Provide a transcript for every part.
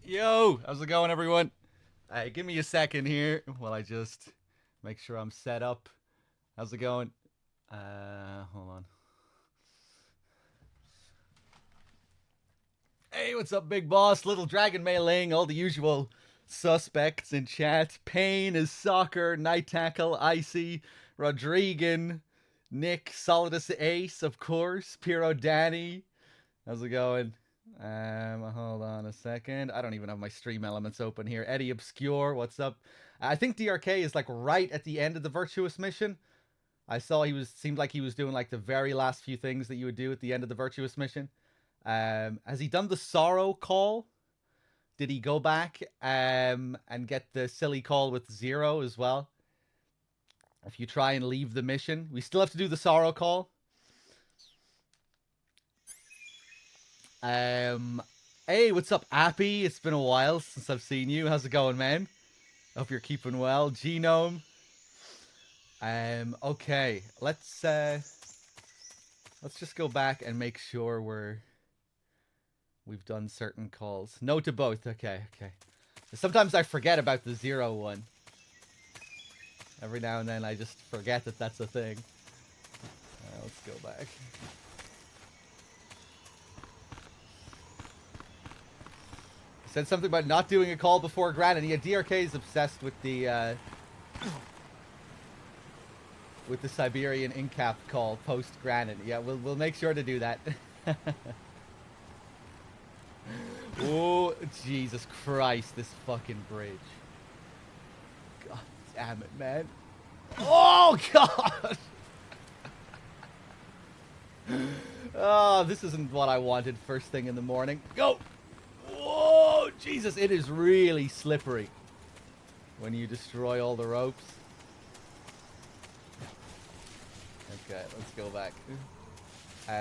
Yo, how's it going, everyone? Give me a second here while I just make sure I'm set up. How's it going? Hold on. Hey, what's up, big boss? Little Dragon Mailing, all the usual suspects in chat. Payne is Soccer, Night Tackle, Icy, Rodrigan, Nick, Solidus Ace, of course, Piero Danny. How's it going? Hold on a second. I don't even have my stream elements open here. Eddie Obscure, what's up? I think DRK is like right at the end of the Virtuous mission. I saw seemed like he was doing like the very last few things that you would do at the end of the Virtuous mission. Has he done the Sorrow call? Did he go back and get the silly call with Zero as well? If you try and leave the mission, we still have to do the Sorrow call. Hey, what's up, Appy? It's been a while since I've seen you. How's it going, man? Hope you're keeping well. Genome. Okay, let's just go back and make sure we've done certain calls. No to both. Okay. Sometimes I forget about the Zero one. Every now and then I just forget that that's a thing. Let's go back. Said something about not doing a call before Granite. Yeah, DRK is obsessed with the Siberian Incap call post Granite. Yeah, we'll make sure to do that. Oh, Jesus Christ, this fucking bridge. God damn it, man. Oh, God! Oh, this isn't what I wanted first thing in the morning. Go! Whoa, Jesus, it is really slippery when you destroy all the ropes. Okay, let's go back.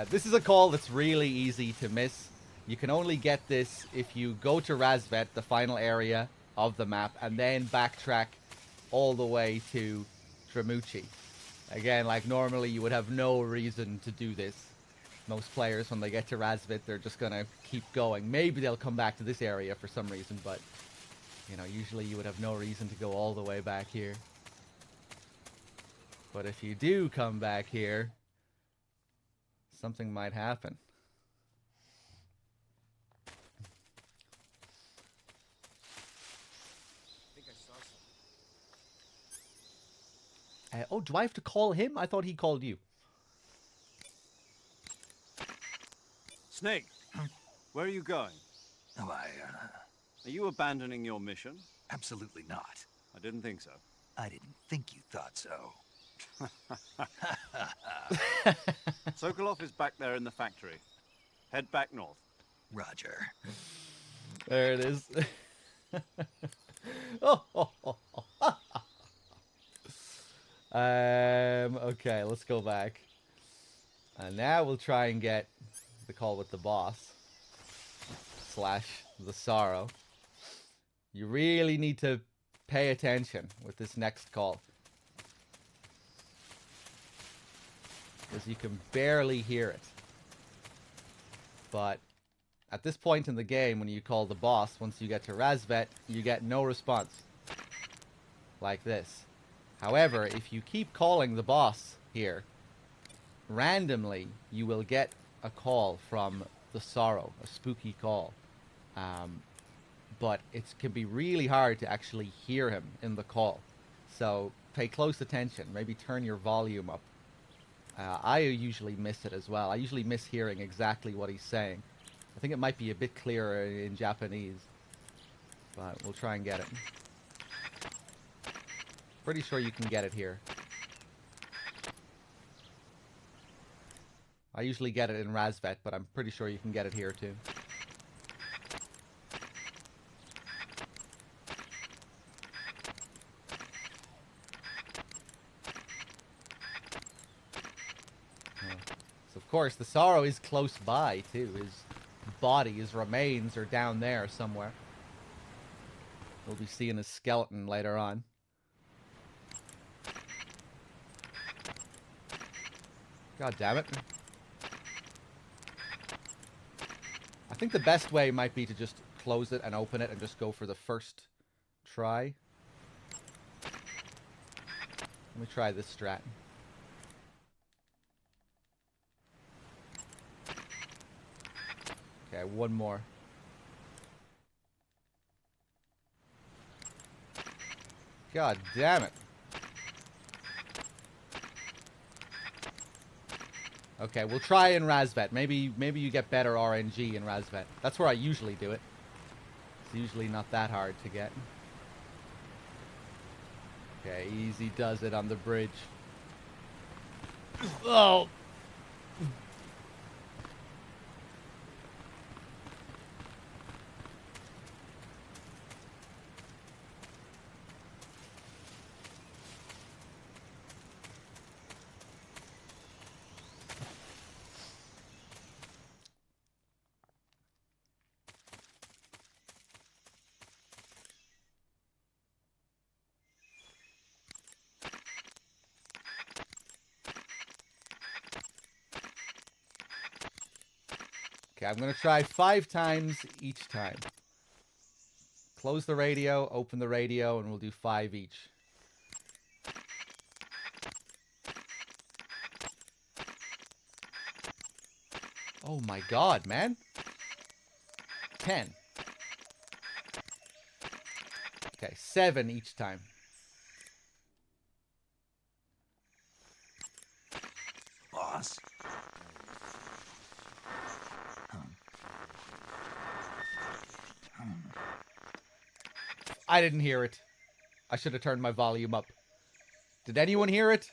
This is a call that's really easy to miss. You can only get this if you go to Razvet, the final area of the map, and then backtrack all the way to Dramuchi. Again, like normally you would have no reason to do this. Most players, when they get to Razvit, they're just going to keep going. Maybe they'll come back to this area for some reason, but, you know, usually you would have no reason to go all the way back here. But if you do come back here, something might happen. I think I saw something. Oh, do I have to call him? I thought he called you. Snake, where are you going? Oh, Are you abandoning your mission? absolutely not. I didn't think so. I didn't think you thought so. Sokolov is back there in the factory. Head back north. Roger. There it is. Okay, let's go back. And now we'll try and get the call with the boss. / the Sorrow. You really need to pay attention with this next call. Because you can barely hear it. But at this point in the game, when you call the boss, once you get to Razvet, you get no response. Like this. However, if you keep calling the boss here, randomly, you will get a call from the Sorrow, a spooky call. But it can be really hard to actually hear him in the call. So pay close attention. Maybe turn your volume up. I usually miss it as well. I usually miss hearing exactly what he's saying. I think it might be a bit clearer in Japanese. But we'll try and get it. Pretty sure you can get it here. I usually get it in Razvet, but I'm pretty sure you can get it here too. So of course, the Sorrow is close by too. His body, his remains are down there somewhere. We'll be seeing his skeleton later on. God damn it. I think the best way might be to just close it and open it and just go for the first try. Let me try this strat. Okay, one more. God damn it. Okay, we'll try in Razvet. Maybe you get better RNG in Razvet. That's where I usually do it. It's usually not that hard to get. Okay, easy does it on the bridge. Oh! Okay, I'm going to try 5 times each time. Close the radio, open the radio, and we'll do 5 each. Oh my god, man. 10. Okay, 7 each time. Boss. I didn't hear it. I should have turned my volume up. Did anyone hear it?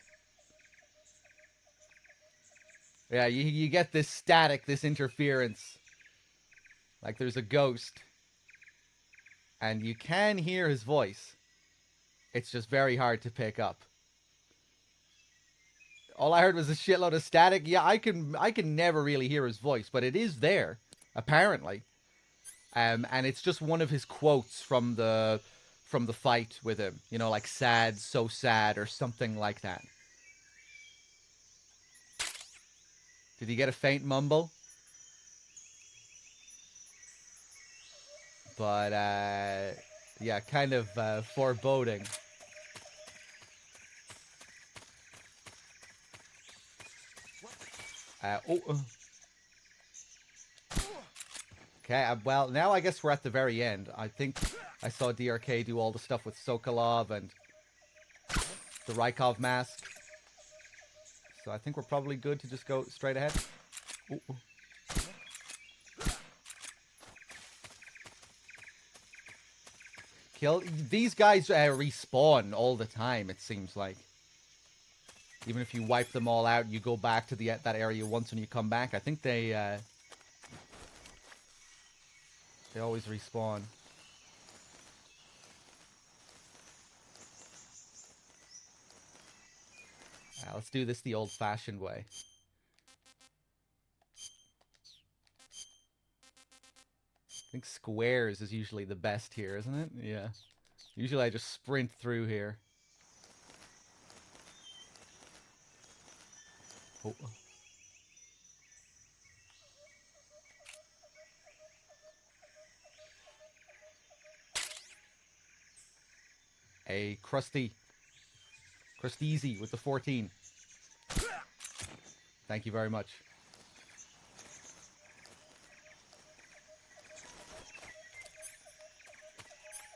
Yeah, you get this static, this interference. Like there's a ghost. And you can hear his voice. It's just very hard to pick up. All I heard was a shitload of static. Yeah, I can never really hear his voice, but it is there, apparently. And it's just one of his quotes from the fight with him. You know, like sad, so sad, or something like that. Did he get a faint mumble? But, yeah, kind of foreboding. Okay, well, now I guess we're at the very end. I think I saw DRK do all the stuff with Sokolov and the Rykov mask. So I think we're probably good to just go straight ahead. Ooh. Kill. These guys respawn all the time, it seems like. Even if you wipe them all out, you go back to that area once and you come back. I think they always respawn. Let's do this the old-fashioned way. I think squares is usually the best here, isn't it? Yeah. Usually I just sprint through here. Oh. A Crusteezy with the 14. Thank you very much.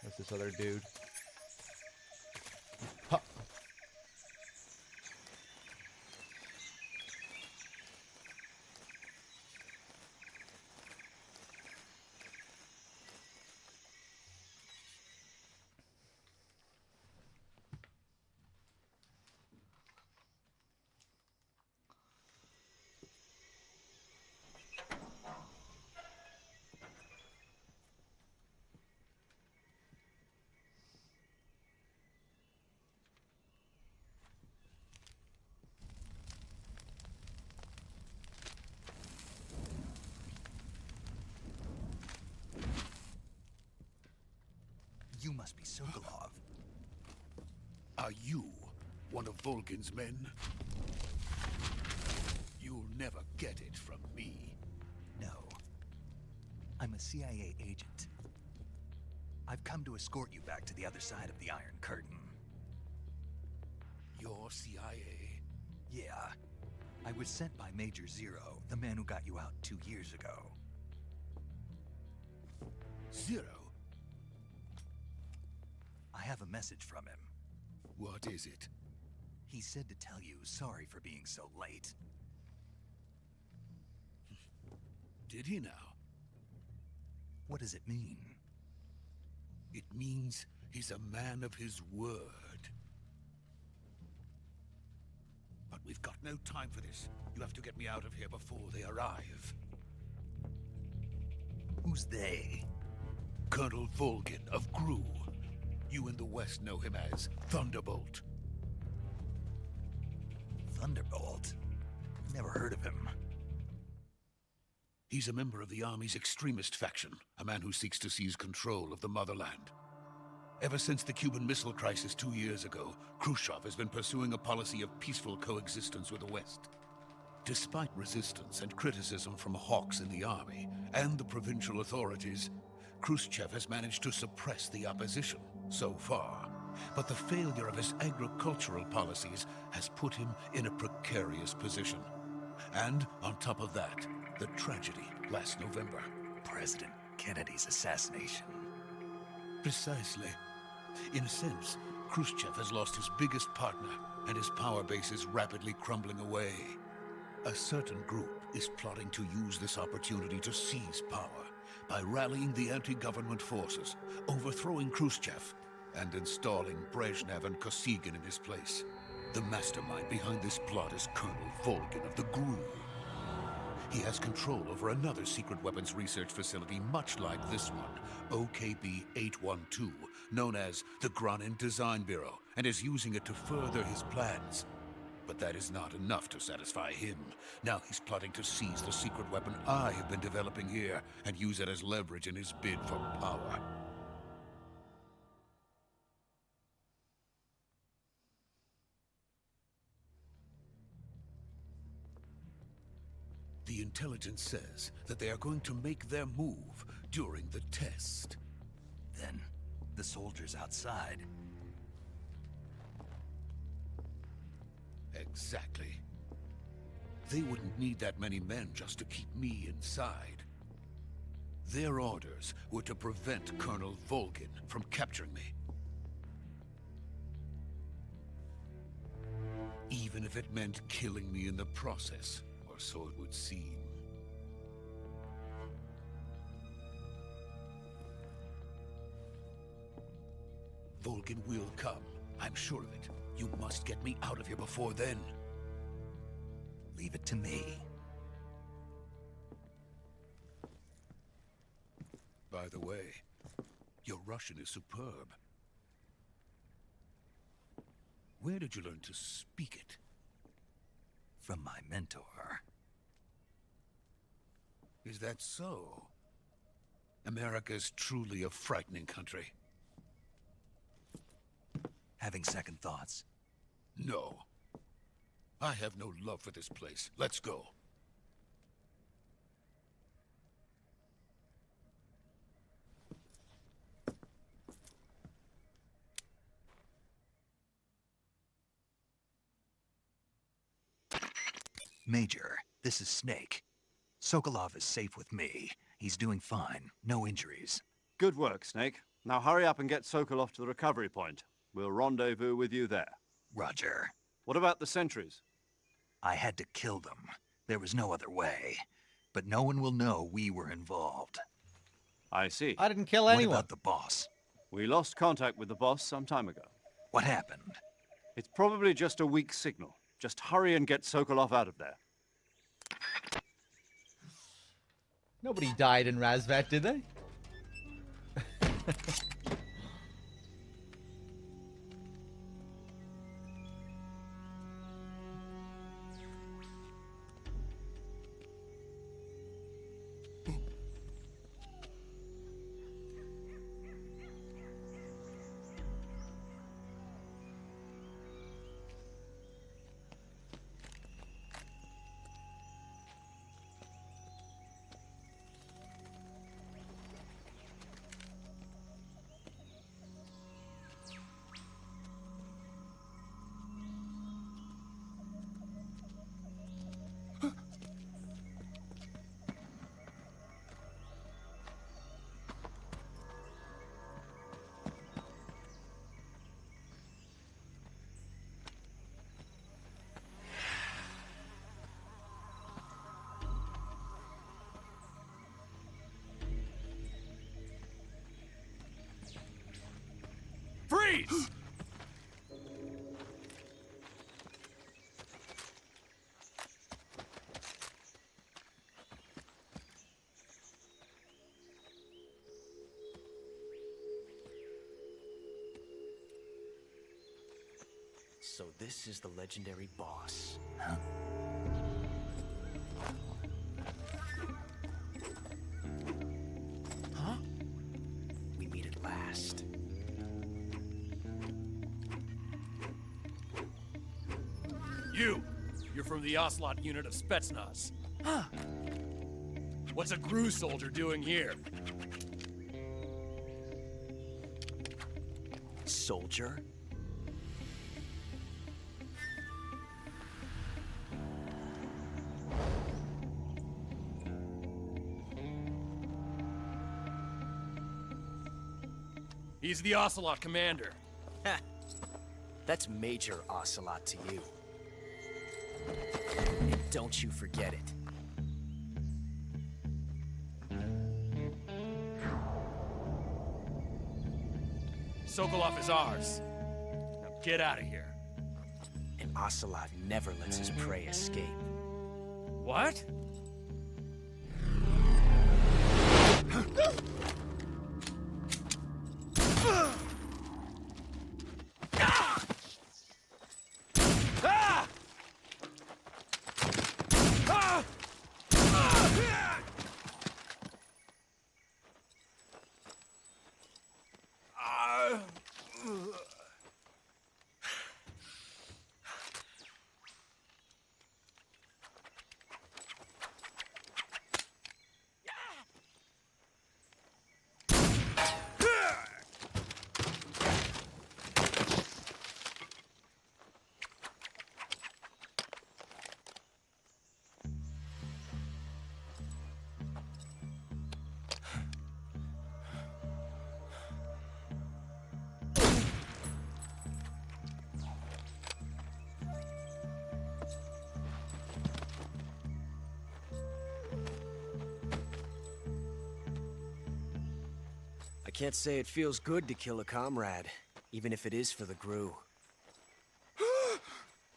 What's this other dude? Huh. You must be Sokolov. Are you one of Volgin's men? You'll never get it from me. No. I'm a CIA agent. I've come to escort you back to the other side of the Iron Curtain. Your CIA? Yeah. I was sent by Major Zero, the man who got you out 2 years ago. Zero? I have a message from him. What is it? He said to tell you sorry for being so late. Did he now? What does it mean? It means he's a man of his word. But we've got no time for this. You have to get me out of here before they arrive. Who's they? Colonel Volgin of Gru. You in the West know him as Thunderbolt. Thunderbolt? Never heard of him. He's a member of the Army's extremist faction, a man who seeks to seize control of the motherland. Ever since the Cuban Missile Crisis 2 years ago, Khrushchev has been pursuing a policy of peaceful coexistence with the West. Despite resistance and criticism from hawks in the army and the provincial authorities, Khrushchev has managed to suppress the opposition so far. But the failure of his agricultural policies has put him in a precarious position. And on top of that, the tragedy last November. President Kennedy's assassination. Precisely. In a sense, Khrushchev has lost his biggest partner, and his power base is rapidly crumbling away. A certain group is plotting to use this opportunity to seize power by rallying the anti-government forces, overthrowing Khrushchev, and installing Brezhnev and Kosygin in his place. The mastermind behind this plot is Colonel Volgin of the GRU. He has control over another secret weapons research facility much like this one, OKB-812, known as the Granin Design Bureau, and is using it to further his plans. But that is not enough to satisfy him. Now he's plotting to seize the secret weapon I have been developing here and use it as leverage in his bid for power. The intelligence says that they are going to make their move during the test. Then, the soldiers outside. Exactly. They wouldn't need that many men just to keep me inside. Their orders were to prevent Colonel Volgin from capturing me. Even if it meant killing me in the process. So it would seem. Volgin will come. I'm sure of it. You must get me out of here before then. Leave it to me. By the way, your Russian is superb. Where did you learn to speak it? From my mentor. Is that so? America's truly a frightening country. Having second thoughts? No. I have no love for this place. Let's go. Major, this is Snake. Sokolov is safe with me. He's doing fine. No injuries. Good work, Snake. Now hurry up and get Sokolov to the recovery point. We'll rendezvous with you there. Roger. What about the sentries? I had to kill them. There was no other way. But no one will know we were involved. I see. I didn't kill What anyone. about the boss? We lost contact with the boss some time ago. What happened? It's probably just a weak signal. Just hurry and get Sokolov out of there. Nobody died in Razvat, did they? Freeze! So this is the legendary boss. Huh? We meet at last. You're from the Ocelot unit of Spetsnaz. Huh. What's a Gru soldier doing here? Soldier? He's the Ocelot commander. Ha! That's Major Ocelot to you. And don't you forget it. Sokolov is ours. Now get out of here. And Ocelot never lets his prey escape. What? I can't say it feels good to kill a comrade, even if it is for the Gru.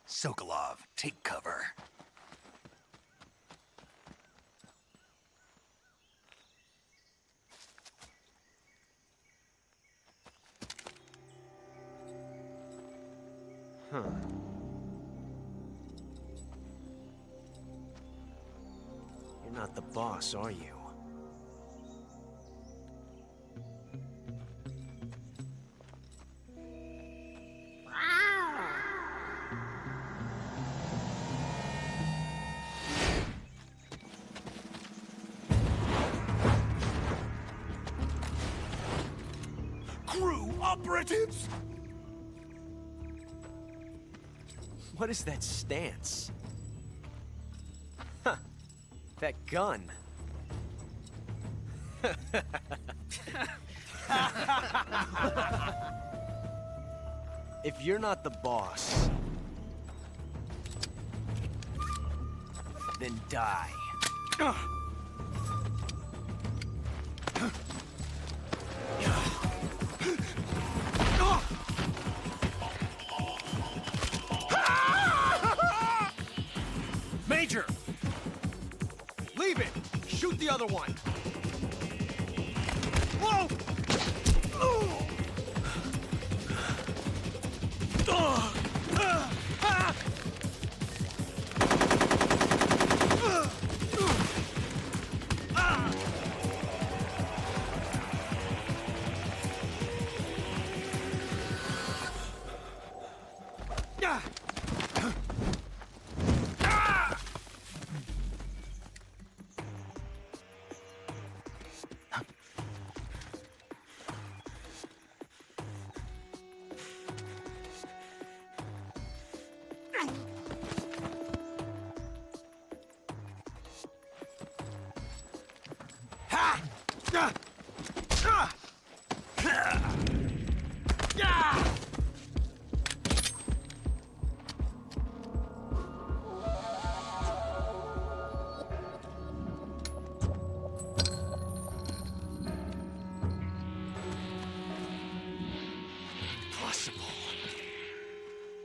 Sokolov, take cover. Huh. You're not the boss, are you? Crew operatives! What is that stance? Huh. That gun. If you're not the boss, then die. Major! Leave it! Shoot the other one! Whoa!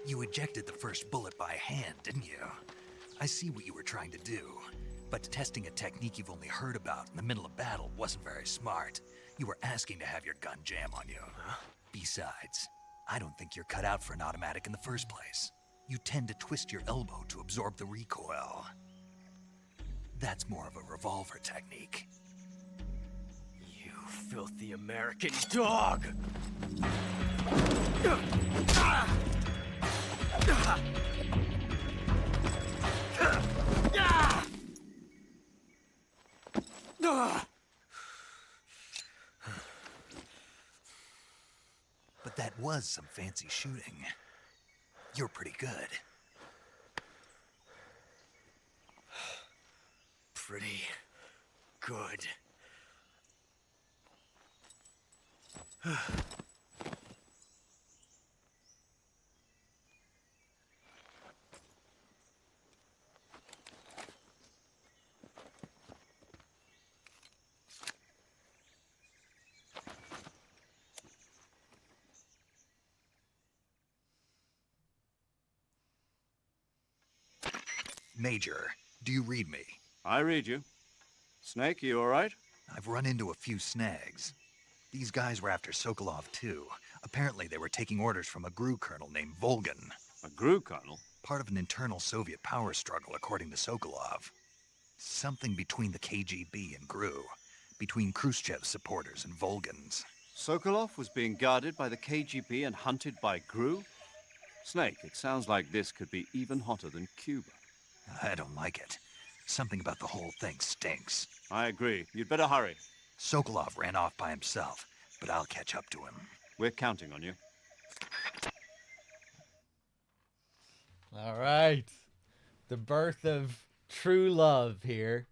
You ejected the first bullet by hand, didn't you? I see what you were trying to do, but testing a technique you've only heard about in the middle of battle wasn't very smart. You were asking to have your gun jam on you. Besides, I don't think you're cut out for an automatic in the first place. You tend to twist your elbow to absorb the recoil. That's more of a revolver technique. You filthy American dog! But that was some fancy shooting. You're pretty good. Pretty good. Major, do you read me? I read you. Snake, you all right? I've run into a few snags. These guys were after Sokolov too. Apparently they were taking orders from a GRU colonel named Volgan. A GRU colonel? Part of an internal Soviet power struggle, according to Sokolov. Something between the KGB and GRU. Between Khrushchev's supporters and Volgan's. Sokolov was being guarded by the KGB and hunted by GRU? Snake, it sounds like this could be even hotter than Cuba. I don't like it. Something about the whole thing stinks. I agree. You'd better hurry. Sokolov ran off by himself, but I'll catch up to him. We're counting on you. All right. The birth of true love here.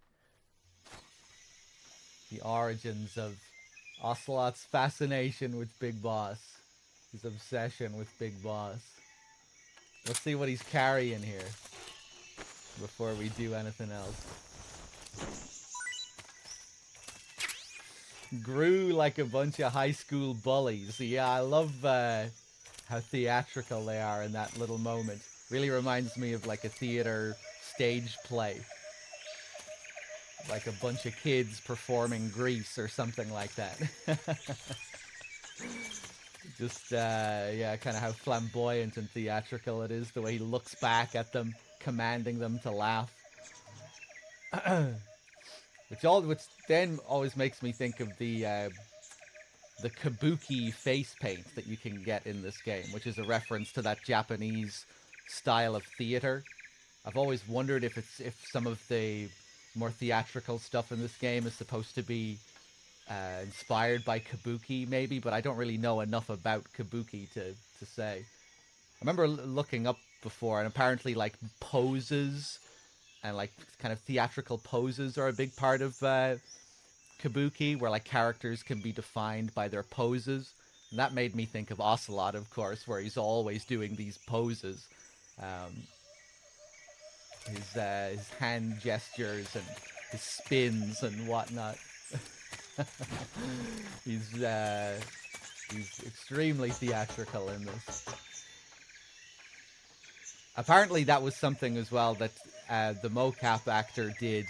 The origins of Ocelot's fascination with Big Boss. His obsession with Big Boss. Let's see what he's carrying here before we do anything else. Grew like a bunch of high school bullies. Yeah, I love how theatrical they are in that little moment. Really reminds me of like a theater stage play. Like a bunch of kids performing Grease or something like that. Just, yeah, kind of how flamboyant and theatrical it is, the way he looks back at them, commanding them to laugh. Which then always makes me think of the kabuki face paint that you can get in this game, which is a reference to that Japanese style of theater. I've always wondered if some of the more theatrical stuff in this game is supposed to be inspired by kabuki, maybe, but I don't really know enough about kabuki to say. I remember looking up before, and apparently, like, poses and, like, kind of theatrical poses are a big part of kabuki, where, like, characters can be defined by their poses. And that made me think of Ocelot, of course, where he's always doing these poses. His hand gestures and his spins and whatnot. He's extremely theatrical in this. Apparently that was something as well that the mocap actor did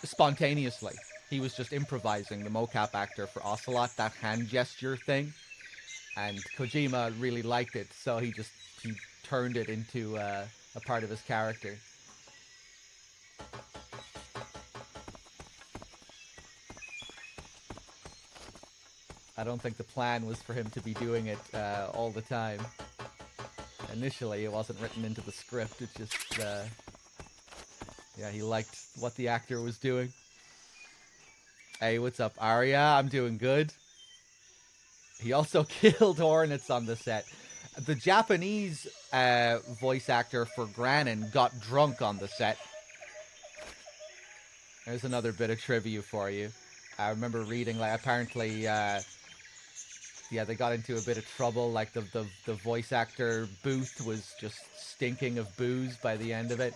spontaneously. He was just improvising, the mocap actor for Ocelot, that hand gesture thing. And Kojima really liked it, so he turned it into a part of his character. I don't think the plan was for him to be doing it all the time. Initially, it wasn't written into the script. It just, yeah, he liked what the actor was doing. Hey, what's up, Arya? I'm doing good. He also killed Hornets on the set. The Japanese voice actor for Granin got drunk on the set. There's another bit of trivia for you. I remember reading, like, apparently, yeah, they got into a bit of trouble. Like, the voice actor booth was just stinking of booze by the end of it.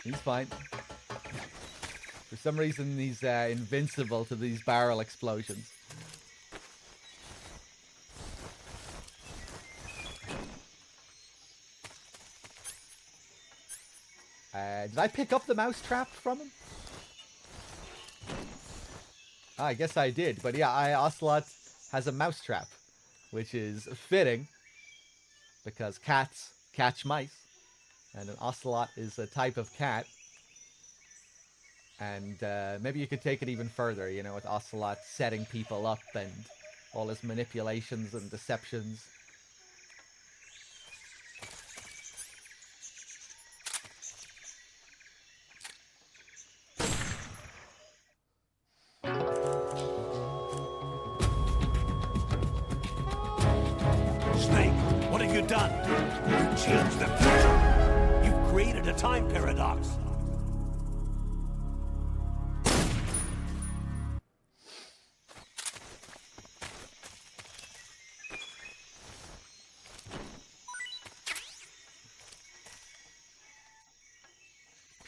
He's fine. For some reason, he's invincible to these barrel explosions. Did I pick up the mouse trap from him? I guess I did, but yeah, Ocelot has a mouse trap, which is fitting because cats catch mice, and an ocelot is a type of cat. And maybe you could take it even further, you know, with Ocelot setting people up and all his manipulations and deceptions. Snake, what have you done? You changed the future. You've created a time paradox.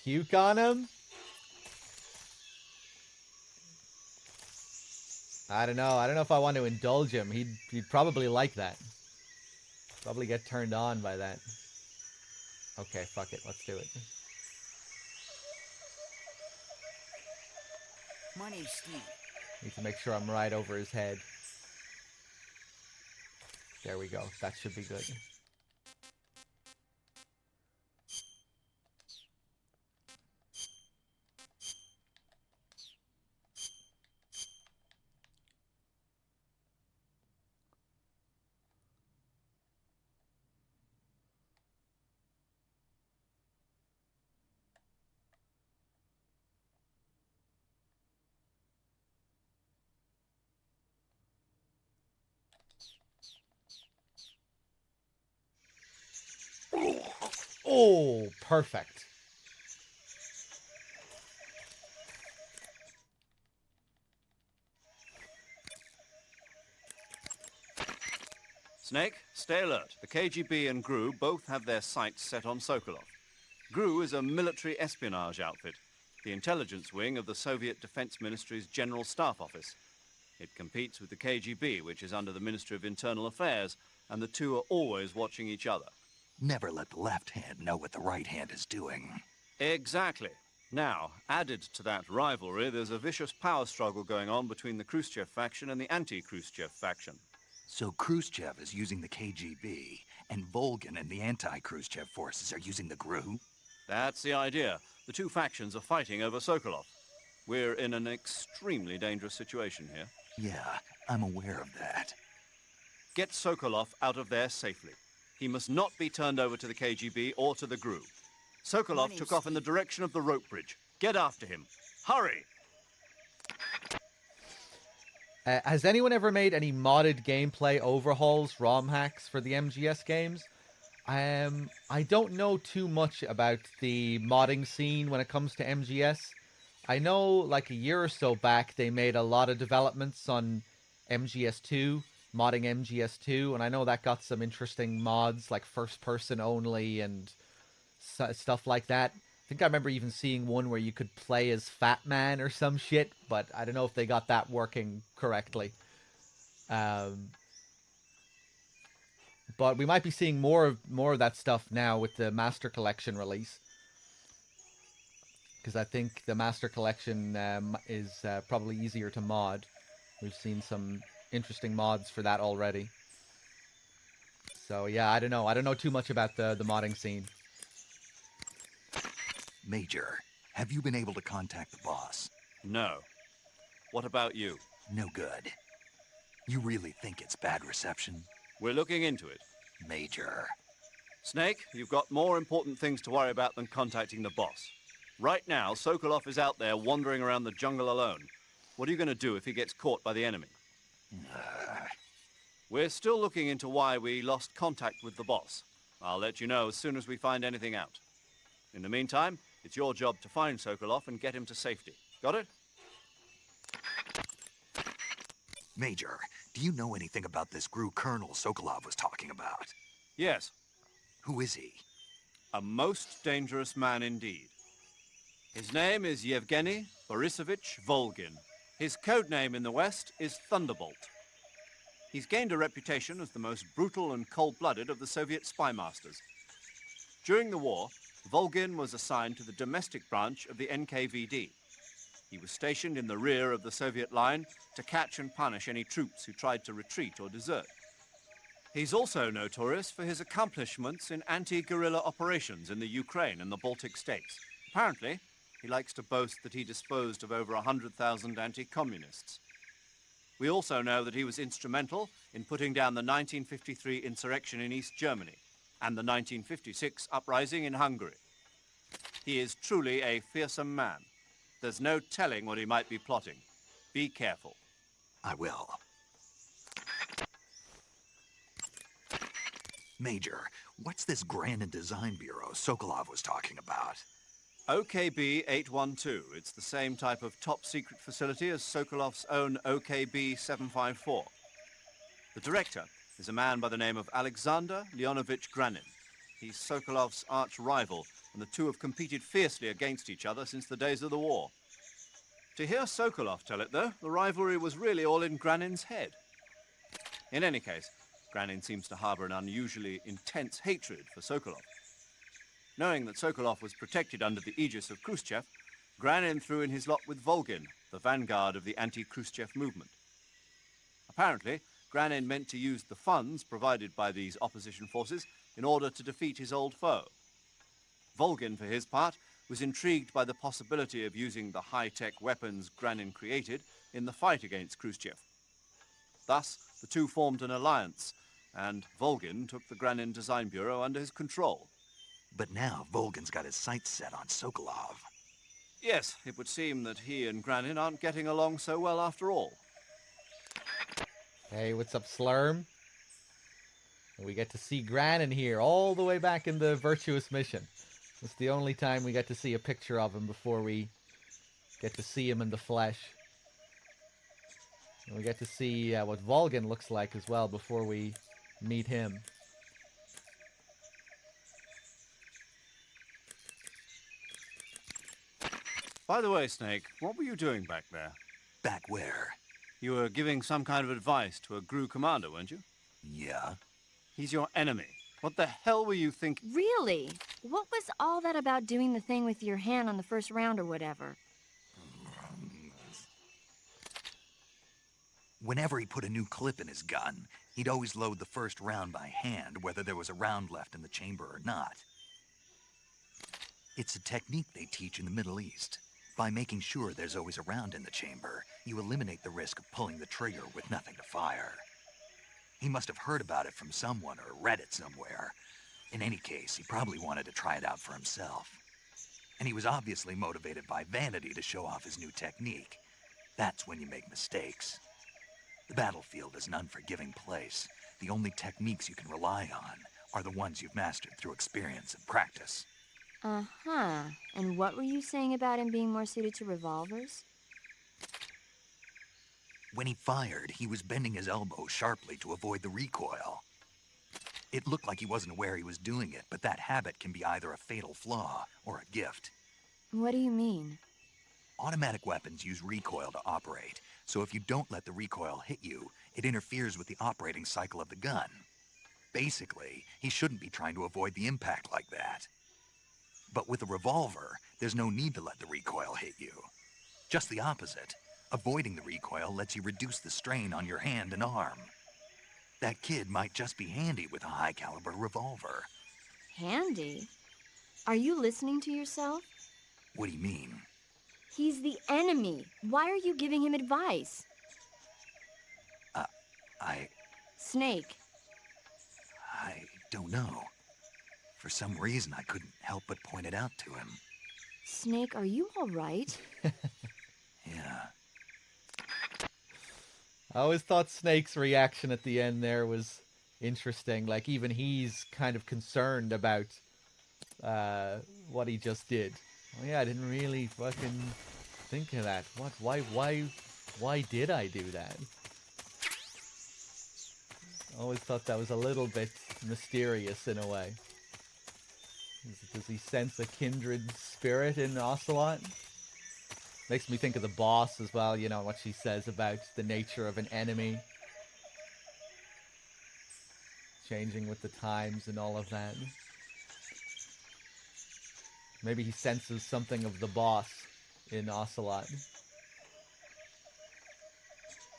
Puke on him? I don't know. I don't know if I want to indulge him. He'd probably like that. Probably get turned on by that. Okay, fuck it. Let's do it. My name's Steve. Need to make sure I'm right over his head. There we go. That should be good. Oh, perfect. Snake, stay alert. The KGB and GRU both have their sights set on Sokolov. GRU is a military espionage outfit, the intelligence wing of the Soviet Defense Ministry's General Staff Office. It competes with the KGB, which is under the Ministry of Internal Affairs, and the two are always watching each other. Never let the left hand know what the right hand is doing. Exactly. Now, added to that rivalry, there's a vicious power struggle going on between the Khrushchev faction and the anti-Khrushchev faction. So Khrushchev is using the KGB, and Volgin and the anti-Khrushchev forces are using the GRU? That's the idea. The two factions are fighting over Sokolov. We're in an extremely dangerous situation here. Yeah, I'm aware of that. Get Sokolov out of there safely. He must not be turned over to the KGB or to the GRU. Sokolov took off in the direction of the rope bridge. Get after him. Hurry! Has anyone ever made any modded gameplay overhauls, ROM hacks for the MGS games? I don't know too much about the modding scene when it comes to MGS. I know like a year or so back they made a lot of developments on MGS2, modding MGS2, and I know that got some interesting mods like first person only and stuff like that. I think I remember even seeing one where you could play as Fat Man or some shit, but I don't know if they got that working correctly. But we might be seeing more of that stuff now with the Master Collection release, because I think the Master Collection is probably easier to mod. We've seen some interesting mods for that already. So yeah, I don't know too much about the modding scene. Major, have you been able to contact the boss? No. What about you? No good. You really think it's bad reception? We're looking into it. Major. Snake, you've got more important things to worry about than contacting the boss. Right now, Sokolov is out there wandering around the jungle alone. What are you going to do if he gets caught by the enemy? We're still looking into why we lost contact with the boss. I'll let you know as soon as we find anything out. In the meantime, it's your job to find Sokolov and get him to safety. Got it? Major, do you know anything about this GRU colonel Sokolov was talking about? Yes. Who is he? A most dangerous man indeed. His name is Yevgeny Borisovich Volgin. His code name in the West is Thunderbolt. He's gained a reputation as the most brutal and cold-blooded of the Soviet spy masters. During the war, Volgin was assigned to the domestic branch of the NKVD. He was stationed in the rear of the Soviet line to catch and punish any troops who tried to retreat or desert. He's also notorious for his accomplishments in anti-guerrilla operations in the Ukraine and the Baltic states. Apparently, he likes to boast that he disposed of over 100,000 anti-communists. We also know that he was instrumental in putting down the 1953 insurrection in East Germany and the 1956 uprising in Hungary. He is truly a fearsome man. There's no telling what he might be plotting. Be careful. I will. Major, what's this Granin Design Bureau Sokolov was talking about? OKB 812. It's the same type of top-secret facility as Sokolov's own OKB 754. The director is a man by the name of Alexander Leonovich Granin. He's Sokolov's arch-rival, and the two have competed fiercely against each other since the days of the war. To hear Sokolov tell it, though, the rivalry was really all in Granin's head. In any case, Granin seems to harbor an unusually intense hatred for Sokolov. Knowing that Sokolov was protected under the aegis of Khrushchev, Granin threw in his lot with Volgin, the vanguard of the anti-Khrushchev movement. Apparently, Granin meant to use the funds provided by these opposition forces in order to defeat his old foe. Volgin, for his part, was intrigued by the possibility of using the high-tech weapons Granin created in the fight against Khrushchev. Thus, the two formed an alliance, and Volgin took the Granin Design Bureau under his control. But now Volgin's got his sights set on Sokolov. Yes, it would seem that he and Granin aren't getting along so well after all. Hey, what's up, Slurm? We get to see Granin here all the way back in the Virtuous Mission. It's the only time we get to see a picture of him before we get to see him in the flesh. And we get to see what Volgin looks like as well before we meet him. By the way, Snake, what were you doing back there? Back where? You were giving some kind of advice to a GRU commander, weren't you? Yeah? He's your enemy. What the hell were you thinking? Really? What was all that about doing the thing with your hand on the first round or whatever? Whenever he put a new clip in his gun, he'd always load the first round by hand, whether there was a round left in the chamber or not. It's a technique they teach in the Middle East. By making sure there's always a round in the chamber, you eliminate the risk of pulling the trigger with nothing to fire. He must have heard about it from someone or read it somewhere. In any case, he probably wanted to try it out for himself. And he was obviously motivated by vanity to show off his new technique. That's when you make mistakes. The battlefield is an unforgiving place. The only techniques you can rely on are the ones you've mastered through experience and practice. Uh-huh. And what were you saying about him being more suited to revolvers? When he fired, he was bending his elbow sharply to avoid the recoil. It looked like he wasn't aware he was doing it, but that habit can be either a fatal flaw or a gift. What do you mean? Automatic weapons use recoil to operate, so if you don't let the recoil hit you, it interferes with the operating cycle of the gun. Basically, he shouldn't be trying to avoid the impact like that. But with a revolver, there's no need to let the recoil hit you. Just the opposite. Avoiding the recoil lets you reduce the strain on your hand and arm. That kid might just be handy with a high-caliber revolver. Handy? Are you listening to yourself? What do you mean? He's the enemy. Why are you giving him advice? Snake. I don't know. For some reason, I couldn't help but point it out to him. Snake, are you all right? Yeah. I always thought Snake's reaction at the end there was interesting. Like, even he's kind of concerned about what he just did. Oh yeah, I didn't really fucking think of that. What? Why did I do that? Always thought that was a little bit mysterious in a way. Does he sense a kindred spirit in Ocelot? Makes me think of the boss as well, you know, what she says about the nature of an enemy. Changing with the times and all of that. Maybe he senses something of the boss in Ocelot.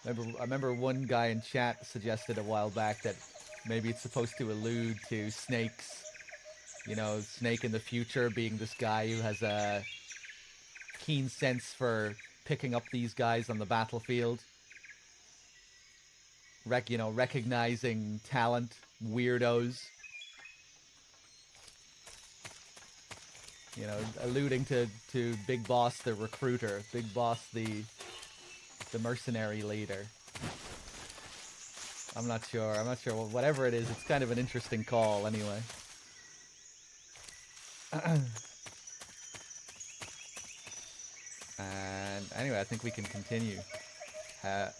I remember one guy in chat suggested a while back that maybe it's supposed to allude to Snake's, you know, Snake in the future being this guy who has a keen sense for picking up these guys on the battlefield. Recognizing talent, weirdos. You know, alluding to Big Boss the recruiter, Big Boss the mercenary leader. I'm not sure. Whatever it is, it's kind of an interesting call anyway. And anyway, I think we can continue.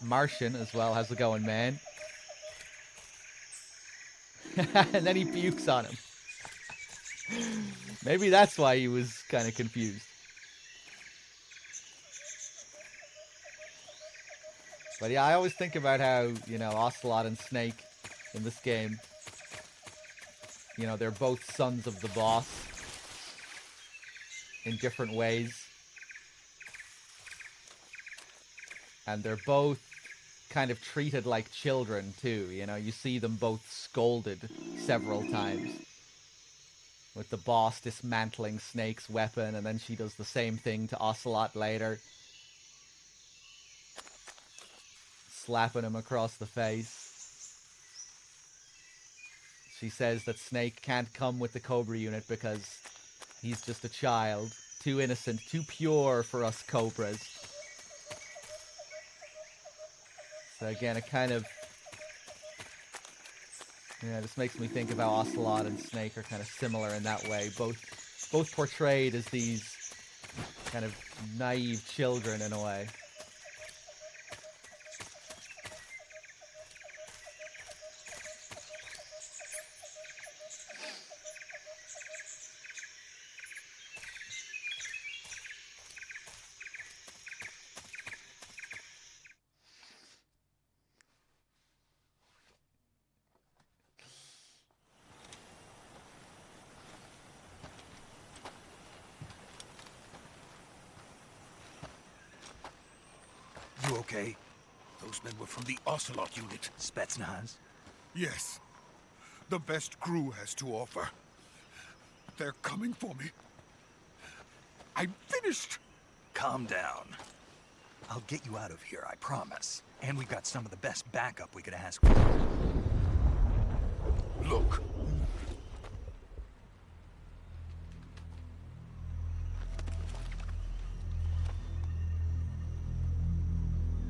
Martian as well. How's it going, man? And then he pukes on him. Maybe that's why he was kind of confused. But yeah, I always think about how, you know, Ocelot and Snake in this game, you know, they're both sons of the boss in different ways. And they're both kind of treated like children too, you know, you see them both scolded several times. With the boss dismantling Snake's weapon, and then she does the same thing to Ocelot later. Slapping him across the face. She says that Snake can't come with the Cobra unit because he's just a child. Too innocent, too pure for us Cobras. So again, it kind of... yeah, this makes me think about Ocelot and Snake are kind of similar in that way. Both portrayed as these kind of naive children in a way. You okay? Those men were from the Ocelot unit. Spetsnaz? Yes. The best crew has to offer. They're coming for me. I'm finished! Calm down. I'll get you out of here, I promise. And we've got some of the best backup we could ask for. Look.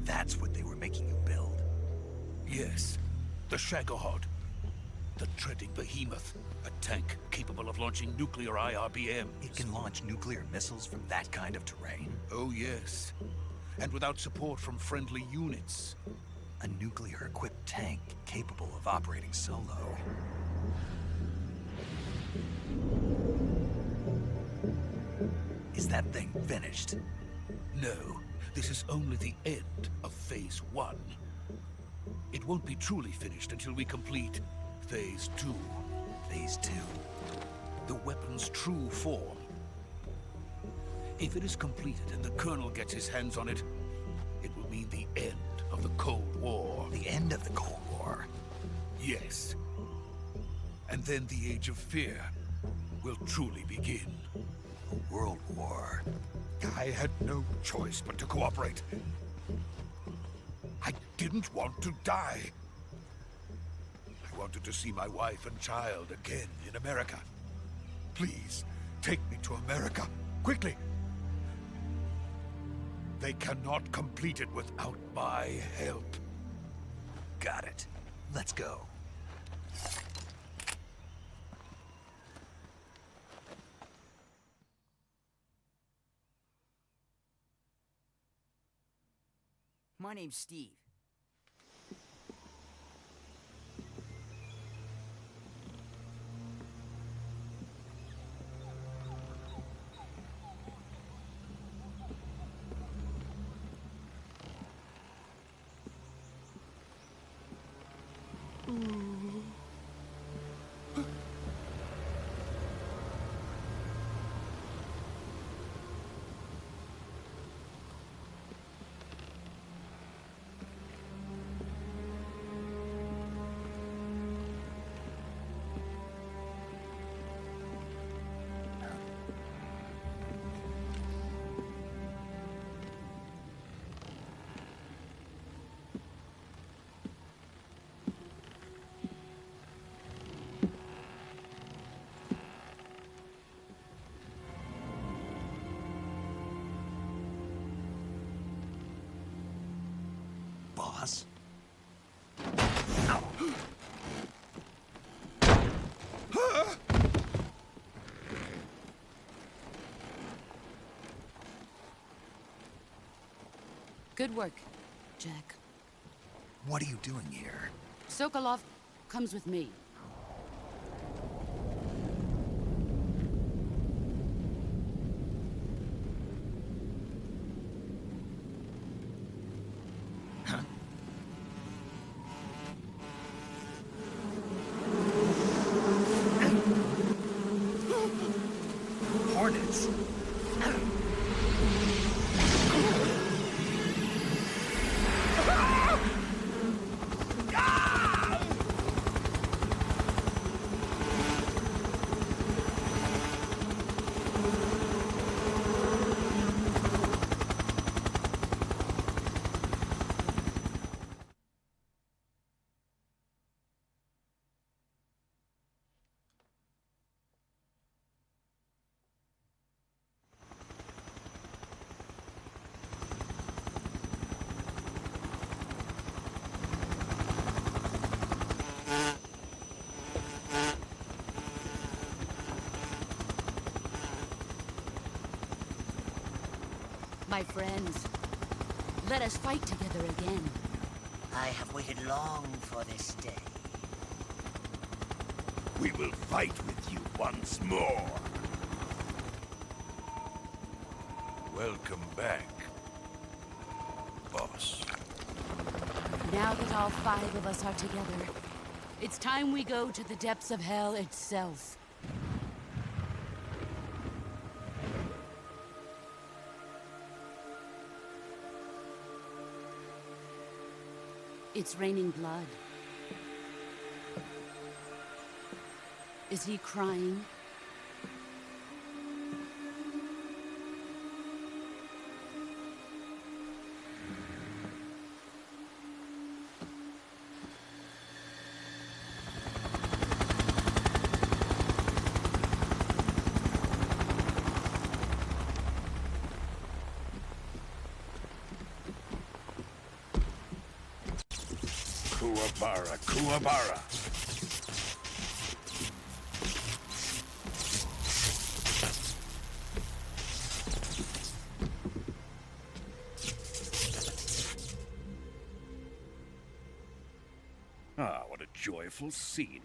That's what they were making you build? Yes. The Shagohod. The treading behemoth. A tank capable of launching nuclear IRBMs. It can launch nuclear missiles from that kind of terrain? Oh, yes. And without support from friendly units. A nuclear-equipped tank capable of operating solo. Is that thing finished? No. This is only the end of Phase 1. It won't be truly finished until we complete Phase 2. Phase 2? The weapon's true form. If it is completed and the Colonel gets his hands on it, it will mean the end of the Cold War. The end of the Cold War? Yes. And then the Age of Fear will truly begin. A world war? I had no choice but to cooperate. I didn't want to die. I wanted to see my wife and child again in America. Please, take me to America, quickly. They cannot complete it without my help. Got it. Let's go. My name's Steve. boss. Good work, Jack. What are you doing here? Sokolov comes with me. Hornets? My friends, let us fight together again. I have waited long for this day. We will fight with you once more. Welcome back, boss. Now that all 5 of us are together, it's time we go to the depths of hell itself. It's raining blood. Is he crying? Kuwabara, Kuwabara. Ah, what a joyful scene.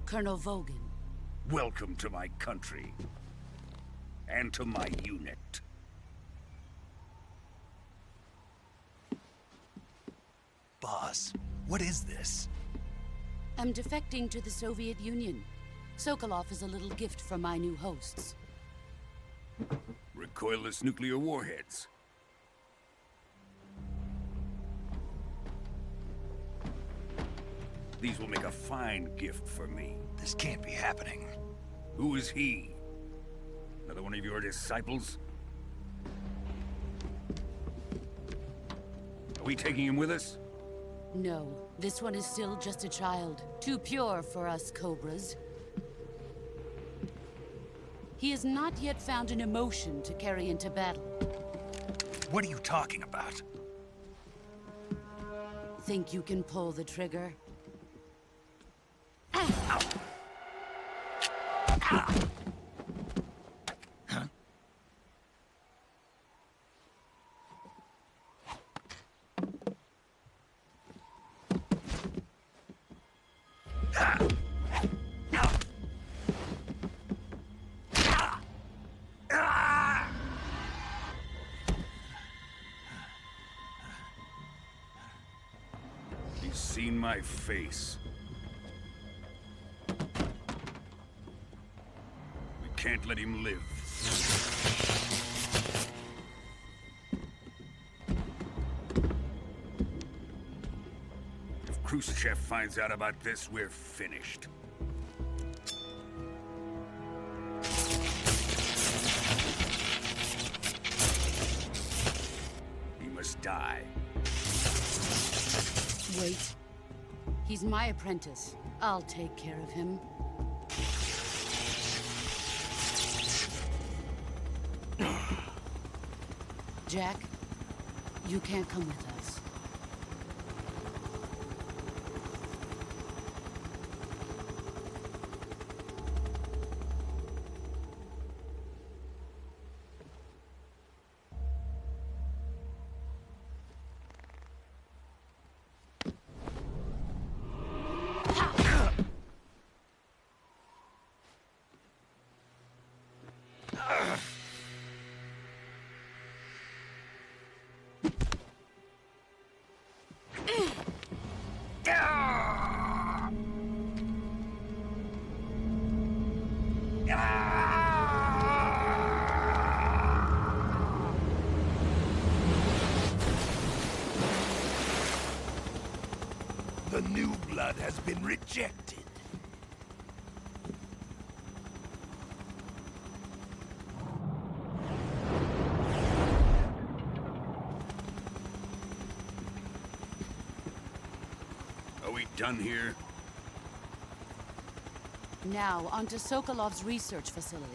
Colonel Vogan. Welcome to my country. And to my unit. Boss, what is this? I'm defecting to the Soviet Union. Sokolov is a little gift from my new hosts. Recoilless nuclear warheads. These will make a fine gift for me. This can't be happening. Who is he? Another one of your disciples? Are we taking him with us? No, this one is still just a child. Too pure for us Cobras. He has not yet found an emotion to carry into battle. What are you talking about? Think you can pull the trigger? He's seen my face. We can't let him live. If Khrushchev finds out about this, we're finished. He must die. Wait. He's my apprentice. I'll take care of him. Jack, you can't come with us. new blood has been rejected. Are we done here? Now, onto Sokolov's research facility.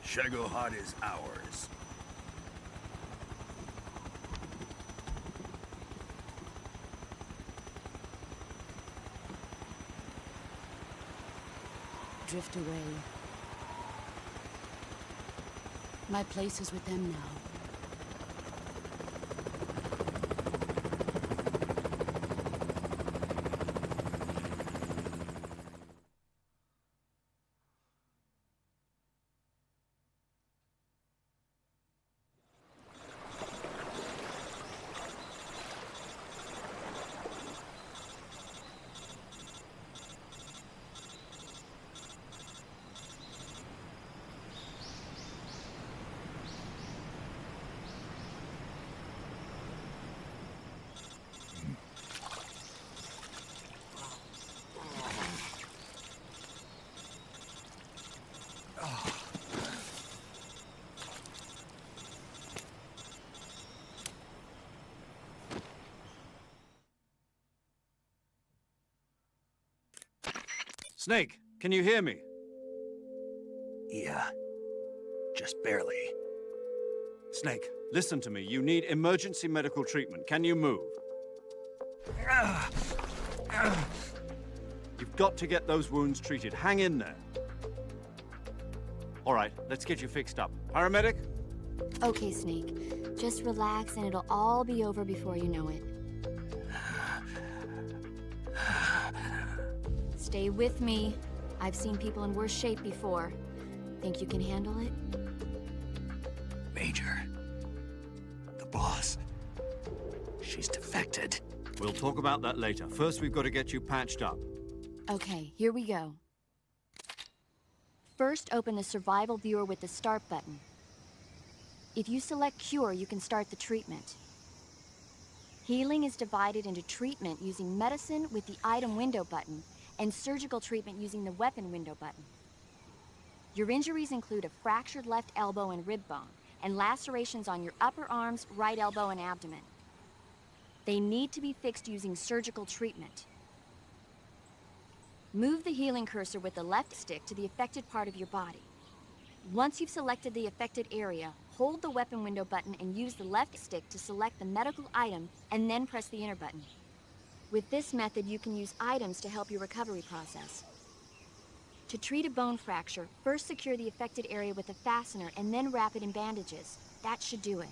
Shagohod is ours. Drift away. My place is with them now. Snake, can you hear me? Yeah. Just barely. Snake, listen to me. You need emergency medical treatment. Can you move? You've got to get those wounds treated. Hang in there. All right, let's get you fixed up. Paramedic? Okay, Snake. Just relax and it'll all be over before you know it. Stay with me. I've seen people in worse shape before. Think you can handle it? Major. The boss. She's defected. We'll talk about that later. First, we've got to get you patched up. Okay, here we go. First, open the survival viewer with the start button. If you select cure, you can start the treatment. Healing is divided into treatment using medicine with the item window button and surgical treatment using the weapon window button. Your injuries include a fractured left elbow and rib bone, and lacerations on your upper arms, right elbow, and abdomen. They need to be fixed using surgical treatment. Move the healing cursor with the left stick to the affected part of your body. Once you've selected the affected area, hold the weapon window button and use the left stick to select the medical item, and then press the enter button. With this method, you can use items to help your recovery process. To treat a bone fracture, first secure the affected area with a fastener and then wrap it in bandages. That should do it.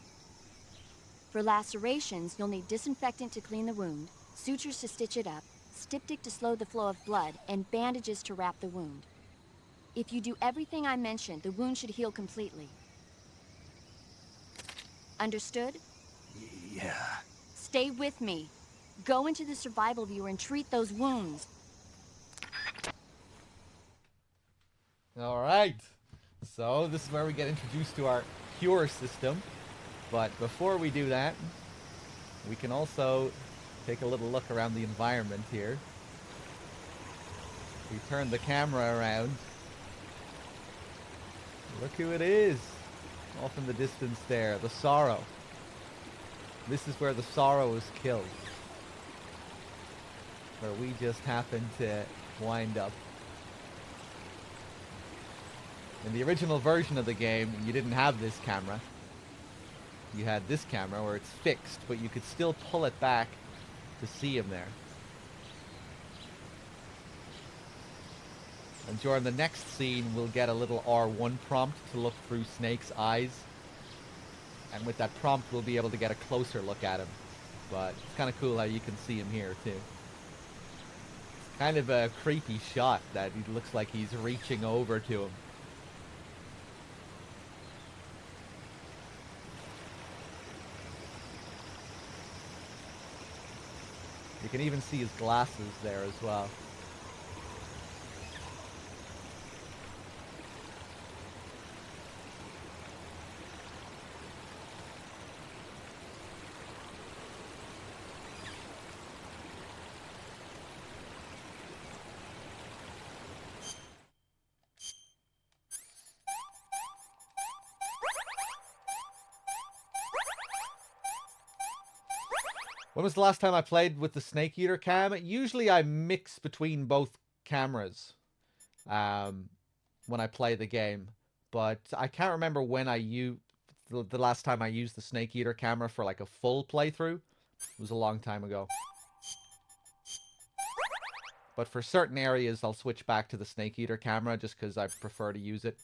For lacerations, you'll need disinfectant to clean the wound, sutures to stitch it up, styptic to slow the flow of blood, and bandages to wrap the wound. If you do everything I mentioned, the wound should heal completely. Understood? Yeah. Stay with me. Go into the survival viewer and treat those wounds. All right. So this is where we get introduced to our cure system. But before we do that, we can also take a little look around the environment here. We turn the camera around. Look who it is. Off in the distance there, the Sorrow. This is where the Sorrow is killed. Where we just happen to wind up. In the original version of the game, you didn't have this camera. You had this camera where it's fixed, but you could still pull it back to see him there. And during the next scene, we'll get a little R1 prompt to look through Snake's eyes. And with that prompt, we'll be able to get a closer look at him. But it's kind of cool how you can see him here, too. It's kind of a creepy shot that he looks like he's reaching over to him. You can even see his glasses there as well. When was the last time I played with the Snake Eater cam? Usually I mix between both cameras when I play the game. But I can't remember when the last time I used the Snake Eater camera for like a full playthrough. It was a long time ago. But for certain areas, I'll switch back to the Snake Eater camera just because I prefer to use it.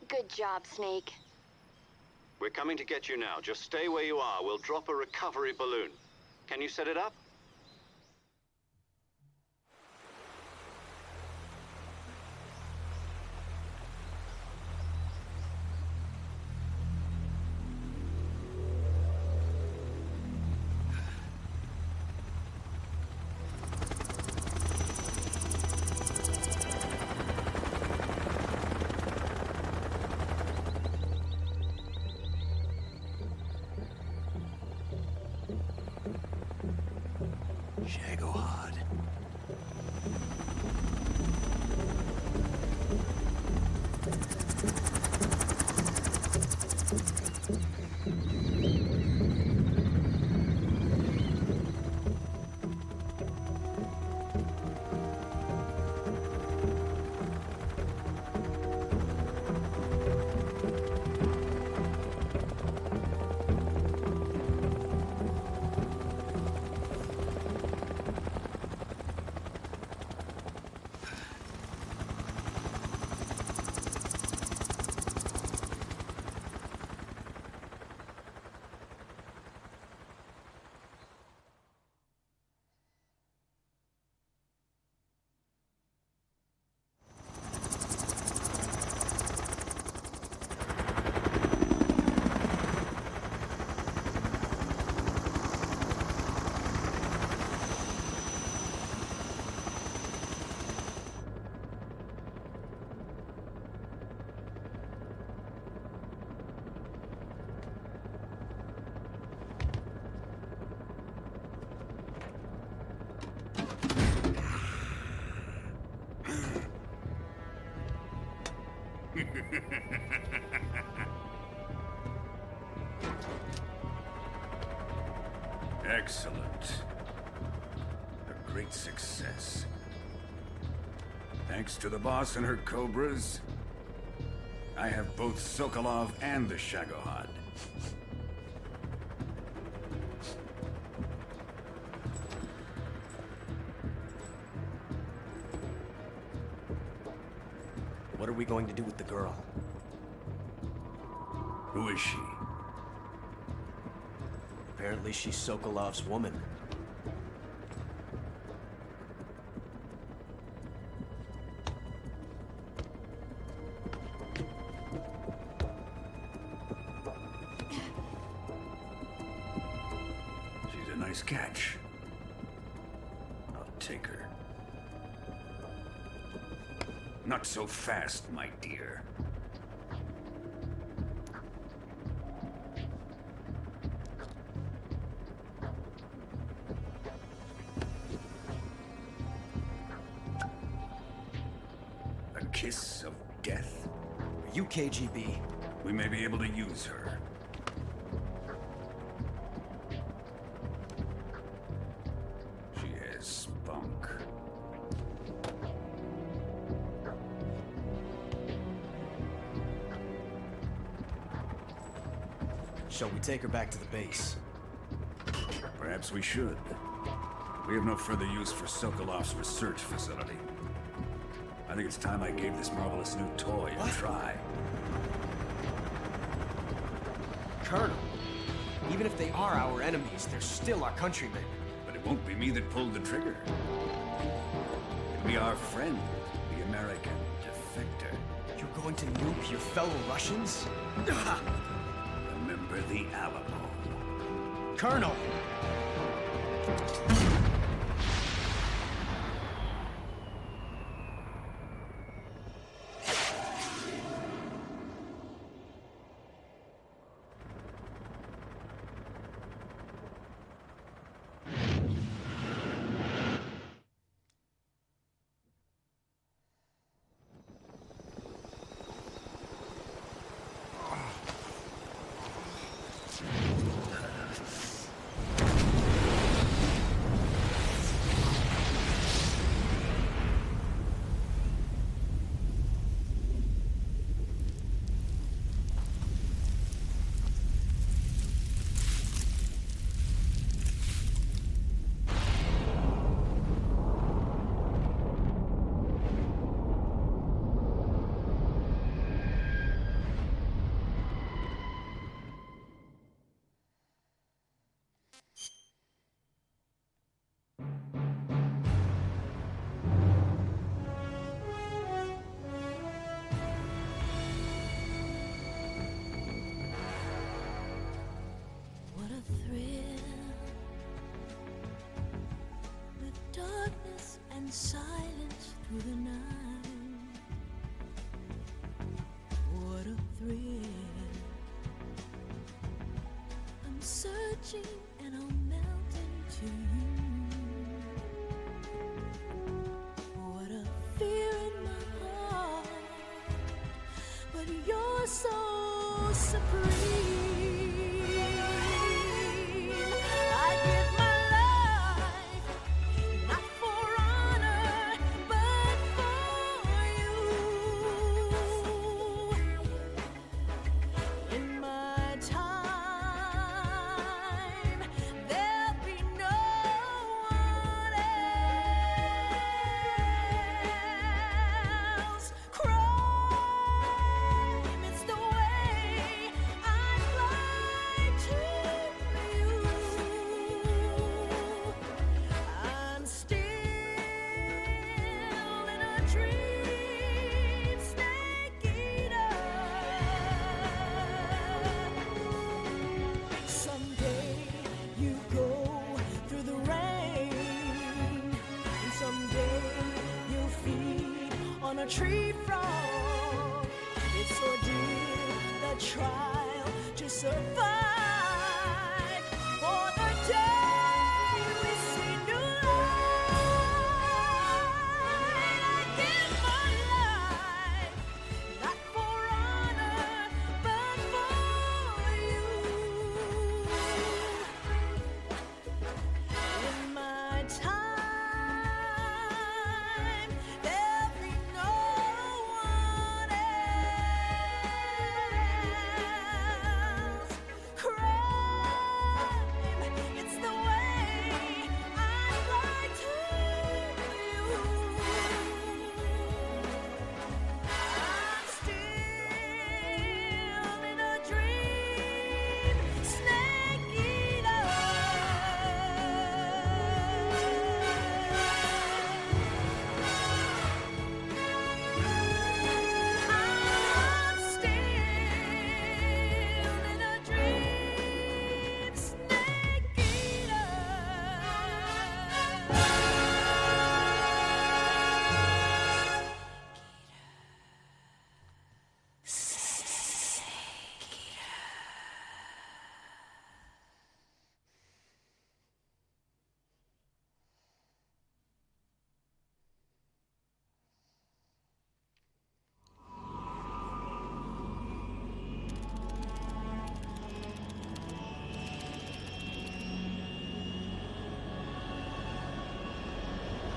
Good job, Snake. We're coming to get you now. Just stay where you are. We'll drop a recovery balloon. Can you set it up? Shagohod. Excellent. A great success. Thanks to the boss and her cobras, I have both Sokolov and the Shagohod. What are we going to do with the girl? Who is she? Apparently she's Sokolov's woman. She's a nice catch. I'll take her. Not so fast, my dear. A kiss of death? Are you KGB? We may be able to use her. She has Shall we take her back to the base? Perhaps we should. We have no further use for Sokolov's research facility. I think it's time I gave this marvelous new toy a try. Colonel, even if they are our enemies, they're still our countrymen. But it won't be me that pulled the trigger. It'll be our friend, the American defector. You're going to nuke your fellow Russians? Remember the Alamo. Colonel! Silence through the night. What a thrill. I'm searching and I'll melt into you. What a fear in my heart, but you're so supreme. I give my a tree frog. It's ordeal, the trial to survive. For the day we see new light, I give my life, not for honor, but for you. In my time,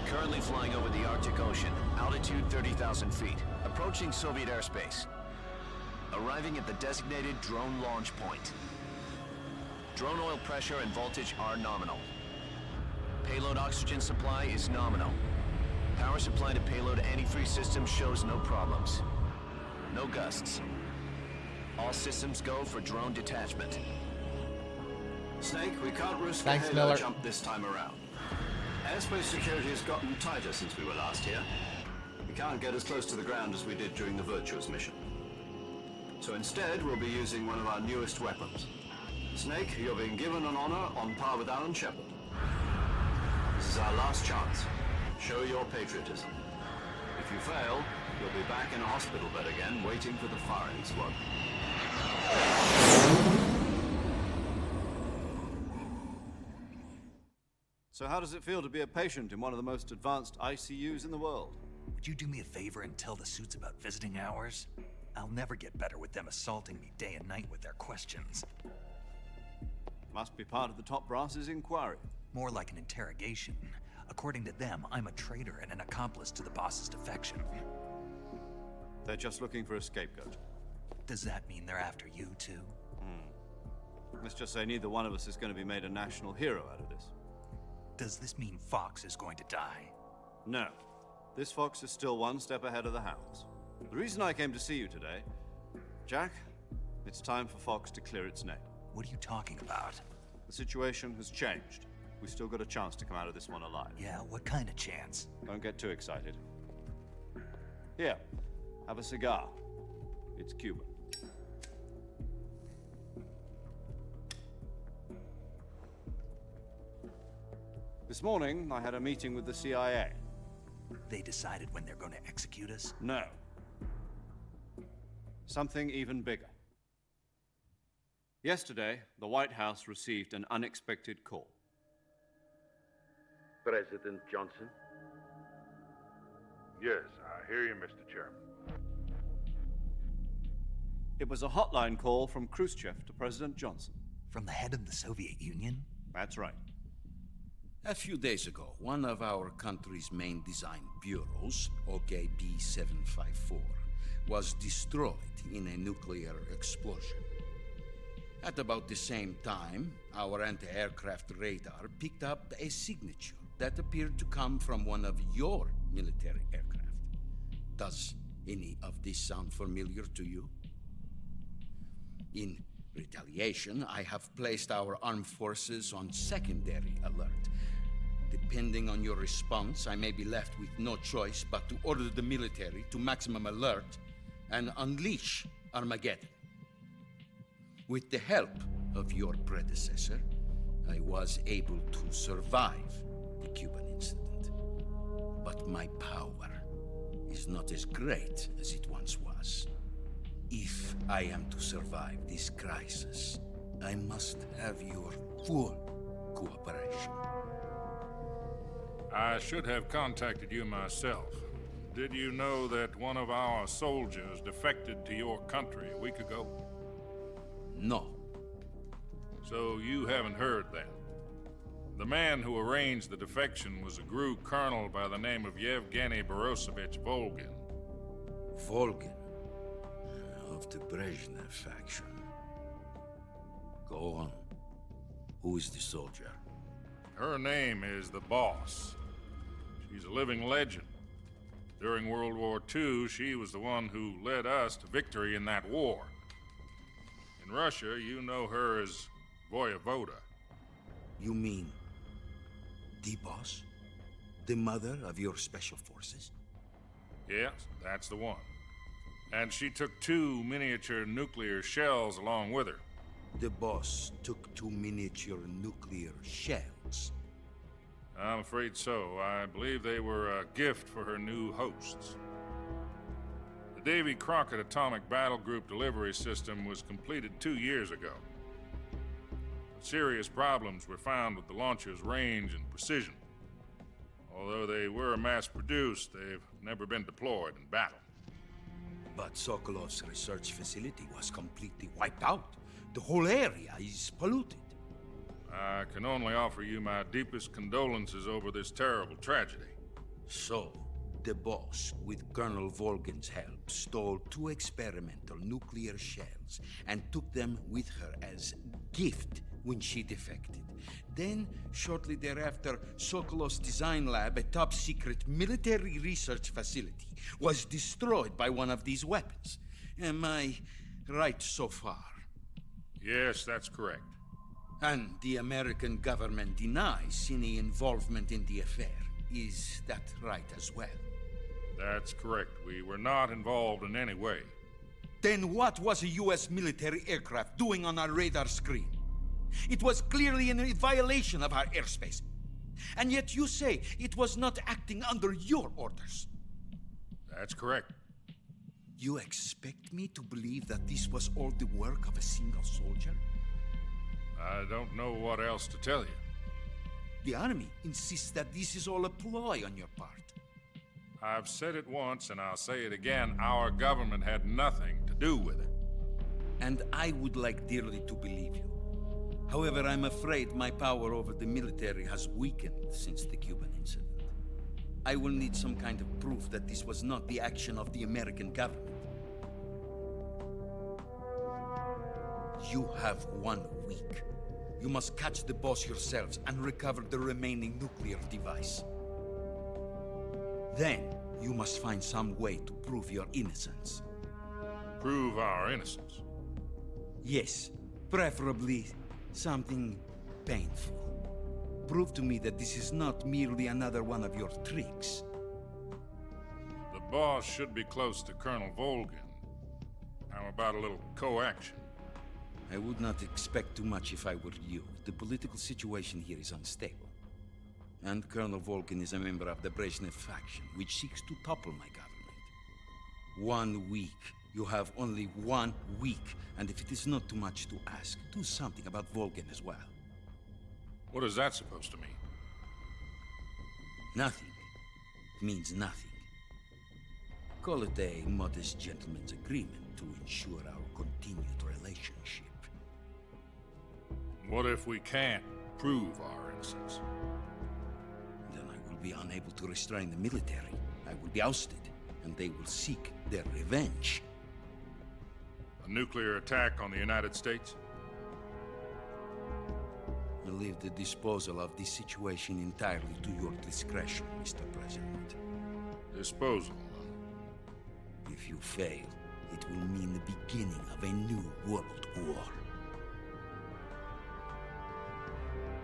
Currently flying over the Arctic Ocean, altitude 30,000 feet, approaching Soviet airspace. Arriving at the designated drone launch point. Drone oil pressure and voltage are nominal. Payload oxygen supply is nominal. Power supply to payload antifreeze system shows no problems. No gusts. All systems go for drone detachment. Snake, we can't risk Thanks, a halo Miller. jump this time around. Airspace security has gotten tighter since we were last here. We can't get as close to the ground as we did during the Virtuous mission. So instead, we'll be using one of our newest weapons. Snake, you're being given an honor on par with Alan Shepard. This is our last chance. Show your patriotism. If you fail, you'll be back in a hospital bed again, waiting for the firing squad. So how does it feel to be a patient in one of the most advanced ICUs in the world? Would you do me a favor and tell the suits about visiting hours? I'll never get better with them assaulting me day and night with their questions. Must be part of the top brass's inquiry. More like an interrogation. According to them, I'm a traitor and an accomplice to the boss's defection. They're just looking for a scapegoat. Does that mean they're after you, too? Let's just say neither one of us is going to be made a national hero out of this. Does this mean Fox is going to die? No. This fox is still one step ahead of the hounds. The reason I came to see you today, Jack, it's time for Fox to clear its name. What are you talking about? The situation has changed. We've still got a chance to come out of this one alive. Yeah, what kind of chance? Don't get too excited. Here, have a cigar. It's Cuban. This morning, I had a meeting with the CIA. They decided when they're going to execute us? No. Something even bigger. Yesterday, the White House received an unexpected call. President Johnson? Yes, I hear you, Mr. Chairman. It was a hotline call from Khrushchev to President Johnson. From the head of the Soviet Union? That's right. A few days ago, one of our country's main design bureaus, OKB 754, was destroyed in a nuclear explosion. At about the same time, our anti-aircraft radar picked up a signature that appeared to come from one of your military aircraft. Does any of this sound familiar to you? In retaliation, I have placed our armed forces on secondary alert. Depending on your response, I may be left with no choice but to order the military to maximum alert and unleash Armageddon. With the help of your predecessor, I was able to survive the Cuban incident. But my power is not as great as it once was. If I am to survive this crisis, I must have your full cooperation. I should have contacted you myself. Did you know that one of our soldiers defected to your country a week ago? No. So you haven't heard then. The man who arranged the defection was a GRU colonel by the name of Yevgeny Borosovich Volgin. Volgin? Of the Brezhnev faction. Go on. Who is the soldier? Her name is the Boss. She's a living legend. During World War II, she was the one who led us to victory in that war. In Russia, you know her as Voyevoda. You mean the Boss? The mother of your special forces? Yes, that's the one. And she took 2 miniature nuclear shells along with her. The Boss took 2 miniature nuclear shells? I'm afraid so. I believe they were a gift for her new hosts. The Davy Crockett Atomic Battle Group delivery system was completed 2 years ago. Serious problems were found with the launcher's range and precision. Although they were mass-produced, they've never been deployed in battle. But Sokolov's research facility was completely wiped out. The whole area is polluted. I can only offer you my deepest condolences over this terrible tragedy. So, The boss, with Colonel Volgin's help, stole 2 experimental nuclear shells and took them with her as gift when she defected. Then, shortly thereafter, Sokolov's design lab, a top-secret military research facility, was destroyed by one of these weapons. Am I right so far? Yes, that's correct. And the American government denies any involvement in the affair. Is that right as well? That's correct. We were not involved in any way. Then what was a U.S. military aircraft doing on our radar screen? It was clearly in violation of our airspace. And yet you say it was not acting under your orders. That's correct. You expect me to believe that this was all the work of a single soldier? I don't know what else to tell you. The army insists that this is all a ploy on your part. I've said it once, and I'll say it again. Our government had nothing to do with it. And I would like dearly to believe you. However, I'm afraid my power over the military has weakened since the Cuban incident. I will need some kind of proof that this was not the action of the American government. You have 1 week. You must catch the boss yourselves and recover the remaining nuclear device. Then, you must find some way to prove your innocence. Prove our innocence? Yes, preferably something painful. Prove to me that this is not merely another one of your tricks. The boss should be close to Colonel Volgin. How about a little co-action? I would not expect too much if I were you. The political situation here is unstable. And Colonel Volgin is a member of the Brezhnev faction, which seeks to topple my government. 1 week. You have only 1 week. And if it is not too much to ask, do something about Volgin as well. What is that supposed to mean? Nothing. It means nothing. Call it a modest gentleman's agreement to ensure our continued relationship. What if we can't prove our innocence? Then I will be unable to restrain the military. I will be ousted, and they will seek their revenge. A nuclear attack on the United States? I leave the disposal of this situation entirely to your discretion, Mr. President. Disposal? If you fail, it will mean the beginning of a new world war.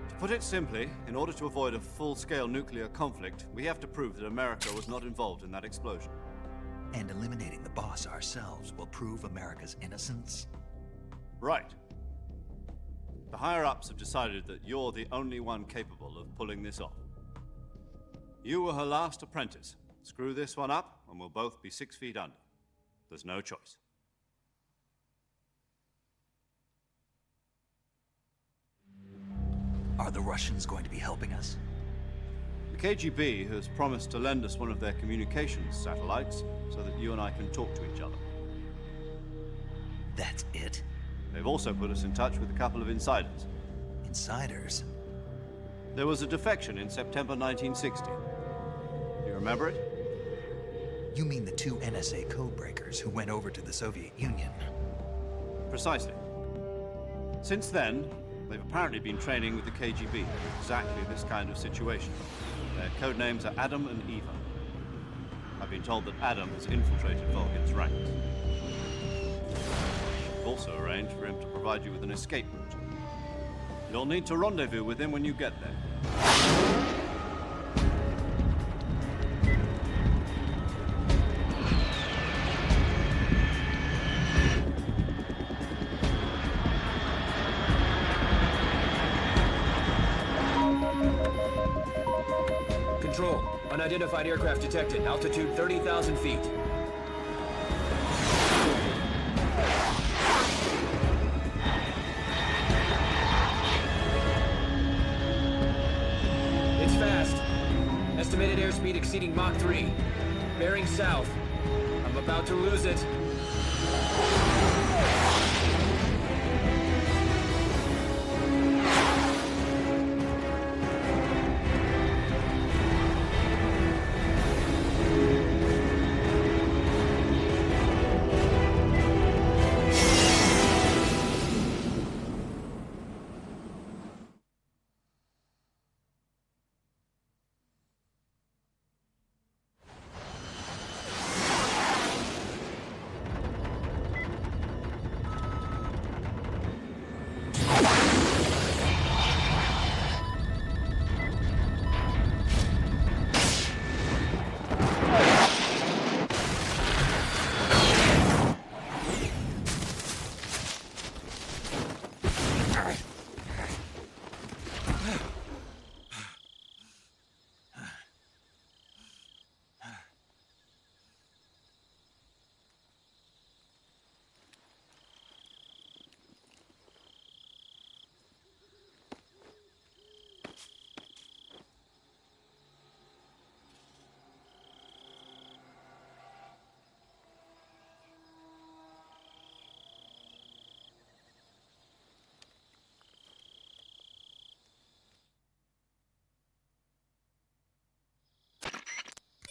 To put it simply, in order to avoid a full-scale nuclear conflict, we have to prove that America was not involved in that explosion. And eliminating the boss ourselves will prove America's innocence? Right. The higher-ups have decided that you're the only one capable of pulling this off. You were her last apprentice. Screw this one up, and we'll both be 6 feet under. There's no choice. Are the Russians going to be helping us? The KGB has promised to lend us one of their communications satellites so that you and I can talk to each other. That's it? They've also put us in touch with a couple of insiders. Insiders? There was a defection in September 1960. You remember it? You mean the 2 NSA codebreakers who went over to the Soviet Union? Precisely. Since then, they've apparently been training with the KGB in exactly this kind of situation. Their code names are Adam and Eva. I've been told that Adam has infiltrated Volgin's ranks. I've also arranged for him to provide you with an escape route. You'll need to rendezvous with him when you get there. Control. Unidentified aircraft detected. Altitude 30,000 feet. It's fast. Estimated airspeed exceeding Mach 3. Bearing south. I'm about to lose it.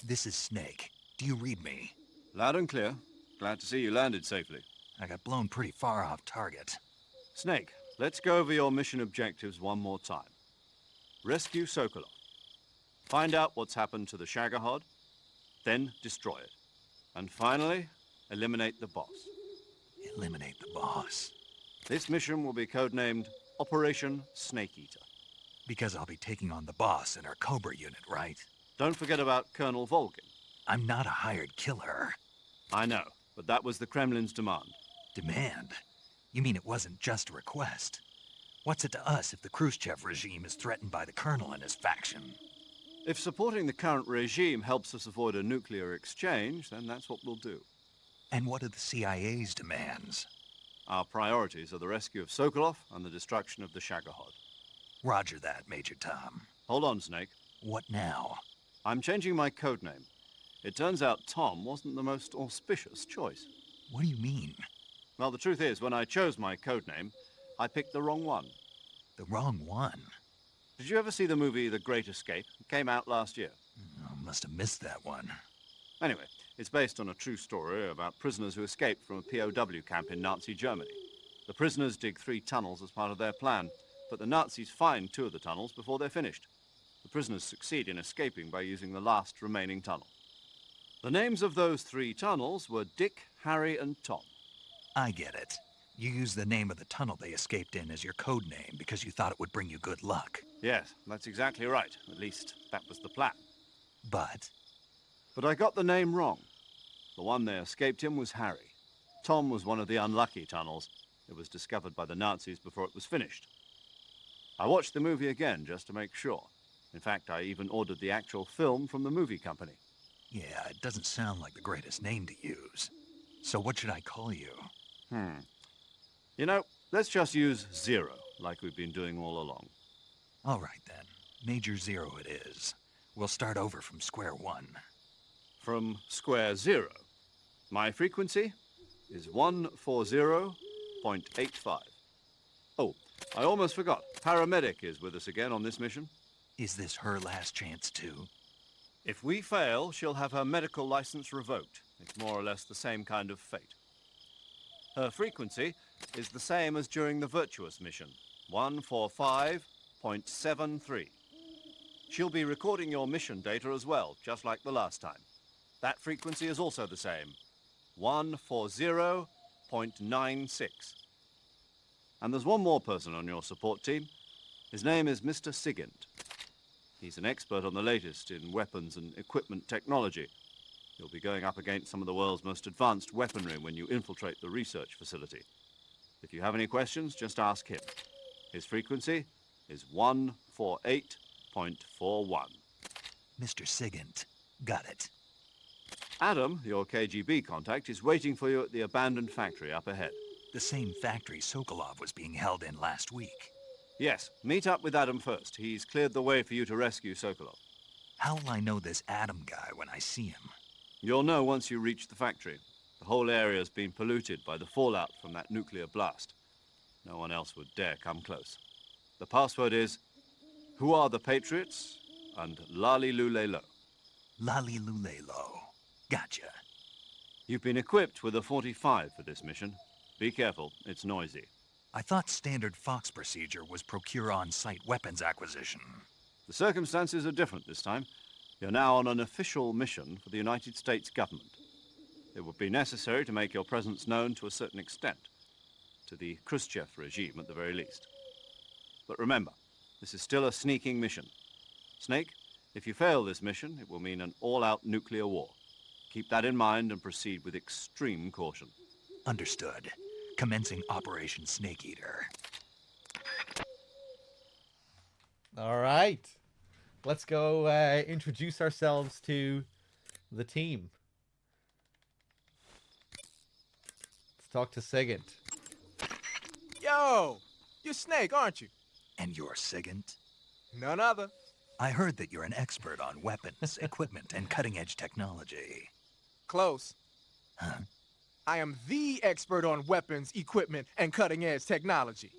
This is Snake. Do you read me? Loud and clear. Glad to see you landed safely. I got blown pretty far off target. Snake, let's go over your mission objectives one more time. Rescue Sokolov. Find out what's happened to the Shagohod, then destroy it. And finally, eliminate the boss. Eliminate the boss. This mission will be codenamed Operation Snake Eater. Because I'll be taking on the boss in our Cobra unit, right? Don't forget about Colonel Volgin. I'm not a hired killer. I know, but that was the Kremlin's demand. Demand? You mean it wasn't just a request? What's it to us if the Khrushchev regime is threatened by the Colonel and his faction? If supporting the current regime helps us avoid a nuclear exchange, then that's what we'll do. And what are the CIA's demands? Our priorities are the rescue of Sokolov and the destruction of the Shagohod. Roger that, Major Tom. Hold on, Snake. What now? I'm changing my codename. It turns out Tom wasn't the most auspicious choice. What do you mean? Well, the truth is, when I chose my codename, I picked the wrong one. The wrong one? Did you ever see the movie The Great Escape? It came out last year. Oh, must have missed that one. Anyway, it's based on a true story about prisoners who escaped from a POW camp in Nazi Germany. The prisoners dig 3 tunnels as part of their plan, but the Nazis find 2 of the tunnels before they're finished. The prisoners succeed in escaping by using the last remaining tunnel. The names of those 3 tunnels were Dick, Harry, and Tom. I get it. You used the name of the tunnel they escaped in as your code name because you thought it would bring you good luck. Yes, that's exactly right. At least, that was the plan. But I got the name wrong. The one they escaped in was Harry. Tom was one of the unlucky tunnels. It was discovered by the Nazis before it was finished. I watched the movie again just to make sure. In fact, I even ordered the actual film from the movie company. yeah, it doesn't sound like the greatest name to use. So what should I call you? You know, let's just use Zero, like we've been doing all along. All right, then. Major Zero it is. We'll start over from square one. From square 0. My frequency is 140.85. Oh, I almost forgot. Paramedic is with us again on this mission. Is this her last chance, too? If we fail, she'll have her medical license revoked. It's more or less the same kind of fate. Her frequency is the same as during the Virtuous mission, 145.73. She'll be recording your mission data as well, just like the last time. That frequency is also the same, 140.96. And there's one more person on your support team. His name is Mr. Sigint. He's an expert on the latest in weapons and equipment technology. You'll be going up against some of the world's most advanced weaponry when you infiltrate the research facility. If you have any questions, just ask him. His frequency is 148.41. Mr. Sigint. Got it. Adam, your KGB contact, is waiting for you at the abandoned factory up ahead. The same factory Sokolov was being held in last week. Yes, meet up with Adam first. He's cleared the way for you to rescue Sokolov. How will I know this Adam guy when I see him? You'll know once you reach the factory. The whole area's been polluted by the fallout from that nuclear blast. No one else would dare come close. The password is, "Who are the Patriots?" and Lali Lule Lo. Lali Lule Lo. Gotcha. You've been equipped with a 45 for this mission. Be careful, it's noisy. I thought standard Fox procedure was procure on-site weapons acquisition. The circumstances are different this time. You're now on an official mission for the United States government. It would be necessary to make your presence known to a certain extent, to the Khrushchev regime at the very least. But remember, this is still a sneaking mission. Snake, if you fail this mission, it will mean an all-out nuclear war. Keep that in mind and proceed with extreme caution. Understood. Commencing Operation Snake Eater. All right. Let's go introduce ourselves to the team. Let's talk to Sigint. Yo! You're Snake, aren't you? And you're Sigint? None other. I heard that you're an expert on weapons, equipment, and cutting-edge technology. Close. Huh? I am the expert on weapons, equipment, and cutting-edge technology.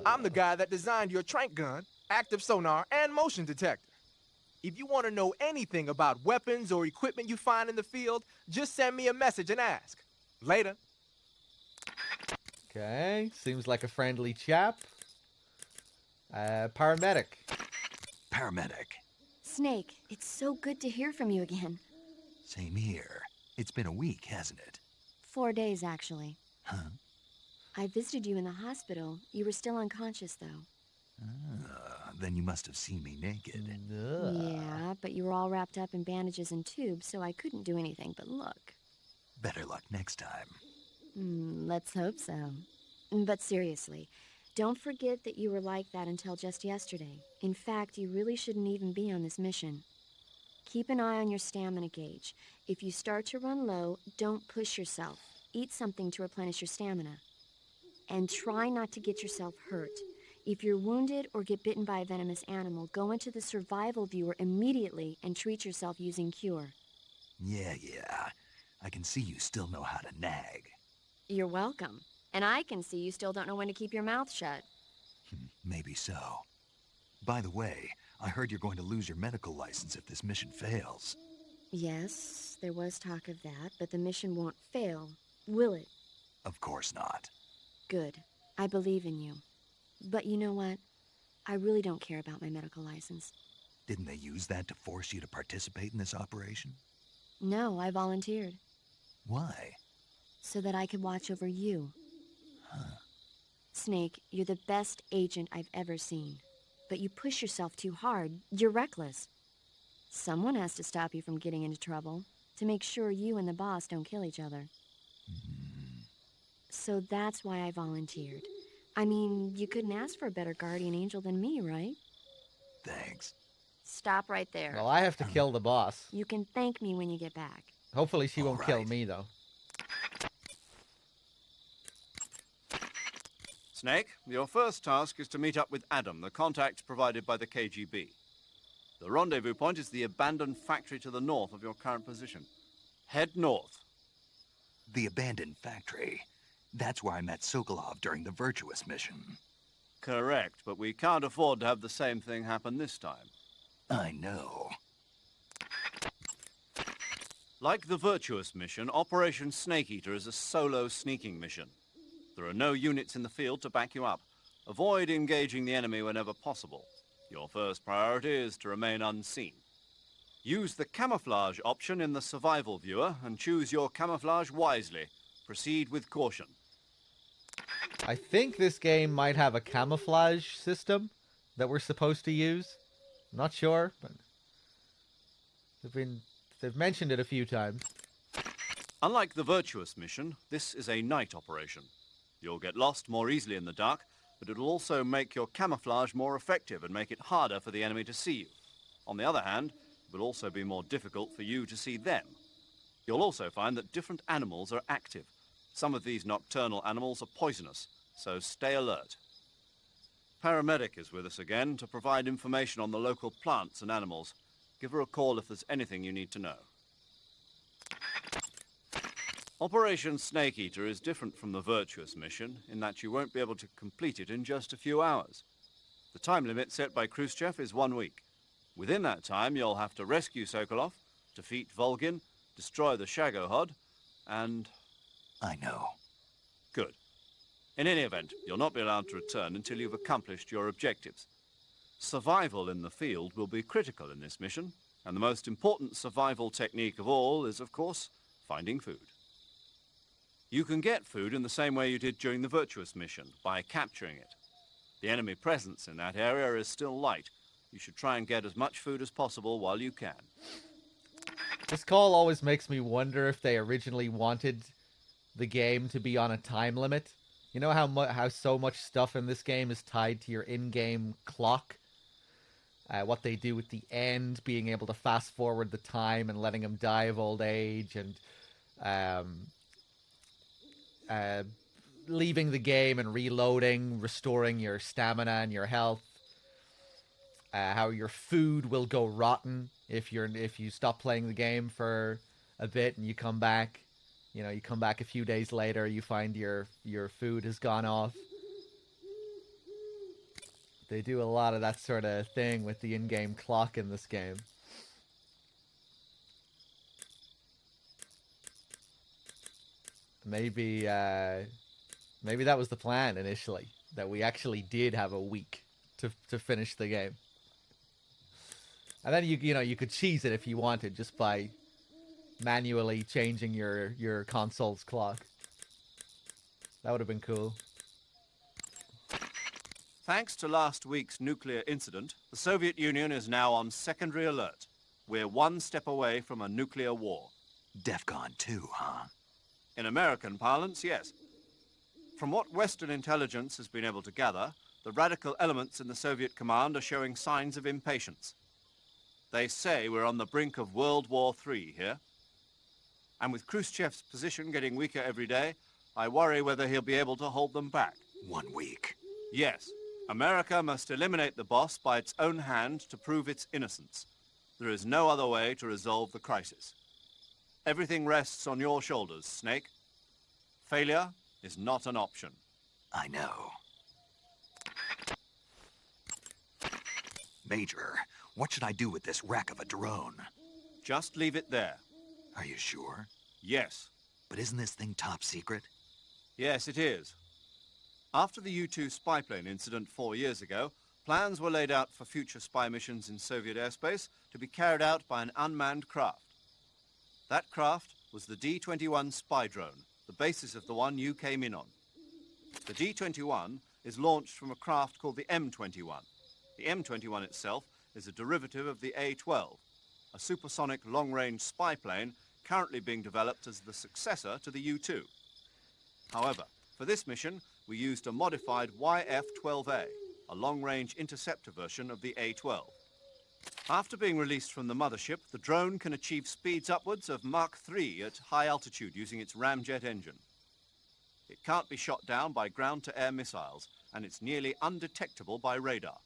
I'm the guy that designed your trank gun, active sonar, and motion detector. If you want to know anything about weapons or equipment you find in the field, just send me a message and ask. Later. Okay, seems like a friendly chap. Paramedic. Paramedic. Snake, it's so good to hear from you again. Same here. It's been a week, hasn't it? 4 days, actually. Huh? I visited you in the hospital. You were still unconscious, though. Then you must have seen me naked. Yeah, but you were all wrapped up in bandages and tubes, so I couldn't do anything but look. Better luck next time. Let's hope so. But seriously, don't forget that you were like that until just yesterday. In fact, you really shouldn't even be on this mission. Keep an eye on your stamina gauge. If you start to run low, don't push yourself. Eat something to replenish your stamina. And try not to get yourself hurt. If you're wounded or get bitten by a venomous animal, go into the survival viewer immediately and treat yourself using Cure. Yeah. I can see you still know how to nag. You're welcome. And I can see you still don't know when to keep your mouth shut. Maybe so. By the way, I heard you're going to lose your medical license if this mission fails. Yes, there was talk of that, but the mission won't fail, will it? Of course not. Good. I believe in you. But you know what? I really don't care about my medical license. Didn't they use that to force you to participate in this operation? No, I volunteered. Why? So that I could watch over you. Snake, you're the best agent I've ever seen. But you push yourself too hard. You're reckless. Someone has to stop you from getting into trouble, to make sure you and the boss don't kill each other. So that's why I volunteered. I mean, you couldn't ask for a better guardian angel than me, right? Thanks. Stop right there. Well, I have to kill the boss. You can thank me when you get back. Hopefully she won't kill me, though. Snake, your first task is to meet up with Adam, the contact provided by the KGB. The rendezvous point is the abandoned factory to the north of your current position. Head north. The abandoned factory. That's where I met Sokolov during the Virtuous mission. Correct, but we can't afford to have the same thing happen this time. I know. Like the Virtuous mission, Operation Snake Eater is a solo sneaking mission. There are no units in the field to back you up. Avoid engaging the enemy whenever possible. Your first priority is to remain unseen. Use the camouflage option in the survival viewer and choose your camouflage wisely. Proceed with caution. I think this game might have a camouflage system that we're supposed to use. I'm not sure, but they've mentioned it a few times. Unlike the Virtuous mission, this is a night operation. You'll get lost more easily in the dark, but it'll also make your camouflage more effective and make it harder for the enemy to see you. On the other hand, it will also be more difficult for you to see them. You'll also find that different animals are active. Some of these nocturnal animals are poisonous, so stay alert. Paramedic is with us again to provide information on the local plants and animals. Give her a call if there's anything you need to know. Operation Snake Eater is different from the Virtuous mission in that you won't be able to complete it in just a few hours. The time limit set by Khrushchev is 1 week. Within that time, you'll have to rescue Sokolov, defeat Volgin, destroy the Shagohod, and... I know. Good. In any event, you'll not be allowed to return until you've accomplished your objectives. Survival in the field will be critical in this mission, and the most important survival technique of all is, of course, finding food. You can get food in the same way you did during the Virtuous mission, by capturing it. The enemy presence in that area is still light. You should try and get as much food as possible while you can. This call always makes me wonder if they originally wanted the game to be on a time limit. You know how so much stuff in this game is tied to your in-game clock? What they do at the end, being able to fast forward the time and letting them die of old age, and leaving the game and reloading, restoring your stamina and your health. How your food will go rotten if you stop playing the game for a bit and you come back. You know, you come back a few days later, you find your food has gone off. They do a lot of that sort of thing with the in-game clock in this game. Maybe that was the plan initially, that we actually did have a week to finish the game. And then you could cheese it if you wanted, just by manually changing your console's clock. That would have been cool. Thanks to last week's nuclear incident, the Soviet Union is now on secondary alert. We're one step away from a nuclear war. DEFCON 2, huh? In American parlance, yes. From what Western intelligence has been able to gather, the radical elements in the Soviet command are showing signs of impatience. They say we're on the brink of World War III here. And with Khrushchev's position getting weaker every day, I worry whether he'll be able to hold them back. 1 week. Yes. America must eliminate the boss by its own hand to prove its innocence. There is no other way to resolve the crisis. Everything rests on your shoulders, Snake. Failure is not an option. I know. Major, what should I do with this wreck of a drone? Just leave it there. Are you sure? Yes. But isn't this thing top secret? Yes, it is. After the U-2 spy plane incident 4 years ago, plans were laid out for future spy missions in Soviet airspace to be carried out by an unmanned craft. That craft was the D-21 spy drone, the basis of the one you came in on. The D-21 is launched from a craft called the M-21. The M-21 itself is a derivative of the A-12, a supersonic long-range spy plane currently being developed as the successor to the U-2. However, for this mission, we used a modified YF-12A, a long-range interceptor version of the A-12. After being released from the mothership, the drone can achieve speeds upwards of Mach 3 at high altitude using its ramjet engine. It can't be shot down by ground-to-air missiles, and it's nearly undetectable by radar.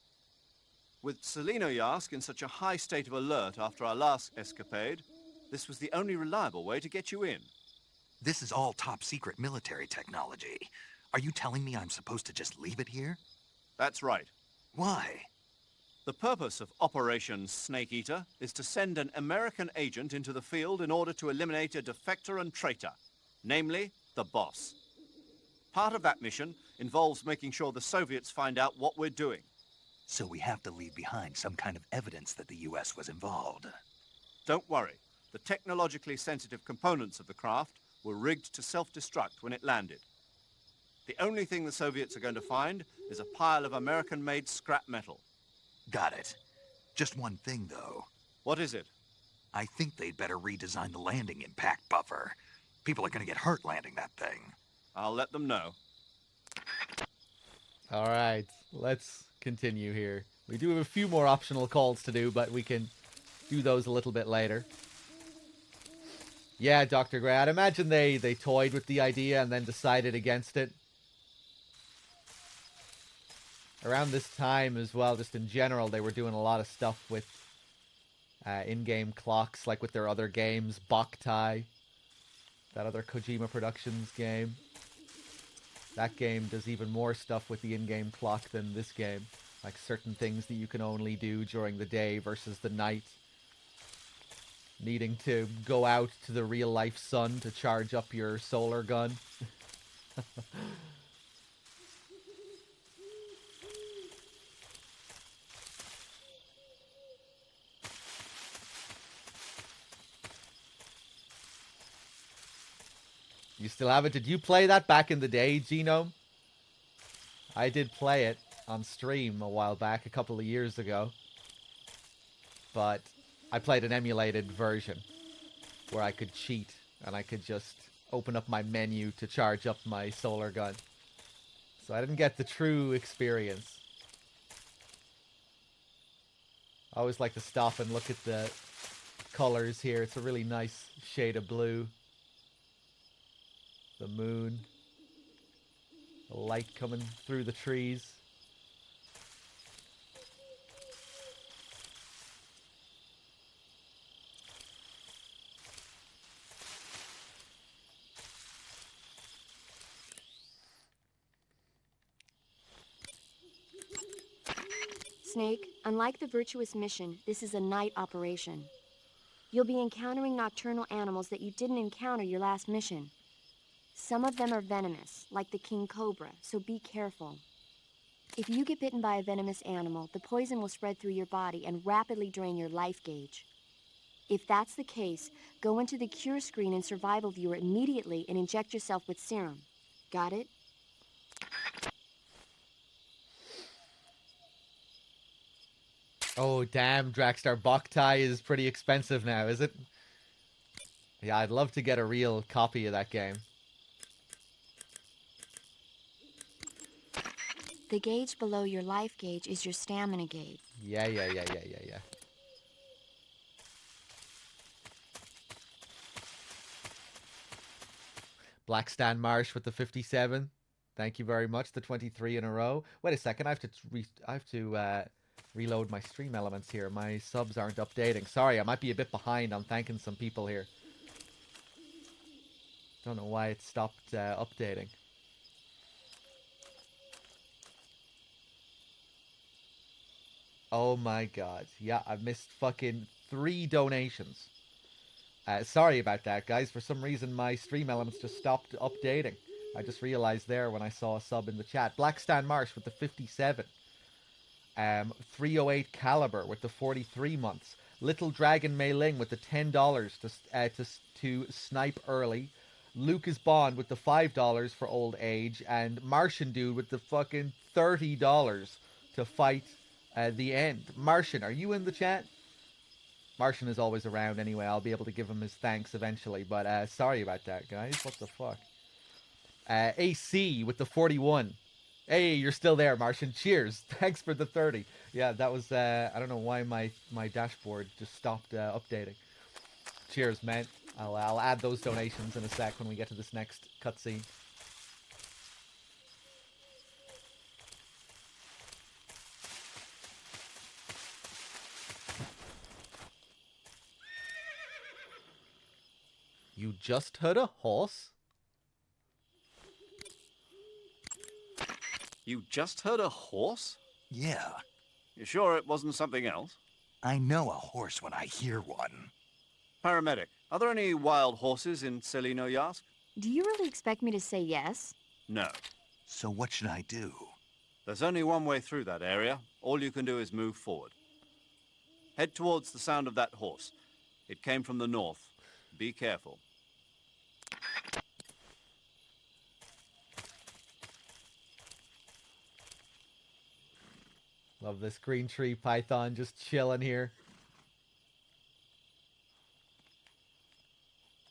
With Selinoyarsk in such a high state of alert after our last escapade, this was the only reliable way to get you in. This is all top-secret military technology. Are you telling me I'm supposed to just leave it here? That's right. Why? The purpose of Operation Snake Eater is to send an American agent into the field in order to eliminate a defector and traitor, namely the boss. Part of that mission involves making sure the Soviets find out what we're doing. So we have to leave behind some kind of evidence that the U.S. was involved. Don't worry. The technologically sensitive components of the craft were rigged to self-destruct when it landed. The only thing the Soviets are going to find is a pile of American-made scrap metal. Got it. Just one thing, though. What is it? I think they'd better redesign the landing impact buffer. People are going to get hurt landing that thing. I'll let them know. All right, let's continue here. We do have a few more optional calls to do, but we can do those a little bit later. Yeah, Dr. Gray, I'd imagine they toyed with the idea and then decided against it. Around this time as well, just in general, they were doing a lot of stuff with in-game clocks, like with their other games, Boktai, that other Kojima Productions game. That game does even more stuff with the in-game clock than this game, like certain things that you can only do during the day versus the night. Needing to go out to the real-life sun to charge up your solar gun. You still have it? Did you play that back in the day, Genome? I did play it on stream a while back, a couple of years ago. But I played an emulated version where I could cheat and I could just open up my menu to charge up my solar gun. So I didn't get the true experience. I always like to stop and look at the colors here. It's a really nice shade of blue. The moon. The light coming through the trees. Snake, unlike the Virtuous mission, this is a night operation. You'll be encountering nocturnal animals that you didn't encounter your last mission. Some of them are venomous, like the king cobra, so be careful. If you get bitten by a venomous animal, the poison will spread through your body and rapidly drain your life gauge. If that's the case, go into the cure screen and survival viewer immediately and inject yourself with serum. Got it? Oh, damn, Dragstar. Boktai is pretty expensive now, is it? Yeah, I'd love to get a real copy of that game. The gauge below your life gauge is your stamina gauge. Yeah. Black Stan Marsh with the 57. Thank you very much. The 23 in a row. Wait a second. I have to reload my stream elements here. My subs aren't updating. Sorry, I might be a bit behind on thanking some people here. Don't know why it stopped updating. Oh my god. Yeah, I've missed fucking 3 donations. Sorry about that, guys. For some reason, my stream elements just stopped updating. I just realized there when I saw a sub in the chat. Black Stan Marsh with the 57. 308 Caliber with the 43 months. Little Dragon Mei Ling with the $10 to snipe early. Lucas Bond with the $5 for old age. And Martian Dude with the fucking $30 to fight the end. Martian, are you in the chat? Martian is always around anyway. I'll be able to give him his thanks eventually. But sorry about that, guys. What the fuck? AC with the 41. Hey, you're still there, Martian. Cheers. Thanks for the 30. Yeah, that was... I don't know why my dashboard just stopped updating. Cheers, man. I'll add those donations in a sec when we get to this next cutscene. You just heard a horse? You just heard a horse? Yeah. You sure it wasn't something else? I know a horse when I hear one. Paramedic, are there any wild horses in Selino Yask? Do you really expect me to say yes? No. So what should I do? There's only one way through that area. All you can do is move forward. Head towards the sound of that horse. It came from the north. Be careful. Love this green tree python just chilling here.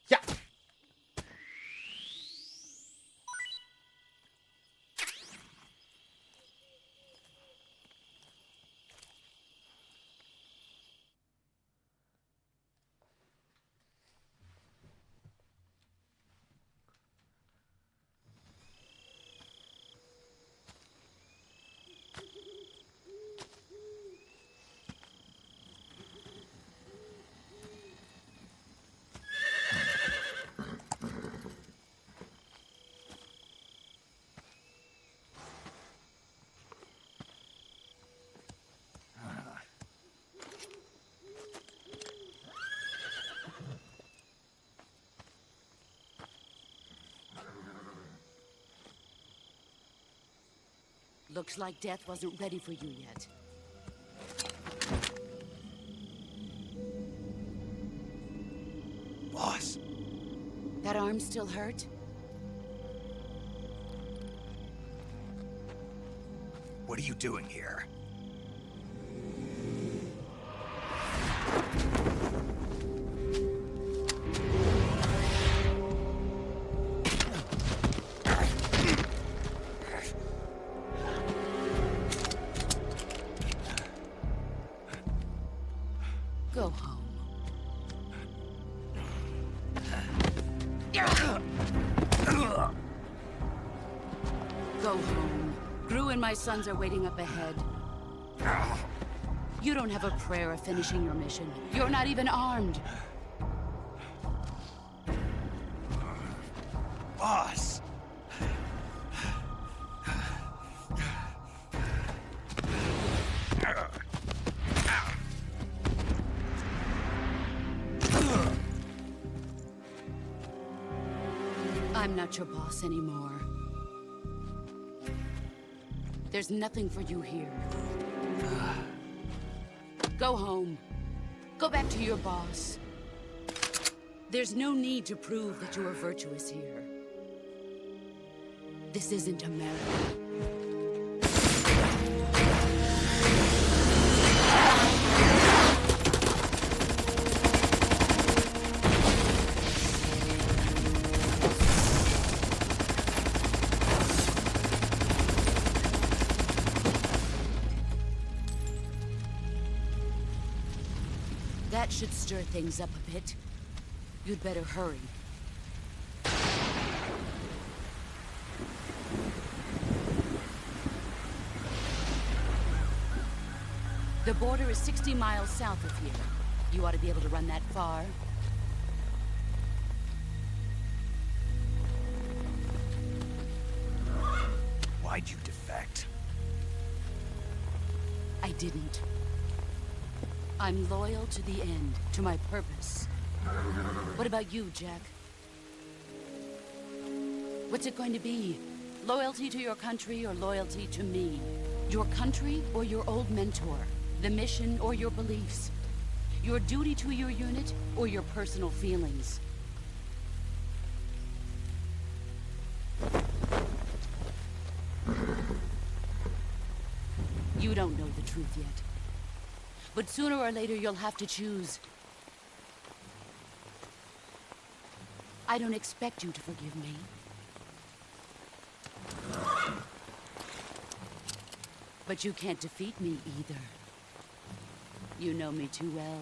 Yeah. Looks like death wasn't ready for you yet. Boss. That arm still hurt? What are you doing here? Go home. Go home. Gru and my sons are waiting up ahead. You don't have a prayer of finishing your mission. You're not even armed. Boss! I'm not your boss anymore. There's nothing for you here. Go home. Go back to your boss. There's no need to prove that you are virtuous here. This isn't America. That should stir things up a bit. You'd better hurry. The border is 60 miles south of here. You ought to be able to run that far. Why'd you defect? I didn't. I'm loyal to the end, to my purpose. What about you, Jack? What's it going to be? Loyalty to your country or loyalty to me? Your country or your old mentor? The mission or your beliefs? Your duty to your unit or your personal feelings? You don't know the truth yet. But sooner or later, you'll have to choose. I don't expect you to forgive me. But you can't defeat me either. You know me too well.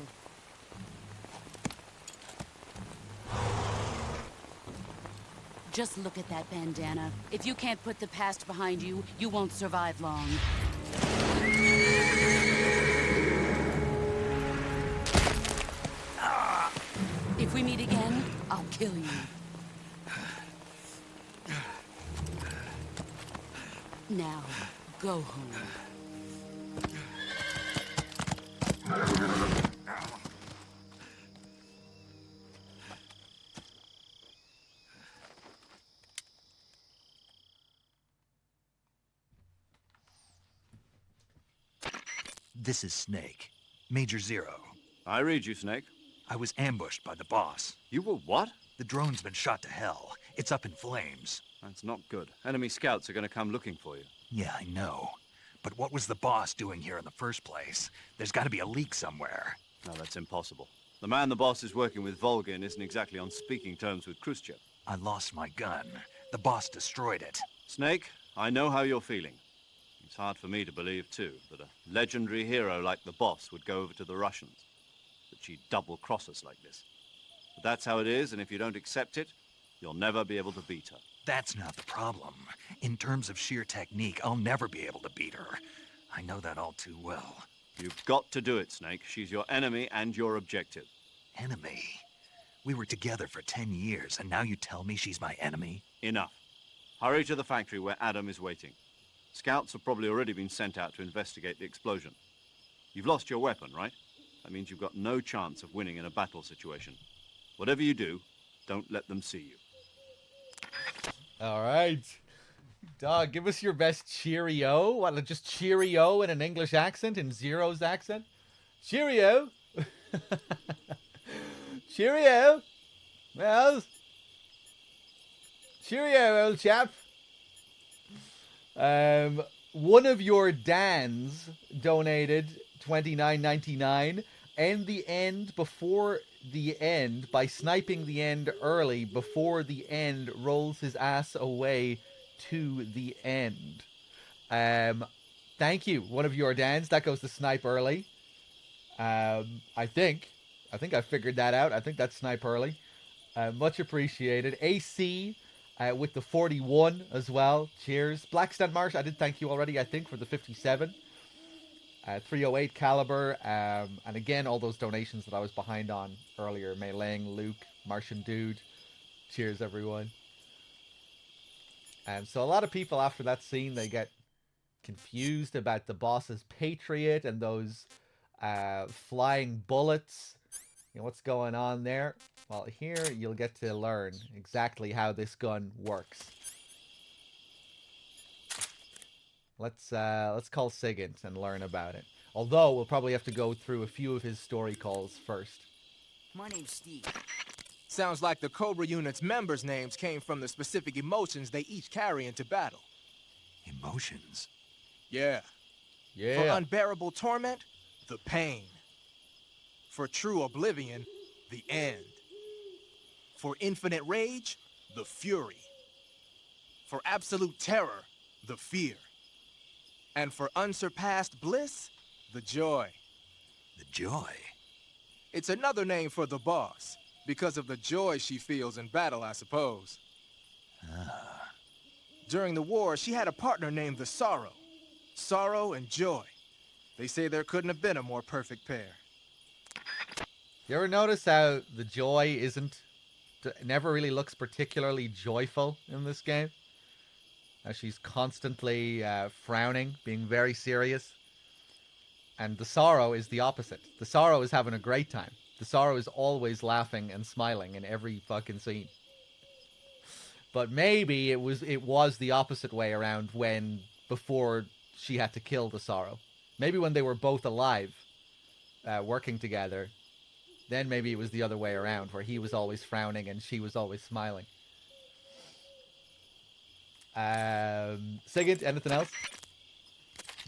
Just look at that bandana. If you can't put the past behind you, you won't survive long. If we meet again, I'll kill you. Now, go home. This is Snake. Major Zero. I read you, Snake. I was ambushed by the boss. You were what? The drone's been shot to hell. It's up in flames. That's not good. Enemy scouts are going to come looking for you. Yeah, I know. But what was the boss doing here in the first place? There's got to be a leak somewhere. No, that's impossible. The man the boss is working with, Volgin, isn't exactly on speaking terms with Khrushchev. I lost my gun. The boss destroyed it. Snake, I know how you're feeling. It's hard for me to believe, too, that a legendary hero like the boss would go over to the Russians. That she'd double-cross us like this. But that's how it is, and if you don't accept it, you'll never be able to beat her. That's not the problem. In terms of sheer technique, I'll never be able to beat her. I know that all too well. You've got to do it, Snake. She's your enemy and your objective. Enemy? We were together for 10 years, and now you tell me she's my enemy? Enough. Hurry to the factory where Adam is waiting. Scouts have probably already been sent out to investigate the explosion. You've lost your weapon, right? That means you've got no chance of winning in a battle situation. Whatever you do, don't let them see you. All right. Dog, give us your best cheerio. What, just cheerio in an English accent, in Zero's accent? Cheerio. Cheerio. Well, cheerio, old chap. One of your Dans donated $29.99. End the end before the end by sniping the end early before the end rolls his ass away to the end. Thank you, one of your Dans. That goes to snipe early. I think I figured that out. I think that's snipe early. Much appreciated. AC with the 41 as well. Cheers. Blackstand Marsh, I did thank you already, I think, for the 57. 308 caliber, and again, all those donations that I was behind on earlier. Mei Ling, Luke, Martian Dude. Cheers, everyone. So a lot of people after that scene, they get confused about the boss's Patriot and those flying bullets what's going on there? Well, here you'll get to learn exactly how this gun works. Let's call Sigint and learn about it. Although we'll probably have to go through a few of his story calls first. My name's Steve. Sounds like the Cobra unit's members' names came from the specific emotions they each carry into battle. Emotions? Yeah. For unbearable torment, the pain. For true oblivion, the end. For infinite rage, the fury. For absolute terror, the fear. And for unsurpassed bliss, the joy. The joy? It's another name for the boss, because of the joy she feels in battle, I suppose. During the war, she had a partner named the Sorrow. Sorrow and joy. They say there couldn't have been a more perfect pair. You ever notice how the joy never really looks particularly joyful in this game? How she's constantly frowning, being very serious. And the Sorrow is the opposite. The Sorrow is having a great time. The Sorrow is always laughing and smiling in every fucking scene. But maybe it was the opposite way around before she had to kill the Sorrow. Maybe when they were both alive, working together, then maybe it was the other way around, where he was always frowning and she was always smiling. Sigint, anything else?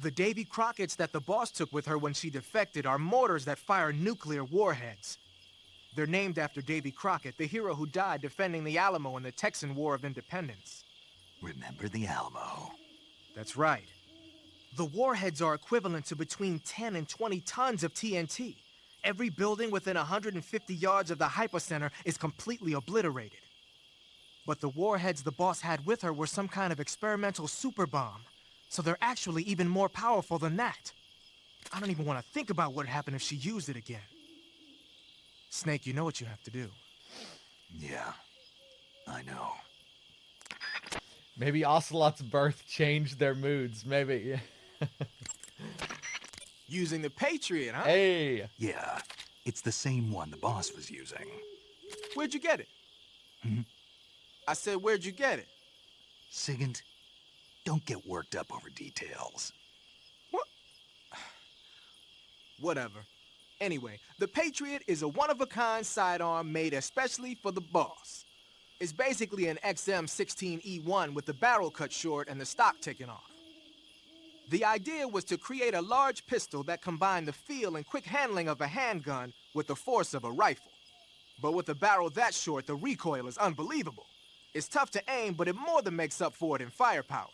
The Davy Crockett's that the boss took with her when she defected are mortars that fire nuclear warheads. They're named after Davy Crockett, the hero who died defending the Alamo in the Texan War of Independence. Remember the Alamo? That's right. The warheads are equivalent to between 10 and 20 tons of TNT. Every building within 150 yards of the hypocenter is completely obliterated. But the warheads the boss had with her were some kind of experimental super bomb. So they're actually even more powerful than that. I don't even want to think about what would happen if she used it again. Snake, you know what you have to do. Yeah, I know. Maybe Ocelot's birth changed their moods, maybe. Using the Patriot, huh? Hey! Yeah, it's the same one the boss was using. Where'd you get it? I said, where'd you get it? Sigint, don't get worked up over details. What? Whatever. Anyway, the Patriot is a one-of-a-kind sidearm made especially for the boss. It's basically an XM16E1 with the barrel cut short and the stock taken off. The idea was to create a large pistol that combined the feel and quick handling of a handgun with the force of a rifle. But with a barrel that short, the recoil is unbelievable. It's tough to aim, but it more than makes up for it in firepower.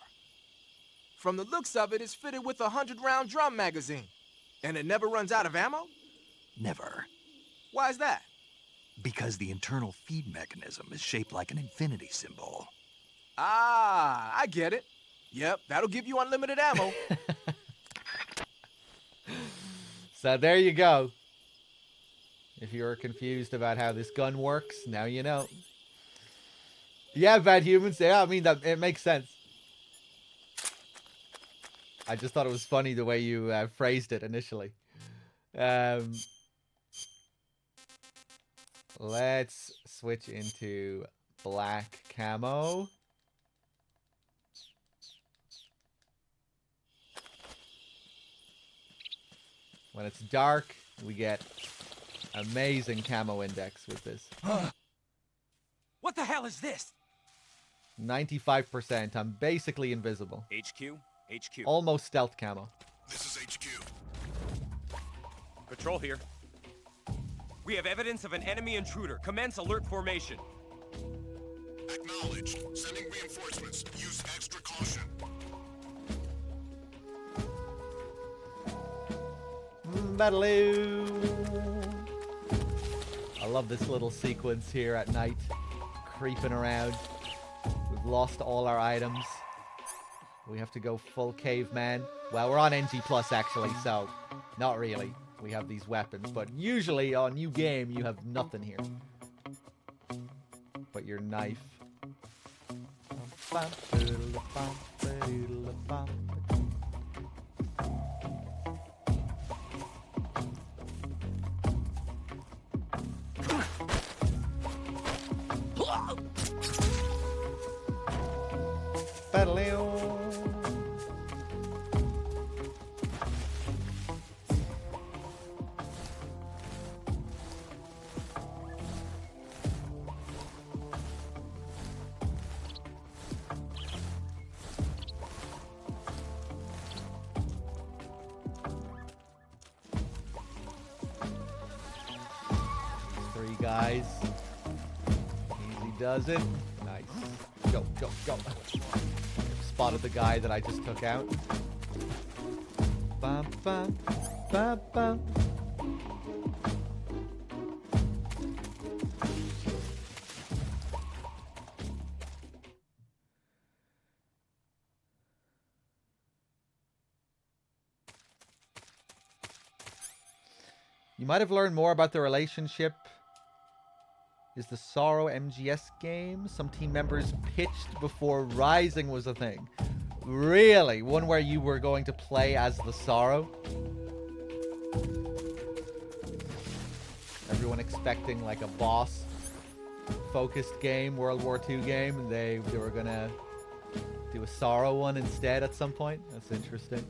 From the looks of it, it's fitted with a 100-round drum magazine. And it never runs out of ammo? Never. Why is that? Because the internal feed mechanism is shaped like an infinity symbol. Ah, I get it. Yep, that'll give you unlimited ammo. So there you go. If you were confused about how this gun works, now you know. Yeah, bad humans. Yeah, I mean, it makes sense. I just thought it was funny the way you phrased it initially. Let's switch into black camo. When it's dark, we get amazing camo index with this. What the hell is this? 95%. I'm basically invisible. HQ? HQ. Almost stealth camo. This is HQ. Patrol here. We have evidence of an enemy intruder. Commence alert formation. Acknowledged. Sending reinforcements. Use extra caution. Battloo! I love this little sequence here at night. Creeping around. We've lost all our items. We have to go full caveman. Well, we're on NG Plus actually, so not really. We have these weapons, but usually on new game you have nothing here but your knife. Three guys. Easy does it. Nice. Go, go, go. Spotted the guy that I just took out. Bum, bum, bum, bum. You might have learned more about the relationship. Is the Sorrow MGS game? Some team members pitched before Rising was a thing. Really? One where you were going to play as the Sorrow? Everyone expecting like a boss focused game, World War II game, and they were gonna do a Sorrow one instead at some point. That's interesting.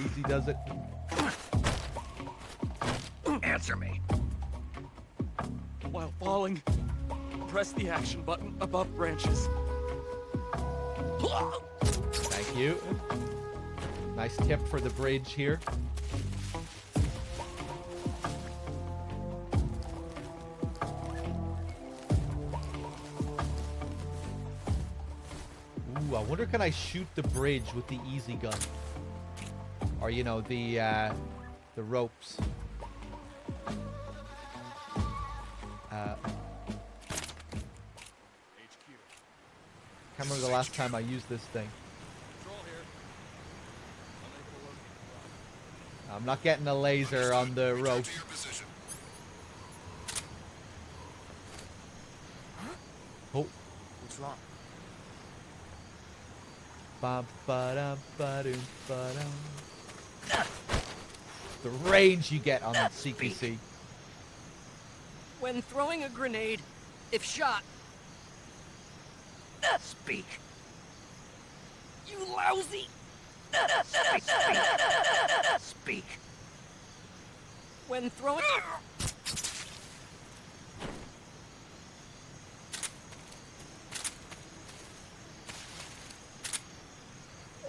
Easy does it. Answer me. While falling, press the action button above branches. Thank you. Nice tip for the bridge here. Ooh, I wonder, can I shoot the bridge with the easy gun? Or, you know, the ropes. Can't remember the last time I used this thing. I'm not getting a laser on the rope. Oh. What's wrong? The range you get on CQC. When throwing a grenade, if shot... Speak. You lousy... Speak. When throwing...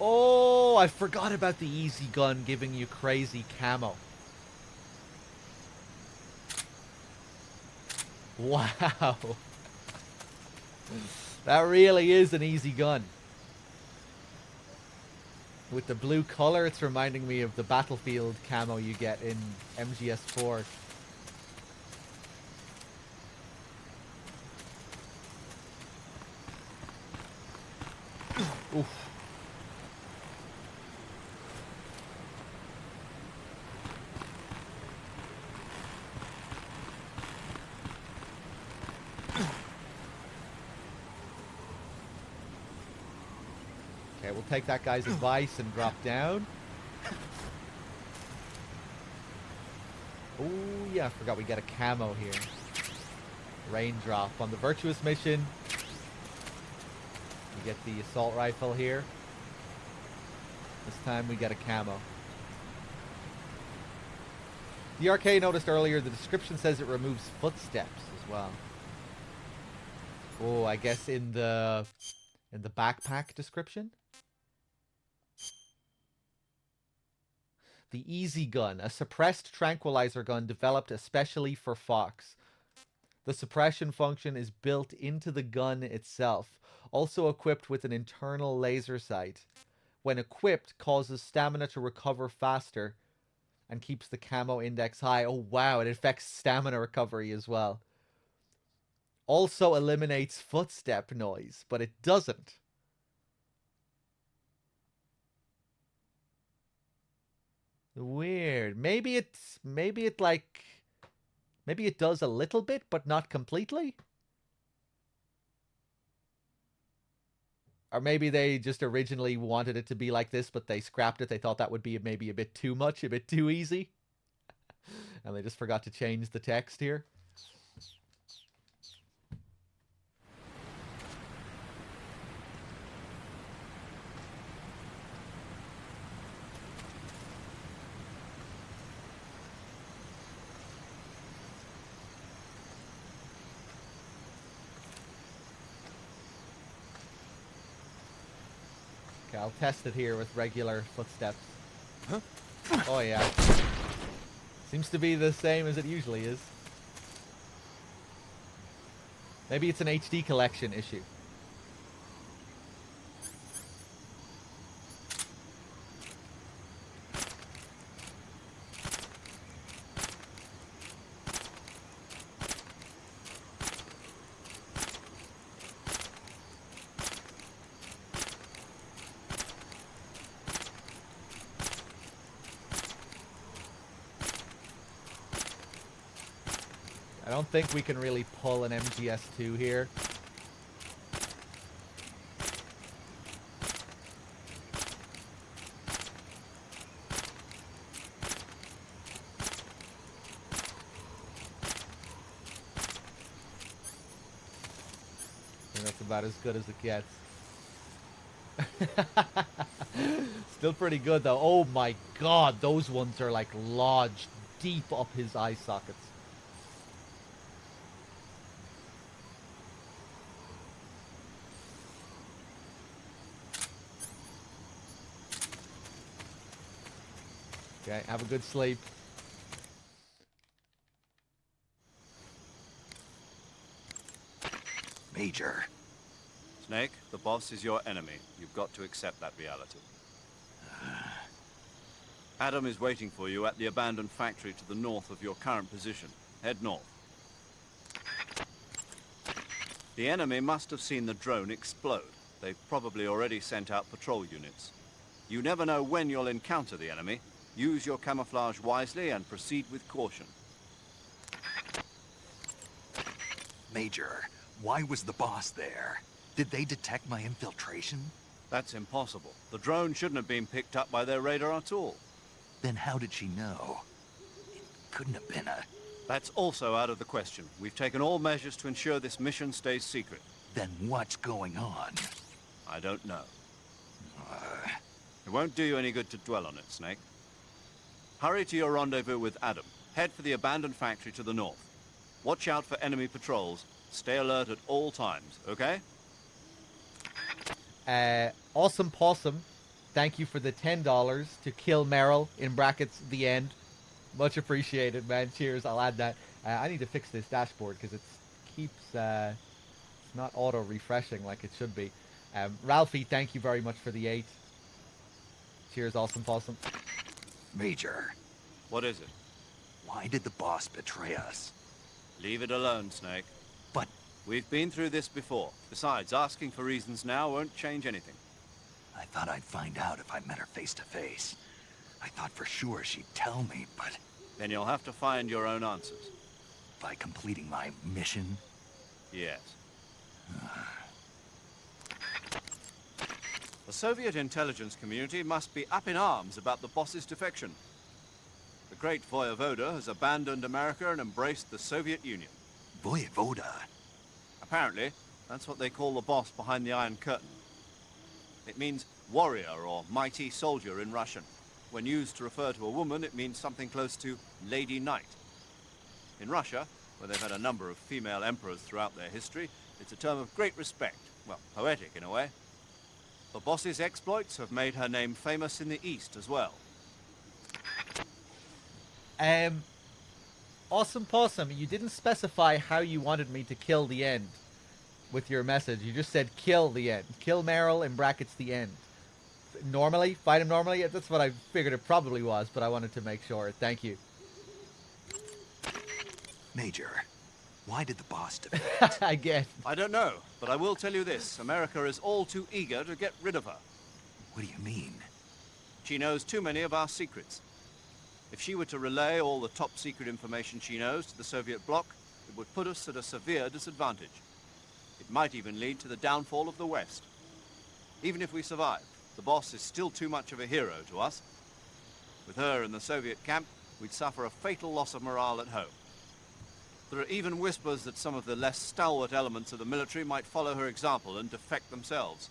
Oh, I forgot about the easy gun giving you crazy camo. Wow. That really is an easy gun. With the blue color, it's reminding me of the Battlefield camo you get in MGS4. Oof. Okay, we'll take that guy's advice and drop down. Oh yeah, I forgot we get a camo here. Raindrop on the Virtuous mission. We get the assault rifle here. This time we get a camo. The arcade noticed earlier the description says it removes footsteps as well. Oh, I guess in the backpack description. The Easy Gun, a suppressed tranquilizer gun developed especially for Fox. The suppression function is built into the gun itself, also equipped with an internal laser sight. When equipped, causes stamina to recover faster and keeps the camo index high. Oh wow, it affects stamina recovery as well. Also eliminates footstep noise, but it doesn't. Weird. Maybe it like Maybe it does a little bit, but not completely? Or maybe they just originally wanted it to be like this, but they scrapped it. They thought that would be maybe a bit too much, a bit too easy. And they just forgot to change the text here. Okay, I'll test it here with regular footsteps. Huh? Oh yeah. Seems to be the same as it usually is. Maybe it's an HD collection issue. I don't think we can really pull an MGS2 here. I think that's about as good as it gets. Still pretty good though. Oh my god, those ones are like lodged deep up his eye sockets. Okay, have a good sleep. Major. Snake, the boss is your enemy. You've got to accept that reality. Adam is waiting for you at the abandoned factory to the north of your current position. Head north. The enemy must have seen the drone explode. They've probably already sent out patrol units. You never know when you'll encounter the enemy. Use your camouflage wisely and proceed with caution. Major, why was the boss there? Did they detect my infiltration? That's impossible. The drone shouldn't have been picked up by their radar at all. Then how did she know? It couldn't have been a... That's also out of the question. We've taken all measures to ensure this mission stays secret. Then what's going on? I don't know. It won't do you any good to dwell on it, Snake. Hurry to your rendezvous with Adam. Head for the abandoned factory to the north. Watch out for enemy patrols. Stay alert at all times, okay? Awesome Possum, thank you for the $10 to kill Meryl, in brackets, the end. Much appreciated, man. Cheers, I'll add that. I need to fix this dashboard because it keeps, it's not auto-refreshing like it should be. Ralphie, thank you very much for the 8. Cheers, Awesome Possum. Major. What is it? Why did the boss betray us? Leave it alone, Snake. But... We've been through this before. Besides, asking for reasons now won't change anything. I thought I'd find out if I met her face to face. I thought for sure she'd tell me, but... Then you'll have to find your own answers. By completing my mission? Yes. The Soviet intelligence community must be up in arms about the boss's defection. The great Voyevoda has abandoned America and embraced the Soviet Union. Voyevoda? Apparently, that's what they call the boss behind the Iron Curtain. It means warrior or mighty soldier in Russian. When used to refer to a woman, it means something close to Lady Knight. In Russia, where they've had a number of female emperors throughout their history, it's a term of great respect. Well, poetic in a way. The boss's exploits have made her name famous in the East as well. Awesome Possum, you didn't specify how you wanted me to kill the end with your message. You just said kill the end. Kill Meryl, in brackets, the end. Normally? Fight him normally? That's what I figured it probably was, but I wanted to make sure. Thank you. Major, why did the boss defect? Again. I don't know, but I will tell you this. America is all too eager to get rid of her. What do you mean? She knows too many of our secrets. If she were to relay all the top-secret information she knows to the Soviet bloc, it would put us at a severe disadvantage. It might even lead to the downfall of the West. Even if we survive, the boss is still too much of a hero to us. With her in the Soviet camp, we'd suffer a fatal loss of morale at home. There are even whispers that some of the less stalwart elements of the military might follow her example and defect themselves.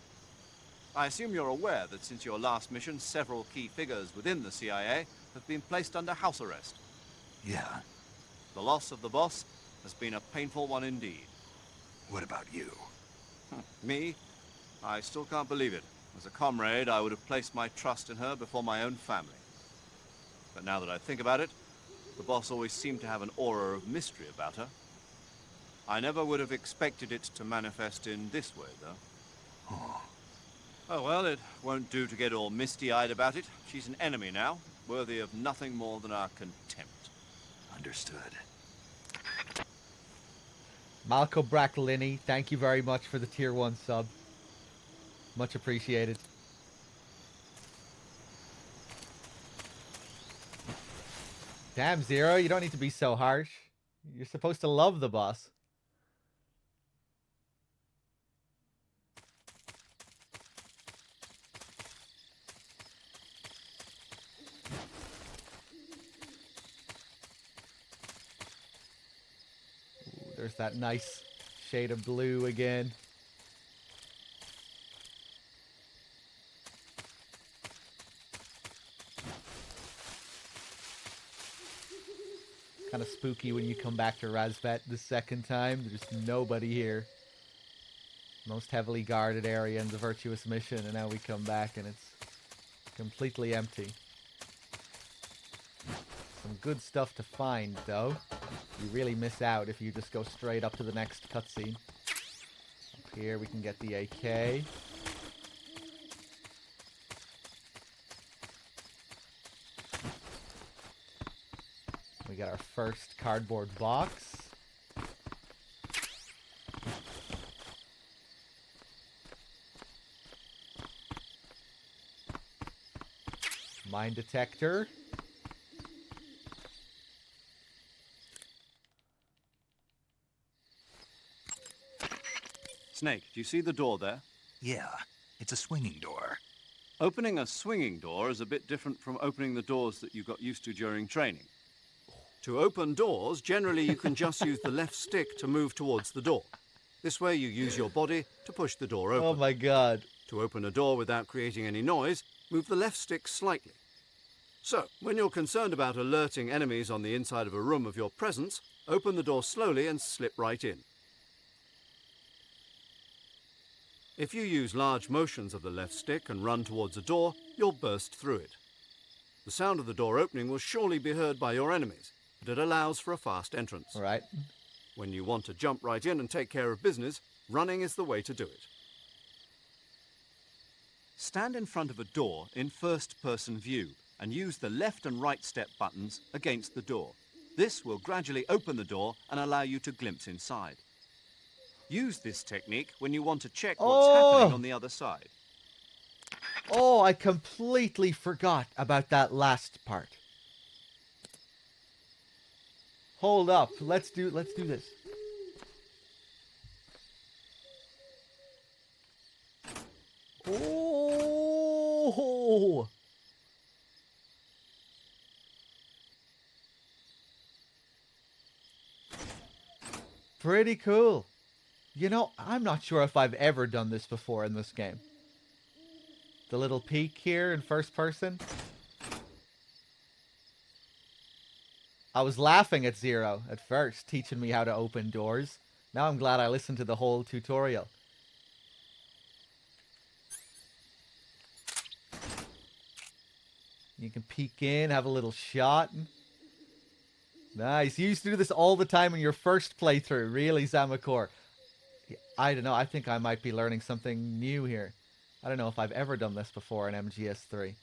I assume you're aware that since your last mission, several key figures within the CIA have been placed under house arrest. Yeah. The loss of the boss has been a painful one indeed. What about you? Me? I still can't believe it. As a comrade, I would have placed my trust in her before my own family. But now that I think about it, the boss always seemed to have an aura of mystery about her. I never would have expected it to manifest in this way, though. Oh, well, it won't do to get all misty-eyed about it. She's an enemy now, worthy of nothing more than our contempt. Understood. Malco Bracklini, thank you very much for the tier 1 sub. Much appreciated. Damn, Zero, you don't need to be so harsh. You're supposed to love the boss. Ooh, there's that nice shade of blue again. Kind of spooky when you come back to Razvet the second time. There's nobody here. Most heavily guarded area in the Virtuous Mission, and now we come back and it's completely empty. Some good stuff to find, though. You really miss out if you just go straight up to the next cutscene. Up here we can get the AK. We got our first cardboard box. Mine detector. Snake, do you see the door there? Yeah, it's a swinging door. Opening a swinging door is a bit different from opening the doors that you got used to during training. To open doors, generally you can just use the left stick to move towards the door. This way you use your body to push the door open. Oh my god. To open a door without creating any noise, move the left stick slightly. So, when you're concerned about alerting enemies on the inside of a room of your presence, open the door slowly and slip right in. If you use large motions of the left stick and run towards a door, you'll burst through it. The sound of the door opening will surely be heard by your enemies, but it allows for a fast entrance. Right. When you want to jump right in and take care of business, running is the way to do it. Stand in front of a door in first-person view and use the left and right step buttons against the door. This will gradually open the door and allow you to glimpse inside. Use this technique when you want to check what's happening on the other side. Oh, I completely forgot about that last part. Hold up. Let's do this. Oh! Pretty cool. You know, I'm not sure if I've ever done this before in this game. The little peek here in first person. I was laughing at Zero at first, teaching me how to open doors. Now I'm glad I listened to the whole tutorial. You can peek in, have a little shot. Nice. You used to do this all the time in your first playthrough, really, Zamakor? I don't know. I think I might be learning something new here. I don't know if I've ever done this before in MGS3.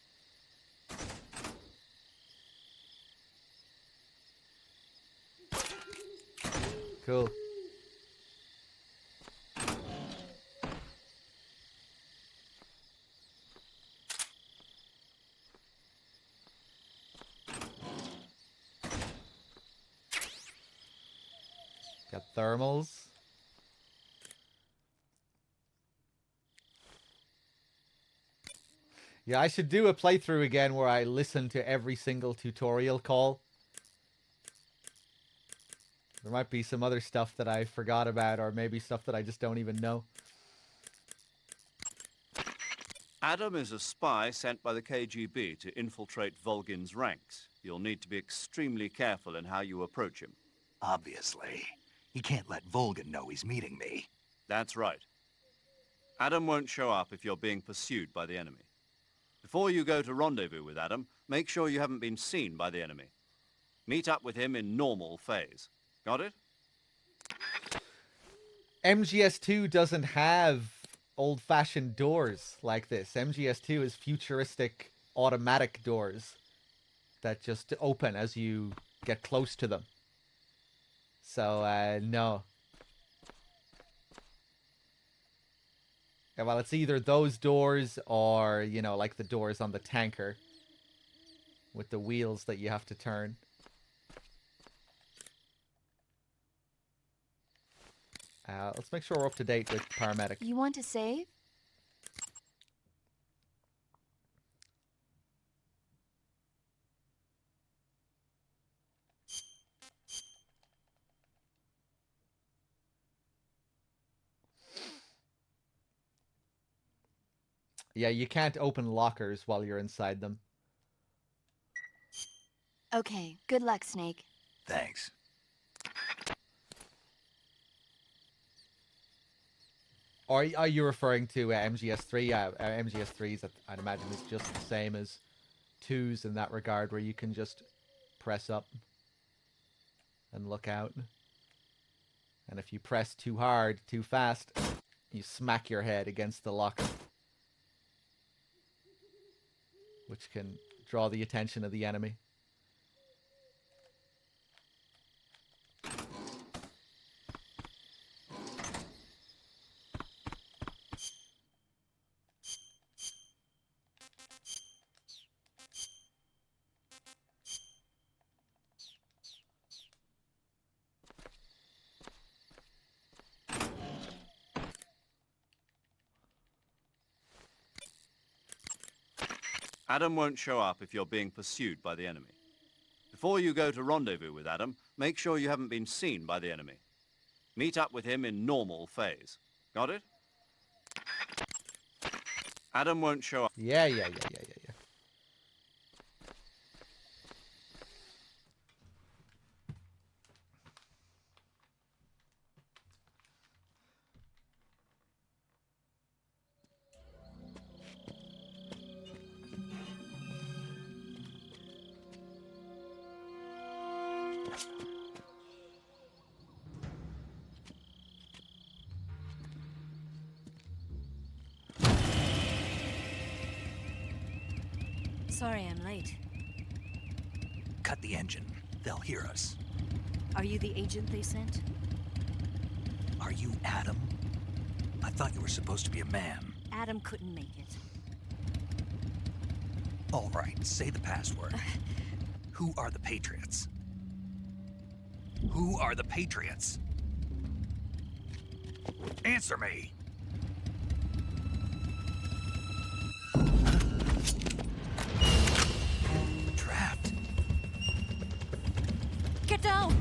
Cool. Got thermals. Yeah, I should do a playthrough again where I listen to every single tutorial call. There might be some other stuff that I forgot about, or maybe stuff that I just don't even know. Adam is a spy sent by the KGB to infiltrate Volgin's ranks. You'll need to be extremely careful in how you approach him. Obviously. He can't let Volgin know he's meeting me. That's right. Adam won't show up if you're being pursued by the enemy. Before you go to rendezvous with Adam, make sure you haven't been seen by the enemy. Meet up with him in normal phase. Got it? MGS2 doesn't have old-fashioned doors like this. MGS2 is futuristic automatic doors that just open as you get close to them. So, no. Yeah, well, it's either those doors or, you know, like the doors on the tanker with the wheels that you have to turn. Let's make sure we're up to date with paramedic. You want to save? Yeah, you can't open lockers while you're inside them. Okay, good luck, Snake. Thanks. Or are you referring to MGS3? Yeah, MGS3s, I'd imagine, is just the same as 2s in that regard, where you can just press up and look out. And if you press too hard, too fast, you smack your head against the locker, which can draw the attention of the enemy. Adam won't show up if you're being pursued by the enemy. Before you go to rendezvous with Adam, make sure you haven't been seen by the enemy. Meet up with him in normal phase. Got it? Adam won't show up. Yeah. Sorry I'm late. Cut the engine. They'll hear us. Are you the agent they sent? Are you Adam? I thought you were supposed to be a man. Adam couldn't make it. All right, say the password. Who are the Patriots? Who are the Patriots? Answer me! Trapped. Get down!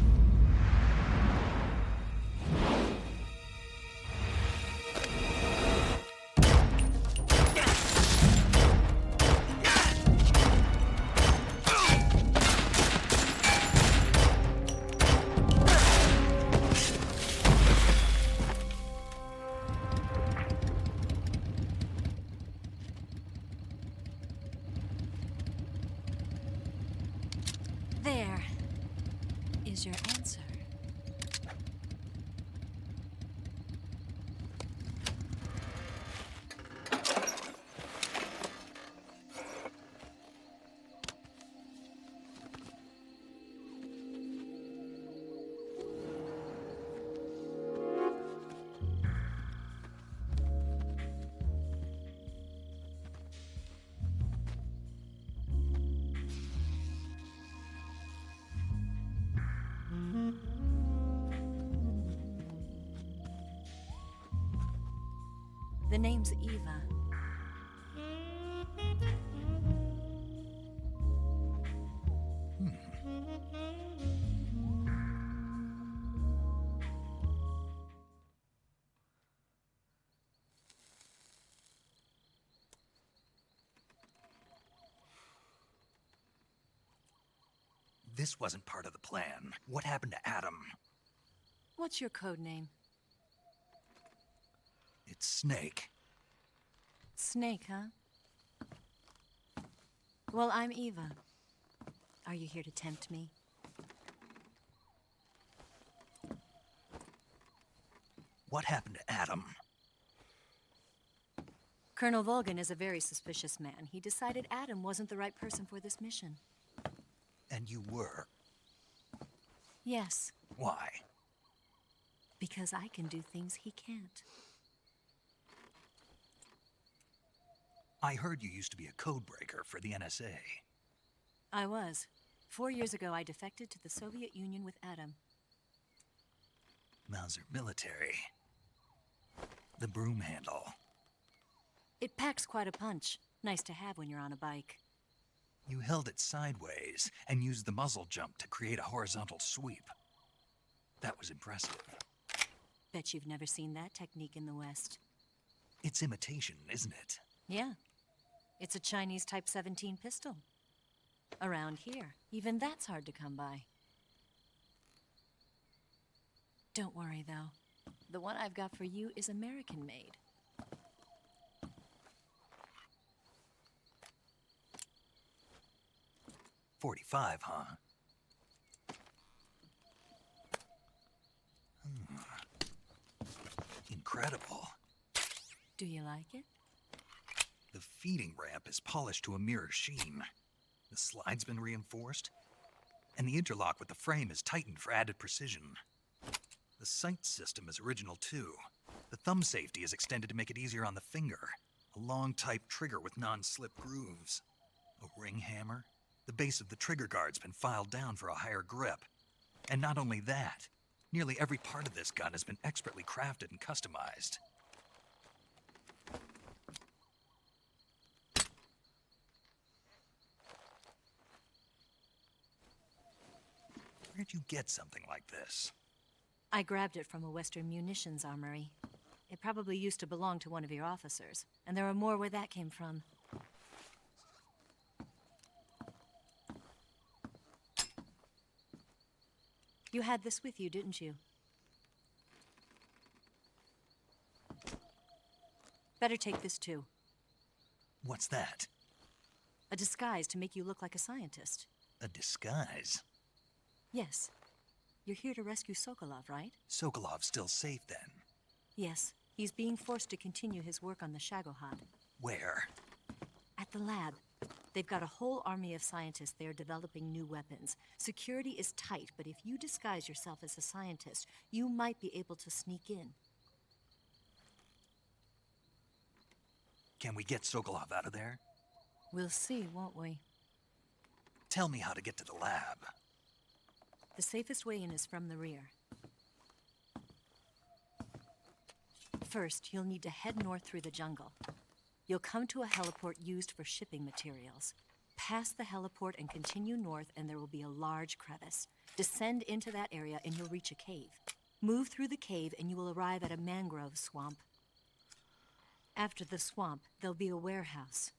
There is your answer. The name's Eva. This wasn't part of the plan. What happened to Adam? What's your code name? It's Snake. Snake, huh? Well, I'm Eva. Are you here to tempt me? What happened to Adam? Colonel Volgin is a very suspicious man. He decided Adam wasn't the right person for this mission. And you were? Yes, Why? because I can do things he can't. I heard you used to be a codebreaker for the NSA. I was. 4 years ago, I defected to the Soviet Union with Adam. Mauser military. The broom handle. It packs quite a punch. Nice to have when you're on a bike. You held it sideways and used the muzzle jump to create a horizontal sweep. That was impressive. Bet you've never seen that technique in the West. It's imitation, isn't it? Yeah. It's a Chinese Type 17 pistol. Around here, even that's hard to come by. Don't worry, though. The one I've got for you is American-made. .45, huh? Incredible. Do you like it? The feeding ramp is polished to a mirror sheen. The slide's been reinforced, and the interlock with the frame is tightened for added precision. The sight system is original too. The thumb safety is extended to make it easier on the finger. A long type trigger with non-slip grooves. A ring hammer. The base of the trigger guard's been filed down for a higher grip. And not only that, nearly every part of this gun has been expertly crafted and customized. Where'd you get something like this? I grabbed it from a Western munitions armory. It probably used to belong to one of your officers, and there are more where that came from. You had this with you, didn't you? Better take this too. What's that? A disguise to make you look like a scientist. A disguise? Yes. You're here to rescue Sokolov, right? Sokolov's still safe then? Yes. He's being forced to continue his work on the Shagohod. Where? At the lab. They've got a whole army of scientists there developing new weapons. Security is tight, but if you disguise yourself as a scientist, you might be able to sneak in. Can we get Sokolov out of there? We'll see, won't we? Tell me how to get to the lab. The safest way in is from the rear. First, you'll need to head north through the jungle. You'll come to a heliport used for shipping materials. Pass the heliport and continue north, and there will be a large crevice. Descend into that area, and you'll reach a cave. Move through the cave, and you will arrive at a mangrove swamp. After the swamp, there'll be a warehouse.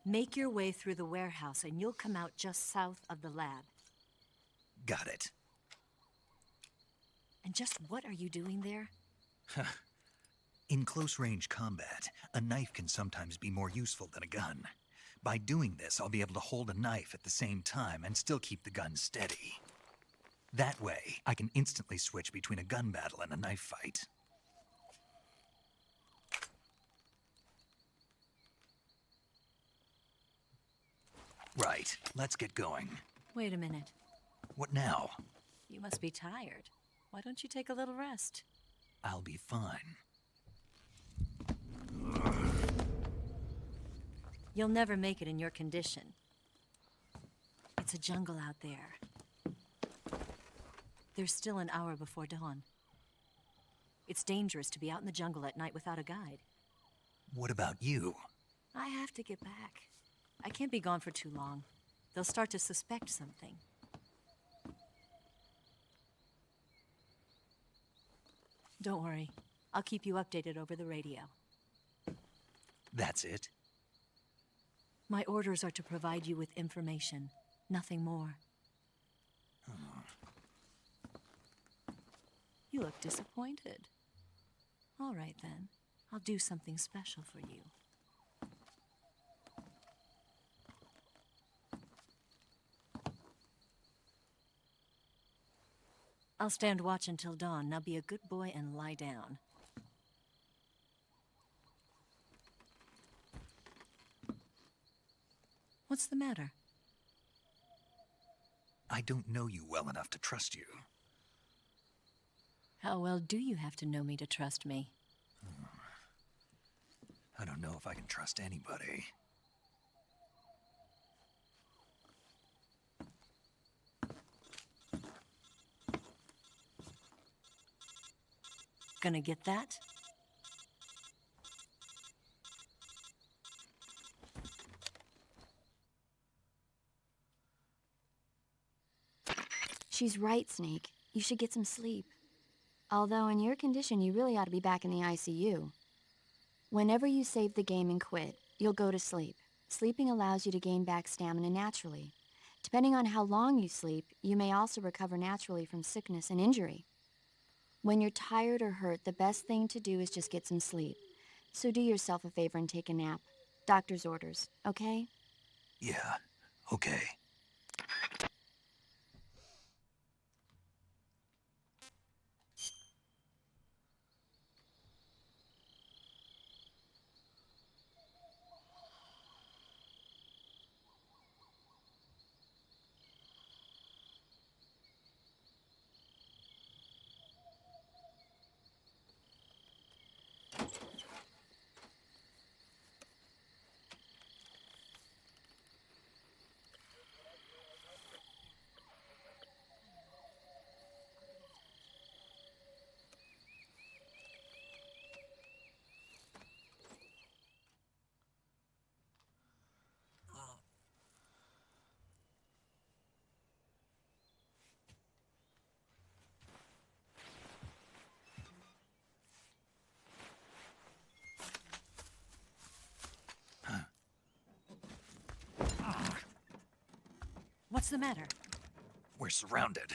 Make your way through the warehouse, and you'll come out just south of the lab. Got it. And just what are you doing there? In close-range combat, a knife can sometimes be more useful than a gun. By doing this, I'll be able to hold a knife at the same time and still keep the gun steady. That way, I can instantly switch between a gun battle and a knife fight. Right, let's get going. Wait a minute. What now? You must be tired. Why don't you take a little rest? I'll be fine. You'll never make it in your condition. It's a jungle out there. There's still an hour before dawn. It's dangerous to be out in the jungle at night without a guide. What about you? I have to get back. I can't be gone for too long. They'll start to suspect something. Don't worry. I'll keep you updated over the radio. That's it? My orders are to provide you with information, nothing more. You look disappointed. All right, then. I'll do something special for you. I'll stand watch until dawn. Now be a good boy and lie down. What's the matter? I don't know you well enough to trust you. How well do you have to know me to trust me? I don't know if I can trust anybody. Gonna get that? She's right, Snake. You should get some sleep. Although in your condition, you really ought to be back in the ICU. Whenever you save the game and quit, you'll go to sleep. Sleeping allows you to gain back stamina naturally. Depending on how long you sleep, you may also recover naturally from sickness and injury. When you're tired or hurt, the best thing to do is just get some sleep. So do yourself a favor and take a nap. Doctor's orders, okay? Yeah, okay. What's the matter? We're surrounded.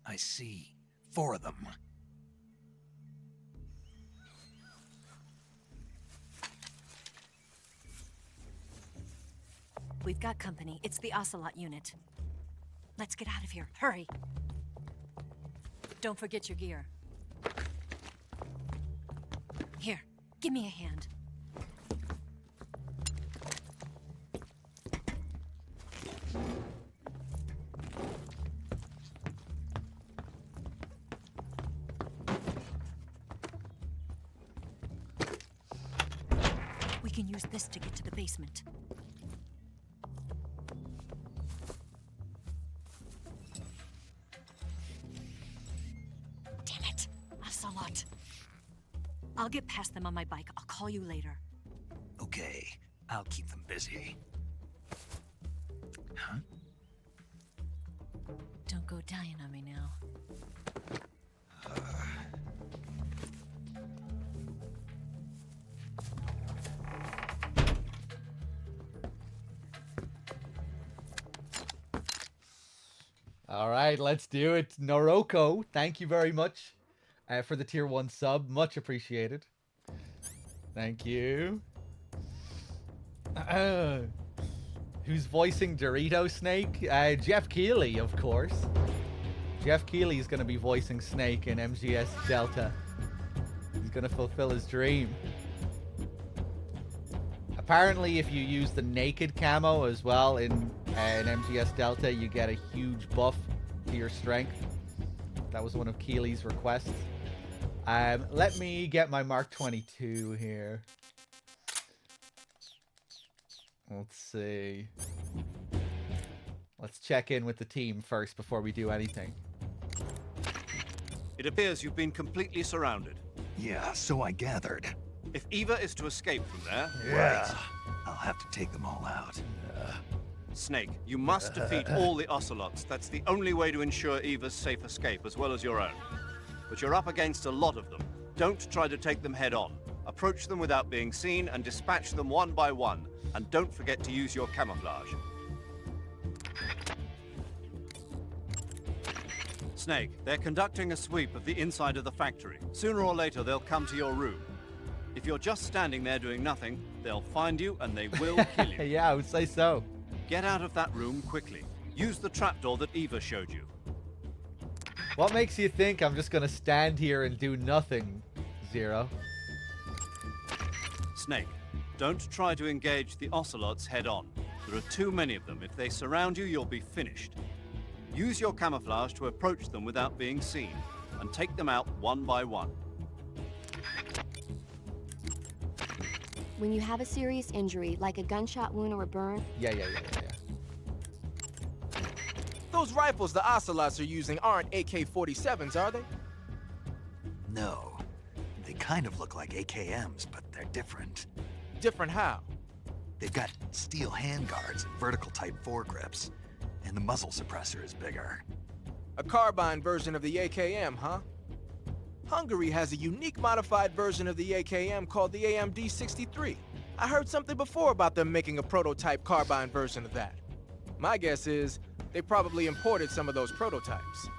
I see 4 of them. We've got company. It's the Ocelot unit. Let's get out of here. Hurry! Don't forget your gear. Here, give me a hand. We can use this to get to the basement. Damn it! Ocelot! I'll get past them on my bike. I'll call you later. Okay, I'll keep them busy. Huh? Don't go dying on me now. All right, let's do it. Noroko, thank you very much for the tier 1 sub. Much appreciated. Thank you. Who's voicing Dorito Snake? Jeff Keighley, of course. Jeff Keighley is going to be voicing Snake in MGS Delta. He's going to fulfill his dream. Apparently, if you use the naked camo as well in MGS Delta, you get a huge buff to your strength. That was one of Keeley's requests. Let me get my Mark 22 here. Let's see. Let's check in with the team first before we do anything. It appears you've been completely surrounded. Yeah, so I gathered. If Eva is to escape from there... Right. I'll have to take them all out. Snake, you must defeat all the Ocelots. That's the only way to ensure Eva's safe escape, as well as your own. But you're up against a lot of them. Don't try to take them head on. Approach them without being seen and dispatch them one by one. And don't forget to use your camouflage. Snake, they're conducting a sweep of the inside of the factory. Sooner or later, they'll come to your room. If you're just standing there doing nothing, they'll find you and they will kill you. Yeah, I would say so. Get out of that room quickly. Use the trapdoor that Eva showed you. What makes you think I'm just gonna stand here and do nothing, Zero? Snake, don't try to engage the Ocelots head-on. There are too many of them. If they surround you, you'll be finished. Use your camouflage to approach them without being seen, and take them out one by one. When you have a serious injury, like a gunshot wound or a burn... Yeah. Those rifles the Ocelots are using aren't AK-47s, are they? No. They kind of look like AKMs, but they're different. Different how? They've got steel handguards and vertical type foregrips, and the muzzle suppressor is bigger. A carbine version of the AKM, huh? Hungary has a unique modified version of the AKM called the AMD-63. I heard something before about them making a prototype carbine version of that. My guess is they probably imported some of those prototypes.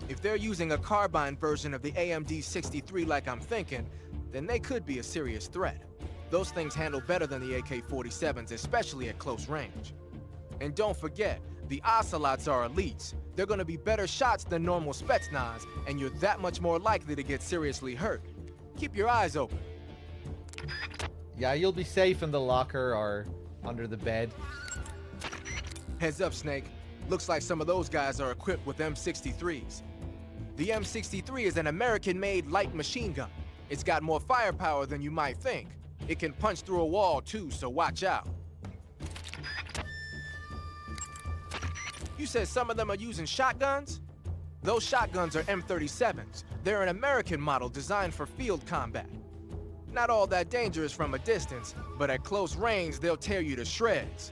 If they're using a carbine version of the AMD-63 like I'm thinking, then they could be a serious threat. Those things handle better than the AK-47s, especially at close range. And don't forget, the Ocelots are elites. They're gonna be better shots than normal Spetsnaz, and you're that much more likely to get seriously hurt. Keep your eyes open. Yeah, you'll be safe in the locker or under the bed. Heads up, Snake. Looks like some of those guys are equipped with M63s. The M63 is an American-made light machine gun. It's got more firepower than you might think. It can punch through a wall too, so watch out. You said some of them are using shotguns? Those shotguns are M37s. They're an American model designed for field combat. Not all that dangerous from a distance, but at close range, they'll tear you to shreds.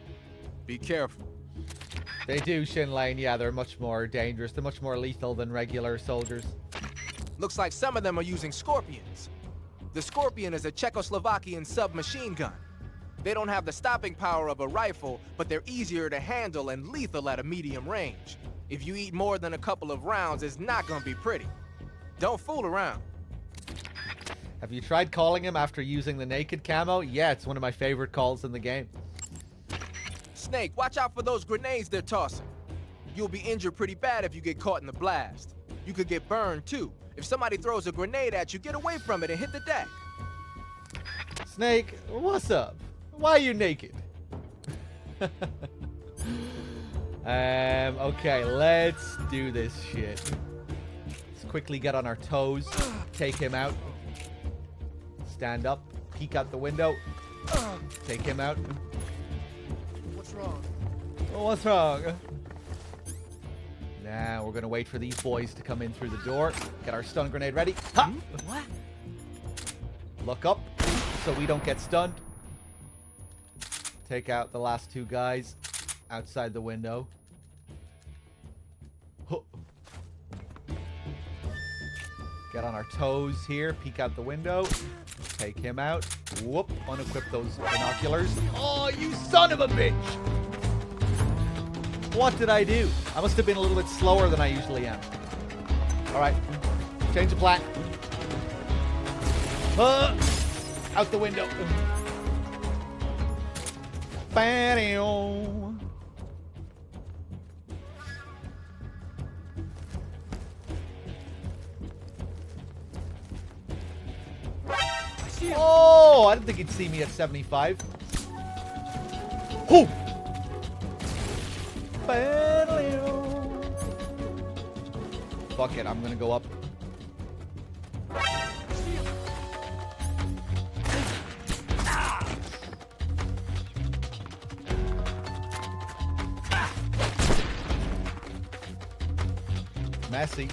Be careful. They do, Shin Lane. Yeah, they're much more dangerous. They're much more lethal than regular soldiers. Looks like some of them are using Scorpions. The Scorpion is a Czechoslovakian submachine gun. They don't have the stopping power of a rifle, but they're easier to handle and lethal at a medium range. If you eat more than a couple of rounds, it's not gonna be pretty. Don't fool around. Have you tried calling him after using the naked camo? Yeah, it's one of my favorite calls in the game. Snake, watch out for those grenades they're tossing. You'll be injured pretty bad if you get caught in the blast. You could get burned too. If somebody throws a grenade at you, get away from it and hit the deck. Snake, what's up? Why are you naked? Okay, let's do this shit. Let's quickly get on our toes. Take him out. Stand up. Peek out the window. Take him out. What's wrong? What's wrong? Now we're gonna wait for these boys to come in through the door. Get our stun grenade ready. Ha! What? Look up so we don't get stunned. Take out the last two guys outside the window. Huh. Get on our toes here. Peek out the window. Take him out. Whoop. Unequip those binoculars. Oh, you son of a bitch! What did I do? I must have been a little bit slower than I usually am. Alright. Change of plan. Out the window. Bam. Oh, I didn't think he'd see me at 75. Oh! Fuck it, I'm gonna go up. Messy.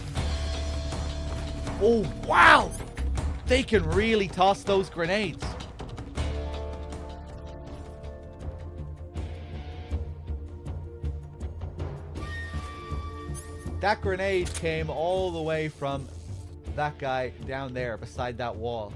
Oh, wow! They can really toss those grenades. That grenade came all the way from that guy down there beside that wall.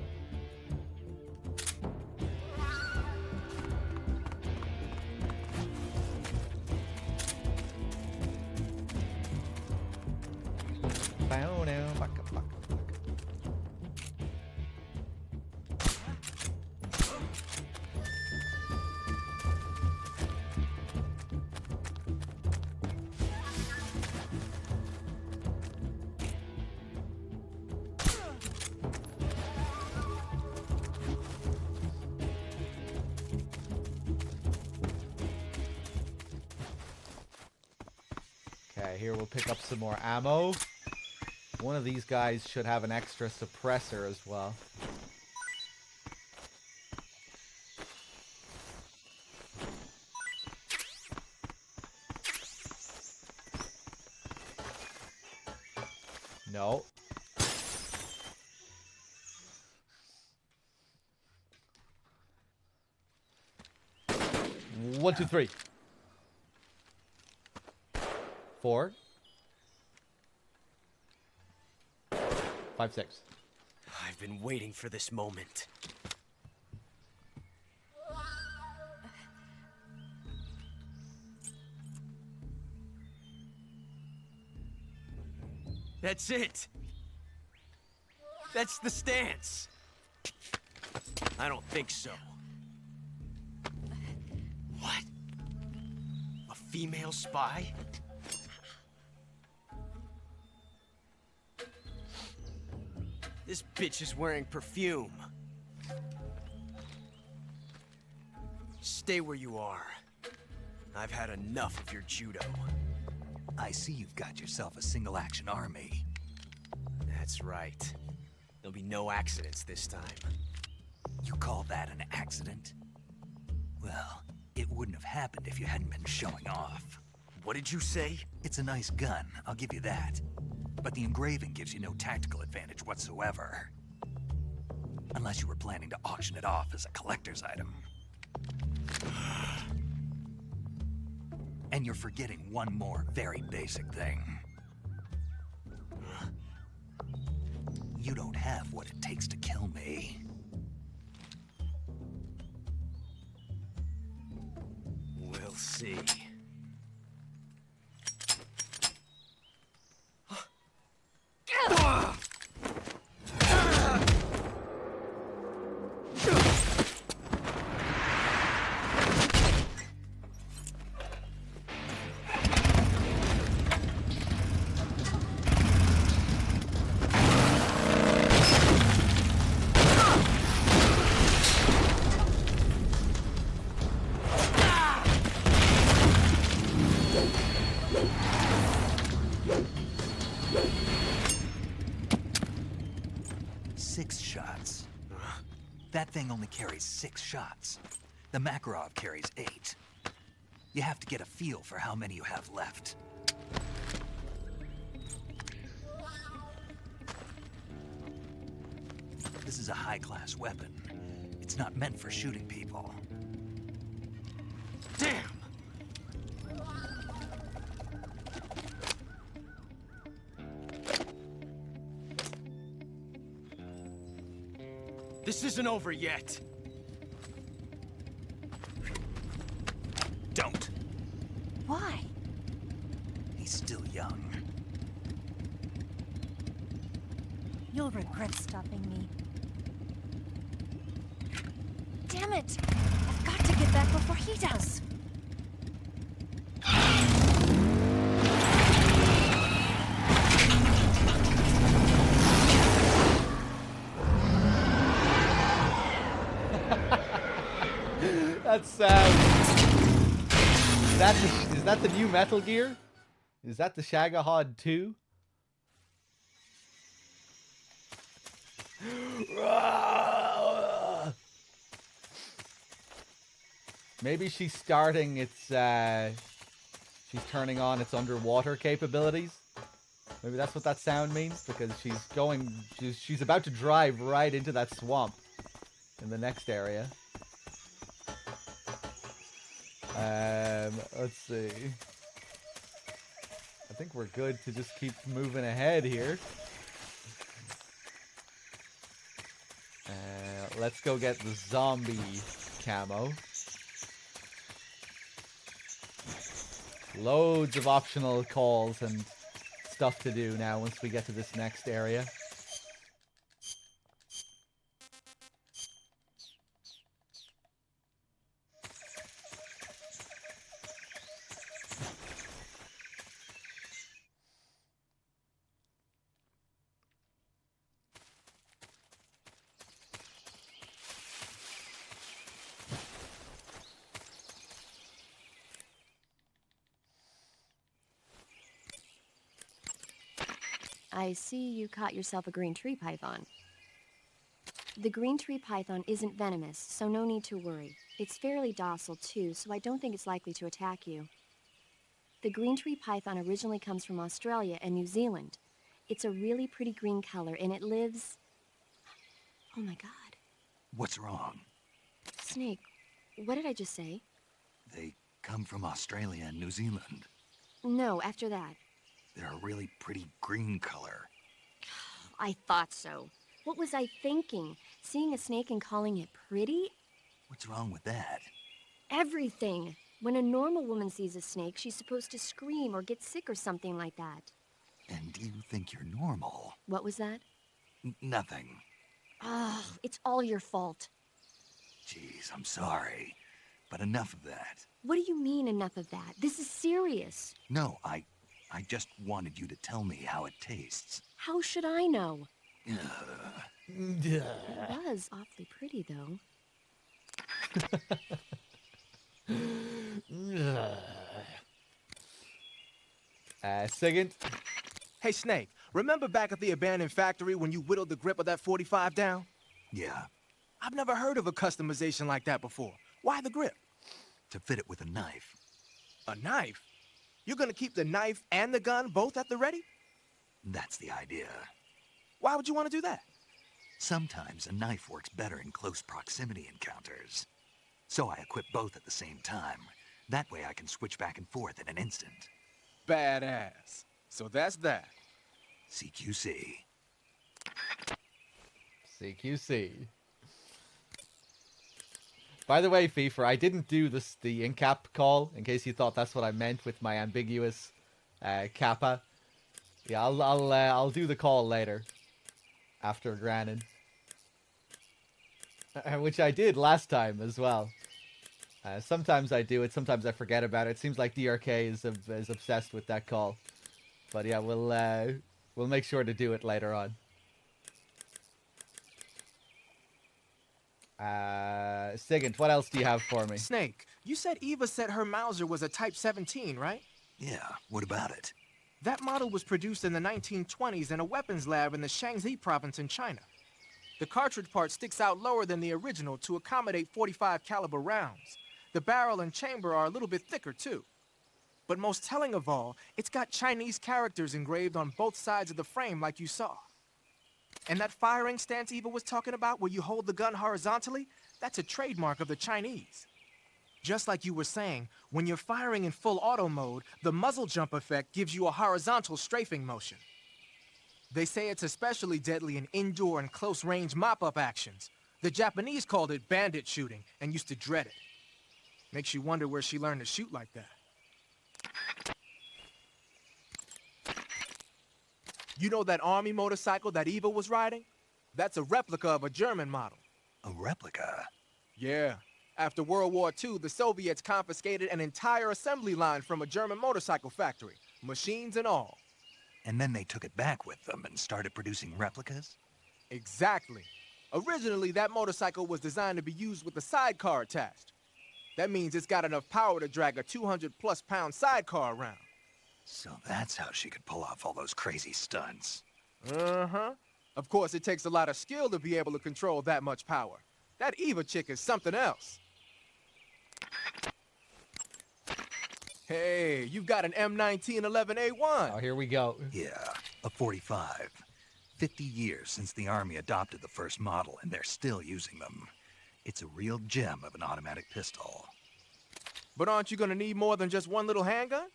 Okay, here we'll pick up some more ammo. One of these guys should have an extra suppressor as well. No. One, two, three. 4, 5, 6. I've been waiting for this moment. That's it. That's the stance. I don't think so. What? A female spy? This bitch is wearing perfume. Stay where you are. I've had enough of your judo. I see you've got yourself a single-action army. That's right. There'll be no accidents this time. You call that an accident? Well, it wouldn't have happened if you hadn't been showing off. What did you say? It's a nice gun, I'll give you that. But the engraving gives you no tactical advantage whatsoever. Unless you were planning to auction it off as a collector's item. And you're forgetting one more very basic thing. You don't have what it takes to kill me. We'll see. That thing only carries 6 shots. The Makarov carries 8. You have to get a feel for how many you have left. This is a high-class weapon. It's not meant for shooting people. Damn! This isn't over yet. Don't. Why? He's still young. You'll regret stopping me. Damn it! I've got to get back before he does. That's is that the new Metal Gear? Is that the Shagahod 2? Maybe she's starting its she's turning on its underwater capabilities. Maybe that's what that sound means, because she's about to drive right into that swamp in the next area. Let's see. I think we're good to just keep moving ahead here. Let's go get the zombie camo. Loads of optional calls and stuff to do now once we get to this next area. I see you caught yourself a green tree python. The green tree python isn't venomous, so no need to worry. It's fairly docile too, so I don't think it's likely to attack you. The green tree python originally comes from Australia and New Zealand. It's a really pretty green color, and it lives... Oh my god. What's wrong? Snake, what did I just say? They come from Australia and New Zealand. No, after that. They're a really pretty green color. I thought so. What was I thinking? Seeing a snake and calling it pretty? What's wrong with that? Everything. When a normal woman sees a snake, she's supposed to scream or get sick or something like that. And you think you're normal? What was that? Nothing. Oh, it's all your fault. Jeez, I'm sorry. But enough of that. What do you mean, enough of that? This is serious. No, I just wanted you to tell me how it tastes. How should I know? Ugh. It was awfully pretty, though. Second. Hey, Snake, remember back at the abandoned factory when you whittled the grip of that 45 down? Yeah. I've never heard of a customization like that before. Why the grip? To fit it with a knife. A knife? You're gonna keep the knife and the gun both at the ready? That's the idea. Why would you want to do that? Sometimes a knife works better in close proximity encounters. So I equip both at the same time. That way I can switch back and forth in an instant. Badass. So that's that. CQC. CQC. By the way, FIFA, I didn't do the in-cap call, in case you thought that's what I meant with my ambiguous kappa. Yeah, I'll do the call later, after Granin, which I did last time as well. Sometimes I do it, sometimes I forget about it. It seems like DRK is obsessed with that call, but yeah, we'll make sure to do it later on. Sigint, what else do you have for me? Snake, you said Eva said her Mauser was a Type 17, right? Yeah, what about it? That model was produced in the 1920s in a weapons lab in the Shaanxi province in China. The cartridge part sticks out lower than the original to accommodate 45 caliber rounds. The barrel and chamber are a little bit thicker too. But most telling of all, it's got Chinese characters engraved on both sides of the frame like you saw. And that firing stance Eva was talking about where you hold the gun horizontally, that's a trademark of the Chinese. Just like you were saying, when you're firing in full auto mode, the muzzle jump effect gives you a horizontal strafing motion. They say it's especially deadly in indoor and close-range mop-up actions. The Japanese called it bandit shooting and used to dread it. Makes you wonder where she learned to shoot like that. You know that army motorcycle that Eva was riding? That's a replica of a German model. A replica? Yeah. After World War II, the Soviets confiscated an entire assembly line from a German motorcycle factory, machines and all. And then they took it back with them and started producing replicas? Exactly. Originally, that motorcycle was designed to be used with a sidecar attached. That means it's got enough power to drag a 200-plus pound sidecar around. So that's how she could pull off all those crazy stunts. Uh-huh. Of course, it takes a lot of skill to be able to control that much power. That Eva chick is something else. Hey, you've got an M1911A1. Oh, here we go. Yeah, A .45. 50 years since the Army adopted the first model, and they're still using them. It's a real gem of an automatic pistol. But aren't you gonna need more than just one little handgun?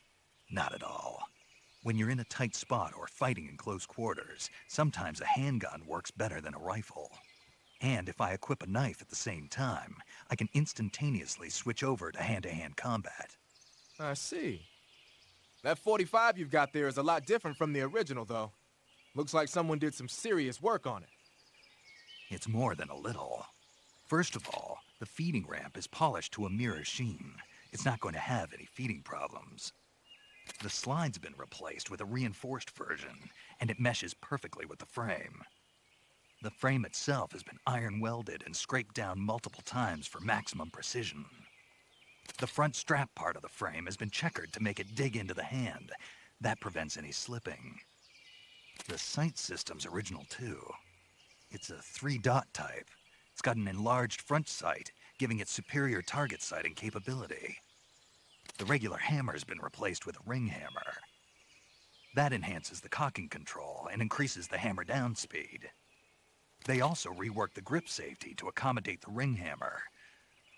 Not at all. When you're in a tight spot or fighting in close quarters, sometimes a handgun works better than a rifle. And if I equip a knife at the same time, I can instantaneously switch over to hand-to-hand combat. I see. That .45 you've got there is a lot different from the original, though. Looks like someone did some serious work on it. It's more than a little. First of all, the feeding ramp is polished to a mirror sheen. It's not going to have any feeding problems. The slide's been replaced with a reinforced version, and it meshes perfectly with the frame. The frame itself has been iron welded and scraped down multiple times for maximum precision. The front strap part of the frame has been checkered to make it dig into the hand. That prevents any slipping. The sight system's original too. It's a 3-dot type. It's got an enlarged front sight, giving it superior target sighting capability. The regular hammer's been replaced with a ring hammer. That enhances the cocking control and increases the hammer down speed. They also reworked the grip safety to accommodate the ring hammer.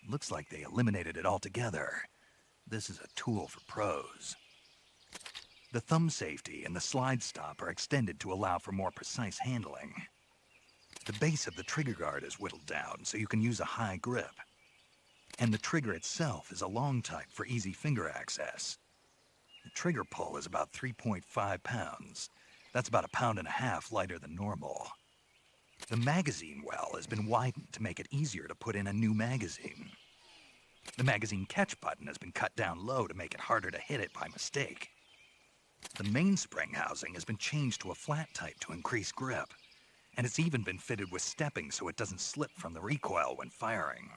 Looks like they eliminated it altogether. This is a tool for pros. The thumb safety and the slide stop are extended to allow for more precise handling. The base of the trigger guard is whittled down so you can use a high grip. And the trigger itself is a long type for easy finger access. The trigger pull is about 3.5 pounds. That's about 1.5 pounds lighter than normal. The magazine well has been widened to make it easier to put in a new magazine. The magazine catch button has been cut down low to make it harder to hit it by mistake. The mainspring housing has been changed to a flat type to increase grip, and it's even been fitted with stepping so it doesn't slip from the recoil when firing.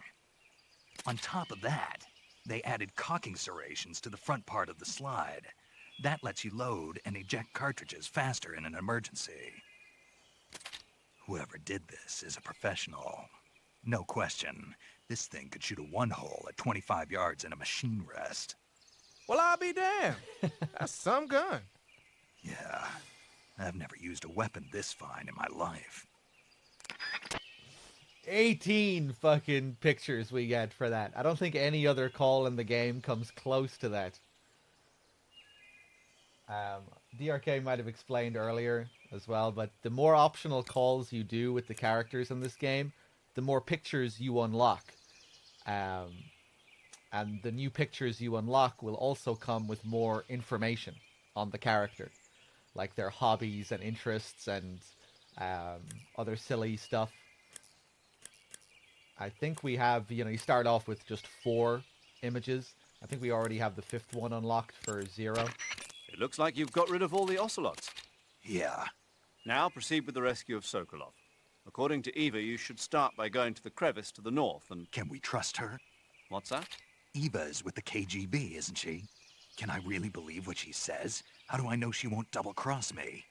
On top of that, they added cocking serrations to the front part of the slide. That lets you load and eject cartridges faster in an emergency. Whoever did this is a professional. No question, this thing could shoot a one-hole at 25 yards in a machine rest. Well, I'll be damned. That's some gun. Yeah, I've never used a weapon this fine in my life. 18 fucking pictures we get for that. I don't think any other call in the game comes close to that. DRK might have explained earlier as well, but the more optional calls you do with the characters in this game, the more pictures you unlock. And the new pictures you unlock will also come with more information on the character, like their hobbies and interests and other silly stuff. I think we have, you start off with just 4 images. I think we already have the 5th one unlocked for 0. It looks like you've got rid of all the ocelots. Yeah. Now proceed with the rescue of Sokolov. According to Eva, you should start by going to the crevice to the north and... Can we trust her? What's that? Eva is with the KGB, isn't she? Can I really believe what she says? How do I know she won't double-cross me?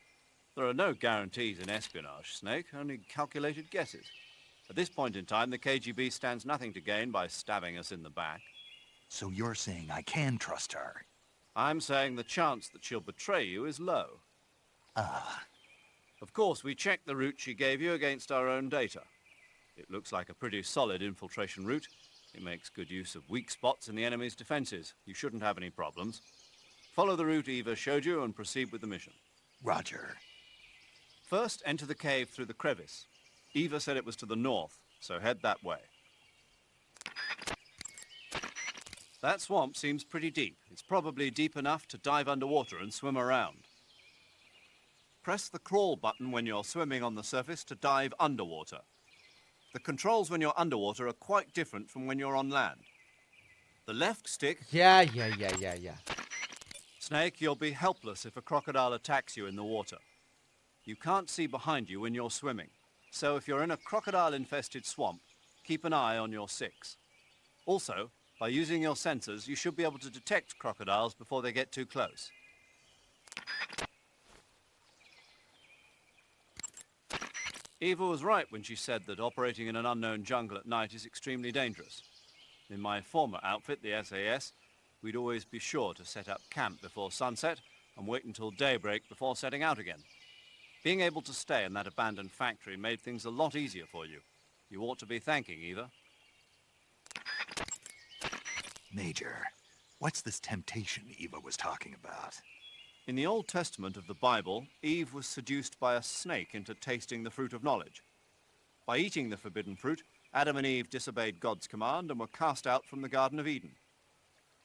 There are no guarantees in espionage, Snake, only calculated guesses. At this point in time, the KGB stands nothing to gain by stabbing us in the back. So you're saying I can trust her? I'm saying the chance that she'll betray you is low. Of course, we checked the route she gave you against our own data. It looks like a pretty solid infiltration route. It makes good use of weak spots in the enemy's defenses. You shouldn't have any problems. Follow the route Eva showed you and proceed with the mission. Roger. First, enter the cave through the crevice. Eva said it was to the north, so head that way. That swamp seems pretty deep. It's probably deep enough to dive underwater and swim around. Press the crawl button when you're swimming on the surface to dive underwater. The controls when you're underwater are quite different from when you're on land. The left stick... Yeah. Snake, you'll be helpless if a crocodile attacks you in the water. You can't see behind you when you're swimming, so if you're in a crocodile-infested swamp, keep an eye on your 6. Also, by using your sensors, you should be able to detect crocodiles before they get too close. Eva was right when she said that operating in an unknown jungle at night is extremely dangerous. In my former outfit, the SAS, we'd always be sure to set up camp before sunset and wait until daybreak before setting out again. Being able to stay in that abandoned factory made things a lot easier for you. You ought to be thanking Eva. Major, what's this temptation Eva was talking about? In the Old Testament of the Bible, Eve was seduced by a snake into tasting the fruit of knowledge. By eating the forbidden fruit, Adam and Eve disobeyed God's command and were cast out from the Garden of Eden.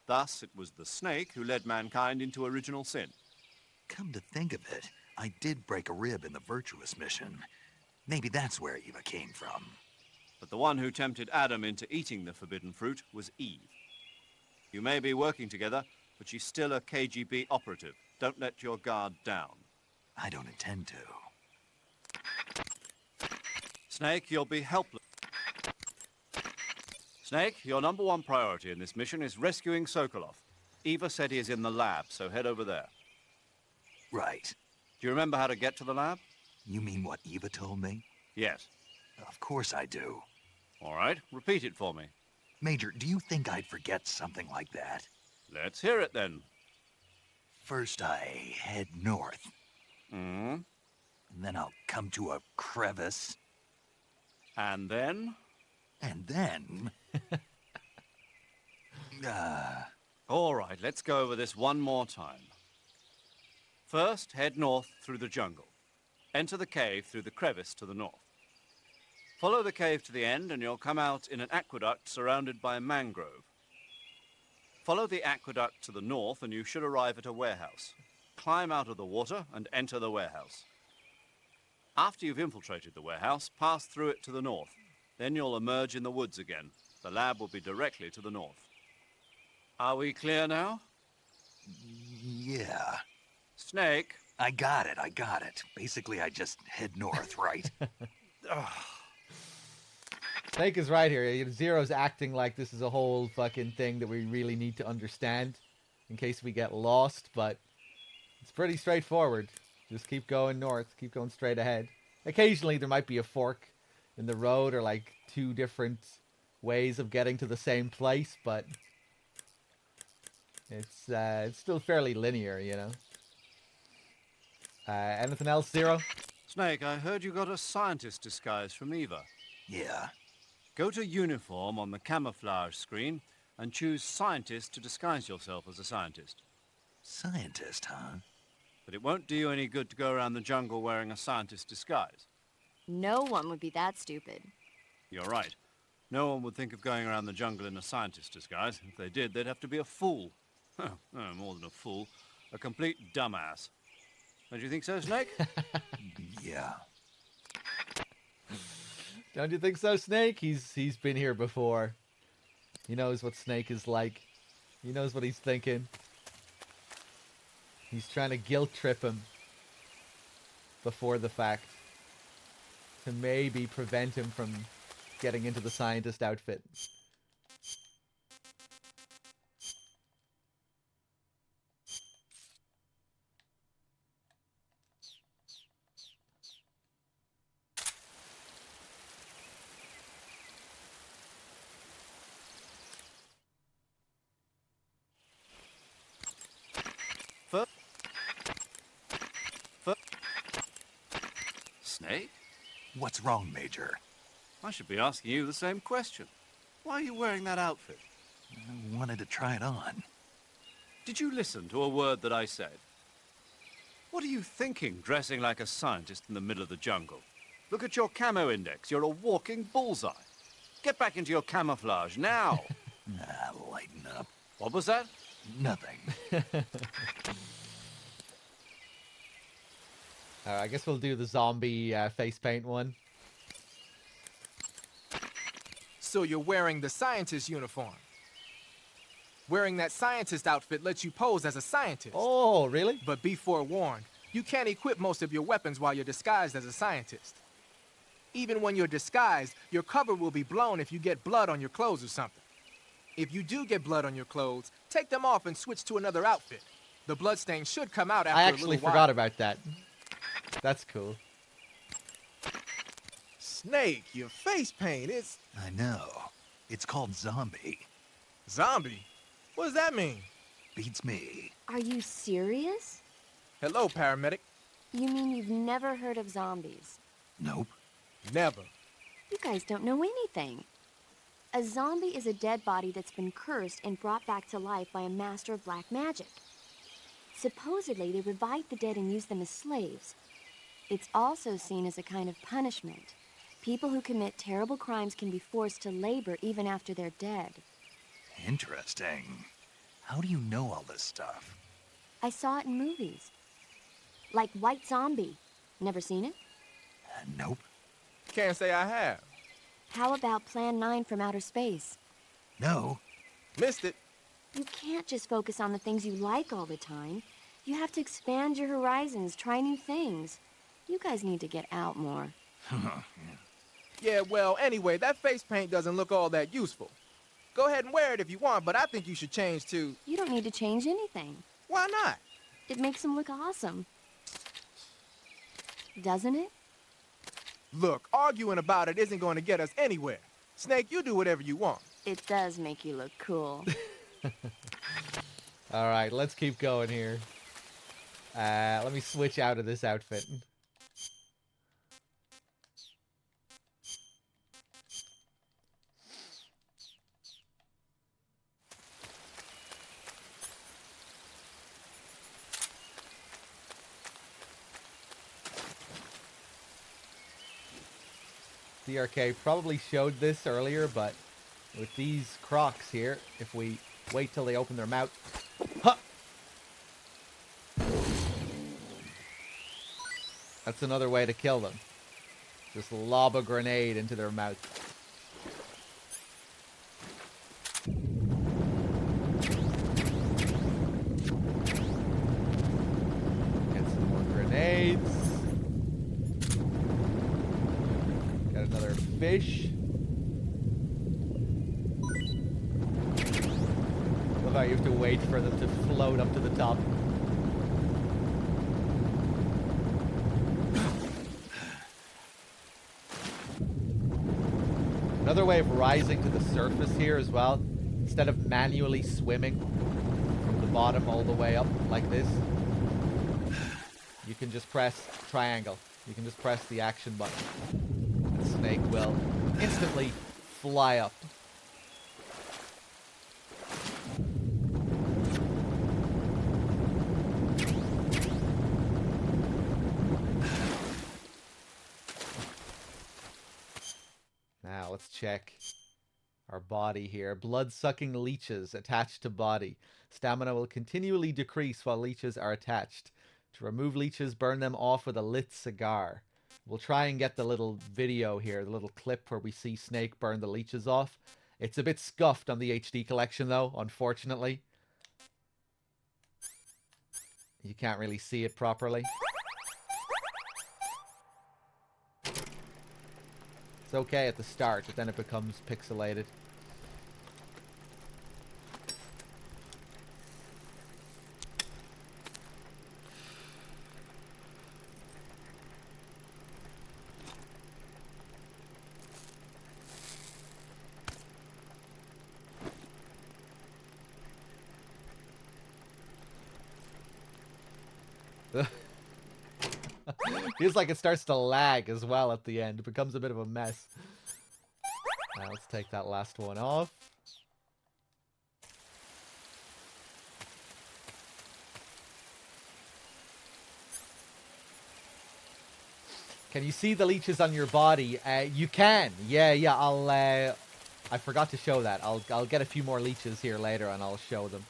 Thus, it was the snake who led mankind into original sin. Come to think of it, I did break a rib in the Virtuous mission. Maybe that's where Eva came from. But the one who tempted Adam into eating the forbidden fruit was Eve. You may be working together, but she's still a KGB operative. Don't let your guard down. I don't intend to. Snake, you'll be helpless. Snake, your #1 priority in this mission is rescuing Sokolov. Eva said he is in the lab, so head over there. Right. Do you remember how to get to the lab? You mean what Eva told me? Yes. Of course I do. All right, repeat it for me. Major, do you think I'd forget something like that? Let's hear it then. First I head north. And then I'll come to a crevice. And then? And then... All right, let's go over this one more time. First, head north through the jungle. Enter the cave through the crevice to the north. Follow the cave to the end and you'll come out in an aqueduct surrounded by mangrove. Follow the aqueduct to the north and you should arrive at a warehouse. Climb out of the water and enter the warehouse. After you've infiltrated the warehouse, pass through it to the north. Then you'll emerge in the woods again. The lab will be directly to the north. Are we clear now? Yeah. Snake. I got it. Basically, I just head north, right? Snake is right here. Zero's acting like this is a whole fucking thing that we really need to understand in case we get lost, but it's pretty straightforward. Just keep going north, keep going straight ahead. Occasionally there might be a fork in the road or like 2 different ways of getting to the same place, but it's still fairly linear, you know. Anything else, Zero? Snake, I heard you got a scientist disguise from Eva. Yeah. Go to uniform on the camouflage screen and choose scientist to disguise yourself as a scientist. Scientist, huh? But it won't do you any good to go around the jungle wearing a scientist disguise. No one would be that stupid. You're right. No one would think of going around the jungle in a scientist disguise. If they did, they'd have to be a fool. No, more than a fool. A complete dumbass. Don't you think so, Snake? Yeah. Don't you think so, Snake? He's been here before. He knows what Snake is like. He knows what he's thinking. He's trying to guilt trip him before the fact to maybe prevent him from getting into the scientist outfit. Snake? What's wrong, Major? I should be asking you the same question. Why are you wearing that outfit? I wanted to try it on. Did you listen to a word that I said? What are you thinking, dressing like a scientist in the middle of the jungle? Look at your camo index. You're a walking bullseye. Get back into your camouflage now. Lighten up. What was that? Nothing. I guess we'll do the zombie face paint one. So you're wearing the scientist uniform. Wearing that scientist outfit lets you pose as a scientist. Oh, really? But be forewarned, you can't equip most of your weapons while you're disguised as a scientist. Even when you're disguised, your cover will be blown if you get blood on your clothes or something. If you do get blood on your clothes, take them off and switch to another outfit. The bloodstain should come out after a little while. I actually forgot about that. That's cool. Snake, your face paint is... I know. It's called Zombie. Zombie? What does that mean? Beats me. Are you serious? Hello, paramedic. You mean you've never heard of zombies? Nope. Never. You guys don't know anything. A zombie is a dead body that's been cursed and brought back to life by a master of black magic. Supposedly, they revive the dead and use them as slaves. It's also seen as a kind of punishment. People who commit terrible crimes can be forced to labor even after they're dead. Interesting. How do you know all this stuff? I saw it in movies. Like White Zombie. Never seen it? Nope. Can't say I have. How about Plan 9 from Outer Space? No. Missed it. You can't just focus on the things you like all the time. You have to expand your horizons, try new things. You guys need to get out more. Yeah, well, anyway, that face paint doesn't look all that useful. Go ahead and wear it if you want, but I think you should change to... You don't need to change anything. Why not? It makes him look awesome. Doesn't it? Look, arguing about it isn't going to get us anywhere. Snake, you do whatever you want. It does make you look cool. All right, let's keep going here. Let me switch out of this outfit. DRK probably showed this earlier, but with these crocs here, if we wait till they open their mouth... Huh! That's another way to kill them. Just lob a grenade into their mouth. Get some more grenades. Got another fish. Love how you have to wait for them to float up to the top. Another way of rising to the surface here as well, instead of manually swimming from the bottom all the way up like this, you can just press triangle. You can just press the action button. And Snake will instantly fly up. Now let's check our body here. Blood-sucking leeches attached to body. Stamina will continually decrease while leeches are attached. To remove leeches, burn them off with a lit cigar. We'll try and get the little video here, the little clip where we see Snake burn the leeches off. It's a bit scuffed on the HD collection though, unfortunately. You can't really see it properly. It's okay at the start, but then it becomes pixelated. Feels like it starts to lag as well at the end. It becomes a bit of a mess. Now let's take that last one off. Can you see the leeches on your body? You can. Yeah. I forgot to show that. I'll get a few more leeches here later and I'll show them.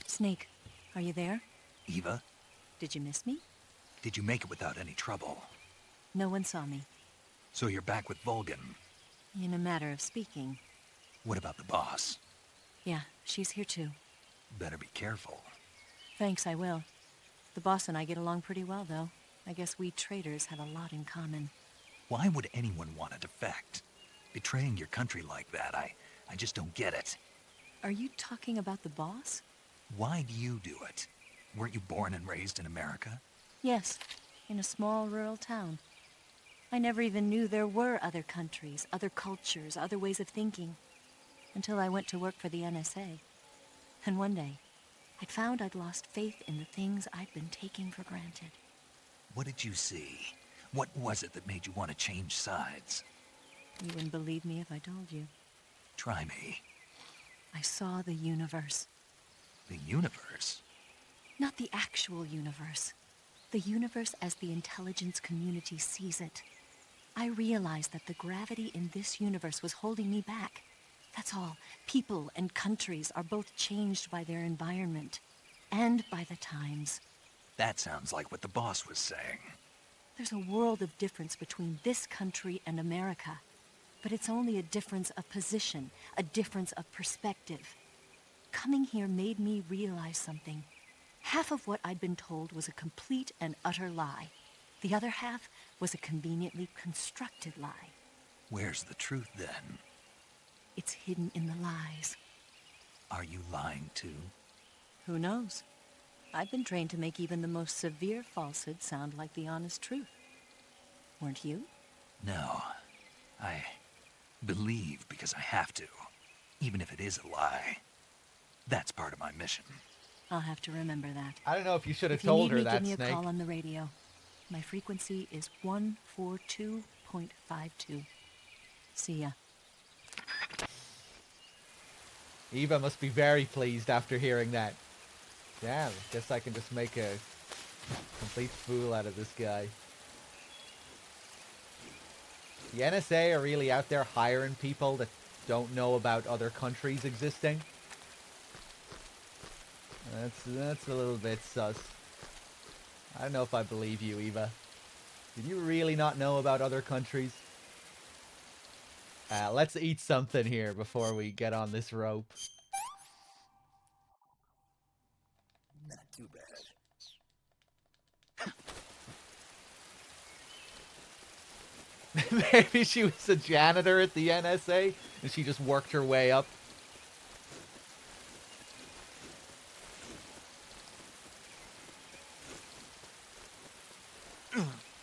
Snake, are you there? Eva, Did you miss me? did you make it without any trouble? No one saw me. So you're back with Vulcan. In a matter of speaking. What about the boss? Yeah, she's here too. Better be careful. Thanks, I will. The boss and I get along pretty well, though. I guess we traitors have a lot in common. Why would anyone want to defect? Betraying your country like that, I just don't get it. Are you talking about the boss? Why do you do it? Weren't you born and raised in America? Yes, in a small rural town. I never even knew there were other countries, other cultures, other ways of thinking, until I went to work for the NSA. And one day, I'd found I'd lost faith in the things I'd been taking for granted. What did you see? What was it that made you want to change sides? You wouldn't believe me if I told you. Try me. I saw the universe. The universe? Not the actual universe. The universe as the intelligence community sees it. I realized that the gravity in this universe was holding me back. That's all. People and countries are both changed by their environment and by the times. That sounds like what the boss was saying. There's a world of difference between this country and America. But it's only a difference of position, a difference of perspective. Coming here made me realize something. Half of what I'd been told was a complete and utter lie. The other half was a conveniently constructed lie. Where's the truth, then? It's hidden in the lies. Are you lying, too? Who knows? I've been trained to make even the most severe falsehood sound like the honest truth. Weren't you? No. I believe because I have to, even if it is a lie. That's part of my mission. I'll have to remember that. I don't know if you should have If you told need her me, that, give me Snake. a call on the radio. My frequency is 142.52. See ya. Eva must be very pleased after hearing that. Damn, guess I can just make a complete fool out of this guy. The NSA are really out there hiring people that don't know about other countries existing. That's a little bit sus. I don't know if I believe you, Eva. Did you really not know about other countries? Let's eat something here before we get on this rope. Not too bad. Maybe she was a janitor at the NSA and she just worked her way up.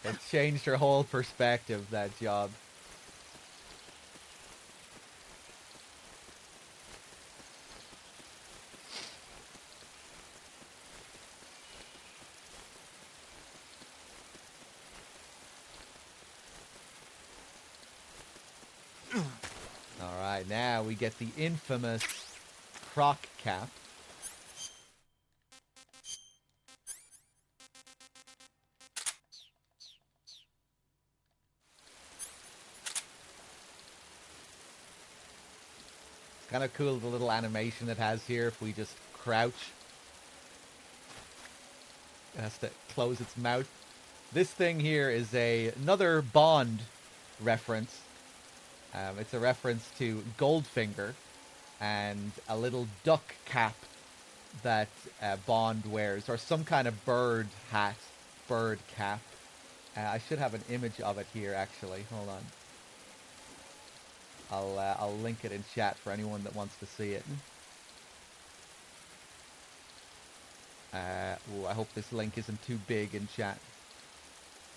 It's changed her whole perspective, that job. Alright, now we get the infamous croc cap. It's kind of cool, the little animation it has here if we just crouch. It has to close its mouth. This thing here is another Bond reference. It's a reference to Goldfinger and a little duck cap that Bond wears, or some kind of bird hat, bird cap. I should have an image of it here, actually. Hold on. I'll link it in chat for anyone that wants to see it. Ooh, I hope this link isn't too big in chat.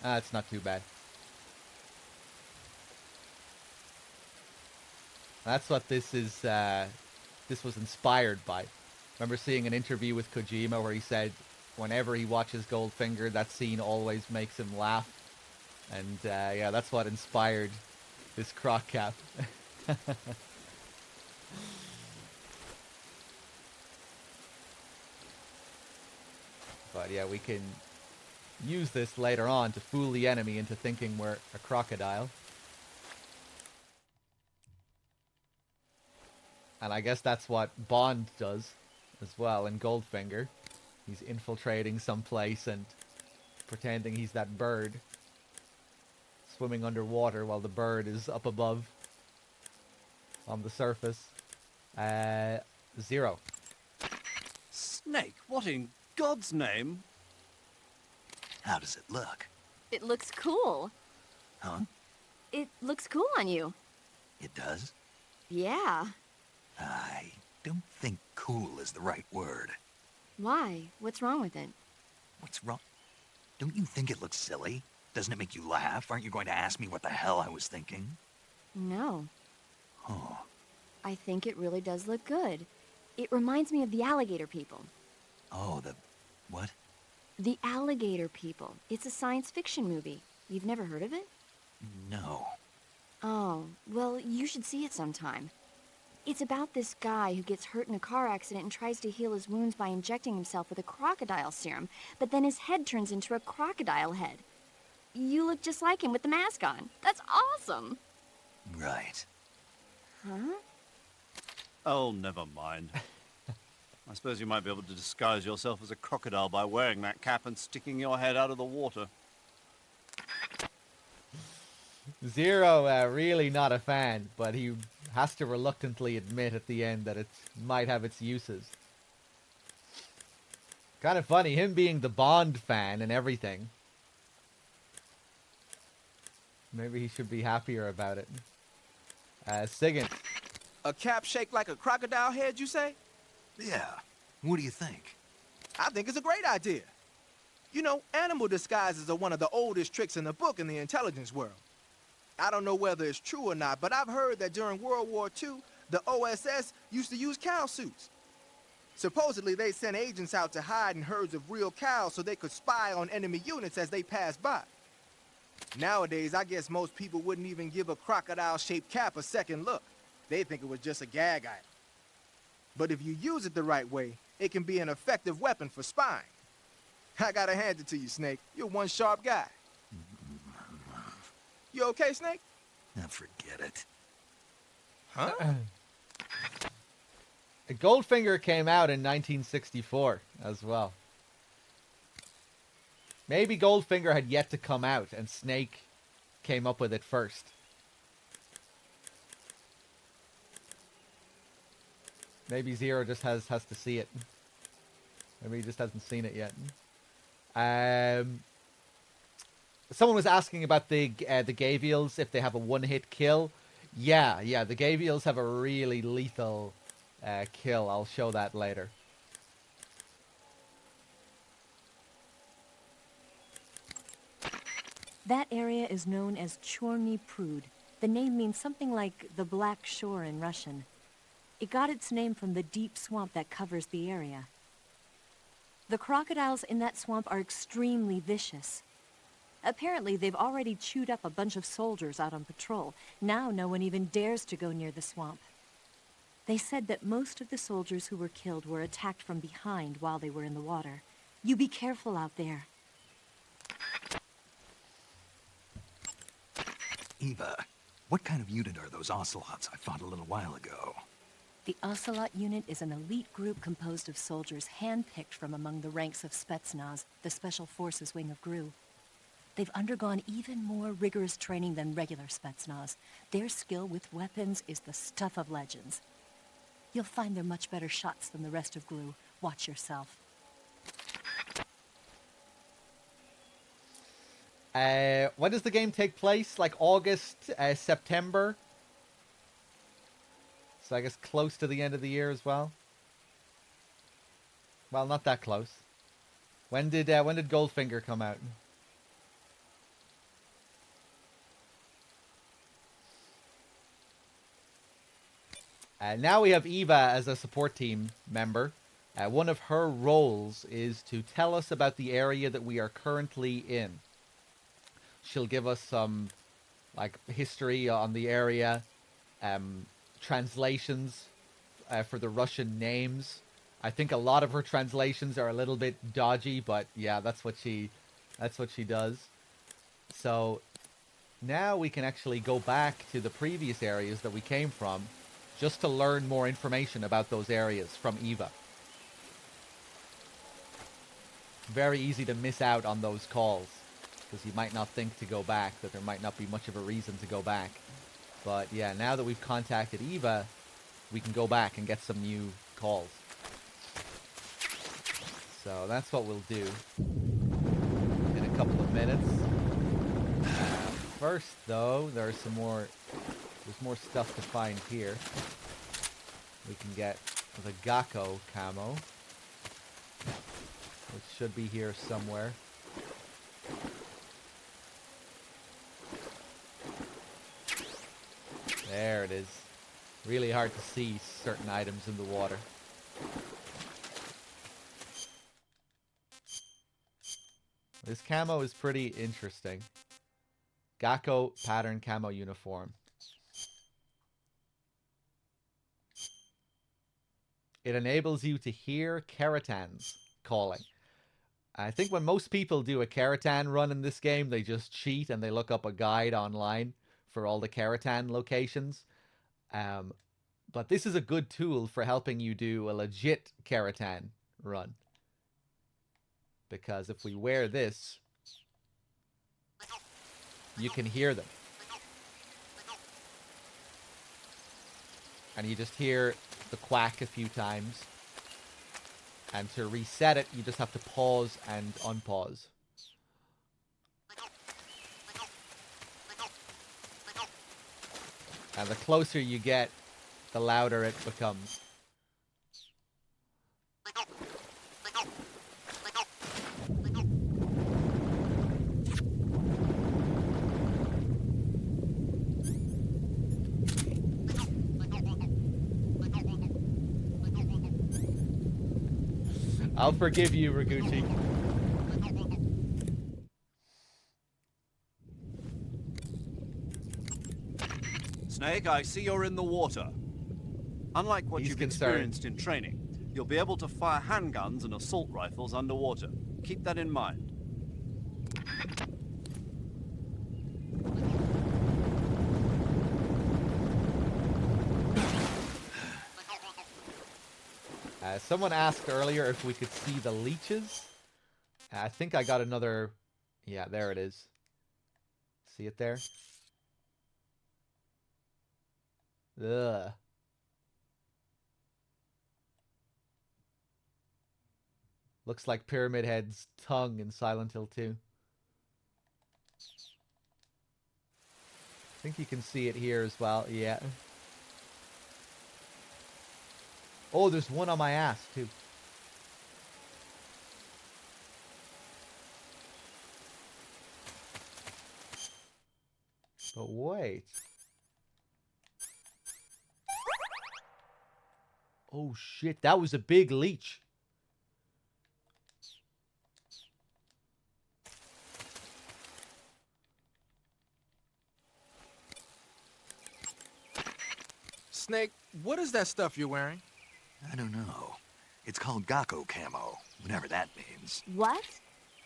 It's not too bad. That's what this is. This was inspired by. Remember seeing an interview with Kojima where he said whenever he watches Goldfinger, that scene always makes him laugh. And yeah, that's what inspired this croc cap. But yeah, we can use this later on to fool the enemy into thinking we're a crocodile. And I guess that's what Bond does as well in Goldfinger. He's infiltrating some place and pretending he's that bird. Swimming underwater while the bird is up above on the surface. 0. Snake, what in God's name? How does it look? It looks cool. Huh? It looks cool on you. It does? Yeah. I don't think cool is the right word. Why? What's wrong with it? What's wrong? Don't you think it looks silly? Doesn't it make you laugh? Aren't you going to ask me what the hell I was thinking? No. Oh. I think it really does look good. It reminds me of the alligator people. Oh, the... what? The Alligator People. It's a science fiction movie. You've never heard of it? No. Oh, well, you should see it sometime. It's about this guy who gets hurt in a car accident and tries to heal his wounds by injecting himself with a crocodile serum, but then his head turns into a crocodile head. You look just like him with the mask on. That's awesome! Right. Huh? Oh, never mind. I suppose you might be able to disguise yourself as a crocodile by wearing that cap and sticking your head out of the water. Zero, really not a fan, but he has to reluctantly admit at the end that it might have its uses. Kind of funny, him being the Bond fan and everything. Maybe he should be happier about it. Sigint. A cap shaped like a crocodile head, you say? Yeah. What do you think? I think it's a great idea. You know, animal disguises are one of the oldest tricks in the book in the intelligence world. I don't know whether it's true or not, but I've heard that during World War II, the OSS used to use cow suits. Supposedly, they sent agents out to hide in herds of real cows so they could spy on enemy units as they passed by. Nowadays, I guess most people wouldn't even give a crocodile-shaped cap a second look. They think it was just a gag item. But if you use it the right way, it can be an effective weapon for spying. I gotta hand it to you, Snake. You're one sharp guy. You okay, Snake? Now forget it. Huh? Goldfinger came out in 1964 as well. Maybe Goldfinger had yet to come out and Snake came up with it first. Maybe Zero just has to see it. Maybe he just hasn't seen it yet. Someone was asking about the Gavials, if they have a one-hit kill. Yeah, the Gavials have a really lethal kill. I'll show that later. That area is known as Chorny Prud. The name means something like the Black Shore in Russian. It got its name from the deep swamp that covers the area. The crocodiles in that swamp are extremely vicious. Apparently, they've already chewed up a bunch of soldiers out on patrol. Now no one even dares to go near the swamp. They said that most of the soldiers who were killed were attacked from behind while they were in the water. You be careful out there. Eva, what kind of unit are those ocelots I fought a little while ago? The Ocelot unit is an elite group composed of soldiers handpicked from among the ranks of Spetsnaz, the Special Forces wing of GRU. They've undergone even more rigorous training than regular Spetsnaz. Their skill with weapons is the stuff of legends. You'll find they're much better shots than the rest of GRU. Watch yourself. When does the game take place? Like August, September? So I guess close to the end of the year as well. Well, not that close. When did Goldfinger come out? Now we have Eva as a support team member. One of her roles is to tell us about the area that we are currently in. She'll give us some history on the area, translations for the Russian names. I think a lot of her translations are a little bit dodgy, but yeah, that's what she does. So now we can actually go back to the previous areas that we came from, just to learn more information about those areas from Eva. Very easy to miss out on those calls, because you might not think to go back, that there might not be much of a reason to go back. But yeah, now that we've contacted Eva, we can go back and get some new calls. So that's what we'll do in a couple of minutes. First, though, there's more stuff to find here. We can get the Gakko camo, which should be here somewhere. There it is. Really hard to see certain items in the water. This camo is pretty interesting. Gakko pattern camo uniform. It enables you to hear Keratans calling. I think when most people do a Keratan run in this game, they just cheat and they look up a guide online for all the Keratan locations. But this is a good tool for helping you do a legit Keratan run. Because if we wear this, you can hear them. And you just hear the quack a few times. And to reset it, you just have to pause and unpause. And the closer you get, the louder it becomes. I'll forgive you, Raguchi. Snake, I see you're in the water. Unlike what you've experienced in training, you'll be able to fire handguns and assault rifles underwater. Keep that in mind. Someone asked earlier if we could see the leeches. I think I got another... Yeah, there it is. See it there? Ugh. Looks like Pyramid Head's tongue in Silent Hill 2. I think you can see it here as well. Yeah. Oh, there's one on my ass, too. But wait. Oh, shit. That was a big leech. Snake, what is that stuff you're wearing? I don't know. It's called Gakko camo, whatever that means. What?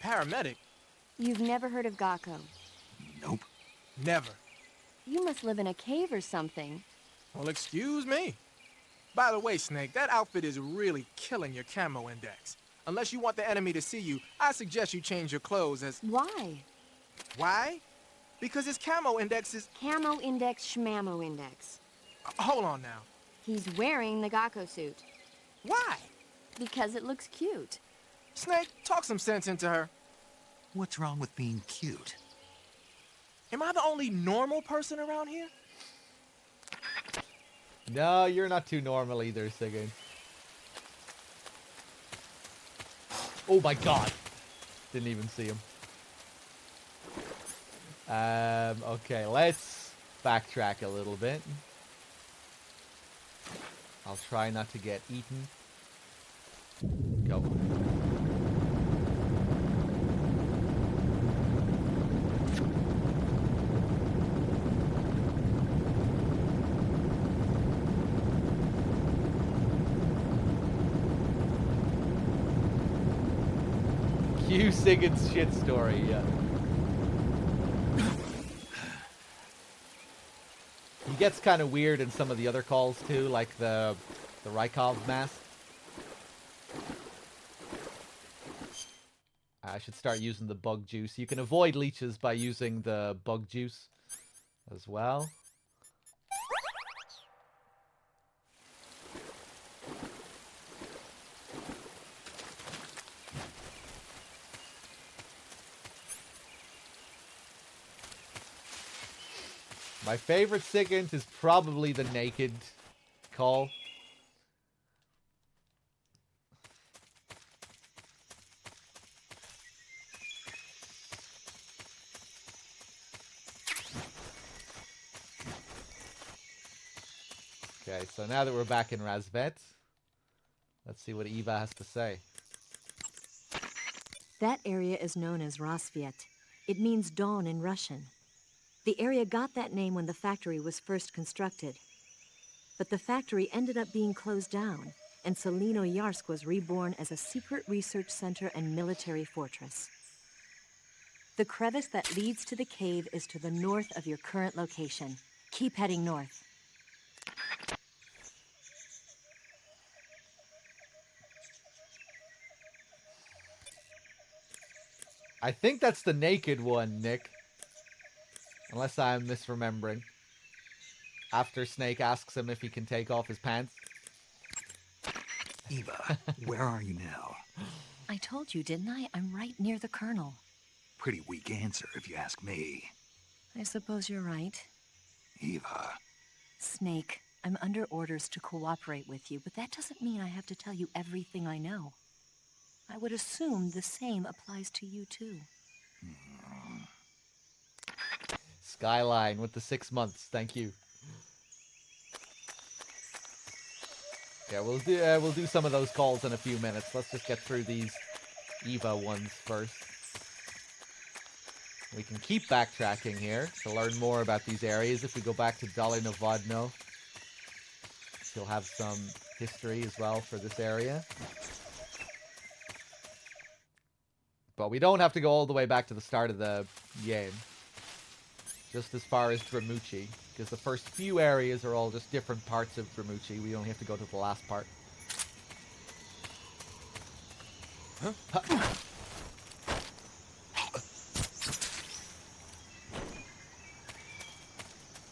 Paramedic? You've never heard of Gakko? Nope. Never. You must live in a cave or something. Well, excuse me. By the way, Snake, that outfit is really killing your camo index. Unless you want the enemy to see you, I suggest you change your clothes as... Why? Why? Because his camo index is... Camo index, schmamo index. Hold on now. He's wearing the Gakko suit. Why? Because it looks cute. Snake, talk some sense into her. What's wrong with being cute? Am I the only normal person around here? No, you're not too normal either, Sigurd. Oh my god. Didn't even see him. Okay, let's backtrack a little bit. I'll try not to get eaten. Go. Q Sigurd's shit story, yeah. He gets kind of weird in some of the other calls too, like the Rykov mask. I should start using the bug juice. You can avoid leeches by using the bug juice as well. My favorite SIGINT is probably the naked call. Okay, so now that we're back in Razvet, let's see what Eva has to say. That area is known as Rasviet. It means dawn in Russian. The area got that name when the factory was first constructed. But the factory ended up being closed down, and Selino-Yarsk was reborn as a secret research center and military fortress. The crevice that leads to the cave is to the north of your current location. Keep heading north. I think that's the naked one, Nick. Unless I'm misremembering. After Snake asks him if he can take off his pants. Eva, where are you now? I told you, didn't I? I'm right near the Colonel. Pretty weak answer, if you ask me. I suppose you're right. Eva. Snake, I'm under orders to cooperate with you, but that doesn't mean I have to tell you everything I know. I would assume the same applies to you, too. Skyline with the 6 months. Thank you. Yeah, we'll do some of those calls in a few minutes. Let's just get through these Eva ones first. We can keep backtracking here to learn more about these areas. If we go back to Dolinovodno, she'll have some history as well for this area. But we don't have to go all the way back to the start of the game. Just as far as Dramuchi. Because the first few areas are all just different parts of Dramuchi. We only have to go to the last part. Huh?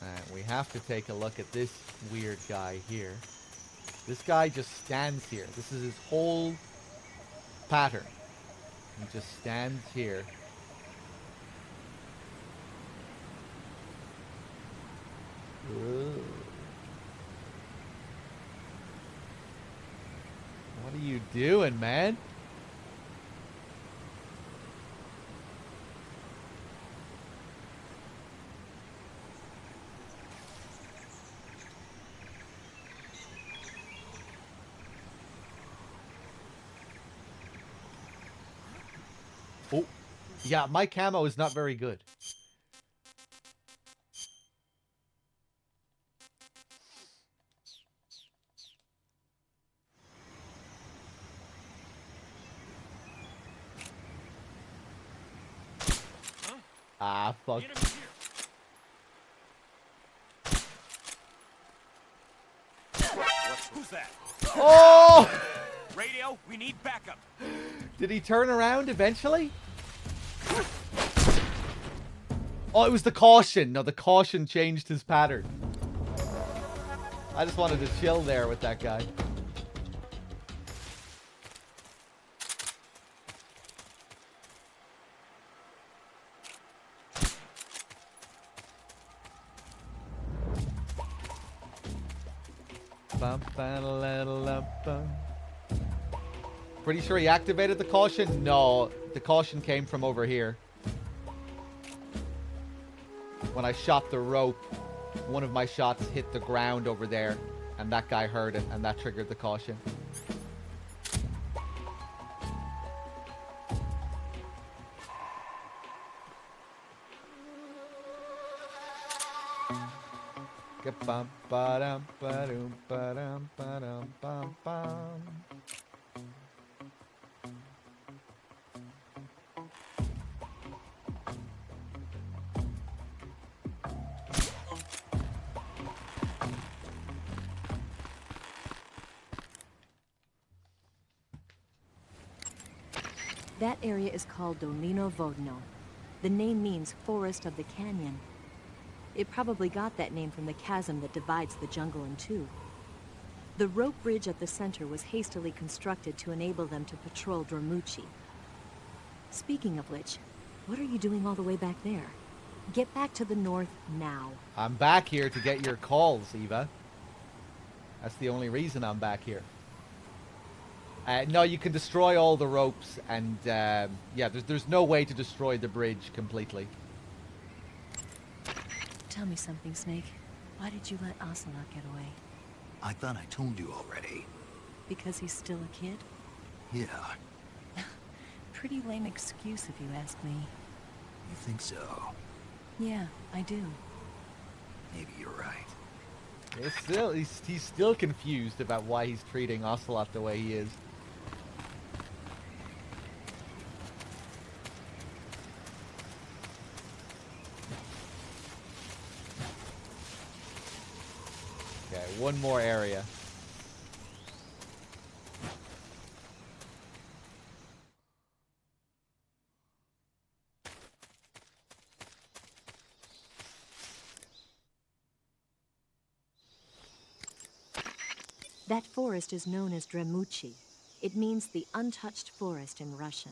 And we have to take a look at this weird guy here. This guy just stands here. This is his whole pattern. He just stands here. Ugh. What are you doing, man? Oh, yeah, my camo is not very good. Ah, fuck. Who's that? Oh! Radio, we need backup. Did he turn around eventually? Oh, it was the caution. No, the caution changed his pattern. I just wanted to chill there with that guy. Pretty sure he activated the caution? No, the caution came from over here. When I shot the rope, one of my shots hit the ground over there, and that guy heard it, and that triggered the caution. That area is called Dolinovodno. The name means Forest of the Canyon. It probably got that name from the chasm that divides the jungle in two. The rope bridge at the center was hastily constructed to enable them to patrol Dramuchi. Speaking of which, what are you doing all the way back there? Get back to the north now. I'm back here to get your calls, Eva. That's the only reason I'm back here. No, you can destroy all the ropes, and yeah, there's no way to destroy the bridge completely. Tell me something, Snake. Why did you let Ocelot get away? I thought I told you already. Because he's still a kid? Yeah, Pretty lame excuse if you ask me. you think so? Yeah, I do. Maybe you're right. He's still confused about why he's treating Ocelot the way he is. Okay, one more area. That forest is known as Dremuchi. It means the untouched forest in Russian.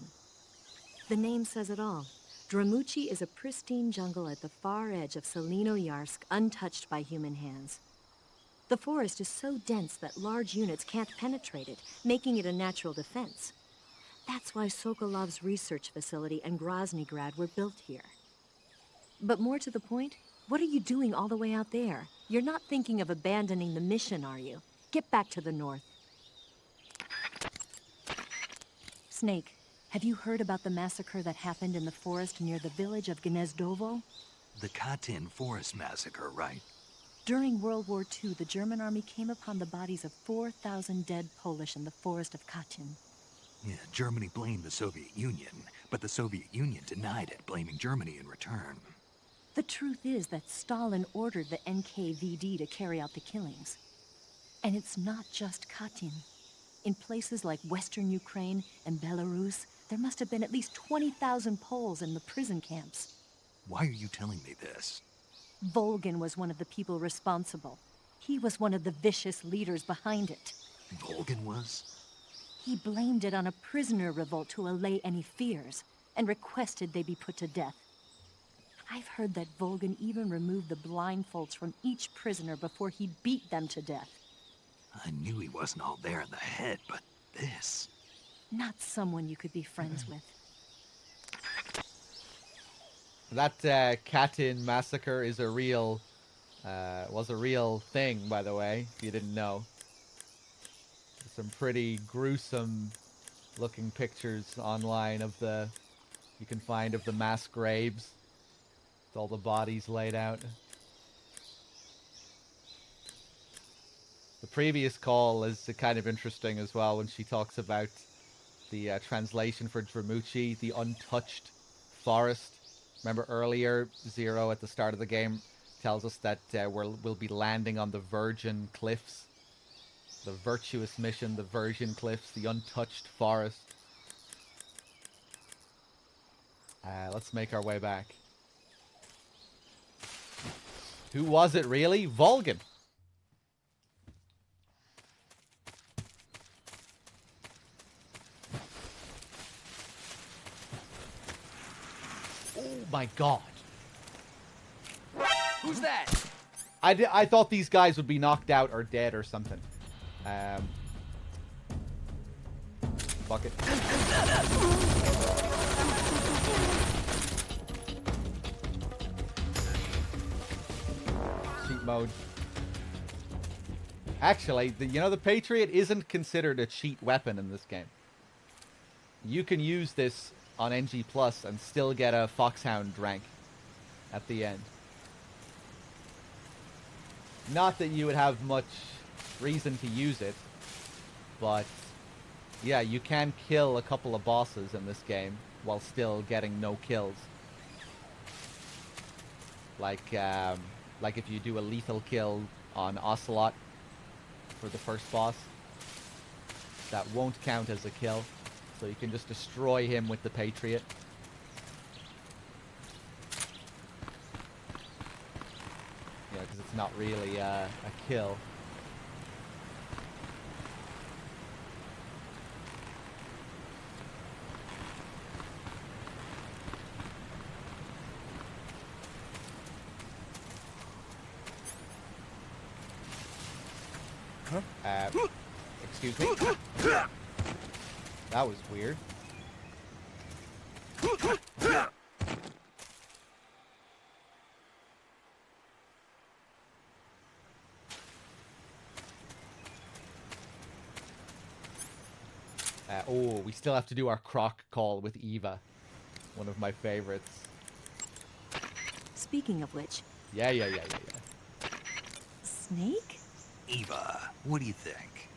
The name says it all. Dremuchi is a pristine jungle at the far edge of Selino-Yarsk, untouched by human hands. The forest is so dense that large units can't penetrate it, making it a natural defense. That's why Sokolov's research facility and Groznygrad were built here. But more to the point, what are you doing all the way out there? You're not thinking of abandoning the mission, are you? Get back to the north. Snake, have you heard about the massacre that happened in the forest near the village of Gnezdovo? The Katyn Forest Massacre, right? During World War II, the German army came upon the bodies of 4,000 dead Polish in the forest of Katyn. Yeah, Germany blamed the Soviet Union, but the Soviet Union denied it, blaming Germany in return. The truth is that Stalin ordered the NKVD to carry out the killings. And it's not just Katyn. In places like Western Ukraine and Belarus, there must have been at least 20,000 Poles in the prison camps. Why are you telling me this? Volgin was one of the people responsible. He was one of the vicious leaders behind it. Volgin was? He blamed it on a prisoner revolt to allay any fears, and requested they be put to death. I've heard that Volgin even removed the blindfolds from each prisoner before he beat them to death. I knew he wasn't all there in the head, but this... Not someone you could be friends with. That Katyn massacre is a real, was a real thing, by the way, if you didn't know. Some pretty gruesome looking pictures online of the, you can find of the mass graves. With all the bodies laid out. The previous call is kind of interesting as well when she talks about the translation for Dremuchi, the untouched forest. Remember earlier, Zero at the start of the game tells us that we'll be landing on the Virgin Cliffs. The virtuous mission, the Virgin Cliffs, the untouched forest. Let's make our way back. Who was it really? Volgin. Oh my god. Who's that? I thought these guys would be knocked out or dead or something. Fuck it. Cheat mode. Actually, the Patriot isn't considered a cheat weapon in this game. You can use this on NG Plus and still get a Foxhound rank at the end. Not that you would have much reason to use it, but yeah, you can kill a couple of bosses in this game while still getting no kills. Like if you do a lethal kill on Ocelot for the first boss, that won't count as a kill. So you can just destroy him with the Patriot. Yeah, because it's not really a kill. Excuse me. That was weird. Oh, we still have to do our croc call with Eva. One of my favorites. Speaking of which, Yeah. Snake? Eva, what do you think?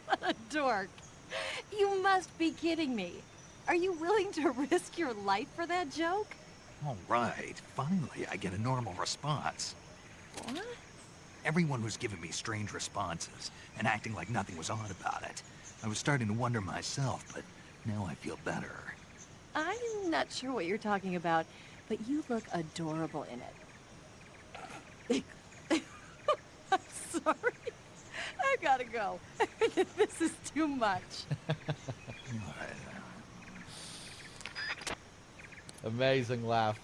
What a dork. You must be kidding me. Are you willing to risk your life for that joke? All right, finally I get a normal response. What? Everyone was giving me strange responses and acting like nothing was odd about it. I was starting to wonder myself, but now I feel better. I'm not sure what you're talking about, but you look adorable in it. I'm sorry. I gotta go. This is too much. Amazing laugh.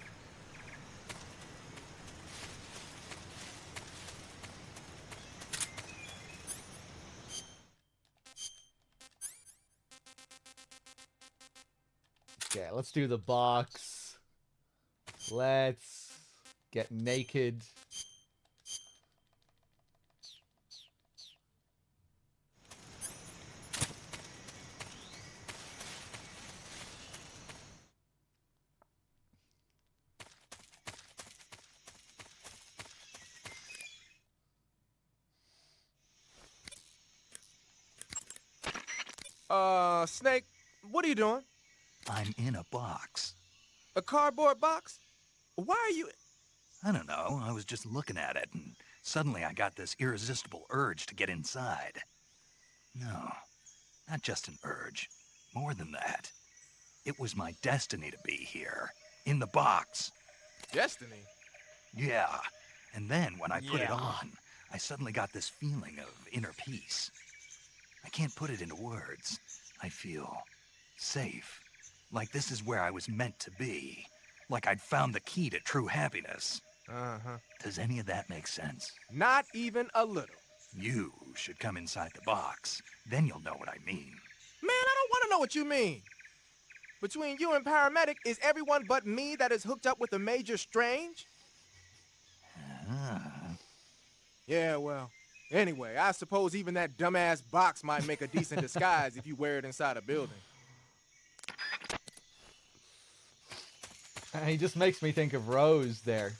Okay, let's do the box. Let's get naked. Snake, what are you doing? I'm in a box. A cardboard box? Why are you... I don't know, I was just looking at it, and suddenly I got this irresistible urge to get inside. No, not just an urge. More than that. It was my destiny to be here. In the box. Destiny? Yeah. And then when I put it Yeah. on, I suddenly got this feeling of inner peace. I can't put it into words. I feel safe. Like this is where I was meant to be. Like I'd found the key to true happiness. Uh-huh. Does any of that make sense? Not even a little. You should come inside the box. Then you'll know what I mean. Man, I don't want to know what you mean. Between you and Paramedic, is everyone but me that is hooked up with a Major Strange? Yeah, well, anyway, I suppose even that dumbass box might make a decent disguise if you wear it inside a building. He just makes me think of Rose there.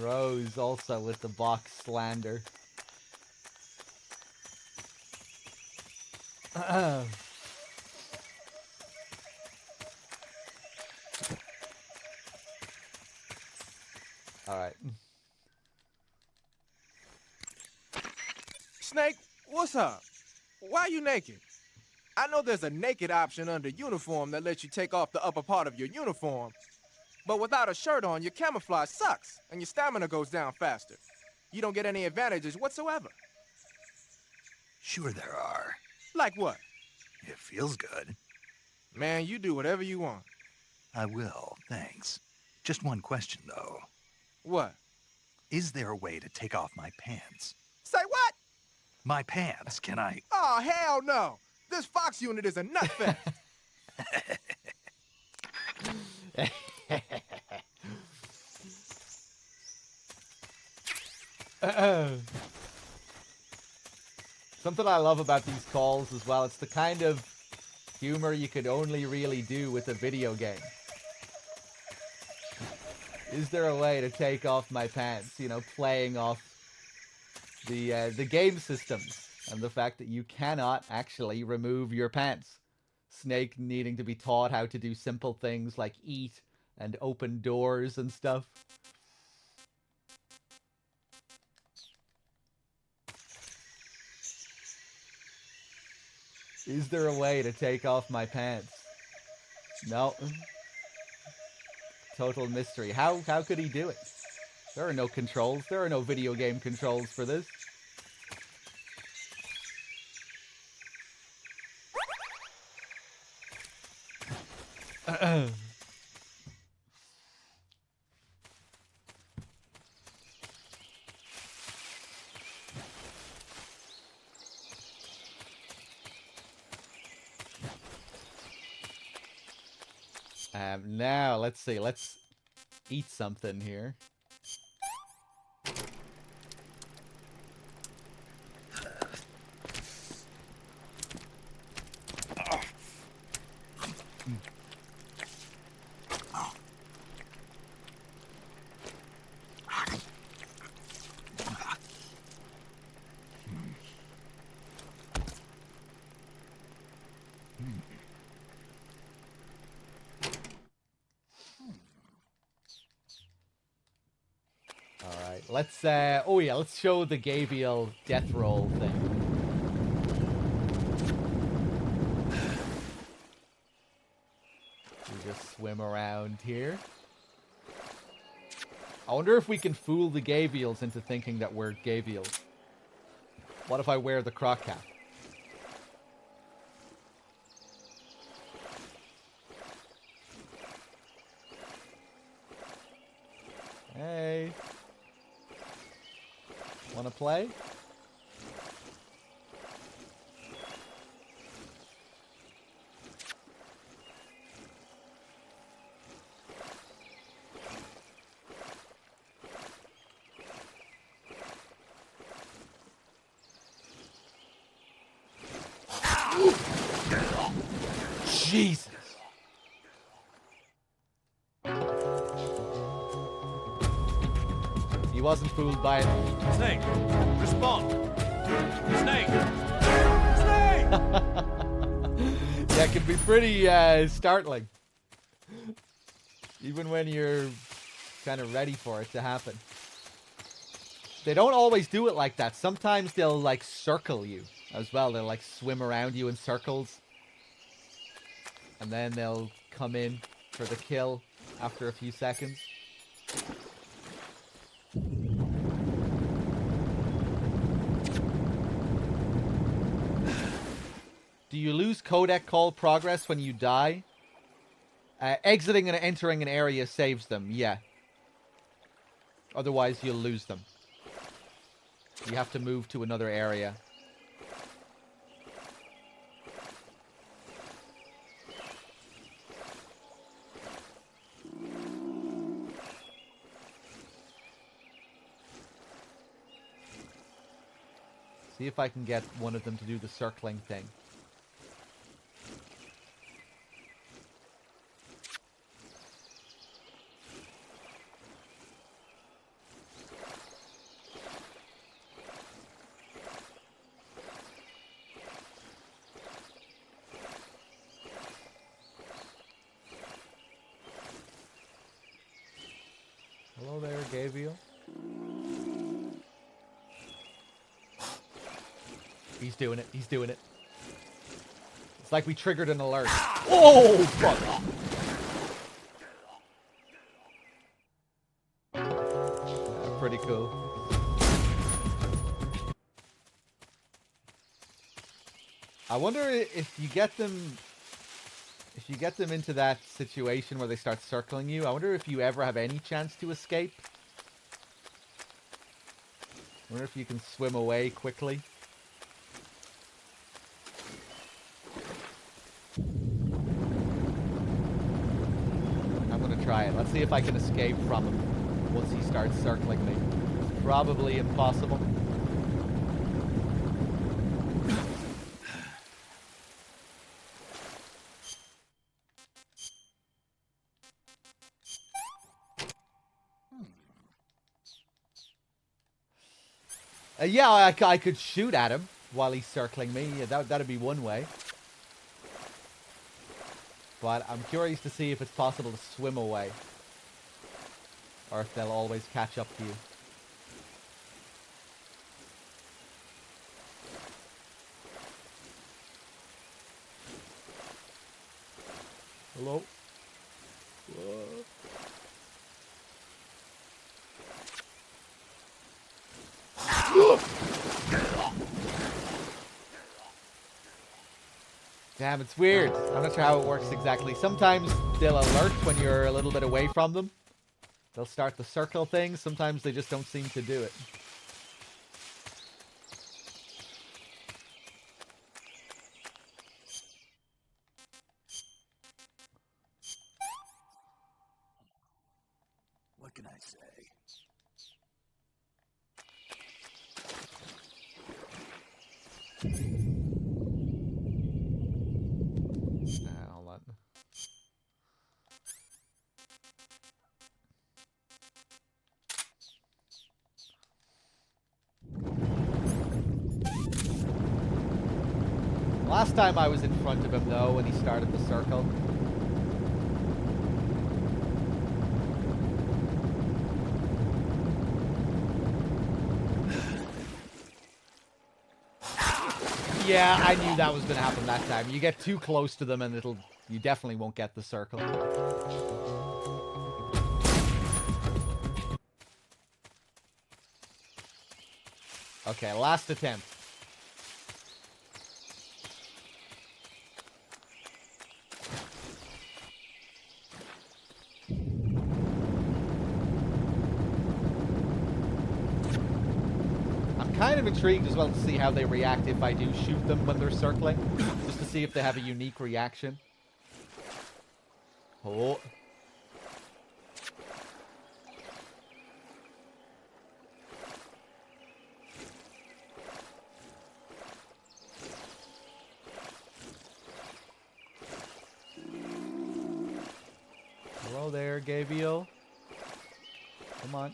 Rose also with the box slander. Alright. Snake, what's up? Why are you naked? I know there's a naked option under uniform that lets you take off the upper part of your uniform, but without a shirt on, your camouflage sucks, and your stamina goes down faster. You don't get any advantages whatsoever. Sure there are. Like what? It feels good. Man, you do whatever you want. I will, thanks. Just one question, though. What? Is there a way to take off my pants? Say what? My pants, can I... Oh, hell no! This Fox unit is a nutfest! Something I love about these calls as well, it's the kind of humor you could only really do with a video game. Is there a way to take off my pants? You know, playing off the game systems and the fact that you cannot actually remove your pants. Snake needing to be taught how to do simple things like eat and open doors and stuff. Is there a way to take off my pants? No. Total mystery. How could he do it? There are no controls. There are no video game controls for this. Now, let's see. Let's eat something here. Alright, let's, oh yeah, let's show the Gabriel death roll thing. We just swim around here. I wonder if we can fool the Gavials into thinking that we're Gavials. What if I wear the croc cap? Hey. Wanna play? Jesus. He wasn't fooled by it. Snake, respond. Snake! Yeah, it can be pretty startling. Even when you're kind of ready for it to happen. They don't always do it like that. Sometimes they'll like circle you as well. They'll like swim around you in circles. And then they'll come in for the kill after a few seconds. Do you lose codec call progress when you die? Exiting and entering an area saves them, yeah. Otherwise, you'll lose them. You have to move to another area. See if I can get one of them to do the circling thing. Hello there, Gabriel. He's doing it. He's doing it. It's like we triggered an alert. Oh, fuck. Yeah, pretty cool. I wonder if you get them... If you get them into that situation where they start circling you, I wonder if you ever have any chance to escape. I wonder if you can swim away quickly. I'm gonna try it. Let's see if I can escape from him once he starts circling me. It's probably impossible. Yeah, I could shoot at him while he's circling me. Yeah, that'd be one way. But I'm curious to see if it's possible to swim away. Or if they'll always catch up to you. Hello? Whoa. Damn, it's weird. I'm not sure how it works exactly. Sometimes they'll alert when you're a little bit away from them. They'll start the circle thing. Sometimes they just don't seem to do it. What can I say? Hold on. Last time I was in front of him, though, when he started the circle. Yeah, I knew that was going to happen that time. You get too close to them and you definitely won't get the circle. Okay, last attempt. I'm kind of intrigued as well to see how they react if I do shoot them when they're circling, just to see if they have a unique reaction. Oh. Hello there, Gabriel. Come on.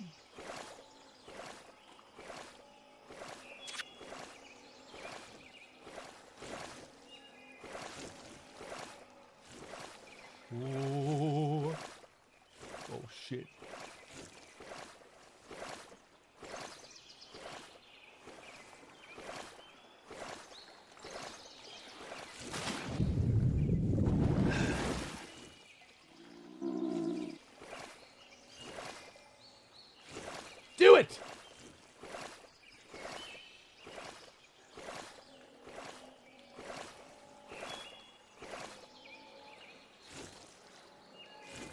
Ooh. Oh shit. Do it!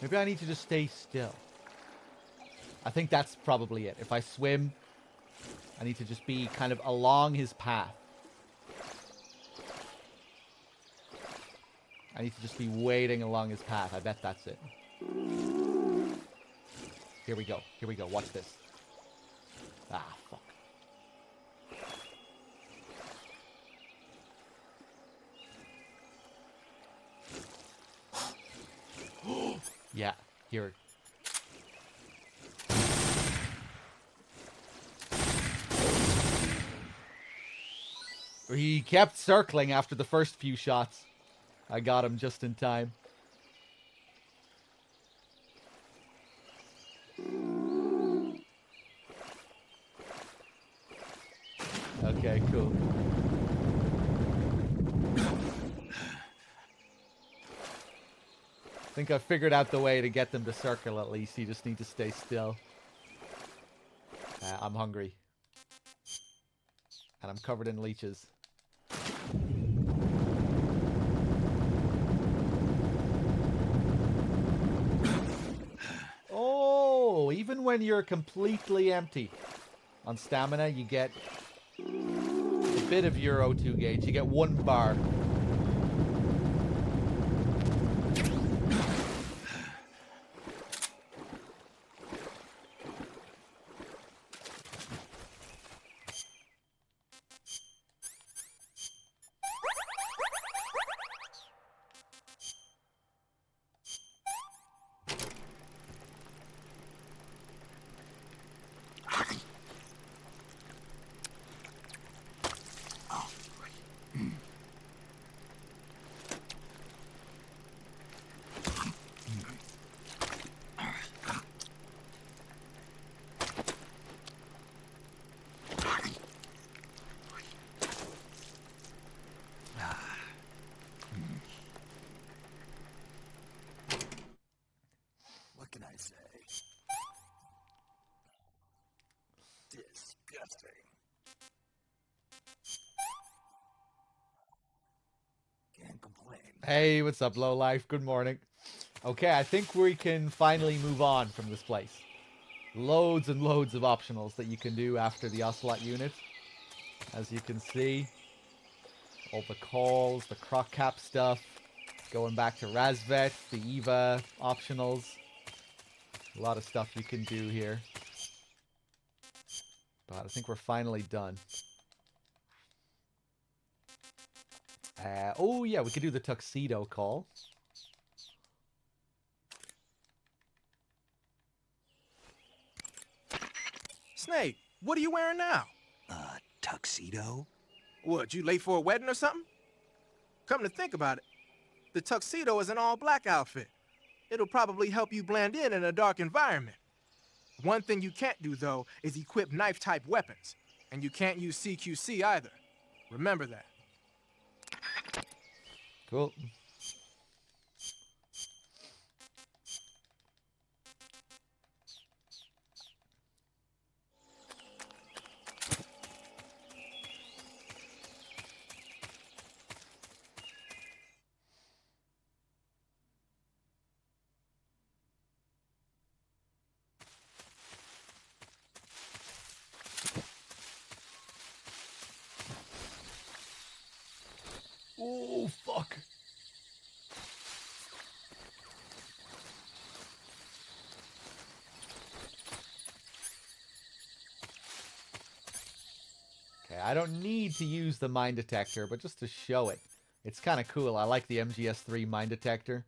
Maybe I need to just stay still. I think that's probably it. If I swim, I need to just be kind of along his path. I need to just be waiting along his path. I bet that's it. Here we go. Here we go. Watch this. Ah, fuck. Yeah, here. He kept circling after the first few shots. I got him just in time. Okay, cool. I think I figured out the way to get them to circle at least. You just need to stay still. I'm hungry. And I'm covered in leeches. Oh, even when you're completely empty on stamina, you get a bit of your O2 gauge. You get 1 bar. What can I say? Disgusting. Can't complain. Hey, what's up, lowlife? Good morning. Okay, I think we can finally move on from this place. Loads and loads of optionals that you can do after the Ocelot unit. As you can see, all the calls, the croc cap stuff, going back to Razvet, the Eva optionals. A lot of stuff you can do here. But I think we're finally done. Oh yeah, we could do the tuxedo call. Snake, what are you wearing now? Tuxedo? What, you late for a wedding or something? Come to think about it, the tuxedo is an all-black outfit. It'll probably help you blend in a dark environment. One thing you can't do, though, is equip knife-type weapons. And you can't use CQC either. Remember that. Cool. Oh, fuck. Okay, I don't need to use the mine detector, but just to show it. It's kind of cool. I like the MGS3 mine detector.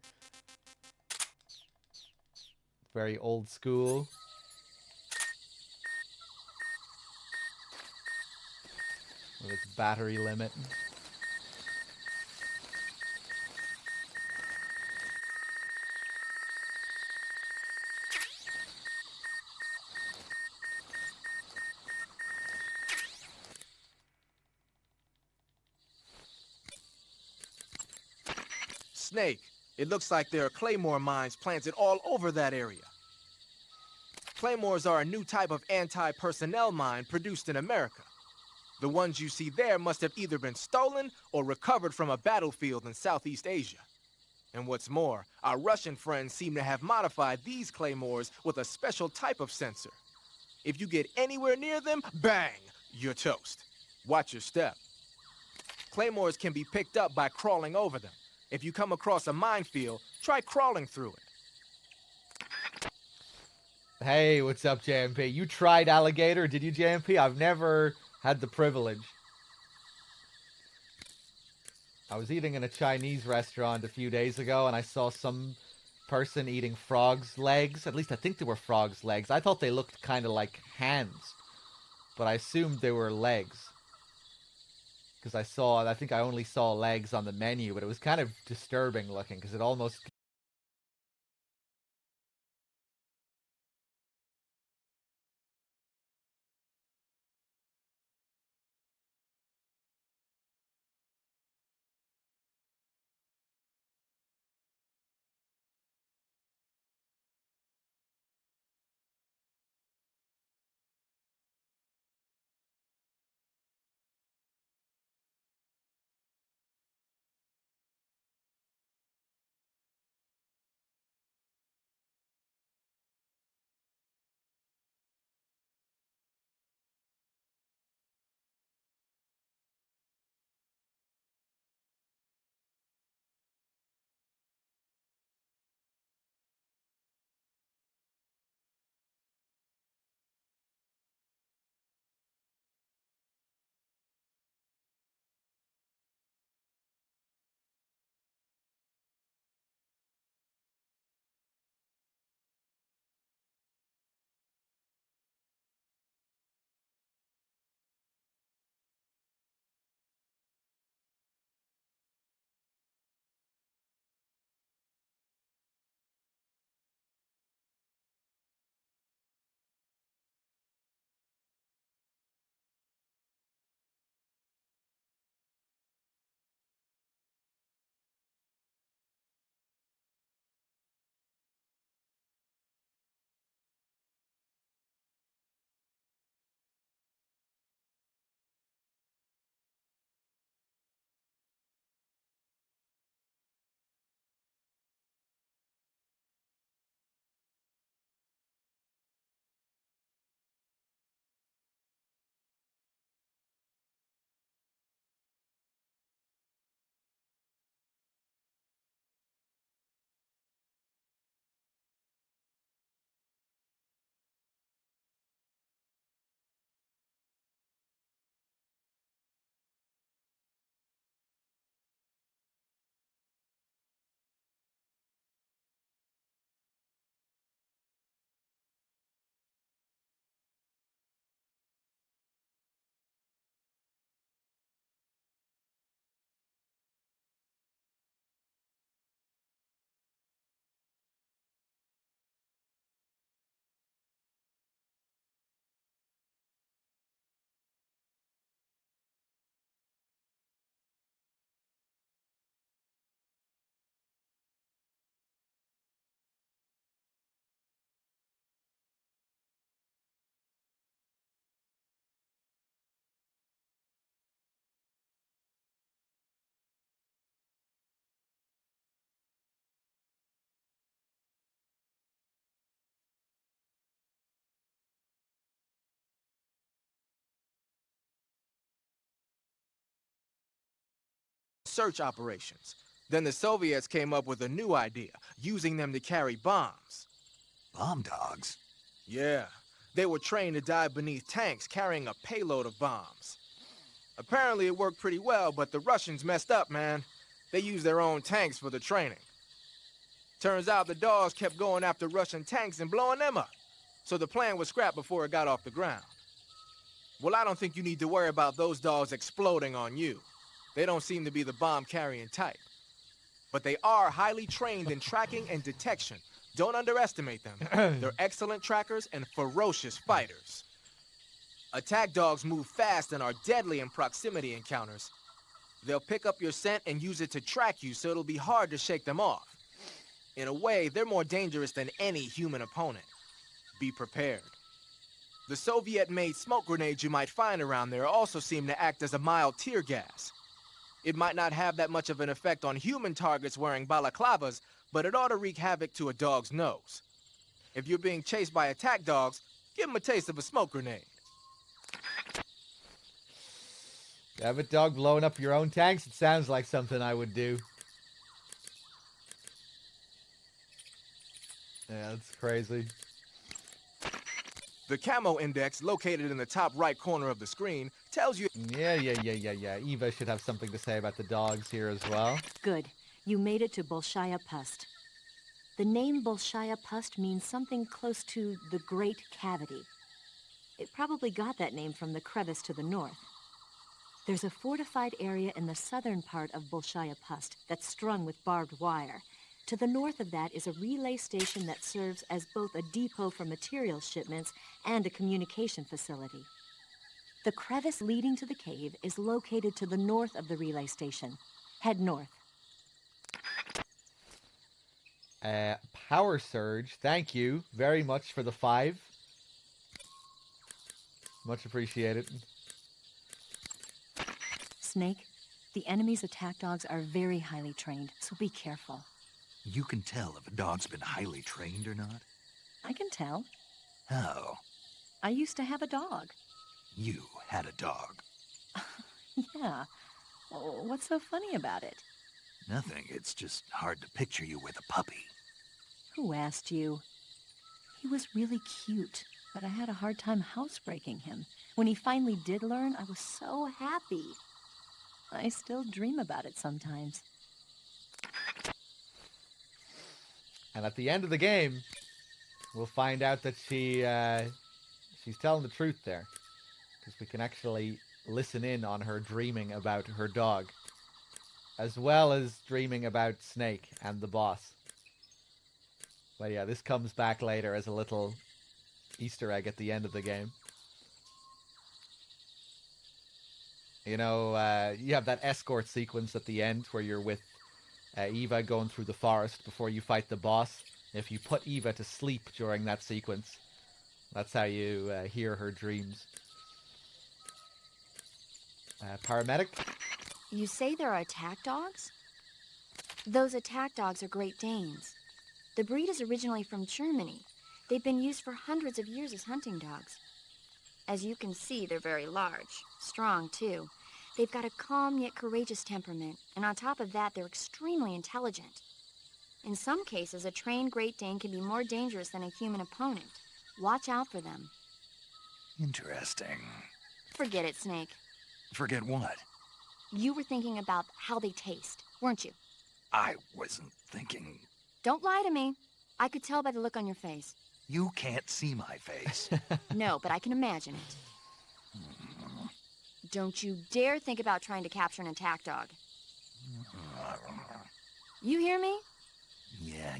Very old school. With its battery limit. Snake, it looks like there are claymore mines planted all over that area. Claymores are a new type of anti-personnel mine produced in America. The ones you see there must have either been stolen or recovered from a battlefield in Southeast Asia. And what's more, our Russian friends seem to have modified these claymores with a special type of sensor. If you get anywhere near them, bang, you're toast. Watch your step. Claymores can be picked up by crawling over them. If you come across a minefield, try crawling through it. Hey, what's up, JMP? You tried alligator, did you, JMP? I've never had the privilege. I was eating in a Chinese restaurant a few days ago, and I saw some person eating frogs' legs. At least I think they were frogs' legs. I thought they looked kind of like hands, but I assumed they were legs. Because I think I only saw legs on the menu, but it was kind of disturbing looking, because it almost search operations. Then the Soviets came up with a new idea, using them to carry bombs. Bomb dogs? Yeah, they were trained to dive beneath tanks carrying a payload of bombs. Apparently it worked pretty well, but the Russians messed up, man. They used their own tanks for the training. Turns out the dogs kept going after Russian tanks and blowing them up. So the plan was scrapped before it got off the ground. Well, I don't think you need to worry about those dogs exploding on you. They don't seem to be the bomb-carrying type. But they are highly trained in tracking and detection. Don't underestimate them. They're excellent trackers and ferocious fighters. Attack dogs move fast and are deadly in proximity encounters. They'll pick up your scent and use it to track you, so it'll be hard to shake them off. In a way, they're more dangerous than any human opponent. Be prepared. The Soviet-made smoke grenades you might find around there also seem to act as a mild tear gas. It might not have that much of an effect on human targets wearing balaclavas, but it ought to wreak havoc to a dog's nose. If you're being chased by attack dogs, give them a taste of a smoke grenade. Have a dog blowing up your own tanks? It sounds like something I would do. Yeah, that's crazy. The camo index, located in the top right corner of the screen, tells you... Yeah. Eva should have something to say about the dogs here as well. Good. You made it to Bolshaya Pust. The name Bolshaya Pust means something close to the Great Cavity. It probably got that name from the crevice to the north. There's a fortified area in the southern part of Bolshaya Pust that's strung with barbed wire. To the north of that is a relay station that serves as both a depot for material shipments and a communication facility. The crevice leading to the cave is located to the north of the relay station. Head north. Power Surge, thank you very much for the 5. Much appreciated. Snake, the enemy's attack dogs are very highly trained, so be careful. You can tell if a dog's been highly trained or not? I can tell. How? I used to have a dog. You had a dog? Yeah. What's so funny about it? Nothing. It's just hard to picture you with a puppy. Who asked you? He was really cute, but I had a hard time housebreaking him. When he finally did learn, I was so happy. I still dream about it sometimes. And at the end of the game, we'll find out that she's telling the truth there. Because we can actually listen in on her dreaming about her dog. As well as dreaming about Snake and the boss. But yeah, this comes back later as a little Easter egg at the end of the game. You know, you have that escort sequence at the end where you're with Eva going through the forest before you fight the boss. If you put Eva to sleep during that sequence, that's how you hear her dreams. Paramedic? You say there are attack dogs? Those attack dogs are Great Danes. The breed is originally from Germany. They've been used for hundreds of years as hunting dogs. As you can see, they're very large, strong too. They've got a calm yet courageous temperament, and on top of that, they're extremely intelligent. In some cases, a trained Great Dane can be more dangerous than a human opponent. Watch out for them. Interesting. Forget it, Snake. Forget what? You were thinking about how they taste, weren't you? I wasn't thinking... Don't lie to me. I could tell by the look on your face. You can't see my face. No, but I can imagine it. Don't you dare think about trying to capture an attack dog. You hear me? Yeah.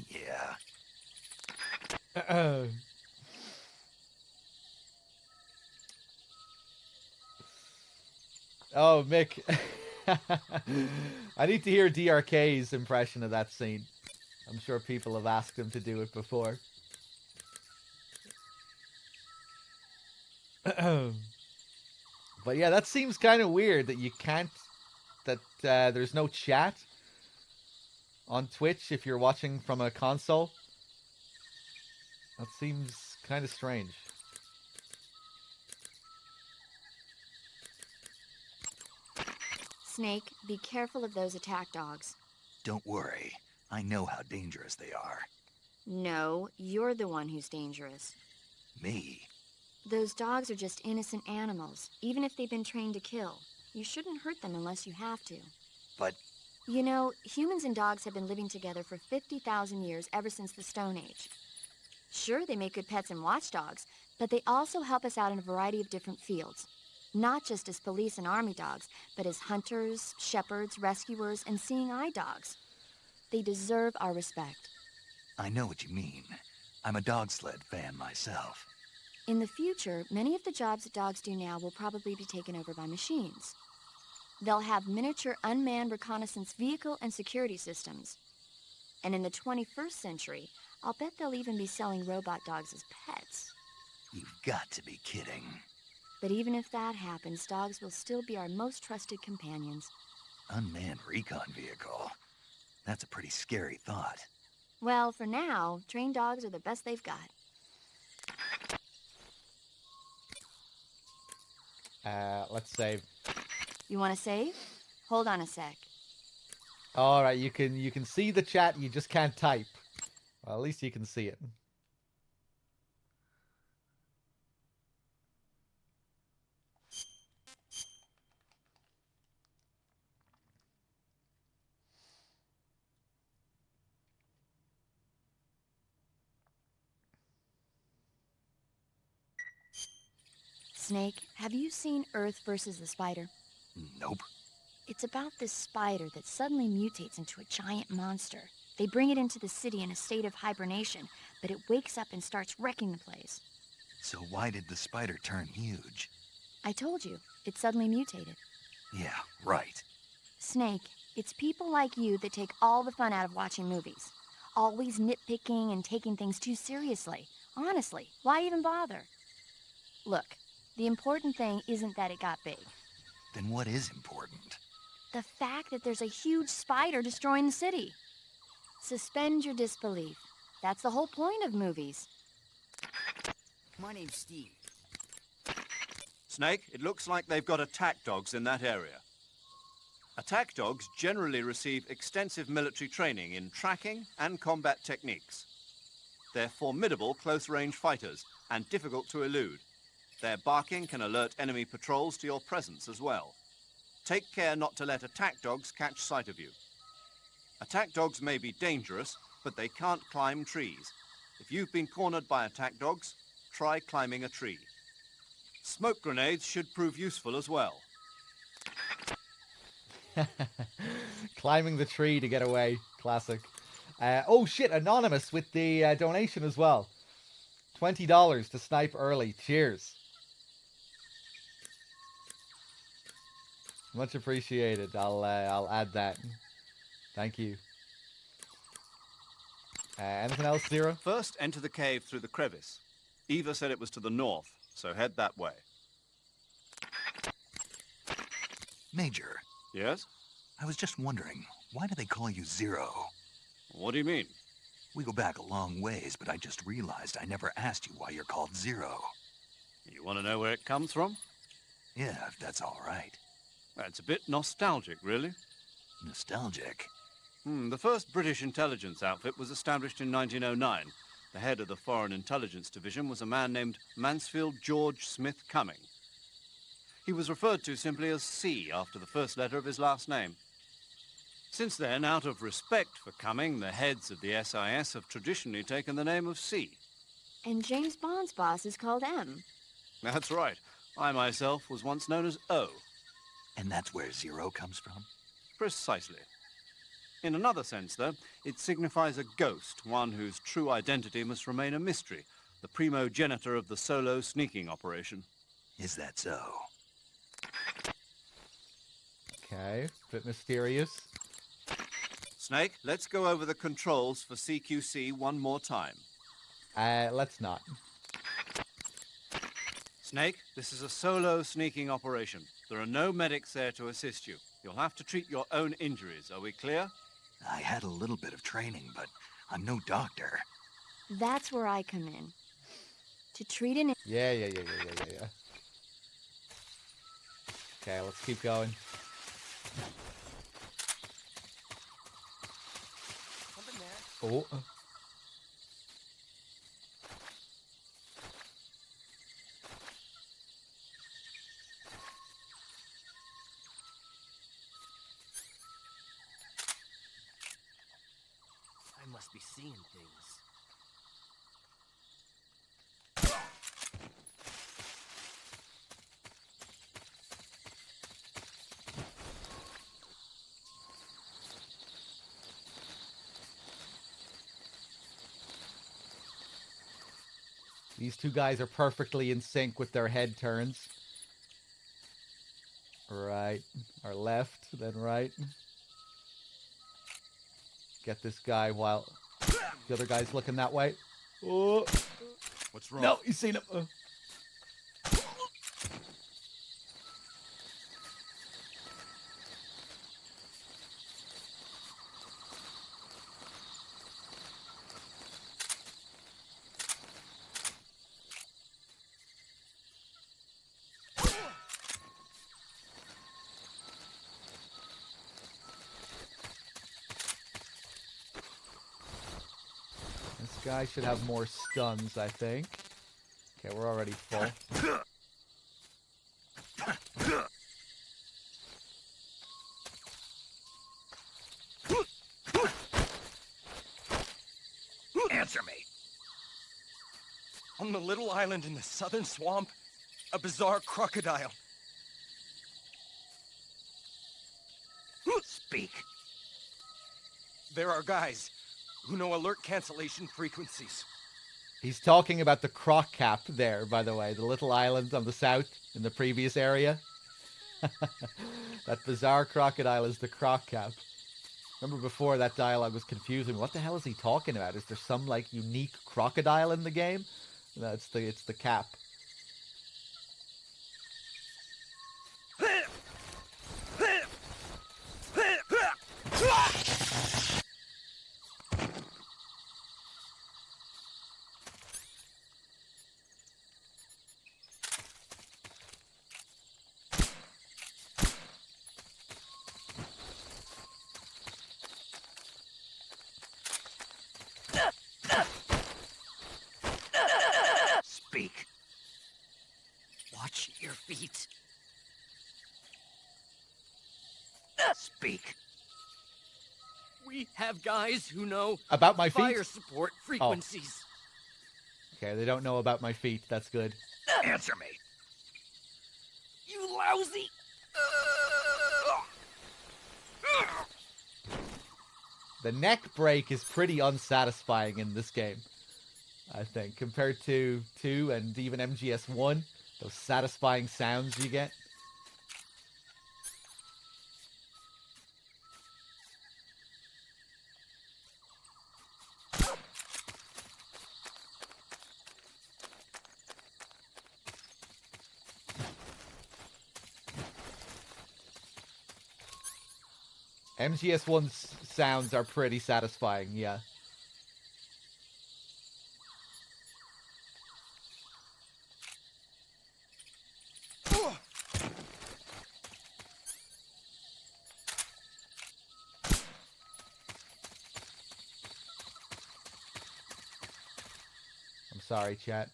Oh, Mick. I need to hear DRK's impression of that scene. I'm sure people have asked him to do it before. But yeah, that seems kind of weird that you can't... That there's no chat on Twitch if you're watching from a console. That seems kind of strange. Snake, be careful of those attack dogs. Don't worry. I know how dangerous they are. No, you're the one who's dangerous. Me? Those dogs are just innocent animals, even if they've been trained to kill. You shouldn't hurt them unless you have to. But... You know, humans and dogs have been living together for 50,000 years ever since the Stone Age. Sure, they make good pets and watchdogs, but they also help us out in a variety of different fields. Not just as police and army dogs, but as hunters, shepherds, rescuers, and seeing eye dogs. They deserve our respect. I know what you mean. I'm a dog sled fan myself. In the future, many of the jobs that dogs do now will probably be taken over by machines. They'll have miniature unmanned reconnaissance vehicle and security systems. And in the 21st century, I'll bet they'll even be selling robot dogs as pets. You've got to be kidding. But even if that happens, dogs will still be our most trusted companions. Unmanned recon vehicle? That's a pretty scary thought. Well, for now, trained dogs are the best they've got. Let's save. You want to save? Hold on a sec. All right, you can see the chat, you just can't type. Well, at least you can see it. Snake, have you seen Earth versus the Spider? Nope. It's about this spider that suddenly mutates into a giant monster. They bring it into the city in a state of hibernation, but it wakes up and starts wrecking the place. So why did the spider turn huge? I told you, it suddenly mutated. Yeah, right. Snake, it's people like you that take all the fun out of watching movies. Always nitpicking and taking things too seriously. Honestly, why even bother? Look, the important thing isn't that it got big. Then what is important? The fact that there's a huge spider destroying the city. Suspend your disbelief. That's the whole point of movies. My name's Steve. Snake, it looks like they've got attack dogs in that area. Attack dogs generally receive extensive military training in tracking and combat techniques. They're formidable close-range fighters and difficult to elude. Their barking can alert enemy patrols to your presence as well. Take care not to let attack dogs catch sight of you. Attack dogs may be dangerous, but they can't climb trees. If you've been cornered by attack dogs, try climbing a tree. Smoke grenades should prove useful as well. Climbing the tree to get away. Classic. Oh shit, Anonymous with the donation as well. $20 to snipe early. Cheers. Much appreciated. I'll add that. Thank you. Anything else, Zero? First, enter the cave through the crevice. Eva said it was to the north, so head that way. Major. Yes? I was just wondering, why do they call you Zero? What do you mean? We go back a long ways, but I just realized I never asked you why you're called Zero. You want to know where it comes from? Yeah, if that's all right. That's a bit nostalgic, really. Nostalgic? The first British intelligence outfit was established in 1909. The head of the Foreign Intelligence Division was a man named Mansfield George Smith Cumming. He was referred to simply as C after the first letter of his last name. Since then, out of respect for Cumming, the heads of the SIS have traditionally taken the name of C. And James Bond's boss is called M. That's right. I myself was once known as O. And that's where Zero comes from? Precisely. In another sense, though, it signifies a ghost, one whose true identity must remain a mystery, the primogenitor of the solo sneaking operation. Is that so? Okay, bit mysterious. Snake, let's go over the controls for CQC one more time. Let's not. Snake, this is a solo sneaking operation. There are no medics there to assist you. You'll have to treat your own injuries. Are we clear? I had a little bit of training, but I'm no doctor. That's where I come in. To treat an... Yeah. Okay, let's keep going. Oh. I must be seeing things. These two guys are perfectly in sync with their head turns. Right. Or left, then right. Get this guy while the other guy's looking that way. Oh. What's wrong? No, you seen him. This guy should have more stuns, I think. Okay, we're already full. Answer me. On the little island in the southern swamp, a bizarre crocodile. Speak. There are guys who know alert cancellation frequencies. He's talking about the croc cap there, by the way. The little island on the south in the previous area. That bizarre crocodile is the croc cap. Remember before that dialogue was confusing. What the hell is he talking about? Is there some like unique crocodile in the game? No, it's the cap. Speak. Watch your feet. Speak. We have guys who know About my feet? fire support frequencies. Okay, they don't know about my feet. That's good. Answer me. You lousy. The neck break is pretty unsatisfying in this game, I think, compared to 2 and even MGS1. Those satisfying sounds you get. MGS1's sounds are pretty satisfying, yeah. I'm sorry, chat.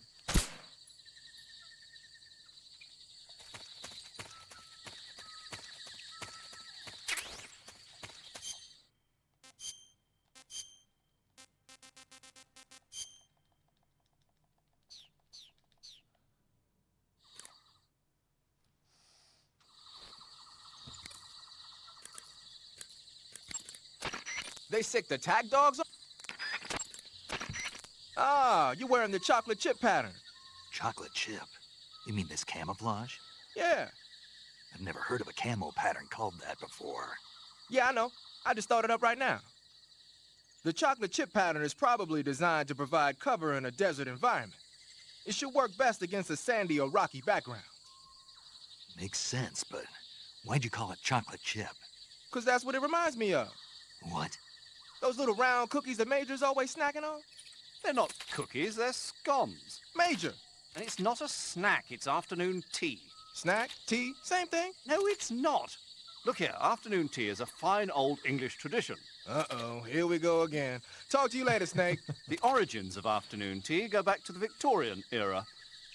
They sick the tag dogs on? Ah, you wearing the chocolate chip pattern. Chocolate chip? You mean this camouflage? Yeah. I've never heard of a camo pattern called that before. Yeah, I know. I just thought it up right now. The chocolate chip pattern is probably designed to provide cover in a desert environment. It should work best against a sandy or rocky background. Makes sense, but why'd you call it chocolate chip? 'Cause that's what it reminds me of. What? Those little round cookies that Major's always snacking on? They're not cookies, they're scones. Major! And it's not a snack, it's afternoon tea. Snack? Tea? Same thing? No, it's not. Look here, afternoon tea is a fine old English tradition. Uh-oh, here we go again. Talk to you later, Snake. The origins of afternoon tea go back to the Victorian era.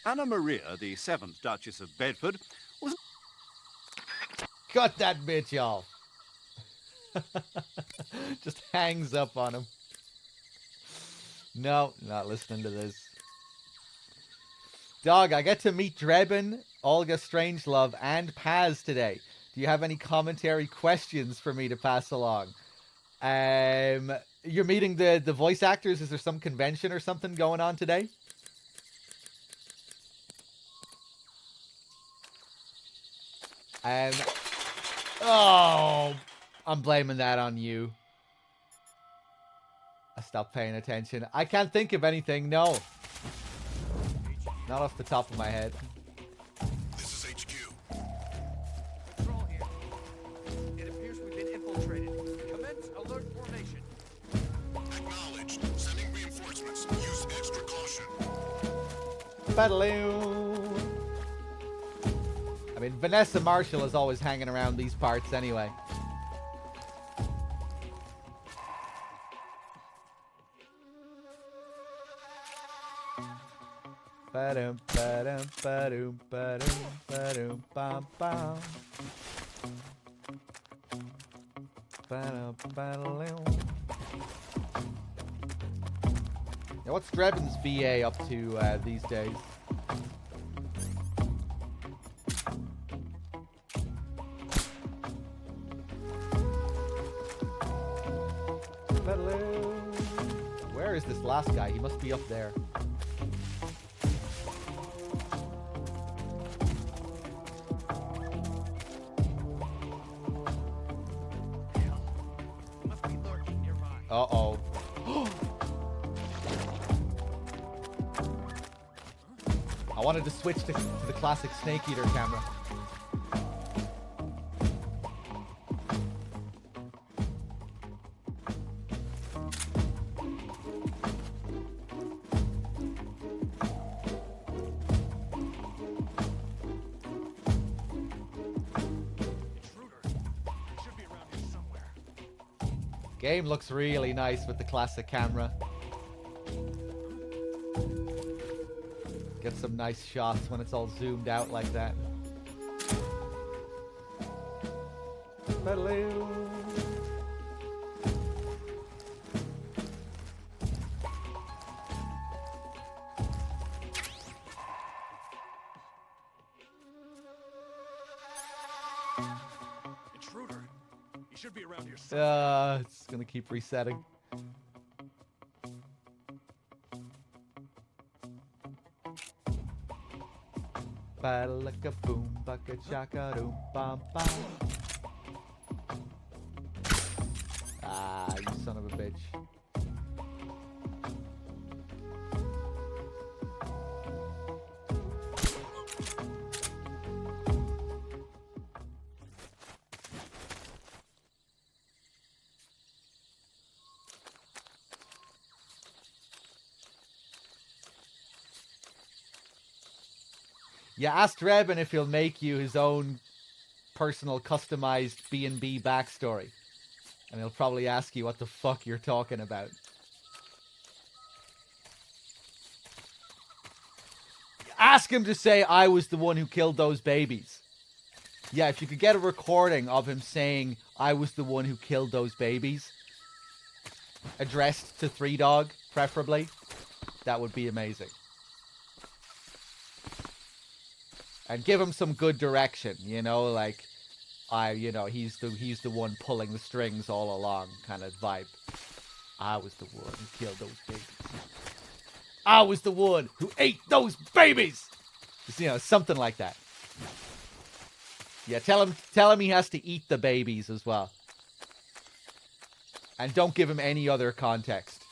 Anna Maria, the 7th Duchess of Bedford, was... Cut that bitch off. Just hangs up on him. No, not listening to this. Dog, I get to meet Drebin, Olga Strangelove, and Paz today. Do you have any commentary questions for me to pass along? You're meeting the voice actors. Is there some convention or something going on today? Oh, I'm blaming that on you. I stopped paying attention. I can't think of anything, no. Not off the top of my head. This is HQ. Control here. It appears we've been infiltrated. Commence alert formation. Acknowledged. Sending reinforcements. Use extra caution. Badaloo. I mean, Vanessa Marshall is always hanging around these parts anyway. Ba-dum, ba-dum, ba-dum, ba-dum, ba-dum, bam, bam. Ba-dum, ba-dum. Now, what's Drebin's VA up to these days? Where is this last guy? He must be up there. Uh-oh. I wanted to switch to the classic Snake Eater camera. Game looks really nice with the classic camera. Get some nice shots when it's all zoomed out like that. Intruder, you should be around here somewhere. It's gonna keep resetting. Ba-laka boom, baka chaka doom, bam bam. Ah, you son of a bitch. Yeah, ask Drebin if he'll make you his own personal customized B&B backstory. And he'll probably ask you what the fuck you're talking about. Ask him to say, I was the one who killed those babies. Yeah, if you could get a recording of him saying, I was the one who killed those babies, addressed to Three Dog, preferably, that would be amazing. And give him some good direction, you know, like, he's the one pulling the strings all along, kind of vibe. I was the one who killed those babies. I was the one who ate those babies. Just, something like that. Yeah, tell him he has to eat the babies as well. And don't give him any other context.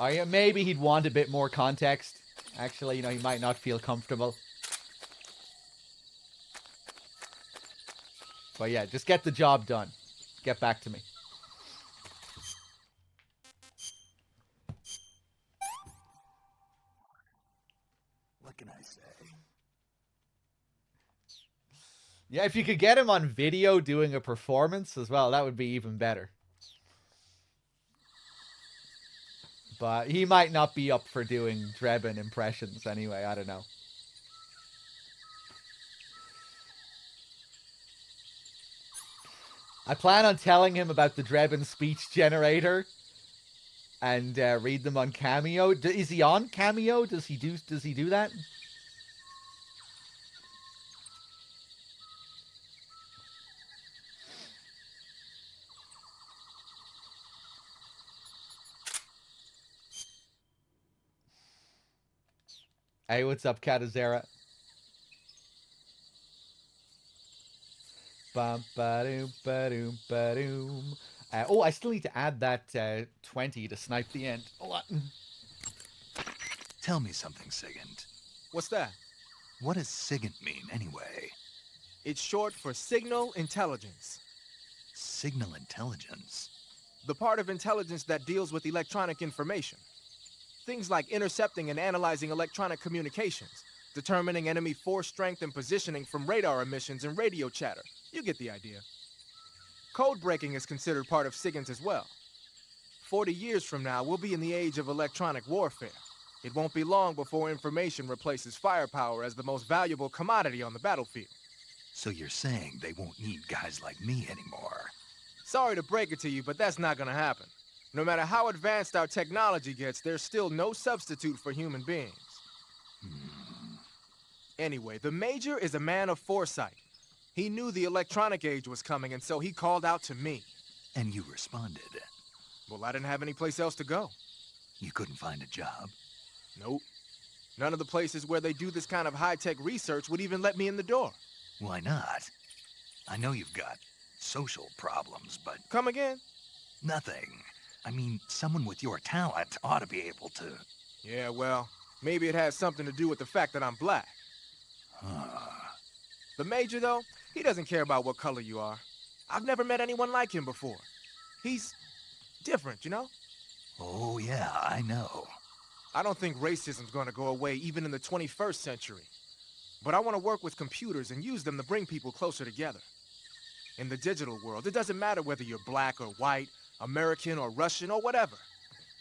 Oh, yeah, maybe he'd want a bit more context. Actually, he might not feel comfortable. But yeah, just get the job done. Get back to me. can I say? Yeah, if you could get him on video doing a performance as well, that would be even better. But he might not be up for doing Drebin impressions anyway, I don't know. I plan on telling him about the Drebin speech generator and read them on Cameo. Is he on Cameo? Does he do that? Hey, what's up, Katazera? Bum ba doom ba doom ba doom. Oh, I still need to add that 20 to snipe the end. Hold on. Tell me something, Sigint. What's that? What does Sigint mean, anyway? It's short for Signal Intelligence. Signal Intelligence? The part of intelligence that deals with electronic information. Things like intercepting and analyzing electronic communications, determining enemy force strength and positioning from radar emissions and radio chatter. You get the idea. Code breaking is considered part of SIGINT as well. 40 years from now, we'll be in the age of electronic warfare. It won't be long before information replaces firepower as the most valuable commodity on the battlefield. So you're saying they won't need guys like me anymore? Sorry to break it to you, but that's not gonna happen. No matter how advanced our technology gets, there's still no substitute for human beings. Anyway, the Major is a man of foresight. He knew the electronic age was coming, and so he called out to me. And you responded? Well, I didn't have any place else to go. You couldn't find a job? Nope. None of the places where they do this kind of high-tech research would even let me in the door. Why not? I know you've got social problems, but... Come again? Nothing. I mean, someone with your talent ought to be able to... Yeah, well, maybe it has something to do with the fact that I'm black. The Major, though, he doesn't care about what color you are. I've never met anyone like him before. He's different, you know? Oh, yeah, I know. I don't think racism's gonna go away even in the 21st century. But I want to work with computers and use them to bring people closer together. In the digital world, it doesn't matter whether you're black or white, American or Russian or whatever.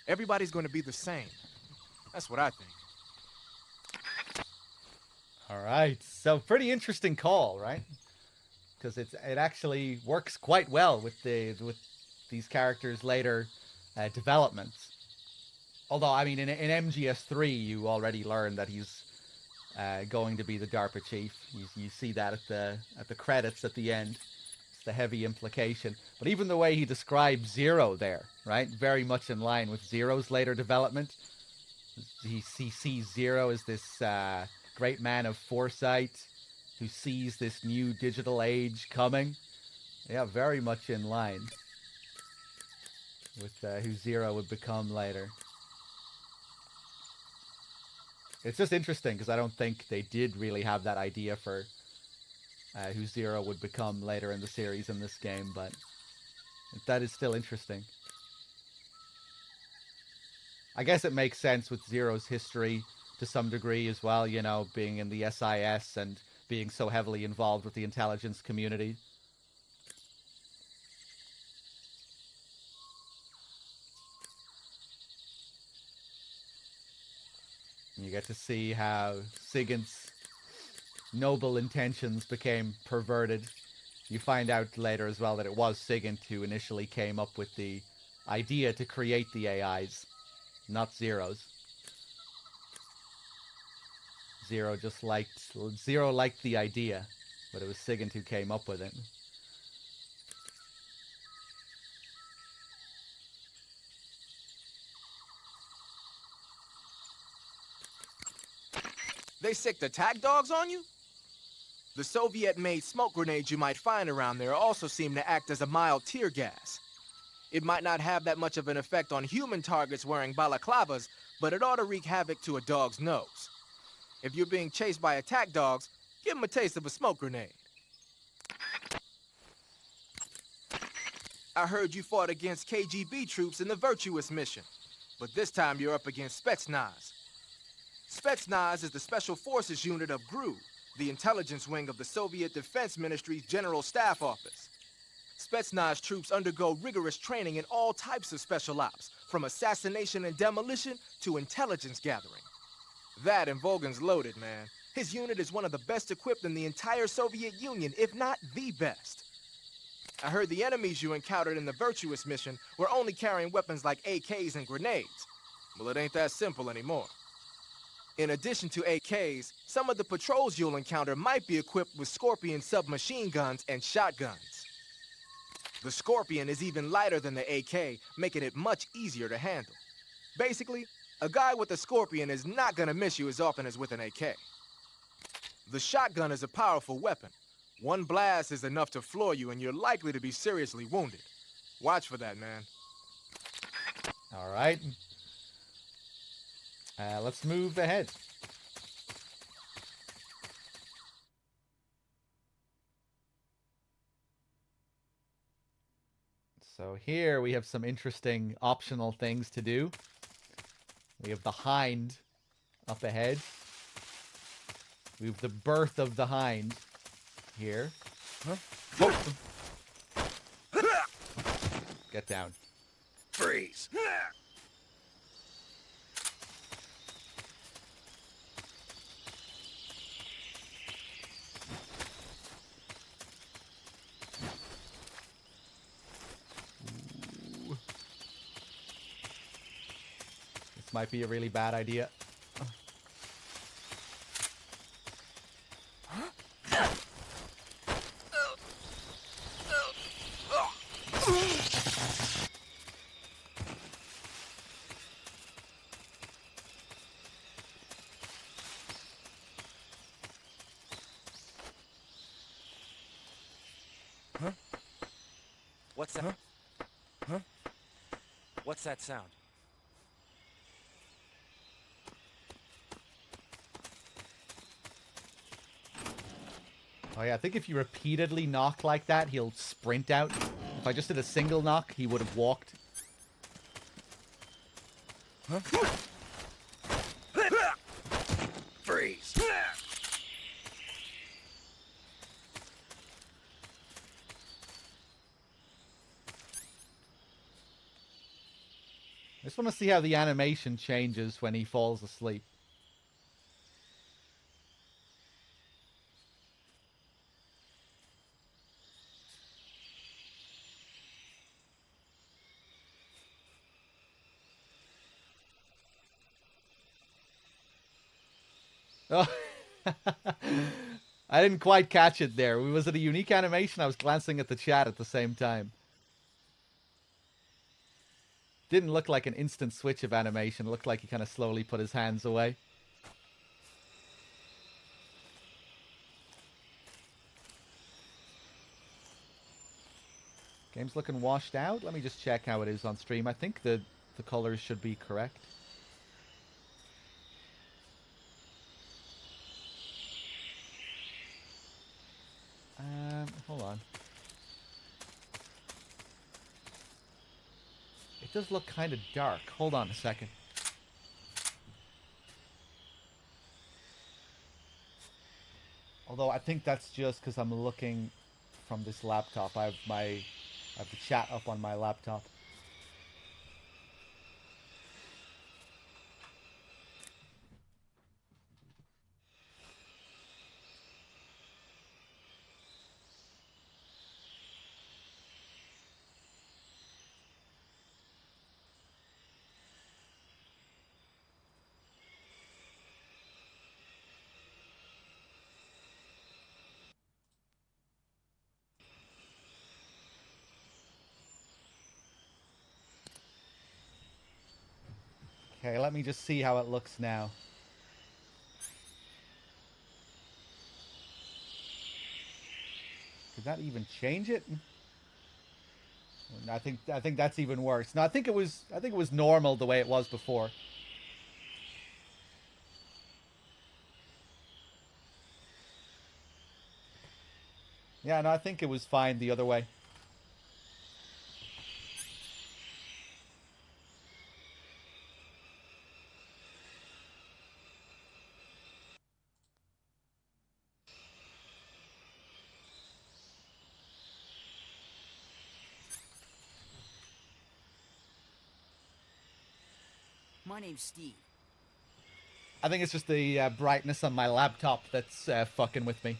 Everybody's going to be the same. That's what I think. All right, so pretty interesting call, right? Because it actually works quite well with these characters' later developments. Although, I mean, in MGS3, you already learned that he's going to be the DARPA chief. You see that at the credits at the end. It's the heavy implication. But even the way he describes Zero there, right? Very much in line with Zero's later development. He sees Zero as this great man of foresight who sees this new digital age coming. Yeah, very much in line with who Zero would become later. It's just interesting because I don't think they did really have that idea for who Zero would become later in the series in this game, but that is still interesting. I guess it makes sense with Zero's history to some degree as well, you know, being in the SIS and being so heavily involved with the intelligence community. You get to see how SIGINT's noble intentions became perverted. You find out later as well that it was SIGINT who initially came up with the idea to create the AIs, not Zero's. Zero liked the idea, but it was SIGINT who came up with it. They sicked attack dogs on you? The Soviet-made smoke grenades you might find around there also seem to act as a mild tear gas. It might not have that much of an effect on human targets wearing balaclavas, but it ought to wreak havoc to a dog's nose. If you're being chased by attack dogs, give them a taste of a smoke grenade. I heard you fought against KGB troops in the Virtuous mission, but this time you're up against Spetsnaz. Spetsnaz is the Special Forces unit of GRU, the intelligence wing of the Soviet Defense Ministry's General Staff Office. Spetsnaz troops undergo rigorous training in all types of special ops, from assassination and demolition to intelligence gathering. That and Volgan's loaded, man. His unit is one of the best equipped in the entire Soviet Union, if not the best. I heard the enemies you encountered in the Virtuous mission were only carrying weapons like AKs and grenades. Well, it ain't that simple anymore. In addition to AKs, some of the patrols you'll encounter might be equipped with Scorpion submachine guns and shotguns. The Scorpion is even lighter than the AK, making it much easier to handle. Basically, a guy with a Scorpion is not gonna miss you as often as with an AK. The shotgun is a powerful weapon. One blast is enough to floor you, and you're likely to be seriously wounded. Watch for that, man. All right. Let's move ahead. So here we have some interesting optional things to do. We have the Hind up ahead. We have the birth of the Hind here. Huh? Get down. Freeze! This might be a really bad idea. What's that? Huh? What's that sound? Oh yeah, I think if you repeatedly knock like that, he'll sprint out. If I just did a single knock, he would have walked. Huh? Freeze! I just want to see how the animation changes when he falls asleep. Oh, I didn't quite catch it there. Was it a unique animation? I was glancing at the chat at the same time. Didn't look like an instant switch of animation. It looked like he kind of slowly put his hands away. Game's looking washed out. Let me just check how it is on stream. I think the colors should be correct. Hold on. It does look kind of dark. Hold on a second. Although I think that's just because I'm looking from this laptop. I have the chat up on my laptop. Okay, let me just see how it looks now. Did that even change it? I think that's even worse. No, I think it was normal the way it was before. Yeah, no, I think it was fine the other way. My name's Steve. I think it's just the brightness on my laptop that's fucking with me.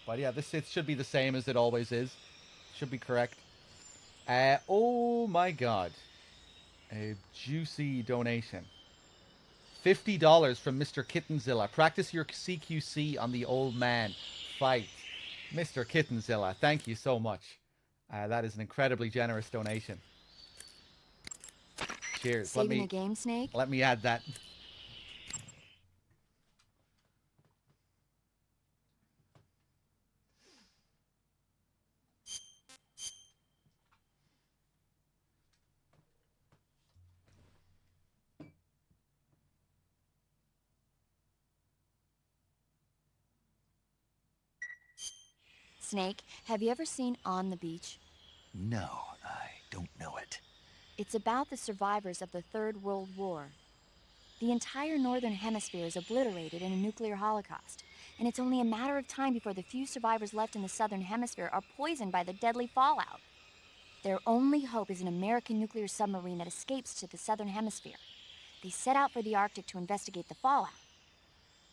But yeah, it should be the same as it always is. Should be correct. Oh my god. A juicy donation. $50 from Mr. Kittenzilla. Practice your CQC on the old man. Fight. Mr. Kittenzilla, thank you so much. That is an incredibly generous donation. Cheers. Saving a game, Snake? Let me add that. Snake, have you ever seen On the Beach? No, I don't know it. It's about the survivors of the Third World War. The entire northern hemisphere is obliterated in a nuclear holocaust, and it's only a matter of time before the few survivors left in the southern hemisphere are poisoned by the deadly fallout. Their only hope is an American nuclear submarine that escapes to the southern hemisphere. They set out for the Arctic to investigate the fallout.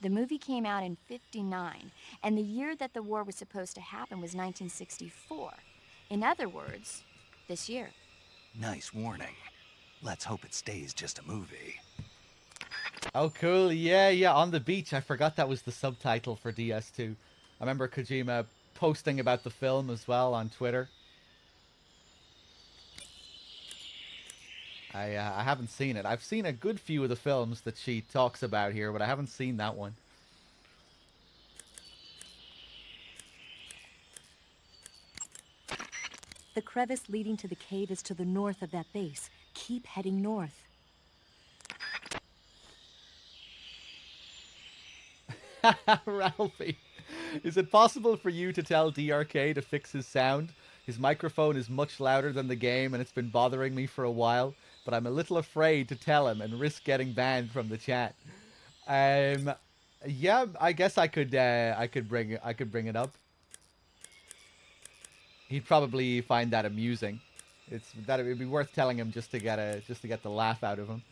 The movie came out in '59, and the year that the war was supposed to happen was 1964. In other words, this year. Nice warning. Let's hope it stays just a movie. Oh, cool. Yeah, On the Beach. I forgot that was the subtitle for DS2. I remember Kojima posting about the film as well on Twitter. I haven't seen it. I've seen a good few of the films that she talks about here, but I haven't seen that one. The crevice leading to the cave is to the north of that base. Keep heading north. Ralphie, is it possible for you to tell DRK to fix his sound? His microphone is much louder than the game, and it's been bothering me for a while, but I'm a little afraid to tell him and risk getting banned from the chat. Yeah, I guess I could bring it up. He'd probably find that amusing. It would be worth telling him just to get the laugh out of him.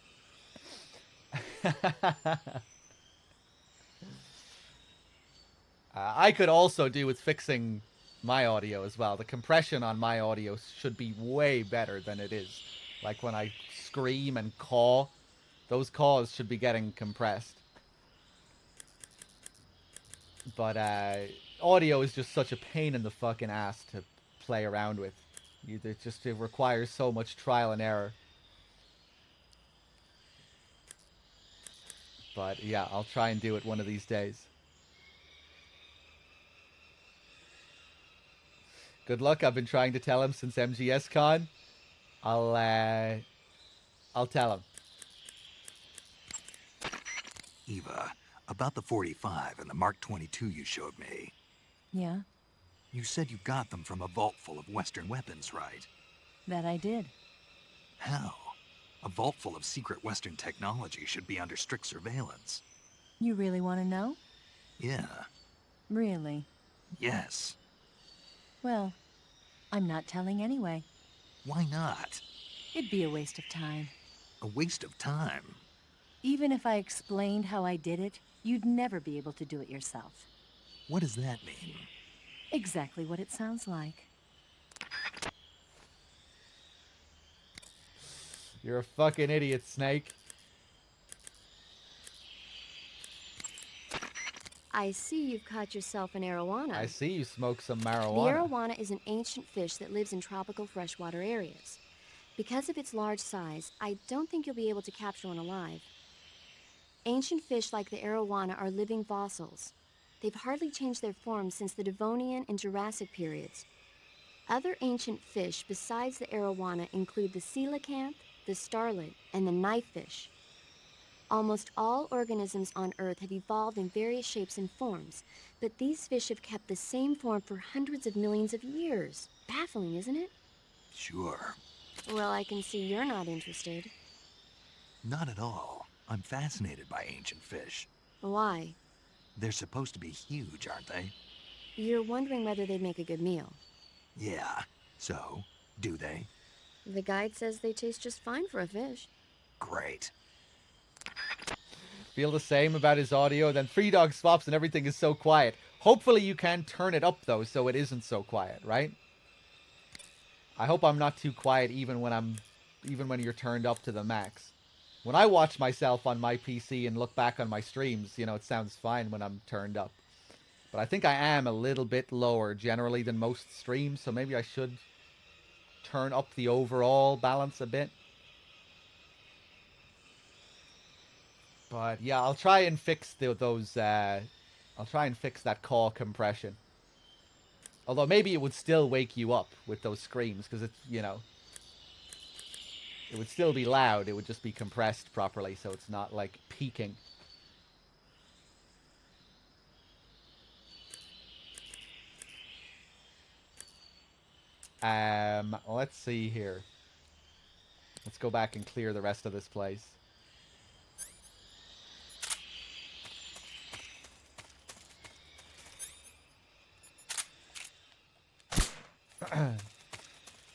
I could also do with fixing my audio as well. The compression on my audio should be way better than it is. Like when I scream and caw, those caws should be getting compressed. But audio is just such a pain in the fucking ass to play around with. It requires so much trial and error. But yeah, I'll try and do it one of these days. Good luck. I've been trying to tell him since MGS Con. I'll tell him. Eva, about the 45 and the Mark 22 you showed me. Yeah, You said you got them from a vault full of Western weapons, right? that I did. How? A vault full of secret Western technology should be under strict surveillance. You really want to know? Yeah. Really? Yes. Well, I'm not telling anyway. Why not? It'd be a waste of time. A waste of time. Even if I explained how I did it, you'd never be able to do it yourself. What does that mean? Exactly what it sounds like. You're a fucking idiot, Snake. I see you've caught yourself an arowana. I see you smoke some The marijuana. arowana is an ancient fish that lives in tropical freshwater areas. Because of its large size, I don't think you'll be able to capture one alive. Ancient fish like the arowana are living fossils. They've hardly changed their form since the Devonian and Jurassic periods. Other ancient fish besides the arowana include the coelacanth, the starlet, and the knifefish. Almost all organisms on Earth have evolved in various shapes and forms, but these fish have kept the same form for hundreds of millions of years. Baffling, isn't it? Sure. Well, I can see you're not interested. Not at all. I'm fascinated by ancient fish. Why? They're supposed to be huge, aren't they? You're wondering whether they'd make a good meal. Yeah. So, do they? The guide says they taste just fine for a fish. great. Feel the same about his audio. Then Three Dog swaps and everything is so quiet. Hopefully you can turn it up though, so it isn't so quiet, right? I hope I'm not too quiet even when you're turned up to the max. When I watch myself on my PC and look back on my streams, you know, it sounds fine when I'm turned up. But I think I am a little bit lower generally than most streams, so maybe I should turn up the overall balance a bit. But yeah, I'll try and fix I'll try and fix that call compression. Although maybe it would still wake you up with those screams, because it's, you know, it would still be loud. It would just be compressed properly, so it's not like peaking. Let's see here. Let's go back and clear the rest of this place.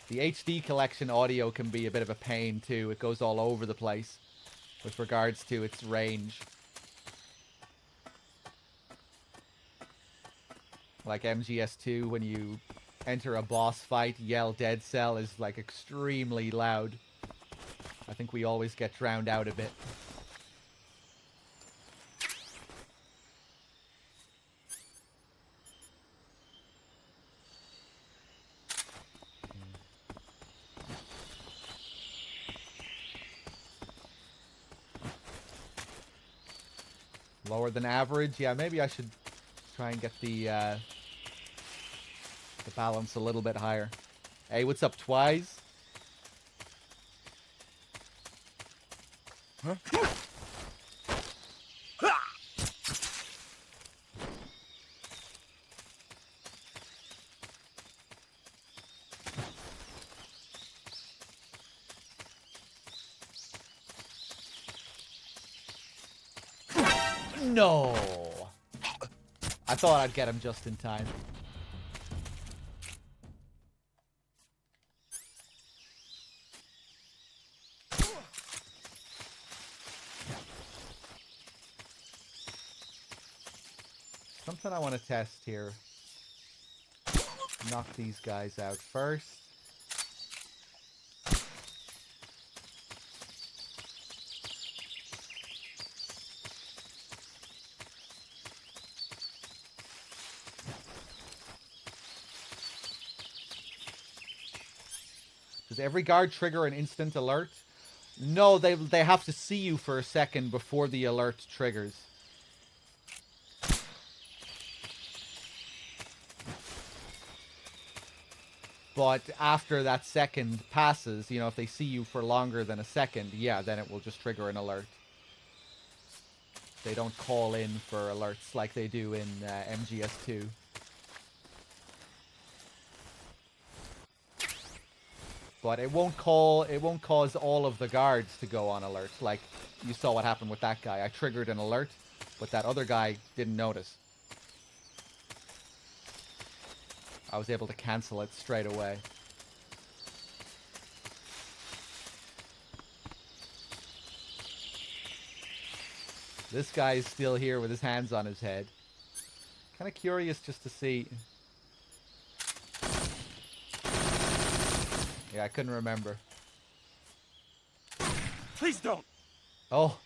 The HD collection audio can be a bit of a pain too. It goes all over the place with regards to its range. Like MGS2, when you enter a boss fight, yell dead cell is like extremely loud. I think we always get drowned out a bit. Lower than average? Yeah, maybe I should try and get the balance a little bit higher. Hey, what's up, Twice? Huh? No! I thought I'd get him just in time. Something I want to test here. Knock these guys out first. Does every guard trigger an instant alert? No, they have to see you for a second before the alert triggers. But after that second passes, you know, if they see you for longer than a second, yeah, then it will just trigger an alert. They don't call in for alerts like they do in MGS2. But it won't cause all of the guards to go on alert. Like you saw what happened with that guy. I triggered an alert, but that other guy didn't notice. I was able to cancel it straight away. This guy is still here with his hands on his head. Kind of curious just to see. Yeah, I couldn't remember. Please don't. Oh.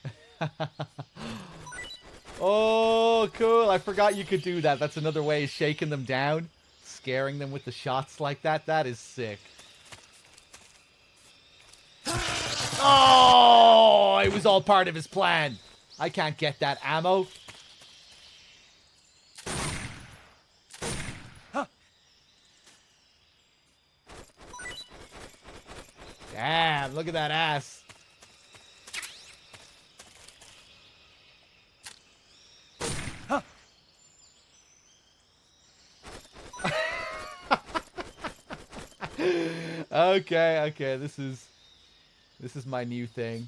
Oh, cool. I forgot you could do that. That's another way of shaking them down. Scaring them with the shots like that. That is sick. Oh, it was all part of his plan. I can't get that ammo. Damn, look at that ass. Okay, this is my new thing.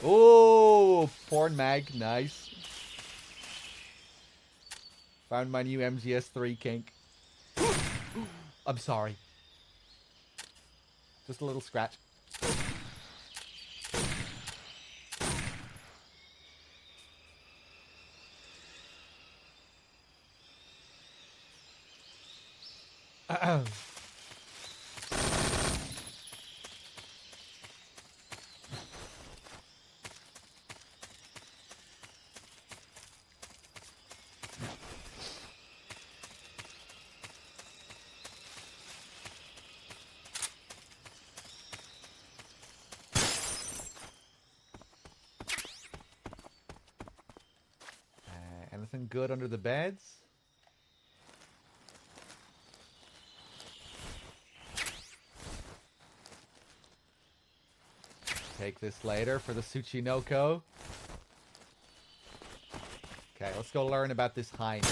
Oh, porn mag, nice. Found my new MGS3 kink. I'm sorry. Just a little scratch. Anything good under the beds? Take this later for the Tsuchinoko. Okay, let's go learn about this hind.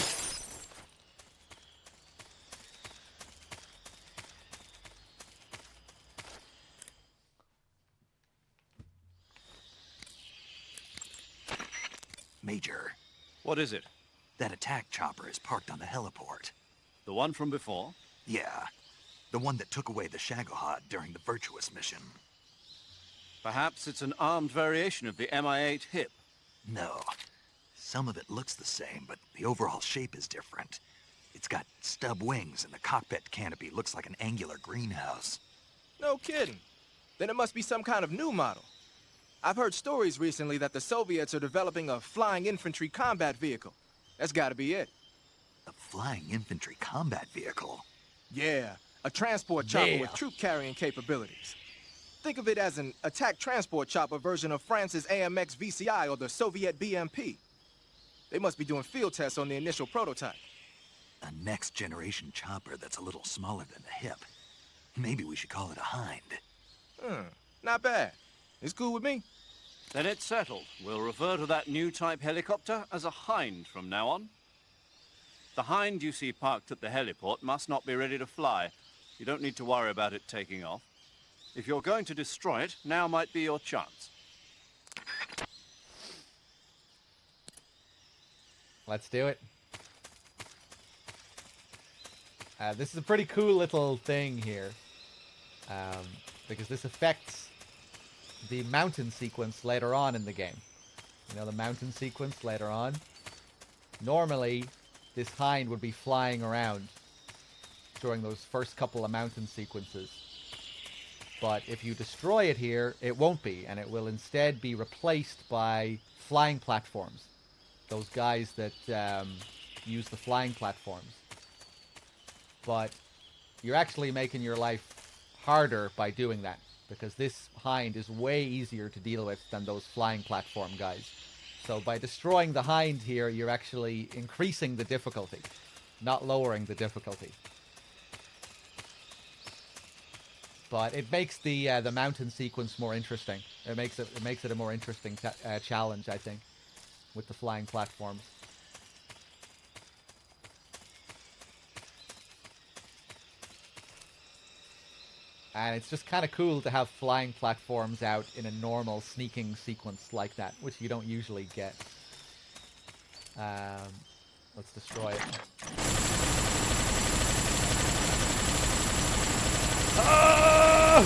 Major. What is it? That attack chopper is parked on the heliport. The one from before? Yeah. The one that took away the Shagohod during the Virtuous mission. Perhaps it's an armed variation of the Mi-8 HIP. No. Some of it looks the same, but the overall shape is different. It's got stub wings, and the cockpit canopy looks like an angular greenhouse. No kidding. Then it must be some kind of new model. I've heard stories recently that the Soviets are developing a flying infantry combat vehicle. That's gotta be it. A flying infantry combat vehicle? Yeah, a transport chopper with troop-carrying capabilities. Think of it as an attack transport chopper version of France's AMX VCI or the Soviet BMP. They must be doing field tests on the initial prototype. A next-generation chopper that's a little smaller than the HIP. Maybe we should call it a Hind. Not bad. It's cool with me. Then it's settled. We'll refer to that new type helicopter as a Hind from now on. The Hind you see parked at the heliport must not be ready to fly. You don't need to worry about it taking off. If you're going to destroy it, now might be your chance. Let's do it. This is a pretty cool little thing here. Because this affects the mountain sequence later on in the game. You know, the mountain sequence later on. Normally, this Hind would be flying around during those first couple of mountain sequences. But if you destroy it here, it won't be, and it will instead be replaced by flying platforms. Those guys that use the flying platforms. But you're actually making your life harder by doing that, because this Hind is way easier to deal with than those flying platform guys. So by destroying the Hind here, you're actually increasing the difficulty, not lowering the difficulty. But it makes the mountain sequence more interesting. It makes it a more interesting challenge, I think, with the flying platforms. And it's just kind of cool to have flying platforms out in a normal sneaking sequence like that, which you don't usually get. Let's destroy it. Ah!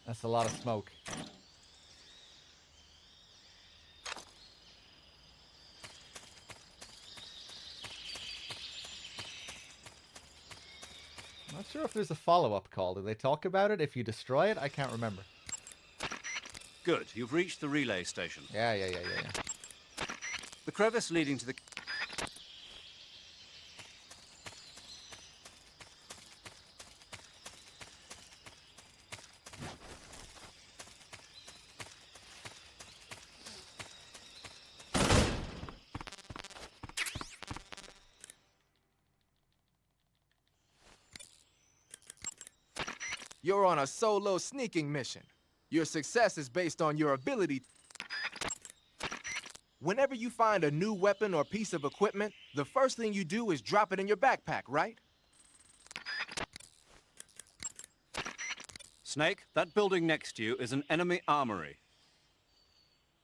That's a lot of smoke. Not sure if there's a follow-up call. Do they talk about it if you destroy it? I can't remember. Good. You've reached the relay station. Yeah. The crevice leading to the... You're on a solo sneaking mission. Your success is based on your ability. Whenever you find a new weapon or piece of equipment, the first thing you do is drop it in your backpack, right? Snake, that building next to you is an enemy armory.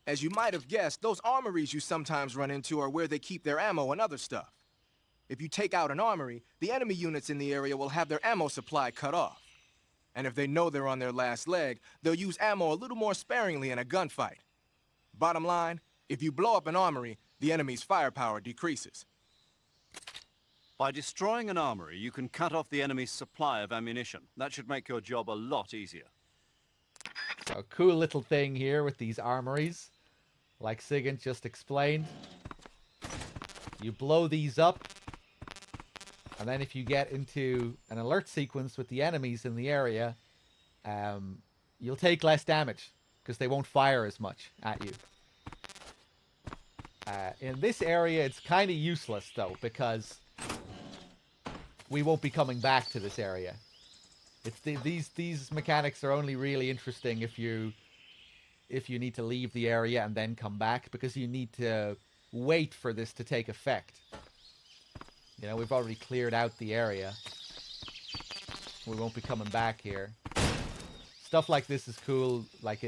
As you might have guessed, those armories you sometimes run into are where they keep their ammo and other stuff. If you take out an armory, the enemy units in the area will have their ammo supply cut off. And if they know they're on their last leg, they'll use ammo a little more sparingly in a gunfight. Bottom line, if you blow up an armory, the enemy's firepower decreases. By destroying an armory, you can cut off the enemy's supply of ammunition. That should make your job a lot easier. So a cool little thing here with these armories, like Sigint just explained. You blow these up, and then if you get into an alert sequence with the enemies in the area, you'll take less damage because they won't fire as much at you. In this area, it's kind of useless though, because we won't be coming back to this area. It's these mechanics are only really interesting if you need to leave the area and then come back, because you need to wait for this to take effect. You know, we've already cleared out the area. We won't be coming back here. Stuff like this is cool, like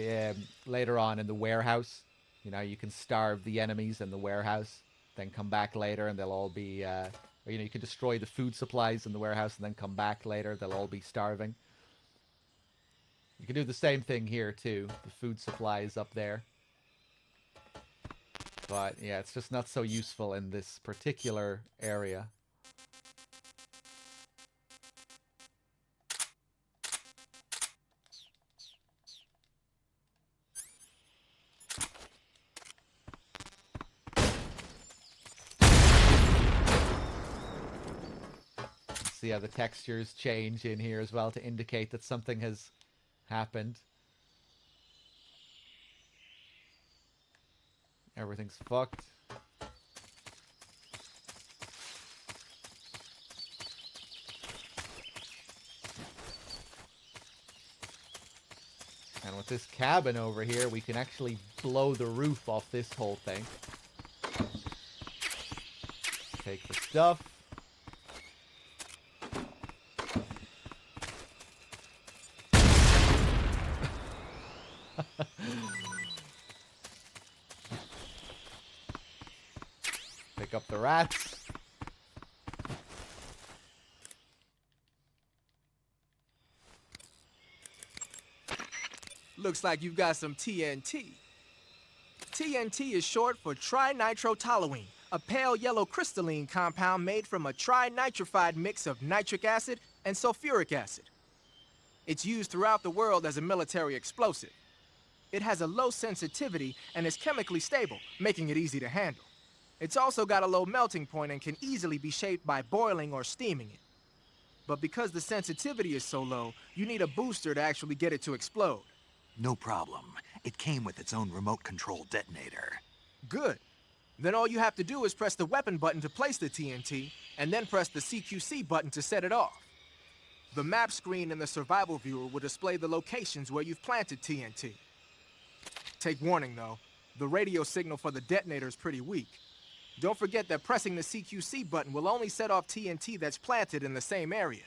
later on in the warehouse. You know, you can starve the enemies in the warehouse, then come back later and they'll all be... or, you know, you can destroy the food supplies in the warehouse and then come back later. They'll all be starving. You can do the same thing here too. The food supply is up there. But yeah, it's just not so useful in this particular area. See how the textures change in here as well to indicate that something has happened. Everything's fucked. And with this cabin over here, we can actually blow the roof off this whole thing. Take the stuff. Pick up the rats. Looks like you've got some TNT. TNT is short for trinitrotoluene, a pale yellow crystalline compound made from a trinitrified mix of nitric acid and sulfuric acid. It's used throughout the world as a military explosive. It has a low sensitivity and is chemically stable, making it easy to handle. It's also got a low melting point and can easily be shaped by boiling or steaming it. But because the sensitivity is so low, you need a booster to actually get it to explode. No problem. It came with its own remote control detonator. Good. Then all you have to do is press the weapon button to place the TNT, and then press the CQC button to set it off. The map screen in the survival viewer will display the locations where you've planted TNT. Take warning though, the radio signal for the detonator is pretty weak. Don't forget that pressing the CQC button will only set off TNT that's planted in the same area.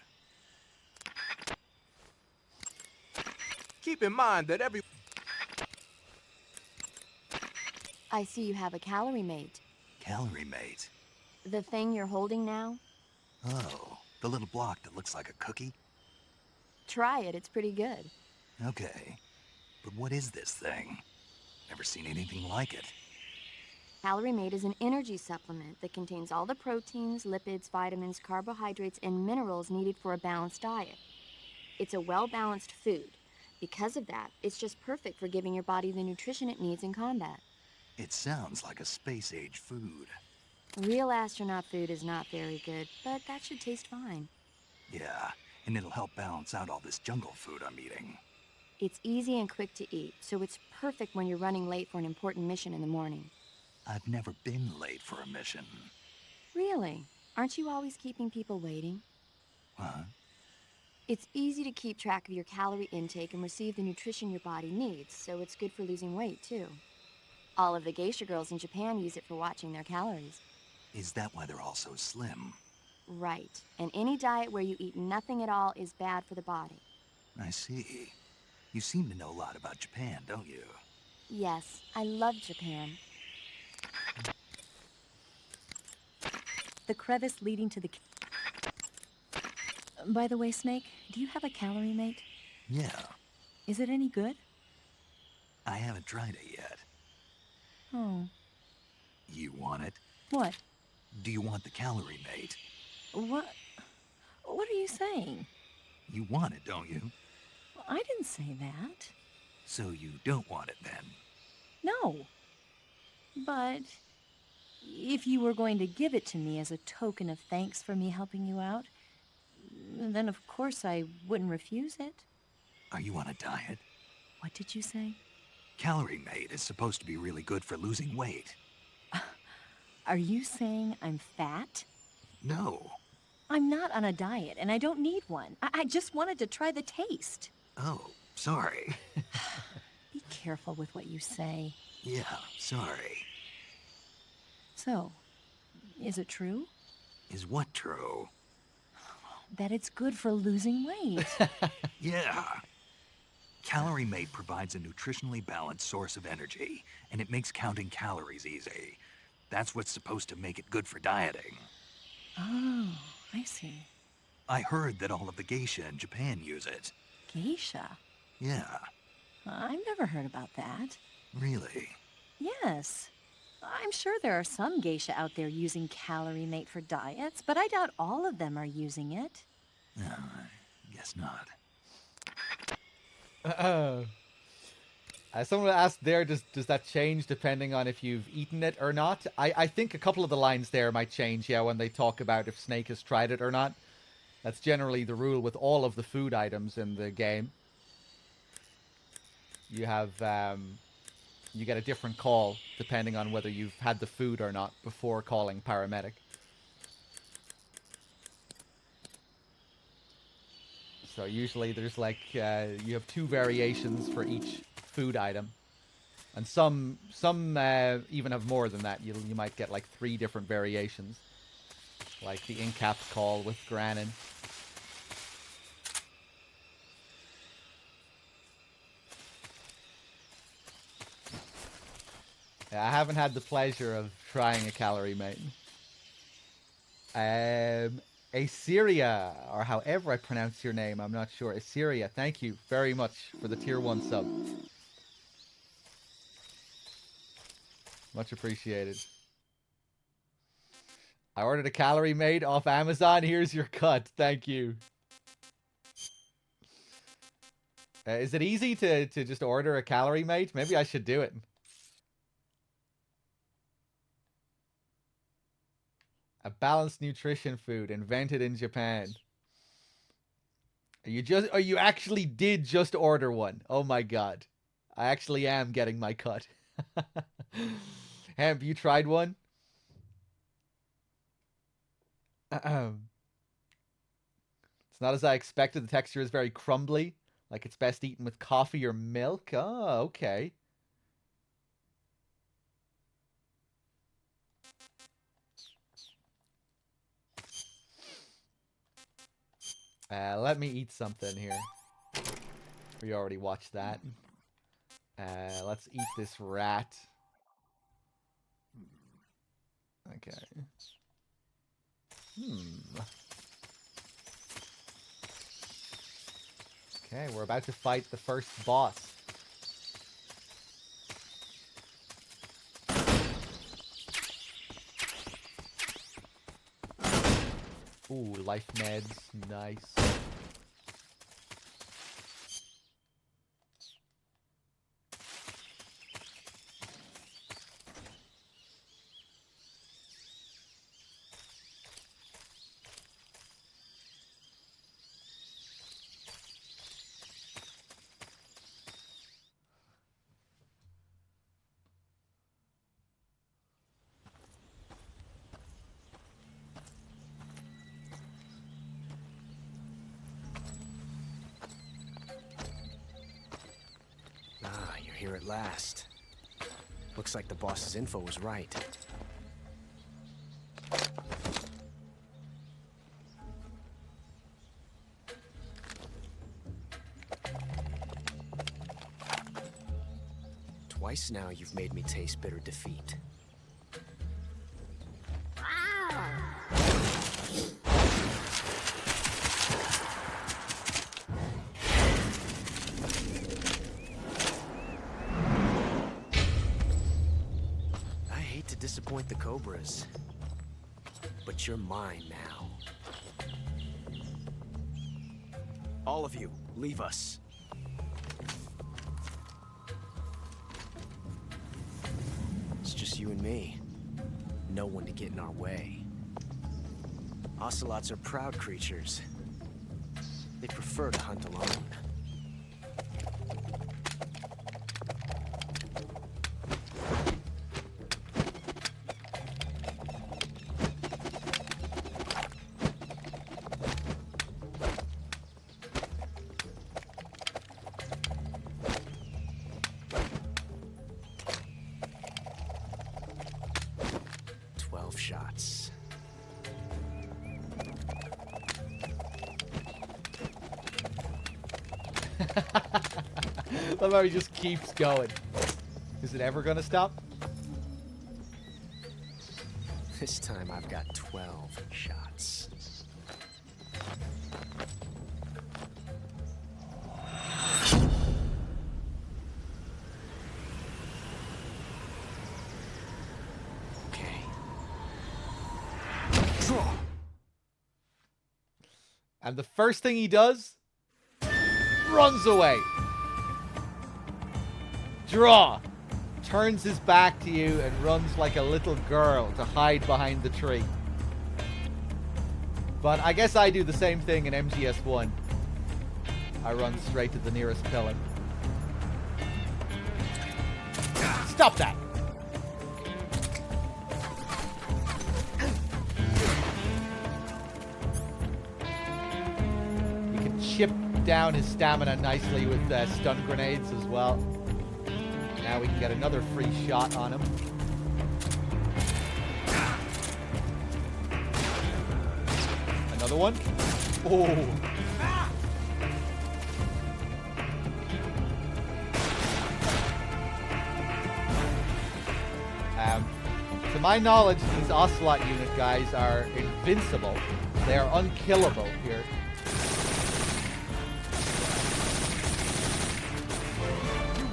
Keep in mind that I see you have a calorie mate. Calorie mate? The thing you're holding now? Oh, the little block that looks like a cookie? Try it, it's pretty good. Okay. But what is this thing? Never seen anything like it. Calorie Mate is an energy supplement that contains all the proteins, lipids, vitamins, carbohydrates, and minerals needed for a balanced diet. It's a well-balanced food. Because of that, it's just perfect for giving your body the nutrition it needs in combat. It sounds like a space-age food. Real astronaut food is not very good, but that should taste fine. Yeah, and it'll help balance out all this jungle food I'm eating. It's easy and quick to eat, so it's perfect when you're running late for an important mission in the morning. I've never been late for a mission. Really? Aren't you always keeping people waiting? Huh? It's easy to keep track of your calorie intake and receive the nutrition your body needs, so it's good for losing weight, too. All of the geisha girls in Japan use it for watching their calories. Is that why they're all so slim? Right. And any diet where you eat nothing at all is bad for the body. I see. You seem to know a lot about Japan, don't you? Yes, I love Japan. The crevice leading to the... By the way, Snake, do you have a calorie mate? Yeah, Is it any good? I haven't tried it yet. Oh. You want it? What? Do you want the calorie mate? What? What are you saying? You want it, don't you? I didn't say that. So you don't want it then? No. But if you were going to give it to me as a token of thanks for me helping you out, then of course I wouldn't refuse it. Are you on a diet? What did you say? Calorie mate is supposed to be really good for losing weight. Are you saying I'm fat? No. I'm not on a diet, and I don't need one. I just wanted to try the taste. Oh, sorry. Be careful with what you say. Yeah, sorry. So, is it true? Is what true? That it's good for losing weight. Yeah. Calorie Mate provides a nutritionally balanced source of energy, and it makes counting calories easy. That's what's supposed to make it good for dieting. Oh, I see. I heard that all of the geisha in Japan use it. Geisha? Yeah, I've never heard about that. really. Yes. I'm sure there are some geisha out there using Calorie Mate for diets, but I doubt all of them are using it. No, I guess not. Someone asked there, does that change depending on if you've eaten it or not? I think a couple of the lines there might change, yeah, when they talk about if Snake has tried it or not. That's generally the rule with all of the food items in the game. You have, you get a different call depending on whether you've had the food or not before calling paramedic. So usually there's like, you have 2 variations for each food item. And some even have more than that. You might get like 3 different variations. Like the in-caps call with Granin. I haven't had the pleasure of trying a Calorie Mate. Assyria, or however I pronounce your name, I'm not sure. Assyria, thank you very much for the tier 1 sub. Much appreciated. I ordered a Calorie Mate off Amazon. Here's your cut. Thank you. Is it easy to just order a Calorie Mate? Maybe I should do it. A balanced nutrition food invented in Japan. You actually did just order one. Oh my god. I actually am getting my cut. Hemp, you tried one? It's not as I expected. The texture is very crumbly. Like it's best eaten with coffee or milk. Oh, okay. Let me eat something here. We already watched that. Let's eat this rat. Okay. Okay, we're about to fight the first boss. Ooh, life meds. Nice. Here at last. Looks like the boss's info was right. Twice now you've made me taste bitter defeat. I hate to disappoint the Cobras, but you're mine now. All of you, leave us. It's just you and me. No one to get in our way. Ocelots are proud creatures. They prefer to hunt alone. Shots. Love how he just keeps going. Is it ever gonna stop? This time I've got 12 shots. And the first thing he does, runs away. Draw. Turns his back to you and runs like a little girl to hide behind the tree. But I guess I do the same thing in MGS1. I run straight to the nearest pillar. Stop that! Chip down his stamina nicely with stun grenades as well. Now we can get another free shot on him. Another one. Oh. To my knowledge, these Ocelot unit guys are invincible. They are unkillable here.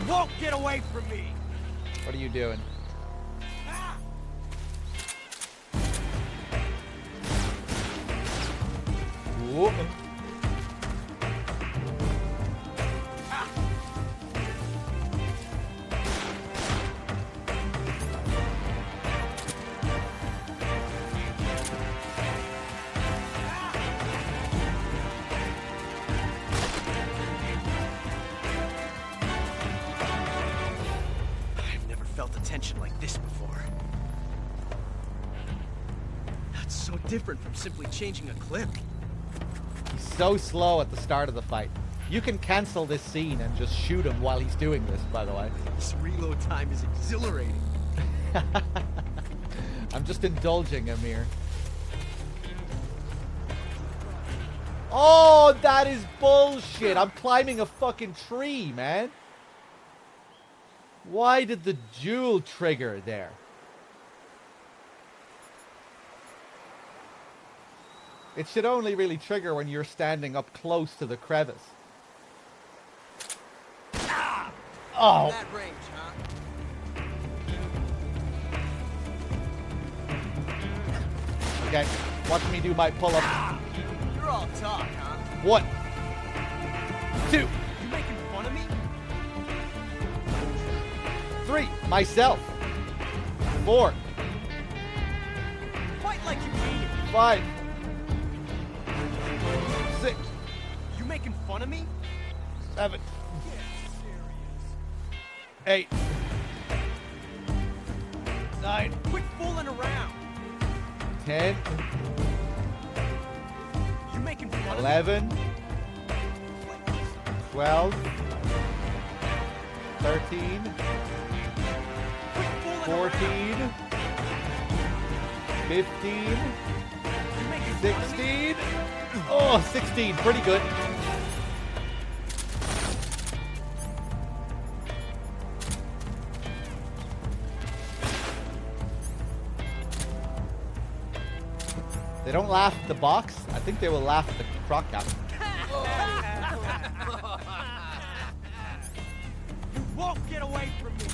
Won't get away from me! What are you doing? Whoop. Tension like this before. That's so different from simply changing a clip. He's so slow at the start of the fight. You can cancel this scene and just shoot him while he's doing this, by the way. This reload time is exhilarating. I'm just indulging him here. Oh, that is bullshit. I'm climbing a fucking tree, man. Why did the jewel trigger there? It should only really trigger when you're standing up close to the crevice. Ah! Oh. That range, huh? Okay, watch me do my pull-up. You're all talk, huh? 1, 2. You making fun of me? 3. Myself. 4. Quite like you mean it. 5. 6. You making fun of me? 7. 8. 9. Quit fooling around. 10. You making fun 11. 12. 13. 14. 15. 16. Oh, 16. Pretty good. They don't laugh at the box. I think they will laugh at the croc captain. You won't get away from me!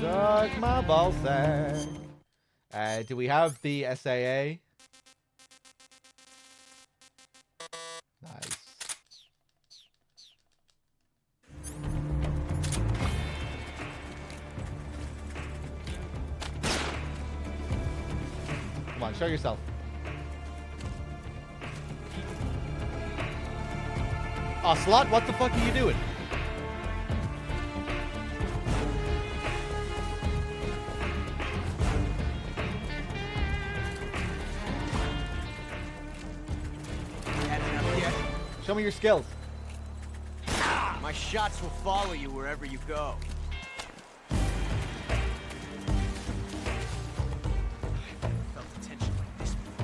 Suck my ball sack. Do we have the SAA? Nice. Come on, show yourself. Ocelot, what the fuck are you doing? Show me your skills. My shots will follow you wherever you go. I haven't felt tension like this before.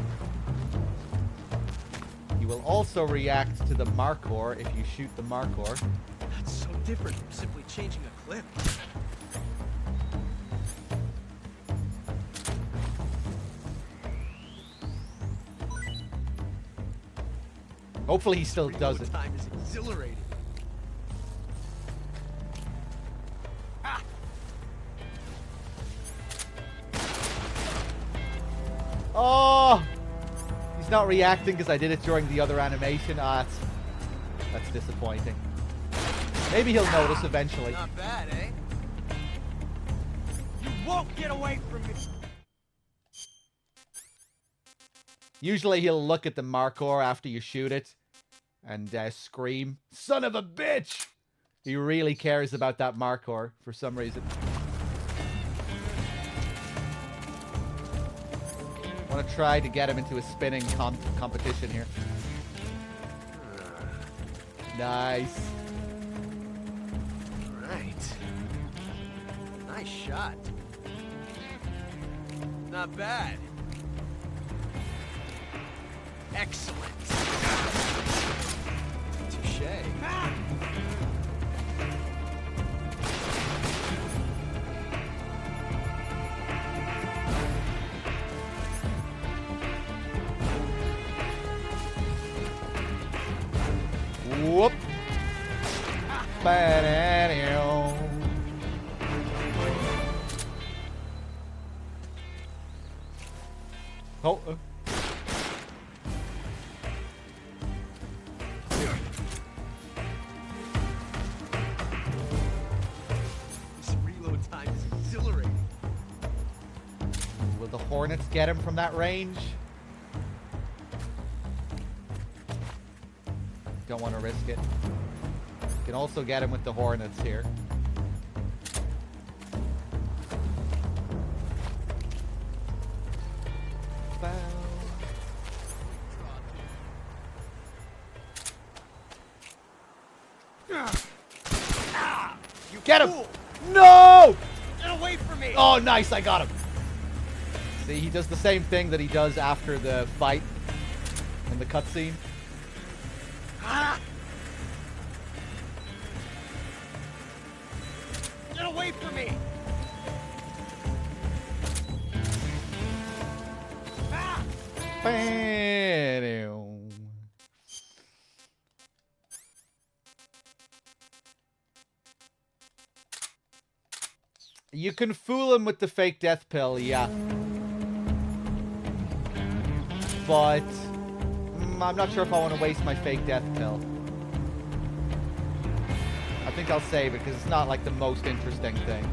You will also react to the Markor if you shoot the Markor. That's so different from simply changing a clip. Hopefully he still does it. Time is exhilarating. Ah! Oh! He's not reacting because I did it during the other animation. Ah, that's disappointing. Maybe he'll notice eventually. Not bad, eh? You won't get away from me! Usually he'll look at the Markor after you shoot it and scream, "Son of a bitch!" He really cares about that Markor for some reason. I want to try to get him into a spinning competition here. Nice. Right. Nice shot. Not bad. Excellent. Touché. Ah! Whoop. Ba-da-da. Oh. This reload time is exhilarating. Will the Hornets get him from that range? Don't want to risk it. Can also get him with the Hornets here. Get him! No! Get away from me! Oh, nice, I got him. See, he does the same thing that he does after the fight in the cutscene. Ah! Get away from me! Ah! You can fool him with the fake death pill, yeah. But I'm not sure if I want to waste my fake death pill. I think I'll save it because it's not like the most interesting thing.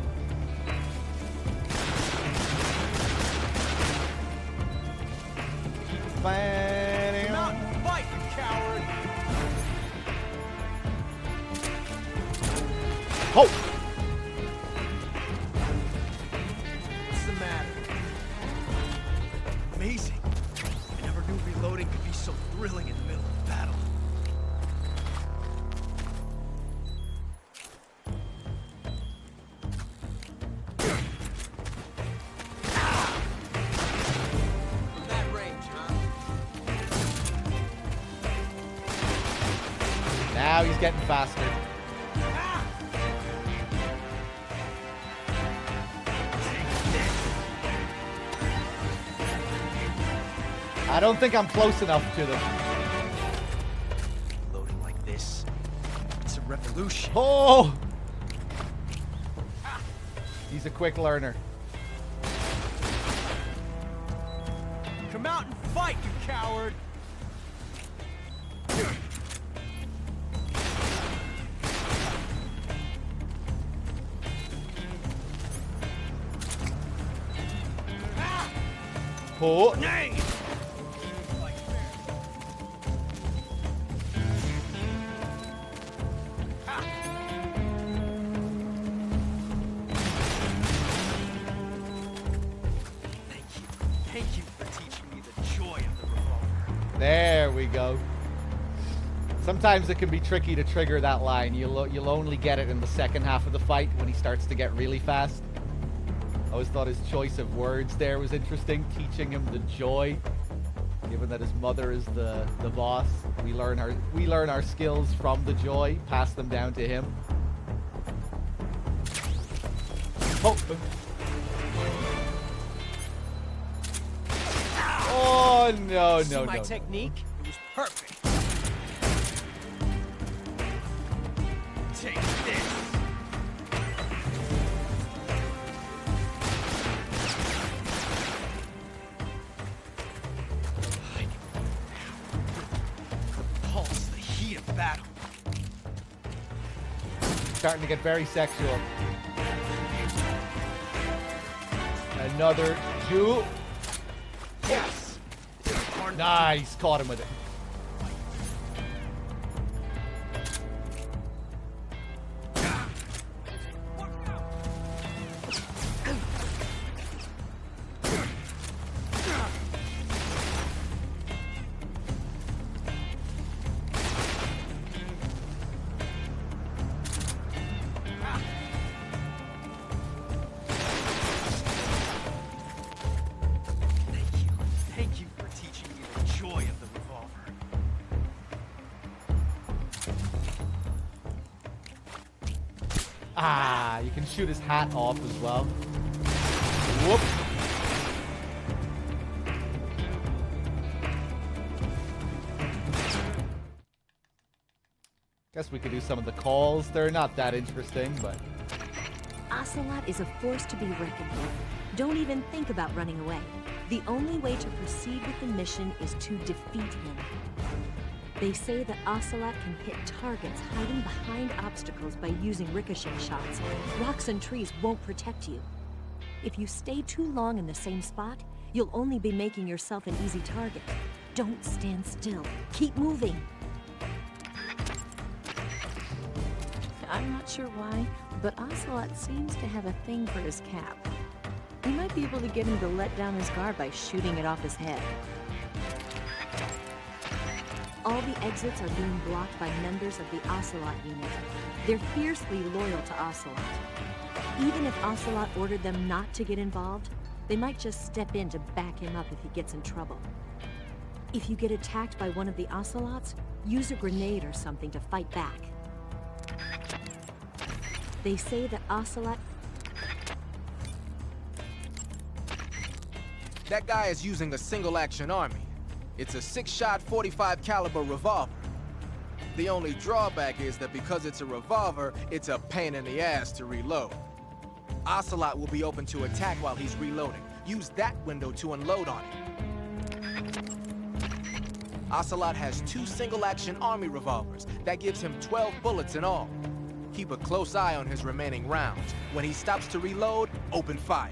Not fight, you coward! Oh! What's the matter? Amazing. I never knew reloading could be so thrilling in the middle of battle. now he's getting faster. I don't think I'm close enough to them. Loading like this, it's a revolution. Oh! He's a quick learner. Come out and fight, you coward! Oh! Nay! Thank you for teaching me the joy of the revolver. There we go. Sometimes it can be tricky to trigger that line. You'll only get it in the second half of the fight when he starts to get really fast. I always thought his choice of words there was interesting, teaching him the joy. Given that his mother is the boss, we learn our skills from the joy, pass them down to him. Oh. Oh no, See no, my no. technique? It was perfect. Take this. The pulse, the heat of battle. Starting to get very sexual. Another Jew. Yes. Nice, caught him with it. Thank you for teaching me the joy of the revolver. Ah, you can shoot his hat off as well. Whoop. Guess we could do some of the calls. They're not that interesting, but... Ocelot is a force to be reckoned with. Don't even think about running away. The only way to proceed with the mission is to defeat him. They say that Ocelot can hit targets hiding behind obstacles by using ricochet shots. Rocks and trees won't protect you. If you stay too long in the same spot, you'll only be making yourself an easy target. Don't stand still. Keep moving. I'm not sure why, but Ocelot seems to have a thing for his cap. You might be able to get him to let down his guard by shooting it off his head. All the exits are being blocked by members of the Ocelot unit. They're fiercely loyal to Ocelot. Even if Ocelot ordered them not to get involved, they might just step in to back him up if he gets in trouble. If you get attacked by one of the Ocelots, use a grenade or something to fight back. They say that Ocelot... That guy is using a single-action army. It's a 6-shot 45 caliber revolver. The only drawback is that because it's a revolver, it's a pain in the ass to reload. Ocelot will be open to attack while he's reloading. Use that window to unload on him. Ocelot has 2 single-action army revolvers. That gives him 12 bullets in all. Keep a close eye on his remaining rounds. When he stops to reload, open fire.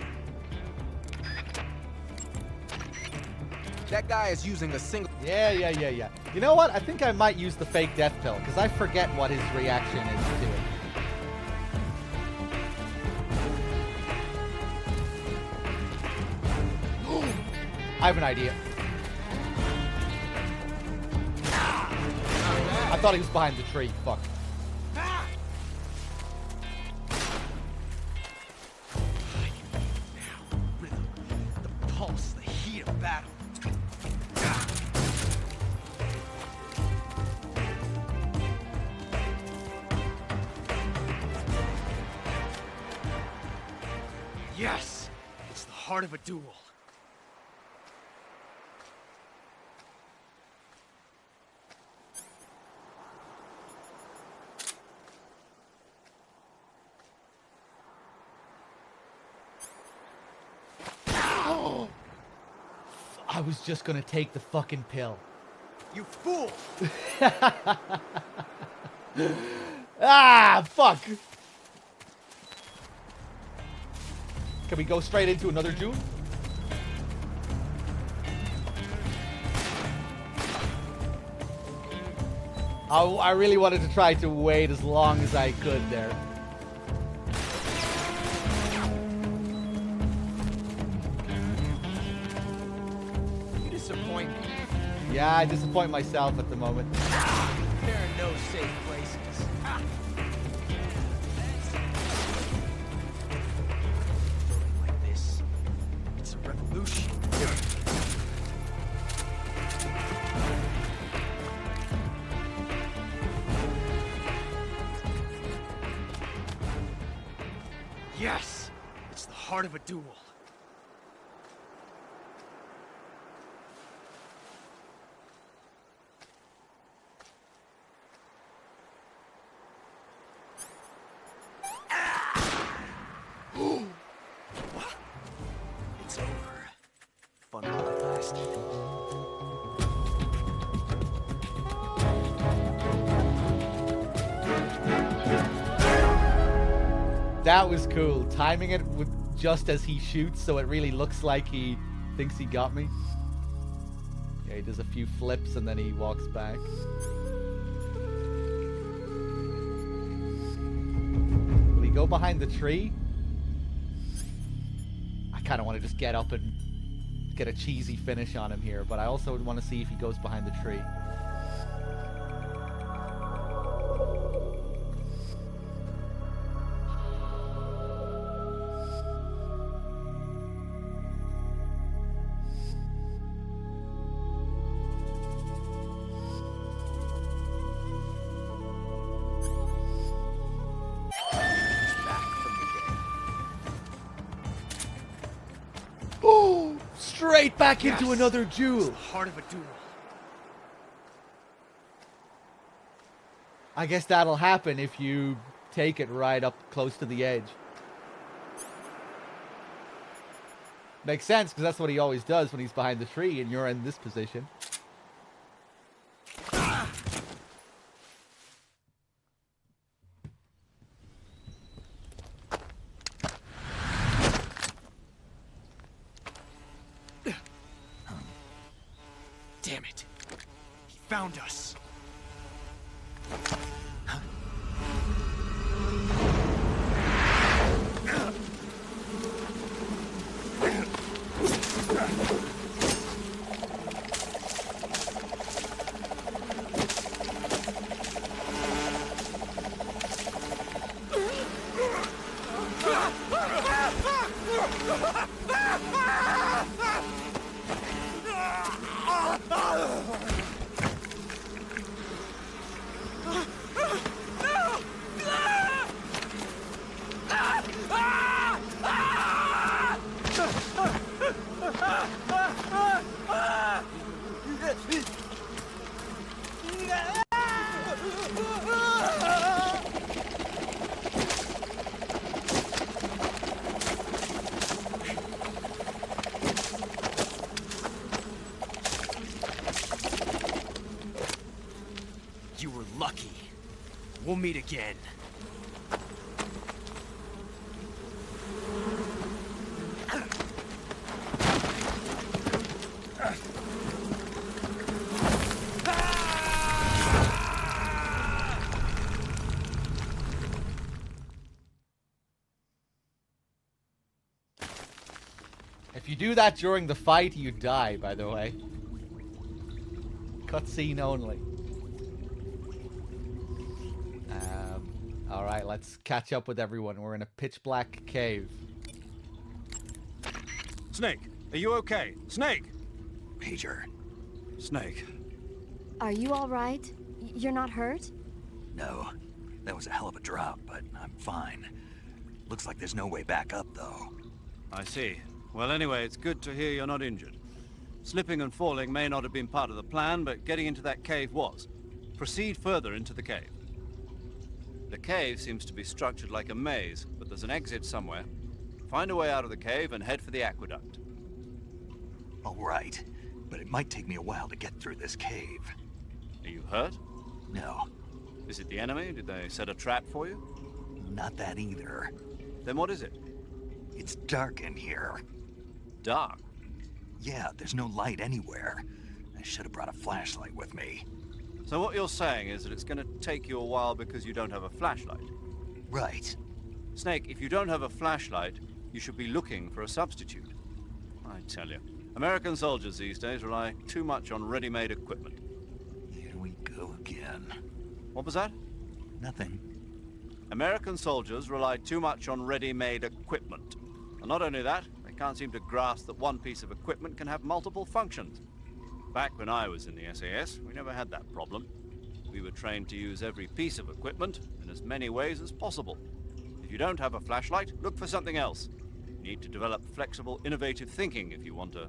That guy is using a single... Yeah. You know what? I think I might use the fake death pill, because I forget what his reaction is to it. I have an idea. I thought he was behind the tree. Fuck. The pulse, the heat of battle. Yes! It's the heart of a duel. I was just gonna take the fucking pill. You fool! Ah, fuck! Can we go straight into another June? I really wanted to try to wait as long as I could there. You disappoint me. Yeah, I disappoint myself at the moment. There are no safe places. Like this. It's a revolution. Yes! It's the heart of a duel. It's over. Fun while it lasted. That was cool. Timing it with just as he shoots, so it really looks like he thinks he got me. Yeah, he does a few flips and then he walks back. Will he go behind the tree? I kind of want to just get up and get a cheesy finish on him here, but I also would want to see if he goes behind the tree. Oh, straight back into another duel. It's the heart of a duel. I guess that'll happen if you take it right up close to the edge. Makes sense, because that's what he always does when he's behind the tree and you're in this position. Damn it. He found us. You were lucky. We'll meet again. If you do that during the fight, you die, by the way. Cutscene only. Alright, let's catch up with everyone. We're in a pitch black cave. Snake, are you okay? Snake! Major. Snake. Are you all right? You're not hurt? No. That was a hell of a drop, but I'm fine. Looks like there's no way back up, though. I see. Well, anyway, it's good to hear you're not injured. Slipping and falling may not have been part of the plan, but getting into that cave was. Proceed further into the cave. The cave seems to be structured like a maze, but there's an exit somewhere. Find a way out of the cave and head for the aqueduct. All right, but it might take me a while to get through this cave. Are you hurt? No. Is it the enemy? Did they set a trap for you? Not that either. Then what is it? It's dark in here. Dark? Yeah, there's no light anywhere. I should have brought a flashlight with me. So what you're saying is that it's going to take you a while because you don't have a flashlight? Right. Snake, if you don't have a flashlight, you should be looking for a substitute. I tell you, American soldiers these days rely too much on ready-made equipment. Here we go again. What was that? Nothing. American soldiers rely too much on ready-made equipment. And not only that, they can't seem to grasp that one piece of equipment can have multiple functions. Back when I was in the SAS, we never had that problem. We were trained to use every piece of equipment in as many ways as possible. If you don't have a flashlight, look for something else. You need to develop flexible, innovative thinking if you want to...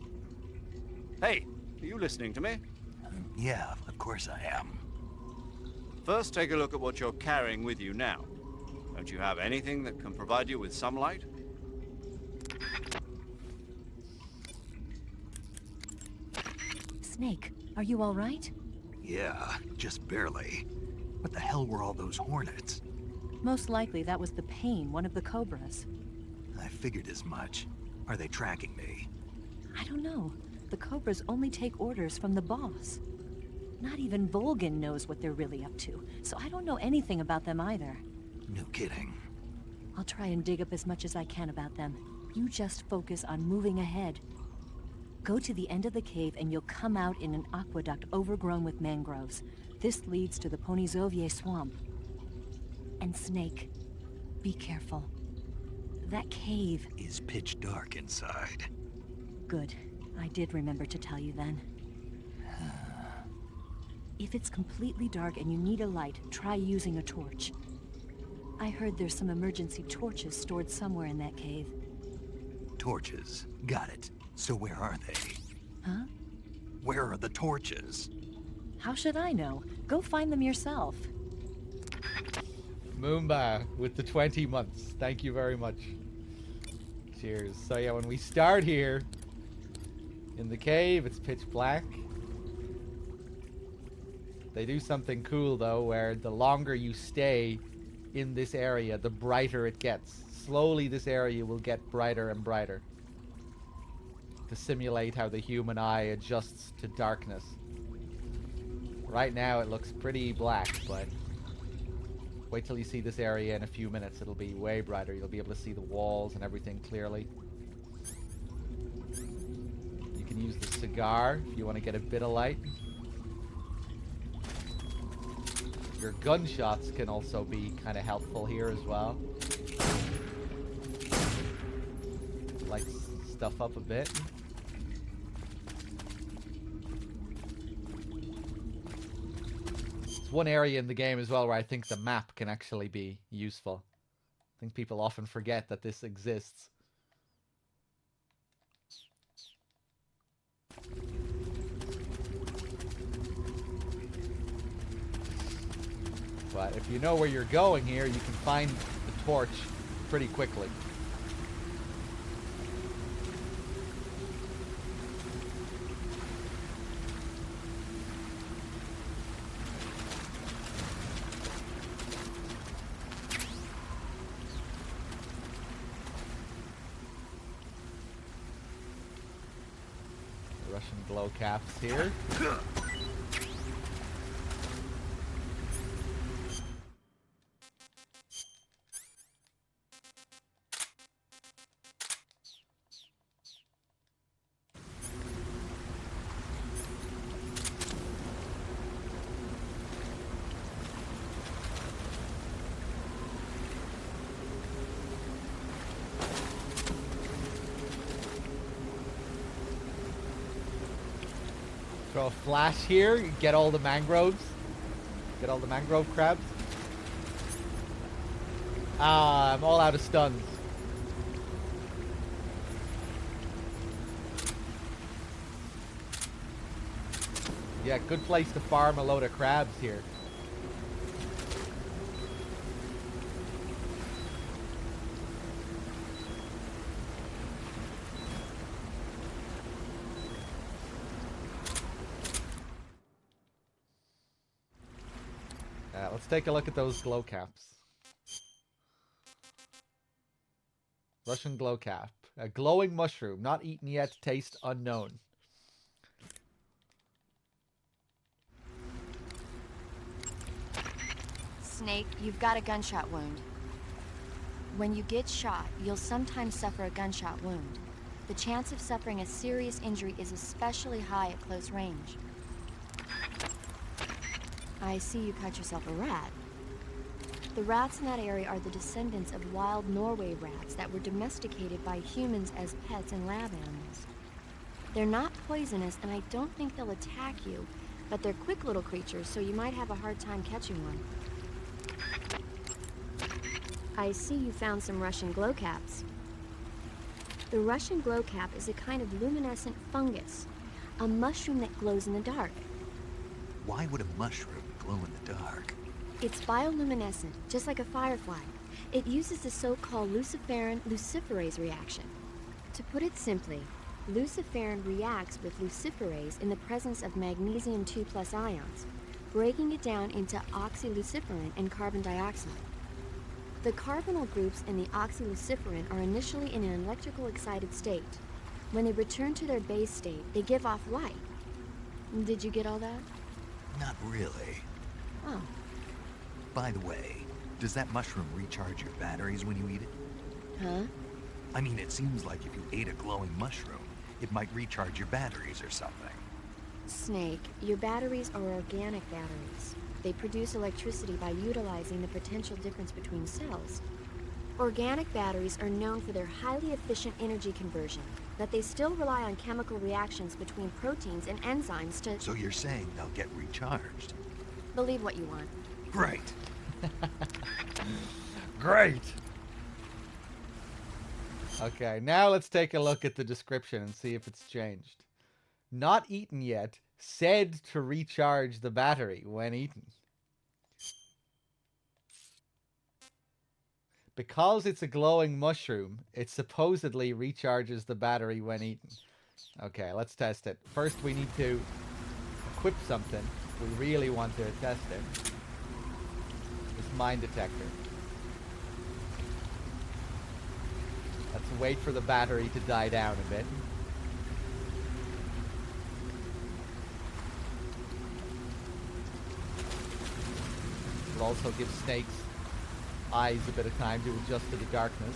Hey, are you listening to me? Yeah, of course I am. First, take a look at what you're carrying with you now. Don't you have anything that can provide you with some light? Snake, are you all right? Yeah, just barely. What the hell were all those hornets? Most likely that was the Pain, one of the Cobras. I figured as much. Are they tracking me? I don't know. The Cobras only take orders from the boss. Not even Volgin knows what they're really up to, so I don't know anything about them either. No kidding. I'll try and dig up as much as I can about them. You just focus on moving ahead. Go to the end of the cave and you'll come out in an aqueduct overgrown with mangroves. This leads to the Ponizovye swamp. And Snake, be careful. That cave is pitch dark inside. Good. I did remember to tell you then. If it's completely dark and you need a light, try using a torch. I heard there's some emergency torches stored somewhere in that cave. Torches. Got it. So where are they? Huh? Where are the torches? How should I know? Go find them yourself. Moomba with the 20 months. Thank you very much. Cheers. So yeah, when we start here in the cave, it's pitch black. They do something cool though, where the longer you stay in this area, the brighter it gets. Slowly this area will get brighter and brighter to simulate how the human eye adjusts to darkness. Right now it looks pretty black, but wait till you see this area in a few minutes. It'll be way brighter. You'll be able to see the walls and everything clearly. You can use the cigar if you want to get a bit of light. Your gunshots can also be kind of helpful here as well. Light stuff up a bit. It's one area in the game as well where I think the map can actually be useful. I think people often forget that this exists. But if you know where you're going here, you can find the torch pretty quickly. The Russian glow caps here. Throw a flash here, get all the mangroves. Get all the mangrove crabs. Ah, I'm all out of stuns. Yeah, good place to farm a load of crabs here. Let's take a look at those glow caps. Russian glow cap. A glowing mushroom, not eaten yet, taste unknown. Snake, you've got a gunshot wound. When you get shot, you'll sometimes suffer a gunshot wound. The chance of suffering a serious injury is especially high at close range. I see you cut yourself a rat. The rats in that area are the descendants of wild Norway rats that were domesticated by humans as pets and lab animals. They're not poisonous, and I don't think they'll attack you, but they're quick little creatures, so you might have a hard time catching one. I see you found some Russian glow caps. The Russian glow cap is a kind of luminescent fungus, a mushroom that glows in the dark. Why would a mushroom glow in the dark? It's bioluminescent, just like a firefly. It uses the so-called luciferin luciferase reaction. To put it simply, luciferin reacts with luciferase in the presence of magnesium 2+ ions, breaking it down into oxyluciferin and carbon dioxide. The carbonyl groups in the oxyluciferin are initially in an electrical excited state. When they return to their base state, they give off light. Did you get all that? Not really. Oh. By the way, does that mushroom recharge your batteries when you eat it? Huh? I mean, it seems like if you ate a glowing mushroom, it might recharge your batteries or something. Snake, your batteries are organic batteries. They produce electricity by utilizing the potential difference between cells. Organic batteries are known for their highly efficient energy conversion, but they still rely on chemical reactions between proteins and enzymes to... So you're saying they'll get recharged? Believe what you want. Great. Great. Okay, now let's take a look at the description and see if it's changed. Not eaten yet, said to recharge the battery when eaten. Because it's a glowing mushroom, it supposedly recharges the battery when eaten. Okay, let's test it. First, we need to equip something. We really want to test it. This mine detector. Let's wait for the battery to die down a bit. It'll also give Snake's eyes a bit of time to adjust to the darkness.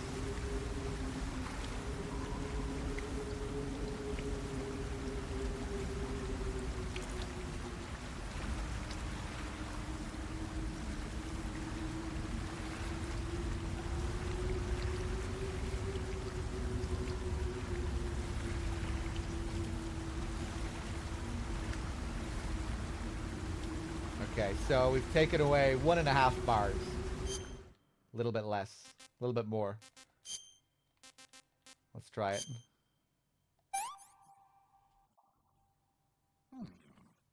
Okay, so we've taken away 1.5 bars. A little bit less. A little bit more. Let's try it.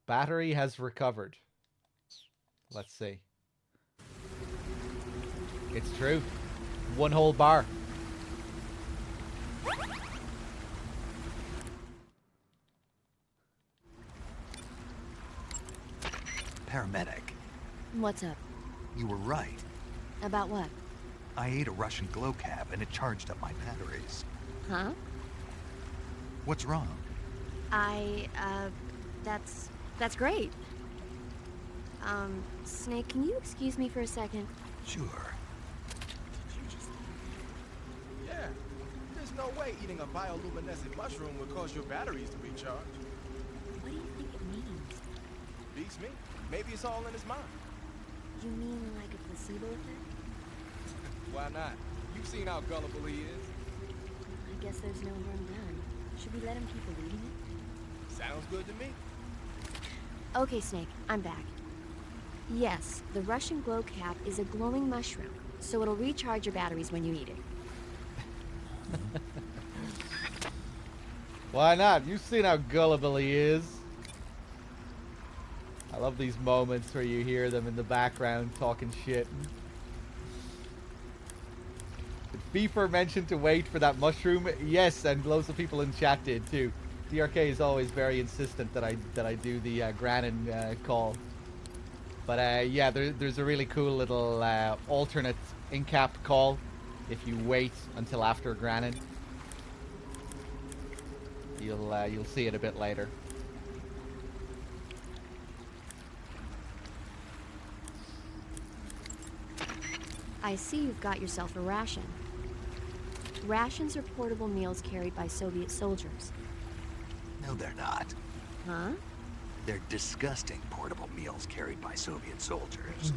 Battery has recovered. Let's see. It's true. 1 whole bar. Paramedic. What's up? You were right. About what? I ate a Russian glow cap and it charged up my batteries. Huh? What's wrong? That's great. Snake, can you excuse me for a second? Sure. Yeah. There's no way eating a bioluminescent mushroom would cause your batteries to recharge. What do you think it means? Beats me. Maybe it's all in his mind. You mean like a placebo effect? Why not? You've seen how gullible he is. I guess there's no harm done. Should we let him keep eluding it? Sounds good to me. Okay, Snake, I'm back. Yes, the Russian glow cap is a glowing mushroom, so it'll recharge your batteries when you eat it. Why not? You've seen how gullible he is. I love these moments where you hear them in the background talking shit. Did Beeper mention to wait for that mushroom? Yes, and loads of people in chat did too. DRK is always very insistent that I do the Granin call. But yeah, there's a really cool little alternate in-cap call if you wait until after Granin. You'll see it a bit later. I see you've got yourself a ration. Rations are portable meals carried by Soviet soldiers. No, they're not. Huh? They're disgusting portable meals carried by Soviet soldiers.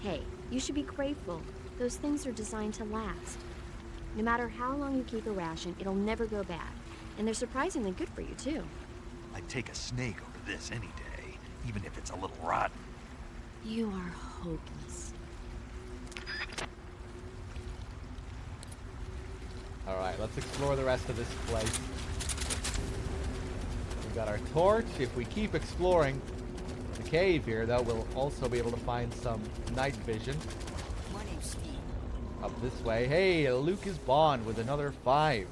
Hey, you should be grateful. Those things are designed to last. No matter how long you keep a ration, it'll never go bad. And they're surprisingly good for you, too. I'd take a snake over this any day, even if it's a little rotten. You are hopeless. Alright, let's explore the rest of this place. We've got our torch. If we keep exploring the cave here, though, we'll also be able to find some night vision. My name's Steve. Up this way. Hey, Lucas Bond with another 5.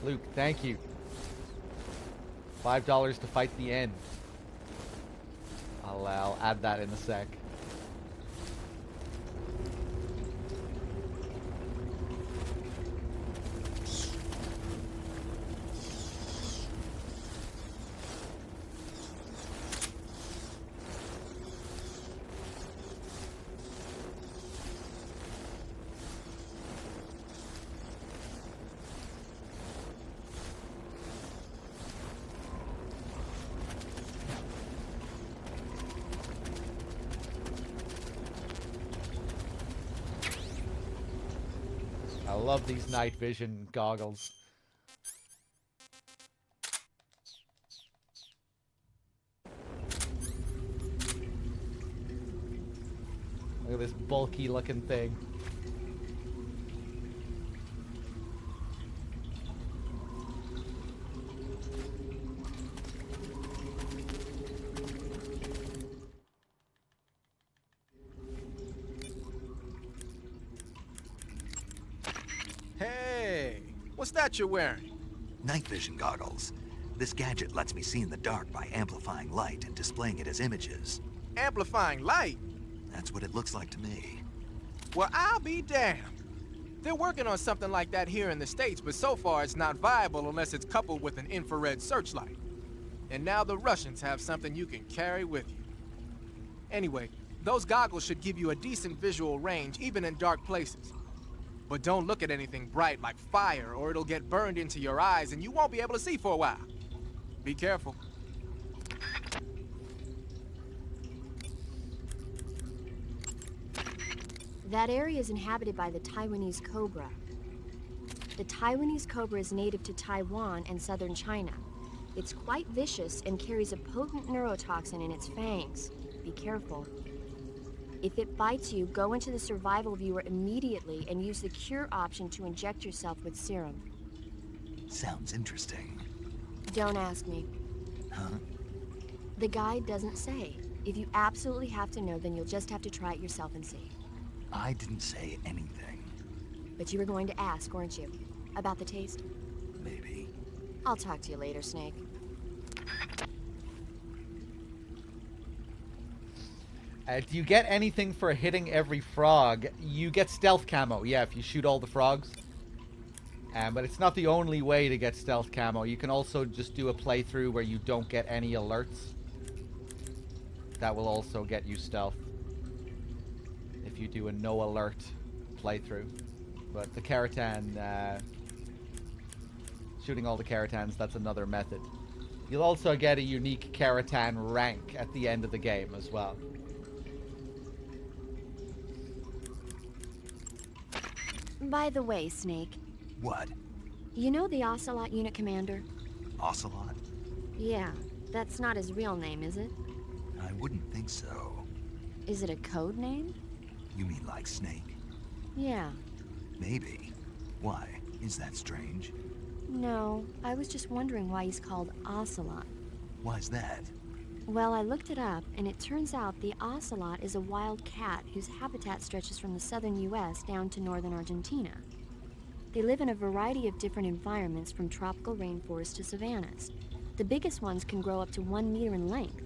Luke, thank you. $5 to fight the end. I'll add that in a sec. I love these night vision goggles. Look at this bulky looking thing. Hey, what's that you're wearing? Night vision goggles. This gadget lets me see in the dark by amplifying light and displaying it as images. Amplifying light? That's what it looks like to me. Well, I'll be damned. They're working on something like that here in the States, but so far it's not viable unless it's coupled with an infrared searchlight. And now the Russians have something you can carry with you. Anyway, those goggles should give you a decent visual range even in dark places. But don't look at anything bright like fire or it'll get burned into your eyes and you won't be able to see for a while. Be careful. That area is inhabited by the Taiwanese cobra. The Taiwanese cobra is native to Taiwan and southern China. It's quite vicious and carries a potent neurotoxin in its fangs. Be careful. If it bites you, go into the survival viewer immediately and use the cure option to inject yourself with serum. Sounds interesting. Don't ask me. Huh? The guide doesn't say. If you absolutely have to know, then you'll just have to try it yourself and see. I didn't say anything. But you were going to ask, weren't you? About the taste? Maybe. I'll talk to you later, Snake. Do you get anything for hitting every frog? You get stealth camo, yeah, if you shoot all the frogs. But it's not the only way to get stealth camo. You can also just do a playthrough where you don't get any alerts. That will also get you stealth. If you do a no alert playthrough. But the Keratan, shooting all the Keratans, that's another method. You'll also get a unique Keratan rank at the end of the game as well. By the way, Snake. What? You know the Ocelot unit commander? Ocelot? Yeah, that's not his real name, is it? I wouldn't think so. Is it a code name? You mean like Snake? Yeah. Maybe. Why? Is that strange? No, I was just wondering why he's called Ocelot. Why's that? Well, I looked it up, and it turns out the ocelot is a wild cat whose habitat stretches from the southern U.S. down to northern Argentina. They live in a variety of different environments, from tropical rainforests to savannas. The biggest ones can grow up to 1 meter in length.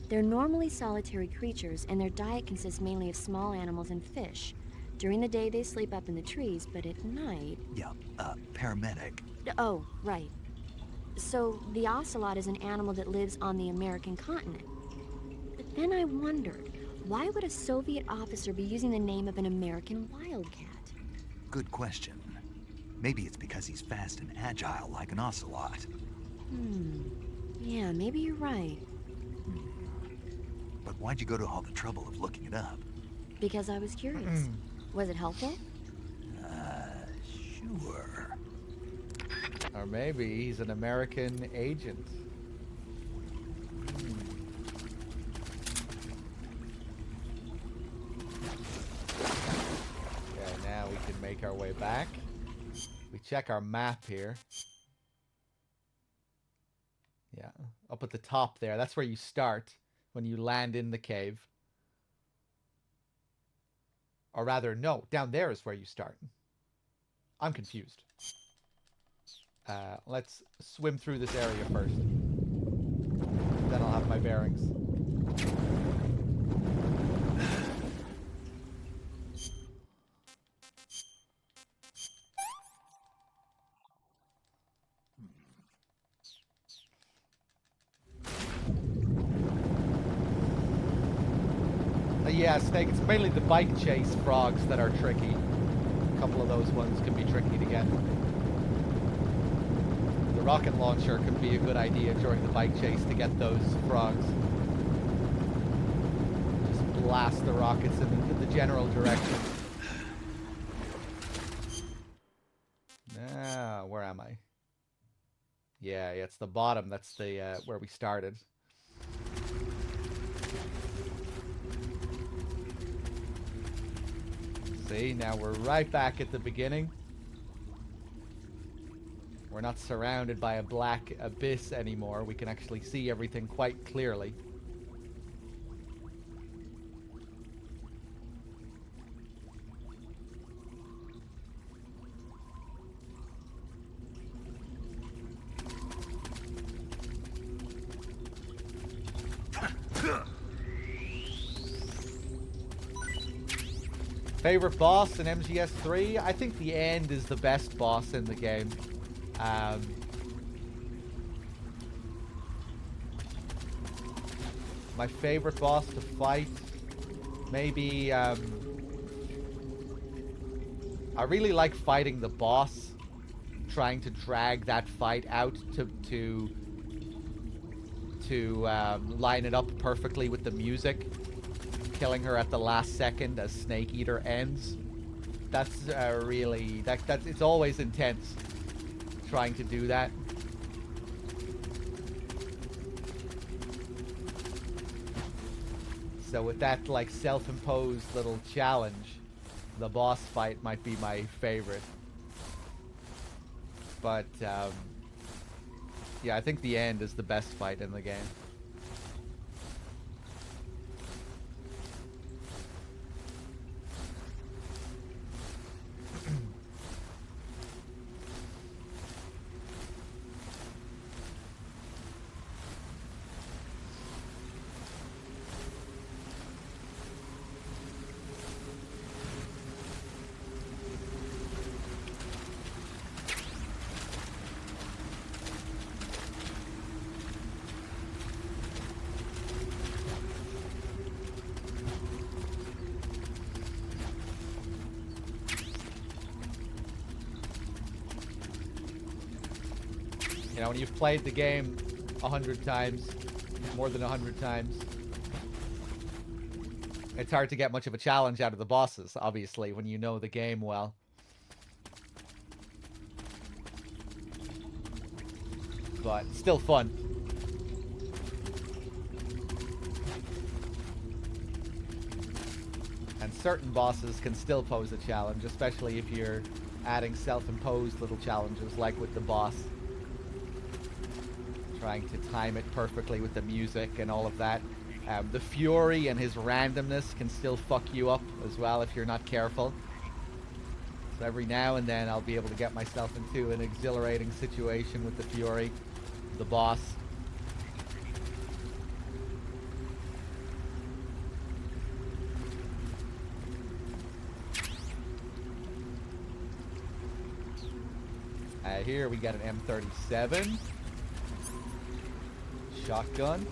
They're normally solitary creatures, and their diet consists mainly of small animals and fish. During the day, they sleep up in the trees, but at night... Yeah, paramedic. Oh, right. So, the ocelot is an animal that lives on the American continent. But then I wondered, why would a Soviet officer be using the name of an American wildcat? Good question. Maybe it's because he's fast and agile like an ocelot. Yeah, maybe you're right. But why'd you go to all the trouble of looking it up? Because I was curious. Was it helpful? Sure. Or maybe he's an American agent. Okay, now we can make our way back. We check our map here. Yeah, up at the top there. That's where you start when you land in the cave. Or rather, no, down there is where you start. I'm confused. Let's swim through this area first. Then I'll have my bearings. Yeah, Snake, it's mainly the bike chase frogs that are tricky. A couple of those ones can be tricky to get. The rocket launcher can be a good idea during the bike chase to get those frogs. Just blast the rockets in the general direction. Now, where am I? Yeah, it's the bottom. That's the where we started. See, now we're right back at the beginning. We're not surrounded by a black abyss anymore. We can actually see everything quite clearly. Favorite boss in MGS3? I think the end is the best boss in the game. My favorite boss to fight? Maybe, I really like fighting the boss. Trying to drag that fight out to line it up perfectly with the music. Killing her at the last second as Snake Eater ends. That's really it's always intense trying to do that. So with that like self-imposed little challenge, the boss fight might be my favorite. But yeah, I think the end is the best fight in the game. You know, when you've played the game 100 times, more than 100 times, it's hard to get much of a challenge out of the bosses, obviously, when you know the game well. But still fun. And certain bosses can still pose a challenge, especially if you're adding self-imposed little challenges, like with the boss. trying to time it perfectly with the music and all of that. The Fury and his randomness can still fuck you up as well if you're not careful. So every now and then I'll be able to get myself into an exhilarating situation with the Fury, the boss. Here we got an M37 shotgun.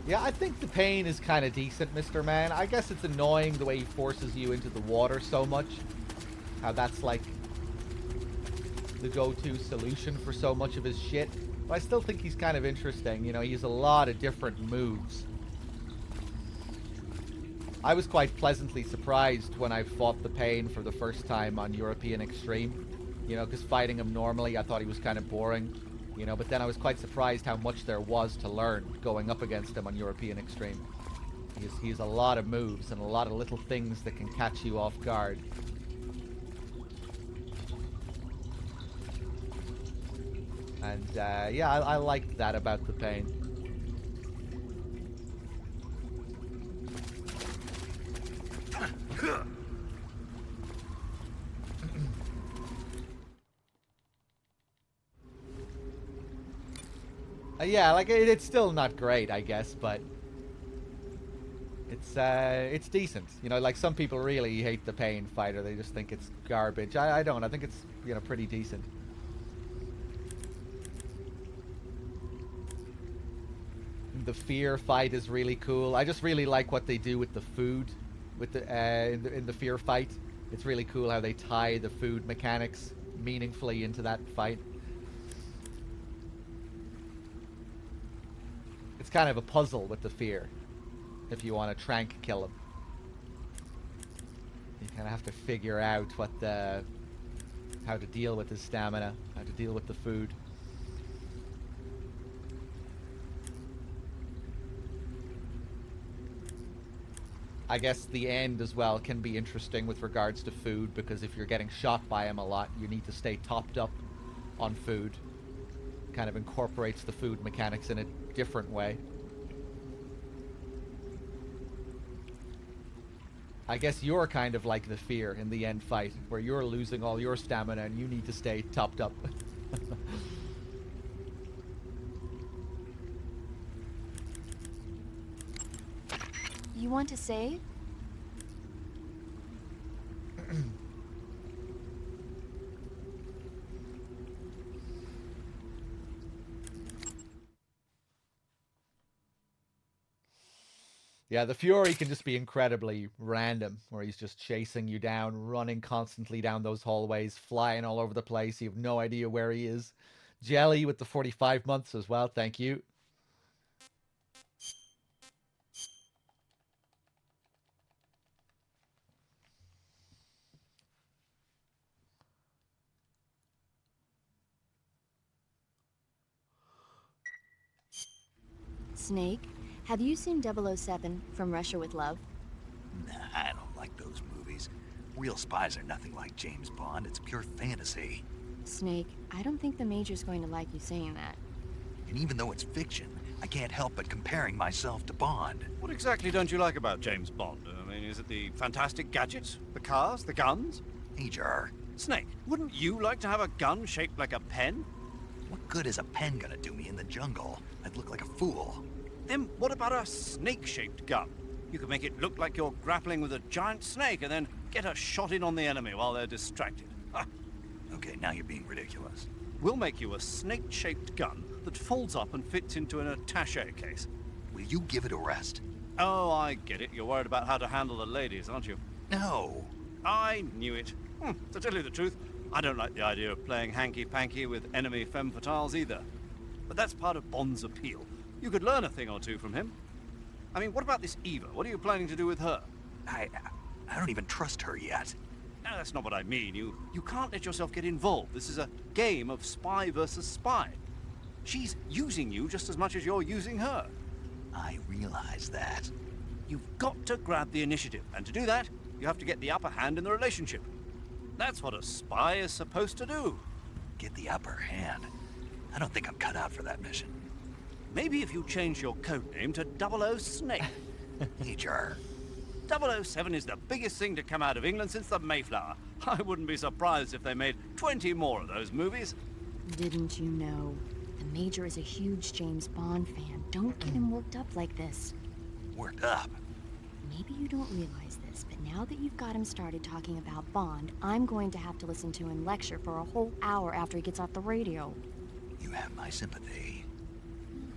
Yeah, I think the pain is kind of decent, Mr. Man. I guess it's annoying the way he forces you into the water so much. How that's like the go-to solution for so much of his shit. But I still think he's kind of interesting. You know, he has a lot of different moves. I was quite pleasantly surprised when I fought the Pain for the first time on European Extreme. You know, because fighting him normally, I thought he was kind of boring. You know, but then I was quite surprised how much there was to learn going up against him on European Extreme. He has a lot of moves and a lot of little things that can catch you off guard. And, yeah, I liked that about the Pain. Yeah, like it's still not great, I guess, but it's decent. You know, like some people really hate the Pain fighter; they just think it's garbage. I don't. I think it's, you know, pretty decent. The Fear fight is really cool. I just really like what they do with the food, with the in the Fear fight. It's really cool how they tie the food mechanics meaningfully into that fight. It's kind of a puzzle with the Fear, if you want to trank kill him. You kind of have to figure out how to deal with his stamina, how to deal with the food. I guess the end as well can be interesting with regards to food, because if you're getting shot by him a lot, you need to stay topped up on food. Kind of incorporates the food mechanics in a different way. I guess you're kind of like the Fear in the end fight, where you're losing all your stamina and you need to stay topped up. You want to save? Yeah, the Fury can just be incredibly random, where he's just chasing you down, running constantly down those hallways, flying all over the place. You have no idea where he is. Jelly with the 45 months as well, thank you. Snake, have you seen 007 From Russia with Love? Nah, I don't like those movies. Real spies are nothing like James Bond. It's pure fantasy. Snake, I don't think the Major's going to like you saying that. And even though it's fiction, I can't help but comparing myself to Bond. What exactly don't you like about James Bond? I mean, is it the fantastic gadgets? The cars? The guns? Major. Snake, wouldn't you like to have a gun shaped like a pen? What good is a pen gonna do me in the jungle? I'd look like a fool. Then what about a snake-shaped gun? You could make it look like you're grappling with a giant snake and then get a shot in on the enemy while they're distracted. Okay, now you're being ridiculous. We'll make you a snake-shaped gun that folds up and fits into an attaché case. Will you give it a rest? Oh, I get it. You're worried about how to handle the ladies, aren't you? No. I knew it. To tell you the truth, I don't like the idea of playing hanky-panky with enemy femme fatales either. But that's part of Bond's appeal. You could learn a thing or two from him. I mean, what about this Eva? What are you planning to do with her? I don't even trust her yet. No, that's not what I mean. You can't let yourself get involved. This is a game of spy versus spy. She's using you just as much as you're using her. I realize that. You've got to grab the initiative, and to do that, you have to get the upper hand in the relationship. That's what a spy is supposed to do. Get the upper hand. I don't think I'm cut out for that mission. Maybe if you change your code name to 00 Snake. Major. 007 is the biggest thing to come out of England since the Mayflower. I wouldn't be surprised if they made 20 more of those movies. Didn't you know? The Major is a huge James Bond fan. Don't get him worked up like this. Worked up? Maybe you don't realize this, but now that you've got him started talking about Bond, I'm going to have to listen to him lecture for a whole hour after he gets off the radio. You have my sympathy.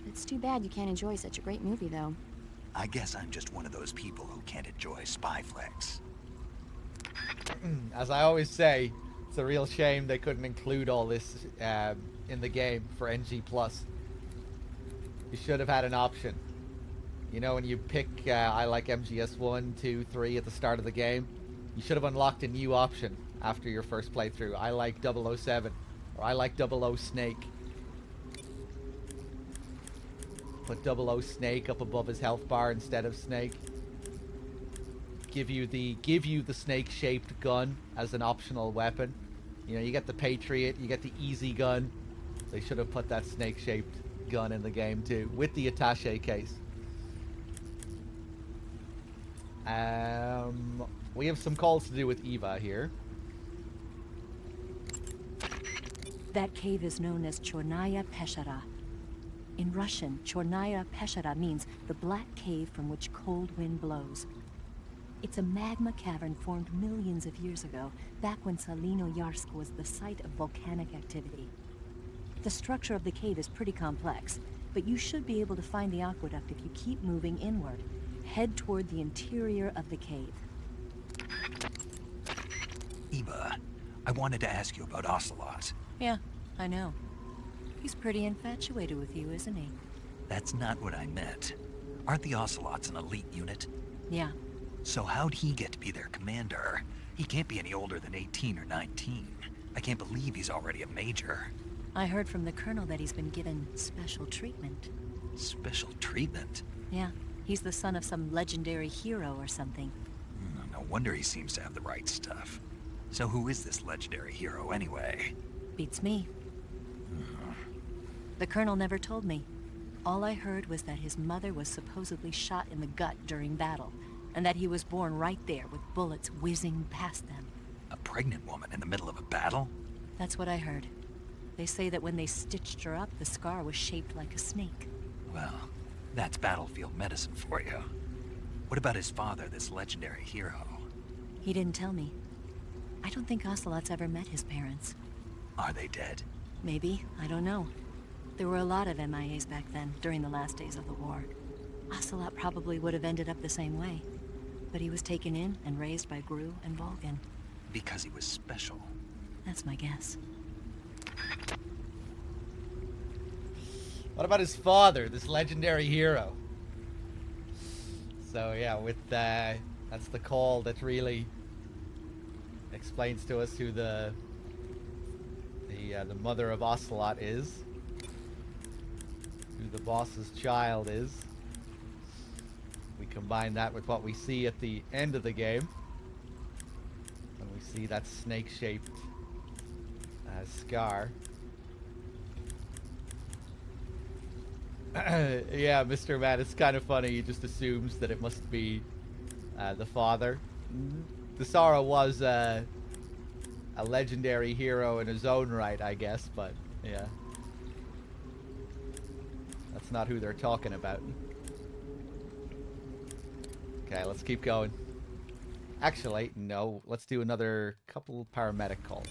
It's too bad you can't enjoy such a great movie, though. I guess I'm just one of those people who can't enjoy spy flicks. As I always say, it's a real shame they couldn't include all this in the game for NG+. You should have had an option. You know, when you pick, I like MGS 1, 2, 3 at the start of the game, you should have unlocked a new option after your first playthrough. I like 007, or I like 00 Snake. Put 00 Snake up above his health bar instead of Snake. Give you the snake-shaped gun as an optional weapon. You know, you get the Patriot, you get the easy gun. They should have put that snake-shaped gun in the game too, with the attaché case. We have some calls to do with Eva here. That cave is known as Chornaya Peshara. In Russian, Chornaya Peshara means the black cave from which cold wind blows. It's a magma cavern formed millions of years ago, back when Salinoyarsk was the site of volcanic activity. The structure of the cave is pretty complex, but you should be able to find the aqueduct if you keep moving inward. Head toward the interior of the cave. Eva, I wanted to ask you about Ocelot. Yeah, I know. He's pretty infatuated with you, isn't he? That's not what I meant. Aren't the Ocelots an elite unit? Yeah. So how'd he get to be their commander? He can't be any older than 18 or 19. I can't believe he's already a major. I heard from the colonel that he's been given special treatment. Special treatment? Yeah, he's the son of some legendary hero or something. No wonder he seems to have the right stuff. So who is this legendary hero anyway? Beats me. The colonel never told me. All I heard was that his mother was supposedly shot in the gut during battle, and that he was born right there with bullets whizzing past them. A pregnant woman in the middle of a battle? That's what I heard. They say that when they stitched her up, the scar was shaped like a snake. Well, that's battlefield medicine for you. What about his father, this legendary hero? He didn't tell me. I don't think Ocelot's ever met his parents. Are they dead? Maybe. I don't know. There were a lot of MIAs back then, during the last days of the war. Ocelot probably would have ended up the same way. But he was taken in and raised by Gru and Volgin. Because he was special. That's my guess. What about his father, this legendary hero? So yeah, with that's the call that really explains to us who the mother of Ocelot is, who the boss's child is. We combine that with what we see at the end of the game, when we see that snake-shaped scar. Yeah, Mr. Matt, it's kind of funny. He just assumes that it must be the father. Desara was a legendary hero in his own right, I guess, but yeah. That's not who they're talking about. Okay, let's keep going. Actually, no, let's do another couple paramedic calls.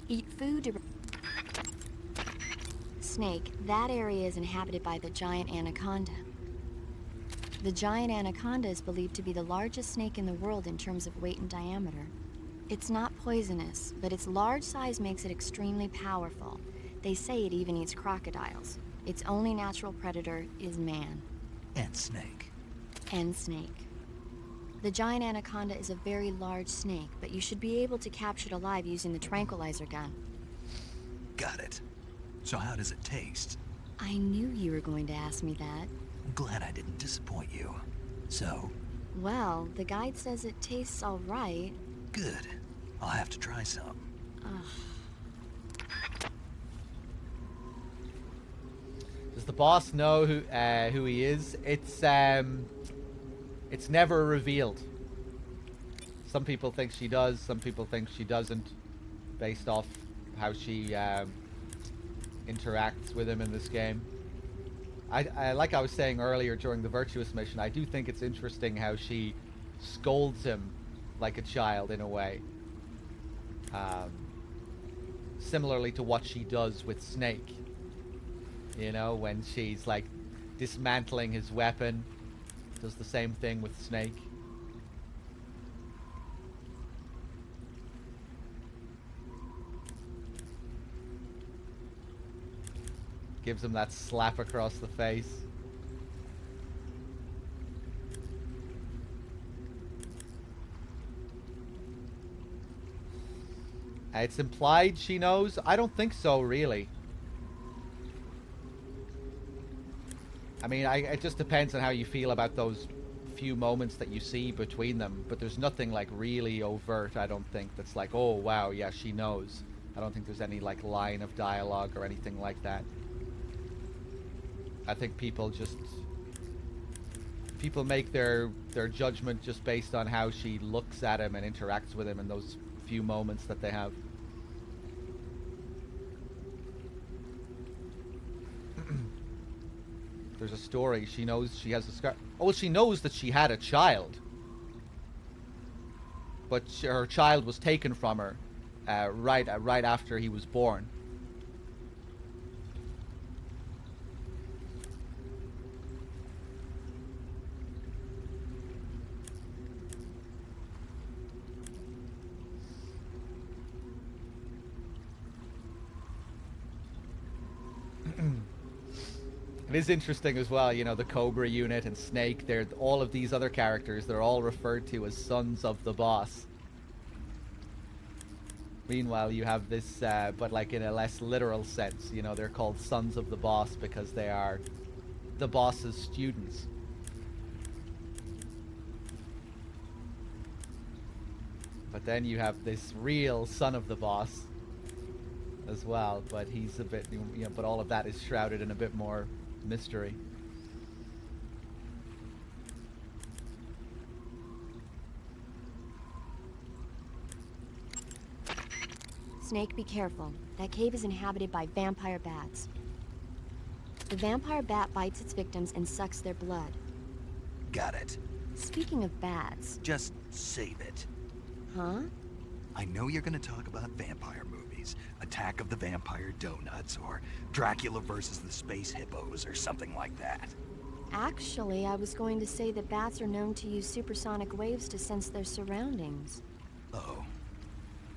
Eat food to... Snake, that area is inhabited by the giant anaconda. The giant anaconda is believed to be the largest snake in the world in terms of weight and diameter. It's not poisonous, but its large size makes it extremely powerful. They say it even eats crocodiles. Its only natural predator is man. And snake. And snake. The giant anaconda is a very large snake, but you should be able to capture it alive using the tranquilizer gun. Got it. So how does it taste? I knew you were going to ask me that. I'm glad I didn't disappoint you. So? Well, the guide says it tastes all right. Good. I'll have to try some. Does the boss know who he is? It's never revealed. Some people think she does, some people think she doesn't, based off how she interacts with him in this game. I like I was saying earlier during the Virtuous mission, I do think it's interesting how she scolds him like a child in a way. Similarly to what she does with Snake. You know, when she's like dismantling his weapon, does the same thing with Snake. Gives him that slap across the face. It's implied she knows. I don't think so, really. I mean, it just depends on how you feel about those few moments that you see between them. But there's nothing, like, really overt, I don't think, that's like, oh, wow, yeah, she knows. I don't think there's any, like, line of dialogue or anything like that. I think people make their judgment just based on how she looks at him and interacts with him in those few moments that they have. There's a story. She knows she has a scar. Oh, well, she knows that she had a child, but her child was taken from her right after he was born. It is interesting as well, you know, the Cobra unit and Snake, all of these other characters, they're all referred to as sons of the boss. Meanwhile, you have this, but like in a less literal sense, you know, they're called sons of the boss because they are the boss's students. But then you have this real son of the boss as well, but he's a bit, you know, but all of that is shrouded in a bit more mystery. Snake, be careful. That cave is inhabited by vampire bats. The vampire bat bites its victims and sucks their blood. Got it. Speaking of bats... Just save it. Huh? I know you're gonna talk about vampire movies. Attack of the Vampire Donuts, or Dracula versus the Space Hippos, or something like that. Actually, I was going to say that bats are known to use supersonic waves to sense their surroundings. Oh.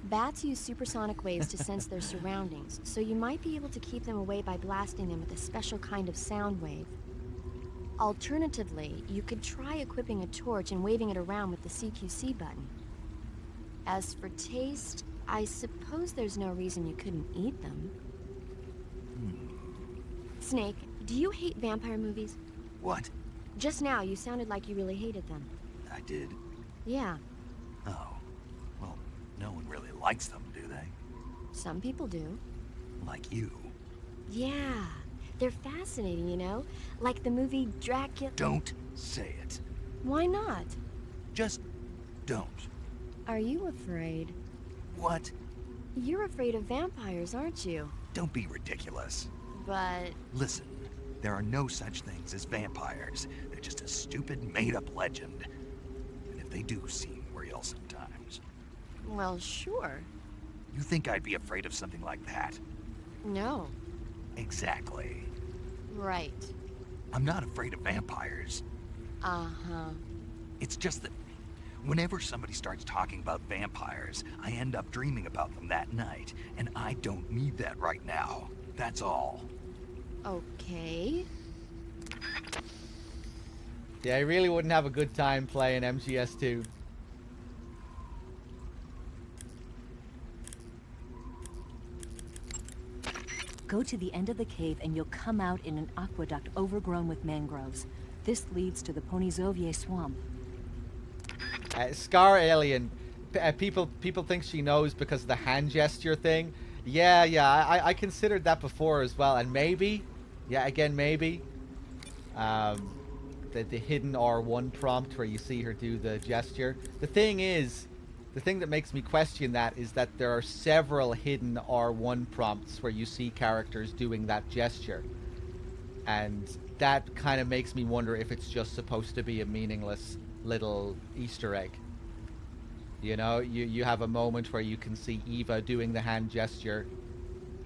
Bats use supersonic waves to sense their surroundings, so you might be able to keep them away by blasting them with a special kind of sound wave. Alternatively, you could try equipping a torch and waving it around with the CQC button. As for taste, I suppose there's no reason you couldn't eat them. Snake, do you hate vampire movies? What? Just now, you sounded like you really hated them. I did? Yeah. Oh. Well, no one really likes them, do they? Some people do. Like you. Yeah. They're fascinating, you know? Like the movie Dracula... Don't say it. Why not? Just don't. Are you afraid? What? You're afraid of vampires, aren't you? Don't be ridiculous. But... Listen, there are no such things as vampires. They're just a stupid, made-up legend. And if they do seem real sometimes. Well, sure. You think I'd be afraid of something like that? No. Exactly. Right. I'm not afraid of vampires. Uh-huh. It's just that whenever somebody starts talking about vampires, I end up dreaming about them that night, and I don't need that right now. That's all. Okay. Yeah, I really wouldn't have a good time playing MGS2. Go to the end of the cave and you'll come out in an aqueduct overgrown with mangroves. This leads to the Ponyzovye swamp. Scar Alien, people think she knows because of the hand gesture thing. Yeah, I considered that before as well, and maybe, yeah, again maybe, the hidden R1 prompt where you see her do the gesture. The thing is, the thing that makes me question that is that there are several hidden R1 prompts where you see characters doing that gesture, and that kind of makes me wonder if it's just supposed to be a meaningless little Easter egg. You know, you have a moment where you can see Eva doing the hand gesture,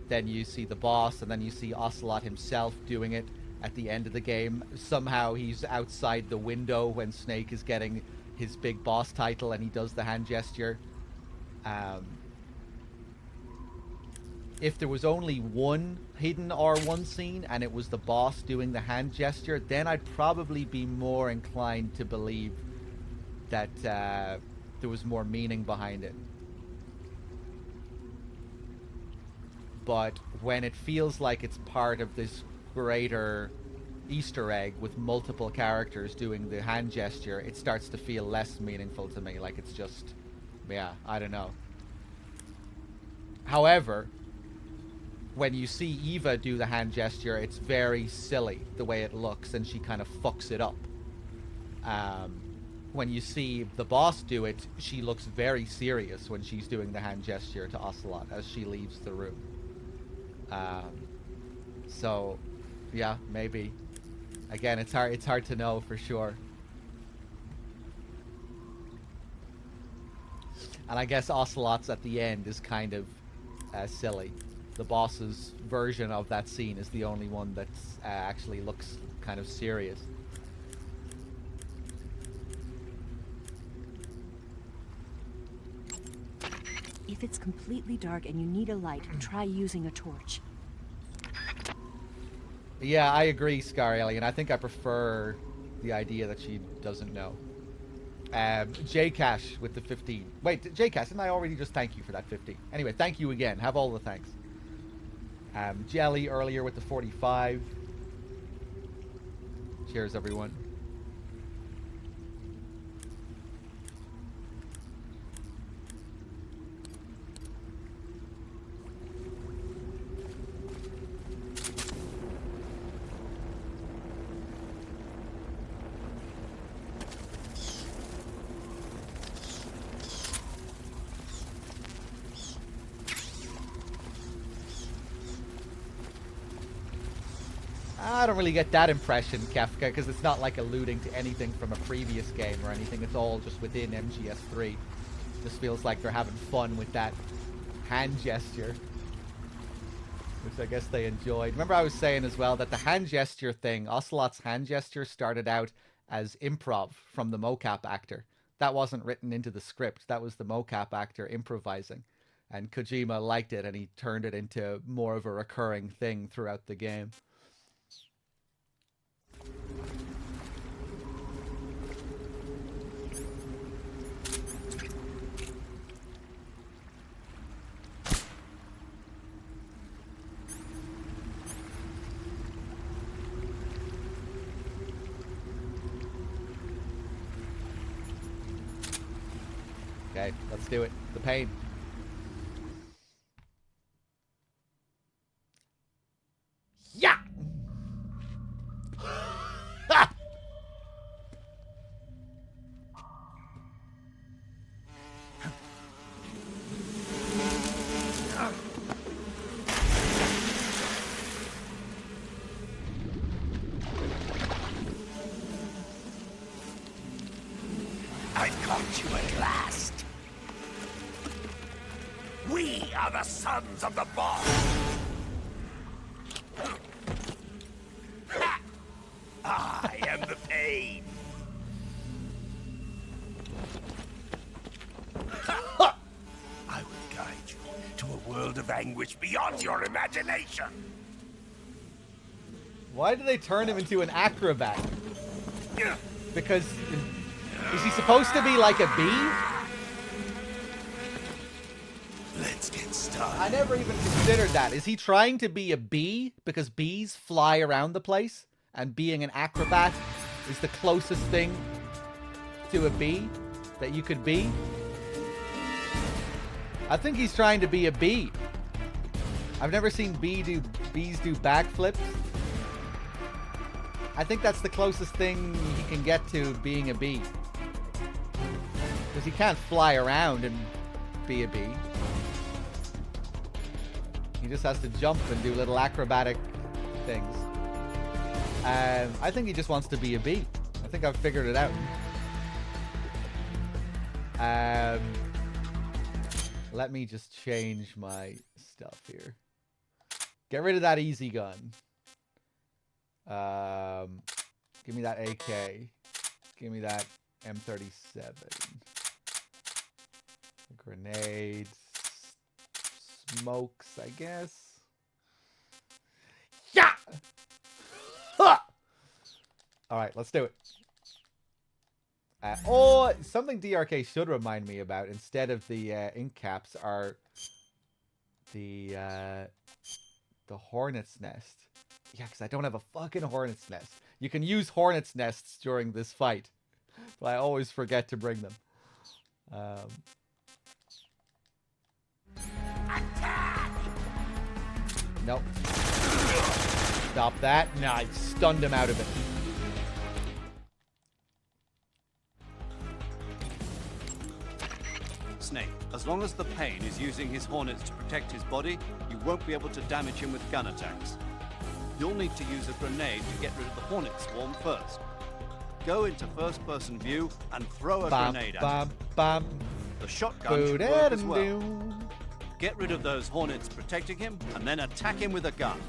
then you see the boss, and then you see Ocelot himself doing it at the end of the game. Somehow he's outside the window when Snake is getting his big boss title and he does the hand gesture. If there was only one hidden R1 scene and it was the boss doing the hand gesture, then I'd probably be more inclined to believe that there was more meaning behind it. But when it feels like it's part of this greater Easter egg with multiple characters doing the hand gesture, it starts to feel less meaningful to me. Like it's just, yeah, I don't know. However, when you see Eva do the hand gesture, it's very silly the way it looks, and she kind of fucks it up. When you see the boss do it, she looks very serious when she's doing the hand gesture to Ocelot as she leaves the room. So, yeah, maybe. Again, it's hard to know for sure. And I guess Ocelot's at the end is kind of silly. The boss's version of that scene is the only one that actually looks kind of serious. If it's completely dark and you need a light, try using a torch. Yeah, I agree, Scar Alien. I think I prefer the idea that she doesn't know. J-Cash with the 15. Wait, J-Cash, didn't I already just thank you for that 15? Anyway, thank you again. Have all the thanks. Jelly earlier with the 45. Cheers, everyone. I don't really get that impression, Kefka, because it's not like alluding to anything from a previous game or anything. It's all just within MGS3. Just feels like they're having fun with that hand gesture, which I guess they enjoyed. Remember I was saying as well that the hand gesture thing, Ocelot's hand gesture started out as improv from the mocap actor. That wasn't written into the script. That was the mocap actor improvising. And Kojima liked it and he turned it into more of a recurring thing throughout the game. Okay, let's do it. The pain. Yeah! I've caught you at last. We are the sons of the boss. I am the pain. I will guide you to a world of anguish beyond your imagination. Why did they turn him into an acrobat? Because is he supposed to be like a bee? Let's get started. I never even considered that. Is he trying to be a bee because bees fly around the place and being an acrobat is the closest thing to a bee that you could be? I think he's trying to be a bee. I've never seen bees do backflips. I think that's the closest thing he can get to being a bee. Because he can't fly around and be a bee. He just has to jump and do little acrobatic things. I think he just wants to be a bee. I think I've figured it out. Let me just change my stuff here. Get rid of that easy gun. Give me that AK. Give me that M37. Grenades. Smokes, I guess. Yeah! Ha! Alright, let's do it. Oh, something DRK should remind me about instead of the ink caps are the hornet's nest. Yeah, because I don't have a fucking hornet's nest. You can use hornet's nests during this fight, but I always forget to bring them. Nope. Stop that. Nah, I stunned him out of it. Snake, as long as the Pain is using his hornets to protect his body, you won't be able to damage him with gun attacks. You'll need to use a grenade to get rid of the hornet swarm first. Go into first-person view and throw a grenade at it. The shotgun should work as well. Get rid of those hornets protecting him, and then attack him with a gun.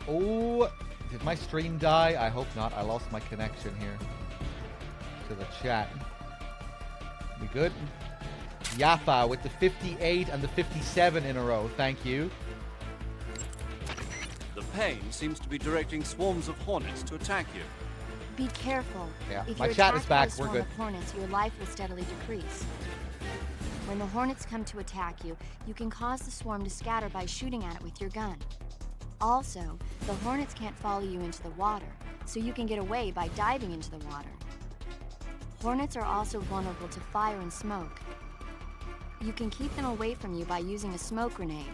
Oh, did my stream die? I hope not. I lost my connection here to the chat. We good? Yappa with the 58 and the 57 in a row. Thank you. The Pain seems to be directing swarms of hornets to attack you. Be careful. Yeah, if my you're chat is attacked by back. a We're swarm good. of hornets, your life will steadily decrease. When the hornets come to attack you, you can cause the swarm to scatter by shooting at it with your gun. Also, the hornets can't follow you into the water, so you can get away by diving into the water. Hornets are also vulnerable to fire and smoke. You can keep them away from you by using a smoke grenade.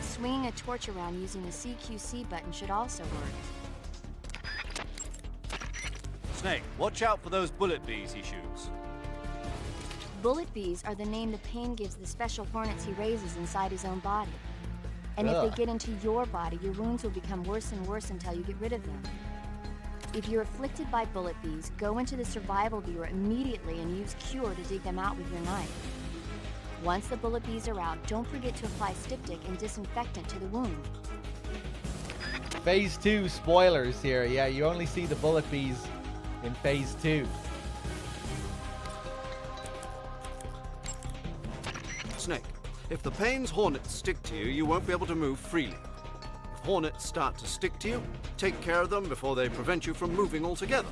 Swinging a torch around using the CQC button should also work. Snake, watch out for those bullet bees he shoots. Bullet bees are the name the Pain gives the special hornets he raises inside his own body. And if Ugh. they get into your body, your wounds will become worse and worse until you get rid of them. If you're afflicted by bullet bees, go into the survival viewer immediately and use Cure to dig them out with your knife. Once the bullet bees are out, don't forget to apply styptic and disinfectant to the wound. Phase 2 spoilers here. Yeah, you only see the bullet bees in Phase 2. Snake, if the Pain's hornets stick to you, you won't be able to move freely. If hornets start to stick to you, take care of them before they prevent you from moving altogether.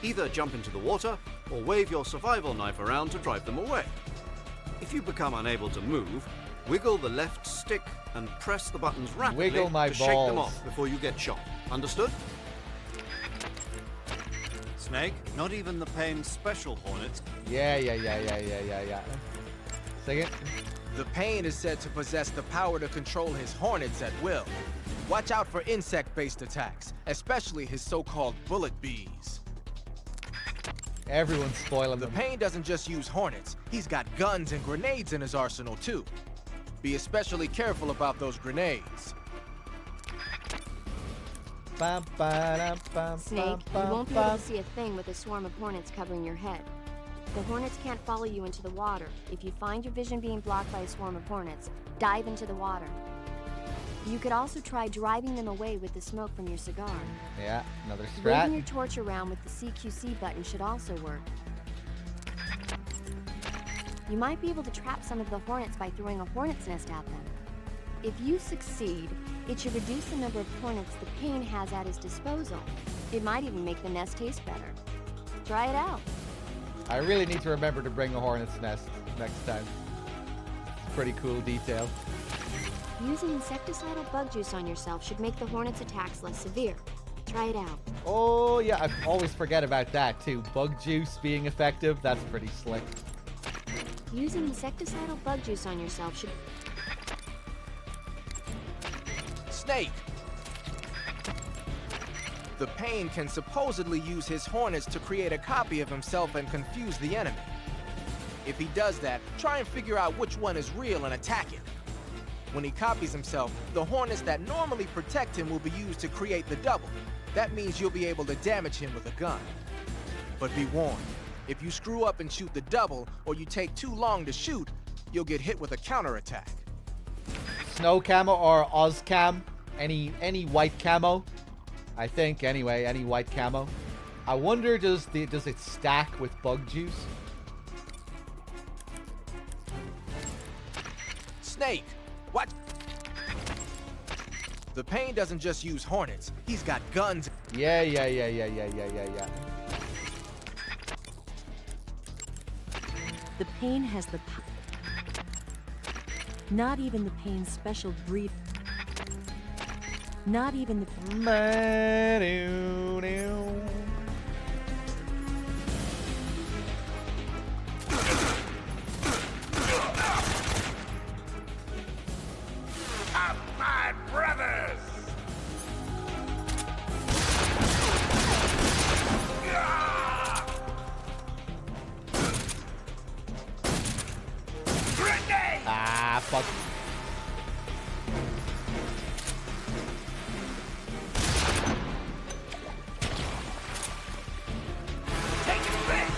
Either jump into the water or wave your survival knife around to drive them away. If you become unable to move, wiggle the left stick and press the buttons rapidly Wiggle my to shake them balls. off before you get shot. Understood? Snake, not even the Pain's special hornets. Yeah. Second. The Pain is said to possess the power to control his hornets at will. Watch out for insect-based attacks, especially his so-called bullet bees. Everyone's spoiling The them. Pain doesn't just use hornets, he's got guns and grenades in his arsenal too. Be especially careful about those grenades. Snake, you won't be able to see a thing with a swarm of hornets covering your head. The hornets can't follow you into the water. If you find your vision being blocked by a swarm of hornets, dive into the water. You could also try driving them away with the smoke from your cigar. Yeah, another Waving your strat. torch around with the CQC button should also work. You might be able to trap some of the hornets by throwing a hornet's nest at them. If you succeed, it should reduce the number of hornets the Pain has at his disposal. It might even make the nest taste better. Try it out. I really need to remember to bring a hornet's nest next time. Pretty cool detail. Using insecticidal bug juice on yourself should make the hornet's attacks less severe. Try it out. Oh, yeah, I always forget about that, too. Bug juice being effective, that's pretty slick. Using insecticidal bug juice on yourself should... Snake! The Pain can supposedly use his hornets to create a copy of himself and confuse the enemy. If he does that, try and figure out which one is real and attack it. When he copies himself, the hornets that normally protect him will be used to create the double. That means you'll be able to damage him with a gun. But be warned, if you screw up and shoot the double, or you take too long to shoot, you'll get hit with a counterattack. Snow camo or Oz cam? Any white camo? I think, anyway, any white camo. I wonder, does it stack with bug juice? Snake! What? The Pain doesn't just use hornets. He's got guns. Yeah. The Pain has the not even the Pain's special breed. Not even the Of my brothers! Grenade! Ah, fuck. Take this!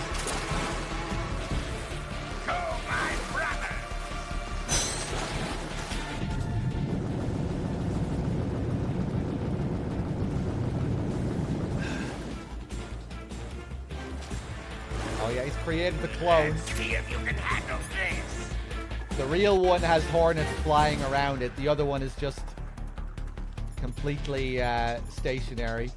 Go, my brothers! Oh yeah, he's created the clone. Let's see if you can handle this! The real one has hornets flying around it. The other one is just completely stationary.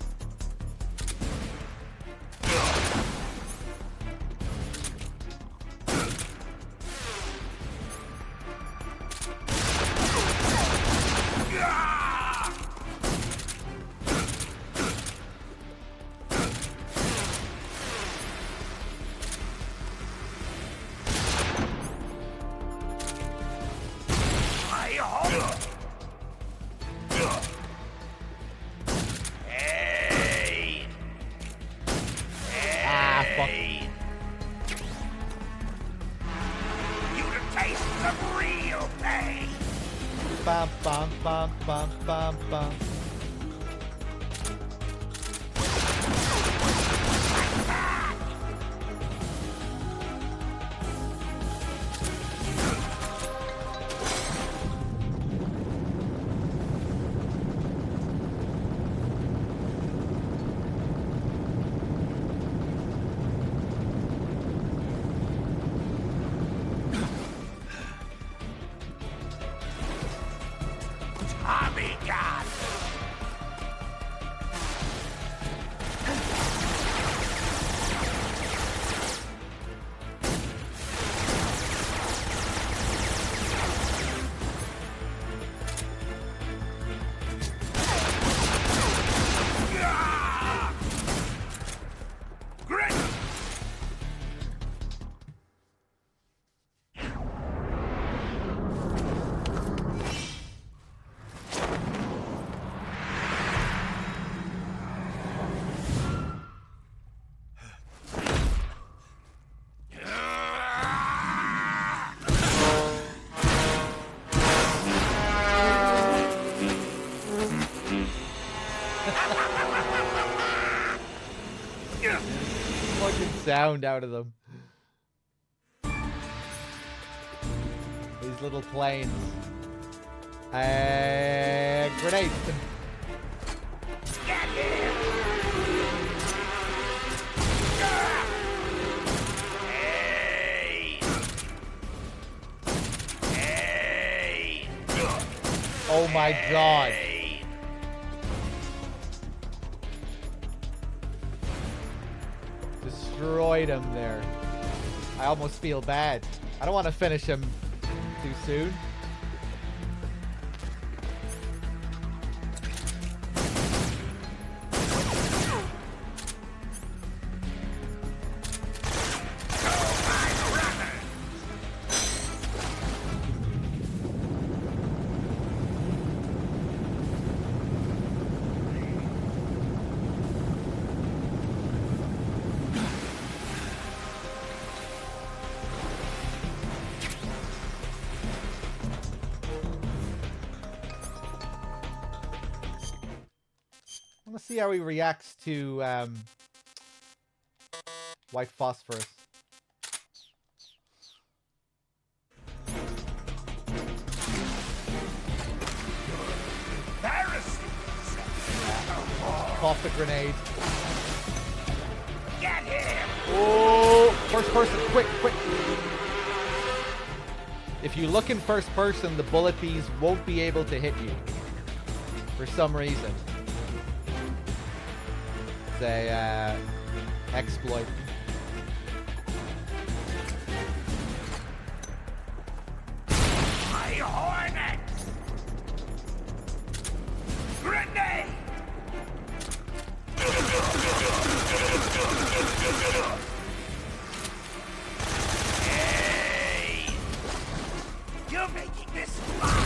Ah, fuck. You to taste some real pain! Bum, bum, bum, bum, bum, bum. Tommy God! Fucking sound out of them. These little planes. Grenade. Oh my god. Destroyed him there. I almost feel bad. I don't want to finish him too soon. want to see how he reacts to white phosphorus. Pop the grenade. Get him! Oh, first person, quick, quick. If you look in first person, the bullet bees won't be able to hit you for some reason. It's a exploit. My hornet! Grenade! Hey! You're making this fun!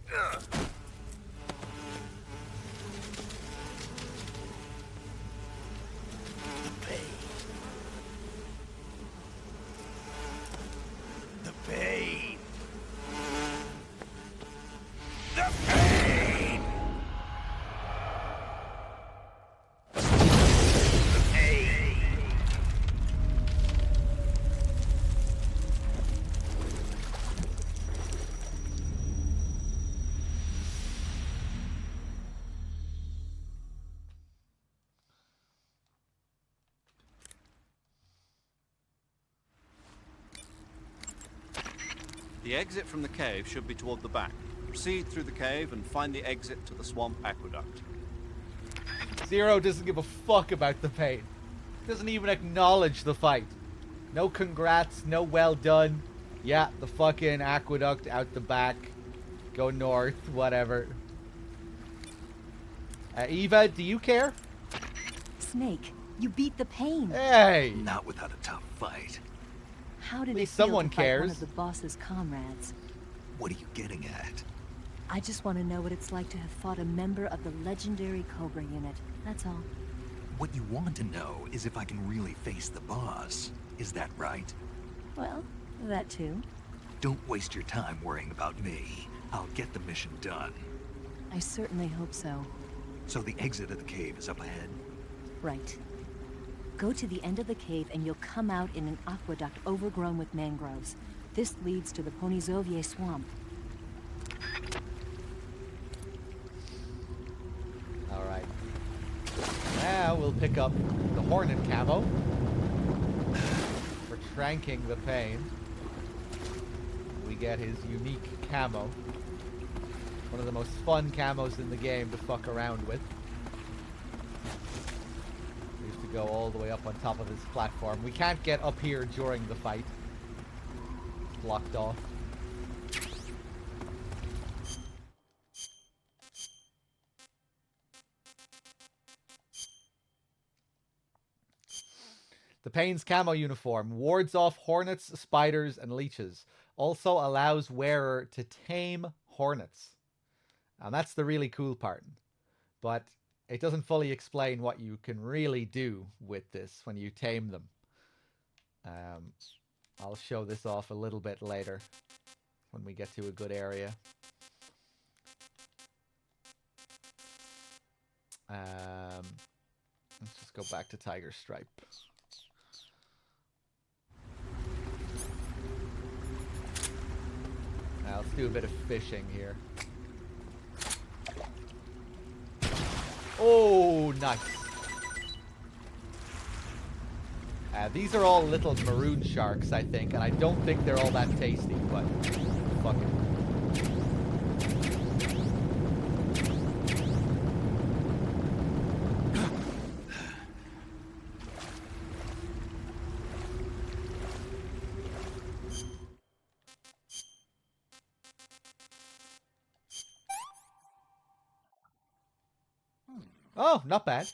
The pain! The pain! The pain! The exit from the cave should be toward the back. Proceed through the cave and find the exit to the swamp aqueduct. Zero doesn't give a fuck about the pain. Doesn't even acknowledge the fight. No congrats, no well done. Yeah, the fucking aqueduct out the back. Go north, whatever. Eva, do you care? Snake, you beat the pain. Hey! Not without a tough fight. How did At it least feel someone to fight one cares. of the boss's comrades? What are you getting at? I just want to know what it's like to have fought a member of the legendary Cobra unit. That's all. What you want to know is if I can really face the boss. Is that right? Well, that too. Don't waste your time worrying about me. I'll get the mission done. I certainly hope so. So the exit of the cave is up ahead? Right. Go to the end of the cave and you'll come out in an aqueduct overgrown with mangroves. This leads to the Ponizovye swamp. Alright. Now we'll pick up the Hornet camo for tranking the pain. We get his unique camo. One of the most fun camos in the game to fuck around with. We used to go all the way up on top of his platform. We can't get up here during the fight. It's blocked off. The Pain's camo uniform wards off hornets, spiders, and leeches. Also allows wearer to tame hornets. And that's the really cool part. But it doesn't fully explain what you can really do with this when you tame them. I'll show this off a little bit later when we get to a good area. Let's just go back to Tiger Stripe. Now let's do a bit of fishing here. Oh, nice. These are all little maroon sharks, I think, and I don't think they're all that tasty, but fuck it. Oh, not bad.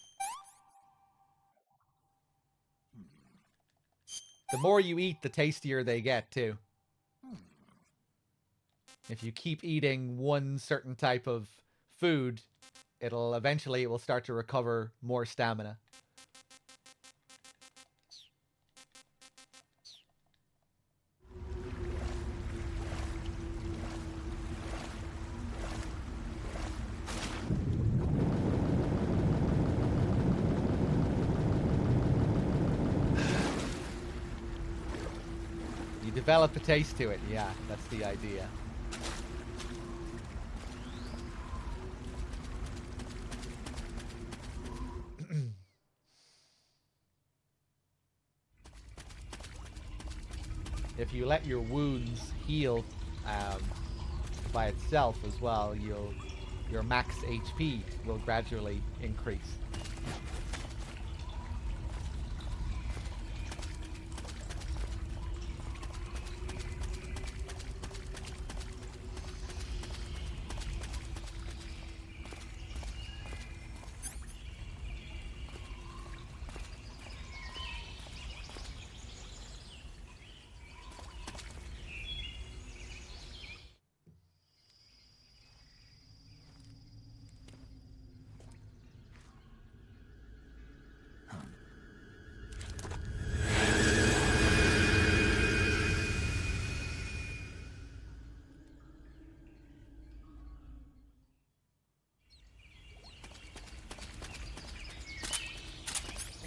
The more you eat, the tastier they get, too. If you keep eating one certain type of food, it will start to recover more stamina. You develop a taste to it, yeah, that's the idea. If you let your wounds heal by itself as well, your max HP will gradually increase.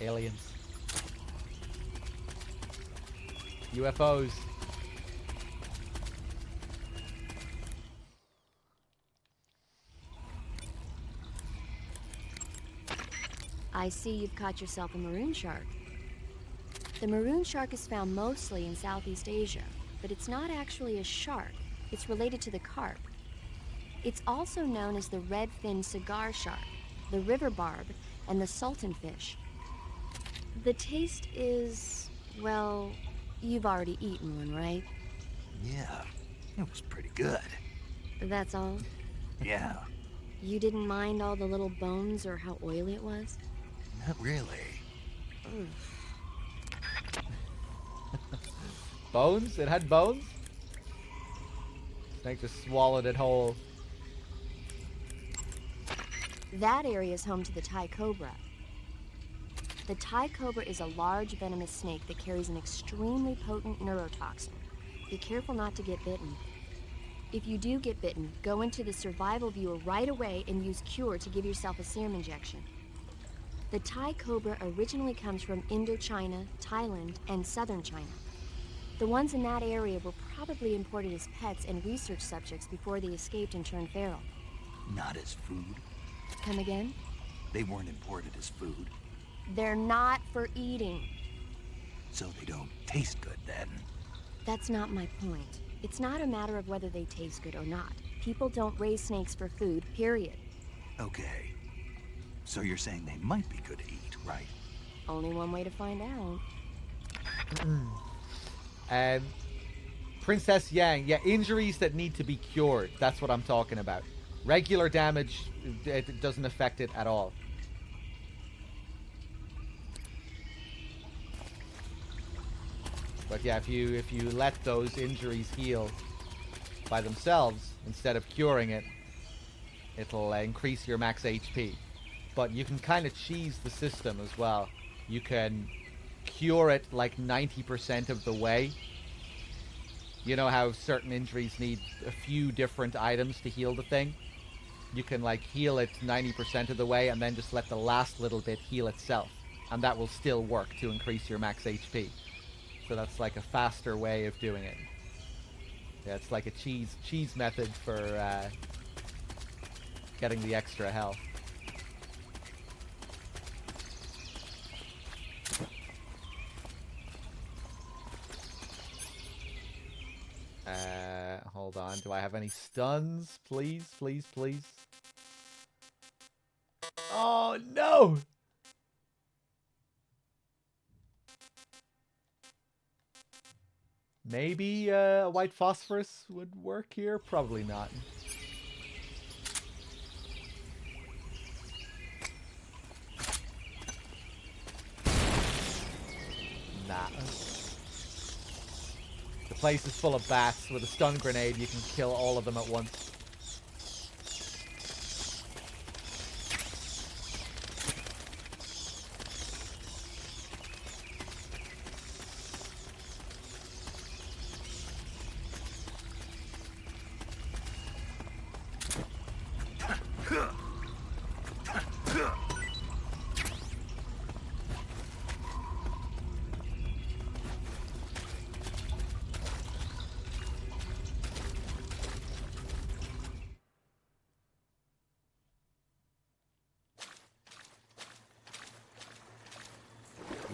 Aliens. UFOs. I see you've caught yourself a maroon shark. The maroon shark is found mostly in Southeast Asia, but it's not actually a shark. It's related to the carp. It's also known as the red-finned cigar shark, the river barb, and the sultan fish. The taste is, well, you've already eaten one, right? Yeah, it was pretty good. That's all? Yeah, You didn't mind all the little bones or how oily it was? not really. Bones? It had bones? Snake just swallowed it whole. That area is home to the Thai cobra. The Thai cobra is a large venomous snake that carries an extremely potent neurotoxin. Be careful not to get bitten. If you do get bitten, go into the survival viewer right away and use Cure to give yourself a serum injection. The Thai cobra originally comes from Indochina, Thailand, and southern China. The ones in that area were probably imported as pets and research subjects before they escaped and turned feral. Not as food. Come again? They weren't imported as food, They're not for eating. so they don't taste good then. That's not my point. It's not a matter of whether they taste good or not. People don't raise snakes for food, period. Okay. So you're saying they might be good to eat, right? Only one way to find out. Princess Yang, yeah, injuries that need to be cured. That's what I'm talking about. Regular damage, it doesn't affect it at all. But yeah, if you let those injuries heal by themselves instead of curing it, it'll increase your max HP. But you can kind of cheese the system as well. You can cure it like 90% of the way. You know how certain injuries need a few different items to heal the thing? You can like heal it 90% of the way and then just let the last little bit heal itself. And that will still work to increase your max HP. So that's like a faster way of doing it. Yeah, it's like a cheese method for getting the extra health. Hold on. Do I have any stuns? Please, please, please. Oh, no! Maybe a white phosphorus would work here? Probably not. Nah. The place is full of bats. With a stun grenade, you can kill all of them at once.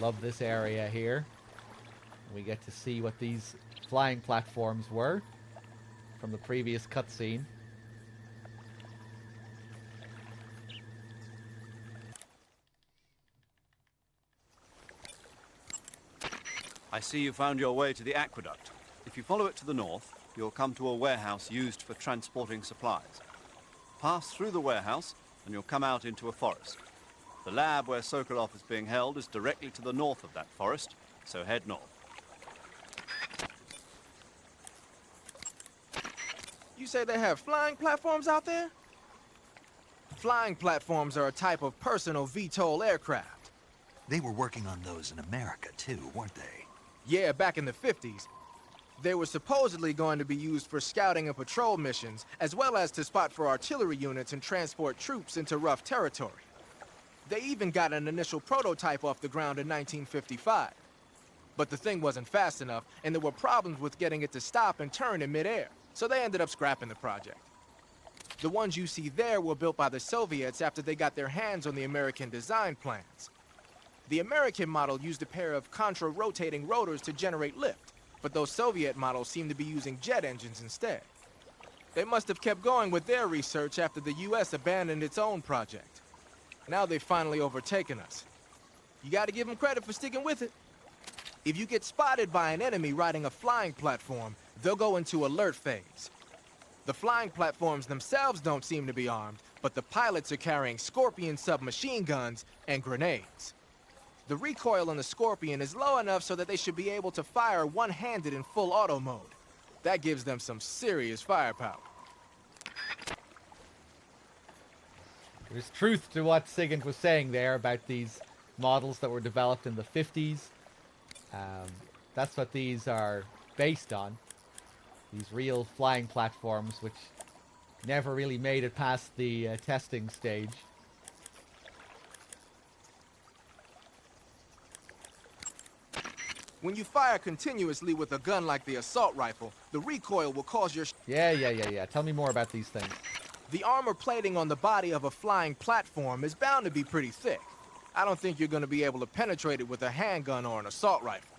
Love this area here. We get to see what these flying platforms were from the previous cutscene. I see you found your way to the aqueduct. If you follow it to the north, you'll come to a warehouse used for transporting supplies. Pass through the warehouse and you'll come out into a forest. The lab where Sokolov is being held is directly to the north of that forest, so head north. You say they have flying platforms out there? Flying platforms are a type of personal VTOL aircraft. They were working on those in America, too, weren't they? Yeah, back in the 50s. They were supposedly going to be used for scouting and patrol missions, as well as to spot for artillery units and transport troops into rough territory. They even got an initial prototype off the ground in 1955. But the thing wasn't fast enough, and there were problems with getting it to stop and turn in midair, so they ended up scrapping the project. The ones you see there were built by the Soviets after they got their hands on the American design plans. The American model used a pair of contra-rotating rotors to generate lift, but those Soviet models seem to be using jet engines instead. They must have kept going with their research after the US abandoned its own project. Now they've finally overtaken us. You gotta give them credit for sticking with it. If you get spotted by an enemy riding a flying platform, they'll go into alert phase. The flying platforms themselves don't seem to be armed, but the pilots are carrying Scorpion submachine guns and grenades. The recoil on the Scorpion is low enough so that they should be able to fire one-handed in full auto mode. That gives them some serious firepower. There's truth to what Sigint was saying there about these models that were developed in the 50s. That's what these are based on. These real flying platforms, which never really made it past the testing stage. When you fire continuously with a gun like the assault rifle, the recoil will cause your... Yeah. Tell me more about these things. The armor plating on the body of a flying platform is bound to be pretty thick. I don't think you're going to be able to penetrate it with a handgun or an assault rifle.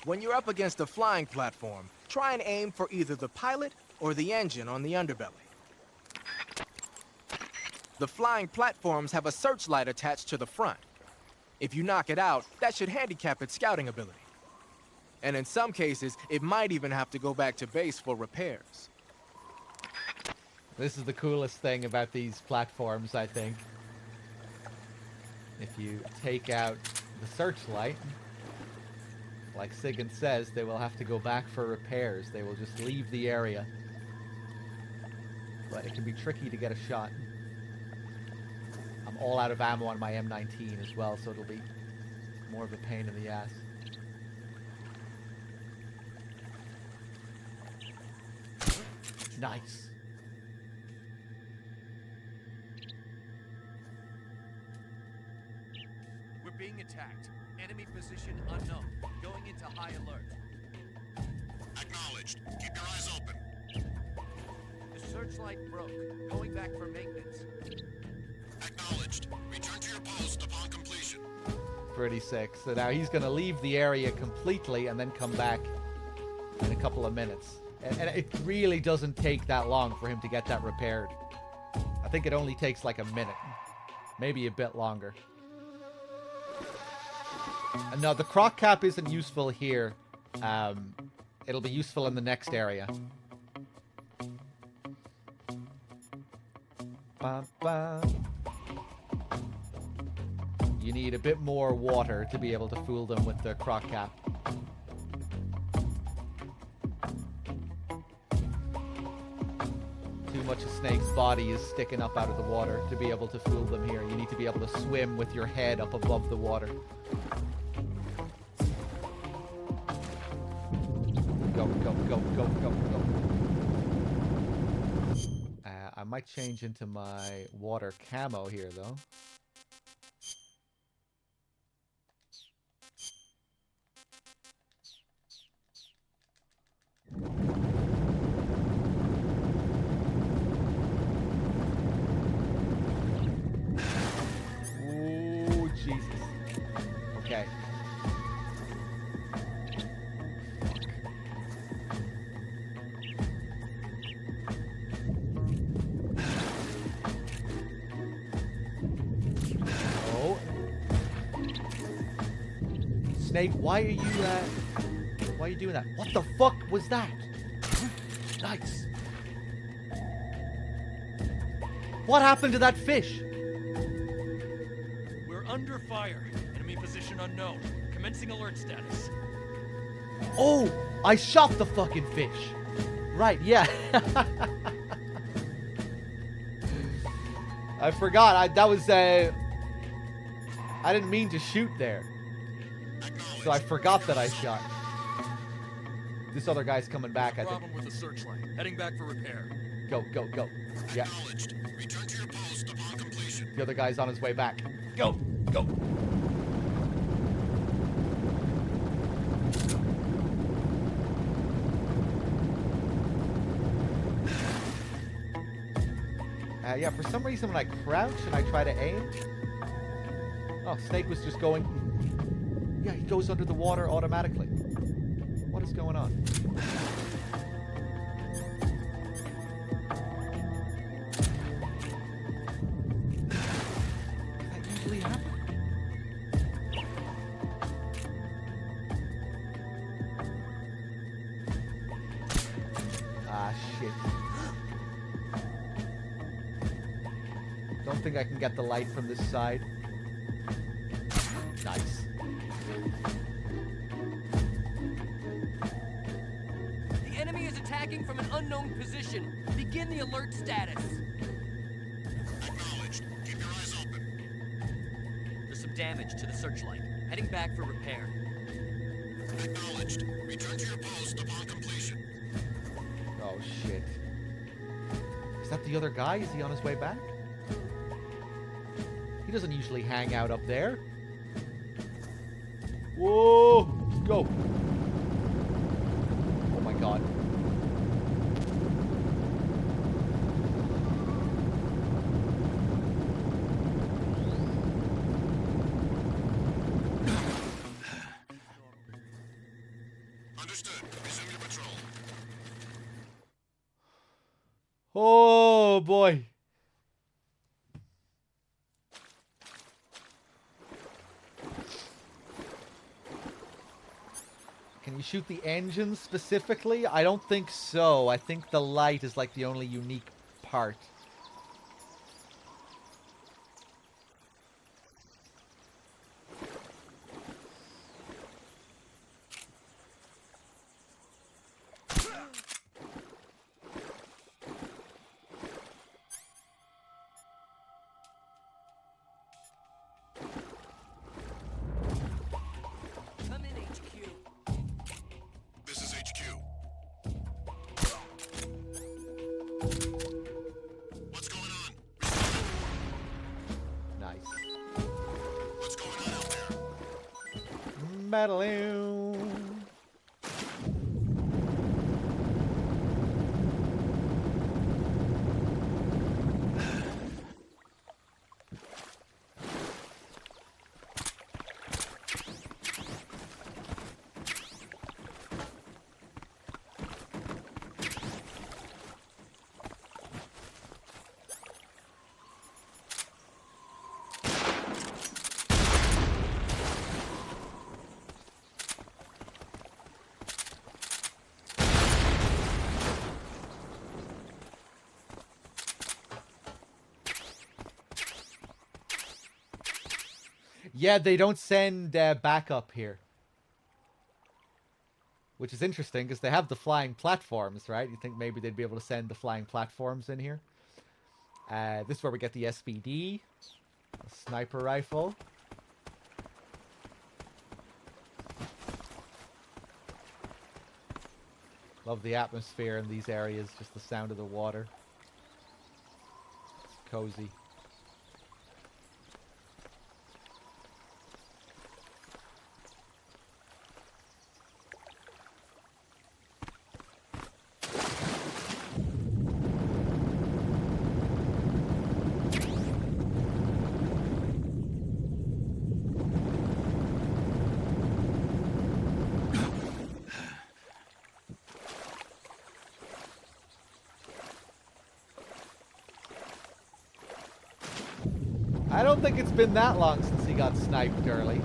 When you're up against a flying platform, try and aim for either the pilot or the engine on the underbelly. The flying platforms have a searchlight attached to the front. If you knock it out, that should handicap its scouting ability. And in some cases, it might even have to go back to base for repairs. This is the coolest thing about these platforms, I think. If you take out the searchlight, like Sigint says, they will have to go back for repairs. They will just leave the area. But it can be tricky to get a shot. I'm all out of ammo on my M19 as well, so it'll be more of a pain in the ass. Nice. We're being attacked. Enemy position unknown. Going into high alert. Acknowledged. Keep your eyes open. The searchlight broke. Going back for maintenance. Acknowledged. Return to your post upon completion. Pretty sick. So now he's going to leave the area completely and then come back in a couple of minutes. And it really doesn't take that long for him to get that repaired. I think it only takes like a minute. Maybe a bit longer. And no, the croc cap isn't useful here. It'll be useful in the next area. You need a bit more water to be able to fool them with the croc cap. Too much of Snake's body is sticking up out of the water to be able to fool them here. You need to be able to swim with your head up above the water. Go, go, go, go, go, go. I might change into my water camo here, though. Ooh, Jesus. Okay. Oh. Snake, why are you doing that? What the fuck was that? Nice. What happened to that fish? We're under fire. Enemy position unknown. Commencing alert status. Oh, I shot the fucking fish. Right, yeah. I forgot. That was I didn't mean to shoot there. So I forgot that I shot. This other guy's coming back, I think. Problem with the searchlight. Heading back for repair. Go, go, go. Yeah. Return to your post upon completion. The other guy's on his way back. Go, go. Yeah, for some reason when I crouch and I try to aim... Oh, Snake was just going... Yeah, he goes under the water automatically. What is going on? Does that usually happen? Ah, shit. Don't think I can get the light from this side. Nice. The enemy is attacking from an unknown position. Begin the alert status. Acknowledged. Keep your eyes open. There's some damage to the searchlight. Heading back for repair. Acknowledged. Return to your post upon completion. Oh, shit. Is that the other guy? Is he on his way back? He doesn't usually hang out up there. Whoa! Go! Oh my god. Understood. Resume your patrol. Oh boy. Can you shoot the engine specifically? I don't think so. I think the light is like the only unique part. Come in, HQ. This is HQ. What's going on? Nice. What's going on out there? Metaloo. Yeah, they don't send backup here. which is interesting because they have the flying platforms, right? You think maybe they'd be able to send the flying platforms in here. This is where we get the SVD, a sniper rifle. Love the atmosphere in these areas, just the sound of the water. It's cozy. I don't think it's been that long since he got sniped early. It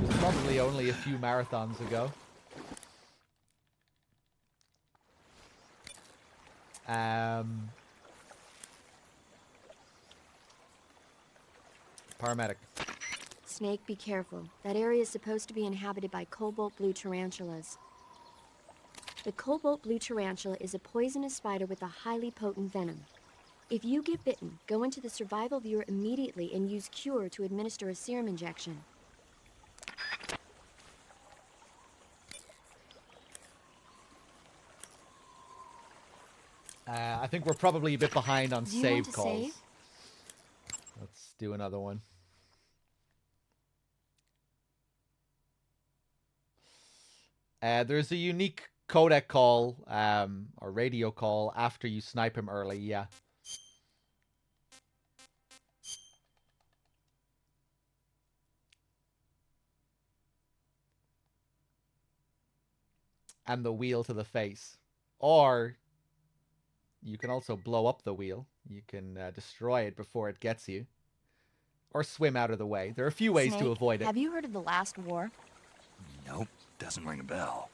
was probably only a few marathons ago. Paramedic. Snake, be careful. That area is supposed to be inhabited by cobalt blue tarantulas. The cobalt blue tarantula is a poisonous spider with a highly potent venom. If you get bitten, go into the survival viewer immediately and use Cure to administer a serum injection. I think we're probably a bit behind on Do you save want to calls. save? Let's do another one. There's a unique codec call, or radio call after you snipe him early, yeah. And the wheel to the face. Or you can also blow up the wheel. You can destroy it before it gets you. Or swim out of the way. There are a few ways to Snake, avoid it. have you heard of The Last War? Nope, doesn't ring a bell.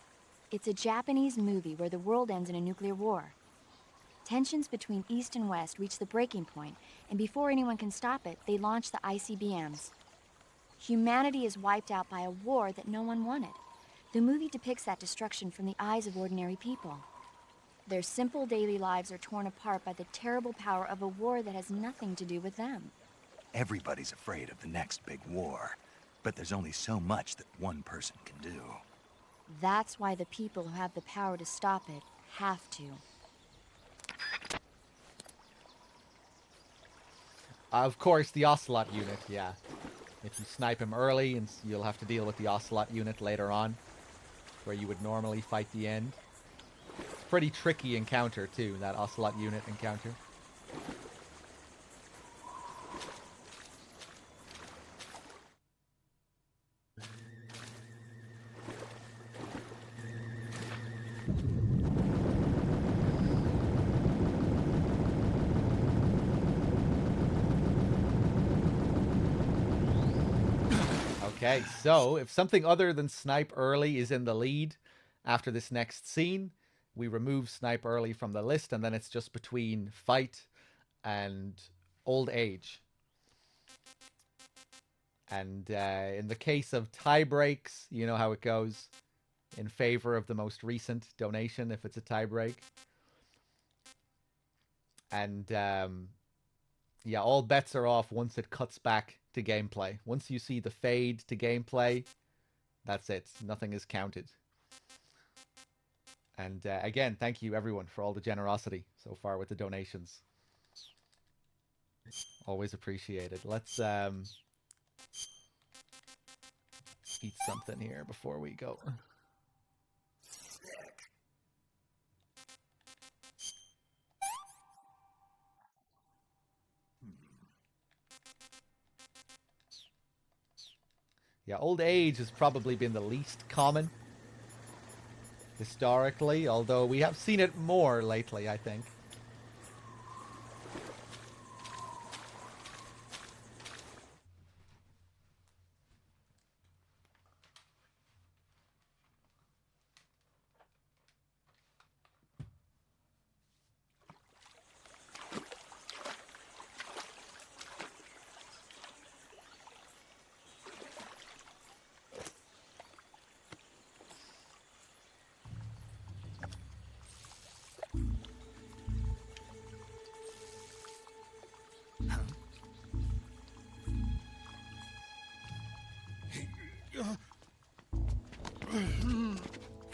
It's a Japanese movie where the world ends in a nuclear war. Tensions between East and West reach the breaking point, and before anyone can stop it, they launch the ICBMs. Humanity is wiped out by a war that no one wanted. The movie depicts that destruction from the eyes of ordinary people. Their simple daily lives are torn apart by the terrible power of a war that has nothing to do with them. Everybody's afraid of the next big war, but there's only so much that one person can do. That's why the people who have the power to stop it have to. Of course, the Ocelot unit, yeah. If you snipe him early, and you'll have to deal with the Ocelot unit later on, where you would normally fight the end. Pretty tricky encounter, too, that Ocelot unit encounter. Okay, so if something other than Snipe Early is in the lead after this next scene, we remove Snipe Early from the list, and then it's just between Fight and Old Age. And in the case of tie breaks, you know how it goes. In favor of the most recent donation, if it's a tie break. And yeah, all bets are off once it cuts back to gameplay. Once you see the fade to gameplay, that's it. Nothing is counted. And again, thank you everyone for all the generosity so far with the donations. Always appreciated. Let's eat something here before we go. Yeah, Old Age has probably been the least common historically, although we have seen it more lately, I think.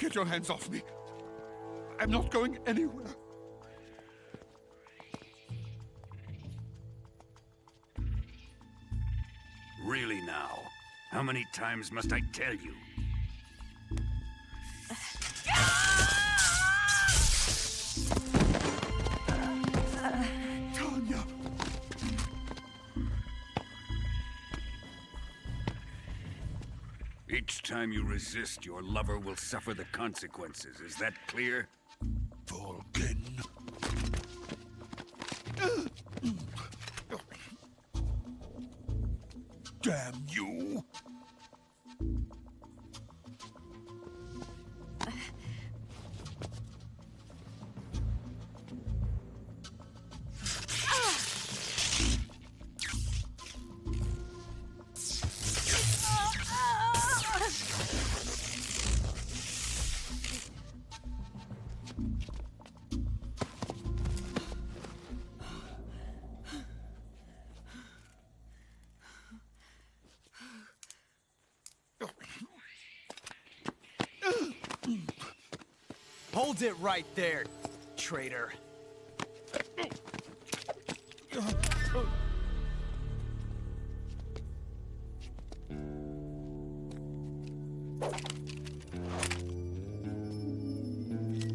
Get your hands off me. I'm not going anywhere. Really now? How many times must I tell you? Tanya! Each time you resist, your lover will suffer the consequences. Is that clear? Vulcan. Damn you! Hold it right there, traitor.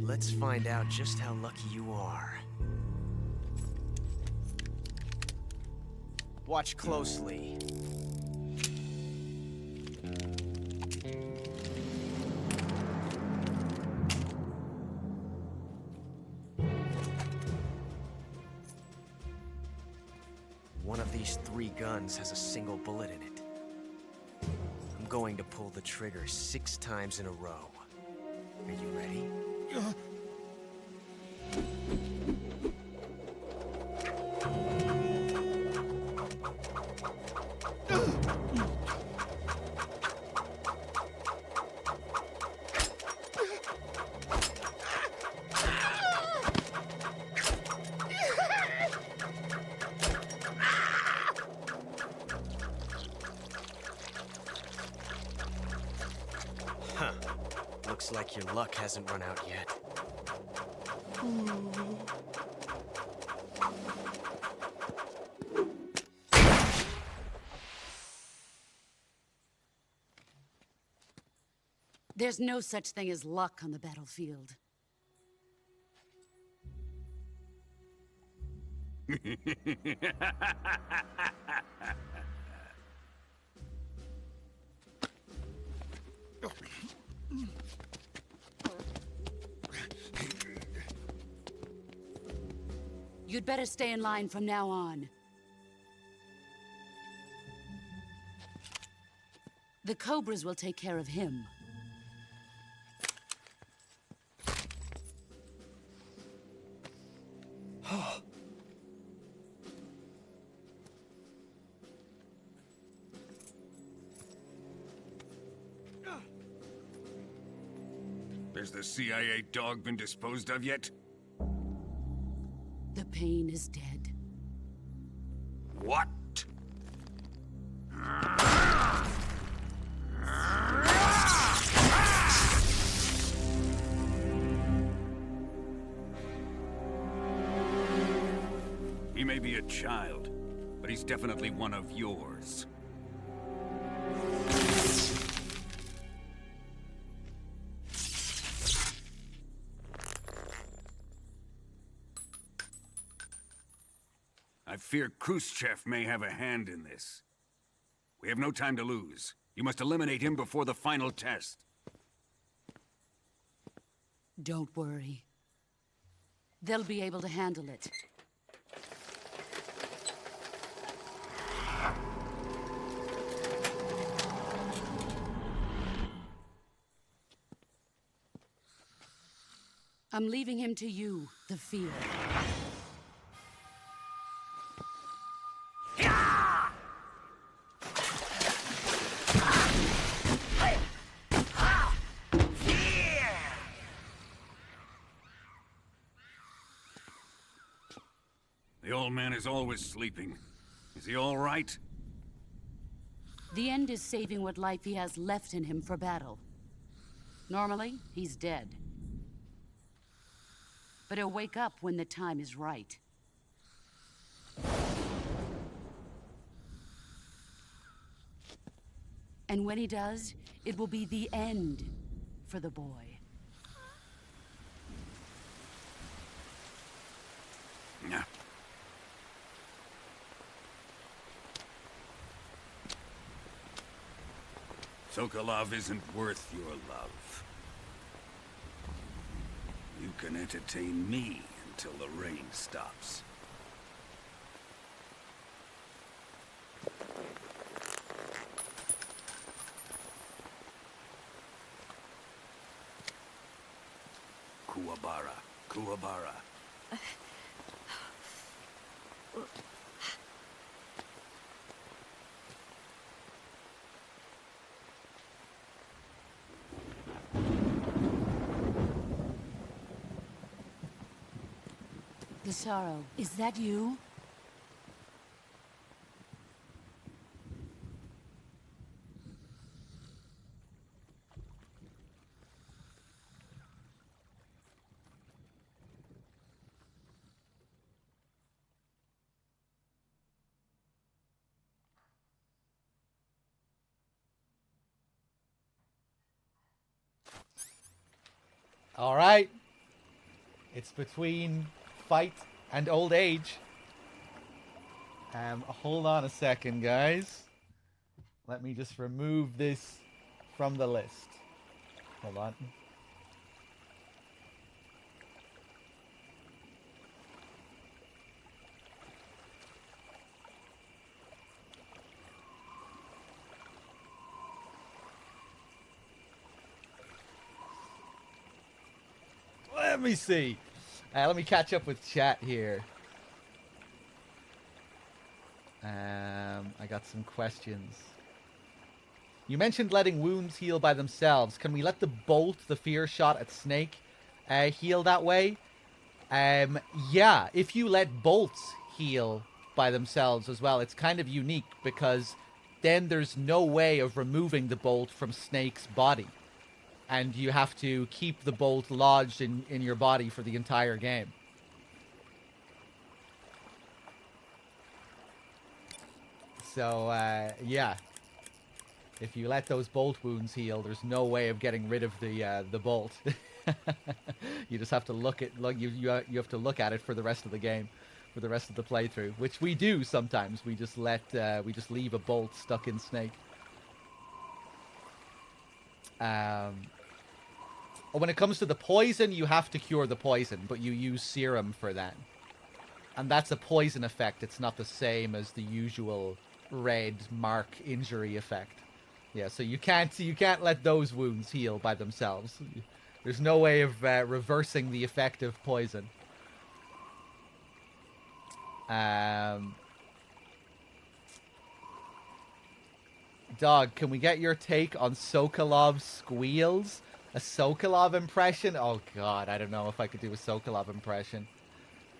Let's find out just how lucky you are. Watch closely. One of these 3 guns has a single bullet in it. I'm going to pull the trigger 6 times in a row. Are you ready? Huh. Looks like your luck hasn't run out yet. There's no such thing as luck on the battlefield. You'd better stay in line from now on. The Cobras will take care of him. Has the CIA dog been disposed of yet? The pain is dead. What? He may be a child, but he's definitely one of yours. I fear Khrushchev may have a hand in this. We have no time to lose. You must eliminate him before the final test. Don't worry. They'll be able to handle it. I'm leaving him to you, the field. The old man is always sleeping. Is he all right? The end is saving what life he has left in him for battle. Normally, he's dead. But he'll wake up when the time is right. And when he does, it will be the end for the boy. Yeah. Sokolov isn't worth your love. You can entertain me until the rain stops. Kuwabara. Kuwabara. Gisaro, is that you? All right. It's between fight and old age. Hold on a second, guys. Let me just remove this from the list. Hold on. Let me see. Let me catch up with chat here. I got some questions. You mentioned letting wounds heal by themselves. Can we let the bolt, the fear shot at Snake, heal that way? Yeah, if you let bolts heal by themselves as well, it's kind of unique because then there's no way of removing the bolt from Snake's body. And you have to keep the bolt lodged in your body for the entire game. So, yeah. If you let those bolt wounds heal, there's no way of getting rid of the bolt. You just have to look at you have to look at it for the rest of the game, for the rest of the playthrough, which we do sometimes. We just leave a bolt stuck in Snake. When it comes to the poison, you have to cure the poison, but you use serum for that. And that's a poison effect. It's not the same as the usual red mark injury effect. Yeah, so you can't let those wounds heal by themselves. There's no way of reversing the effect of poison. Dog, can we get your take on Sokolov's squeals? A Sokolov impression? Oh god, I don't know if I could do a Sokolov impression.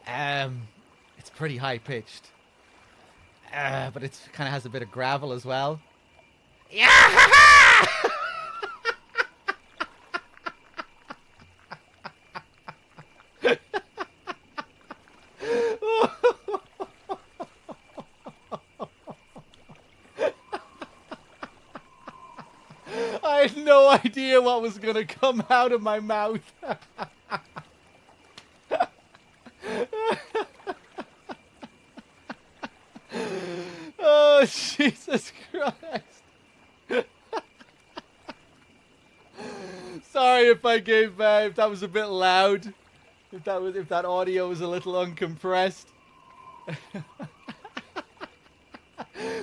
It's pretty high pitched. But it kind of has a bit of gravel as well. Yeah! I had no idea what was going to come out of my mouth. Oh, Jesus Christ. Sorry if I gave, if that was a bit loud. If that audio was a little uncompressed.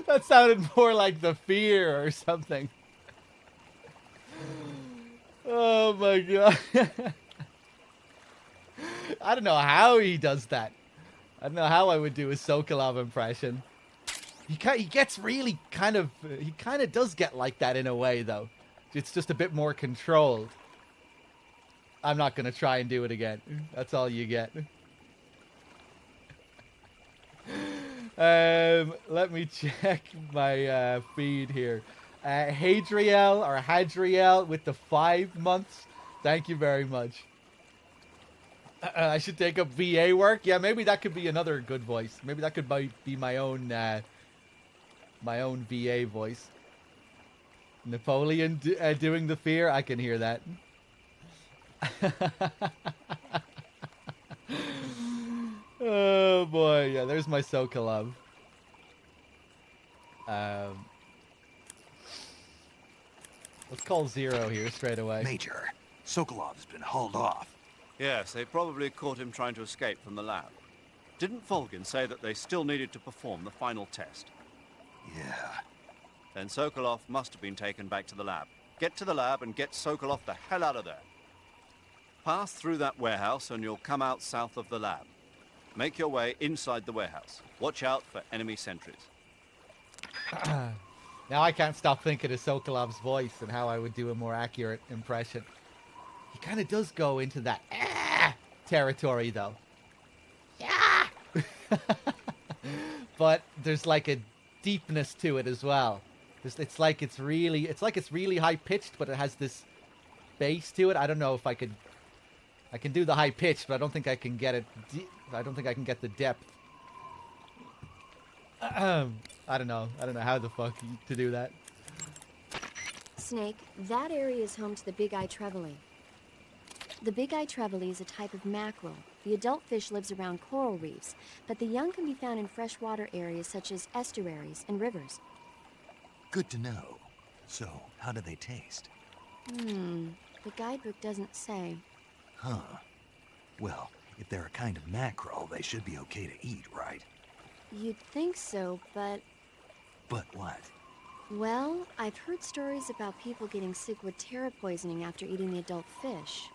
That sounded more like the fear or something. Oh my god. I don't know how he does that. I don't know how I would do a Sokolov impression. He gets really he kind of does get like that in a way though. It's just a bit more controlled. I'm not going to try and do it again. That's all you get. Let me check my feed here. Hadriel or Hadriel with the 5 months. Thank you very much. I should take up VA work. Yeah, maybe that could be another good voice. Maybe that could be my own VA voice. Napoleon doing the fear. I can hear that. Oh boy, yeah. There's my Sokolov. Let's call Zero here straight away. Major, Sokolov's been hauled off. Yes, they probably caught him trying to escape from the lab. Didn't Volgin say that they still needed to perform the final test? Yeah. Then Sokolov must have been taken back to the lab. Get to the lab and get Sokolov the hell out of there. Pass through that warehouse and you'll come out south of the lab. Make your way inside the warehouse. Watch out for enemy sentries. Now I can't stop thinking of Sokolov's voice and how I would do a more accurate impression. He kind of does go into that territory, though. Yeah. But there's like a deepness to it as well. It's like it's really high pitched, but it has this bass to it. I don't know if I can do the high pitch, but I don't think I can get it. I don't think I can get the depth. I don't know how the fuck to do that. Snake, that area is home to the big-eye trevally. The big-eye trevally is a type of mackerel. The adult fish lives around coral reefs, but the young can be found in freshwater areas such as estuaries and rivers. Good to know. So, how do they taste? The guidebook doesn't say. Huh. Well, if they're a kind of mackerel, they should be okay to eat, right? You'd think so, but... But what? Well, I've heard stories about people getting ciguatera poisoning after eating the adult fish.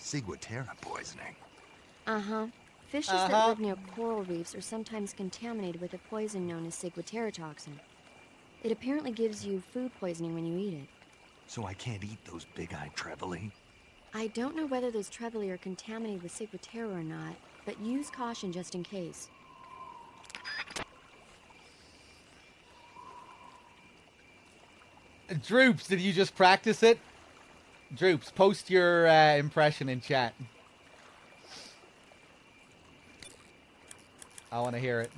Ciguatera poisoning? Uh-huh. Fishes that live near coral reefs are sometimes contaminated with a poison known as ciguatera toxin. It apparently gives you food poisoning when you eat it. So I can't eat those big-eyed trevally? I don't know whether those trevally are contaminated with ciguatera or not, but use caution just in case. Droops, did you just practice it? Droops, post your impression in chat. I want to hear it.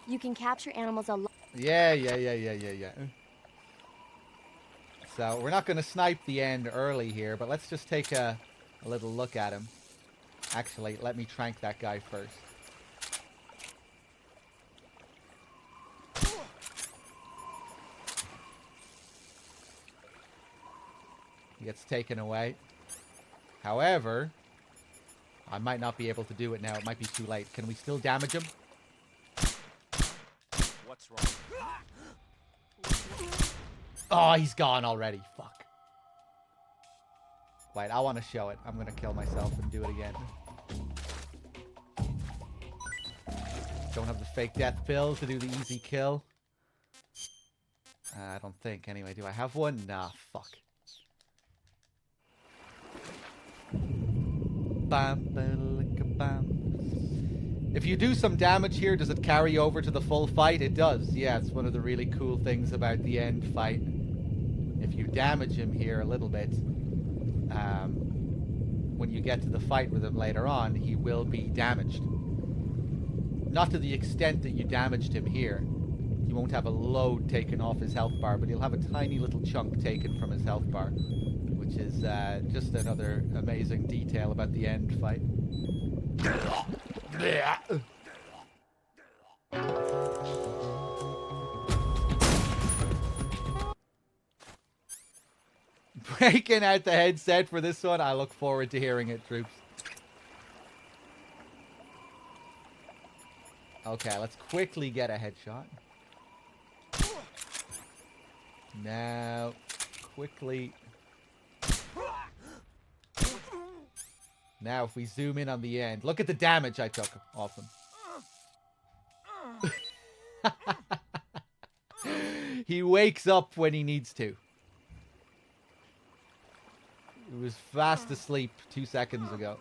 You can capture animals alive. Yeah. So we're not going to snipe the end early here, but let's just take a little look at him. Actually, let me trank that guy first. He gets taken away. However, I might not be able to do it now. It might be too late. Can we still damage him? What's wrong? Oh, he's gone already. Fuck. Wait, I want to show it. I'm going to kill myself and do it again. Don't have the fake death pill to do the easy kill. I don't think. Anyway, do I have one? Nah, fuck. Bam. If you do some damage here, does it carry over to the full fight? It does. Yeah, it's one of the really cool things about the end fight. If you damage him here a little bit, when you get to the fight with him later on, he will be damaged. Not to the extent that you damaged him here. You won't have a load taken off his health bar, but he'll have a tiny little chunk taken from his health bar, which is just another amazing detail about the end fight. Breaking out the headset for this one, I look forward to hearing it, troops. Okay, let's quickly get a headshot. Now, quickly. Now, if we zoom in on the end, look at the damage I took off him. He wakes up when he needs to. He was fast asleep 2 seconds ago.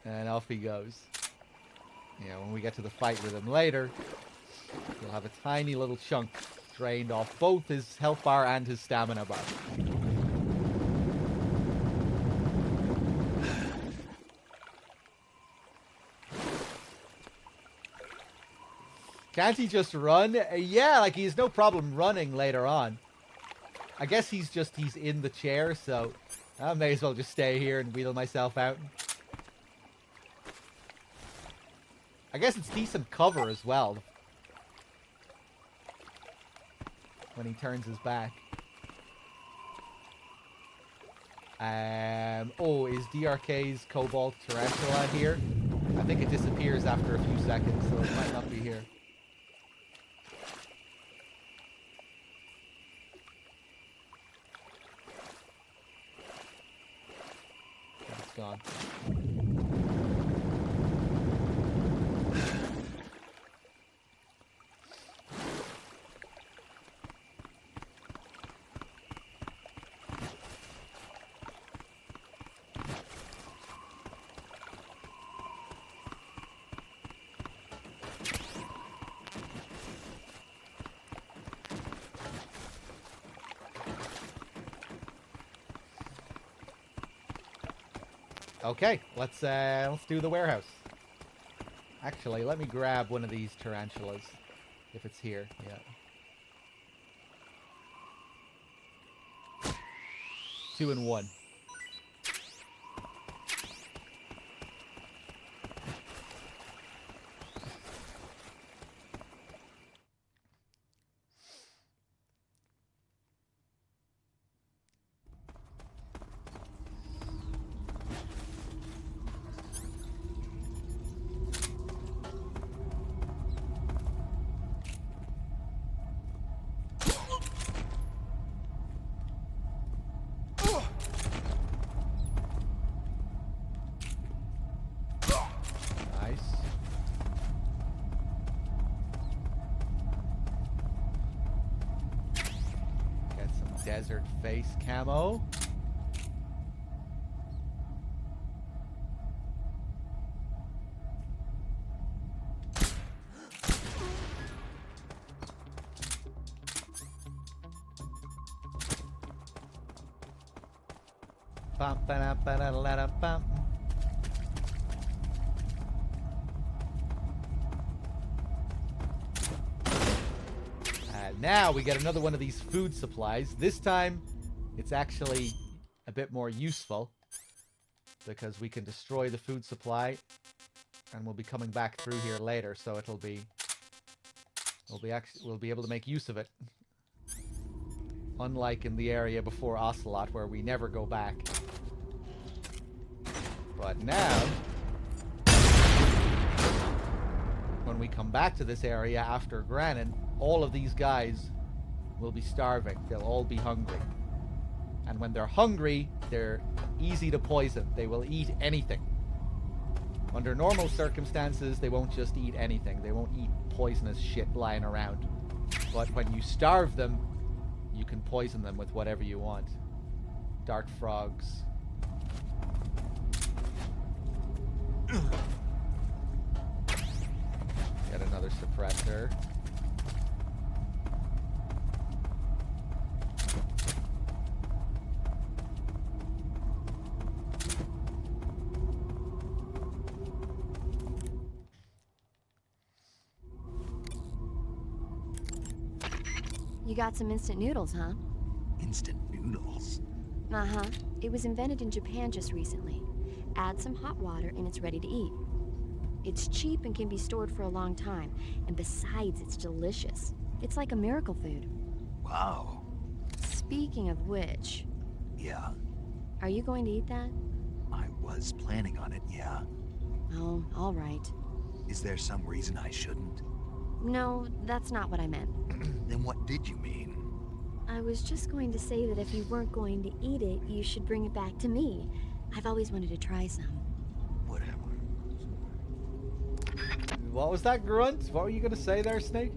And off he goes. Yeah, when we get to the fight with him later, He'll have a tiny little chunk drained off both his health bar and his stamina bar. Can't he just run? Yeah, like he has no problem running later on. I guess he's in the chair, so I may as well just stay here and wheel myself out. I guess it's decent cover as well. When he turns his back. Oh, is DRK's Cobalt Tarantula here? I think it disappears after a few seconds, so it might not be here. It's gone. Okay, let's do the warehouse. Actually, let me grab one of these tarantulas, if it's here. Yeah. 2 in 1. Desert face camo. Bum, ba-da, ba-da, la-da, bum. Now we get another one of these food supplies. This time, it's actually a bit more useful because we can destroy the food supply, and we'll be coming back through here later. So we'll be able to make use of it, unlike in the area before Ocelot, where we never go back. But now, when we come back to this area after Granin, all of these guys will be starving. They'll all be hungry. And when they're hungry, they're easy to poison. They will eat anything. Under normal circumstances, they won't just eat anything. They won't eat poisonous shit lying around. But when you starve them, you can poison them with whatever you want. Dart frogs. Get another suppressor. You got some instant noodles, huh? Instant noodles? Uh-huh. It was invented in Japan just recently. Add some hot water and it's ready to eat. It's cheap and can be stored for a long time. And besides, it's delicious. It's like a miracle food. Wow. Speaking of which... Yeah? Are you going to eat that? I was planning on it, yeah. Oh, all right. Is there some reason I shouldn't? No, that's not what I meant. Then what did you mean? I was just going to say that if you weren't going to eat it, you should bring it back to me. I've always wanted to try some. Whatever. What was that grunt? What were you going to say there, Snake?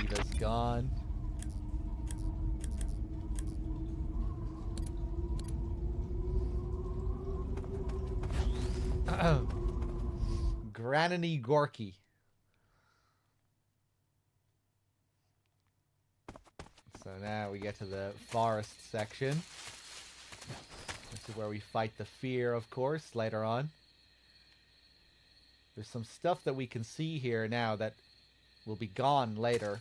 Eva's gone. Graniny Gorky. So now we get to the forest section. This is where we fight the fear, of course, later on. There's some stuff that we can see here now that will be gone later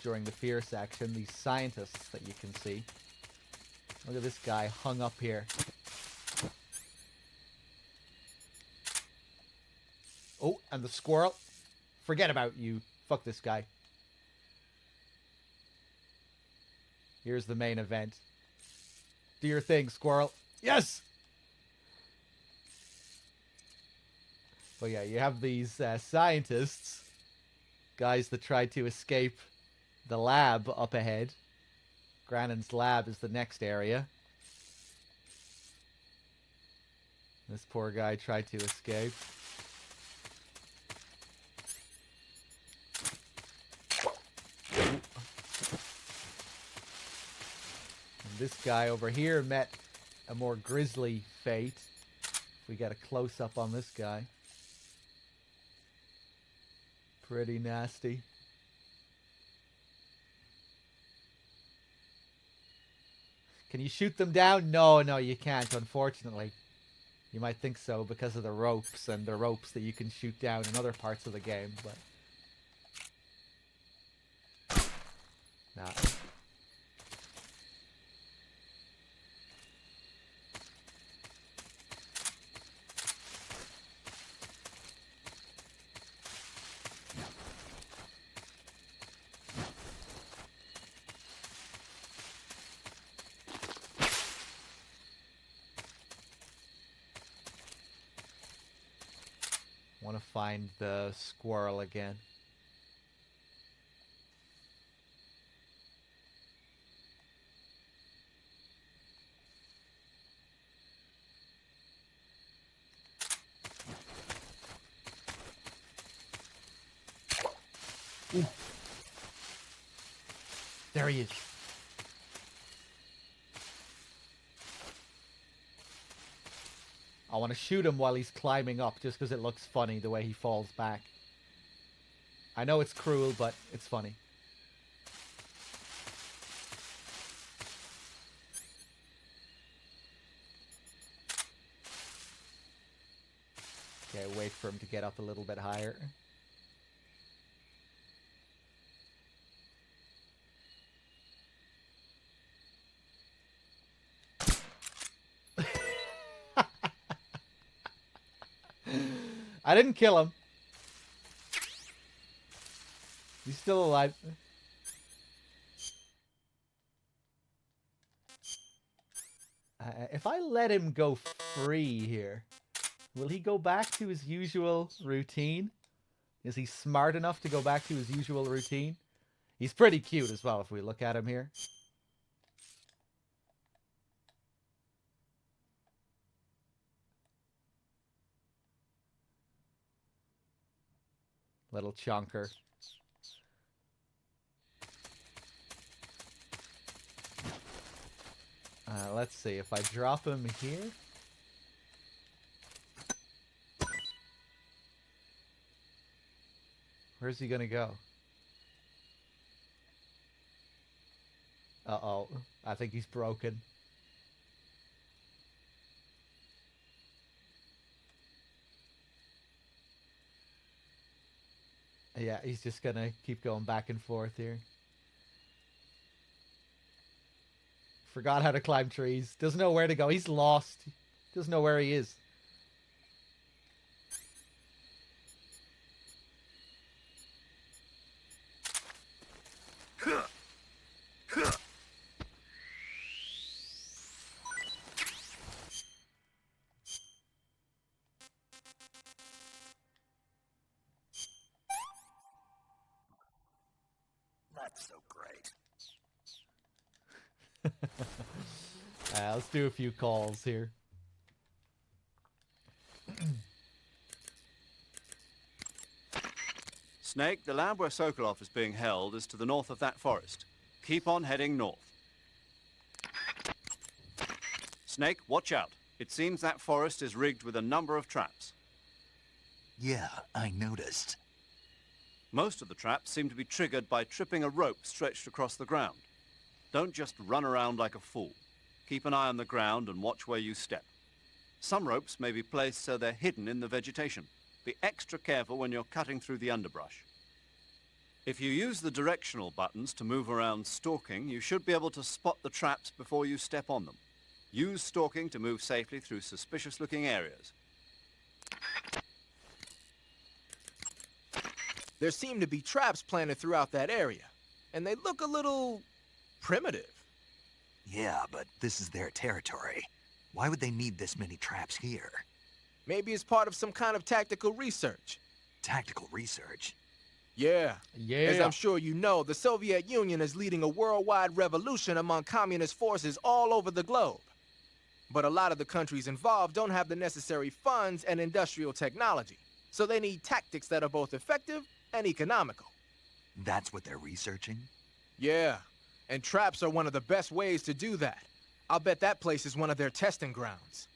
during the fear section. These scientists that you can see. Look at this guy hung up here. Oh, and the squirrel. Forget about you. Fuck this guy. Here's the main event. Do your thing, squirrel. Yes! Well, yeah, you have these scientists. Guys that tried to escape the lab up ahead. Grannon's lab is the next area. This poor guy tried to escape. And this guy over here met a more grisly fate. If we get a close-up on this guy. Pretty nasty. Can you shoot them down? No, you can't, unfortunately. You might think so because of the ropes and the ropes that you can shoot down in other parts of the game, but... Nah. Want to find the squirrel again. Ooh. There he is. I want to shoot him while he's climbing up, just because it looks funny the way he falls back. I know it's cruel, but it's funny. Okay, wait for him to get up a little bit higher. I didn't kill him. He's still alive. If I let him go free here, will he go back to his usual routine? Is he smart enough to go back to his usual routine? He's pretty cute as well if we look at him here. Little chunker. Let's see, if I drop him here... Where's he gonna go? Uh-oh. I think he's broken. Yeah, he's just gonna keep going back and forth here. Forgot how to climb trees. Doesn't know where to go. He's lost. Doesn't know where he is. That's so great. Let's do a few calls here. Snake, the lab where Sokolov is being held is to the north of that forest. Keep on heading north. Snake, watch out. It seems that forest is rigged with a number of traps. Yeah, I noticed. Most of the traps seem to be triggered by tripping a rope stretched across the ground. Don't just run around like a fool. Keep an eye on the ground and watch where you step. Some ropes may be placed so they're hidden in the vegetation. Be extra careful when you're cutting through the underbrush. If you use the directional buttons to move around stalking, you should be able to spot the traps before you step on them. Use stalking to move safely through suspicious-looking areas. There seem to be traps planted throughout that area, and they look a little primitive. Yeah, but this is their territory. Why would they need this many traps here? Maybe it's part of some kind of tactical research. Tactical research? Yeah. As Yeah. I'm sure you know, the Soviet Union is leading a worldwide revolution among communist forces all over the globe. But a lot of the countries involved don't have the necessary funds and industrial technology, so they need tactics that are both effective and economical. That's what they're researching? Yeah, and traps are one of the best ways to do that. I'll bet that place is one of their testing grounds.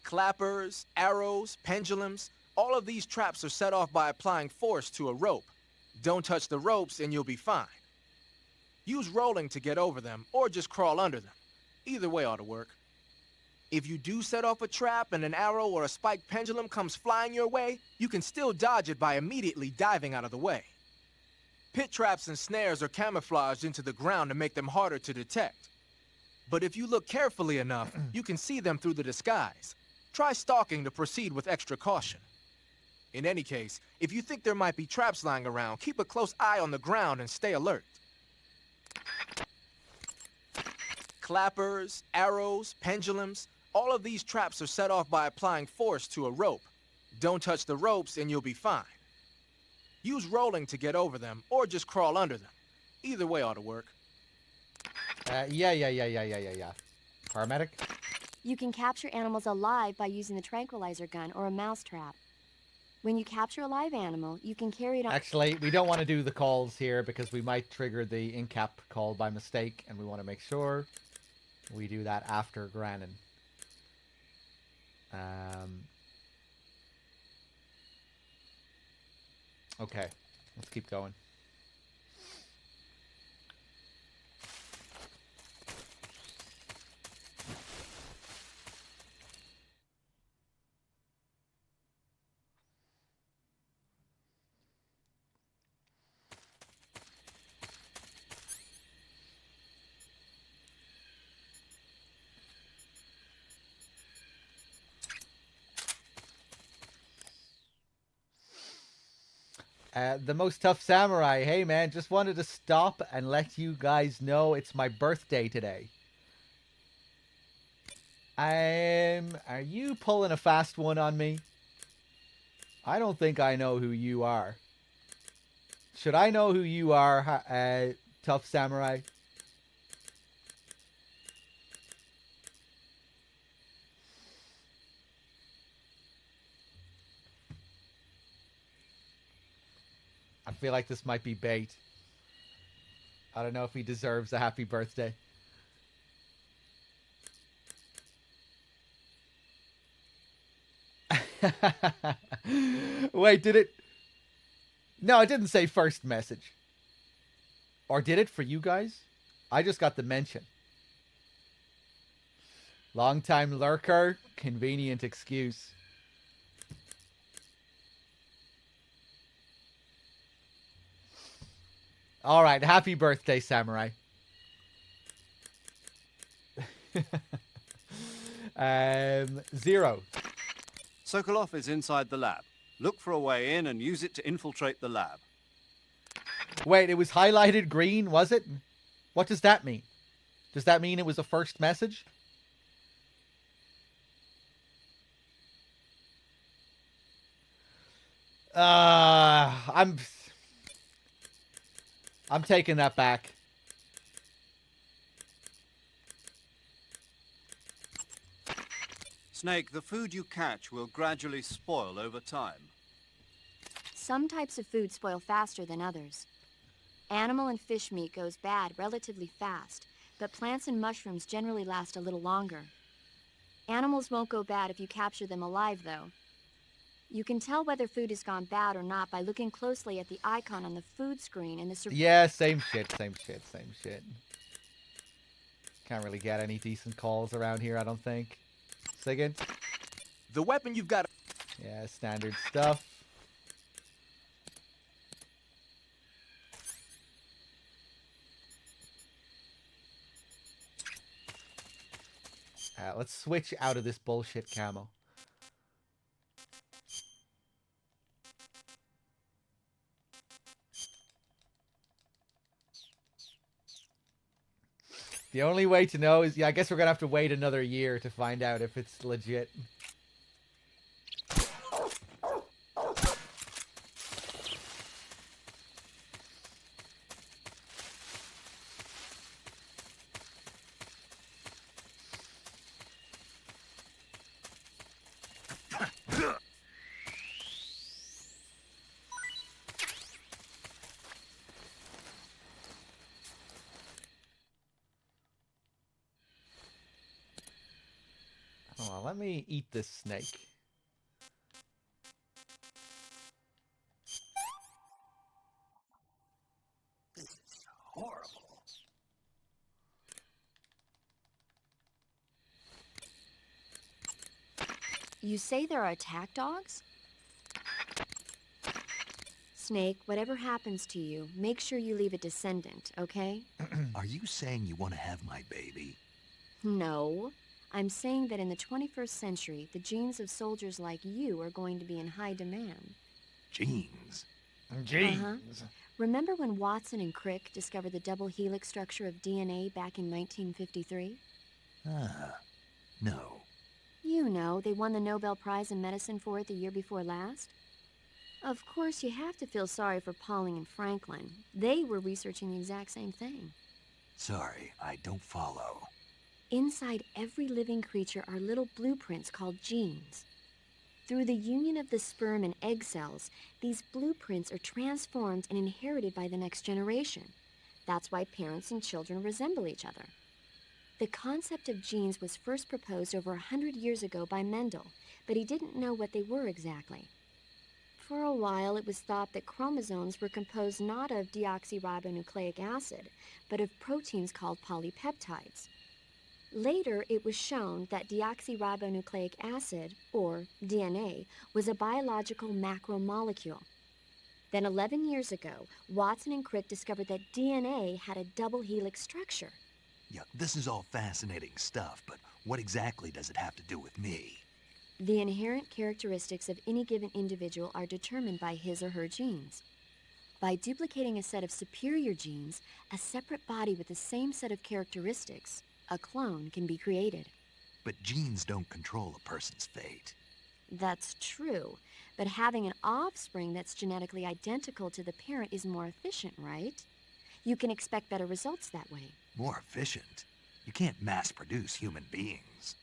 Clappers, arrows, pendulums, all of these traps are set off by applying force to a rope. Don't touch the ropes and you'll be fine. Use rolling to get over them, or just crawl under them. Either way ought to work. If you do set off a trap and an arrow or a spiked pendulum comes flying your way, you can still dodge it by immediately diving out of the way. Pit traps and snares are camouflaged into the ground to make them harder to detect. But if you look carefully enough, you can see them through the disguise. Try stalking to proceed with extra caution. In any case, if you think there might be traps lying around, keep a close eye on the ground and stay alert. Clappers, arrows, pendulums, all of these traps are set off by applying force to a rope. Don't touch the ropes and you'll be fine. Use rolling to get over them, or just crawl under them. Either way ought to work. Yeah. Paramedic? You can capture animals alive by using the tranquilizer gun or a mousetrap. When you capture a live animal, you can carry it on... Actually, we don't want to do the calls here because we might trigger the in-cap call by mistake, and we want to make sure we do that after Granin. Okay, let's keep going. The Most Tough Samurai. Hey man, just wanted to stop and let you guys know it's my birthday today. Are you pulling a fast one on me? I don't think I know who you are. Should I know who you are, Tough Samurai? I feel like this might be bait. I don't know if he deserves a happy birthday. Wait, did it? No, it didn't say first message. Or did it for you guys? I just got the mention. Long-time lurker, convenient excuse. All right, happy birthday, Samurai. 0. Sokolov is inside the lab. Look for a way in and use it to infiltrate the lab. Wait, it was highlighted green, was it? What does that mean? Does that mean it was a first message? I'm taking that back. Snake, the food you catch will gradually spoil over time. Some types of food spoil faster than others. Animal and fish meat goes bad relatively fast, but plants and mushrooms generally last a little longer. Animals won't go bad if you capture them alive, though. You can tell whether food has gone bad or not by looking closely at the icon on the food screen and the Yeah, same shit. Can't really get any decent calls around here, I don't think. Second. The weapon you've got. Yeah, standard stuff. Let's switch out of this bullshit camo. The only way to know is, yeah, I guess we're gonna have to wait another year to find out if it's legit. Hold on, let me eat this snake. Horrible. You say there are attack dogs? Snake, whatever happens to you, make sure you leave a descendant, okay? Are you saying you want to have my baby? No. I'm saying that in the 21st century, the genes of soldiers like you are going to be in high demand. Genes? Uh-huh. Remember when Watson and Crick discovered the double helix structure of DNA back in 1953? No. You know, they won the Nobel Prize in Medicine for it the year before last. Of course, you have to feel sorry for Pauling and Franklin. They were researching the exact same thing. Sorry, I don't follow. Inside every living creature are little blueprints called genes. Through the union of the sperm and egg cells, these blueprints are transformed and inherited by the next generation. That's why parents and children resemble each other. The concept of genes was first proposed over 100 years ago by Mendel, but he didn't know what they were exactly. For a while, it was thought that chromosomes were composed not of deoxyribonucleic acid, but of proteins called polypeptides. Later, it was shown that deoxyribonucleic acid, or DNA, was a biological macromolecule. Then 11 years ago, Watson and Crick discovered that DNA had a double helix structure. Yeah, this is all fascinating stuff, but what exactly does it have to do with me? The inherent characteristics of any given individual are determined by his or her genes. By duplicating a set of superior genes, a separate body with the same set of characteristics, a clone, can be created. But genes don't control a person's fate. That's true, but having an offspring that's genetically identical to the parent is more efficient, right? You can expect better results that way. More efficient? You can't mass-produce human beings.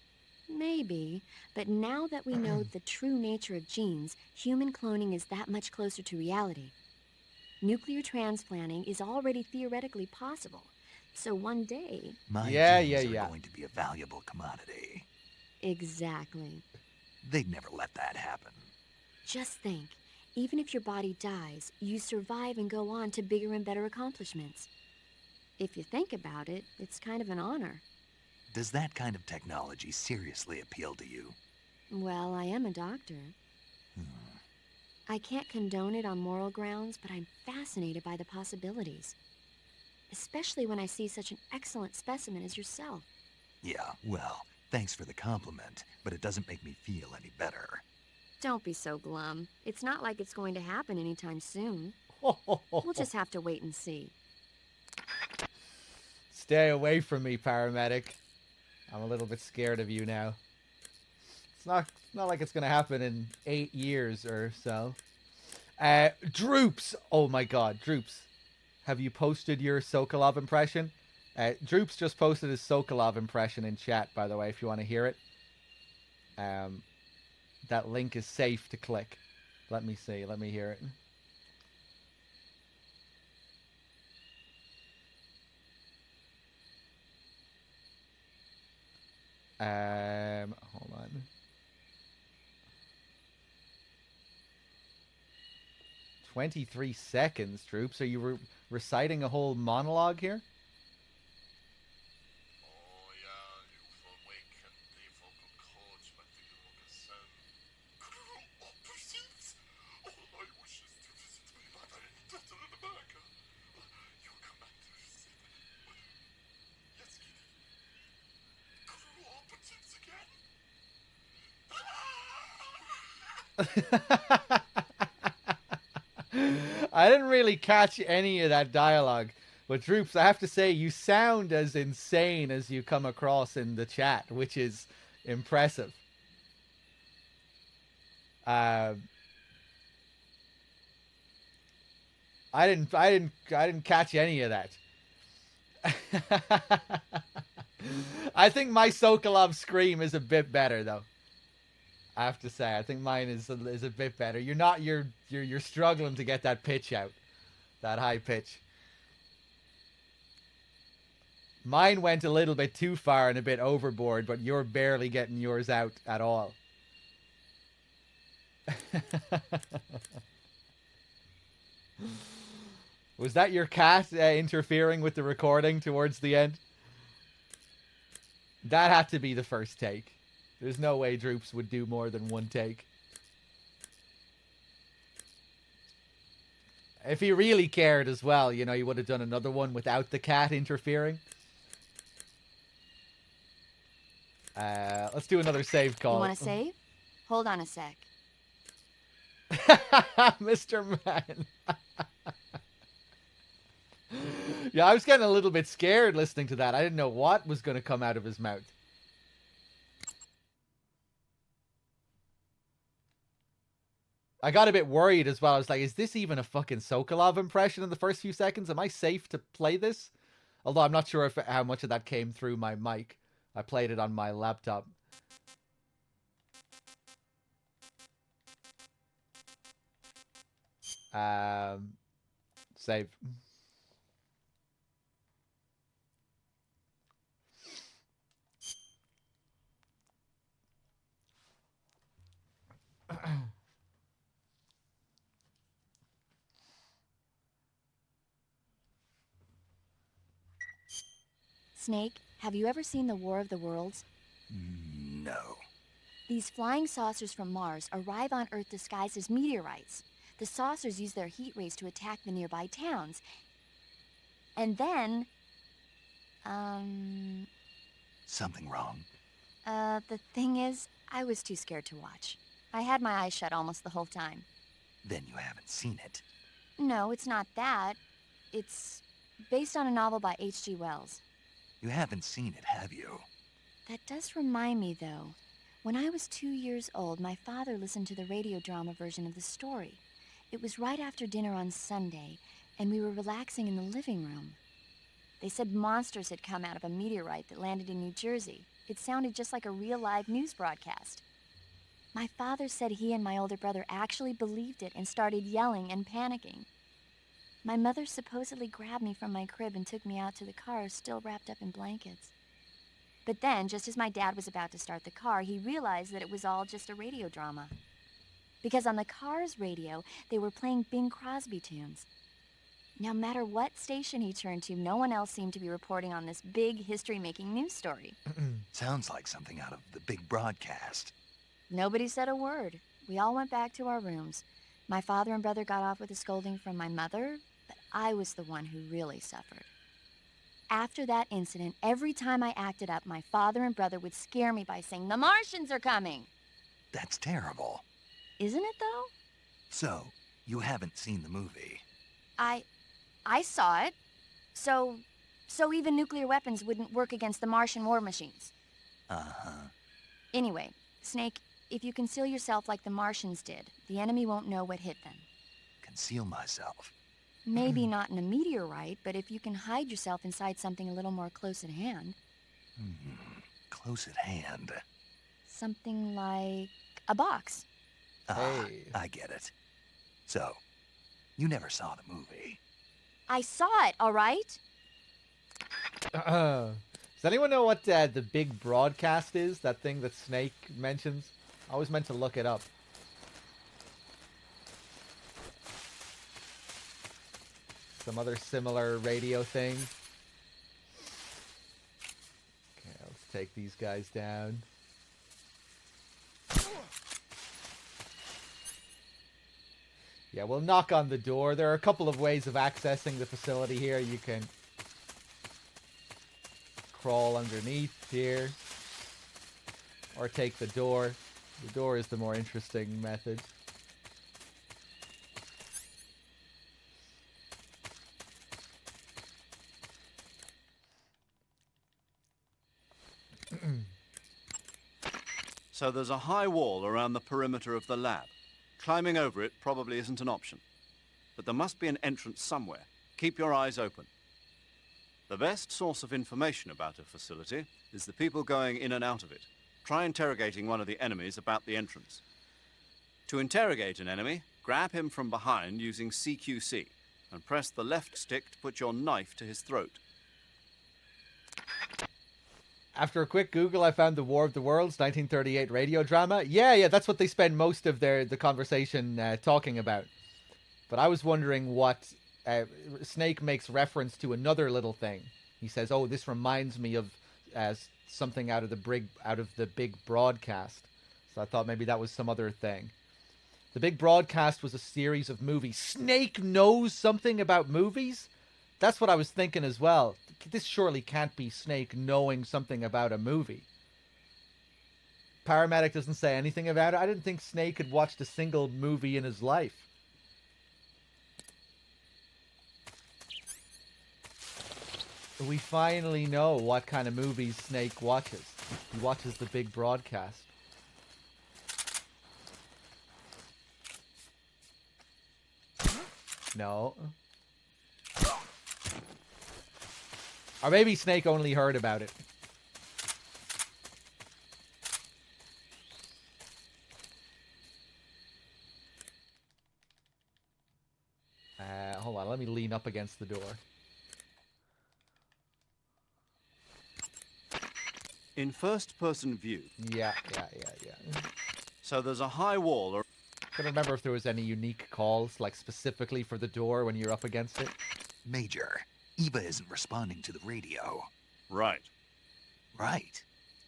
Maybe, but now that we know the true nature of genes, human cloning is that much closer to reality. Nuclear transplanting is already theoretically possible, so one day... My genes are going to be a valuable commodity. Exactly. They'd never let that happen. Just think, even if your body dies, you survive and go on to bigger and better accomplishments. If you think about it, it's kind of an honor. Does that kind of technology seriously appeal to you? Well, I am a doctor. I can't condone it on moral grounds, but I'm fascinated by the possibilities. Especially when I see such an excellent specimen as yourself. Yeah, well, thanks for the compliment, but it doesn't make me feel any better. Don't be so glum. It's not like it's going to happen anytime soon. We'll just have to wait and see. Stay away from me, paramedic. I'm a little bit scared of you now. It's not like it's gonna happen in 8 years or so. Droops! Oh my god, Droops. Have you posted your Sokolov impression? Droops just posted his Sokolov impression in chat, by the way, if you want to hear it. That link is safe to click. Let me see, let me hear it. Hold on. 23 seconds, troops. Are you reciting a whole monologue here? I didn't really catch any of that dialogue. But Droops, I have to say, you sound as insane as you come across in the chat, which is impressive. I didn't catch any of that. I think my Sokolov scream is a bit better, though. I have to say, I think mine is a bit better. You're struggling to get that pitch out, that high pitch. Mine went a little bit too far and a bit overboard, but you're barely getting yours out at all. Was that your cat interfering with the recording towards the end? That had to be the first take. There's no way Droops would do more than one take. If he really cared as well, you know, he would have done another one without the cat interfering. Let's do another save call. You want to save? Hold on a sec. Mr. Man. Yeah, I was getting a little bit scared listening to that. I didn't know what was going to come out of his mouth. I got a bit worried as well. I was like, is this even a fucking Sokolov impression in the first few seconds? Am I safe to play this? Although I'm not sure how much of that came through my mic. I played it on my laptop. Save. Snake, have you ever seen the War of the Worlds? No. These flying saucers from Mars arrive on Earth disguised as meteorites. The saucers use their heat rays to attack the nearby towns. And then... Something wrong? The thing is, I was too scared to watch. I had my eyes shut almost the whole time. Then you haven't seen it. No, it's not that. It's based on a novel by H.G. Wells. You haven't seen it, have you? That does remind me, though. When I was 2 years old, my father listened to the radio drama version of the story. It was right after dinner on Sunday, and we were relaxing in the living room. They said monsters had come out of a meteorite that landed in New Jersey. It sounded just like a real live news broadcast. My father said he and my older brother actually believed it and started yelling and panicking. My mother supposedly grabbed me from my crib and took me out to the car, still wrapped up in blankets. But then, just as my dad was about to start the car, he realized that it was all just a radio drama. Because on the car's radio, they were playing Bing Crosby tunes. No matter what station he turned to, no one else seemed to be reporting on this big history-making news story. Sounds like something out of the big broadcast. Nobody said a word. We all went back to our rooms. My father and brother got off with a scolding from my mother, but I was the one who really suffered. After that incident, every time I acted up, my father and brother would scare me by saying, "The Martians are coming!" That's terrible. Isn't it, though? So, you haven't seen the movie? I saw it. So even nuclear weapons wouldn't work against the Martian war machines. Uh-huh. Anyway, Snake, if you conceal yourself like the Martians did, the enemy won't know what hit them. Conceal myself? Maybe not in a meteorite, but if you can hide yourself inside something a little more close at hand. Close at hand? Something like a box. Hey. I get it. So, you never saw the movie? I saw it, all right? Does anyone know what the big broadcast is? That thing that Snake mentions? I always meant to look it up. some other similar radio thing. Okay, let's take these guys down. Yeah, we'll knock on the door. There are a couple of ways of accessing the facility here. You can crawl underneath here, or take the door. The door is the more interesting method. So there's a high wall around the perimeter of the lab. Climbing over it probably isn't an option. But there must be an entrance somewhere. Keep your eyes open. The best source of information about a facility is the people going in and out of it. Try interrogating one of the enemies about the entrance. To interrogate an enemy, grab him from behind using CQC and press the left stick to put your knife to his throat. After a quick Google, I found the War of the Worlds 1938 radio drama. Yeah, that's what they spend most of the conversation talking about. But I was wondering what Snake makes reference to another little thing. He says, "Oh, this reminds me of something out of the big broadcast." So I thought maybe that was some other thing. The Big Broadcast was a series of movies. Snake knows something about movies? That's what I was thinking as well. This surely can't be Snake knowing something about a movie. Paramedic doesn't say anything about it. I didn't think Snake had watched a single movie in his life. We finally know what kind of movies Snake watches. He watches The Big Broadcast. No. Or maybe Snake only heard about it. Hold on, let me lean up against the door. In first-person view. Yeah. So there's a high wall. I couldn't remember if there was any unique calls, like specifically for the door when you're up against it. Major, Eva isn't responding to the radio. Right. Right.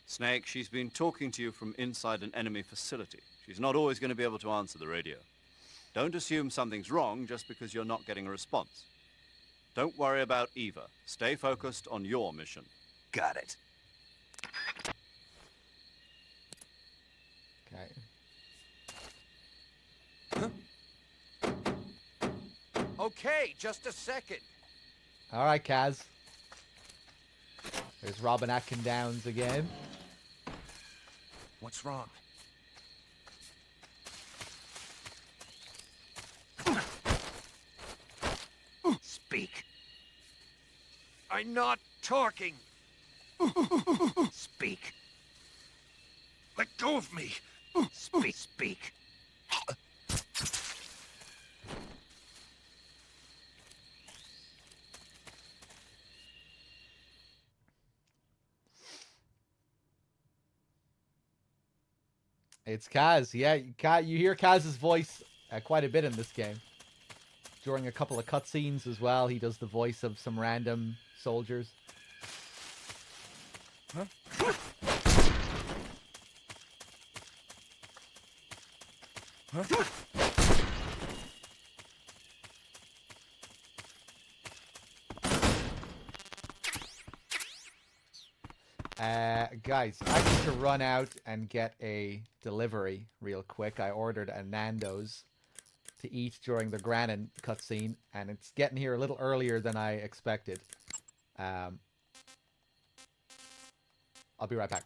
Snake, she's been talking to you from inside an enemy facility. She's not always going to be able to answer the radio. Don't assume something's wrong just because you're not getting a response. Don't worry about Eva. Stay focused on your mission. Got it. Okay. Okay, just a second. All right, Kaz. There's Robin Atkin Downs again. What's wrong? Speak. I'm not talking. Speak. Let go of me. Speak. It's Kaz. Yeah, you hear Kaz's voice quite a bit in this game. During a couple of cutscenes as well, he does the voice of some random soldiers. Huh? Huh? Guys, I need to run out and get a delivery real quick. I ordered a Nando's to eat during the Granin cutscene, and it's getting here a little earlier than I expected. I'll be right back.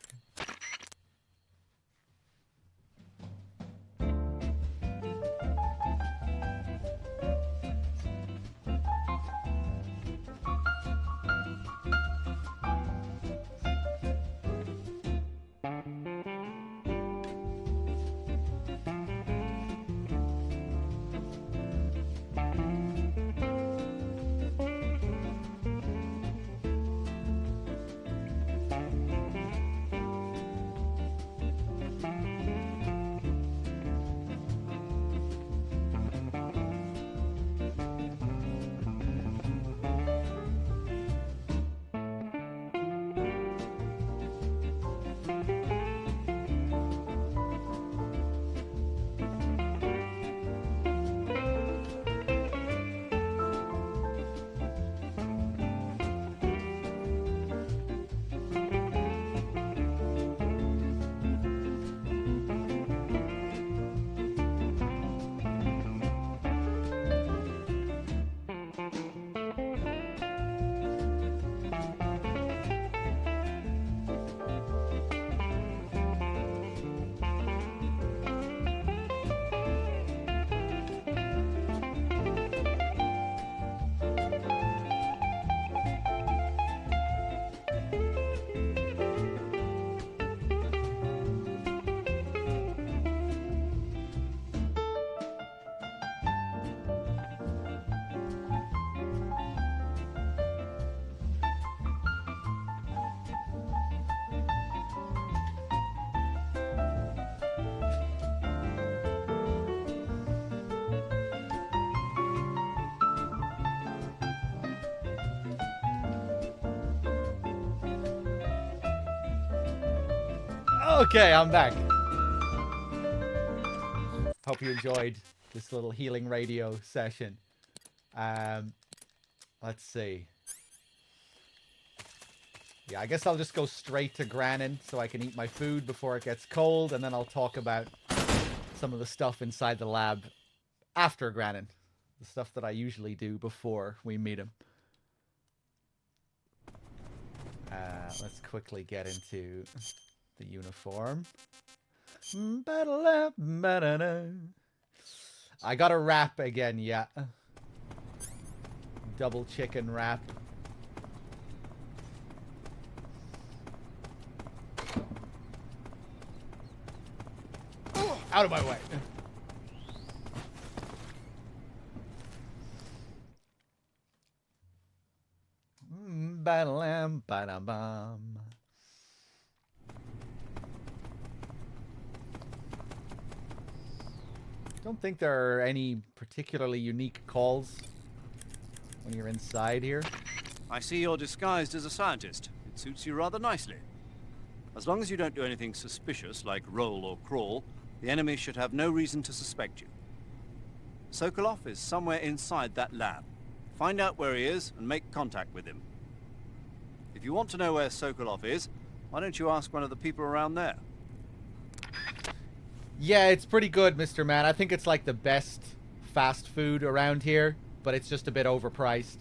Okay, I'm back. Hope you enjoyed this little healing radio session. Let's see. Yeah, I guess I'll just go straight to Granin so I can eat my food before it gets cold, and then I'll talk about some of the stuff inside the lab after Granin. The stuff that I usually do before we meet him. Let's quickly get into the uniform. I got a wrap again, yeah. Double chicken wrap. Out of my way. Ba-da-lam, ba-da-bum. Don't think there are any particularly unique calls when you're inside here. I see you're disguised as a scientist. It suits you rather nicely. As long as you don't do anything suspicious, like roll or crawl, the enemy should have no reason to suspect you. Sokolov is somewhere inside that lab. Find out where he is and make contact with him. If you want to know where Sokolov is, why don't you ask one of the people around there? Yeah, it's pretty good, Mr. Man. I think it's like the best fast food around here, but it's just a bit overpriced.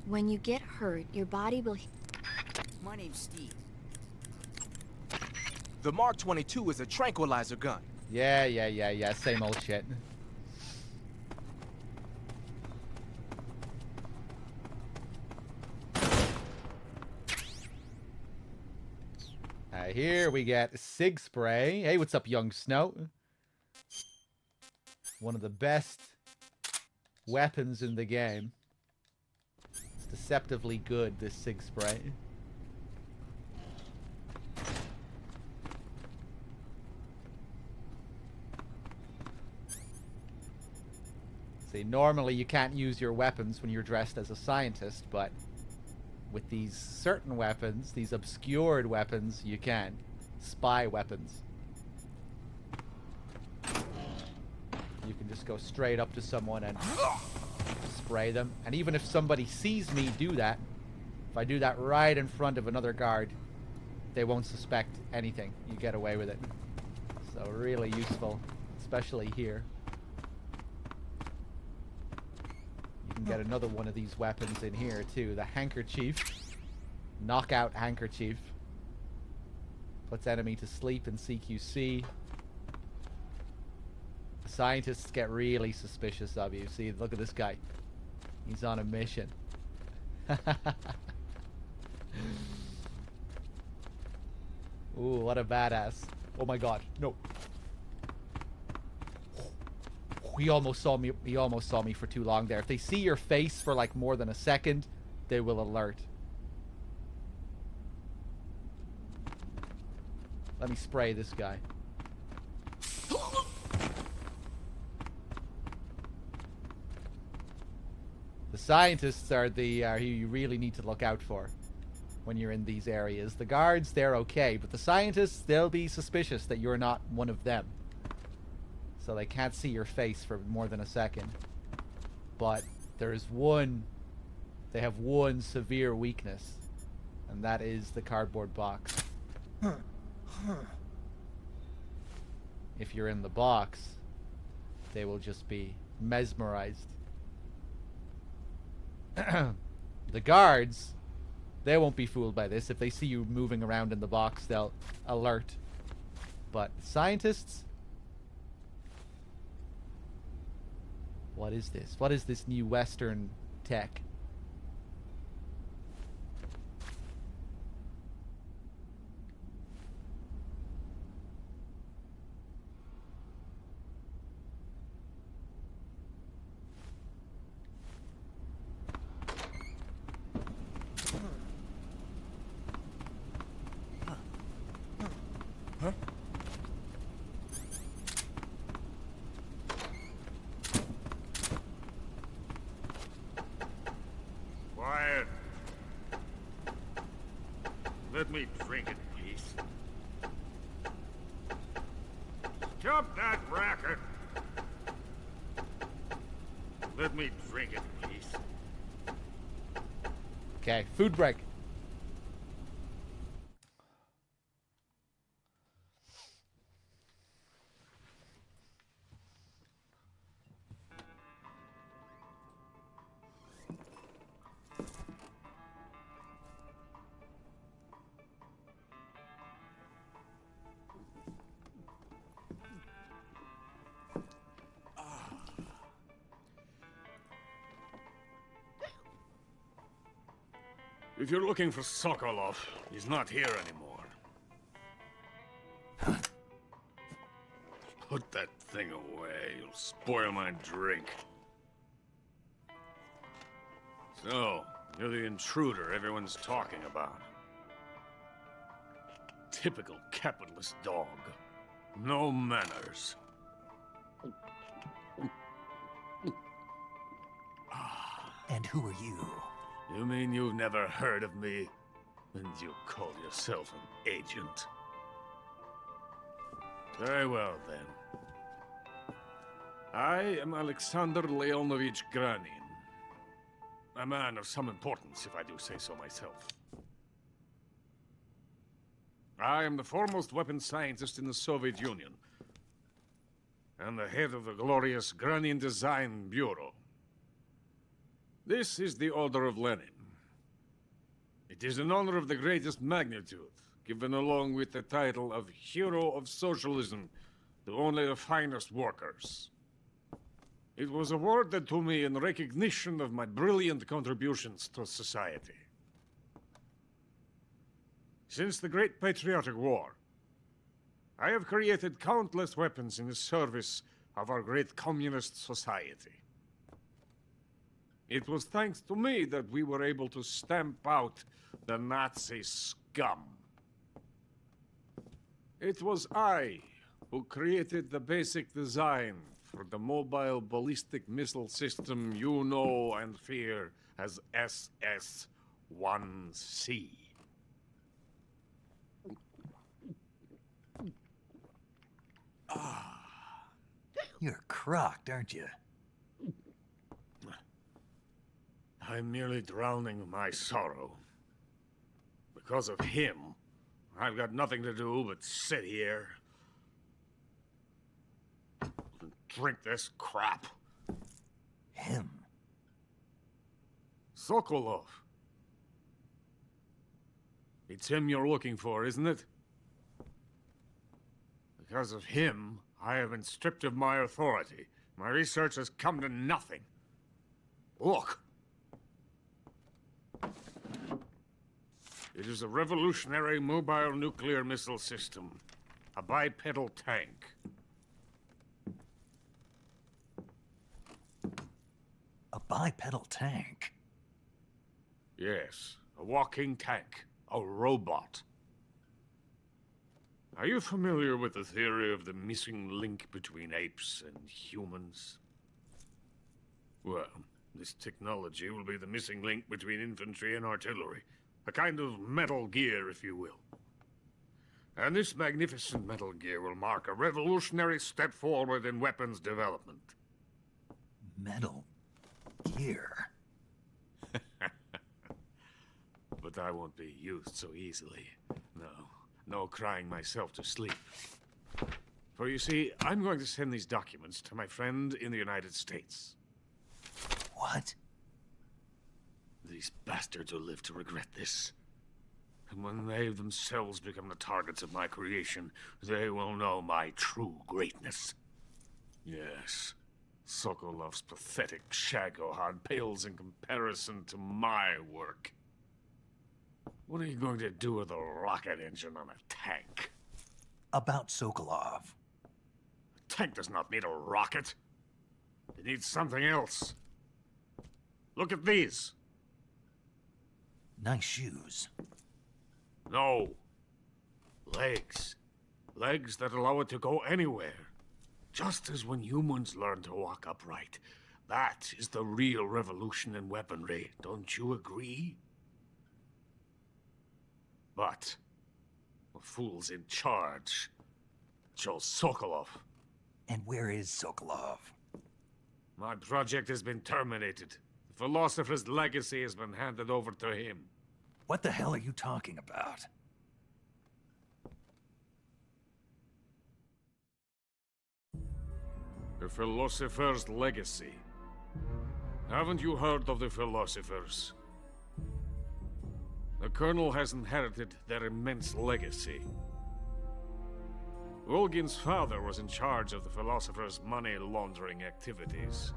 When you get hurt, your body will... My name's Steve. The Mark 22 is a tranquilizer gun. Yeah. Same old shit. Here we get Sig Spray. Hey, what's up, young Snow? One of the best weapons in the game. It's deceptively good, this Sig Spray. See, normally you can't use your weapons when you're dressed as a scientist, but with these certain weapons, these obscured weapons, you can. Spy weapons. You can just go straight up to someone and spray them. And even if somebody sees me do that, if I do that right in front of another guard, they won't suspect anything. You get away with it. So really useful, especially here. You can get another one of these weapons in here too. The handkerchief. Knockout handkerchief. Puts enemy to sleep in CQC. Scientists get really suspicious of you. See, look at this guy. He's on a mission. Ooh, what a badass. Oh my god, no. He almost saw me for too long there. If they see your face for like more than a second, they will alert. Let me spray this guy. The scientists are who you really need to look out for when you're in these areas. The guards, they're okay, but the scientists, they'll be suspicious that you're not one of them. So they can't see your face for more than a second. But there's one... They have one severe weakness. And that is the cardboard box. If you're in the box, they will just be mesmerized. The guards, they won't be fooled by this. If they see you moving around in the box, they'll alert. But scientists... What is this? What is this new Western tech? Huh? me drink it, please. Stop that racket! Let me drink it, please. Okay, food break. If you're looking for Sokolov, he's not here anymore. Put that thing away. You'll spoil my drink. So, you're the intruder everyone's talking about. Typical capitalist dog. No manners. And who are you? You mean you've never heard of me? And you call yourself an agent? Very well, then. I am Alexander Leonovich Granin. A man of some importance, if I do say so myself. I am the foremost weapons scientist in the Soviet Union, and the head of the glorious Granin Design Bureau. This is the Order of Lenin. It is an honor of the greatest magnitude, given along with the title of Hero of Socialism to only the finest workers. It was awarded to me in recognition of my brilliant contributions to society. Since the Great Patriotic War, I have created countless weapons in the service of our great communist society. It was thanks to me that we were able to stamp out the Nazi scum. It was I who created the basic design for the mobile ballistic missile system you know and fear as SS-1C. You're crocked, aren't you? I'm merely drowning my sorrow. Because of him, I've got nothing to do but sit here and drink this crap. Him? Sokolov. It's him you're looking for, isn't it? Because of him, I have been stripped of my authority. My research has come to nothing. Look. It is a revolutionary mobile nuclear missile system. A bipedal tank. A bipedal tank? Yes, a walking tank. A robot. Are you familiar with the theory of the missing link between apes and humans? Well, this technology will be the missing link between infantry and artillery. A kind of Metal Gear, if you will. And this magnificent Metal Gear will mark a revolutionary step forward in weapons development. Metal Gear? But I won't be used so easily. No crying myself to sleep. For you see, I'm going to send these documents to my friend in the United States. What? These bastards will live to regret this. And when they themselves become the targets of my creation, they will know my true greatness. Yes, Sokolov's pathetic Shagohod pales in comparison to my work. What are you going to do with a rocket engine on a tank? About Sokolov. A tank does not need a rocket. It needs something else. Look at these. Nice shoes. No. Legs. Legs that allow it to go anywhere. Just as when humans learn to walk upright. That is the real revolution in weaponry. Don't you agree? But The fool's in charge. Joe Sokolov. And where is Sokolov? My project has been terminated. The Philosopher's legacy has been handed over to him. What the hell are you talking about? The Philosopher's legacy. Haven't you heard of the Philosophers? The Colonel has inherited their immense legacy. Volgin's father was in charge of the Philosopher's money laundering activities.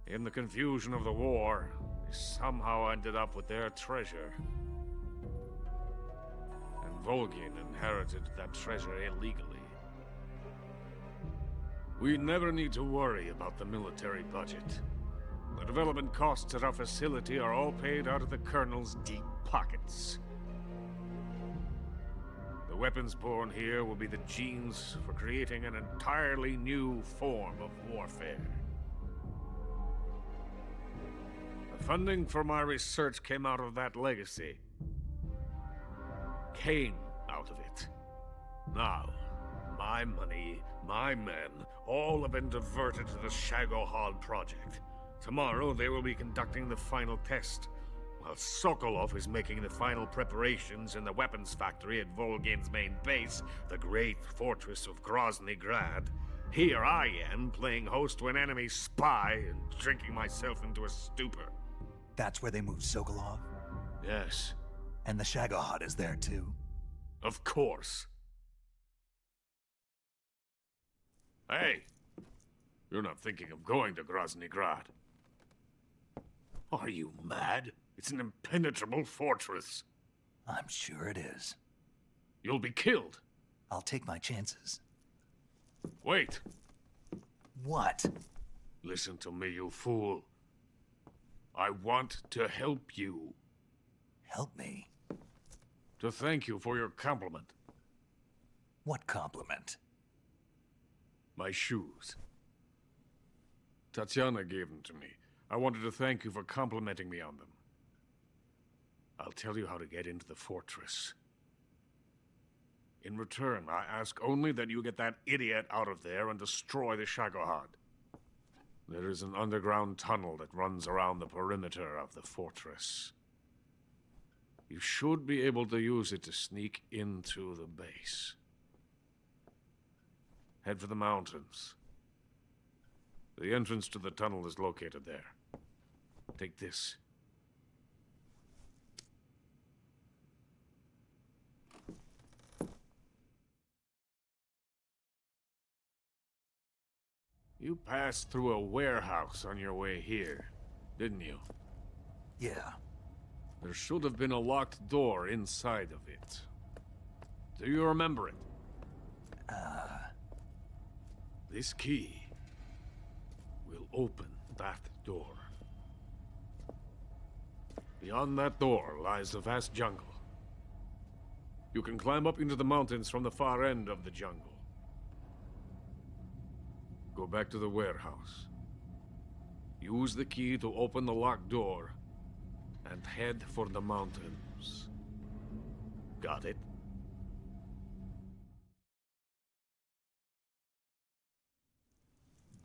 In the confusion of the war, they somehow ended up with their treasure. And Volgin inherited that treasure illegally. We never need to worry about the military budget. The development costs at our facility are all paid out of the Colonel's deep pockets. The weapons born here will be the genes for creating an entirely new form of warfare. The funding for my research came out of that legacy. Came out of it. Now, my money, my men, all have been diverted to the Shagohod project. Tomorrow they will be conducting the final test, while Sokolov is making the final preparations in the weapons factory at Volgin's main base, the great fortress of Grozny Grad. Here I am, playing host to an enemy spy and drinking myself into a stupor. That's where they moved Sokolov? Yes. And the Shagohod is there too? Of course. Hey! You're not thinking of going to Grozny Grad. Are you mad? It's an impenetrable fortress. I'm sure it is. You'll be killed. I'll take my chances. Wait. What? Listen to me, you fool. I want to help you. Help me? To thank you for your compliment. What compliment? My shoes. Tatiana gave them to me. I wanted to thank you for complimenting me on them. I'll tell you how to get into the fortress. In return, I ask only that you get that idiot out of there and destroy the Shagohod. There is an underground tunnel that runs around the perimeter of the fortress. You should be able to use it to sneak into the base. Head for the mountains. The entrance to the tunnel is located there. Take this. You passed through a warehouse on your way here, didn't you? Yeah. There should have been a locked door inside of it. Do you remember it? This key will open that door. Beyond that door lies the vast jungle. You can climb up into the mountains from the far end of the jungle. Go back to the warehouse. Use the key to open the locked door and head for the mountains. Got it?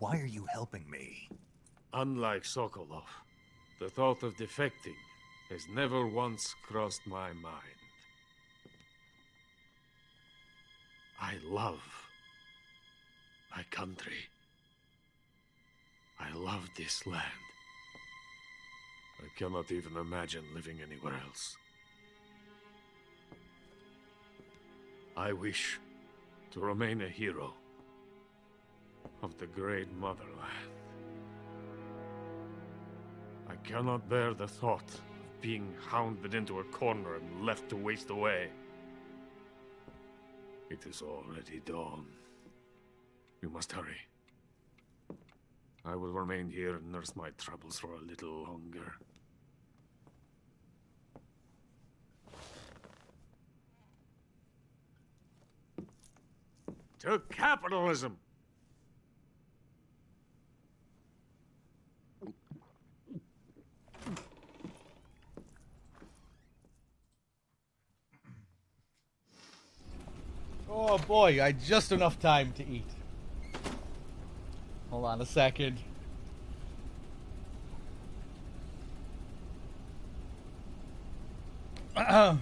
Why are you helping me? Unlike Sokolov, the thought of defecting has never once crossed my mind. I love my country. I love this land. I cannot even imagine living anywhere else. I wish to remain a hero of the great motherland. I cannot bear the thought of being hounded into a corner and left to waste away. It is already dawn. You must hurry. I will remain here and nurse my troubles for a little longer. To capitalism! Oh boy, I had just enough time to eat. Hold on a second. I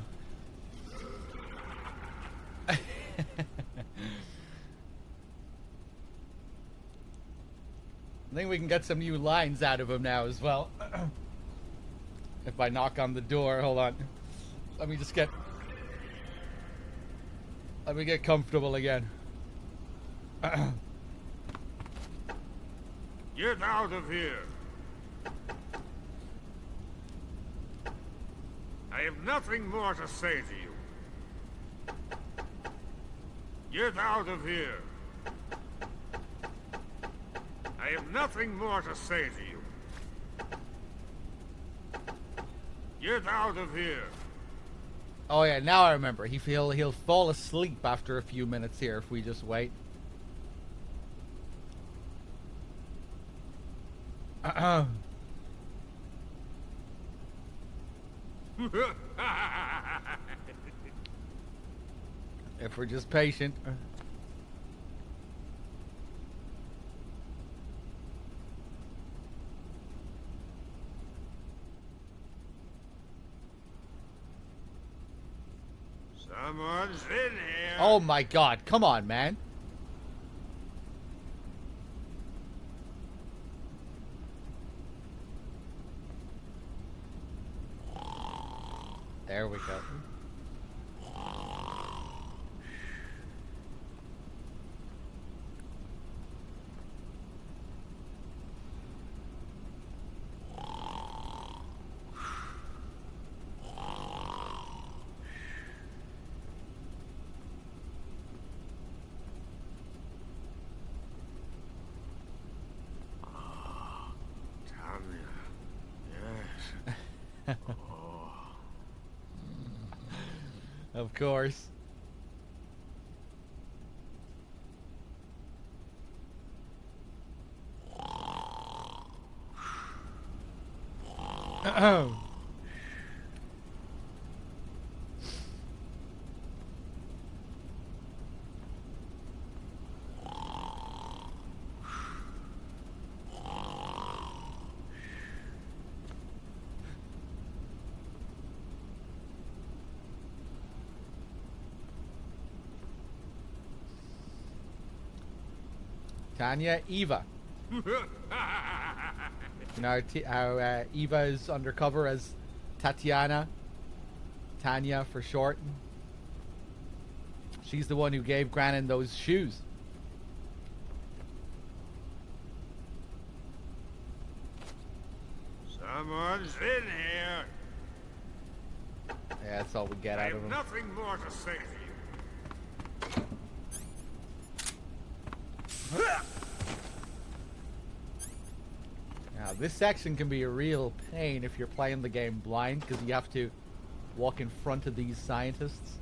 think we can get some new lines out of him now as well. If I knock on the door, hold on. Let me get comfortable again. Get out of here! I have nothing more to say to you. Get out of here! I have nothing more to say to you. Get out of here! Oh yeah, now I remember. He'll fall asleep after a few minutes here if we just wait. If we're just patient. Someone's in here! Oh my god, come on, man. There we go. Tanya. Yes. Of course. Tanya, Eva. You know how Eva is undercover as Tatiana? Tanya for short. She's the one who gave Granin those shoes. Someone's in here! Yeah, that's all we get I out of have him. nothing more to say to you. Now, this section can be a real pain if you're playing the game blind, because you have to walk in front of these scientists.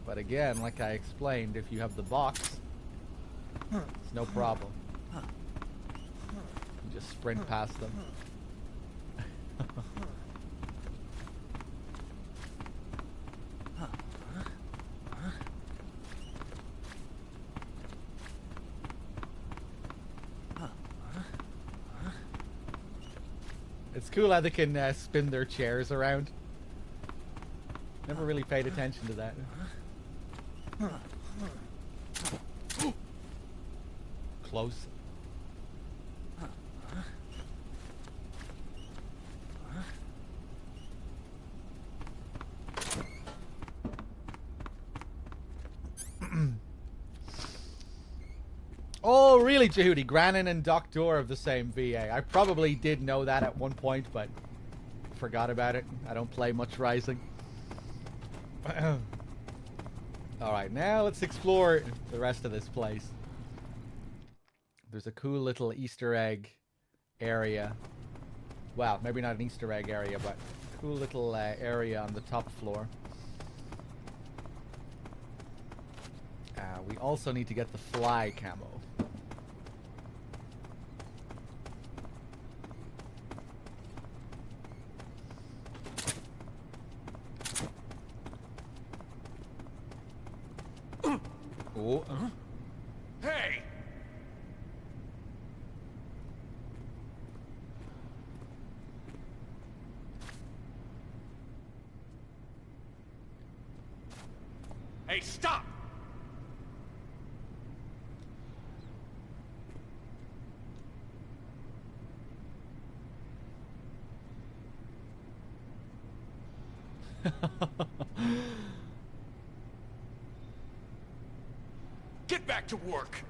But again, like I explained, if you have the box, it's no problem. You just sprint past them. It's cool how they can spin their chairs around. Never really paid attention to that. Close. Oh, really, Jehudi? Granin and Doctor of the same VA. I probably did know that at one point, but forgot about it. I don't play much Rising. Alright, now let's explore the rest of this place. There's a cool little Easter egg area. Well, maybe not an Easter egg area, but a cool little area on the top floor. We also need to get the fly camo. Oh. Hey! Hey, stop! Get back to work!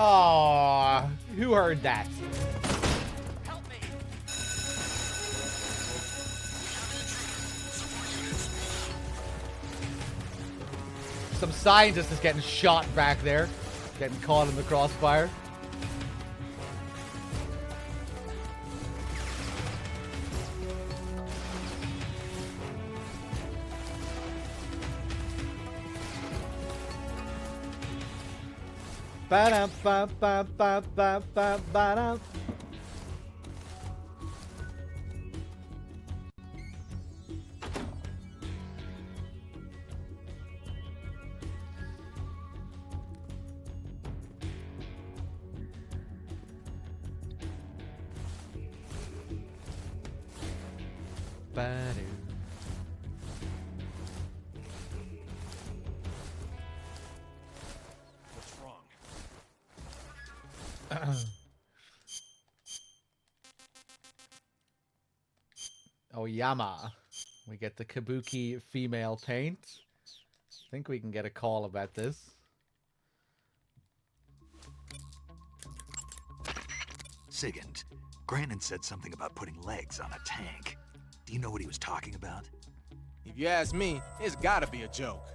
Oh, who heard that? Some scientist is getting shot back there, getting caught in the crossfire. Ba-dum-ba-ba-ba-ba-ba-ba-dum. Ba-dum. What's wrong? Oyama. We get the Kabuki female paint. Think we can get a call about this. Sigint, Grannon said something about putting legs on a tank. Do you know what he was talking about? If you ask me, it's gotta be a joke.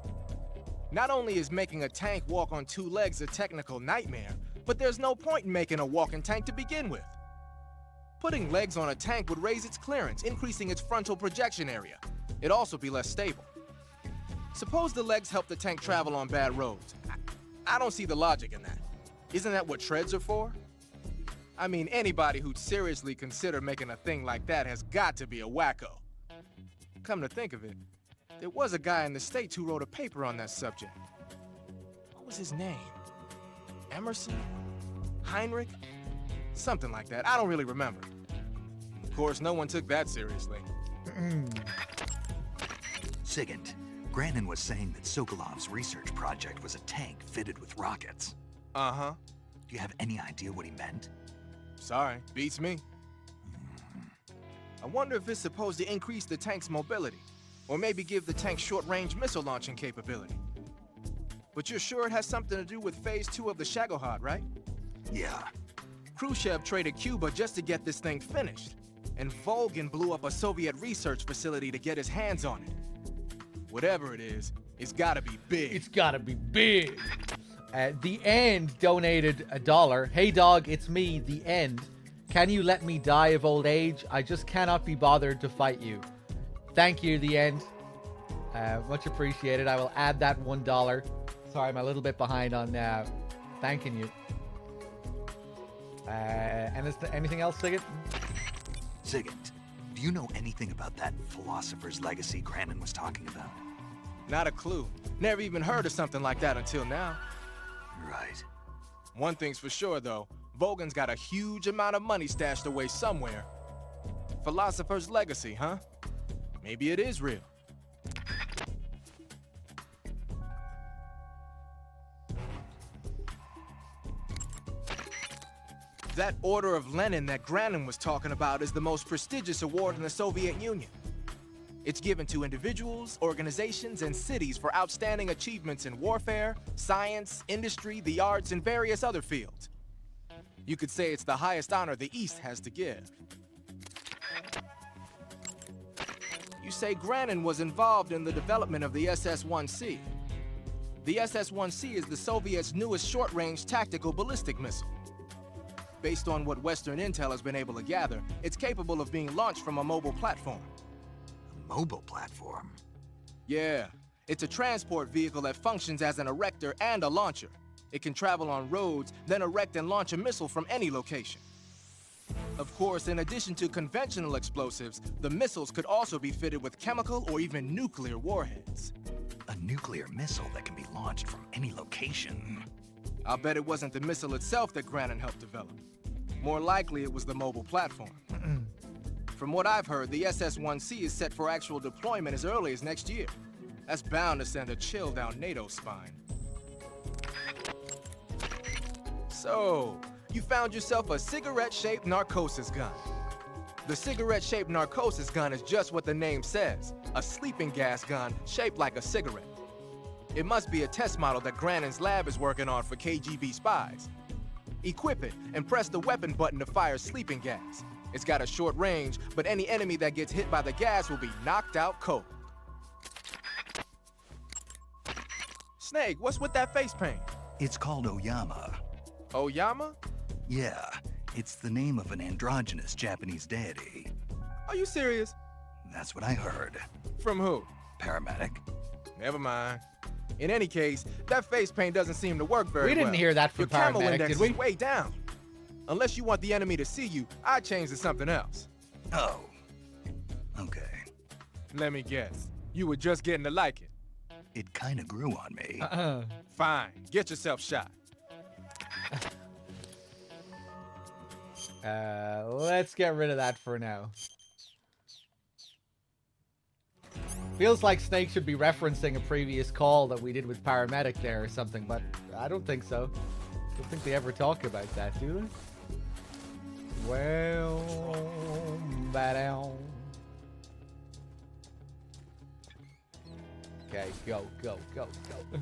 Not only is making a tank walk on two legs a technical nightmare, but there's no point in making a walking tank to begin with. Putting legs on a tank would raise its clearance, increasing its frontal projection area. It'd also be less stable. Suppose the legs help the tank travel on bad roads. I don't see the logic in that. Isn't that what treads are for? I mean, anybody who'd seriously consider making a thing like that has got to be a wacko. Come to think of it, there was a guy in the States who wrote a paper on that subject. What was his name? Emerson? Heinrich? Something like that. I don't really remember. Of course, no one took that seriously. Sigint, Grannon was saying that Sokolov's research project was a tank fitted with rockets. Uh-huh. Do you have any idea what he meant? Sorry, beats me. I wonder if it's supposed to increase the tank's mobility, or maybe give the tank short-range missile launching capability. But you're sure it has something to do with Phase 2 of the Shagohod, right? Yeah. Khrushchev traded Cuba just to get this thing finished, and Volgin blew up a Soviet research facility to get his hands on it. Whatever it is, it's gotta be big. It's gotta be big. The End donated $1. Hey dog, it's me, The End. Can you let me die of old age? I just cannot be bothered to fight you. Thank you, The End. Much appreciated. I will add that $1. Sorry, I'm a little bit behind on thanking you. And is there anything else, Sigint? Sigint, do you know anything about that philosopher's legacy Grannon was talking about? Not a clue. Never even heard of something like that until now. Right. One thing's for sure, though. Volgin's got a huge amount of money stashed away somewhere. Philosopher's legacy, huh? Maybe it is real. That Order of Lenin that Grannon was talking about is the most prestigious award in the Soviet Union. It's given to individuals, organizations, and cities for outstanding achievements in warfare, science, industry, the arts, and various other fields. You could say it's the highest honor the East has to give. You say Grannon was involved in the development of the SS-1C. The SS-1C is the Soviets' newest short-range tactical ballistic missile. Based on what Western intel has been able to gather, it's capable of being launched from a mobile platform. A mobile platform? Yeah. It's a transport vehicle that functions as an erector and a launcher. It can travel on roads, then erect and launch a missile from any location. Of course, in addition to conventional explosives, the missiles could also be fitted with chemical or even nuclear warheads. A nuclear missile that can be launched from any location. I'll bet it wasn't the missile itself that Grannon helped develop. More likely, it was the mobile platform. From what I've heard, the SS-1C is set for actual deployment as early as next year. That's bound to send a chill down NATO's spine. So, you found yourself a cigarette-shaped narcosis gun. The cigarette-shaped narcosis gun is just what the name says, a sleeping gas gun shaped like a cigarette. It must be a test model that Grannon's lab is working on for KGB spies. Equip it and press the weapon button to fire sleeping gas. It's got a short range, but any enemy that gets hit by the gas will be knocked out cold. Snake, what's with that face paint? It's called Oyama. Oyama? Yeah, it's the name of an androgynous Japanese deity. Are you serious? That's what I heard. From who? Paramedic. Never mind. In any case, that face paint doesn't seem to work very well. We didn't hear that from Your camo Paramedic, index did we? is way down. Unless you want the enemy to see you, I'd change to something else. Oh. Okay. Let me guess. You were just getting to like it. It kinda grew on me. Fine. Get yourself shot. Let's get rid of that for now. Feels like Snake should be referencing a previous call that we did with Paramedic there or something, but I don't think so. I don't think they ever talk about that, do they? Well, ba-down. Okay, go, go, go, go.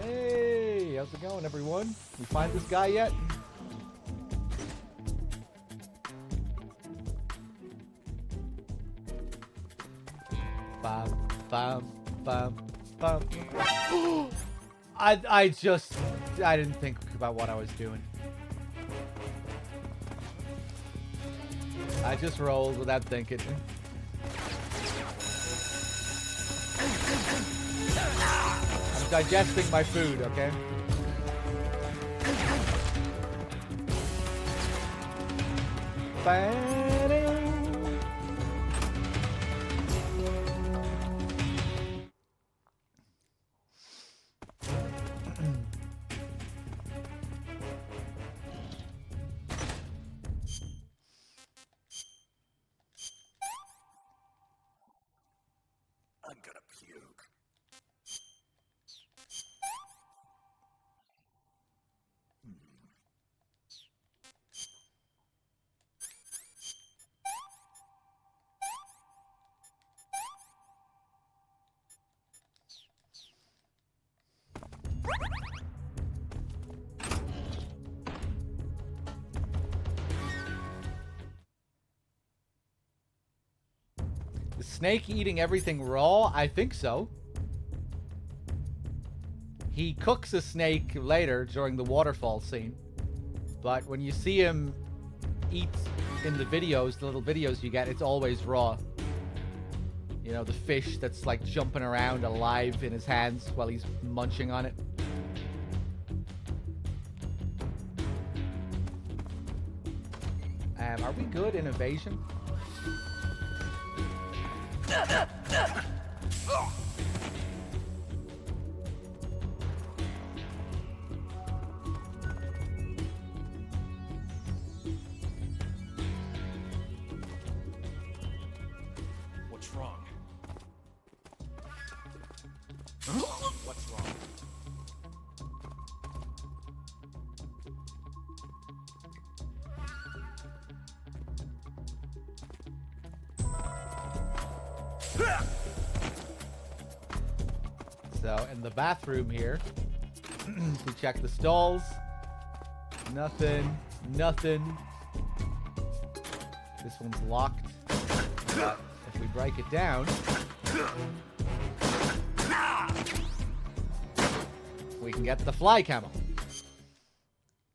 Hey, how's it going, everyone? We find this guy yet? Bam, bam, bam, bam. I didn't think about what I was doing. I just rolled without thinking. I'm digesting my food, okay? I'm gonna puke. Is Snake eating everything raw? I think so. He cooks a snake later during the waterfall scene. But when you see him eat in the videos, the little videos you get, it's always raw. You know, the fish that's like jumping around alive in his hands while he's munching on it. Are we good in evasion? What's wrong? What's wrong? So, in the bathroom here, we check the stalls. Nothing. Nothing. This one's locked. But if we break it down, we can get the fly camel.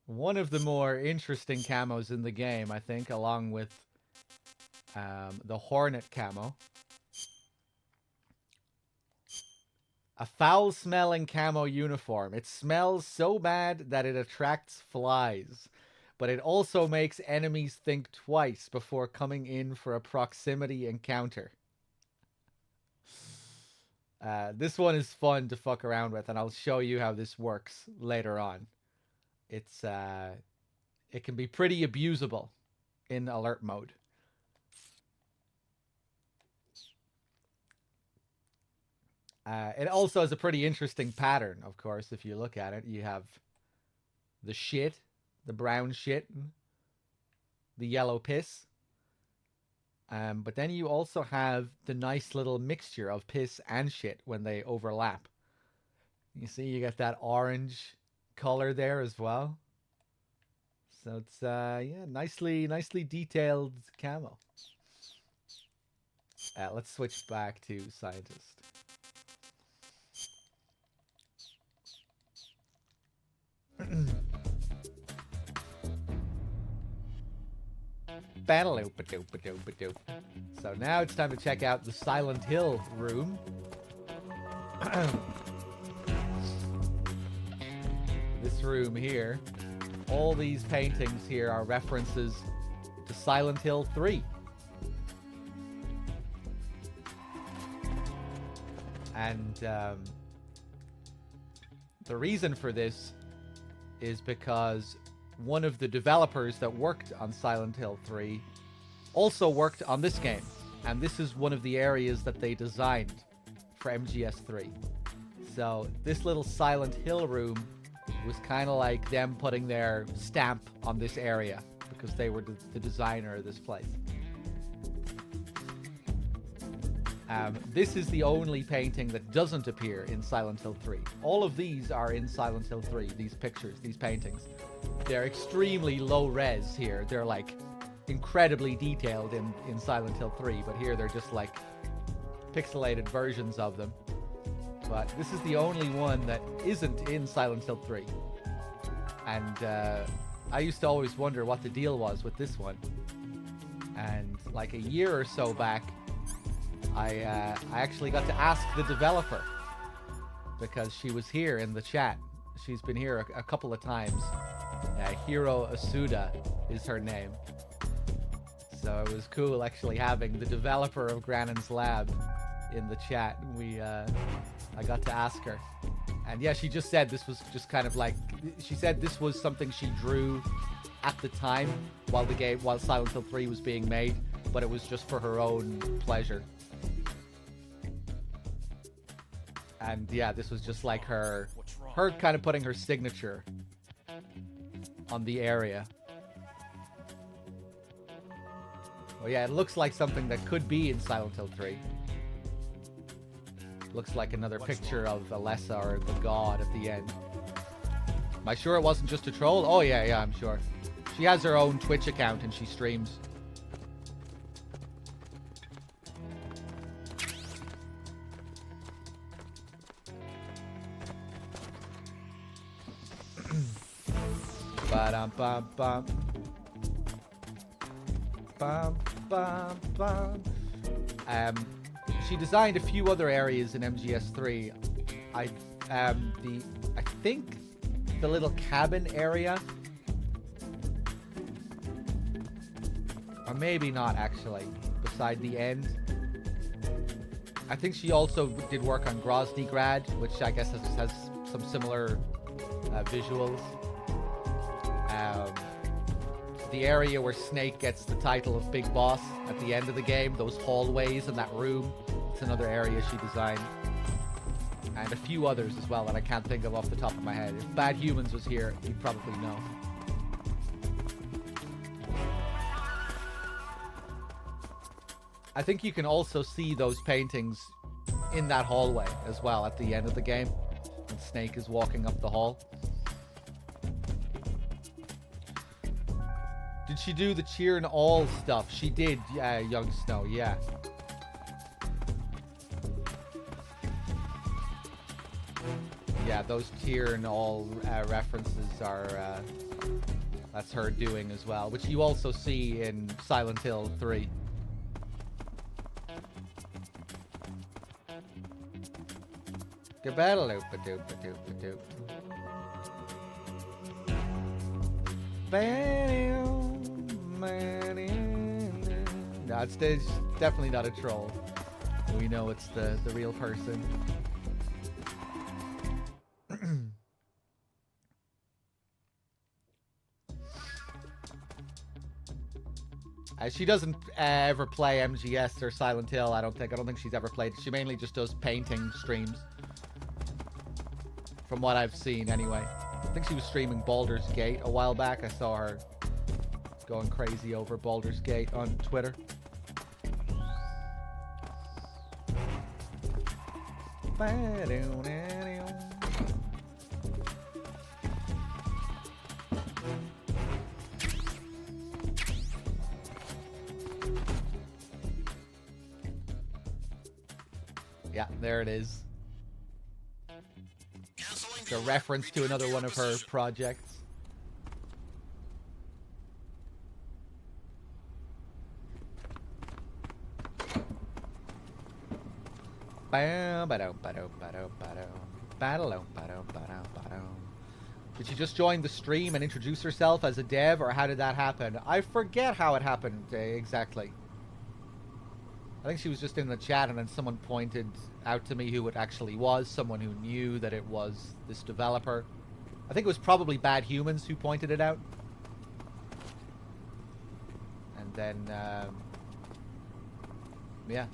one of the more interesting camos in the game, I think, along with the Hornet camo. A foul-smelling camo uniform. It smells so bad that it attracts flies, but it also makes enemies think twice before coming in for a proximity encounter. This one is fun to fuck around with, and I'll show you how this works later on. It's it can be pretty abusable in alert mode. It also has a pretty interesting pattern, of course, if you look at it. You have the shit, the brown shit, the yellow piss. But then you also have the nice little mixture of piss and shit when they overlap. You see, you get that orange color there as well. So it's yeah, nicely detailed camo. Let's switch back to scientist. So now it's time to check out the Silent Hill room. This room here, all these paintings here are references to Silent Hill 3. And the reason for this is because one of the developers that worked on Silent Hill 3 also worked on this game. And this is one of the areas that they designed for MGS3. So this little Silent Hill room was kind of like them putting their stamp on this area because they were the designer of this place. This is the only painting that doesn't appear in Silent Hill 3. All of these are in Silent Hill 3, these pictures, these paintings. They're extremely low res here. They're like incredibly detailed in Silent Hill 3, but here they're just like pixelated versions of them. But this is the only one that isn't in Silent Hill 3. And I used to always wonder what the deal was with this one. And like a year or so back, I actually got to ask the developer because she was here in the chat. She's been here a couple of times. Hiro Asuda is her name. So it was cool actually having the developer of Granon's Lab in the chat. I got to ask her. And yeah, she just said this was just kind of like, she said this was something she drew at the time while Silent Hill 3 was being made, but it was just for her own pleasure. And yeah, this was just like her kind of putting her signature on the area. Oh yeah, it looks like something that could be in Silent Hill 3. Looks like another picture of Alessa or the god at the end. Am I sure it wasn't just a troll? Oh yeah, I'm sure. She has her own Twitch account and she streams. Ba-dum-bum-bum. Bum-bum-bum. She designed a few other areas in MGS3. I think the little cabin area, or maybe not actually, beside the end. I think she also did work on Groznygrad, which I guess has some similar visuals. The area where Snake gets the title of Big Boss at the end of the game, those hallways and that room, it's another area she designed. And a few others as well that I can't think of off the top of my head. If Bad Humans was here, he'd probably know. I think you can also see those paintings in that hallway as well at the end of the game. And Snake is walking up the hall. Did she do the Cheer and All stuff? She did, Young Snow, yeah. Yeah, those Cheer and All references are That's her doing as well, which you also see in Silent Hill 3. Gabaddaloop-a-doop-a-doop-a-doop. No, it's definitely not a troll. We know it's the real person. She doesn't ever play MGS or Silent Hill, I don't think. I don't think she's ever played. She mainly just does painting streams. From what I've seen, anyway. I think she was streaming Baldur's Gate a while back. I saw her going crazy over Baldur's Gate on Twitter. Yeah, there it is. It's a reference to another one of her projects. Did she just join the stream and introduce herself as a dev, or how did that happen? I forget how it happened exactly. I think she was just in the chat and then someone pointed out to me who it actually was, someone who knew that it was this developer. I think it was probably Bad Humans who pointed it out. And then, yeah.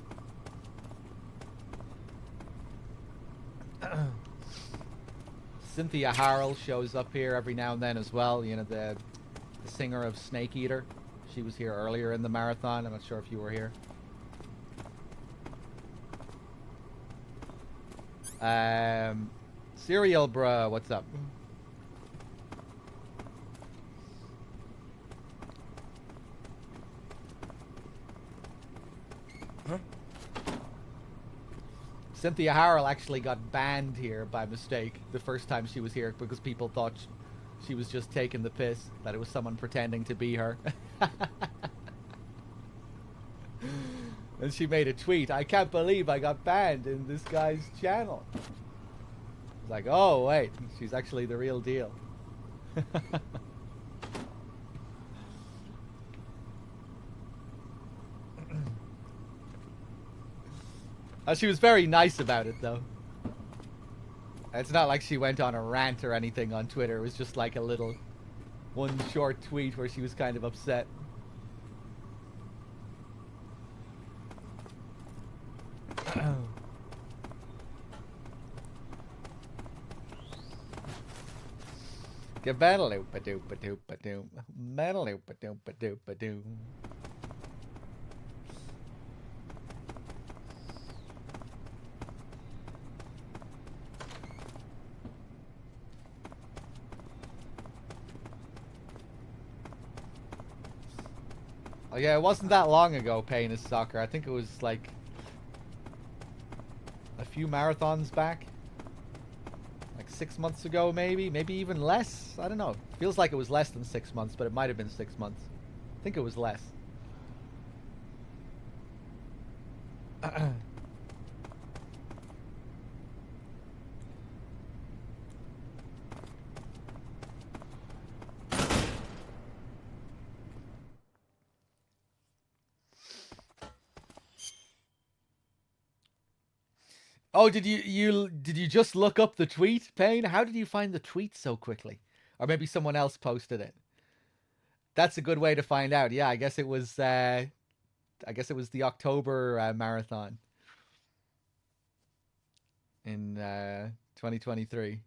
Cynthia Harrell shows up here every now and then as well, you know, the singer of Snake Eater. She was here earlier in the marathon. I'm not sure if you were here. Serial bruh, what's up? Huh? Cynthia Harrell actually got banned here by mistake the first time she was here because people thought she was just taking the piss, that it was someone pretending to be her. And she made a tweet, "I can't believe I got banned in this guy's channel." It's like, oh wait, she's actually the real deal. She was very nice about it though. It's not like she went on a rant or anything on Twitter. It was just like a little one short tweet where she was kind of upset. Gabaddaloop-a-doop-a-doop-a-doop. Meddaloop-a-doop-a-doop-a-doop. Oh yeah, it wasn't that long ago, Pain is Soccer. I think it was like a few marathons back. Like 6 months ago, maybe even less. I don't know. Feels like it was less than 6 months, but it might have been 6 months. I think it was less. Oh, did you just look up the tweet, Payne? How did you find the tweet so quickly? Or maybe someone else posted it. That's a good way to find out. Yeah, I guess it was the October marathon in 2023.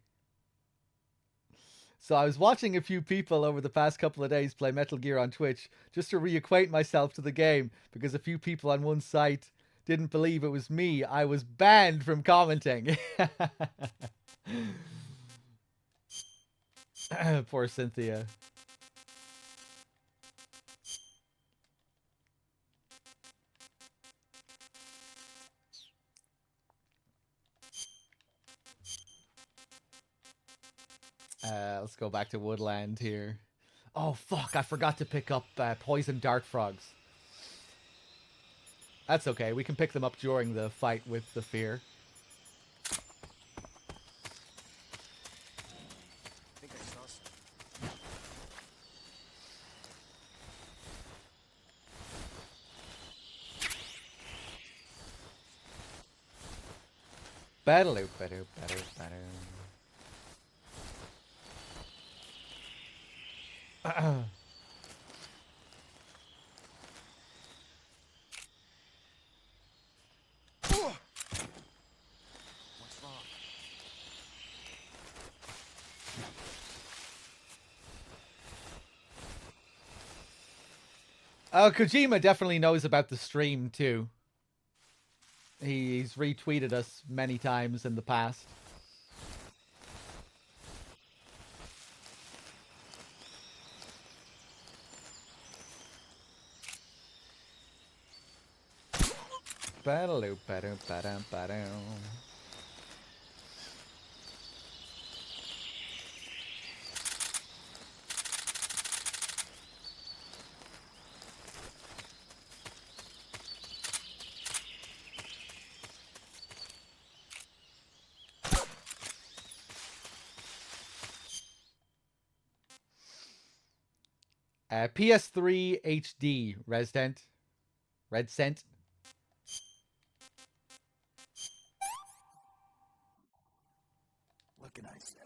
So I was watching a few people over the past couple of days play Metal Gear on Twitch just to reacquaint myself to the game, because a few people on one site didn't believe it was me. I was banned from commenting. Poor Cynthia. Let's go back to Woodland here. Oh, fuck. I forgot to pick up poison dart frogs. That's okay. We can pick them up during the fight with the fear. I think I saw some. Battle, better, better, better. What's wrong? Kojima definitely knows about the stream too. He's retweeted us many times in the past. Ba-da-loo, ba-dum, ba-dum, ba-dum. PS3 HD, Resident. Redsent. What can I say?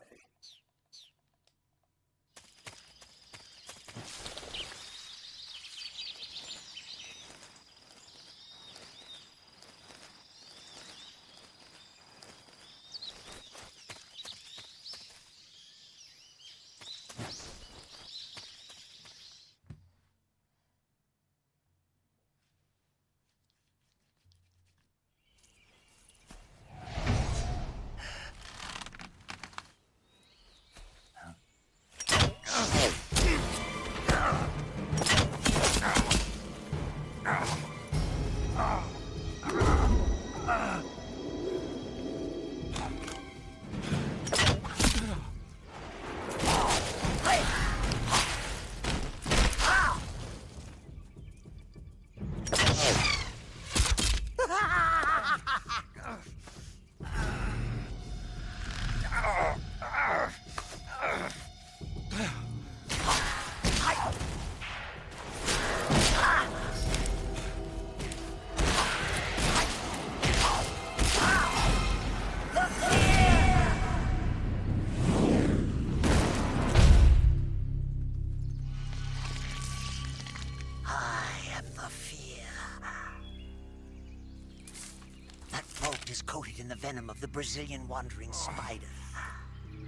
Coated in the venom of the Brazilian wandering spider.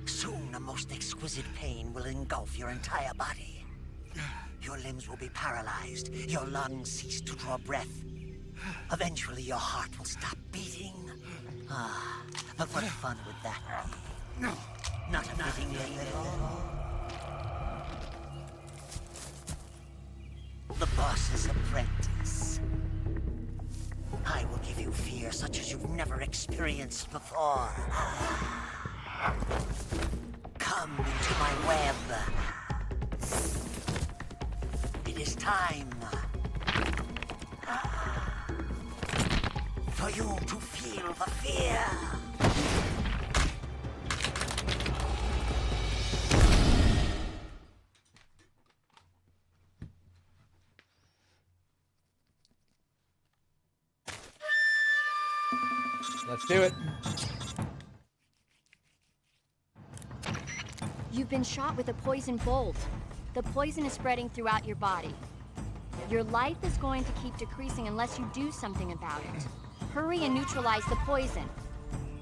Soon, a most exquisite pain will engulf your entire body. Your limbs will be paralyzed, your lungs cease to draw breath. Eventually, your heart will stop beating. Ah, but what fun would that be? Not fitting at all. The boss's apprentice. I will give you fear such as you've never experienced before. Come into my web. It is time for you to feel the fear. Let's do it. You've been shot with a poison bolt. The poison is spreading throughout your body. Your life is going to keep decreasing unless you do something about it. Hurry and neutralize the poison.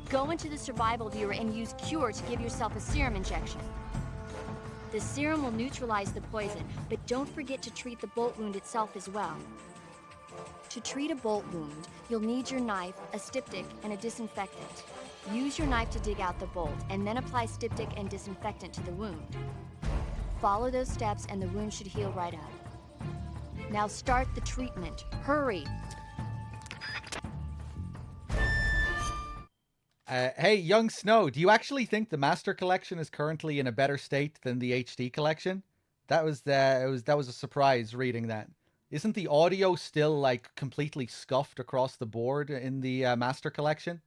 Go into the survival viewer and use Cure to give yourself a serum injection. The serum will neutralize the poison, but don't forget to treat the bolt wound itself as well. To treat a bolt wound, you'll need your knife, a styptic, and a disinfectant. Use your knife to dig out the bolt, and then apply styptic and disinfectant to the wound. Follow those steps and the wound should heal right up. Now start the treatment. Hurry! Hey, Young Snow, do you actually think the Master Collection is currently in a better state than the HD Collection? That was a surprise reading that. Isn't the audio still like completely scuffed across the board in the Master Collection?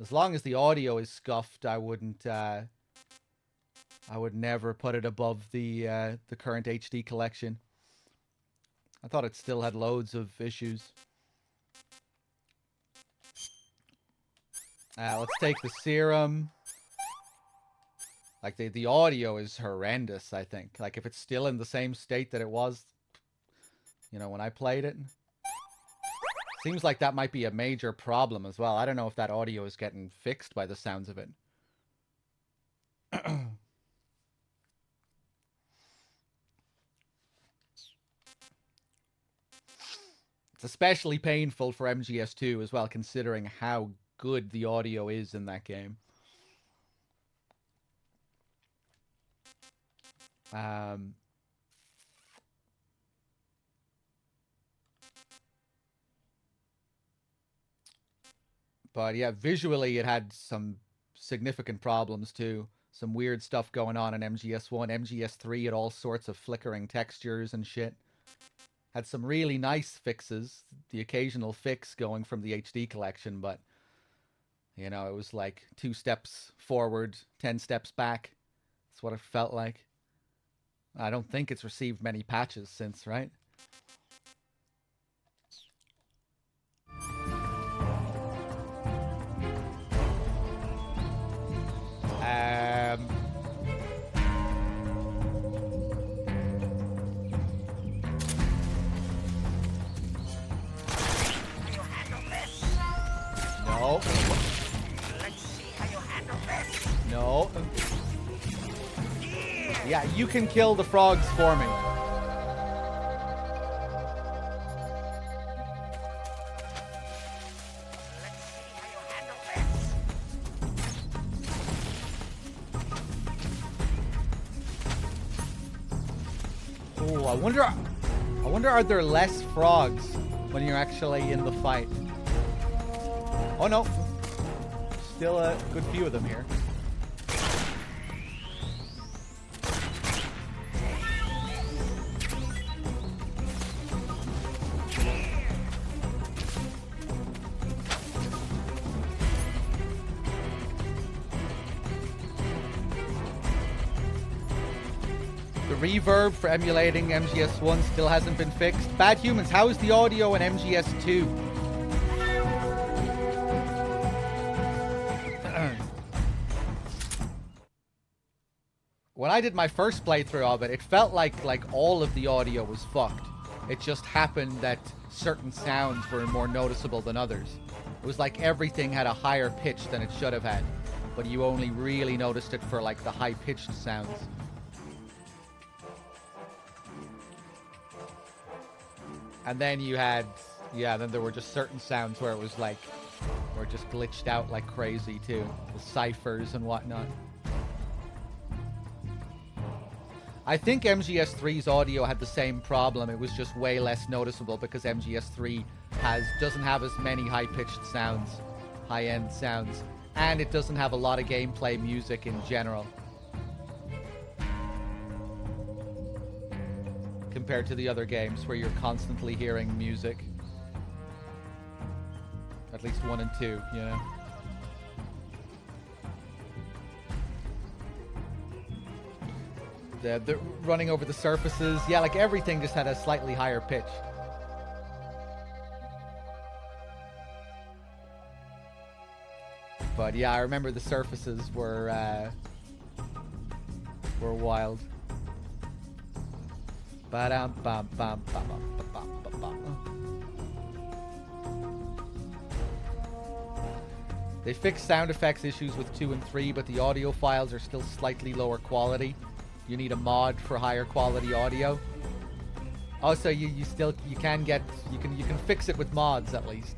As long as the audio is scuffed, I wouldn't. I would never put it above the current HD collection. I thought it still had loads of issues. Let's take the serum. Like, the audio is horrendous, I think. Like, if it's still in the same state that it was, you know, when I played it. Seems like that might be a major problem as well. I don't know if that audio is getting fixed by the sounds of it. It's especially painful for MGS2 as well, considering how good the audio is in that game. But yeah, visually it had some significant problems too. Some weird stuff going on in MGS1. MGS3 had all sorts of flickering textures and shit. Had some really nice fixes. The occasional fix going from the HD collection, but you know, it was like 2 steps forward, 10 steps back. That's what it felt like. I don't think it's received many patches since, right? No. Let's see how you handle this. No. Yeah, you can kill the frogs for me. Oh, I wonder are there less frogs when you're actually in the fight? Oh no. Still a good few of them here. Reverb for emulating MGS1 still hasn't been fixed. Bad Humans, how is the audio in MGS2? When I did my first playthrough of it, it felt like all of the audio was fucked. It just happened that certain sounds were more noticeable than others. It was like everything had a higher pitch than it should have had, but you only really noticed it for like the high-pitched sounds. And then you had, yeah, then there were just certain sounds where it was like, where it just glitched out like crazy too. The ciphers and whatnot. I think MGS3's audio had the same problem. It was just way less noticeable because MGS3 doesn't have as many high-pitched sounds, high-end sounds, and it doesn't have a lot of gameplay music in general. Compared to the other games where you're constantly hearing music. At least 1 and 2, you know. The running over the surfaces, yeah, like everything just had a slightly higher pitch. But yeah, I remember the surfaces were wild. They fixed sound effects issues with 2 and 3, but the audio files are still slightly lower quality. You need a mod for higher quality audio. Oh, so you can fix it with mods at least.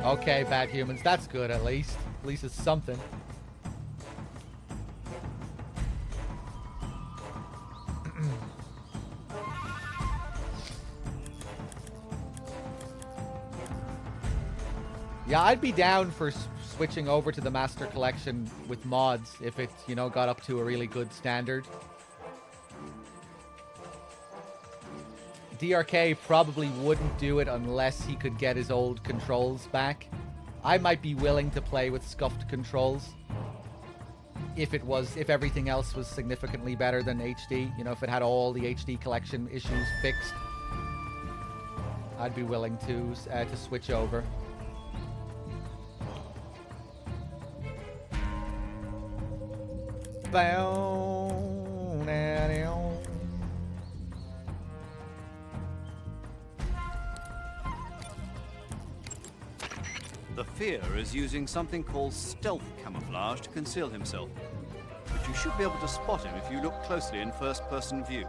Okay, Bad Humans, that's good at least. At least it's something. Yeah, I'd be down for switching over to the Master Collection with mods if it, you know, got up to a really good standard. DRK probably wouldn't do it unless he could get his old controls back. I might be willing to play with scuffed controls if everything else was significantly better than HD. You know, if it had all the HD collection issues fixed, I'd be willing to switch over. The Fear is using something called stealth camouflage to conceal himself. But you should be able to spot him if you look closely in first-person view.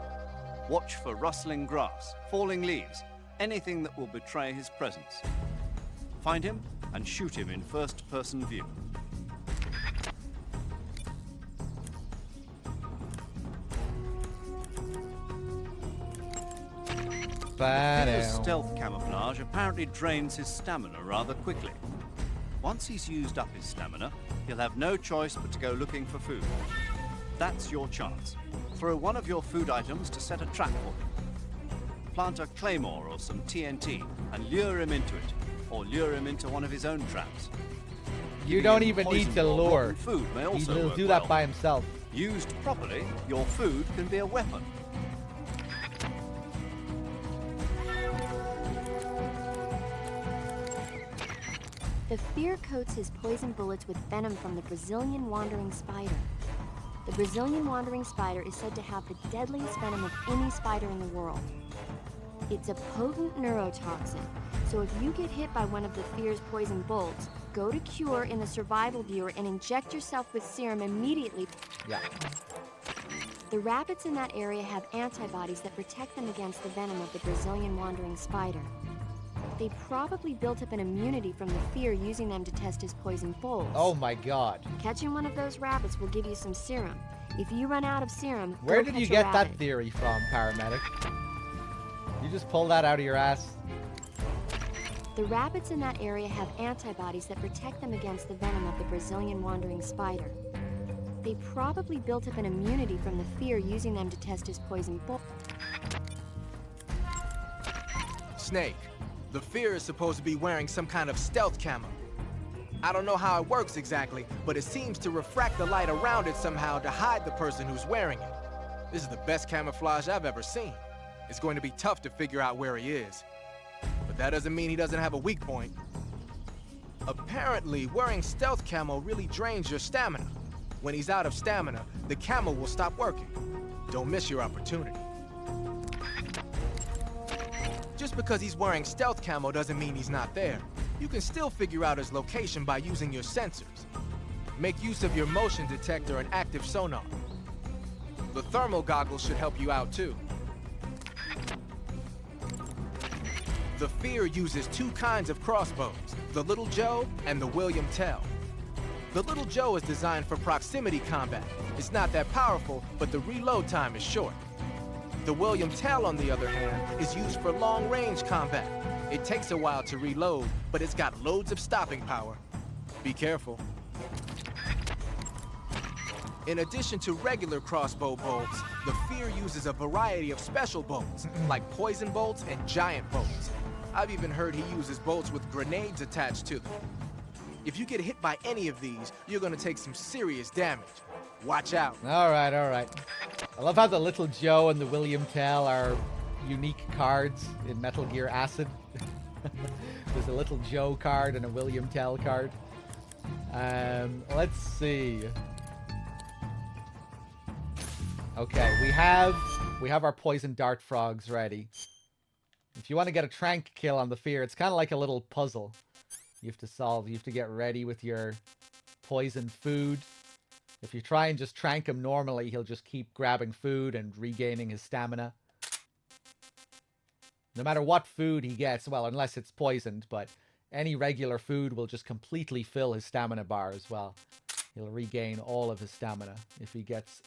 Watch for rustling grass, falling leaves, anything that will betray his presence. Find him and shoot him in first-person view. Fear's stealth camouflage apparently drains his stamina rather quickly. Once he's used up his stamina, he'll have no choice but to go looking for food. That's your chance. Throw one of your food items to set a trap for him. Plant a claymore or some TNT and lure him into it, or lure him into one of his own traps. You don't even need to lure. Food may also He'll work do that well. by himself. Used properly, your food can be a weapon. The Fear coats his poison bullets with venom from the Brazilian wandering spider. The Brazilian wandering spider is said to have the deadliest venom of any spider in the world. It's a potent neurotoxin, so if you get hit by one of the Fear's poison bolts, go to Cure in the survival viewer and inject yourself with serum immediately. Yeah. The rabbits in that area have antibodies that protect them against the venom of the Brazilian wandering spider. They probably built up an immunity from the Fear using them to test his poison bolts. Oh my god. Catching one of those rabbits will give you some serum. If you run out of serum, Where go did you catch a get rabbit. that theory from, Paramedic? You just pulled that out of your ass? The rabbits in that area have antibodies that protect them against the venom of the Brazilian wandering spider. They probably built up an immunity from the Fear using them to test his poison bolts. Snake, the Fear is supposed to be wearing some kind of stealth camo. I don't know how it works exactly, but it seems to refract the light around it somehow to hide the person who's wearing it. This is the best camouflage I've ever seen. It's going to be tough to figure out where he is. But that doesn't mean he doesn't have a weak point. Apparently, wearing stealth camo really drains your stamina. When he's out of stamina, the camo will stop working. Don't miss your opportunity. Just because he's wearing stealth camo doesn't mean he's not there. You can still figure out his location by using your sensors. Make use of your motion detector and active sonar. The thermal goggles should help you out too. The Fear uses two kinds of crossbows, the Little Joe and the William Tell. The Little Joe is designed for proximity combat. It's not that powerful, but the reload time is short. The William Tell, on the other hand, is used for long-range combat. It takes a while to reload, but it's got loads of stopping power. Be careful. In addition to regular crossbow bolts, the Fear uses a variety of special bolts, like poison bolts and giant bolts. I've even heard he uses bolts with grenades attached to them. If you get hit by any of these, you're gonna take some serious damage. Watch out. All right, all right. I love how the Little Joe and the William Tell are unique cards in Metal Gear Acid. There's a Little Joe card and a William Tell card. Let's see. Okay, we have our poison dart frogs ready. If you want to get a trank kill on the Fear, it's kind of like a little puzzle you have to solve. You have to get ready with your poison food. If you try and just trank him normally, he'll just keep grabbing food and regaining his stamina. No matter what food he gets, well, unless it's poisoned, but any regular food will just completely fill his stamina bar as well. He'll regain all of his stamina if he gets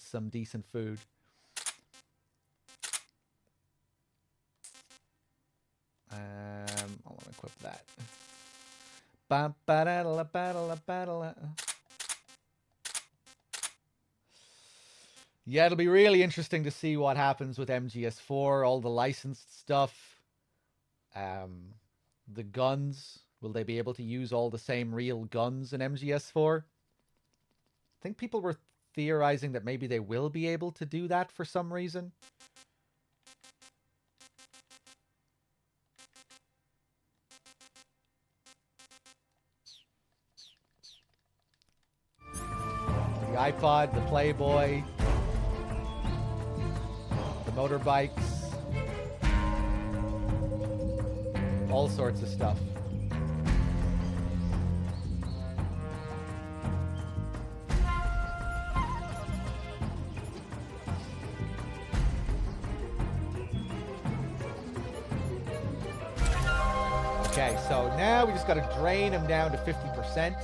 some decent food. I'll equip that. Yeah, it'll be really interesting to see what happens with MGS4, all the licensed stuff. The guns, will they be able to use all the same real guns in MGS4? I think people were theorizing that maybe they will be able to do that for some reason. The iPod, the Playboy, the motorbikes, all sorts of stuff. Okay, so now we just got to drain him down to 50%.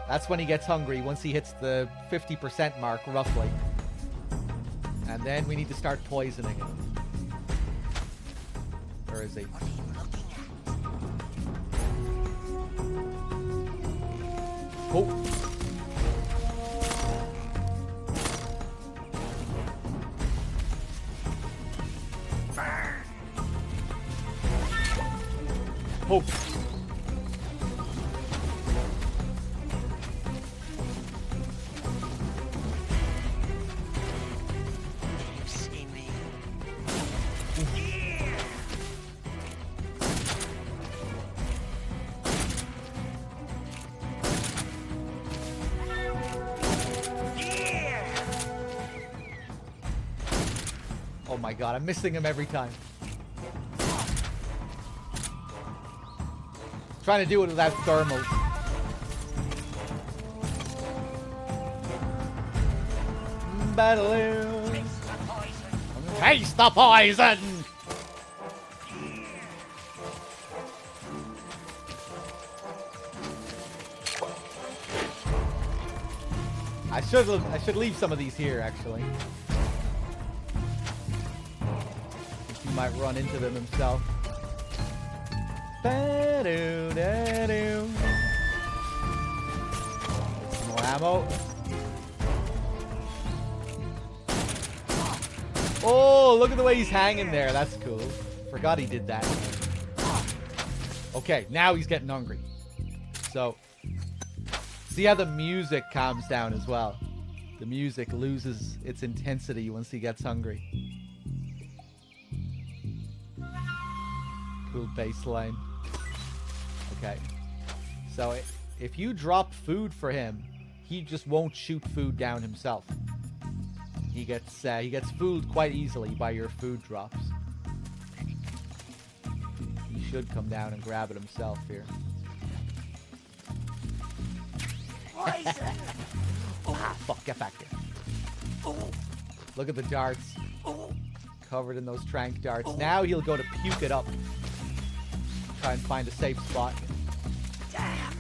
That's when he gets hungry, once he hits the 50% mark, roughly. And then we need to start poisoning him. Where is he? Oh. Oh. You see me? Oh my god, I'm missing him every time. Trying to do it without thermals. Battle. Taste the poison! I should leave some of these here, actually. He might run into them himself. Ba-do-da-do. Get some more ammo. Oh, look at the way he's hanging there. That's cool. Forgot he did that. Okay, now he's getting hungry. So, see how the music calms down as well. The music loses its intensity once he gets hungry. Cool bass line. Okay. So, if you drop food for him, he just won't shoot food down himself. He gets fooled quite easily by your food drops. He should come down and grab it himself here. Poison! Ah, fuck, get back here. Look at the darts. Covered in those trank darts. Now he'll go to puke it up. Try and find a safe spot. Damn!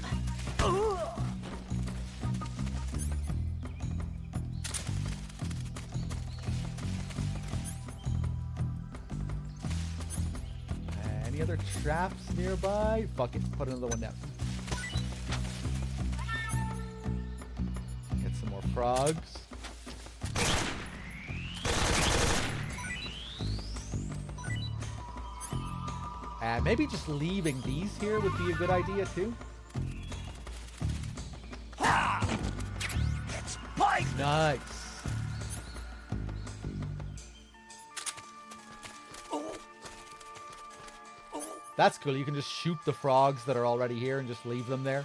Any other traps nearby? Fuck it, put another one down. Get some more frogs. And maybe just leaving these here would be a good idea too. It's poison! Nice. That's cool. You can just shoot the frogs that are already here and just leave them there.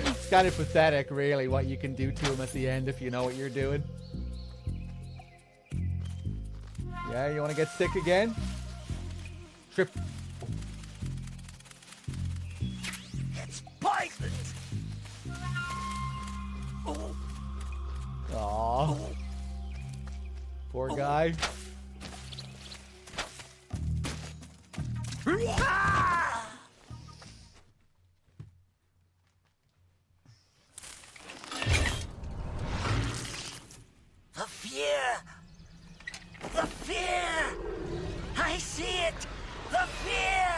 It's kind of pathetic, really, what you can do to him at the end if you know what you're doing. Yeah, you want to get sick again? Trip. It's poisoned! Aww. Poor guy. The fear! The fear! I see it! The fear!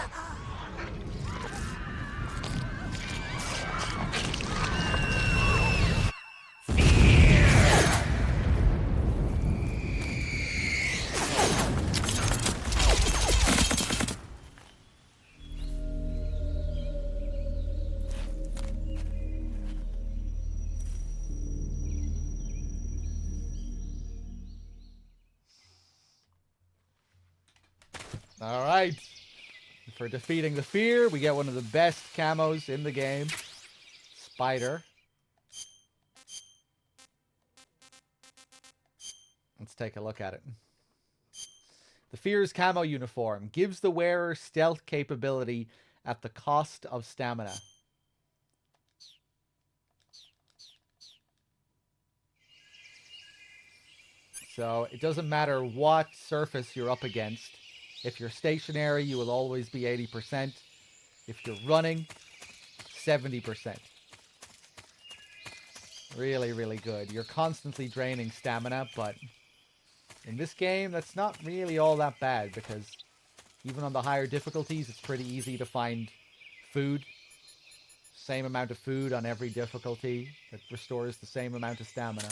Alright. For defeating the fear, we get one of the best camos in the game. Spider. Let's take a look at it. The Fear's camo uniform gives the wearer stealth capability at the cost of stamina. So it doesn't matter what surface you're up against. If you're stationary, you will always be 80%. If you're running, 70%. Really, really good. You're constantly draining stamina, but in this game, that's not really all that bad because even on the higher difficulties, it's pretty easy to find food. Same amount of food on every difficulty that restores the same amount of stamina.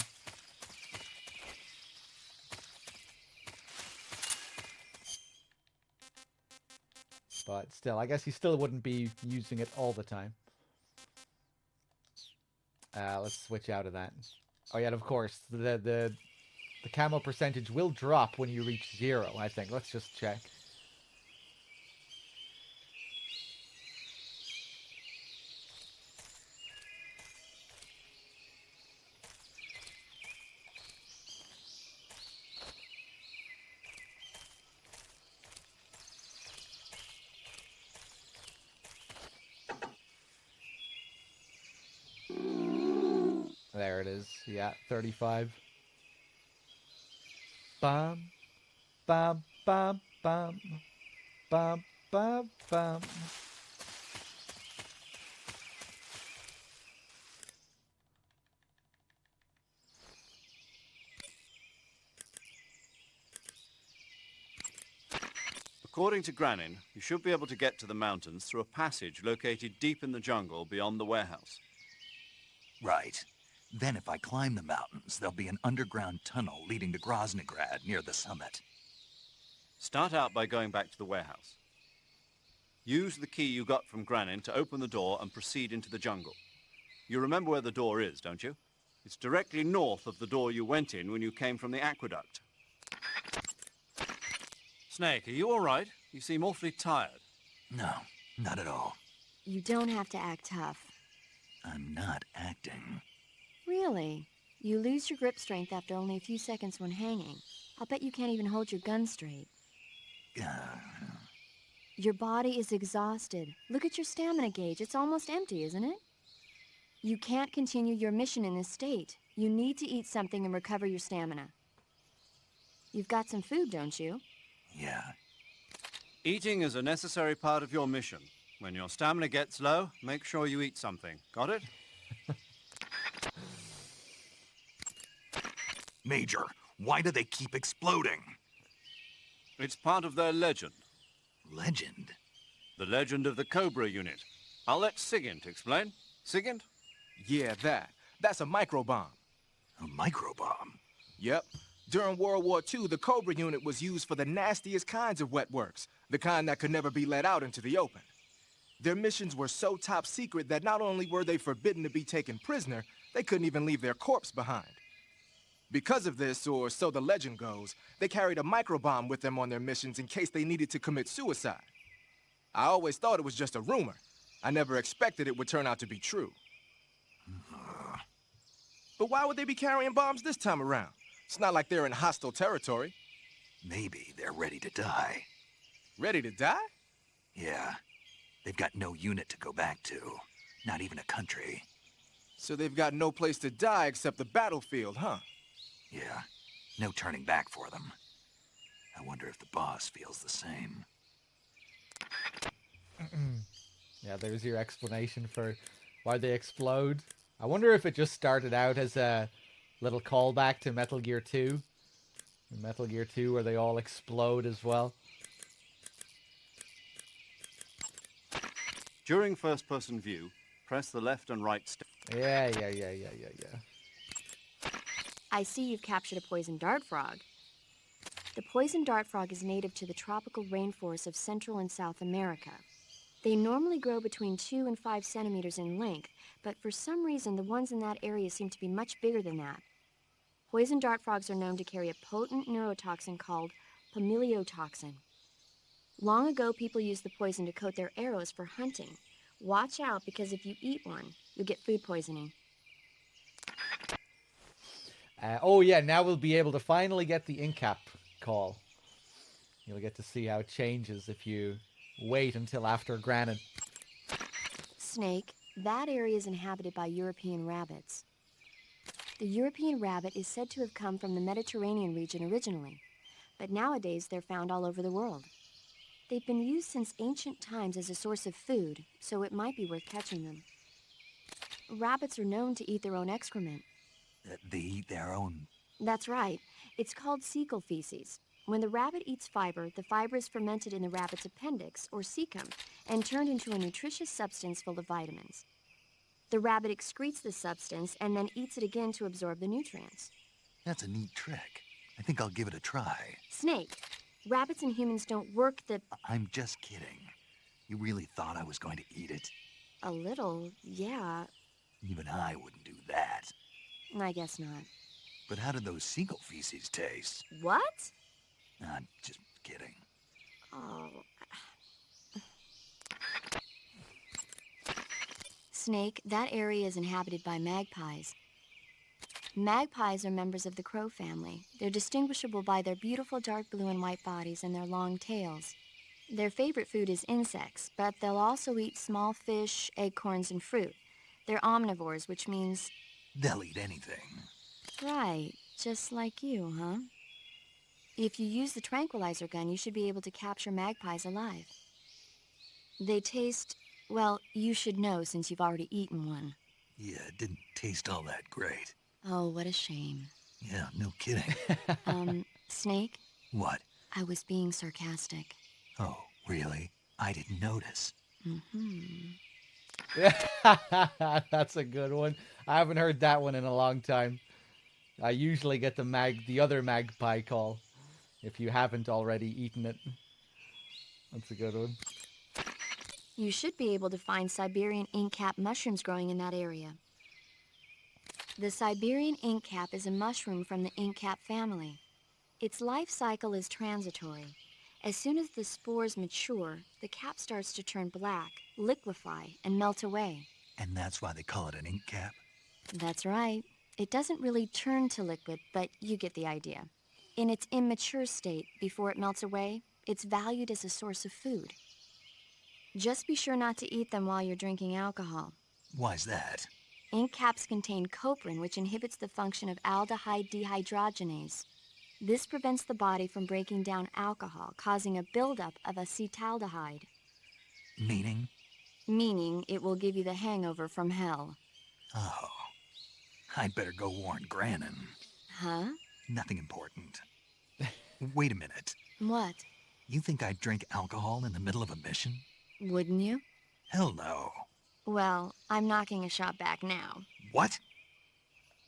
But still, I guess you still wouldn't be using it all the time. Let's switch out of that. Oh yeah, and of course, the camo percentage will drop when you reach 0, I think. Let's just check. There it is. Yeah, 35. Bum, bum, bum, bum, bum, bum, bum. According to Granin, you should be able to get to the mountains through a passage located deep in the jungle beyond the warehouse. Right. Then if I climb the mountains, there'll be an underground tunnel leading to Groznygrad near the summit. Start out by going back to the warehouse. Use the key you got from Granin to open the door and proceed into the jungle. You remember where the door is, don't you? It's directly north of the door you went in when you came from the aqueduct. Snake, are you all right? You seem awfully tired. No, not at all. You don't have to act tough. I'm not acting. Really? You lose your grip strength after only a few seconds when hanging. I'll bet you can't even hold your gun straight. Your body is exhausted. Look at your stamina gauge. It's almost empty, isn't it? You can't continue your mission in this state. You need to eat something and recover your stamina. You've got some food, don't you? Yeah. Eating is a necessary part of your mission. When your stamina gets low, make sure you eat something. Got it? Major, why do they keep exploding? It's part of their legend. Legend? The legend of the Cobra unit. I'll let Sigint explain. Sigint? Yeah, that. That's a microbomb. A microbomb? Yep. During World War II, the Cobra unit was used for the nastiest kinds of wet works, the kind that could never be let out into the open. Their missions were so top secret that not only were they forbidden to be taken prisoner, they couldn't even leave their corpse behind. Because of this, or so the legend goes, they carried a microbomb with them on their missions in case they needed to commit suicide. I always thought it was just a rumor. I never expected it would turn out to be true. But why would they be carrying bombs this time around? It's not like they're in hostile territory. Maybe they're ready to die. Ready to die? Yeah. They've got no unit to go back to. Not even a country. So they've got no place to die except the battlefield, huh? Yeah. no turning back for them. I wonder if the boss feels the same. Yeah, there's your explanation for why they explode. I wonder if it just started out as a little callback to Metal Gear 2. In Metal Gear 2 where they all explode as well. During first-person view, press the left and right stick. Yeah. I see you've captured a poison dart frog. The poison dart frog is native to the tropical rainforests of Central and South America. They normally grow between 2 and 5 centimeters in length, but for some reason the ones in that area seem to be much bigger than that. Poison dart frogs are known to carry a potent neurotoxin called pamiliotoxin. Long ago, people used the poison to coat their arrows for hunting. Watch out, because if you eat one, you'll get food poisoning. Oh yeah, now we'll be able to finally get the Incap call. You'll get to see how it changes if you wait until after Granin. Snake, that area is inhabited by European rabbits. The European rabbit is said to have come from the Mediterranean region originally, but nowadays they're found all over the world. They've been used since ancient times as a source of food, so it might be worth catching them. Rabbits are known to eat their own excrement. They eat their own... That's right. It's called cecal feces. When the rabbit eats fiber, the fiber is fermented in the rabbit's appendix, or cecum, and turned into a nutritious substance full of vitamins. The rabbit excretes the substance and then eats it again to absorb the nutrients. That's a neat trick. I think I'll give it a try. Snake, rabbits and humans don't work the... I'm just kidding. You really thought I was going to eat it? A little, yeah. Even I wouldn't do that. I guess not. But how did those seagull feces taste? What? I'm just kidding. Oh. Snake, that area is inhabited by magpies. Magpies are members of the crow family. They're distinguishable by their beautiful dark blue and white bodies and their long tails. Their favorite food is insects, but they'll also eat small fish, acorns, and fruit. They're omnivores, which means... They'll eat anything. Right, just like you, huh? If you use the tranquilizer gun, you should be able to capture magpies alive. They taste, well, you should know since you've already eaten one. Yeah, it didn't taste all that great. Oh, what a shame. Yeah, no kidding. Snake? What? I was being sarcastic. Oh, really? I didn't notice. That's a good one. I haven't heard that one in a long time. I usually get the other magpie call if you haven't already eaten it. That's a good one. You should be able to find Siberian inkcap mushrooms growing in that area. The Siberian inkcap is a mushroom from the inkcap family. Its life cycle is transitory. As soon as the spores mature, the cap starts to turn black, liquefy, and melt away. And that's why they call it an ink cap? That's right. It doesn't really turn to liquid, but you get the idea. In its immature state, before it melts away, it's valued as a source of food. Just be sure not to eat them while you're drinking alcohol. Why's that? Ink caps contain coprin, which inhibits the function of aldehyde dehydrogenase. This prevents the body from breaking down alcohol, causing a buildup of acetaldehyde. Meaning? Meaning it will give you the hangover from hell. Oh. I'd better go warn Granin. Huh? Nothing important. Wait a minute. What? You think I'd drink alcohol in the middle of a mission? Wouldn't you? Hell no. Well, I'm knocking a shot back now. What?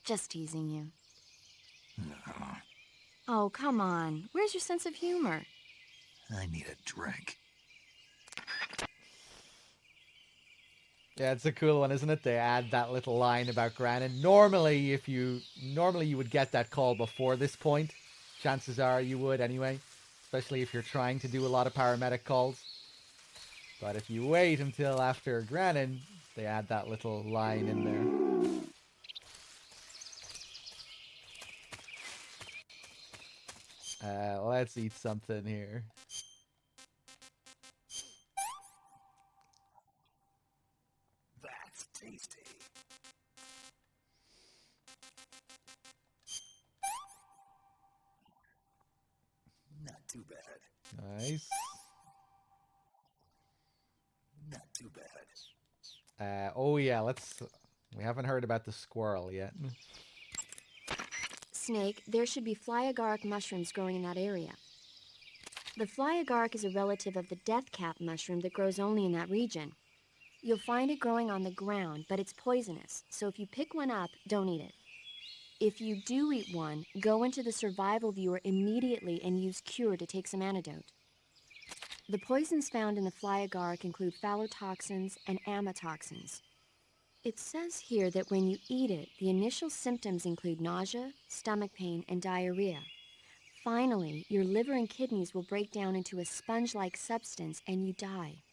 Just teasing you. No. Oh, come on. Where's your sense of humor? I need a drink. Yeah, it's a cool one, isn't it? They add that little line about Granin. Normally you would get that call before this point. Chances are you would anyway, especially if you're trying to do a lot of paramedic calls. But if you wait until after Granin, they add that little line in there. Let's eat something here. That's tasty. too bad. Nice. Not too bad. Oh yeah, we haven't heard about the squirrel yet. Snake, there should be fly agaric mushrooms growing in that area. The fly agaric is a relative of the death cap mushroom that grows only in that region. You'll find it growing on the ground, but it's poisonous, so if you pick one up, don't eat it. If you do eat one, go into the survival viewer immediately and use Cure to take some antidote. The poisons found in the fly agaric include phallotoxins and amatoxins. It says here that when you eat it, the initial symptoms include nausea, stomach pain, and diarrhea. Finally, your liver and kidneys will break down into a sponge-like substance and you die.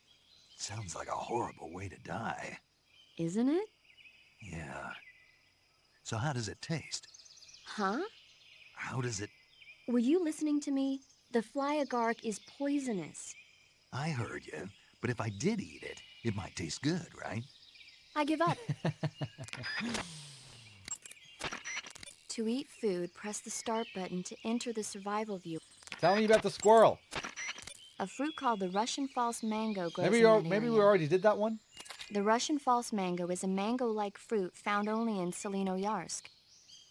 Sounds like a horrible way to die. Isn't it? Yeah. So how does it taste? Huh? How does it... Were you listening to me? The fly agaric is poisonous. I heard you, but if I did eat it, it might taste good, right? I give up. To eat food, press the start button to enter the survival view. Tell me about the squirrel. A fruit called the Russian false mango grows Maybe in that maybe we area. already did that one. The Russian false mango is a mango-like fruit found only in Selino-Yarsk.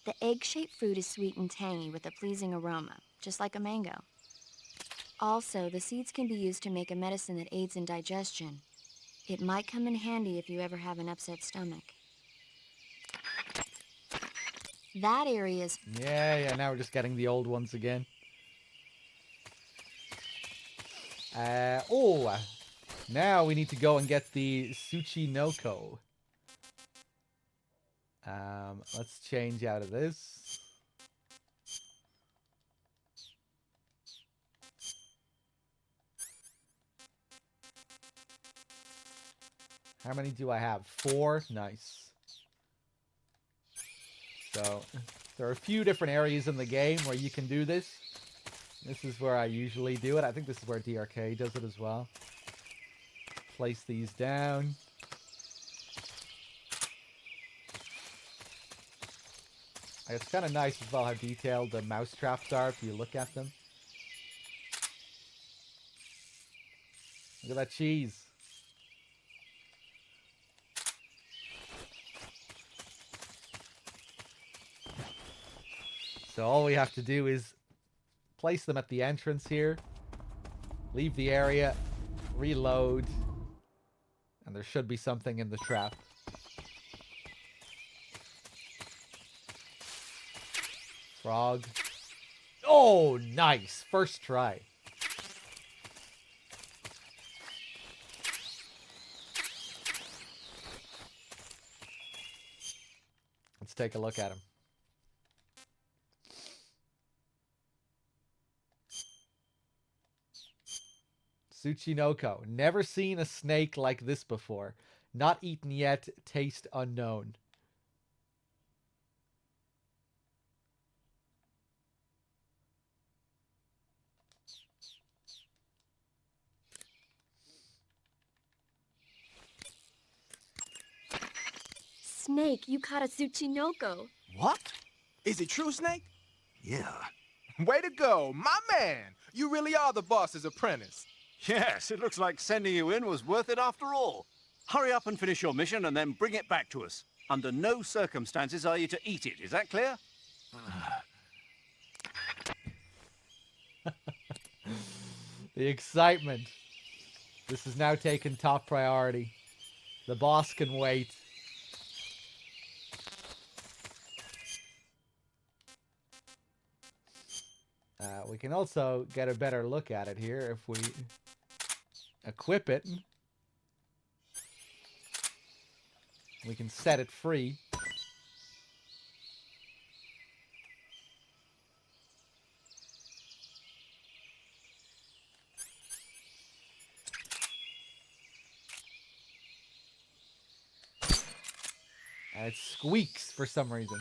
The egg-shaped fruit is sweet and tangy with a pleasing aroma, just like a mango. Also, the seeds can be used to make a medicine that aids in digestion. It might come in handy if you ever have an upset stomach. That area's... Yeah, now we're just getting the old ones again. Now we need to go and get the Tsuchinoko. Let's change out of this. How many do I have? 4? Nice. So, there are a few different areas in the game where you can do this. This is where I usually do it. I think this is where DRK does it as well. Place these down. It's kind of nice as well how detailed the mouse traps are if you look at them. Look at that cheese. So all we have to do is place them at the entrance here, leave the area, reload, and there should be something in the trap. Frog. Oh, nice. First try. Let's take a look at him. Tsuchinoko. Never seen a snake like this before. Not eaten yet. Taste unknown. Snake, you caught a Tsuchinoko. What? Is it true, Snake? Yeah. Way to go, my man! You really are the boss's apprentice. Yes, it looks like sending you in was worth it after all. Hurry up and finish your mission and then bring it back to us. Under no circumstances are you to eat it, is that clear? The excitement. This has now taken top priority. The boss can wait. We can also get a better look at it here if we equip it. We can set it free. And it squeaks for some reason.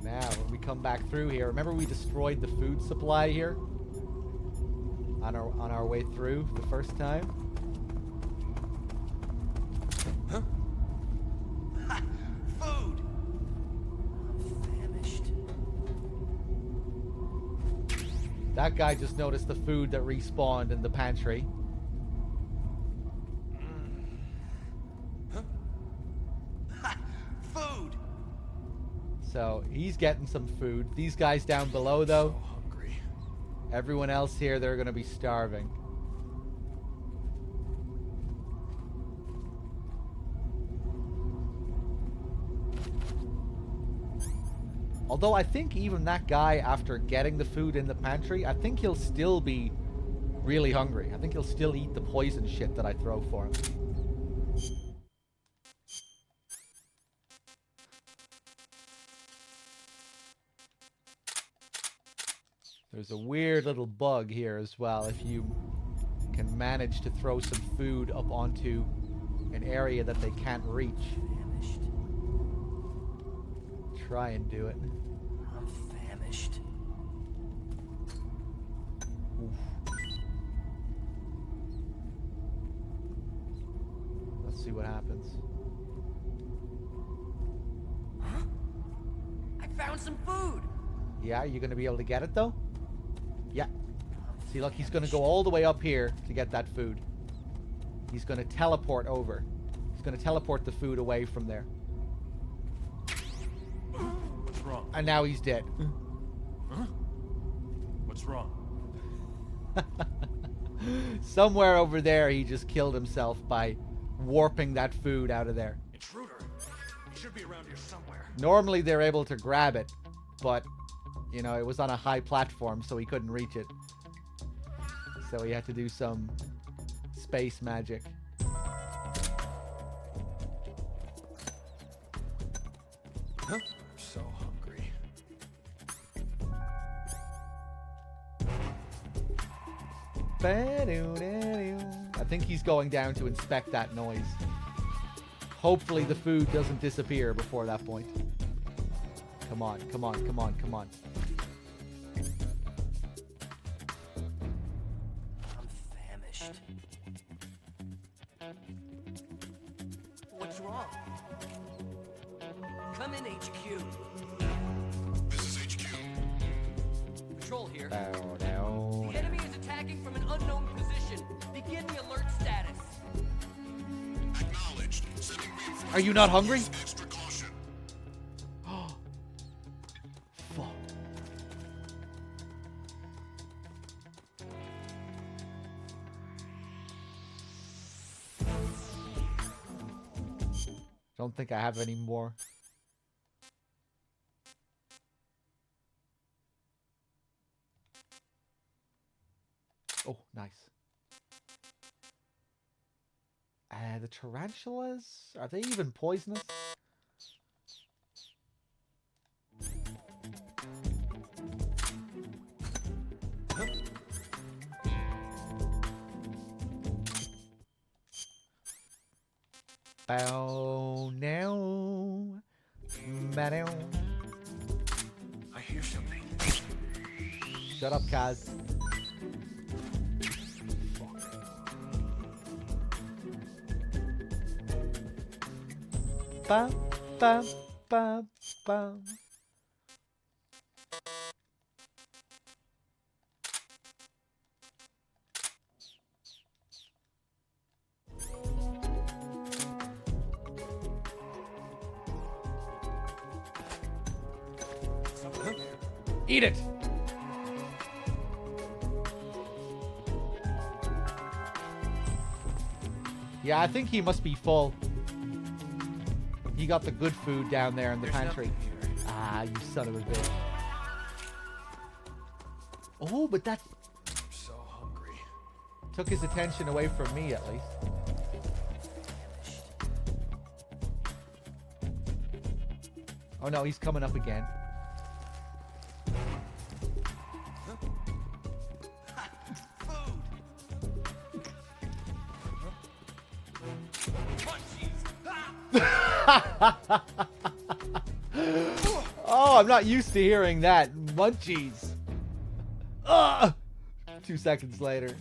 Now, when we come back through here, remember we destroyed the food supply here? on our way through the first time. Huh? Ha! Food! I'm famished. That guy just noticed the food that respawned in the pantry. Huh? Ha! Food! So he's getting some food. These guys down below, though, So hungry. everyone else here, they're going to be starving. Although I think even that guy, after getting the food in the pantry, I think he'll still be really hungry. I think he'll still eat the poison shit that I throw for him. There's a weird little bug here as well. If you can manage to throw some food up onto an area that they can't reach. Try and do it. I'm famished. Let's see what happens. Huh? I found some food! Yeah, are you going to be able to get it though? Yeah. See, look, he's going to go all the way up here to get that food. He's going to teleport over. He's going to teleport the food away from there. What's wrong? And now he's dead. Huh? What's wrong? Somewhere over there, he just killed himself by warping that food out of there. Intruder! You should be around here somewhere. Normally, they're able to grab it, but, you know, it was on a high platform, so he couldn't reach it. So he had to do some space magic. Huh? I'm so hungry. I think he's going down to inspect that noise. Hopefully the food doesn't disappear before that point. Come on, come on, come on, come on. I'm famished. What's wrong? Come in, HQ. This is HQ. Patrol here. Oh, no. The enemy is attacking from an unknown position. Begin the alert status. Acknowledged. Sending reinforcements. Are you not hungry? Extra caution. Fuck. Don't think I have any more. Oh, nice. The tarantulas? Are they even poisonous? Bow now. Bow. I hear something. Shut up, Kaz. Bum, bum, bum, bum. Eat it! Yeah, I think he must be full. He got the good food down there in the pantry. Ah, you son of a bitch. Oh, but that I'm so hungry. took his attention away from me, at least. Oh no, he's coming up again. Oh, I'm not used to hearing that. Munchies. Ugh! 2 seconds later.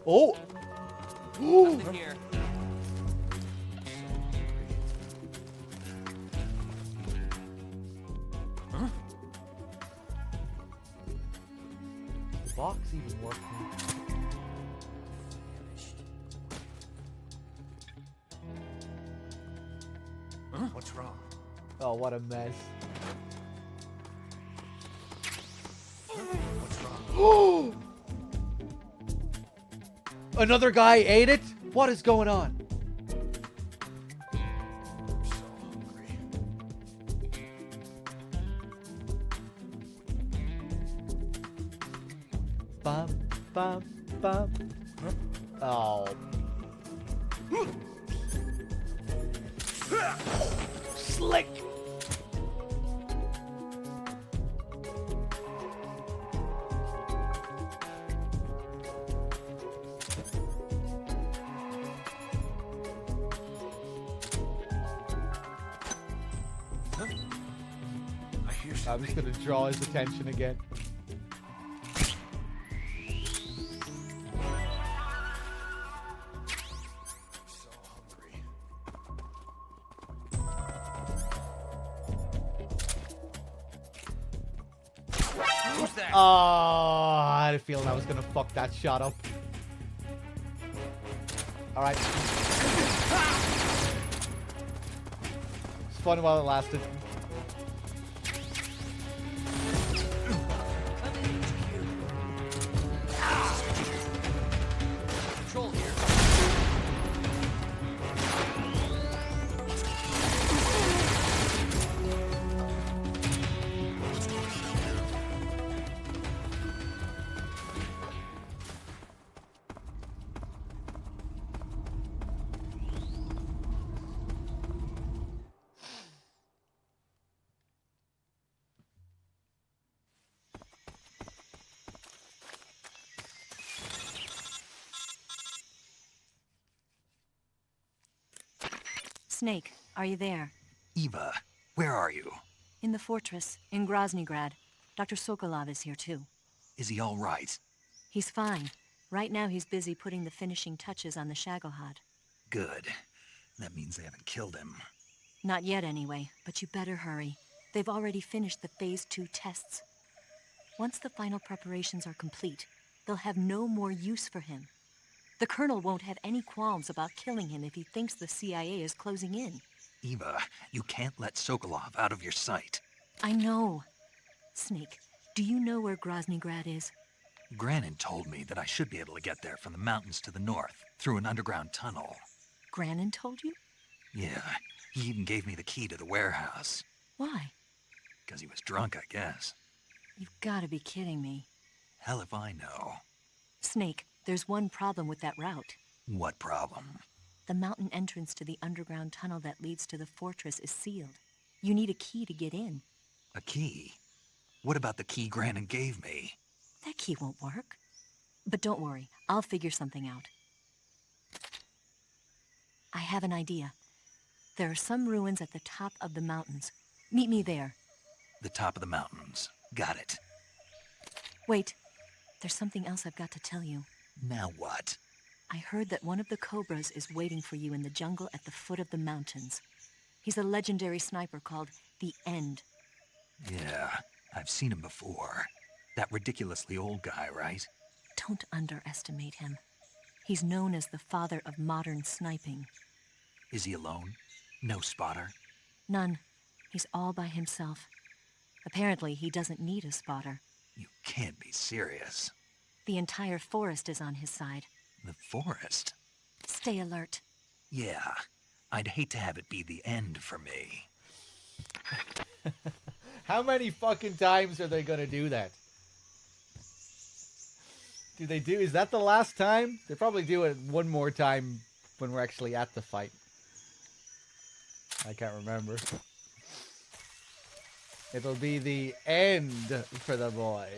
Oh! Nothing here. Huh? The box even working. Huh? What's wrong? Oh, what a mess. What's wrong? Oh! Another guy ate it? What is going on? I'm so hungry. Bum, bum, bum. Oh. Slick. I hear I'm just gonna draw his attention again. so hungry. Who's that? Oh, I had a feeling I was gonna fuck that shot up. Alright. It's fun while it lasted. Control here. Snake, are you there? Eva, where are you? In the fortress, in Groznygrad. Dr. Sokolov is here too. Is he all right? He's fine. Right now he's busy putting the finishing touches on the Shagohod. Good. That means they haven't killed him. Not yet anyway, but you better hurry. They've already finished the Phase 2 tests. Once the final preparations are complete, they'll have no more use for him. The Colonel won't have any qualms about killing him if he thinks the CIA is closing in. Eva, you can't let Sokolov out of your sight. I know. Snake, do you know where Groznygrad is? Granin told me that I should be able to get there from the mountains to the north, through an underground tunnel. Granin told you? Yeah, he even gave me the key to the warehouse. Why? Because he was drunk, I guess. You've got to be kidding me. Hell if I know. Snake, there's one problem with that route. What problem? The mountain entrance to the underground tunnel that leads to the fortress is sealed. You need a key to get in. A key? What about the key Granin gave me? That key won't work. But don't worry, I'll figure something out. I have an idea. There are some ruins at the top of the mountains. Meet me there. The top of the mountains. Got it. Wait, there's something else I've got to tell you. Now what? I heard that one of the Cobras is waiting for you in the jungle at the foot of the mountains. He's a legendary sniper called The End. Yeah, I've seen him before. That ridiculously old guy, right? Don't underestimate him. He's known as the father of modern sniping. Is he alone? No spotter? None. He's all by himself. Apparently, he doesn't need a spotter. You can't be serious. The entire forest is on his side. The forest? Stay alert. Yeah, I'd hate to have it be the end for me. How many fucking times are they gonna do that? Is that the last time? They probably do it one more time when we're actually at the fight. I can't remember. It'll be the end for the boy.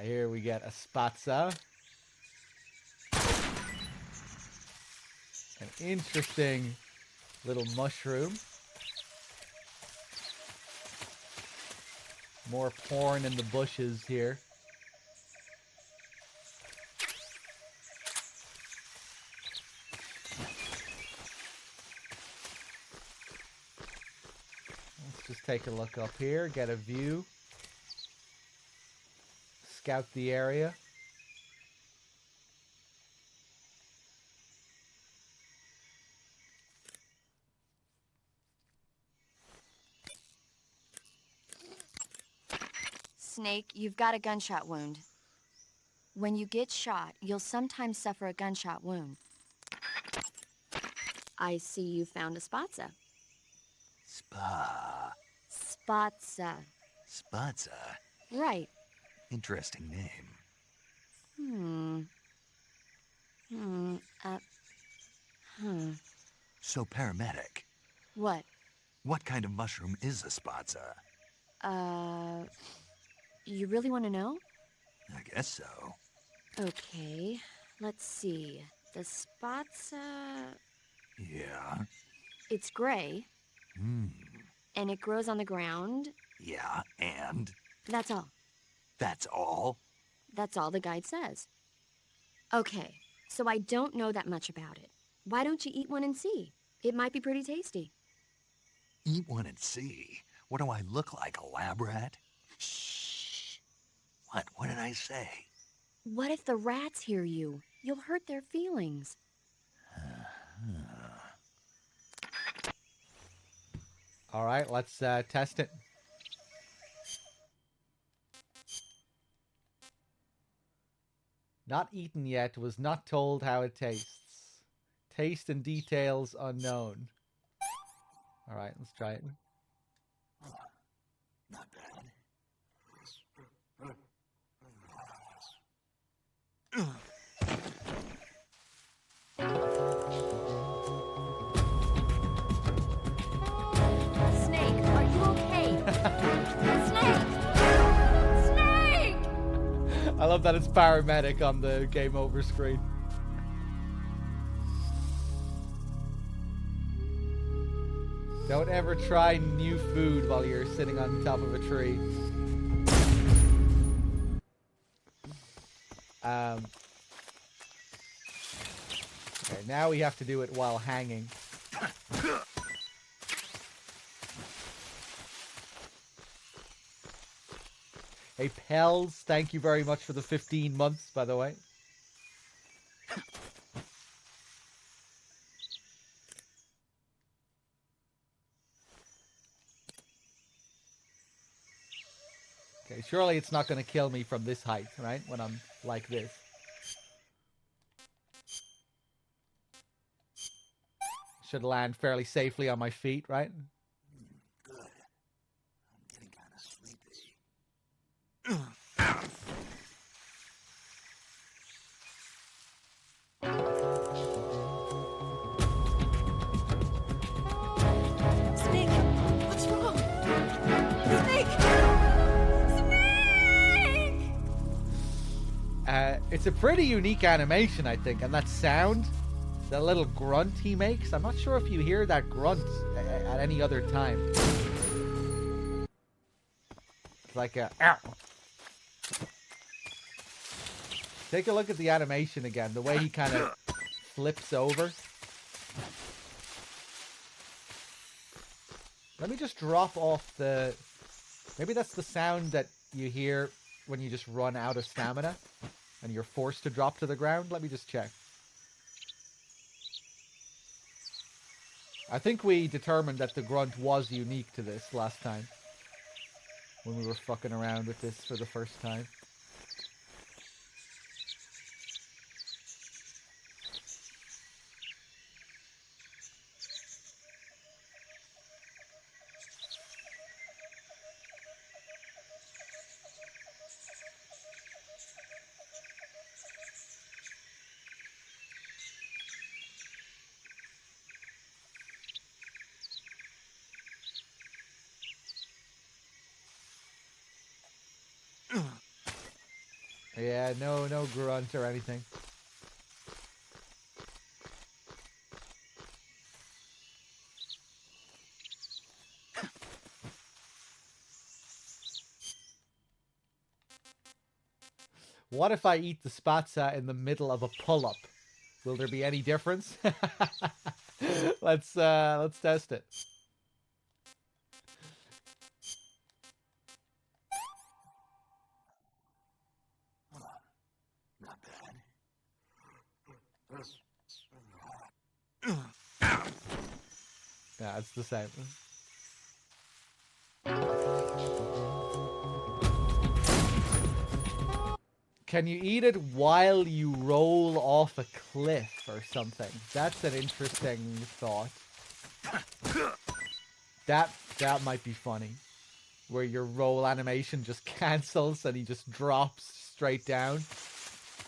Here we get a Spatza. An interesting little mushroom. More porn in the bushes here. Let's just take a look up here, get a view. Scout the area. Snake, you've got a gunshot wound. When you get shot, you'll sometimes suffer a gunshot wound. I see you found a spatza. Spatza. Spatza? Right. Interesting name. So, paramedic, What? what kind of mushroom is a spatza? You really want to know? I guess so. Okay, let's see. The spatza... Yeah. It's gray, and it grows on the ground. Yeah, and? That's all. That's all? That's all the guide says. Okay, so I don't know that much about it. Why don't you eat one and see? It might be pretty tasty. Eat one and see. What do I look like, a lab rat? Shh. What? What did I say? What if the rats hear you? You'll hurt their feelings. All right, let's test it. Not eaten yet, was not told how it tastes. Taste and details unknown. All right, let's try it. Not bad. Snake, are you okay? Snake! Snake! I love that it's paramedic on the game over screen. Don't ever try new food while you're sitting on top of a tree. Okay, now we have to do it while hanging. Hey, Pels, thank you very much for the 15 months, by the way. Okay, surely it's not going to kill me from this height, right? When I'm like this. Should land fairly safely on my feet, right? Good. I'm getting kind of sleepy. Snake! What's wrong? Snake! Snake! It's a pretty unique animation, I think, and that sound, that little grunt he makes, I'm not sure if you hear that grunt at any other time. It's like a... Ow. Take a look at the animation again, the way he kind of flips over. Let me just drop off the... Maybe that's the sound that you hear when you just run out of stamina and you're forced to drop to the ground. Let me just check. I think we determined that the grunt was unique to this last time when we were fucking around with this for the first time. Yeah, no grunt or anything. What if I eat the spatza in the middle of a pull-up? Will there be any difference? Let's test it. Not bad. Yeah, it's the same. Can you eat it while you roll off a cliff or something? That's an interesting thought. That might be funny. Where your roll animation just cancels and he just drops straight down.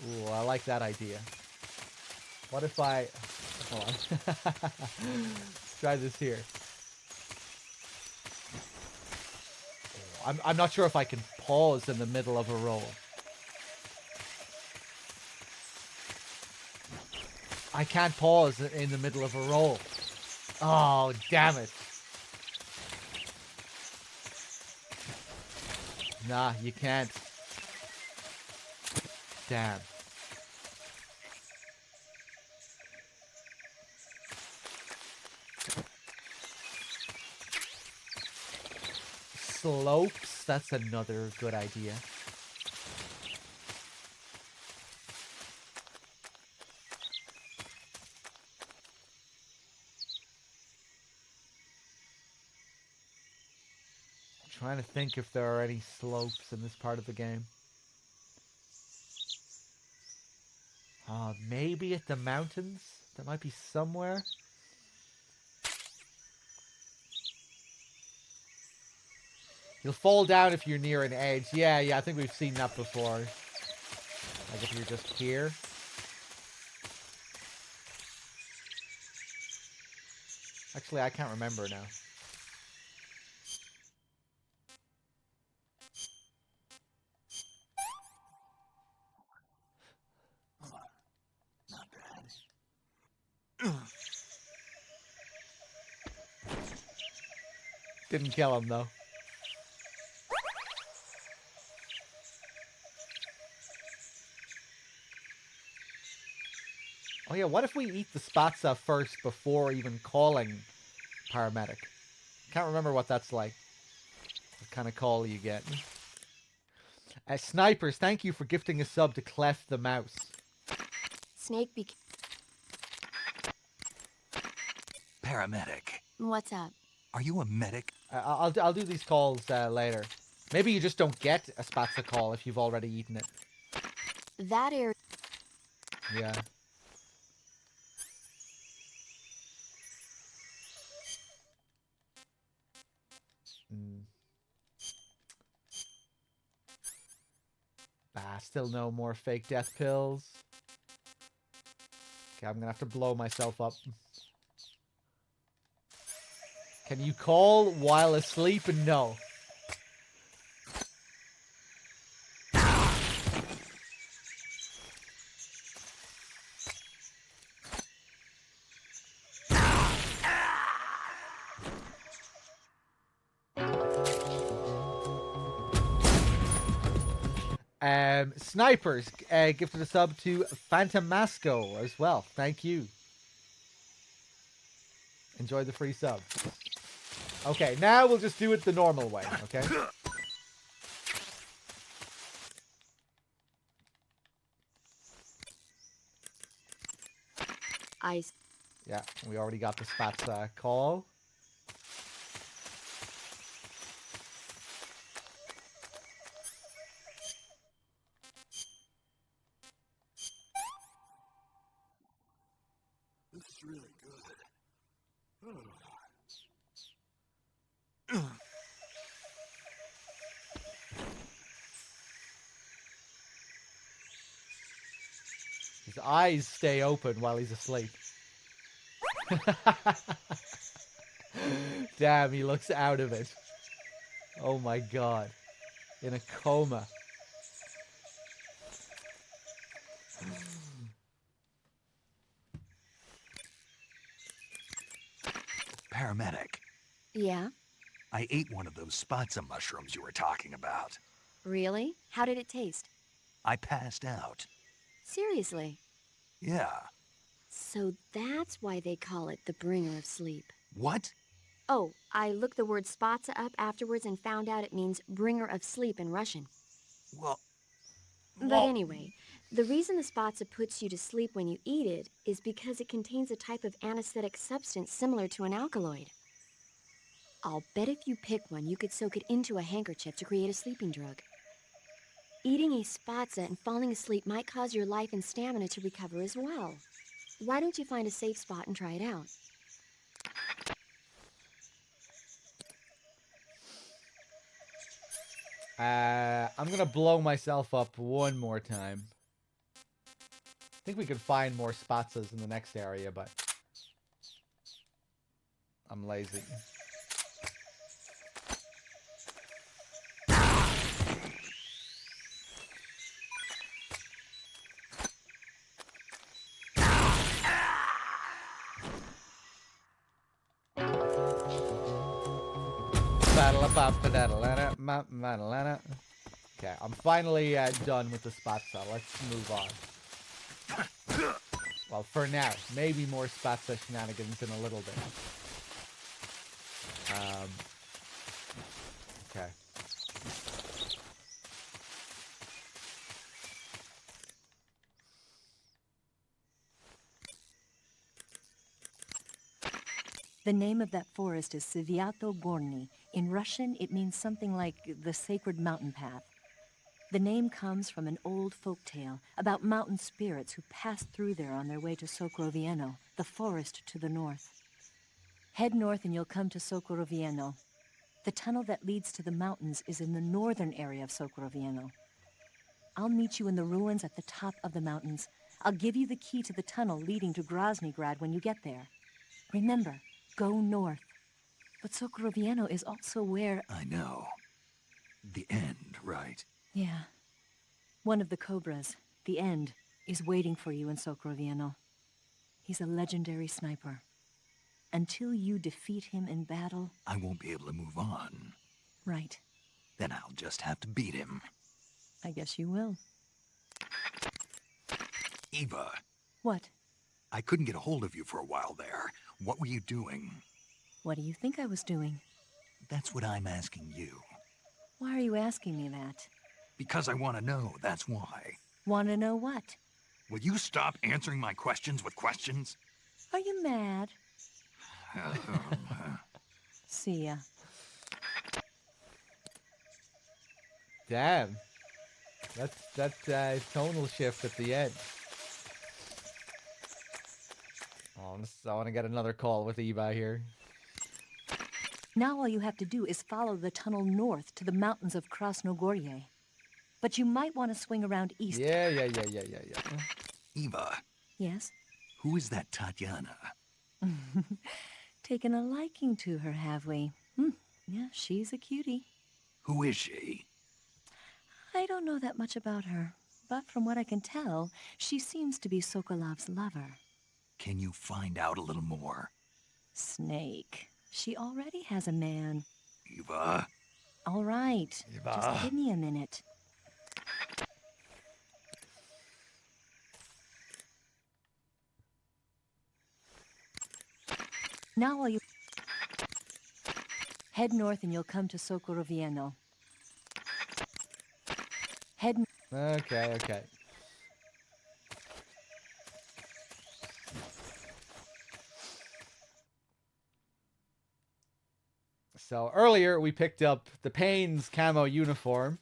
Ooh, I like that idea. What if I... Hold on. Let's try this here. I'm not sure if I can pause in the middle of a roll. I can't pause in the middle of a roll. Oh, damn it. Nah, you can't. Damn. Slopes, that's another good idea. Trying to think if there are any slopes in this part of the game. Maybe at the mountains? There might be somewhere. You'll fall down if you're near an edge. Yeah, I think we've seen that before. Like if you're just here. Actually, I can't remember now. Didn't kill him though. Oh yeah, what if we eat the spatza first before even calling paramedic? Can't remember what that's like. What kind of call you get. Snipers, thank you for gifting a sub to Clef the Mouse. Snake Paramedic. What's up? Are you a medic? I'll do these calls later. Maybe you just don't get a spatza call if you've already eaten it. That area. Yeah. Still no more fake death pills. Okay, I'm gonna have to blow myself up. Can you call while asleep? No. Snipers gifted a sub to Phantomasco as well. Thank you. Enjoy the free sub. Okay, now we'll just do it the normal way, okay? Ice. Yeah, we already got the spatza call. This is really good. His eyes stay open while he's asleep. Damn, he looks out of it. Oh my god. In a coma. Paramedic. Yeah? I ate one of those spatza mushrooms you were talking about. Really? How did it taste? I passed out. Seriously. Yeah. So that's why they call it the bringer of sleep. What? Oh, I looked the word spatsa up afterwards and found out it means bringer of sleep in Russian. Well... But anyway, the reason the spatsa puts you to sleep when you eat it is because it contains a type of anesthetic substance similar to an alkaloid. I'll bet if you pick one, you could soak it into a handkerchief to create a sleeping drug. Eating a spatsa and falling asleep might cause your life and stamina to recover as well. Why don't you find a safe spot and try it out? I'm gonna blow myself up one more time. I think we could find more spatsas in the next area, but I'm lazy. Okay, I'm finally done with the spatsa. Let's move on. Well, for now, maybe more spatsa shenanigans in a little bit. Okay. The name of that forest is Sviato Gorny. In Russian, it means something like the sacred mountain path. The name comes from an old folk tale about mountain spirits who passed through there on their way to Sokrovieno, the forest to the north. Head north and you'll come to Sokrovieno. The tunnel that leads to the mountains is in the northern area of Sokrovieno. I'll meet you in the ruins at the top of the mountains. I'll give you the key to the tunnel leading to Groznygrad when you get there. Remember, go north. But Sokrovieno is also where... I know. The end, right? Yeah. One of the Cobras, the End, is waiting for you in Sokrovieno. He's a legendary sniper. Until you defeat him in battle... I won't be able to move on. Right. Then I'll just have to beat him. I guess you will. Eva. What? I couldn't get a hold of you for a while there. What were you doing? What do you think I was doing? That's what I'm asking you. Why are you asking me that? Because I want to know, that's why. Want to know what? Will you stop answering my questions with questions? Are you mad? See ya. Damn. That's tonal shift at the end. Oh, I want to get another call with Eva here. Now all you have to do is follow the tunnel north to the mountains of Krasnogorye. But you might want to swing around east. Yeah. Eva. Yes? Who is that Tatiana? Taken a liking to her, have we? Yeah, she's a cutie. Who is she? I don't know that much about her, but from what I can tell, she seems to be Sokolov's lover. Can you find out a little more? Snake. She already has a man. Eva. All right. Eva. Just give me a minute. Now while you... Head north and you'll come to Sokorovieno. Head... Okay. So earlier we picked up the Payne's camo uniform,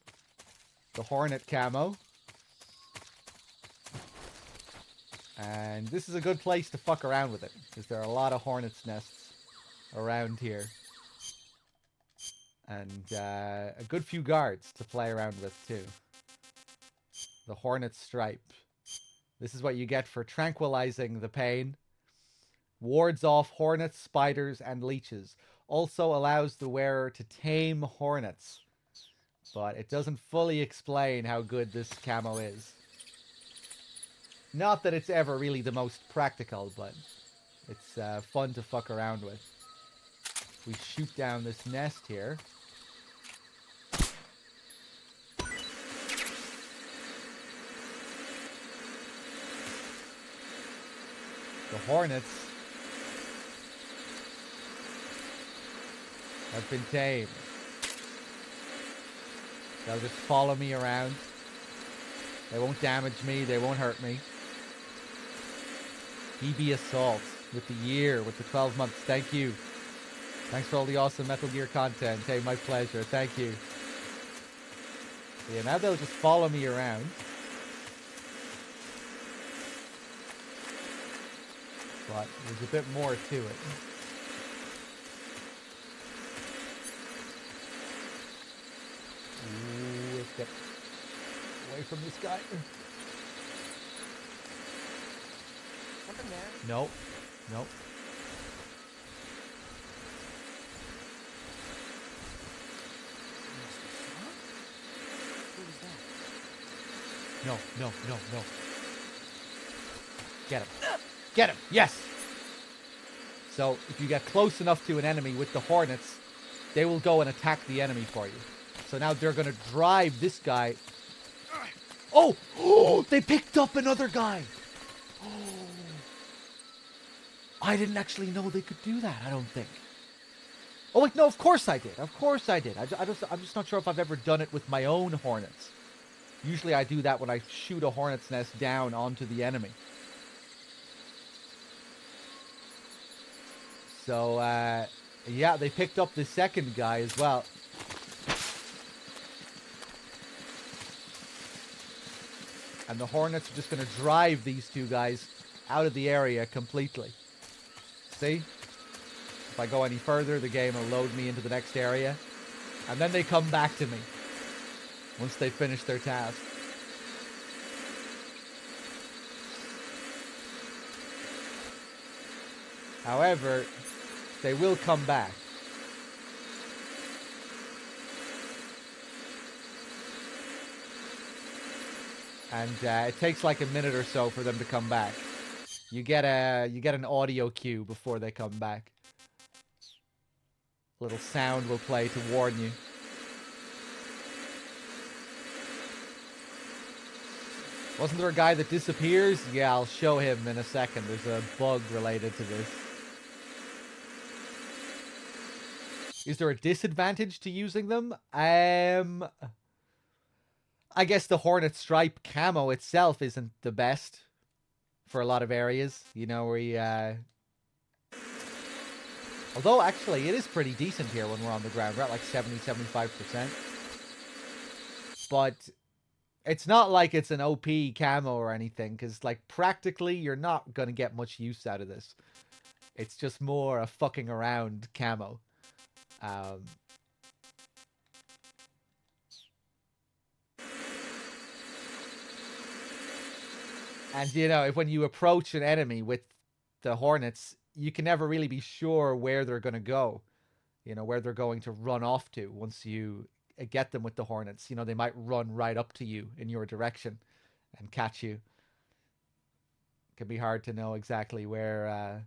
the Hornet camo. And this is a good place to fuck around with it, because there are a lot of Hornet's nests around here. And a good few guards to play around with too. The Hornet Stripe. This is what you get for tranquilizing the Payne. Wards off hornets, spiders, and leeches. Also allows the wearer to tame hornets. But it doesn't fully explain how good this camo is. Not that it's ever really the most practical, but it's fun to fuck around with. We shoot down this nest here. The Hornets have been tamed. They'll just follow me around. They won't damage me. They won't hurt me. EB Assault with the year, with the 12 months. Thank you. Thanks for all the awesome Metal Gear content. Hey, my pleasure. Thank you. Yeah, now they'll just follow me around. But there's a bit more to it. Ooh, let's get away from this guy. Something there. Nope. Nope. No, no, no, no. Get him. Get him. Yes. So if you get close enough to an enemy with the Hornets, they will go and attack the enemy for you. So now they're going to drive this guy. Oh! Oh! They picked up another guy. Oh. I didn't actually know they could do that, I don't think. Oh, wait, no, of course I did. Of course I did. I'm just not sure if I've ever done it with my own Hornets. Usually I do that when I shoot a Hornet's nest down onto the enemy. So, yeah, they picked up the second guy as well. And the Hornets are just going to drive these two guys out of the area completely. See? If I go any further, the game will load me into the next area. And then they come back to me once they finish their task. However, they will come back. And it takes like a minute or so for them to come back. You get an audio cue before they come back. A little sound will play to warn you. Wasn't there a guy that disappears? Yeah, I'll show him in a second. There's a bug related to this. Is there a disadvantage to using them? I guess the Hornet Stripe camo itself isn't the best for a lot of areas. You know, where you... Although, actually, it is pretty decent here when we're on the ground. We're at like 70-75%. But it's not like it's an OP camo or anything, because, like, practically you're not going to get much use out of this. It's just more a fucking around camo. And, you know, when you approach an enemy with the Hornets, you can never really be sure where they're going to go. You know, where they're going to run off to once you get them with the Hornets. You know, they might run right up to you in your direction and catch you. It can be hard to know exactly where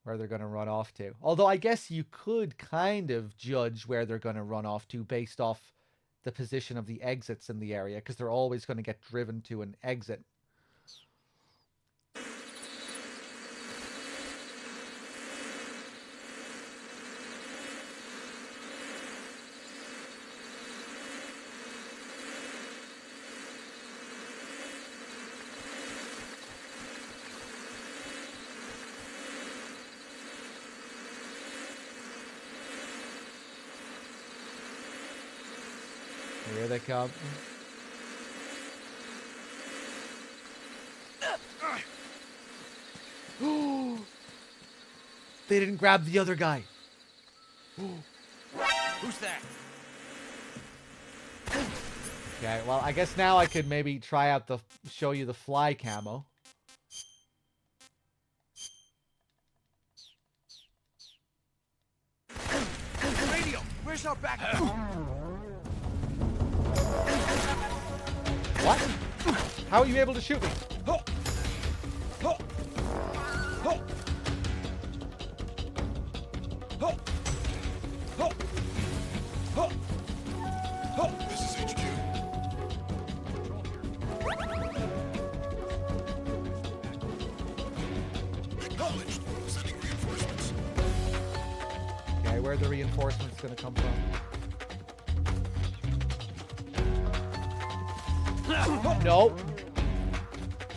they're going to run off to. Although I guess you could kind of judge where they're going to run off to based off the position of the exits in the area, because they're always going to get driven to an exit. Here they come. They didn't grab the other guy. Who's that? Okay, well, I guess now I could maybe try out show you the fly camo. Radio, where's our backup? What? How are you able to shoot me? This is HQ. where the reinforcement's gonna come from. No.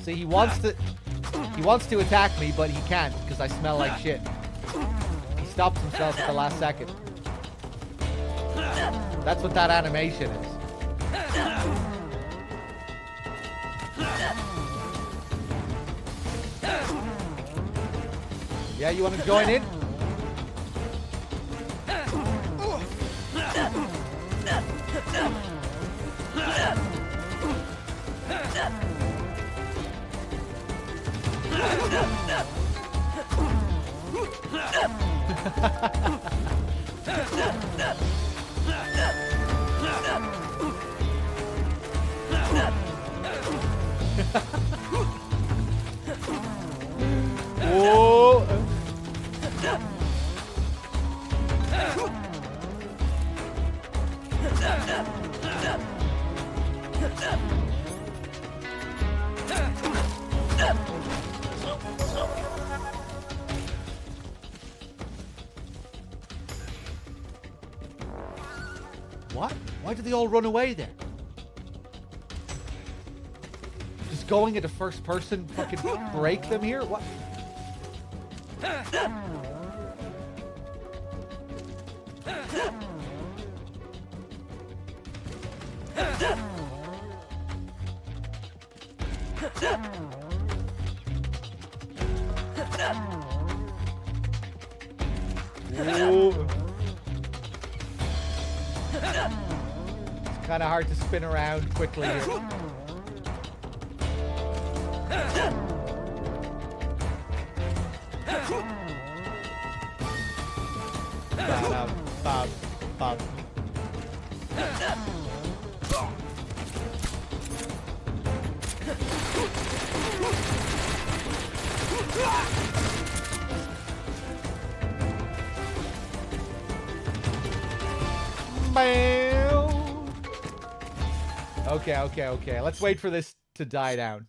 See, he wants to attack me, but he can't because I smell like shit. He stops himself at the last second. That's what that animation is. Yeah, you want to join in? Whoa. What? Why did they all run away then? Just going into first person fucking break them here? What? It's kind of hard to spin around quickly here. Bob. Okay. Let's wait for this to die down.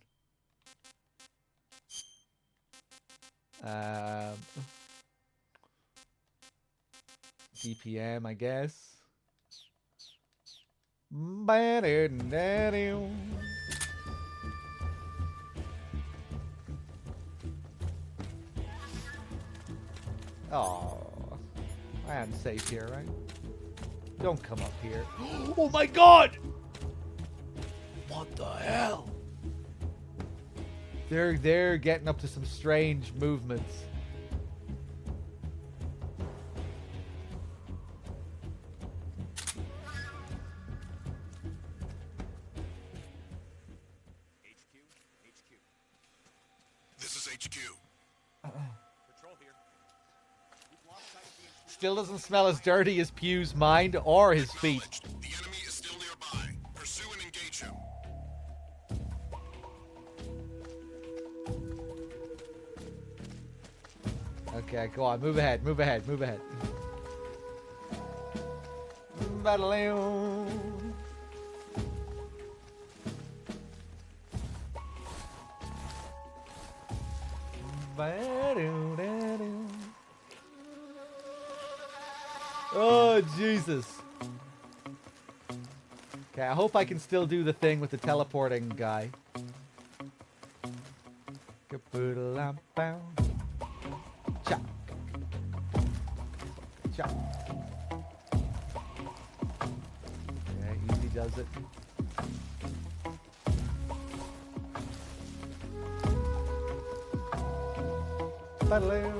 DPM, I guess. Oh, I am safe here, right? Don't come up here. Oh my god! What the hell? They're getting up to some strange movements. This is HQ. Patrol here. Still doesn't smell as dirty as Pew's mind or his feet. The enemy is still nearby. Pursue and engage him. Okay, go on. Move ahead. Battle. Oh, Jesus. Okay, I hope I can still do the thing with the teleporting guy. Chop. Chop. Yeah, easy does it. Ba-da-loo.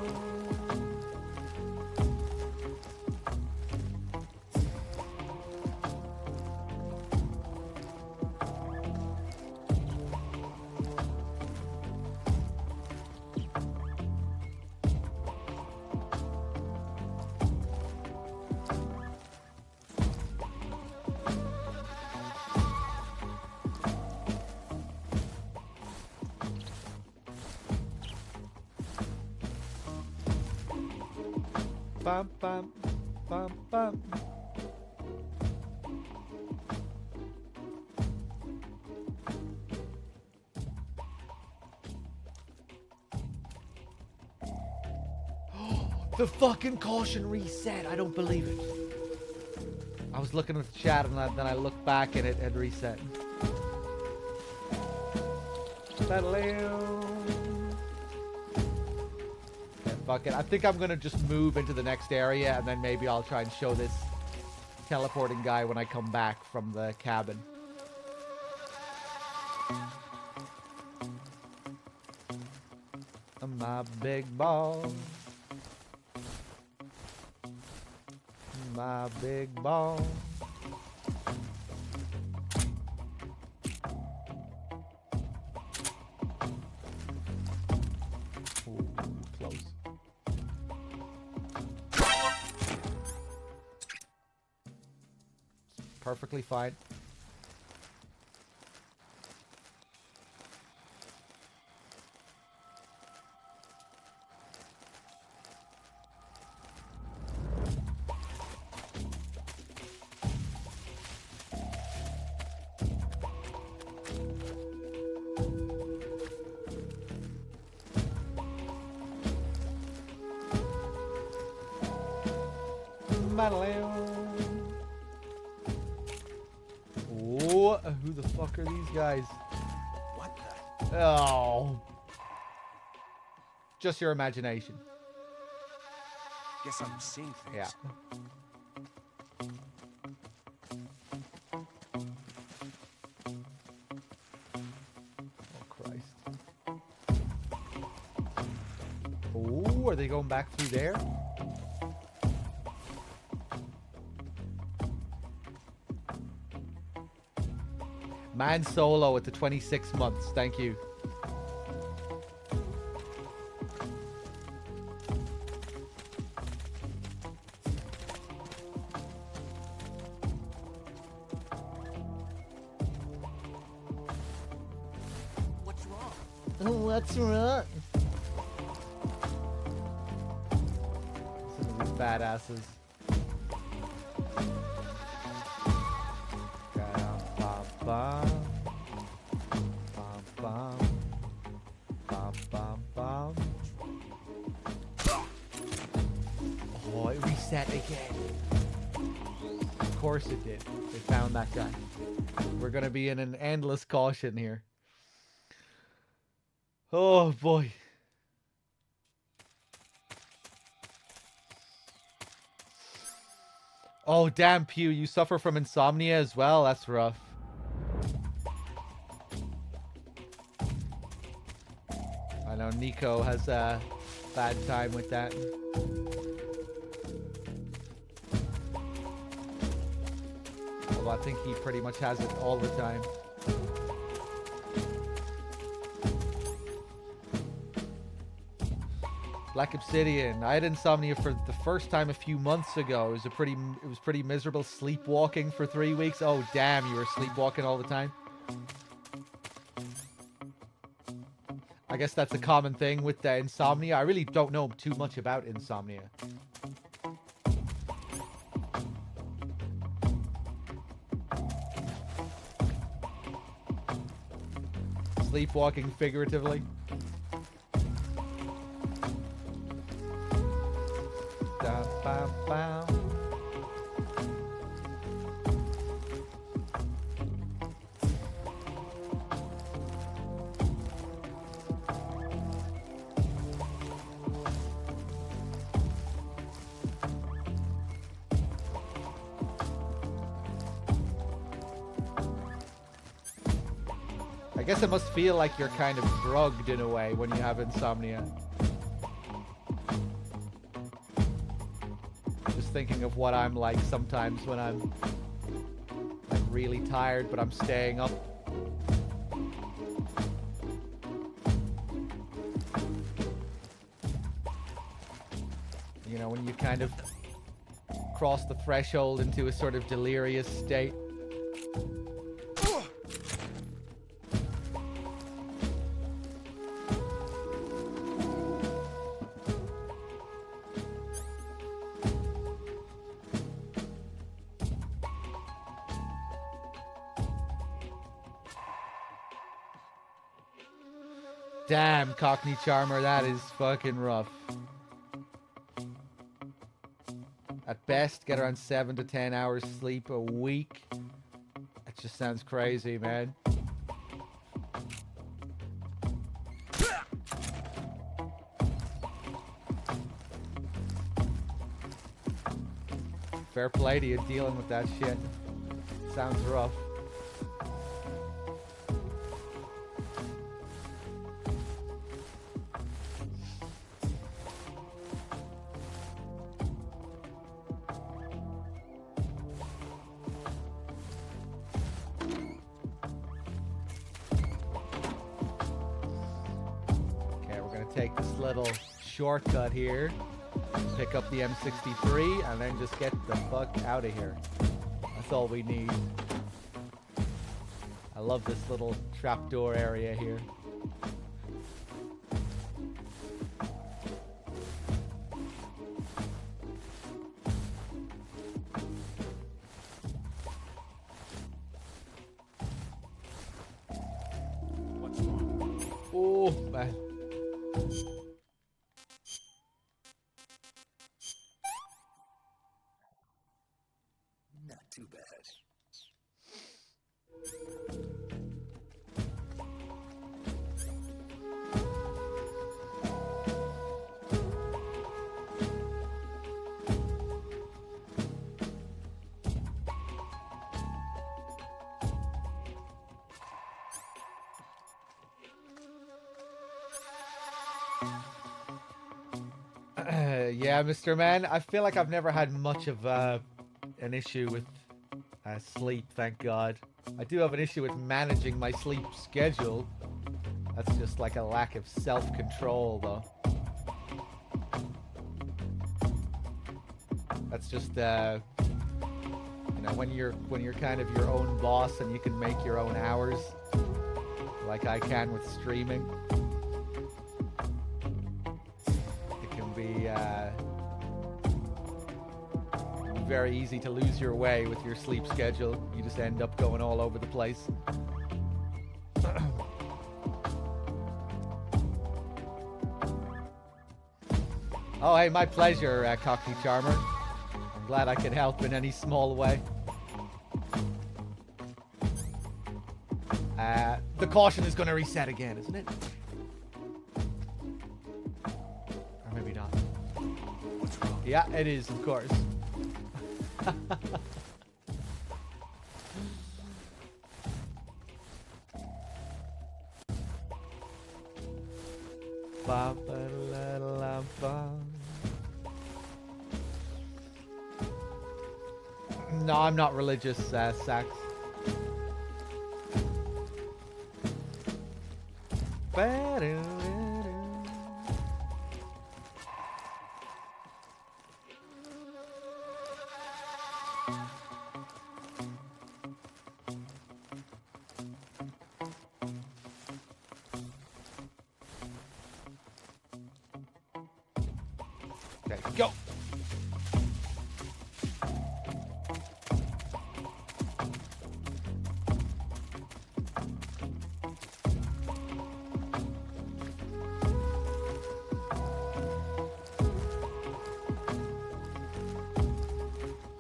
Bum, bum, bum, bum. The fucking caution reset. I don't believe it. I was looking at the chat and then I looked back and it had reset. Okay, fuck it. I think I'm gonna just move into the next area and then maybe I'll try and show this teleporting guy when I come back from the cabin. My big ball. My big ball. Ooh, close. Perfectly fine. Oh, who the fuck are these guys? What the? Oh. Just your imagination. Guess I'm seeing things. Yeah. Oh, Christ. Oh, are they going back through there? Man Solo at the 26 months. Thank you. What's wrong? What's wrong? Some of these badasses. Bum, bum, bum, bum, bum. Oh, it reset again. Of course it did. They found that guy. We're gonna be in an endless caution here. Oh boy. Oh damn, Pew, you suffer from insomnia as well. That's rough. I know Nico has a bad time with that. Although I think he pretty much has it all the time. Black Obsidian. I had insomnia for the first time a few months ago. It was pretty miserable sleepwalking for 3 weeks. Oh damn, you were sleepwalking all the time. I guess that's a common thing with the insomnia. I really don't know too much about insomnia. Sleepwalking figuratively. Da, ba, ba. I guess it must feel like you're kind of drugged in a way when you have insomnia. Just thinking of what I'm like sometimes when I'm like really tired, but I'm staying up. You know, when you kind of cross the threshold into a sort of delirious state. Damn, Cockney Charmer, that is fucking rough. At best, get around 7 to 10 hours sleep a week. That just sounds crazy, man. Fair play to you dealing with that shit. Sounds rough. Okay, we're gonna take this little shortcut here. Pick up the M63 and then just get the fuck out of here. That's all we need. I love this little trapdoor area here. What's wrong? Oh, man. Not too bad. Yeah, Mr. Man, I feel like I've never had much of an issue with sleep, thank God. I do have an issue with managing my sleep schedule. That's just like a lack of self-control, though. That's just, you know, when you're kind of your own boss and you can make your own hours, like I can with streaming. It can be very easy to lose your way with your sleep schedule. You just end up going all over the place. Oh, hey, my pleasure, Cockney Charmer. I'm glad I could help in any small way. The caution is going to reset again, isn't it? Or maybe not. What's wrong? Yeah, it is, of course. No, I'm not religious, Sax. Okay, go.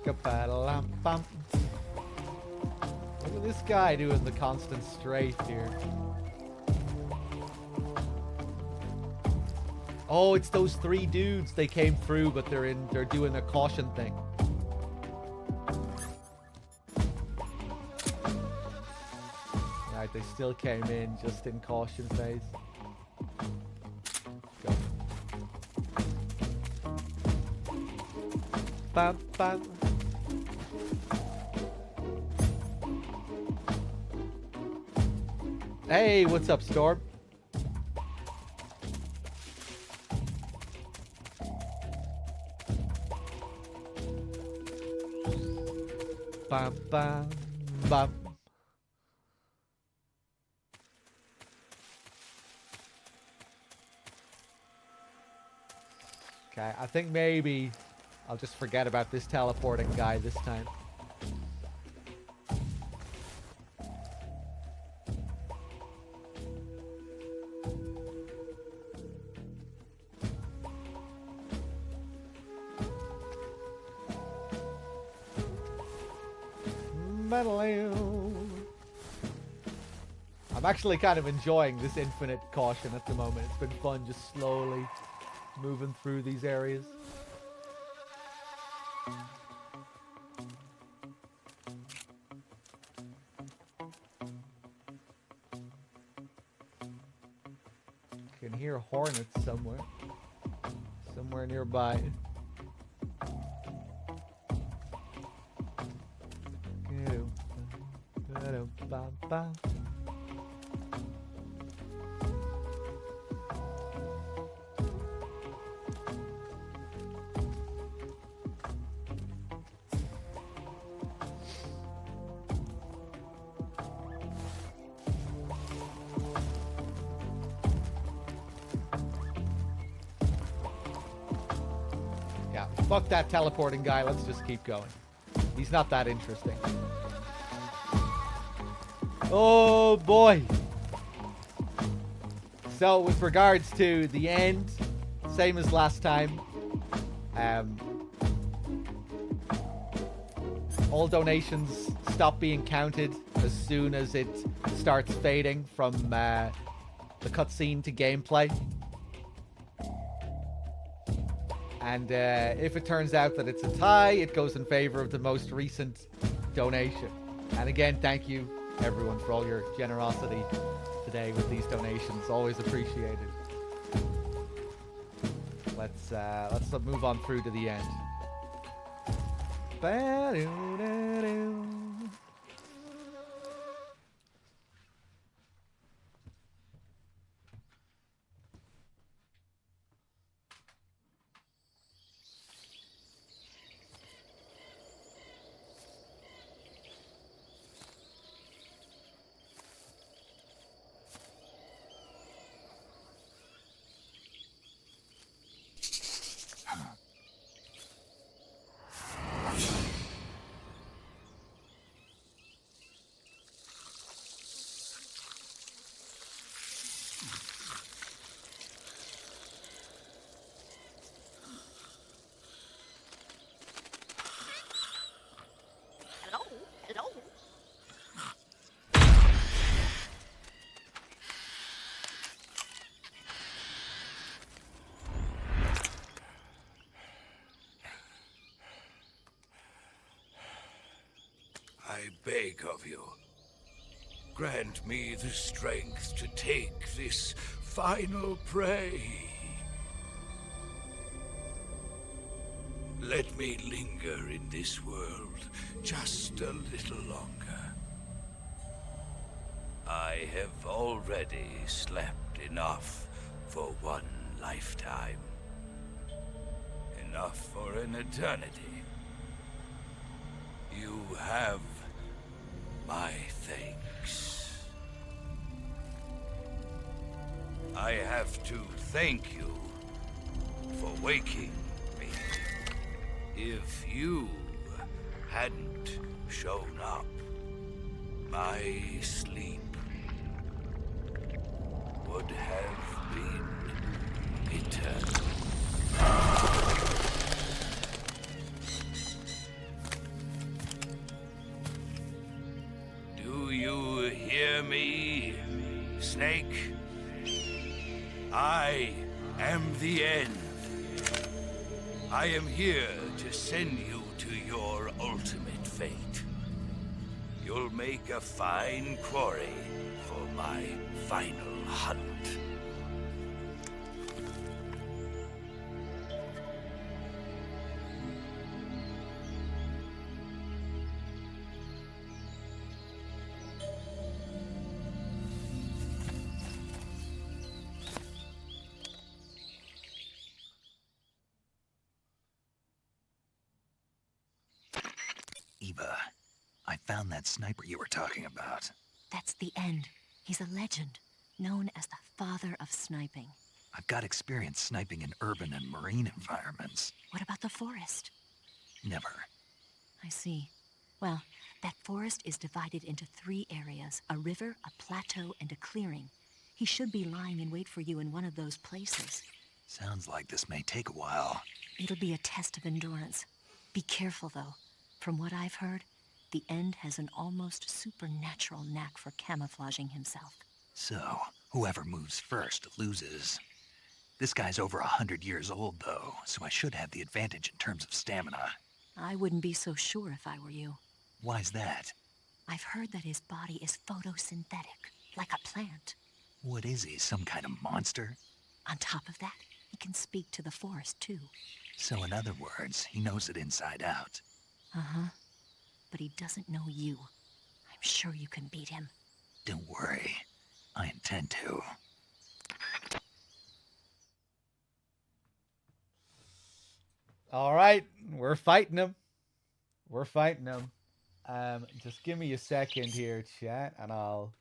Ka-ba-da-lam-bum. Look at this guy doing the constant strafe here. Oh, it's those three dudes. They came through, but they're doing a caution thing. Right, they still came in just in caution phase. Go. Bam, bam. Hey, what's up, Storm? Bam, bam, bam. Okay, I think maybe I'll just forget about this teleporting guy this time. I'm actually kind of enjoying this infinite caution at the moment. It's been fun just slowly moving through these areas. Can hear hornets somewhere nearby. Yeah, fuck that teleporting guy. Let's just keep going. He's not that interesting. Oh boy. So with regards to the end, same as last time. All donations stop being counted as soon as it starts fading from the cutscene to gameplay. And if it turns out that it's a tie, it goes in favor of the most recent donation. And again, thank you everyone for all your generosity today with these donations. Always appreciated. Let's move on through to the end. I beg of you, grant me the strength to take this final prey. Let me linger in this world just a little longer. I have already slept enough for one lifetime. Enough for an eternity. You have my thanks. I have to thank you for waking me. If you hadn't shown up, my sleep would have been eternal. Do you hear me, Snake? I am the end. I am here to send you to your ultimate fate. You'll make a fine quarry for my final hunt. Eva, I found that sniper you were talking about. That's the end. He's a legend, known as the father of sniping. I've got experience sniping in urban and marine environments. What about the forest? Never. I see. Well, that forest is divided into 3 areas, a river, a plateau, and a clearing. He should be lying in wait for you in one of those places. Sounds like this may take a while. It'll be a test of endurance. Be careful, though. From what I've heard, the End has an almost supernatural knack for camouflaging himself. So, whoever moves first loses. This guy's over 100 years old, though, so I should have the advantage in terms of stamina. I wouldn't be so sure if I were you. Why's that? I've heard that his body is photosynthetic, like a plant. What is he, some kind of monster? On top of that, he can speak to the forest, too. So in other words, he knows it inside out. Uh-huh. But he doesn't know you. I'm sure you can beat him. Don't worry. I intend to. All right, we're fighting him. We're fighting him. Just give me a second here, chat, and I'll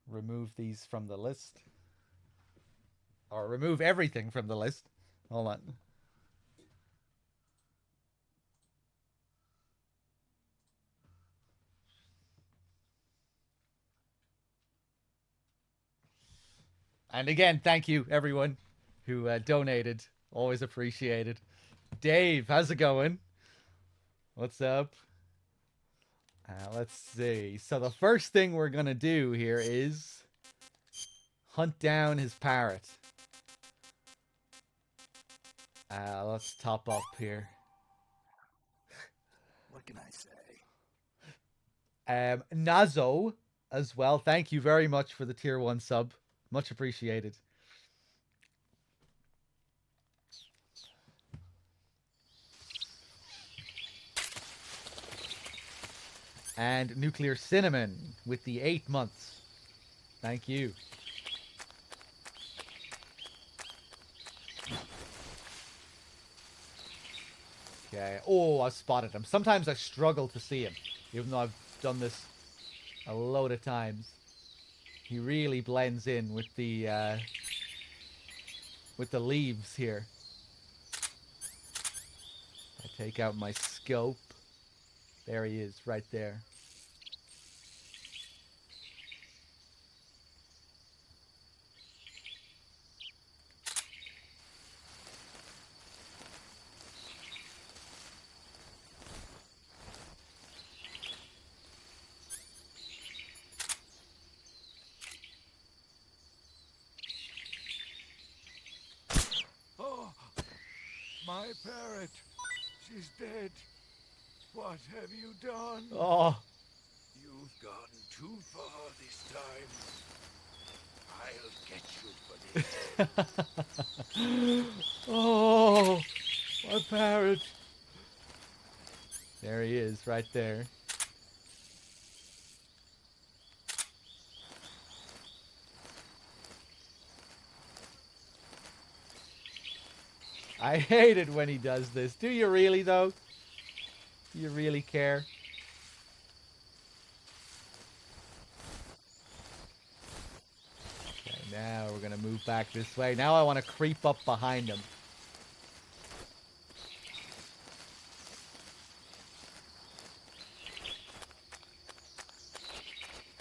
remove these from the list. Or remove everything from the list. Hold on. And again, thank you, everyone who donated. Always appreciated. Dave, how's it going? What's up? Let's see. So the first thing we're going to do here is hunt down his parrot. Let's top up here. What can I say? Nazo as well. Thank you very much for the tier 1 sub. Much appreciated. And Nuclear Cinnamon with the 8 months. Thank you. Okay. Oh, I spotted him. Sometimes I struggle to see him, even though I've done this a load of times. He really blends in with the leaves here. I take out my scope. There he is, right there. Oh, my parrot. She's dead. What have you done? Oh. You've gone too far this time. I'll get you for this. Oh, my parrot. There he is, right there. I hate it when he does this. Do you really, though? Do you really care? Okay, now we're going to move back this way. Now I want to creep up behind him.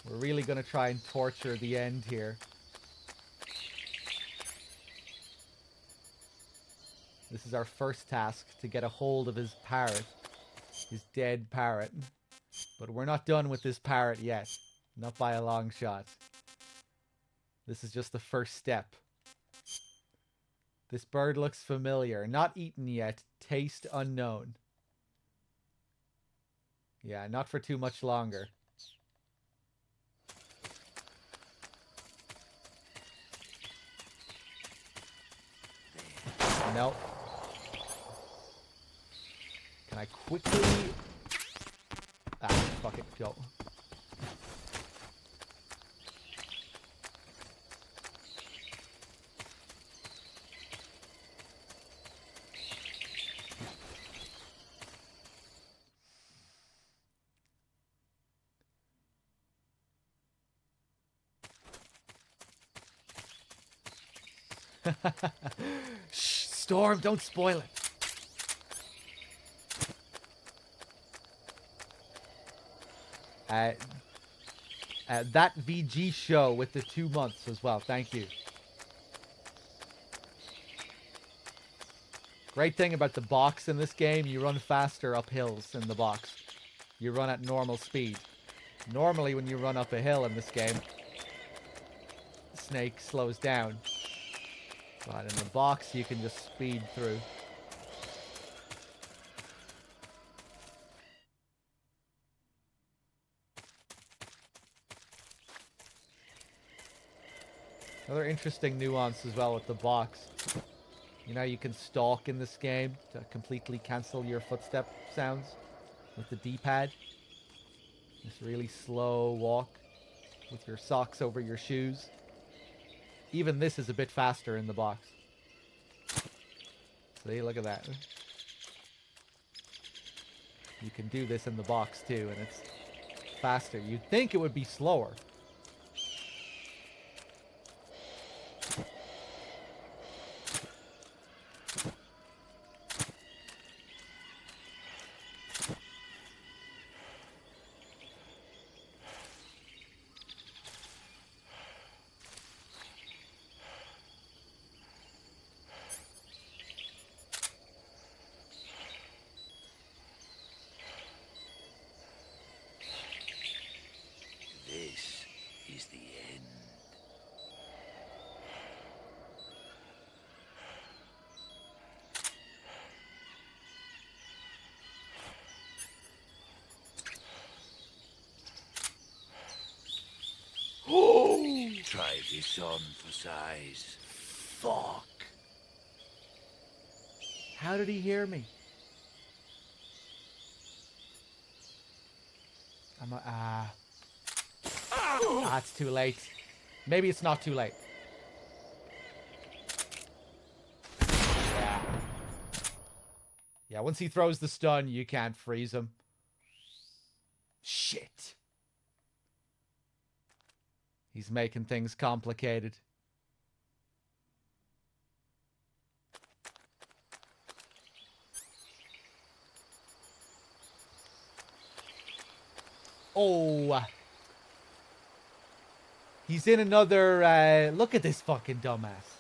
We're really going to try and torture the End here. This is our first task, to get a hold of his parrot. His dead parrot. But we're not done with this parrot yet. Not by a long shot. This is just the first step. This bird looks familiar. Not eaten yet. Taste unknown. Yeah, not for too much longer. Nope. Can I quickly... Ah, fuck it, go. Shh, Storm, don't spoil it. That VG show with the 2 months as well. Thank you. Great thing about the box in this game, you run faster up hills in the box. you run at normal speed. Normally, when you run up a hill in this game, Snake slows down. But in the box, you can just speed through. Another interesting nuance as well with the box. You know, you can stalk in this game to completely cancel your footstep sounds with the D-pad. This really slow walk with your socks over your shoes. Even this is a bit faster in the box. See, look at that. You can do this in the box too, and it's faster. You'd think it would be slower. This is the end. Try this on for size. Fuck. How did he hear me? It's too late. Maybe it's not too late. Yeah. Yeah, once he throws the stun, you can't freeze him. Shit. He's making things complicated. Oh. He's in another, look at this fucking dumbass.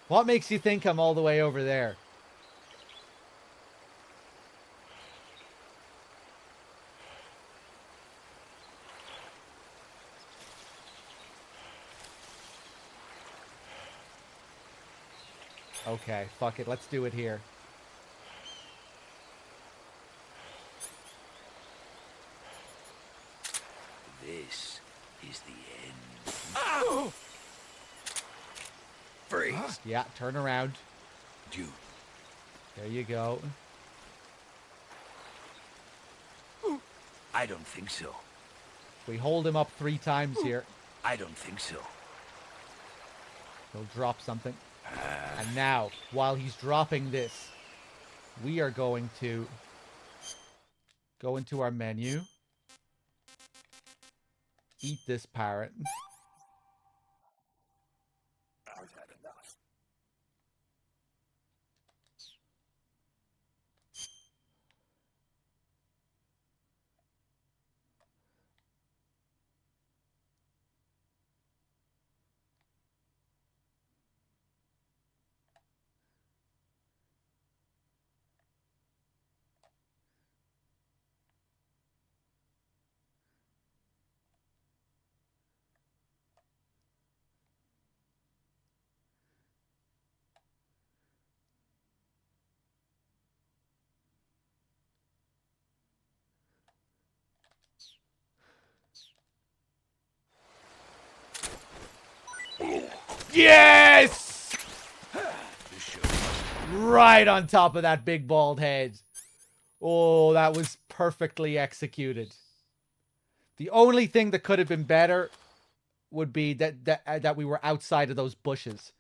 What makes you think I'm all the way over there? Okay, fuck it. Let's do it here. This is the end. Freeze. Yeah, turn around. Dude. There you go. I don't think so. We hold him up 3 times here. I don't think so. He'll drop something. And now, while he's dropping this, we are going to go into our menu. Eat this parrot. I've had enough. Yes! Right on top of that big bald head. Oh, that was perfectly executed. The only thing that could have been better would be that we were outside of those bushes.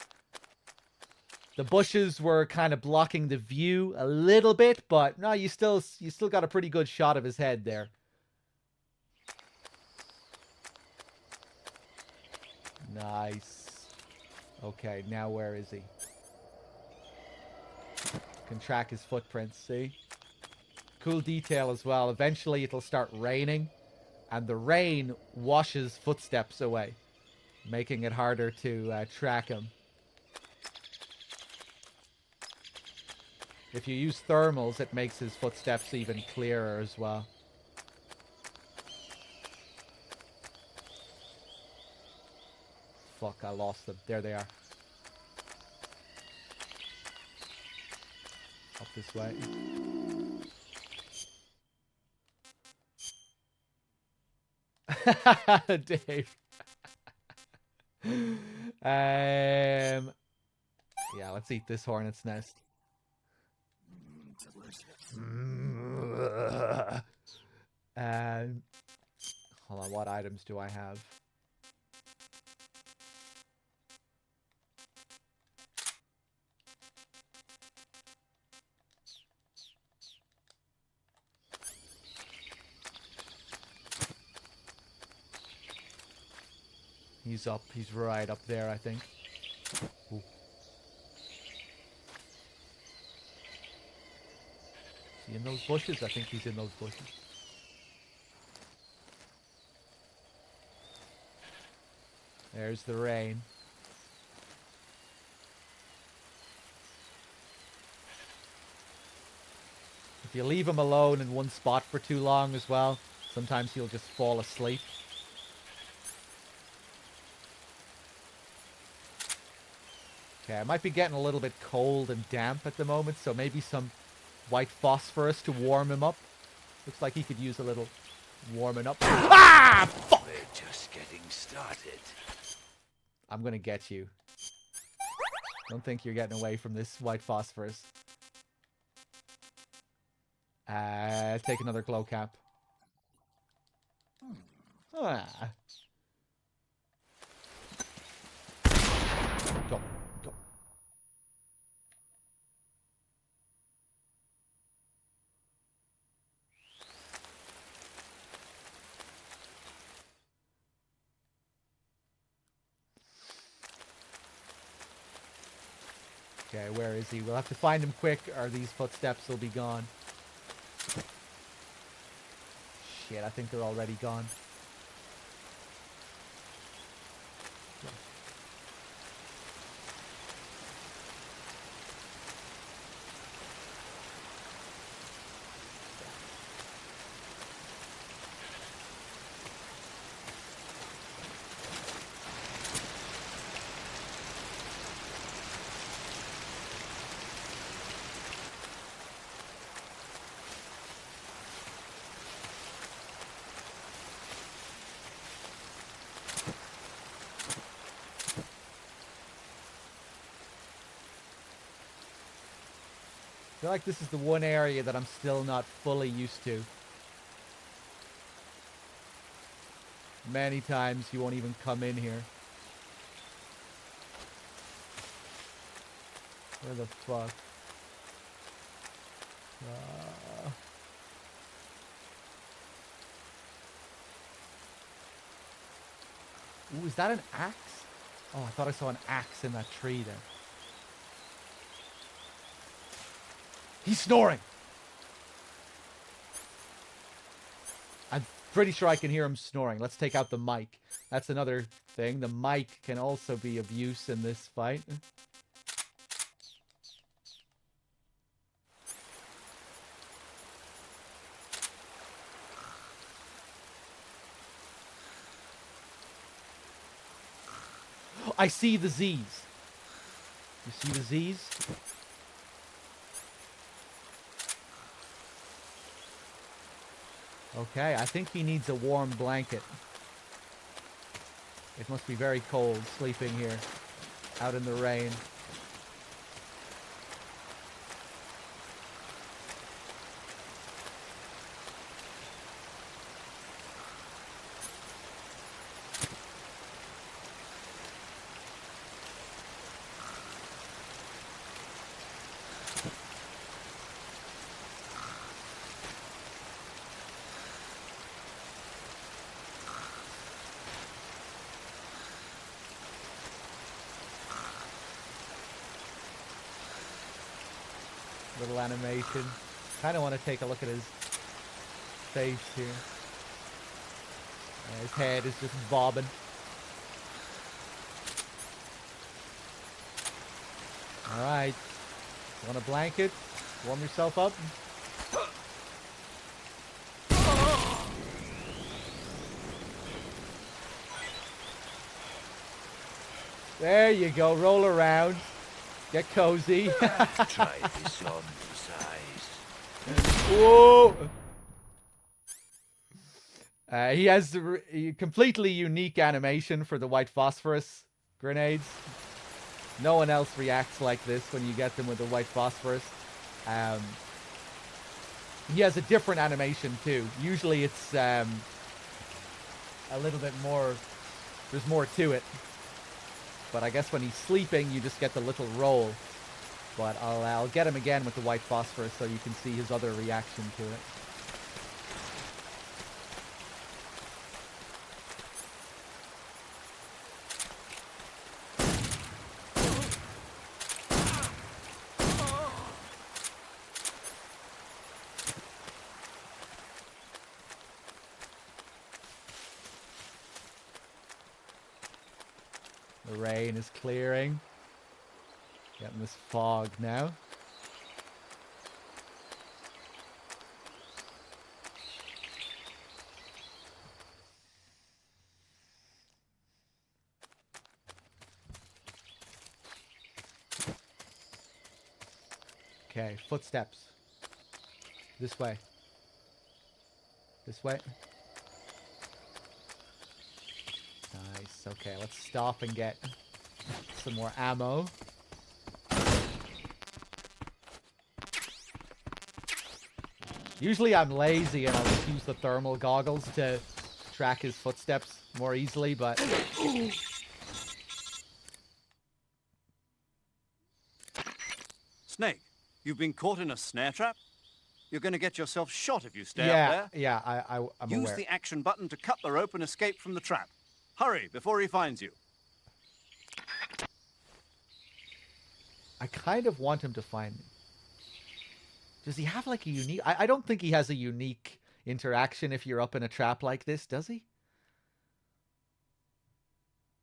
The bushes were kind of blocking the view a little bit, but no, you still got a pretty good shot of his head there. Nice. Okay, now where is he? Can track his footprints, see? Cool detail as well. Eventually it'll start raining, and the rain washes footsteps away, making it harder to track him. If you use thermals, it makes his footsteps even clearer as well. fuck, I lost them. There they are. Up this way. Dave. Yeah, let's eat this hornet's nest. Hold on, what items do I have? He's up. He's right up there, I think. Ooh. Is he in those bushes? I think he's in those bushes. There's the rain. If you leave him alone in one spot for too long as well, sometimes he'll just fall asleep. Okay, I might be getting a little bit cold and damp at the moment, so maybe some white phosphorus to warm him up. Looks like he could use a little warming up. Ah! Fuck! We're just getting started. I'm gonna get you. Don't think you're getting away from this white phosphorus. Take another glow cap. Ah. Go. Go. Okay, where is he? We'll have to find him quick or these footsteps will be gone. Shit, I think they're already gone. I feel like this is the one area that I'm still not fully used to. Many times you won't even come in here. Where the fuck? Ooh, is that an axe? Oh, I thought I saw an axe in that tree there. He's snoring! I'm pretty sure I can hear him snoring. Let's take out the mic. That's another thing. The mic can also be of use in this fight. I see the Z's. You see the Z's? Okay, I think he needs a warm blanket. It must be very cold sleeping here, out in the rain. Little animation. Kind of want to take a look at his face here. His head is just bobbing. Alright. Want a blanket? Warm yourself up? There you go. Roll around. Get cozy. Try this on for size. Whoa! He has a completely unique animation for the white phosphorus grenades. No one else reacts like this when you get them with the white phosphorus. He has a different animation too. Usually it's a little bit more, there's more to it. But I guess when he's sleeping, you just get the little roll. But I'll get him again with the white phosphorus so you can see his other reaction to it. The rain is clearing. Getting this fog now. Okay, footsteps. This way. This way. Nice. Okay, let's stop and get some more ammo. Usually I'm lazy and I'll just use the thermal goggles to track his footsteps more easily, but... Snake, you've been caught in a snare trap? You're going to get yourself shot if you stay yeah, up there. Yeah, I'm Use aware. the action button to cut the rope and escape from the trap. Hurry, before he finds you. I kind of want him to find me. Does he have like a unique... I don't think he has a unique interaction if you're up in a trap like this, does he?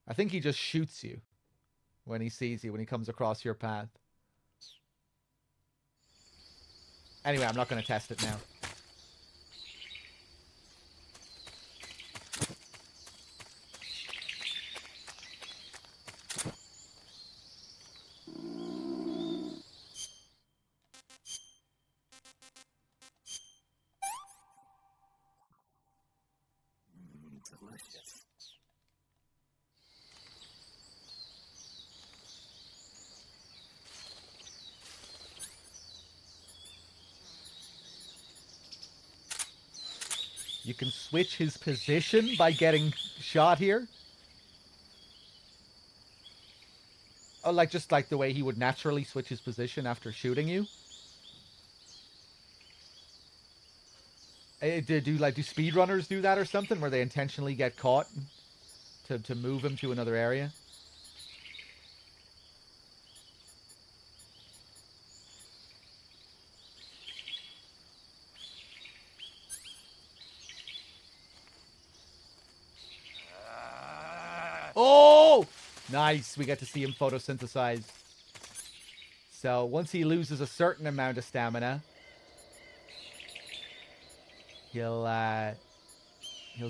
I think he just shoots you when he sees you, when he comes across your path. Anyway, I'm not going to test it now. Delicious. You can switch his position by getting shot here. Oh, like just like the way he would naturally switch his position after shooting you. Do speedrunners do that or something, where they intentionally get caught to move him to another area? Oh! Nice. We get to see him photosynthesize. So once he loses a certain amount of stamina, he'll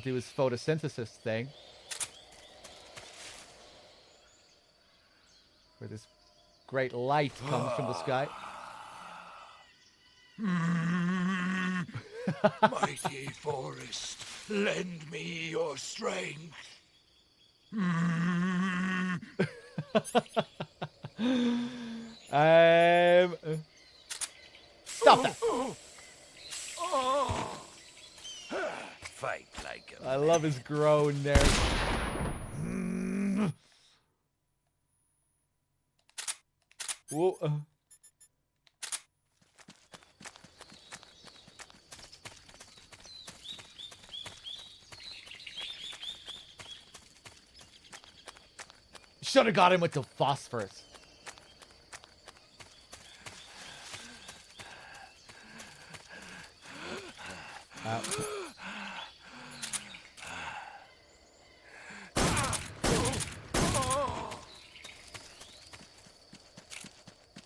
do his photosynthesis thing, where this great light comes from the sky. Mighty forest, lend me your strength. Stop that. Fight like a I love his groan there. Whoa. Should have got him with the phosphorus.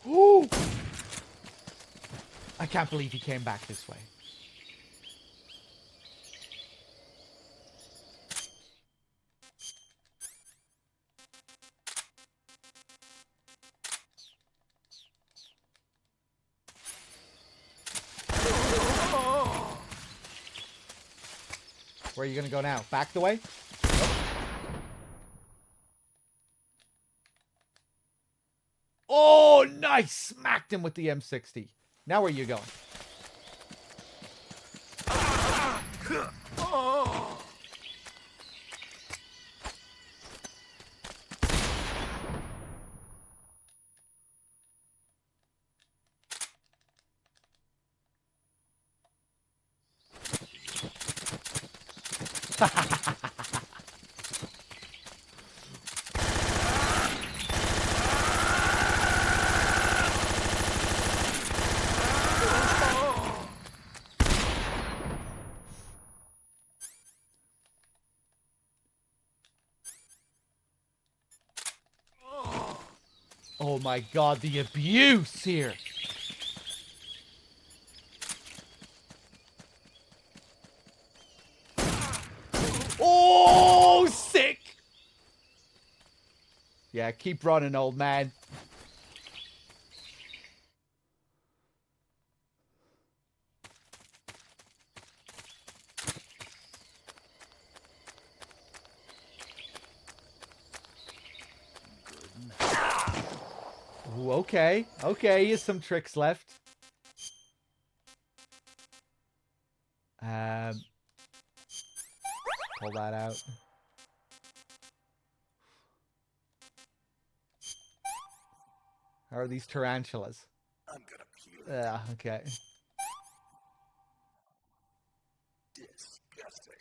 Ooh. I can't believe he came back this way. Where are you gonna go now? Back the way? Oh, nice! Smacked him with the M60. Now where are you going? Oh my god, the abuse here. Oh, sick. Yeah, keep running, old man. Ooh, okay. Okay, he has some tricks left. Pull that out. How are these tarantulas? I'm gonna puke. Yeah, okay. Disgusting.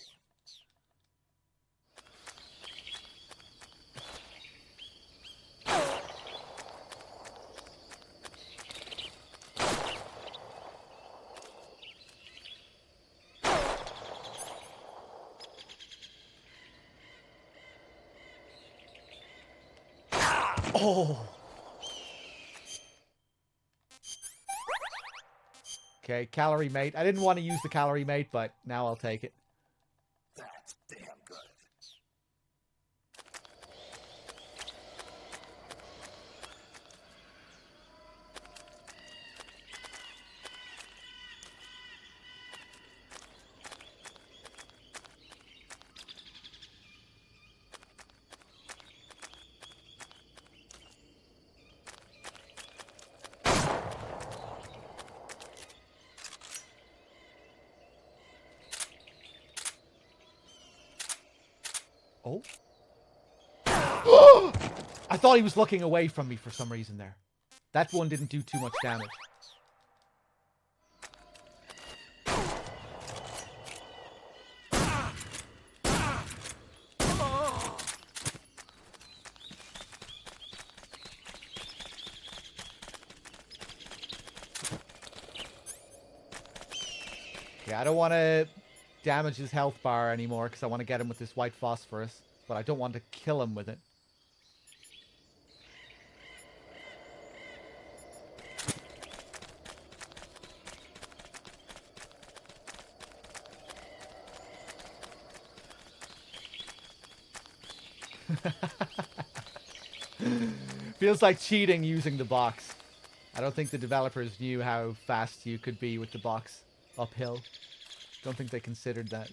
Oh. Okay, calorie mate. I didn't want to use the calorie mate, but now I'll take it. That's damn good. Oh. I thought he was looking away from me for some reason there. That one didn't do too much damage. Yeah, I don't want to damage his health bar anymore because I want to get him with this white phosphorus, but I don't want to kill him with it. Feels like cheating using the box. I don't think the developers knew how fast you could be with the box uphill. Don't think they considered that.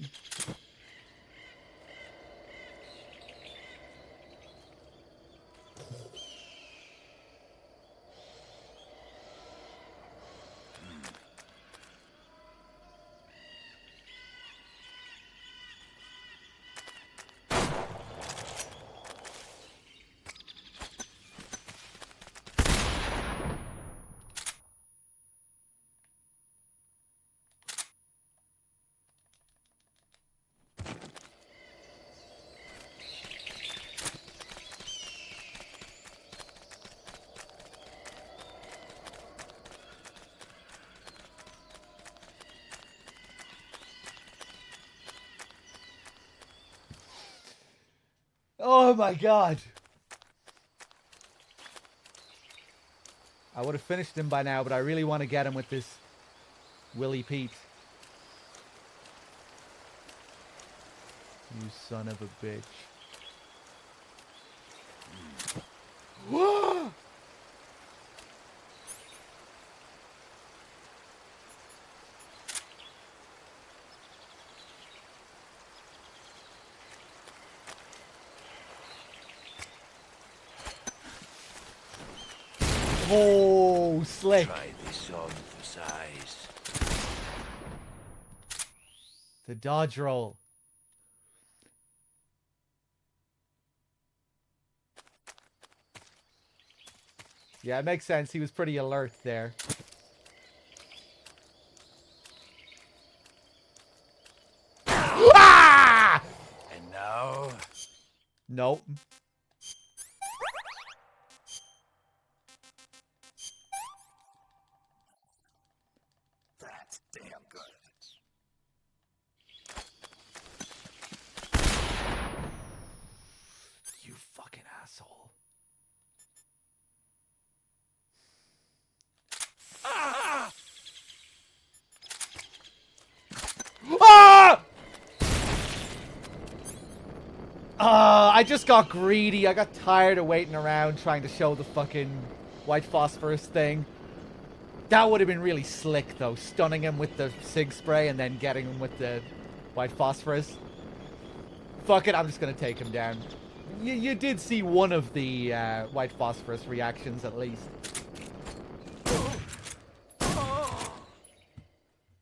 Oh my god. I would have finished him by now, but I really want to get him with this Willie Pete. You son of a bitch. Whoa! Oh, slick. Try this on for size. The dodge roll. Yeah, it makes sense. He was pretty alert there. Ah! And now? Nope. That's damn good. You fucking asshole. Ah! Ah! I just got greedy. I got tired of waiting around trying to show the fucking white phosphorus thing. That would have been really slick, though. Stunning him with the sig spray and then getting him with the white phosphorus. Fuck it, I'm just gonna take him down. You did see one of the white phosphorus reactions, at least.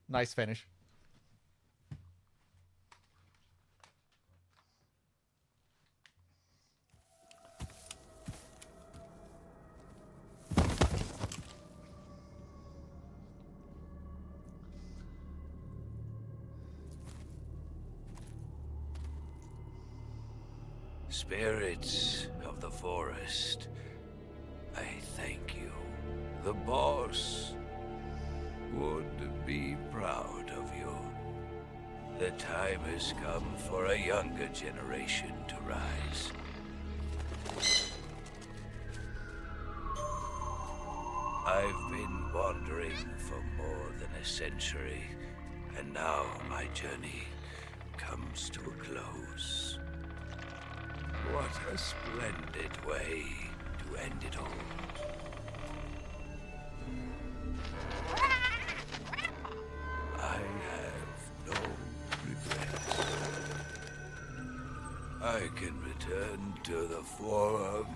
Nice finish. Spirits of the forest, I thank you. The boss would be proud of you. The time has come for a younger generation to rise. I've been wandering for more than a century, and now my journey comes to a close. What a splendid way to end it all. I have no regrets. I can return to the Forum.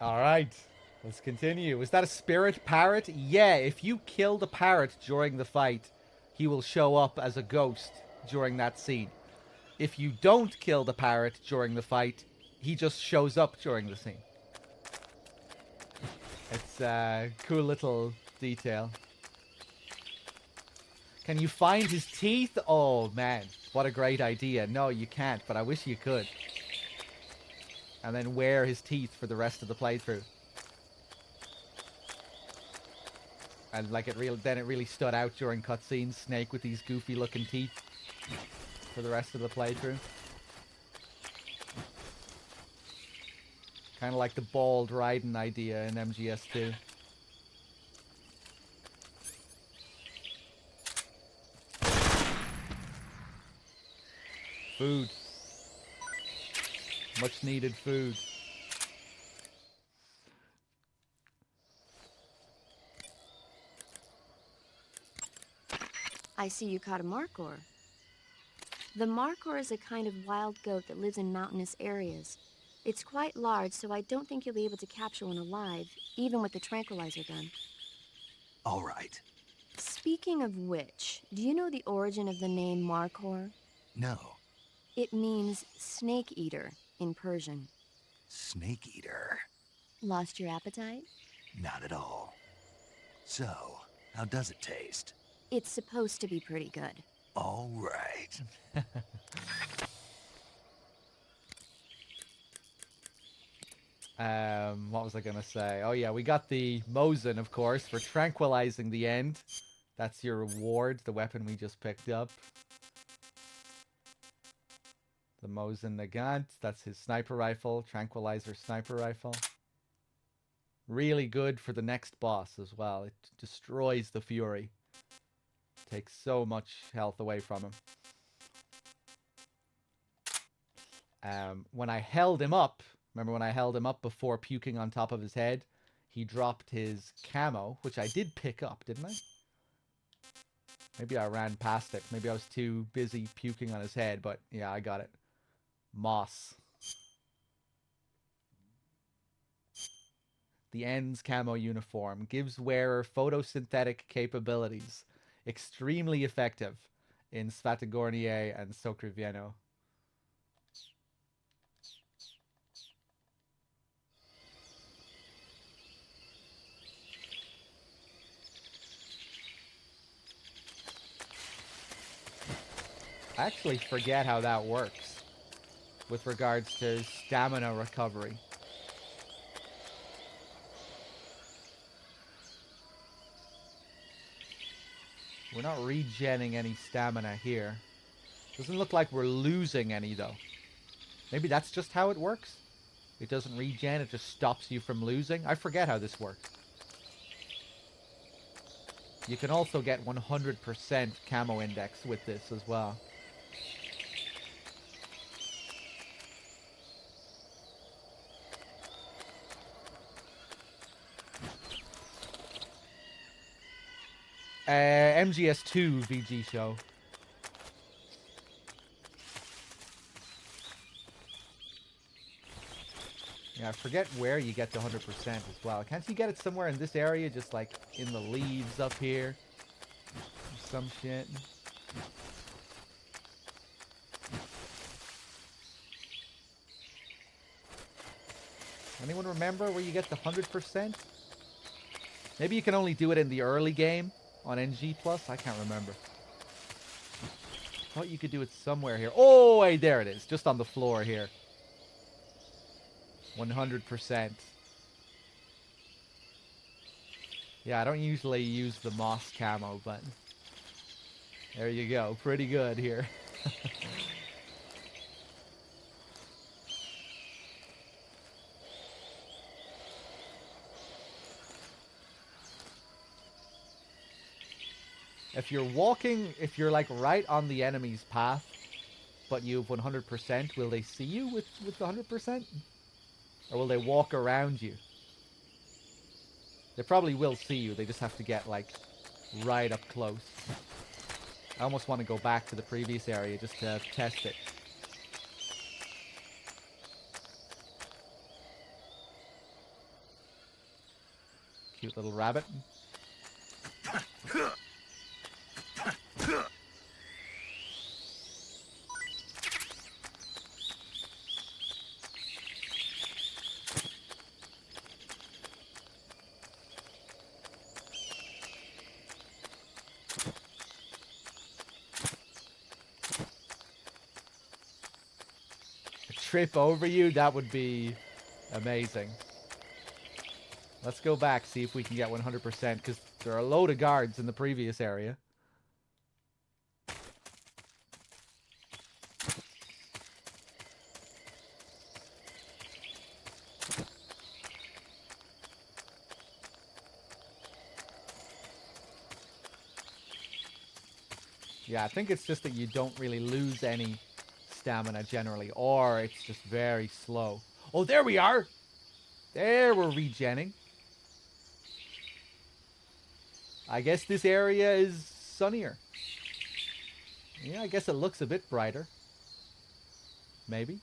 All right, let's continue. Was that a spirit parrot? Yeah, if you kill the parrot during the fight, he will show up as a ghost during that scene. If you don't kill the parrot during the fight, he just shows up during the scene. It's a cool little detail. Can you find his teeth? Oh, man, what a great idea. No, you can't, but I wish you could. And then wear his teeth for the rest of the playthrough. And like it really stood out during cutscenes, Snake with these goofy looking teeth for the rest of the playthrough. Kind of like the bald Raiden idea in MGS2. Food. Much needed food. I see you caught a Markhor. The Markhor is a kind of wild goat that lives in mountainous areas. It's quite large, so I don't think you'll be able to capture one alive, even with the tranquilizer gun. All right. Speaking of which, do you know the origin of the name Markhor? No. It means snake eater in Persian. Snake eater? Lost your appetite? Not at all. So, how does it taste? It's supposed to be pretty good. All right. What was I gonna say? Oh yeah, we got the Mosin, of course, for tranquilizing the end. That's your reward, the weapon we just picked up. The Mosin Nagant, that's his sniper rifle, tranquilizer sniper rifle. Really good for the next boss as well. It destroys the Fury. Takes so much health away from him. When I held him up, remember when I held him up before puking on top of his head? He dropped his camo, which I did pick up, didn't I? Maybe I ran past it. Maybe I was too busy puking on his head, but yeah, I got it. Moss. The Ends camo uniform gives wearer photosynthetic capabilities. Extremely effective in Svatogornie and Sokrivieno. I actually forget how that works with regards to stamina recovery. We're not regenning any stamina here. Doesn't look like we're losing any though. Maybe that's just how it works? It doesn't regen, it just stops you from losing? I forget how this works. You can also get 100% camo index with this as well. MGS2 VG show. Yeah, I forget where you get the 100% as well. Can't you get it somewhere in this area, just like in the leaves up here? Some shit. Anyone remember where you get the 100%? Maybe you can only do it in the early game on NG+. I can't remember. Thought you could do it somewhere here. Oh, hey, there it is. Just on the floor here. 100%. Yeah, I don't usually use the moss camo, but there you go. Pretty good here. If you're walking, if you're like right on the enemy's path, but you have 100%, will they see you with the 100%? Or will they walk around you? They probably will see you, they just have to get like right up close. I almost want to go back to the previous area just to test it. Cute little rabbit. Trip over you, that would be amazing. Let's go back, see if we can get 100%, because there are a load of guards in the previous area. Yeah, I think it's just that you don't really lose any stamina generally, or it's just very slow. Oh, there we are! There we're regenning. I guess this area is sunnier. Yeah, I guess it looks a bit brighter. Maybe.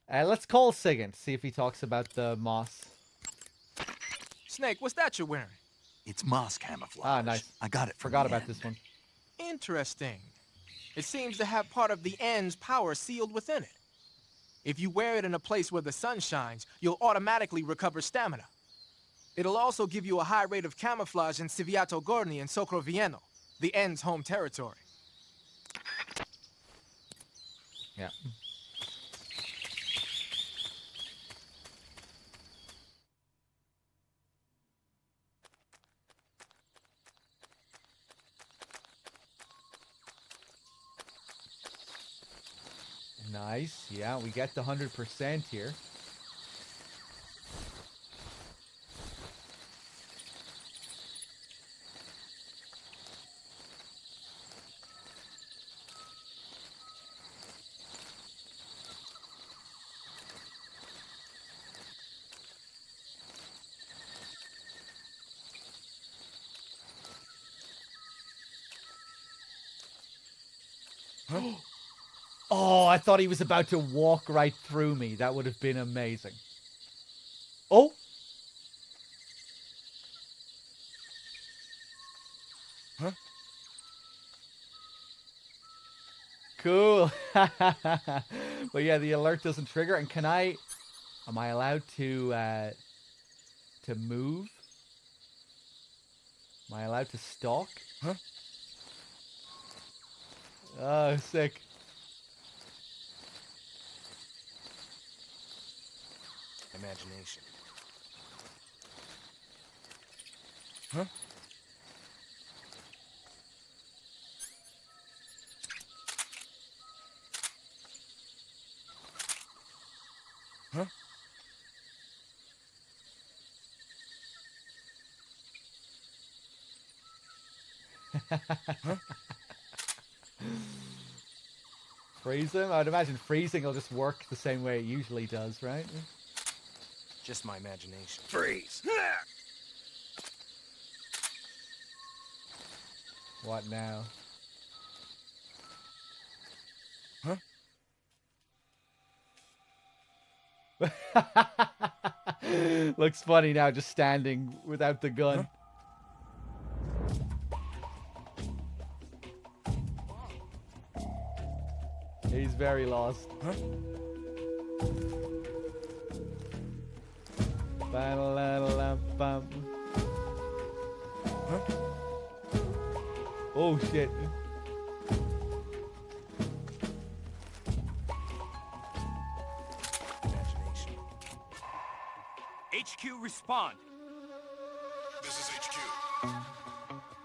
Let's call Sigint, see if he talks about the moss. Snake, what's that you're wearing? It's moss camouflage. Ah, nice. I got it. Forgot about this one. Interesting. It seems to have part of the end's power sealed within it. If you wear it in a place where the sun shines, you'll automatically recover stamina. It'll also give you a high rate of camouflage in Civiato Gorni and Socrovieno, the end's home territory. Yeah. Nice. Yeah, we get the 100% here. Oh, I thought he was about to walk right through me. That would have been amazing. Oh! Huh? Cool. But yeah, the alert doesn't trigger. And am I allowed to move? Am I allowed to stalk? Huh? Oh, sick. Imagination. Huh? Huh? Huh? Freeze him? I'd imagine freezing will just work the same way it usually does, right? Just my imagination. Freeze! What now? Huh? Looks funny now, just standing without the gun. Huh? He's very lost. Huh? Ba-la-la-la-bum. Huh? Oh shit. Imagination. HQ, respond. This is HQ.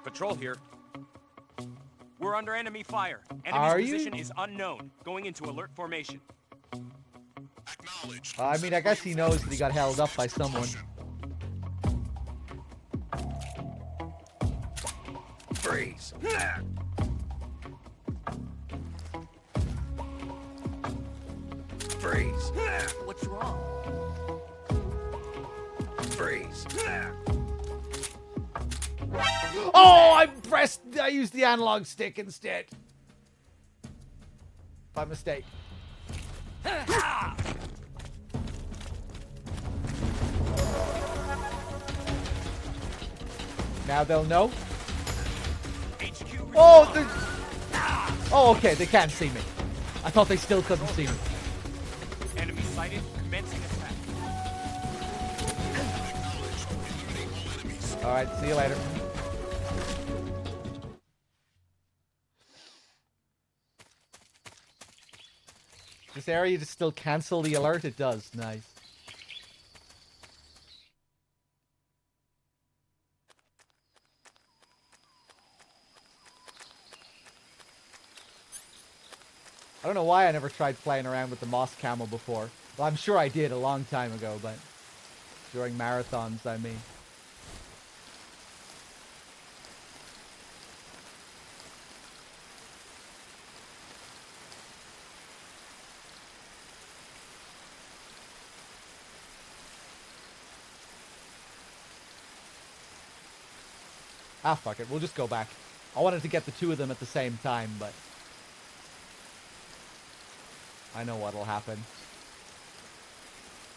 Patrol here. We're under enemy fire. Are Enemy's you? position is unknown. Going into alert formation. Acknowledged. I mean, I guess he knows that he got held up by someone. Freeze! Freeze! What's wrong? Freeze! Oh, I used the analog stick instead. By mistake. Now they'll know. Oh, okay, they can't see me. I thought they still couldn't see me. Enemy sighted. Commencing attack. Alright, see you later. This area to still cancel the alert? It does. Nice. I don't know why I never tried playing around with the moss camo before. Well, I'm sure I did a long time ago, but during marathons, I mean. Ah, fuck it. We'll just go back. I wanted to get the two of them at the same time, but I know what'll happen.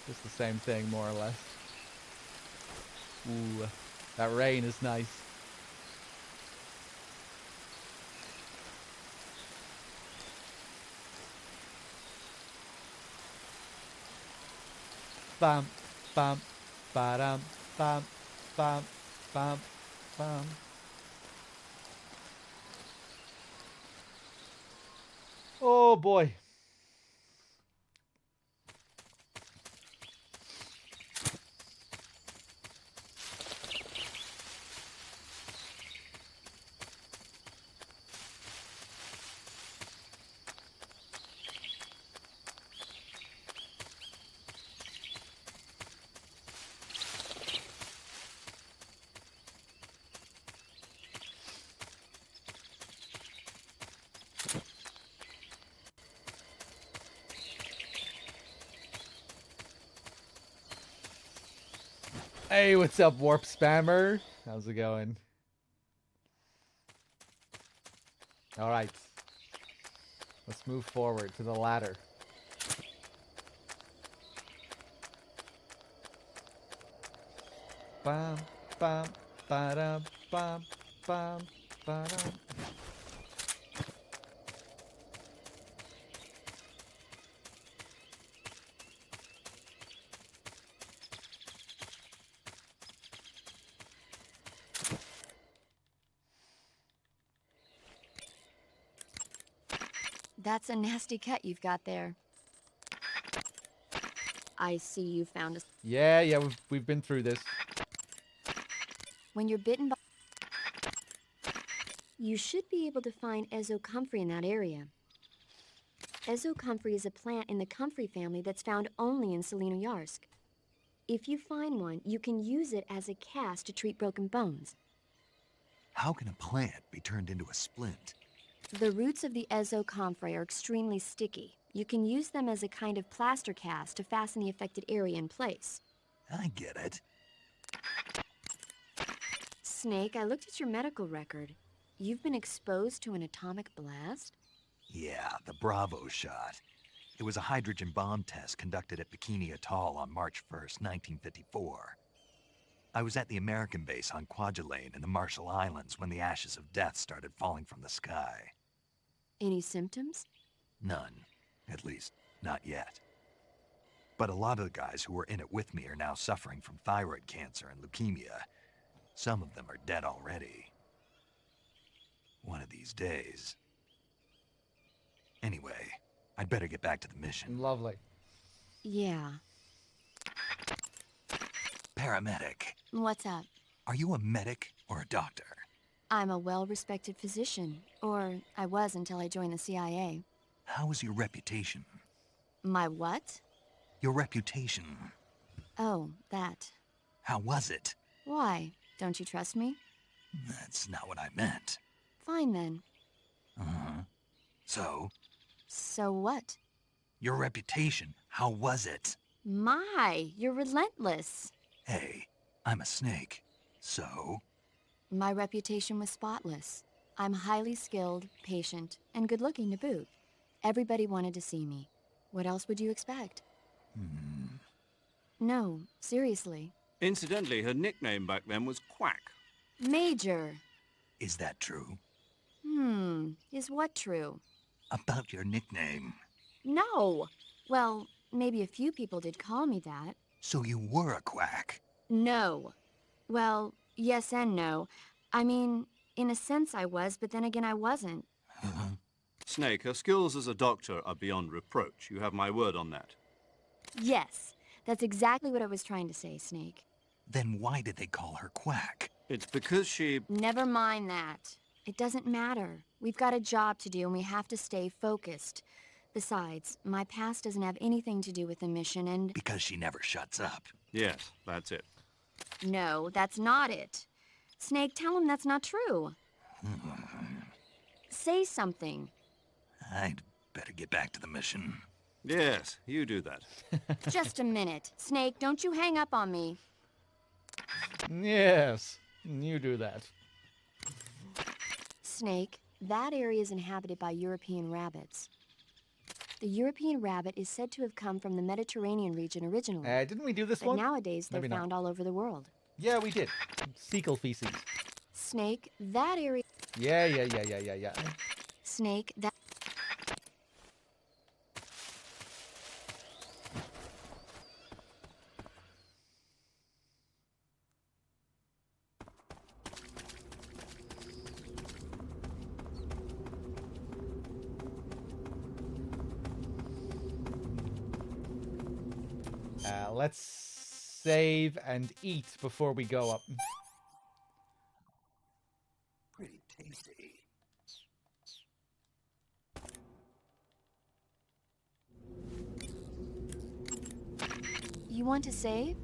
Just the same thing, more or less. Ooh, that rain is nice. bam, bam, ba-dum, bam, bam, bam, bam. Oh boy. Hey, what's up, Warp Spammer? How's it going? Alright. Let's move forward to the ladder. Bam, bam, ba-dum, bam, bam, ba-dum. That's a nasty cut you've got there. I see you found a... Yeah, we've been through this. When you're bitten by... You should be able to find Ezocomfrey in that area. Ezocomfrey is a plant in the comfrey family that's found only in Selenoyarsk. If you find one, you can use it as a cast to treat broken bones. How can a plant be turned into a splint? The roots of the Ezocomfrey are extremely sticky. You can use them as a kind of plaster cast to fasten the affected area in place. I get it. Snake, I looked at your medical record. You've been exposed to an atomic blast? Yeah, the Bravo shot. It was a hydrogen bomb test conducted at Bikini Atoll on March 1st, 1954. I was at the American base on Kwajalein in the Marshall Islands when the ashes of death started falling from the sky. Any symptoms? None. At least, not yet. But a lot of the guys who were in it with me are now suffering from thyroid cancer and leukemia. Some of them are dead already. One of these days. Anyway, I'd better get back to the mission. Lovely. Yeah. Paramedic. What's up? Are you a medic or a doctor? I'm a well-respected physician. Or I was until I joined the CIA. How is your reputation? My what? Your reputation. Oh, that. How was it? Why? Don't you trust me? That's not what I meant. Fine then. Uh-huh. So? So what? Your reputation. How was it? My, you're relentless. Hey, I'm a snake. So? My reputation was spotless. I'm highly skilled, patient, and good-looking to boot. Everybody wanted to see me. What else would you expect? No, seriously. Incidentally, her nickname back then was Quack. Major. Is that true? Is what true? About your nickname. No. Well, maybe a few people did call me that. So you were a quack? No. Well, yes and no. I mean, in a sense I was, but then again I wasn't. Snake, her skills as a doctor are beyond reproach. You have my word on that. Yes, that's exactly what I was trying to say, Snake. Then why did they call her Quack? It's because she... Never mind that. It doesn't matter. We've got a job to do and we have to stay focused. Besides, my past doesn't have anything to do with the mission and... Because she never shuts up. Yes, that's it. No, that's not it. Snake, tell him that's not true. Say something. I'd better get back to the mission. Yes, you do that. Just a minute. Snake, don't you hang up on me. Yes, you do that. Snake, that area is inhabited by European rabbits. The European rabbit is said to have come from the Mediterranean region originally. Didn't we do this but one? Nowadays, they're Maybe not. found all over the world. Yeah, we did. Cecal feces. Snake, that area... Yeah. Snake, that... let's save and eat before we go up. Pretty tasty. You want to save?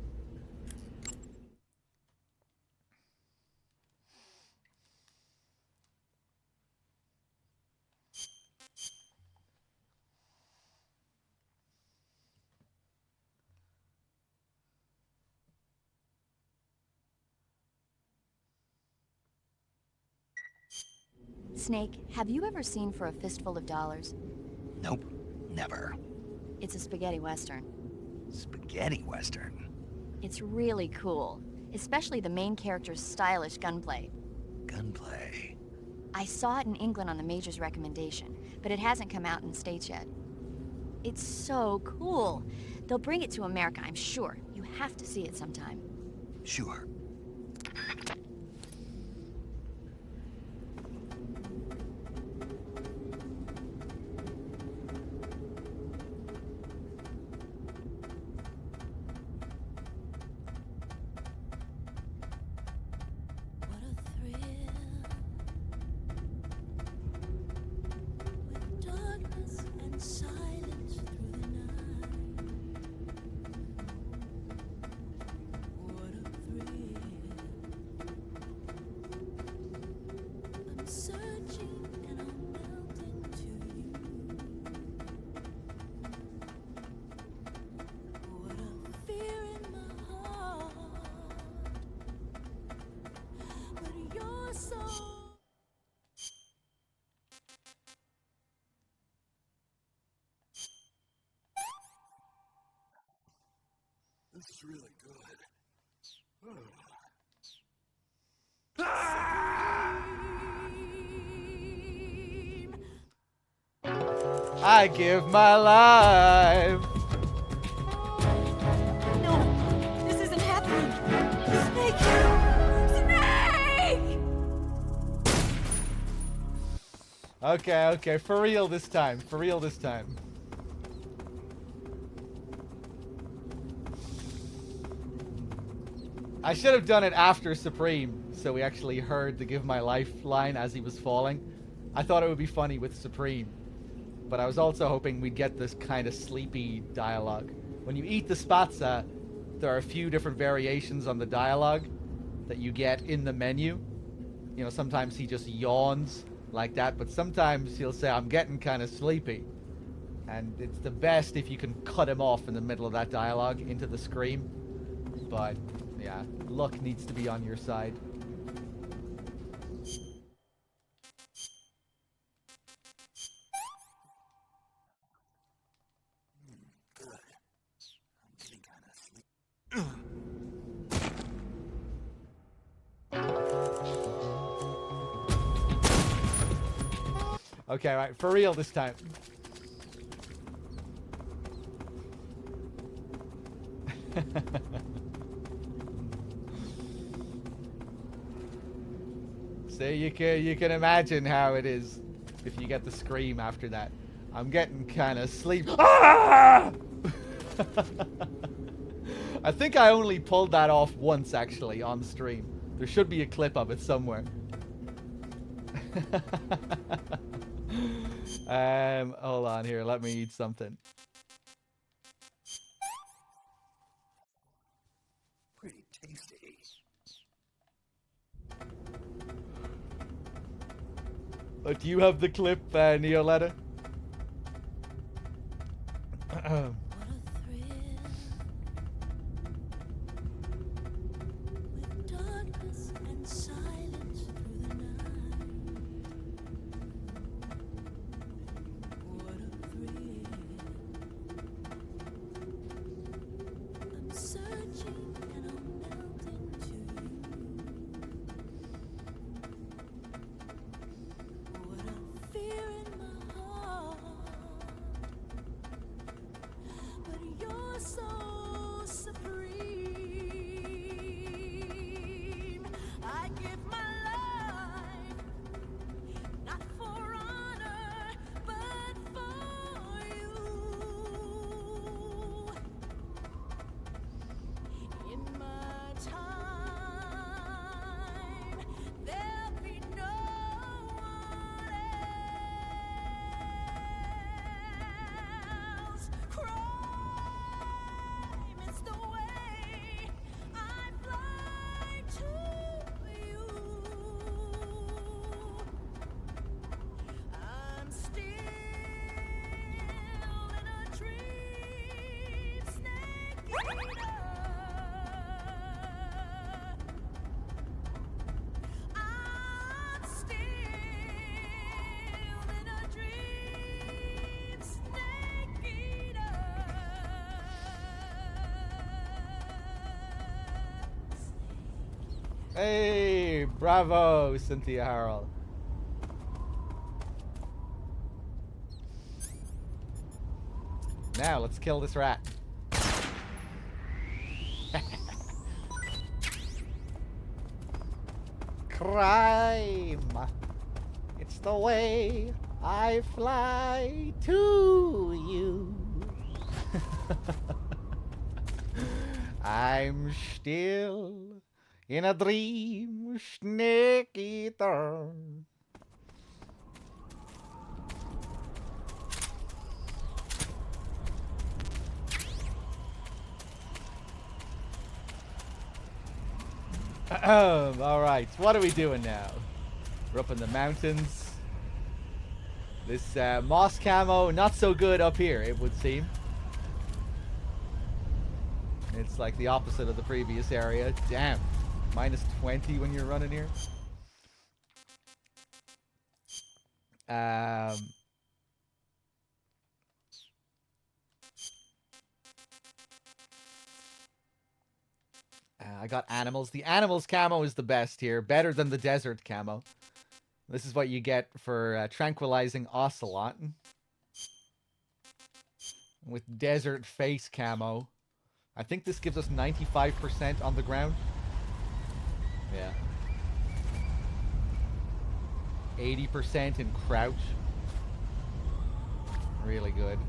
Snake, have you ever seen For a Fistful of Dollars? Nope, never. It's a spaghetti western. Spaghetti western? It's really cool, especially the main character's stylish gunplay. Gunplay? I saw it in England on the Major's recommendation, but it hasn't come out in the States yet. It's so cool. They'll bring it to America, I'm sure. You have to see it sometime. Sure. This is really good. I give my life. No, this isn't happening. Snake! Snake! Okay, for real this time. For real this time. I should have done it after Supreme, so we actually heard the give my life line as he was falling. I thought it would be funny with Supreme, but I was also hoping we'd get this kind of sleepy dialogue. When you eat the spatza, there are a few different variations on the dialogue that you get in the menu. You know, sometimes he just yawns like that, but sometimes he'll say, I'm getting kind of sleepy. And it's the best if you can cut him off in the middle of that dialogue into the scream. But yeah, luck needs to be on your side. Okay, right, for real this time. So you can imagine how it is if you get the scream after that. I'm getting kind of sleep. Ah! I think I only pulled that off once actually on stream. There should be a clip of it somewhere. Hold on here. Let me eat something. Pretty tasty. Do you have the clip, Neoletta? Hey, bravo, Cynthia Harrell. Now, let's kill this rat. Crime. It's the way I fly to you. I'm still in a dream, Snake Eater. Alright, what are we doing now? We're up in the mountains. This moss camo, not so good up here, it would seem. It's like the opposite of the previous area. Damn. Minus 20 when you're running here. I got animals. The animals camo is the best here. Better than the desert camo. This is what you get for tranquilizing Ocelot. With desert face camo. I think this gives us 95% on the ground. Yeah. 80% in crouch. Really good.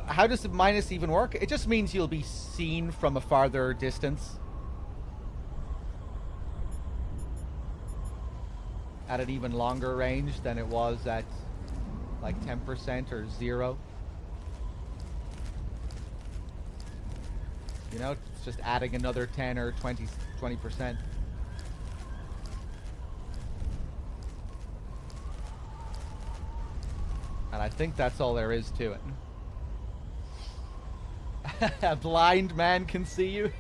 How does the minus even work? It just means you'll be seen from a farther distance. At an even longer range than it was at like 10% or 0. You know, it's just adding another 10 or 20%. And I think that's all there is to it. A blind man can see you.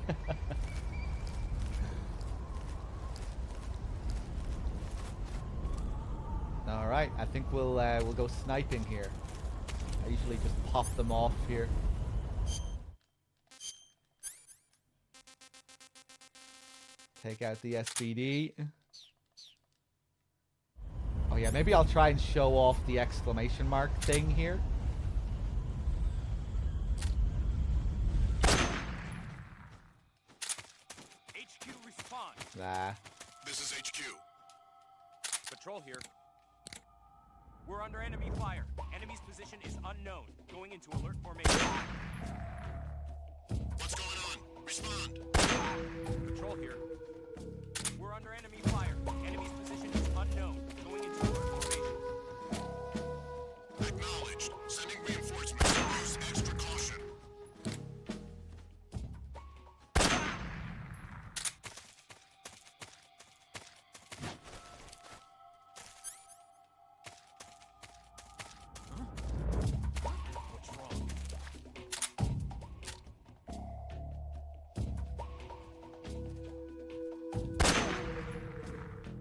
All right, I think we'll go sniping here. I usually just pop them off here. Take out the SPD. Oh yeah, maybe I'll try and show off the exclamation mark thing here. HQ respond. Nah. This is HQ. Patrol here. We're under enemy fire. Enemy's position is unknown. Going into alert formation. What's going on? Respond. Patrol here. We're under enemy fire. Enemy's position is unknown. Going into alert formation. Acknowledged. Sending reinforcements. Use extra caution.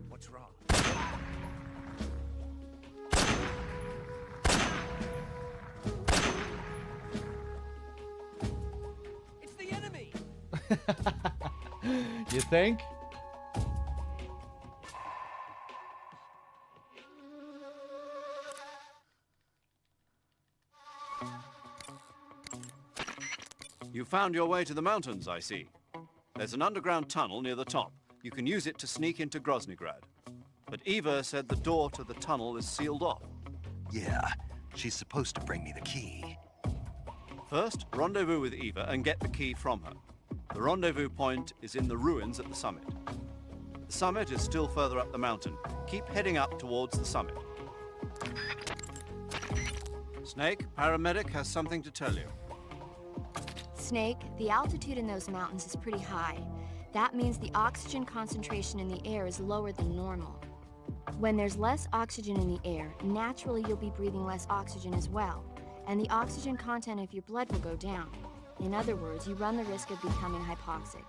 What's wrong? What's wrong? It's the enemy! You think? You found your way to the mountains, I see. There's an underground tunnel near the top. You can use it to sneak into Groznygrad. But Eva said the door to the tunnel is sealed off. Yeah, she's supposed to bring me the key. First, rendezvous with Eva and get the key from her. The rendezvous point is in the ruins at the summit. The summit is still further up the mountain. Keep heading up towards the summit. Snake, paramedic has something to tell you. Snake, the altitude in those mountains is pretty high. That means the oxygen concentration in the air is lower than normal. When there's less oxygen in the air, naturally you'll be breathing less oxygen as well, and the oxygen content of your blood will go down. In other words, you run the risk of becoming hypoxic.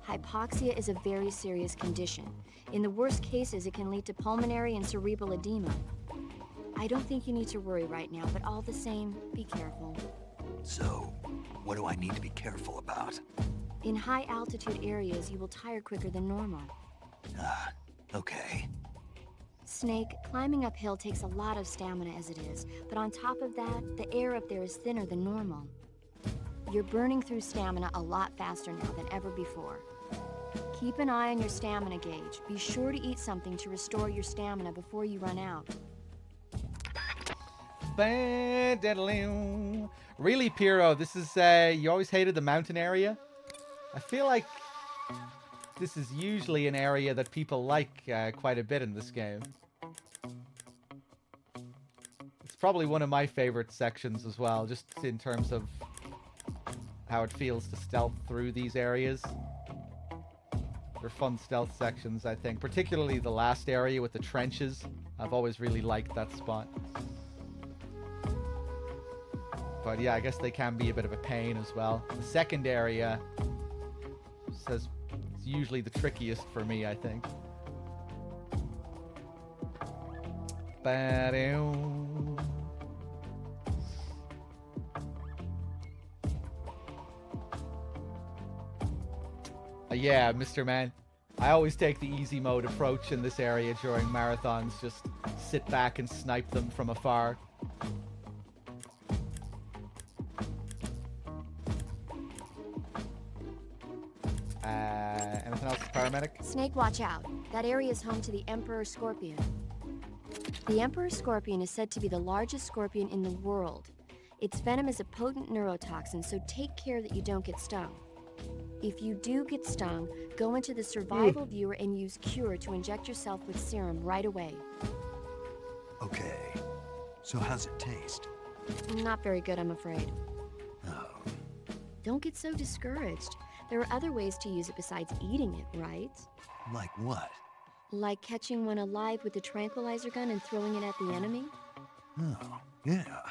Hypoxia is a very serious condition. In the worst cases, it can lead to pulmonary and cerebral edema. I don't think you need to worry right now, but all the same, be careful. So, what do I need to be careful about? In high-altitude areas, you will tire quicker than normal. Okay. Snake, climbing uphill takes a lot of stamina as it is, but on top of that, the air up there is thinner than normal. You're burning through stamina a lot faster now than ever before. Keep an eye on your stamina gauge. Be sure to eat something to restore your stamina before you run out. Really, Pyro, this is, you always hated the mountain area? I feel like this is usually an area that people like quite a bit in this game. It's probably one of my favorite sections as well, just in terms of how it feels to stealth through these areas. They're fun stealth sections, I think. Particularly the last area with the trenches. I've always really liked that spot. But yeah, I guess they can be a bit of a pain as well. The second area says it's usually the trickiest for me, I think. Yeah, Mr. Man. I always take the easy mode approach in this area during marathons. Just sit back and snipe them from afar. Anything else, paramedic? Snake, watch out. That area is home to the Emperor Scorpion. The Emperor Scorpion is said to be the largest scorpion in the world. Its venom is a potent neurotoxin, so take care that you don't get stung. If you do get stung, go into the survival viewer and use Cure to inject yourself with serum right away. Okay. So how's it taste? Not very good, I'm afraid. Oh. Don't get so discouraged. There are other ways to use it besides eating it, right? Like what? Like catching one alive with a tranquilizer gun and throwing it at the enemy? Oh, yeah.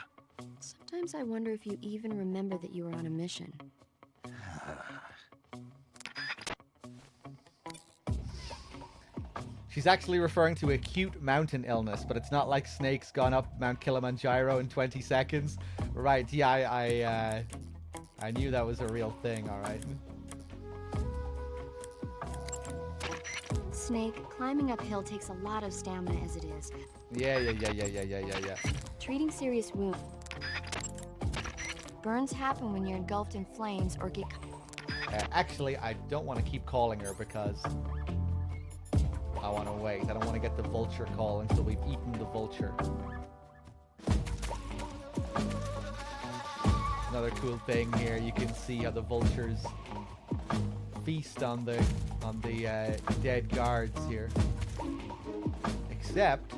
Sometimes I wonder if you even remember that you were on a mission. She's actually referring to acute mountain illness, but it's not like Snake's gone up Mount Kilimanjaro in 20 seconds. Right, yeah, I knew that was a real thing, alright. Snake, climbing uphill takes a lot of stamina as it is. Yeah. Treating serious wounds. Burns happen when you're engulfed in flames or get... Actually, I don't want to keep calling her because I want to wait. I don't want to get the vulture call until we've eaten the vulture. Another cool thing here, you can see how the vultures feast on the dead guards here. Except,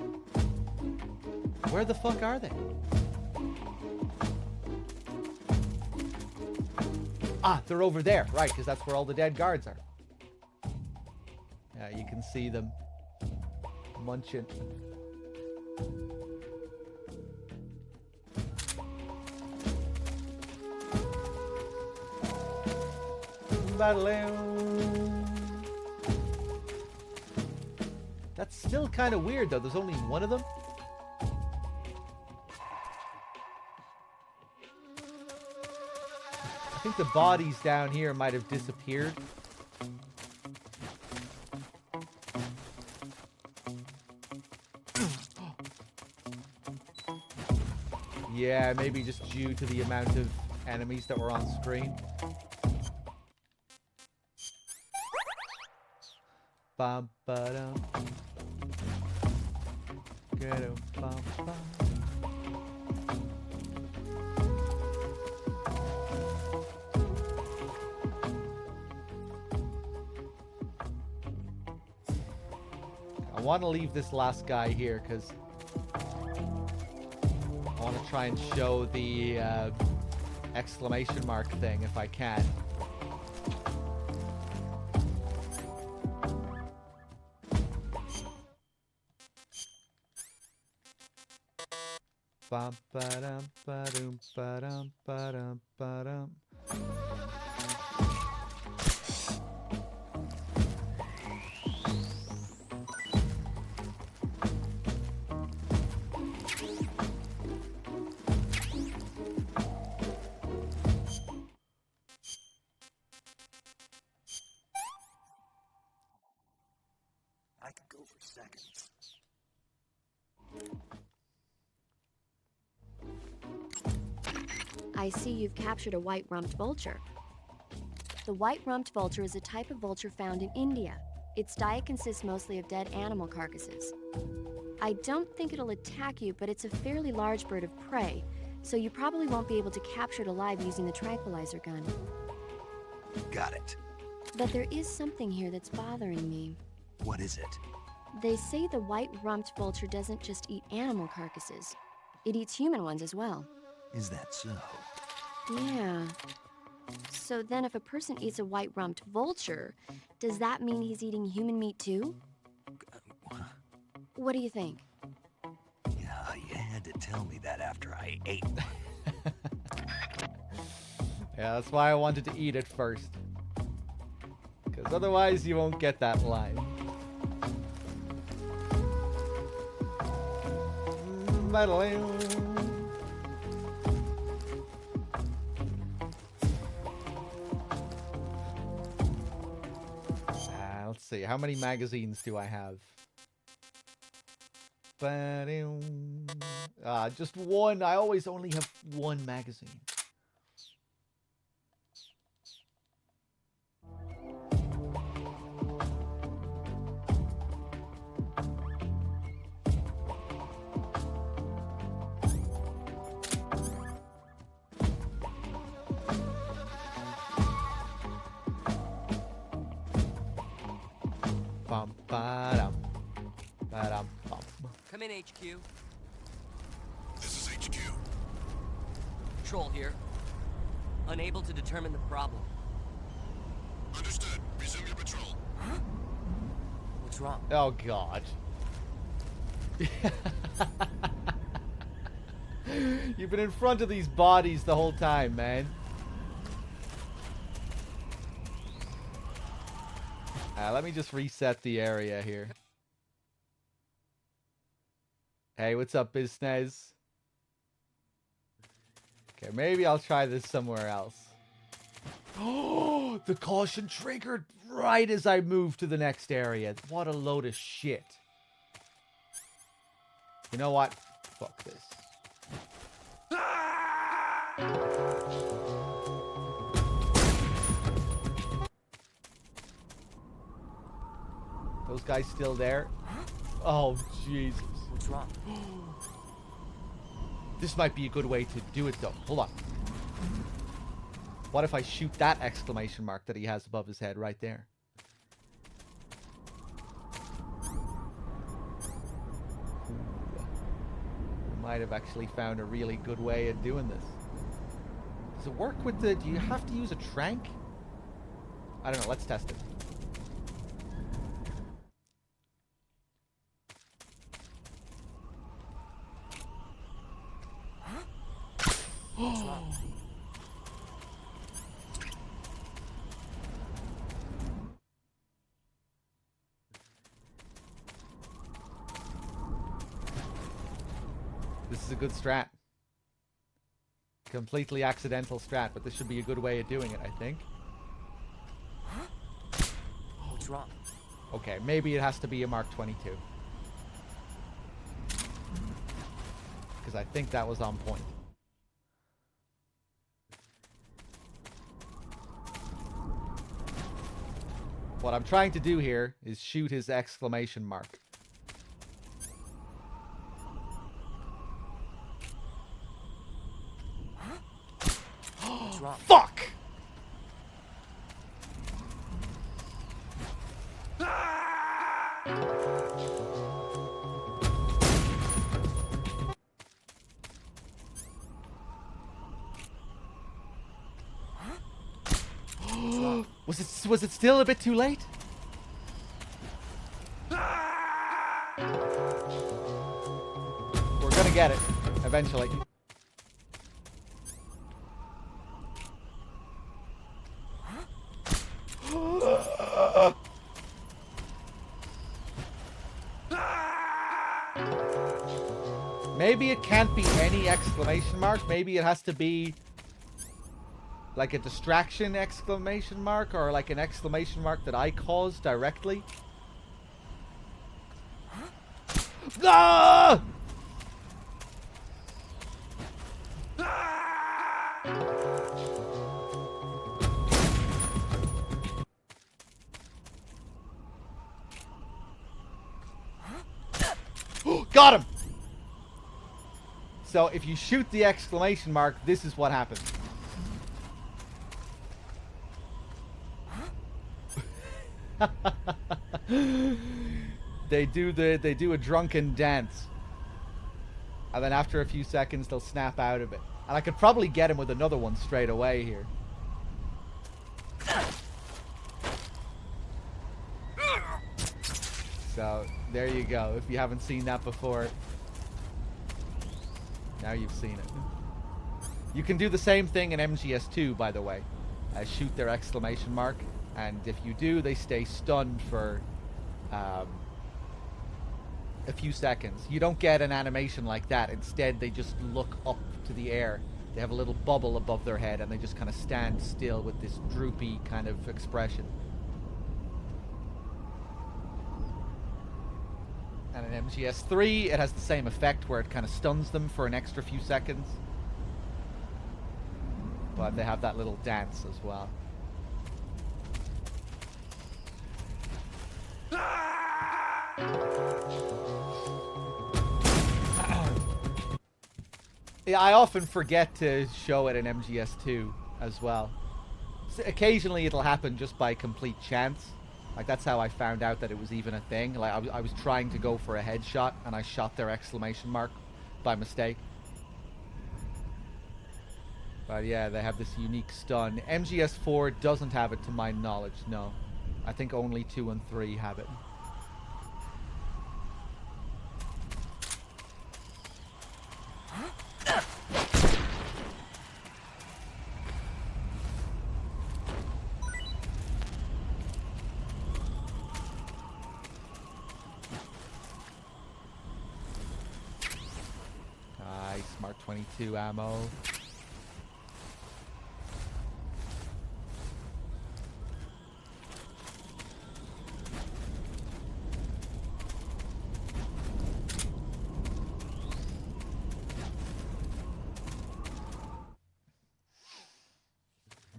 where the fuck are they? Ah, they're over there, right, because that's where all the dead guards are. Yeah, you can see them munching. That's still kind of weird, though. There's only one of them. I think the bodies down here might have disappeared. Yeah, maybe just due to the amount of enemies that were on screen. Bum ba dum. Bum bum. I want to leave this last guy here because I want to try and show the exclamation mark thing if I can. Bum ba dum ba dum ba dum ba dum ba dum. go for seconds. I see you've captured a white-rumped vulture. The white-rumped vulture is a type of vulture found in India. Its diet consists mostly of dead animal carcasses. I don't think it'll attack you, but it's a fairly large bird of prey, so you probably won't be able to capture it alive using the tranquilizer gun. Got it. But there is something here that's bothering me. What is it? They say the white-rumped vulture doesn't just eat animal carcasses. It eats human ones as well. Is that so? Yeah. So then if a person eats a white-rumped vulture, does that mean he's eating human meat too? What do you think? Yeah, you had to tell me that after I ate one. Yeah, that's why I wanted to eat it first. Because otherwise you won't get that line. Let's see, how many magazines do I have? Just one. I always only have one magazine. Bum, ba-dum, ba-dum, bum. Come in, HQ. This is HQ. Patrol here. Unable to determine the problem. Understood. Resume your patrol. What's wrong? Oh, God. You've been in front of these bodies the whole time, man. Let me just reset the area here. Hey, what's up, business? Okay, maybe I'll try this somewhere else. Oh, the caution triggered right as I moved to the next area. What a load of shit. You know what? Fuck this. Those guys still there? Oh, Jesus. What's wrong? This might be a good way to do it, though. Hold on. What if I shoot that exclamation mark that he has above his head right there? Might have actually found a really good way of doing this. Does it work with the... Do you have to use a trank? I don't know. Let's test it. This is a good strat. Completely accidental strat, but this should be a good way of doing it, I think. What's wrong? Okay, maybe it has to be a Mark 22. Because I think that was on point. What I'm trying to do here is shoot his exclamation mark. What's wrong? Fuck! Was it still a bit too late? We're gonna get it eventually. Maybe it can't be any exclamation mark. Maybe it has to be like a distraction exclamation mark or like an exclamation mark that I caused directly. Ah! Got him! So if you shoot the exclamation mark, this is what happens. They do a drunken dance. And then after a few seconds they'll snap out of it. And I could probably get him with another one straight away here. So there you go. If you haven't seen that before, now you've seen it. You can do the same thing in MGS2, by the way. Shoot their exclamation mark, and if you do, they stay stunned for a few seconds. You don't get an animation like that. Instead, they just look up to the air. They have a little bubble above their head, and they just kind of stand still with this droopy kind of expression. And in MGS3, it has the same effect where it kind of stuns them for an extra few seconds. But they have that little dance as well. Yeah, I often forget to show it in MGS2 as well. So occasionally it'll happen just by complete chance. Like, that's how I found out that it was even a thing. Like, I was trying to go for a headshot, and I shot their exclamation mark by mistake. But yeah, they have this unique stun. MGS4 doesn't have it, to my knowledge, no. I think only 2 and 3 have it. Nice, Mark 22 ammo.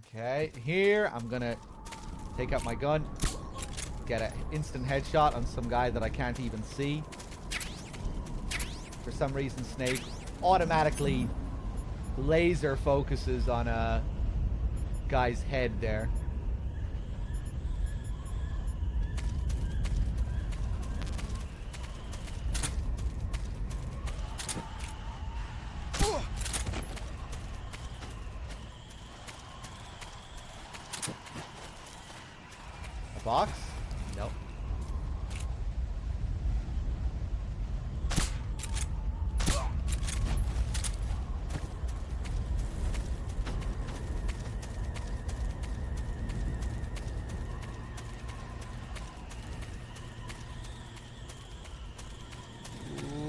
Okay, here I'm gonna take out my gun, get an instant headshot on some guy that I can't even see. For some reason, Snake automatically laser focuses on a guy's head there. A box? Nope.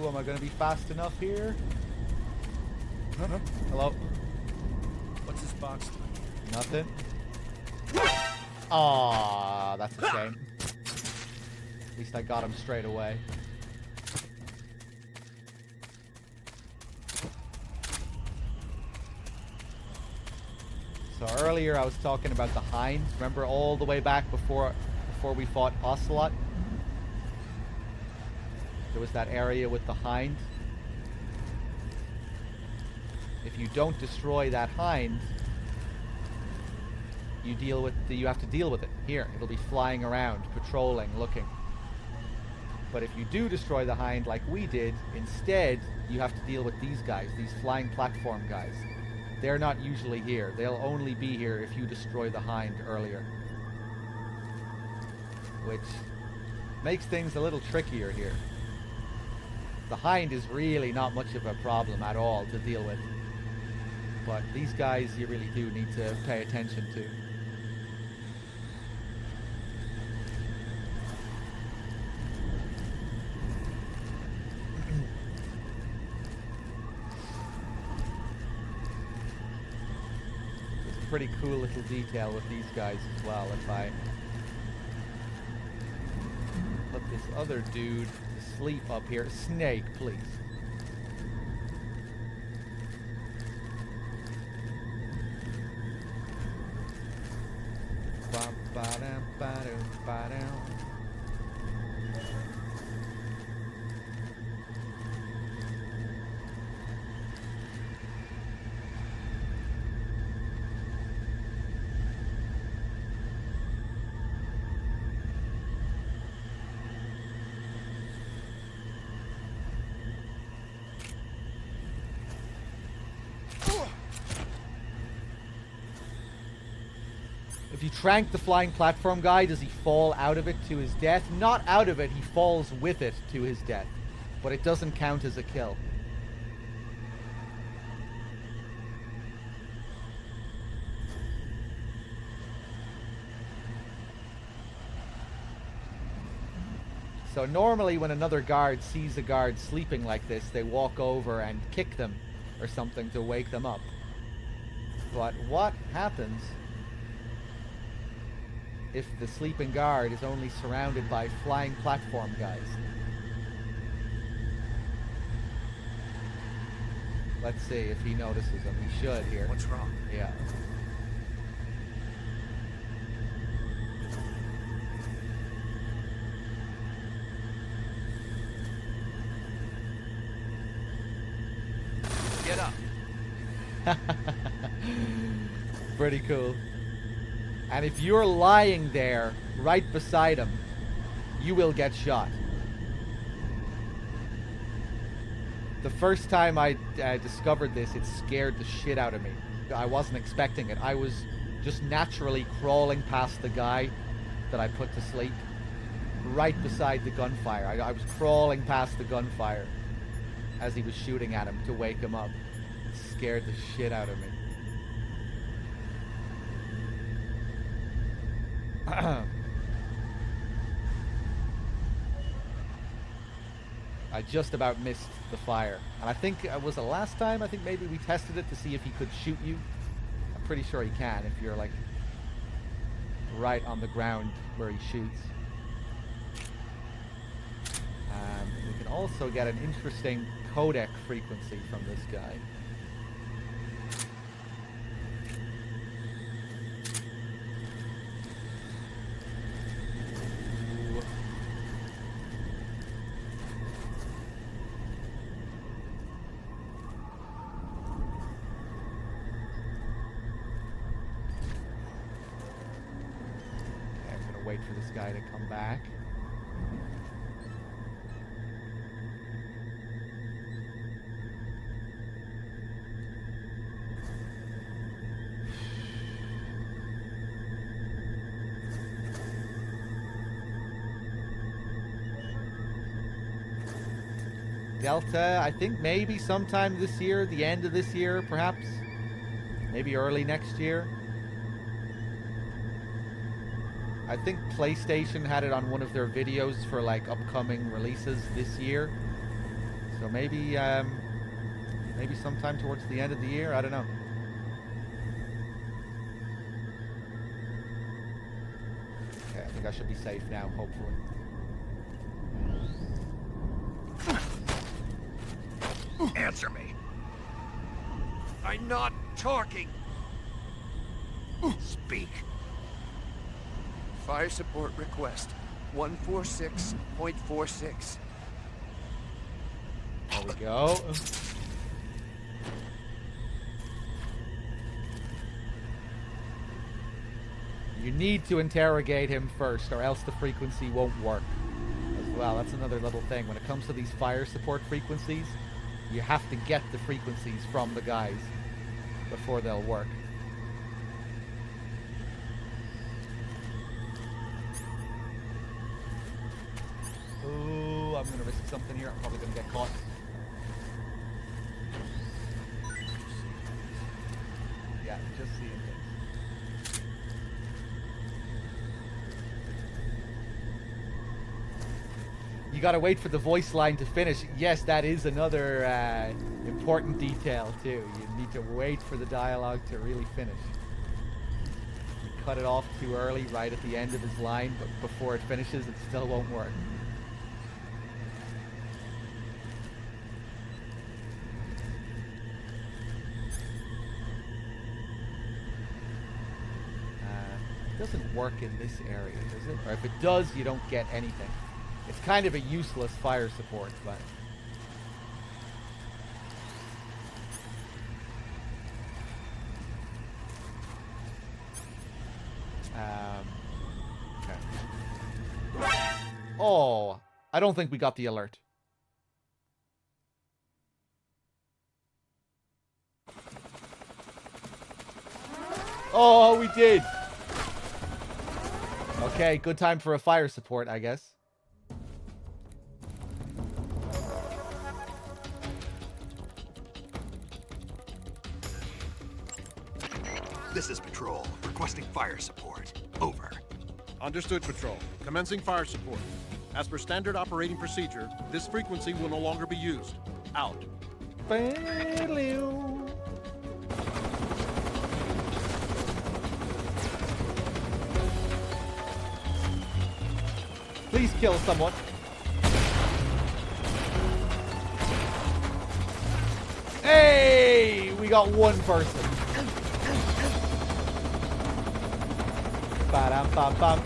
Ooh, am I gonna be fast enough here? Hello? What's this box doing? Nothing. Aw, that's a shame. At least I got him straight away. So earlier I was talking about the Hind. Remember all the way back before we fought Ocelot? There was that area with the Hind. If you don't destroy that Hind, you have to deal with it. Here, it'll be flying around, patrolling, looking. But if you do destroy the Hind like we did, instead you have to deal with these guys, these flying platform guys. They're not usually here. They'll only be here if you destroy the Hind earlier. Which makes things a little trickier here. The Hind is really not much of a problem at all to deal with. But these guys you really do need to pay attention to. It's a pretty cool little detail with these guys as well. If I put this other dude asleep up here. Snake, please. If you trank the flying platform guy, does he fall out of it to his death? Not out of it, he falls with it to his death. But it doesn't count as a kill. So normally when another guard sees a guard sleeping like this, they walk over and kick them or something to wake them up. But what happens if the sleeping guard is only surrounded by flying platform guys? Let's see if he notices them. He should here. What's wrong? Yeah. Get up. Pretty cool. And if you're lying there right beside him, you will get shot. The first time I discovered this, it scared the shit out of me. I wasn't expecting it. I was just naturally crawling past the guy that I put to sleep right beside the gunfire. I was crawling past the gunfire as he was shooting at him to wake him up. It scared the shit out of me. I just about missed the fire. And I think it was the last time, I think maybe we tested it to see if he could shoot you. I'm pretty sure he can if you're like right on the ground where he shoots. We can also get an interesting codec frequency from this guy. Wait for this guy to come back. Delta, I think maybe sometime this year, the end of this year, perhaps. Maybe early next year. I think PlayStation had it on one of their videos for like upcoming releases this year. So maybe maybe sometime towards the end of the year, I don't know. Okay, I think I should be safe now, hopefully. Answer me. I'm not talking. Speak. Fire support request 146.46. There we go. You need to interrogate him first, or else the frequency won't work as well. That's another little thing. When it comes to these fire support frequencies, you have to get the frequencies from the guys before they'll work. Ooh, I'm gonna risk something here. I'm probably gonna get caught. Yeah, just seeing things. You gotta wait for the voice line to finish. Yes, that is another important detail too. You need to wait for the dialogue to really finish. You cut it off too early, right at the end of his line, but before it finishes, it still won't work. work in this area, does it? Or if it does, you don't get anything. It's kind of a useless fire support, but... Okay. Oh, I don't think we got the alert. Oh, we did. Okay, good time for a fire support, I guess. This is Patrol, requesting fire support. Over. Understood, Patrol. Commencing fire support. As per standard operating procedure, this frequency will no longer be used. Out. Please kill someone. Hey, we got one person. Ba-dum-bum-bum.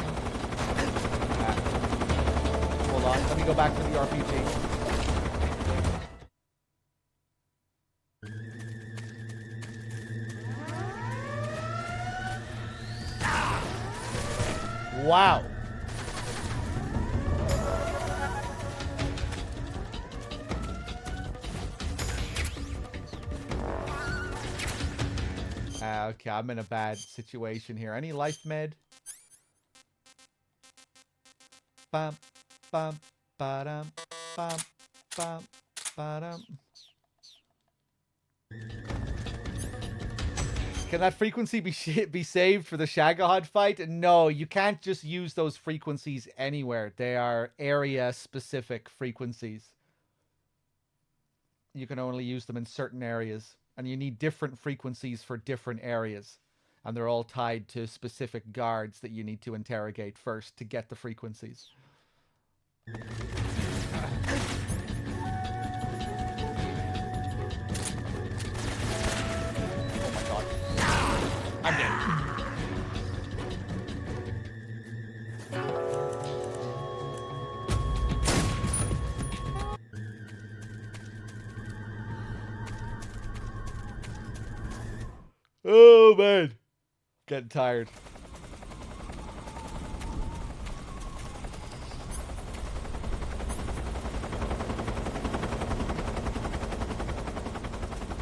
Hold on, let me go back to the RPG. Wow. Okay, I'm in a bad situation here. Any life med? Bum, bum, ba-dum, bum, bum, ba-dum. Can that frequency be saved for the Shagohod fight? No, you can't just use those frequencies anywhere. They are area-specific frequencies. You can only use them in certain areas. And you need different frequencies for different areas. And they're all tied to specific guards that you need to interrogate first to get the frequencies. Oh my god. I'm dead. Oh man, getting tired.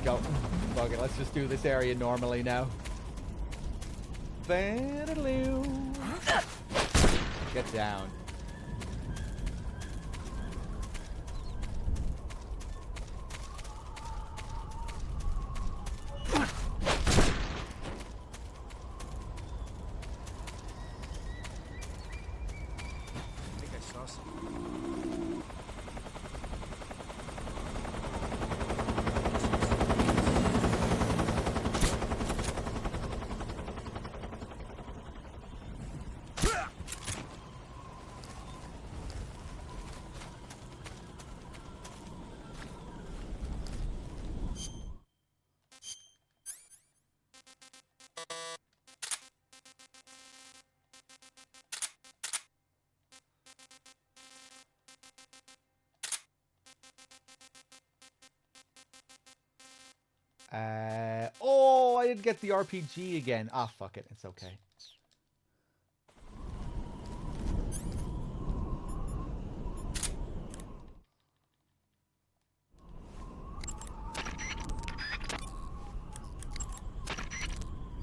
Go. Fuck it, let's just do this area normally now. Get down. Oh, I didn't get the RPG again. Ah, fuck it. It's okay.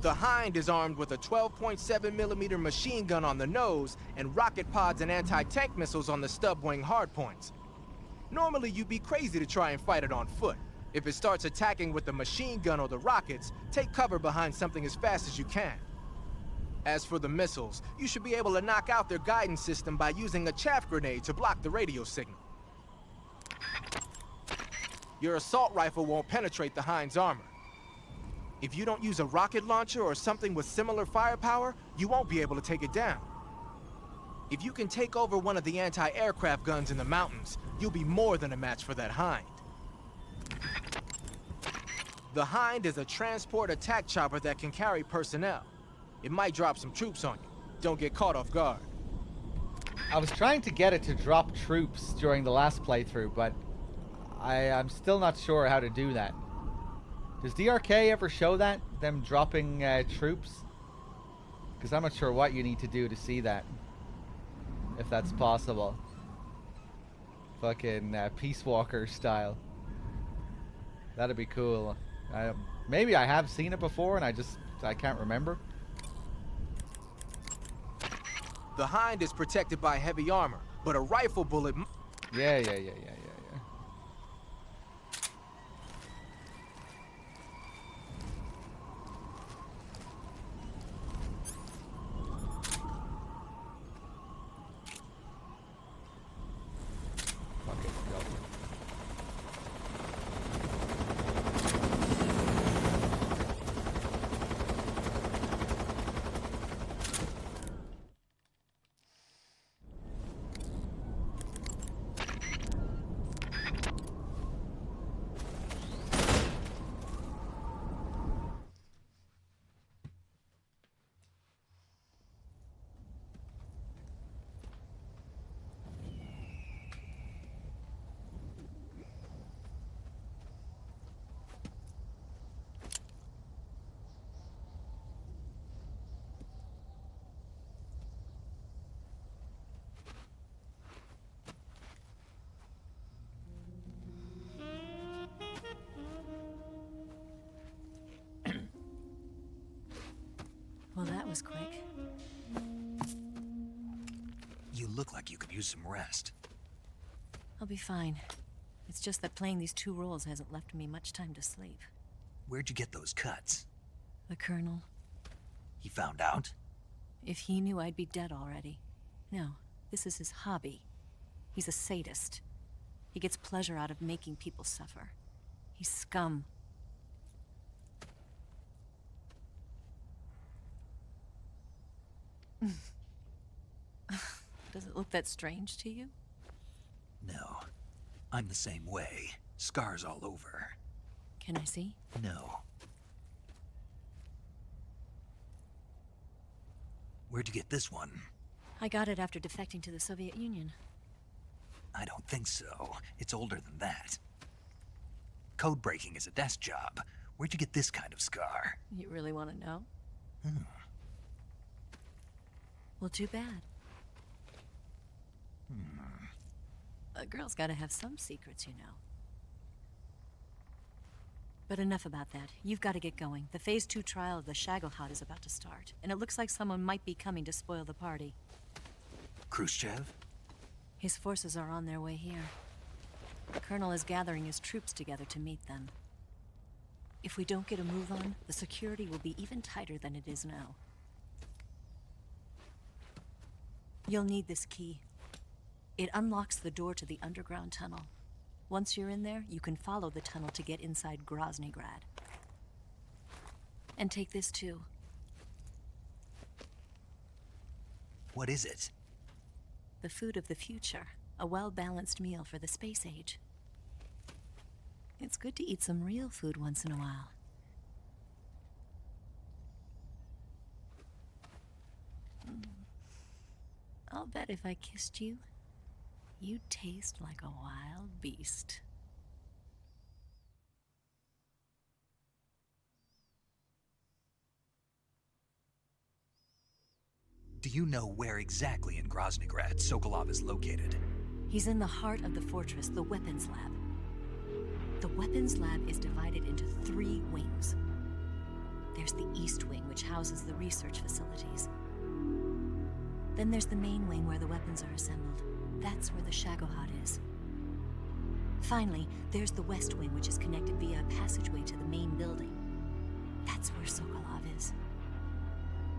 The Hind is armed with a 12.7mm machine gun on the nose and rocket pods and anti-tank missiles on the stub wing hardpoints. Normally, you'd be crazy to try and fight it on foot. If it starts attacking with the machine gun or the rockets, take cover behind something as fast as you can. As for the missiles, you should be able to knock out their guidance system by using a chaff grenade to block the radio signal. Your assault rifle won't penetrate the Hind's armor. If you don't use a rocket launcher or something with similar firepower, you won't be able to take it down. If you can take over one of the anti-aircraft guns in the mountains, you'll be more than a match for that Hind. The Hind is a transport attack chopper that can carry personnel. It might drop some troops on you. Don't get caught off guard. I was trying to get it to drop troops during the last playthrough, but I'm still not sure how to do that. Does DRK ever show that? Them dropping troops? Because I'm not sure what you need to do to see that. If that's possible. Fucking Peace Walker style. That'd be cool. Maybe I have seen it before and I can't remember. The Hind is protected by heavy armor, but a rifle bullet... Yeah. Well, that was quick. You look like you could use some rest. I'll be fine. It's just that playing these 2 roles hasn't left me much time to sleep. Where'd you get those cuts? The Colonel. He found out? If he knew, I'd be dead already. No, this is his hobby. He's a sadist. He gets pleasure out of making people suffer. He's scum. Does it look that strange to you? No. I'm the same way. Scars all over. Can I see? No. Where'd you get this one? I got it after defecting to the Soviet Union. I don't think so. It's older than that. Code breaking is a desk job. Where'd you get this kind of scar? You really want to know? Well, too bad. A girl's gotta have some secrets, you know. But enough about that. You've got to get going. The Phase 2 trial of the Shagohod is about to start, and it looks like someone might be coming to spoil the party. Khrushchev? His forces are on their way here. The Colonel is gathering his troops together to meet them. If we don't get a move on, the security will be even tighter than it is now. You'll need this key. It unlocks the door to the underground tunnel. Once you're in there, you can follow the tunnel to get inside Groznygrad. And take this too. What is it? The food of the future. A well-balanced meal for the space age. It's good to eat some real food once in a while. I'll bet if I kissed you, you'd taste like a wild beast. Do you know where exactly in Groznygrad Sokolov is located? He's in the heart of the fortress, the weapons lab. The weapons lab is divided into 3 wings. There's the East Wing, which houses the research facilities. Then there's the main wing where the weapons are assembled. That's where the Shagohod is. Finally, there's the West Wing, which is connected via a passageway to the main building. That's where Sokolov is.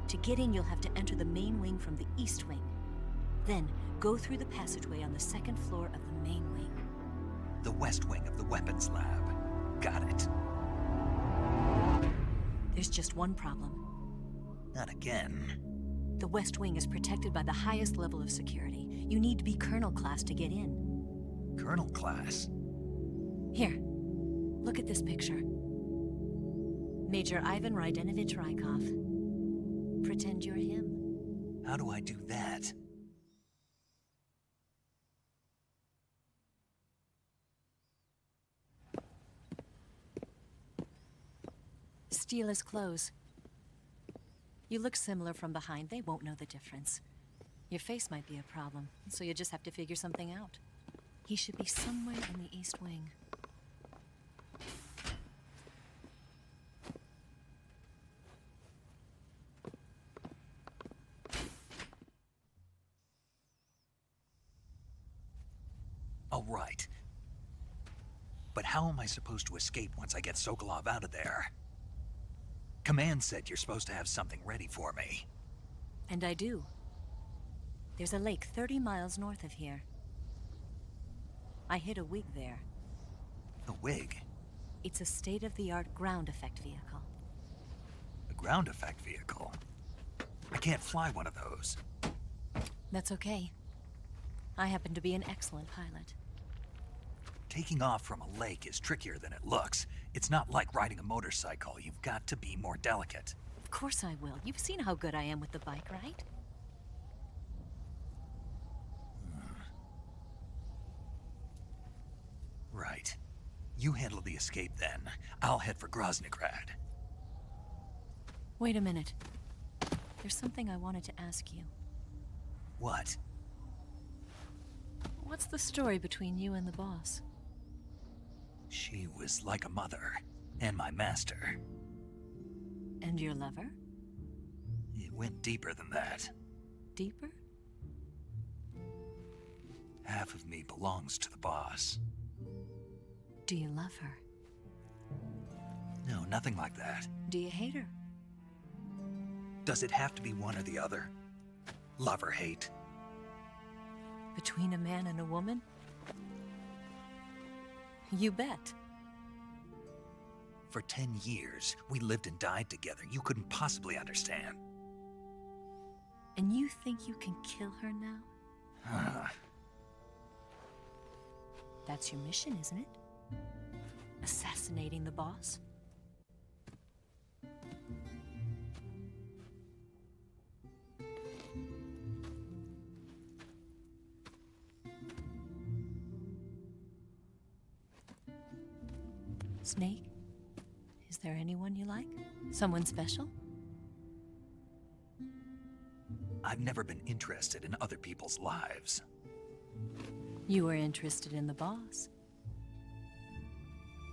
To get in, you'll have to enter the main wing from the East Wing. Then, go through the passageway on the 2nd floor of the main wing. The West Wing of the weapons lab. Got it. There's just one problem. Not again. The West Wing is protected by the highest level of security. You need to be Colonel class to get in. Colonel class? Here, look at this picture. Major Ivan Rydenovich Rykov. Pretend you're him. How do I do that? Steal his clothes. You look similar from behind. They won't know the difference. Your face might be a problem, so you just have to figure something out. He should be somewhere in the East Wing. All right. But how am I supposed to escape once I get Sokolov out of there? Command said you're supposed to have something ready for me. And I do. There's a lake 30 miles north of here. I hid a wig there. A wig? It's a state-of-the-art ground effect vehicle. A ground effect vehicle? I can't fly one of those. That's okay. I happen to be an excellent pilot. Taking off from a lake is trickier than it looks. It's not like riding a motorcycle. You've got to be more delicate. Of course I will. You've seen how good I am with the bike, right? Right. You handle the escape then. I'll head for Groznygrad. Wait a minute. There's something I wanted to ask you. What? What's the story between you and the boss? She was like a mother, and my master. And your lover? It went deeper than that. Deeper? Half of me belongs to the boss. Do you love her? No, nothing like that. Do you hate her? Does it have to be one or the other? Love or hate? Between a man and a woman? You bet. For 10 years, we lived and died together. You couldn't possibly understand. And you think you can kill her now? That's your mission, isn't it? Assassinating the boss? Snake? Is there anyone you like? Someone special? I've never been interested in other people's lives. You were interested in the boss.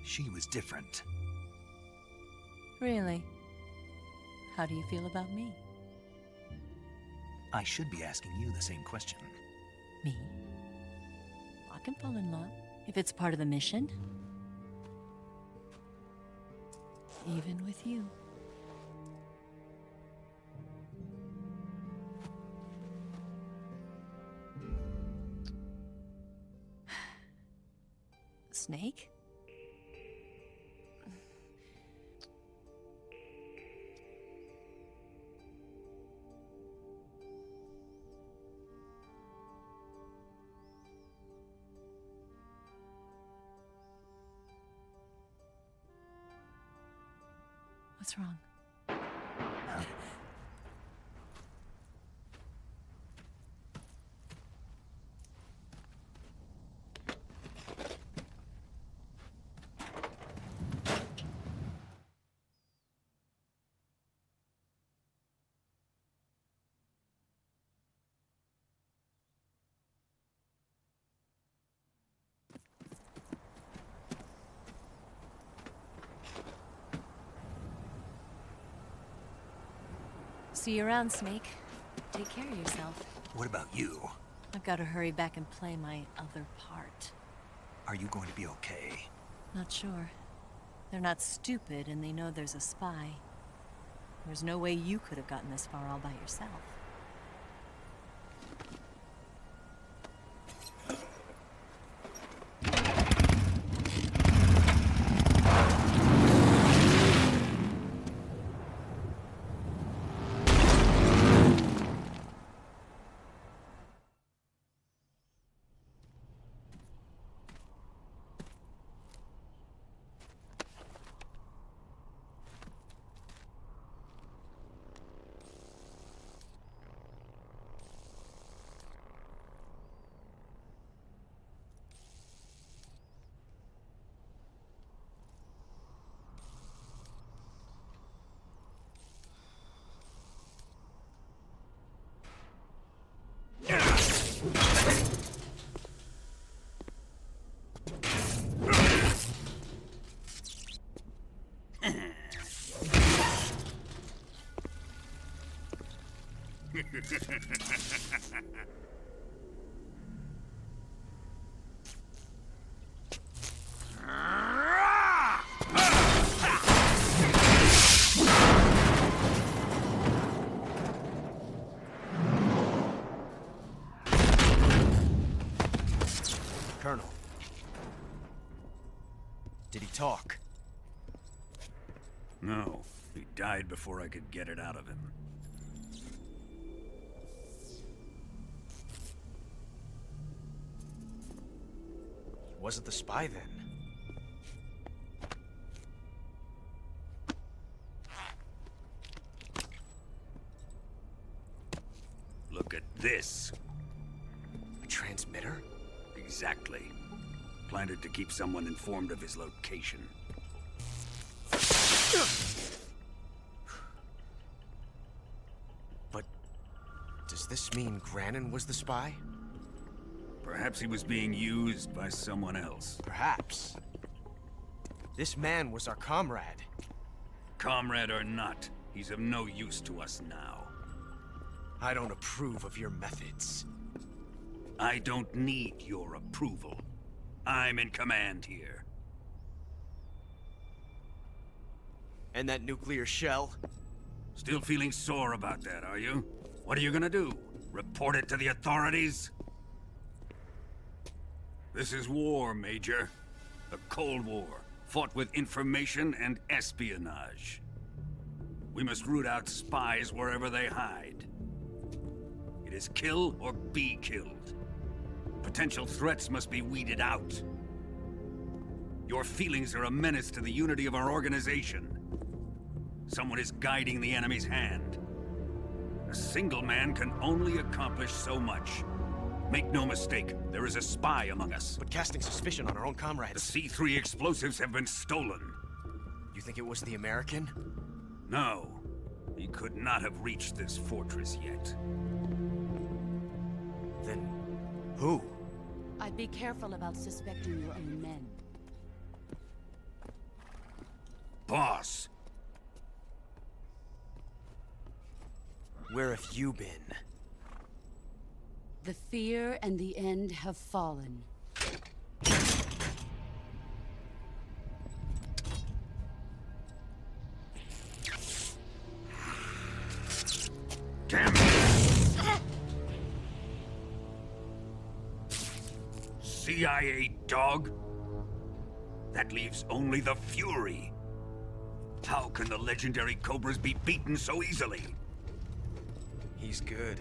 She was different. Really? How do you feel about me? I should be asking you the same question. Me? I can fall in love if it's part of the mission. Even with you. Snake? What's wrong? See you around, Snake. Take care of yourself. What about you? I've got to hurry back and play my other part. Are you going to be okay? Not sure. They're not stupid, and they know there's a spy. There's no way you could have gotten this far all by yourself. Colonel. Did he talk? No, he died before I could get it out of him. He wasn't the spy then. Look at this. A transmitter? Exactly. Planted to keep someone informed of his location. But does this mean Granin was the spy? Perhaps he was being used by someone else. Perhaps. This man was our comrade. Comrade or not, he's of no use to us now. I don't approve of your methods. I don't need your approval. I'm in command here. And that nuclear shell? Still feeling sore about that, are you? What are you gonna do? Report it to the authorities? This is war, Major. A Cold War, fought with information and espionage. We must root out spies wherever they hide. It is kill or be killed. Potential threats must be weeded out. Your feelings are a menace to the unity of our organization. Someone is guiding the enemy's hand. A single man can only accomplish so much. Make no mistake, there is a spy among us. But casting suspicion on our own comrades... The C3 explosives have been stolen. You think it was the American? No. He could not have reached this fortress yet. Then... who? I'd be careful about suspecting your own men. Boss! Where have you been? The fear and the end have fallen. Damn it! CIA dog? That leaves only the Fury. How can the legendary Cobras be beaten so easily? He's good.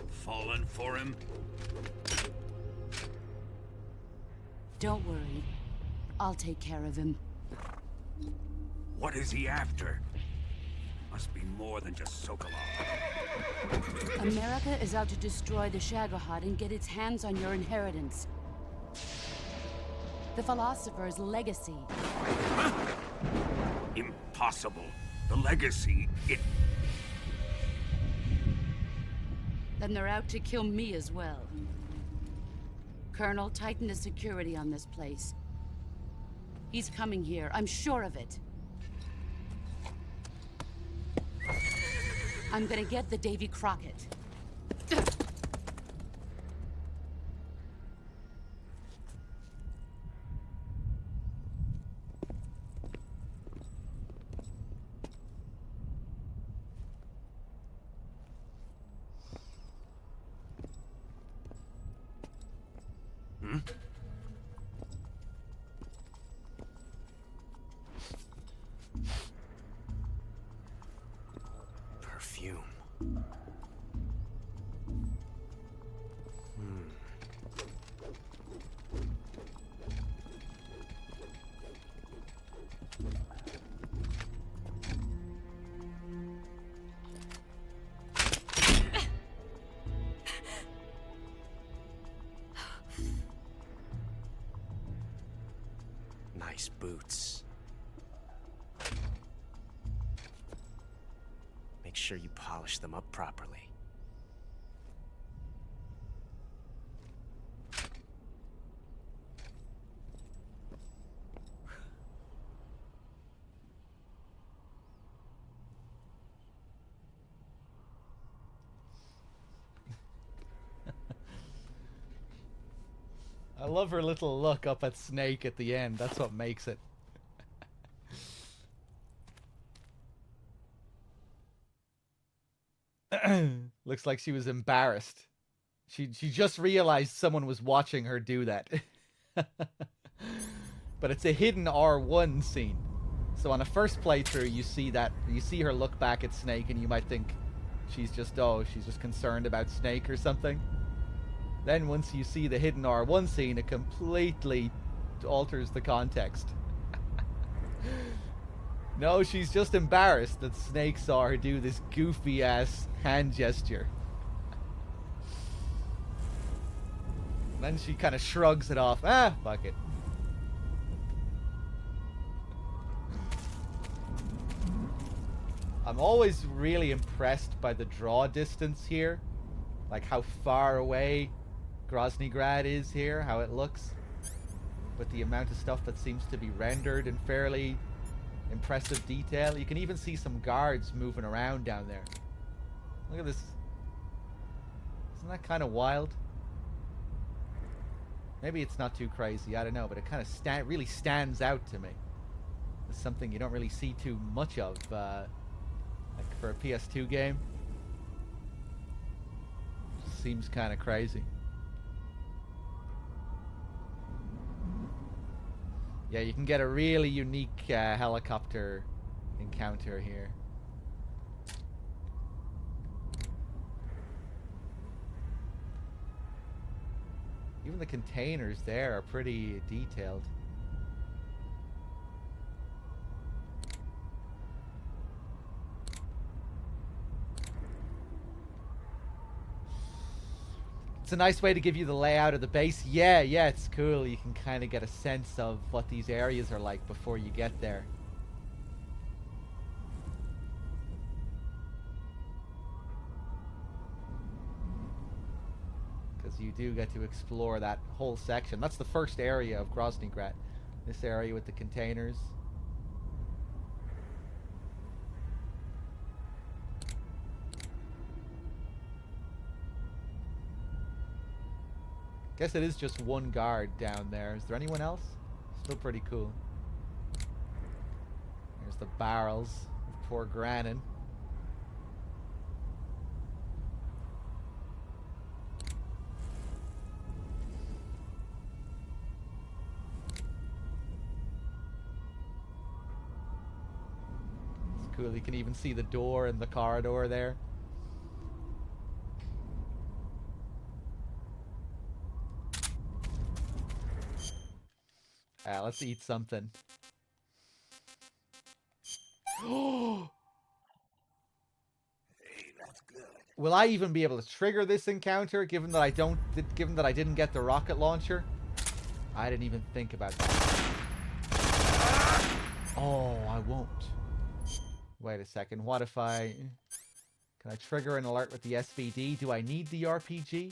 Fallen for him? Don't worry. I'll take care of him. What is he after? Must be more than just Sokolov. America is out to destroy the Shagohod and get its hands on your inheritance. The Philosopher's legacy. Impossible. The legacy, it... Then they're out to kill me as well. Colonel, tighten the security on this place. He's coming here, I'm sure of it. I'm gonna get the Davy Crockett. Perfume. Nice boots. Make sure you polish them up properly. I love her little look up at Snake at the end. That's what makes it. Looks like she was embarrassed. She just realized someone was watching her do that. But it's a hidden R1 scene. So on a first playthrough, you see her look back at Snake, and you might think she's just concerned about Snake or something. Then once you see the hidden R1 scene, it completely alters the context. No, she's just embarrassed that Snake saw her do this goofy ass hand gesture. Then she kind of shrugs it off. Ah, fuck it. I'm always really impressed by the draw distance here. Like how far away Grozny Grad is here, how it looks. With the amount of stuff that seems to be rendered in fairly impressive detail. You can even see some guards moving around down there. Look at this. Isn't that kind of wild? Maybe it's not too crazy, I don't know, but it kind of really stands out to me. It's something you don't really see too much of like for a PS2 game. Seems kind of crazy. Yeah, you can get a really unique helicopter encounter here. Even the containers there are pretty detailed. It's a nice way to give you the layout of the base. Yeah, it's cool. You can kind of get a sense of what these areas are like before you get there. Because you do get to explore that whole section. That's the first area of Grozny Grad. This area with the containers. Guess it is just one guard down there. Is there anyone else? Still pretty cool. There's the barrels of poor Granin. It's cool. You can even see the door in the corridor there. Let's eat something. Hey, that's good. Will I even be able to trigger this encounter, given that I didn't get the rocket launcher? I didn't even think about that. Oh, I won't. Wait a second. What if can I trigger an alert with the SVD? Do I need the RPG?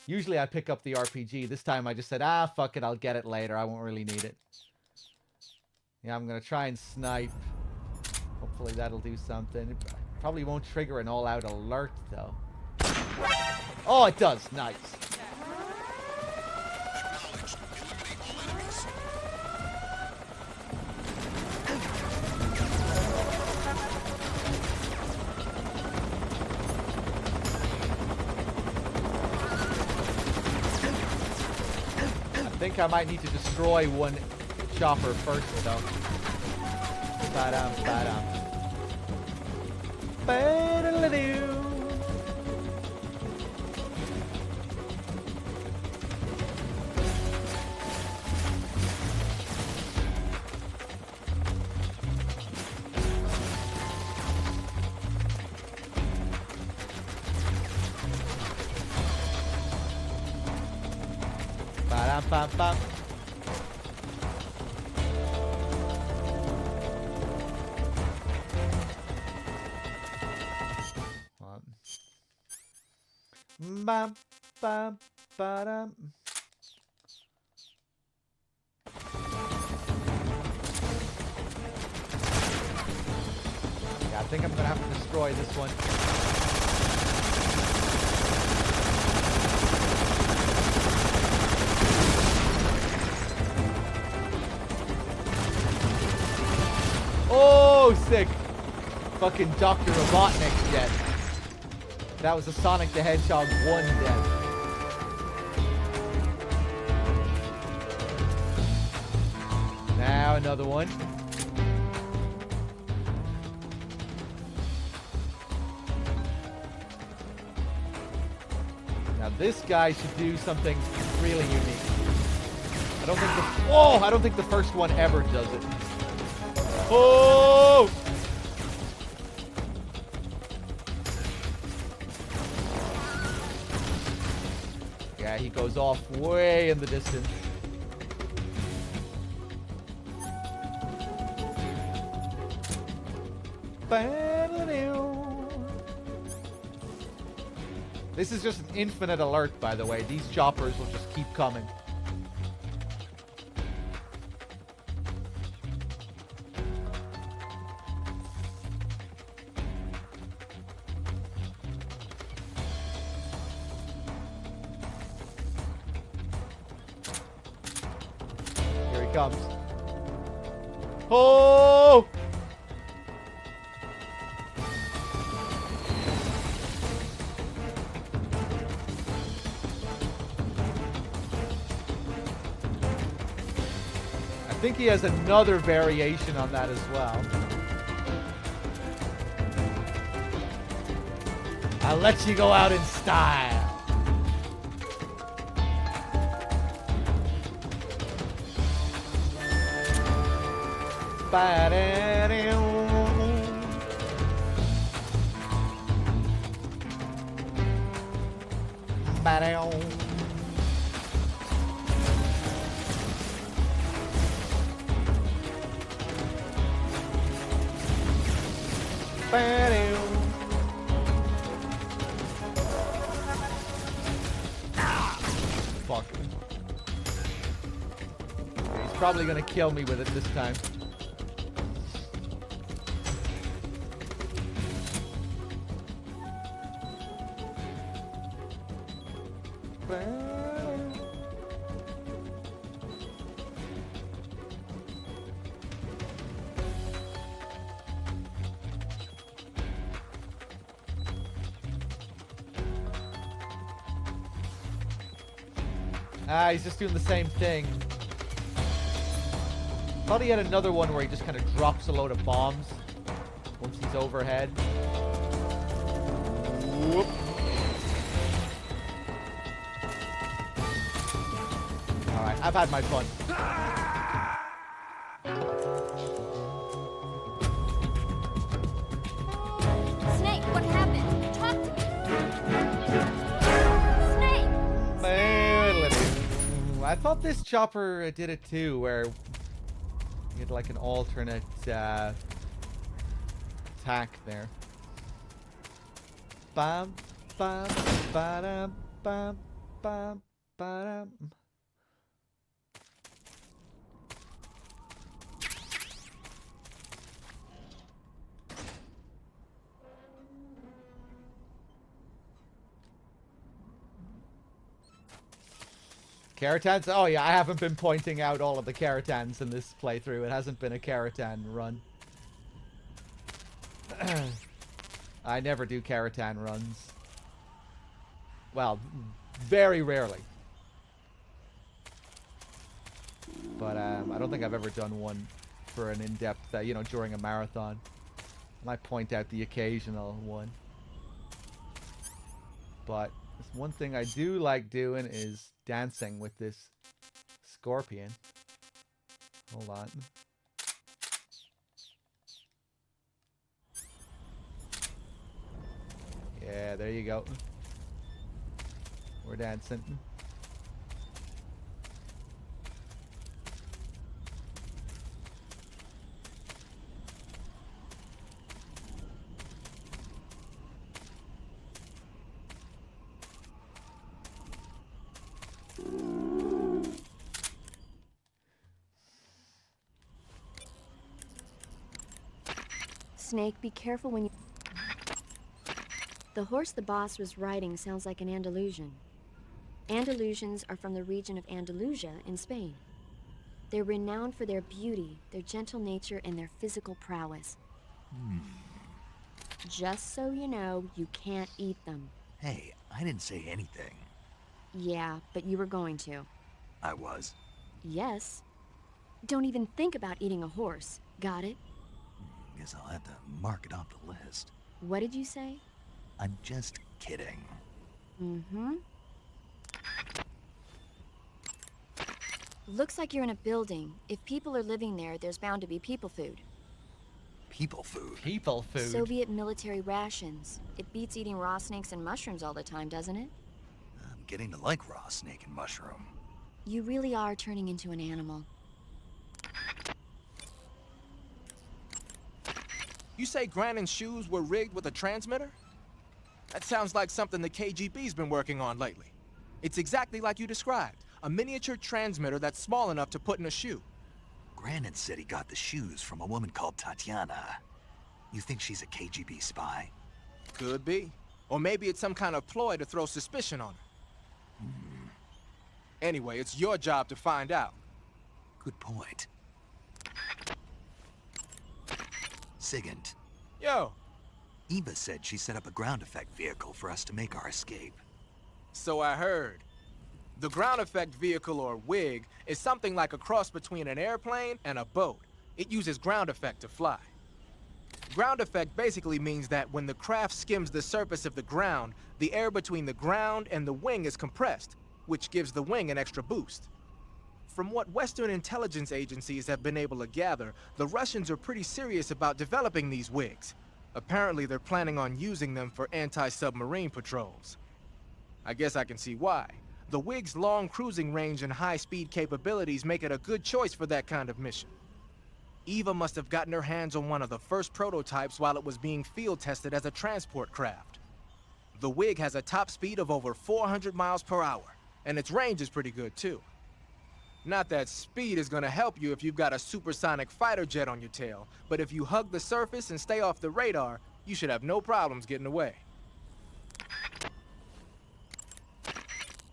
Usually I pick up the RPG. This time I just said, fuck it, I'll get it later. I won't really need it. Yeah, I'm going to try and snipe. Hopefully that'll do something. It probably won't trigger an all-out alert, though. Oh, it does. Nice. I think I might need to destroy one chopper first, though. Ba-dum, ba-dum. Ba-da-da-doo. Bam, bam. Bam, bam, ba-dum. Yeah, I think I'm gonna have to destroy this one. Oh, sick. Fucking Dr. Robotnik's dead. That was a Sonic the Hedgehog 1 death. Now another one. Now this guy should do something really unique. I don't think the first one ever does it. Oh! Yeah, he goes off way in the distance. This is just an infinite alert, by the way. These choppers will just keep coming. Here he comes. Oh! I think he has another variation on that as well. I'll let you go out in style. Fuck. He's probably gonna kill me with it this time. Ah, he's just doing the same thing. Thought he had another one where he just kind of drops a load of bombs once he's overhead. Whoop. Alright, I've had my fun. Snake, what happened? Talk to me. Snake! I thought this chopper did it too, where you had like an alternate attack there. Bam, bam, ba-dum, bam, bam, ba-dum. Karatans? Oh yeah, I haven't been pointing out all of the Karatans in this playthrough. It hasn't been a Karatan run. I never do Karatan runs. Well, very rarely. But I don't think I've ever done one for an in-depth, you know, during a marathon. I might point out the occasional one. But one thing I do like doing is dancing with this scorpion. Hold on. Yeah, there you go. We're dancing. Snake, be careful when you... The horse the boss was riding sounds like an Andalusian. Andalusians are from the region of Andalusia in Spain. They're renowned for their beauty, their gentle nature, and their physical prowess. Just so you know, you can't eat them. Hey, I didn't say anything. Yeah, but you were going to. I was. Yes. Don't even think about eating a horse. Got it? Guess I'll have to mark it off the list. What did you say? I'm just kidding. Mm-hmm. Looks like you're in a building. If people are living there, there's bound to be people food. People food? People food? Soviet military rations. It beats eating raw snakes and mushrooms all the time, doesn't it? I'm getting to like raw snake and mushroom. You really are turning into an animal. You say Grannon's shoes were rigged with a transmitter? That sounds like something the KGB's been working on lately. It's exactly like you described. A miniature transmitter that's small enough to put in a shoe. Grannon said he got the shoes from a woman called Tatiana. You think she's a KGB spy? Could be. Or maybe it's some kind of ploy to throw suspicion on her. Anyway, it's your job to find out. Good point. Sigint. Yo. Eva said she set up a ground effect vehicle for us to make our escape. So I heard. The ground effect vehicle, or WIG, is something like a cross between an airplane and a boat. It uses ground effect to fly. Ground effect basically means that when the craft skims the surface of the ground, the air between the ground and the wing is compressed, which gives the wing an extra boost. From what Western intelligence agencies have been able to gather, the Russians are pretty serious about developing these WIGs. Apparently, they're planning on using them for anti-submarine patrols. I guess I can see why. The WIG's long cruising range and high-speed capabilities make it a good choice for that kind of mission. Eva must have gotten her hands on one of the first prototypes while it was being field tested as a transport craft. The WIG has a top speed of over 400 miles per hour, and its range is pretty good too. Not that speed is gonna help you if you've got a supersonic fighter jet on your tail, but if you hug the surface and stay off the radar, you should have no problems getting away.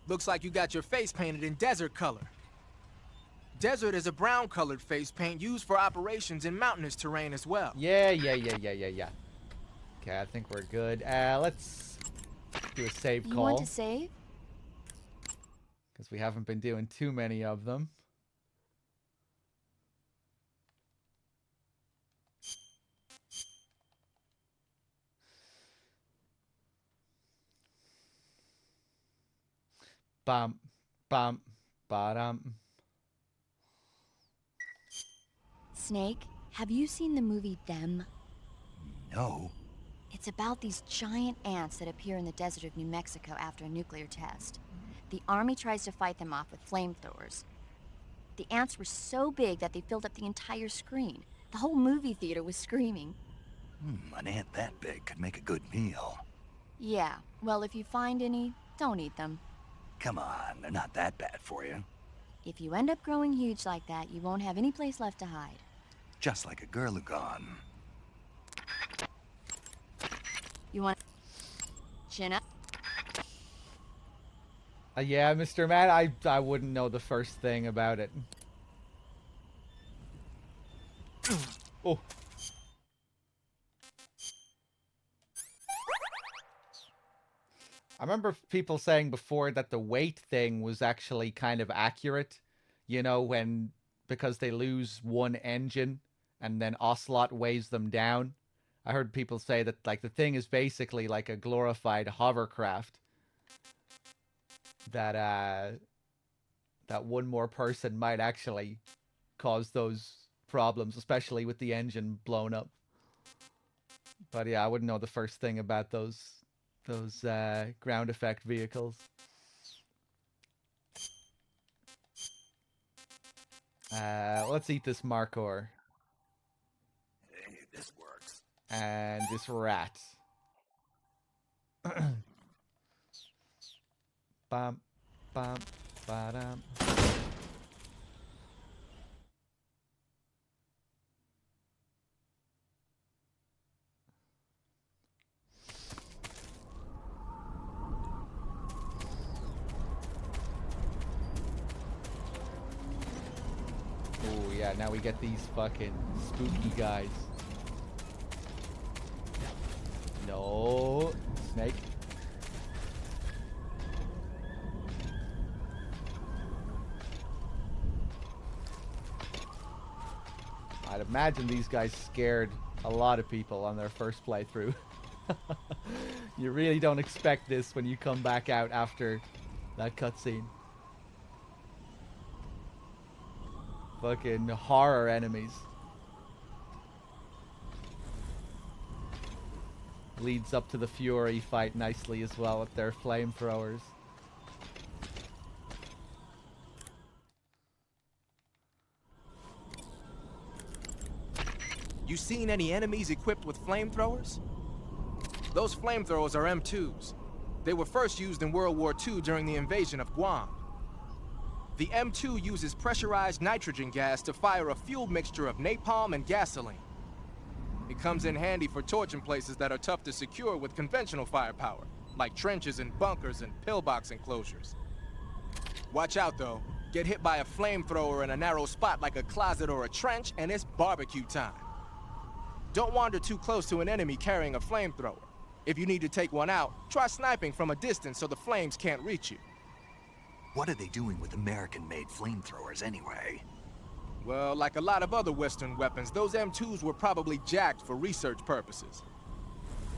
Looks like you got your face painted in desert color. Desert is a brown-colored face paint used for operations in mountainous terrain as well. Yeah. Okay, I think we're good. Let's do a save call. You want to save? Because we haven't been doing too many of them. Bum, bum, ba-dum. Snake, have you seen the movie Them? No. It's about these giant ants that appear in the desert of New Mexico after a nuclear test. The army tries to fight them off with flamethrowers. The ants were so big that they filled up the entire screen. The whole movie theater was screaming. An ant that big could make a good meal. Yeah, well, if you find any, don't eat them. Come on, they're not that bad for you. If you end up growing huge like that, you won't have any place left to hide. Just like a Gurlugon. You want... Chin up? Yeah, Mr. Matt, I wouldn't know the first thing about it. Oh. I remember people saying before that the weight thing was actually kind of accurate. You know, because they lose one engine and then Ocelot weighs them down. I heard people say that, like, the thing is basically like a glorified hovercraft. That one more person might actually cause those problems, especially with the engine blown up. But yeah, I wouldn't know the first thing about those ground effect vehicles. Let's eat this Markor. Hey, this works. And this rat. Bum, bum, ba-dum. Oh yeah, now we get these fucking spooky guys. Oh, snake. I'd imagine these guys scared a lot of people on their first playthrough. You really don't expect this when you come back out after that cutscene. Fucking horror enemies. Leads up to the Fury fight nicely as well with their flamethrowers. You seen any enemies equipped with flamethrowers? Those flamethrowers are M2s. They were first used in World War II during the invasion of Guam. The M2 uses pressurized nitrogen gas to fire a fuel mixture of napalm and gasoline. It comes in handy for torching places that are tough to secure with conventional firepower, like trenches and bunkers and pillbox enclosures. Watch out though. Get hit by a flamethrower in a narrow spot like a closet or a trench, and it's barbecue time. Don't wander too close to an enemy carrying a flamethrower. If you need to take one out, try sniping from a distance so the flames can't reach you. What are they doing with American-made flamethrowers anyway? Well, like a lot of other Western weapons, those M2s were probably jacked for research purposes.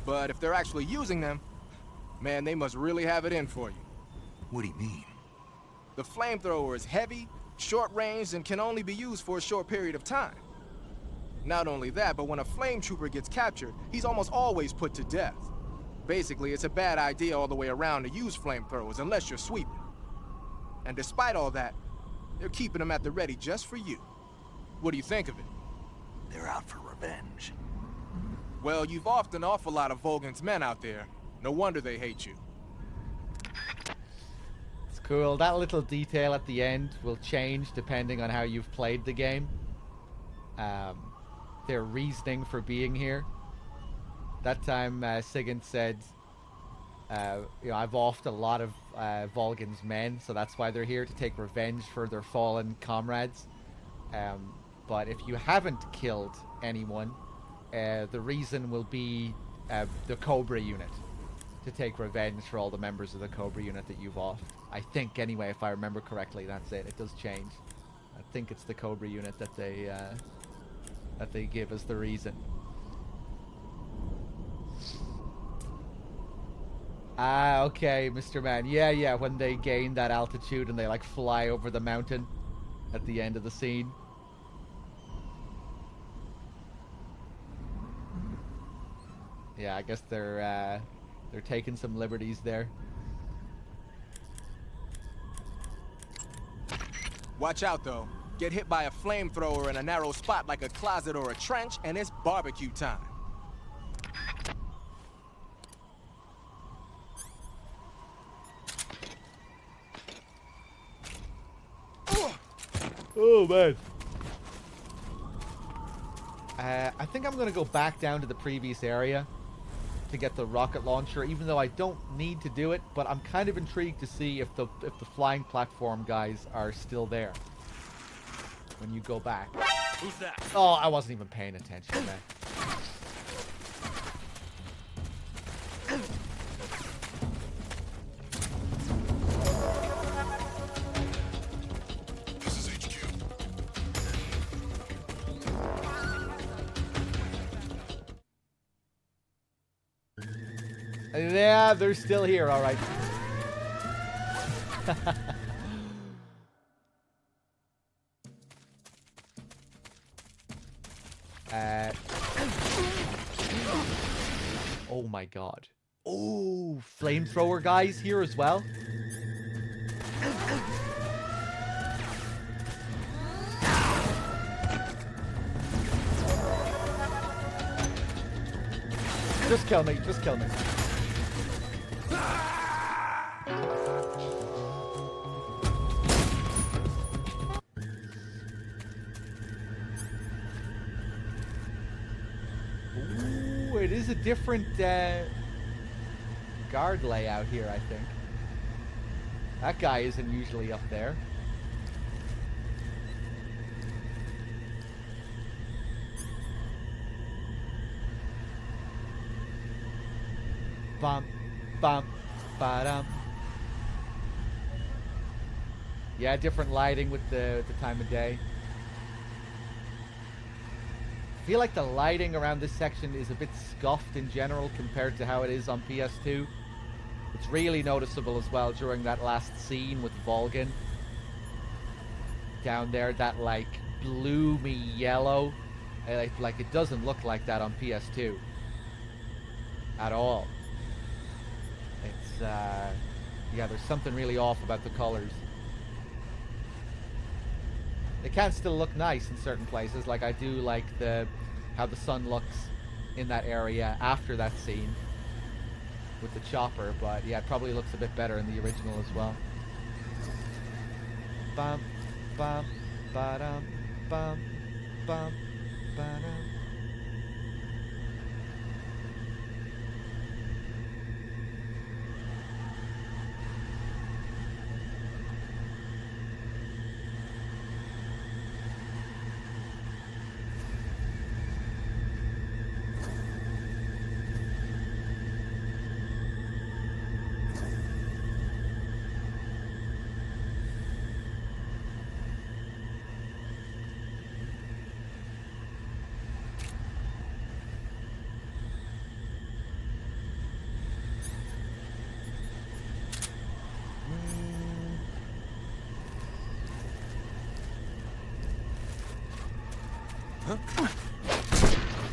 But if they're actually using them, man, they must really have it in for you. What do you mean? The flamethrower is heavy, short-ranged, and can only be used for a short period of time. Not only that, but when a flame trooper gets captured, he's almost always put to death. Basically, it's a bad idea all the way around to use flamethrowers unless you're sweeping. And despite all that, they're keeping them at the ready just for you. What do you think of it? They're out for revenge. Well, you've offed an awful lot of Volgan's men out there. No wonder they hate you. It's cool. That little detail at the end will change depending on how you've played the game. Their reasoning for being here. That time, Sigint said, you know, I've offed a lot of Volgan's men, so that's why they're here, to take revenge for their fallen comrades. But if you haven't killed anyone, the reason will be the Cobra unit, to take revenge for all the members of the Cobra unit that you've offed. I think, anyway, if I remember correctly, that's it. It does change. I think it's the Cobra unit that they give as the reason. Ah, okay, Mr. Man. Yeah, when they gain that altitude and they, like, fly over the mountain at the end of the scene. Yeah, I guess they're taking some liberties there. Watch out, though. Get hit by a flamethrower in a narrow spot like a closet or a trench, and it's barbecue time. Oh, man. I think I'm going to go back down to the previous area to get the rocket launcher, even though I don't need to do it, but I'm kind of intrigued to see if the flying platform guys are still there when you go back. Who's that? Oh, I wasn't even paying attention, man. This is HQ. Yeah, they're still here, all right. Oh my god. Oh, flamethrower guys here as well. Just kill me, just kill me. Ooh, it is a different guard layout here, I think. That guy isn't usually up there. bum, bum, ba-dum. Yeah, different lighting with the time of day. I feel like the lighting around this section is a bit scuffed in general compared to how it is on PS2. It's really noticeable as well during that last scene with Volgin. Down there, that like bloomy yellow. Like it doesn't look like that on PS2 at all. It's yeah, there's something really off about the colors. It can still look nice in certain places. Like I do like how the sun looks in that area after that scene with the chopper, but yeah, it probably looks a bit better in the original as well. Bum, bum, ba-dum, bum, bum, ba-dum.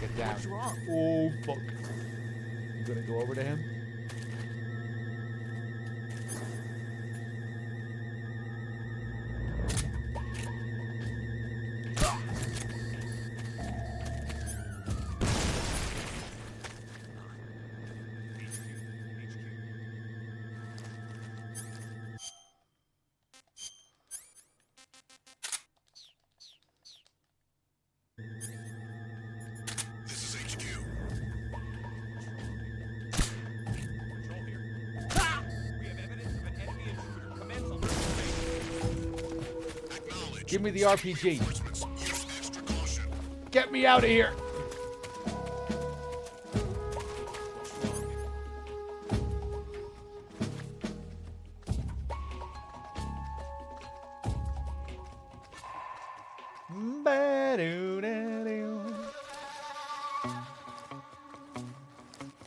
Get down. What's wrong? Oh, fuck. You gonna go over to him? Give me the RPG. Get me out of here.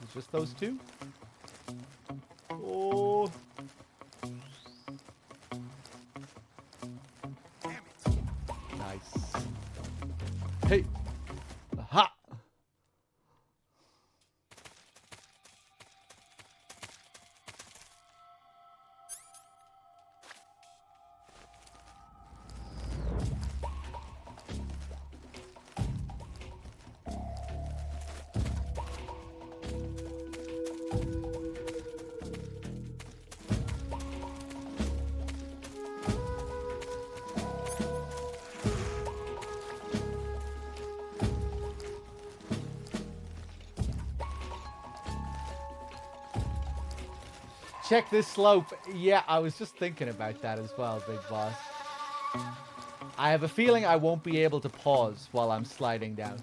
It's just those two? Oh. Nice. Hey. Aha. Check this slope. Yeah, I was just thinking about that as well, Big Boss. I have a feeling I won't be able to pause while I'm sliding down.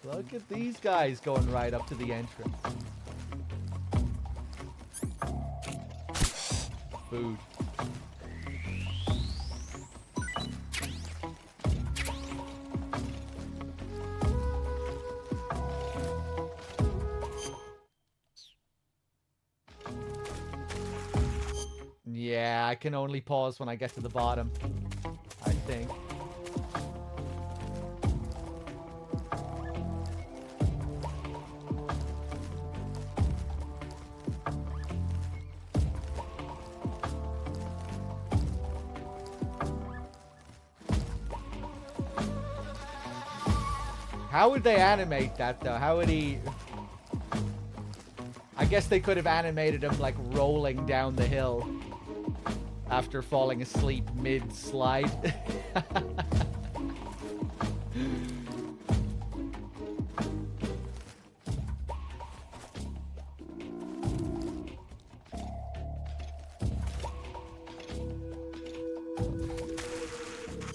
Look at these guys going right up to the entrance. Food. Yeah, I can only pause when I get to the bottom, I think. How would they animate that, though? How would he... I guess they could have animated him, like, rolling down the hill after falling asleep mid-slide.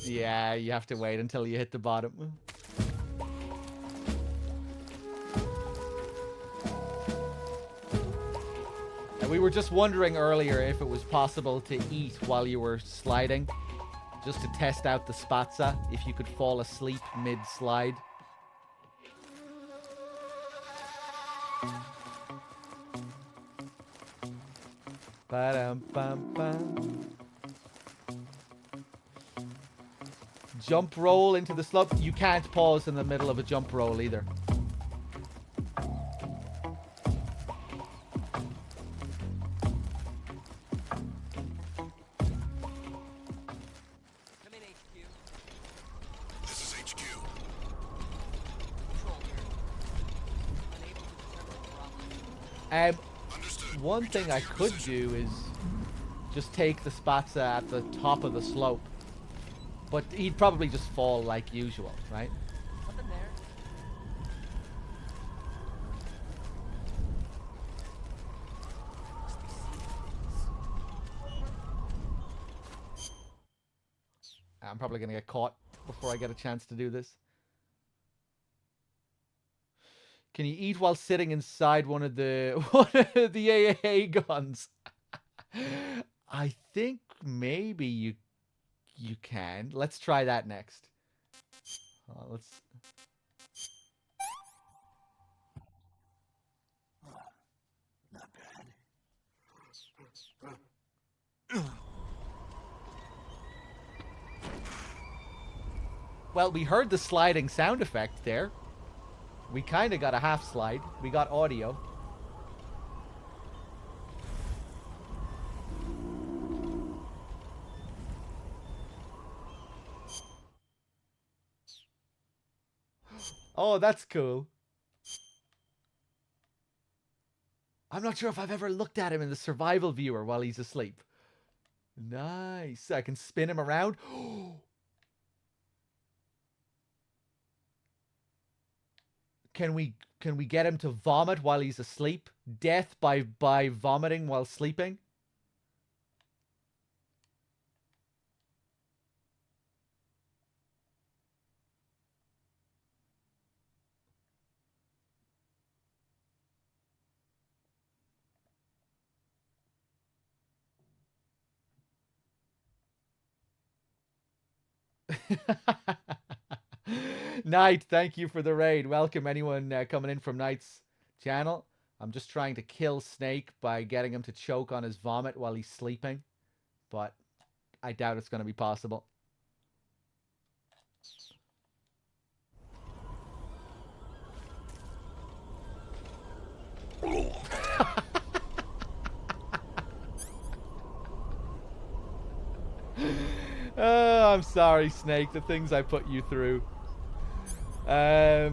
Yeah, you have to wait until you hit the bottom. We were just wondering earlier if it was possible to eat while you were sliding. Just to test out the spazza, if you could fall asleep mid-slide. Ba-dum-bum-bum. Jump roll into the slope. You can't pause in the middle of a jump roll either. This is HQ. One thing I could do is just take the spazza at the top of the slope. But he'd probably just fall like usual, right? Something there. I'm probably going to get caught before I get a chance to do this. Can you eat while sitting inside one of the AAA guns? I think maybe you can. Let's try that next. Let's. Not bad. Well, we heard the sliding sound effect there. We kind of got a half slide. We got audio. Oh, that's cool. I'm not sure if I've ever looked at him in the survival viewer while he's asleep. Nice. I can spin him around. Can we get him to vomit while he's asleep? Death by vomiting while sleeping? Knight, thank you for the raid. Welcome anyone coming in from Knight's channel. I'm just trying to kill Snake by getting him to choke on his vomit while he's sleeping. But I doubt it's going to be possible. Oh, I'm sorry, Snake. The things I put you through. I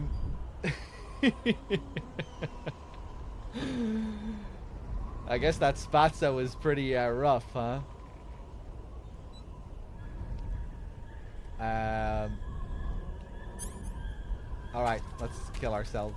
guess that spazza was pretty rough, huh? Alright, let's kill ourselves.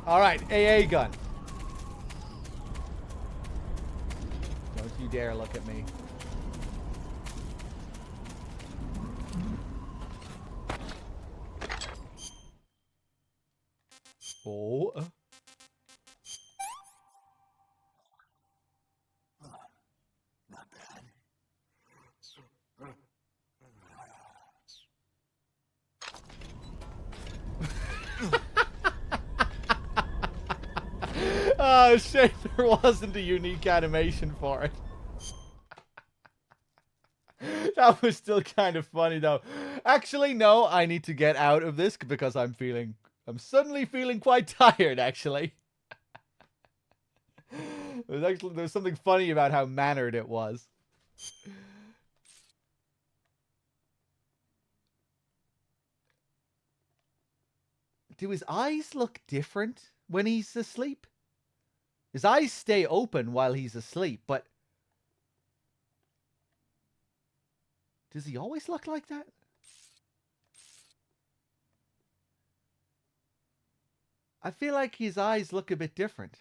Alright, AA gun. Don't you dare look at me. Oh. Not bad. Oh, shit, there wasn't a unique animation for it. That was still kind of funny, though. Actually, no, I need to get out of this because I'm suddenly feeling quite tired, actually. There's something funny about how mannered it was. Do his eyes look different when he's asleep? His eyes stay open while he's asleep, but does he always look like that? I feel like his eyes look a bit different.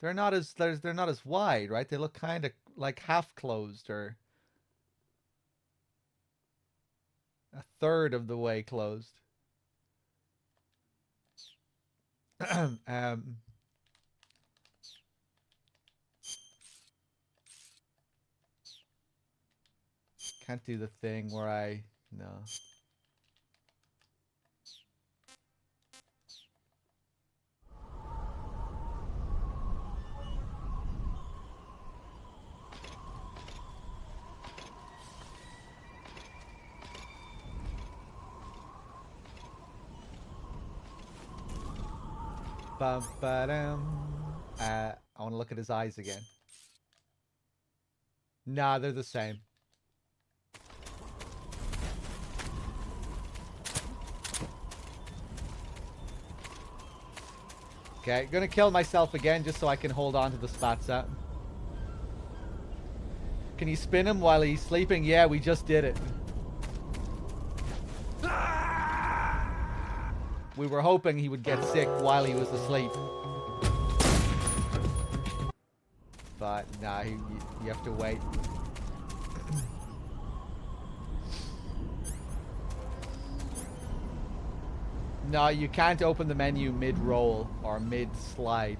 They're not as wide, right? They look kind of like half closed or a third of the way closed. Can't do the thing where no. I want to look at his eyes again. Nah, they're the same. Okay, gonna kill myself again just so I can hold on to the Spatza. Can you spin him while he's sleeping? Yeah, we just did it. We were hoping he would get sick while he was asleep. But, nah, you have to wait. No, you can't open the menu mid-roll or mid-slide.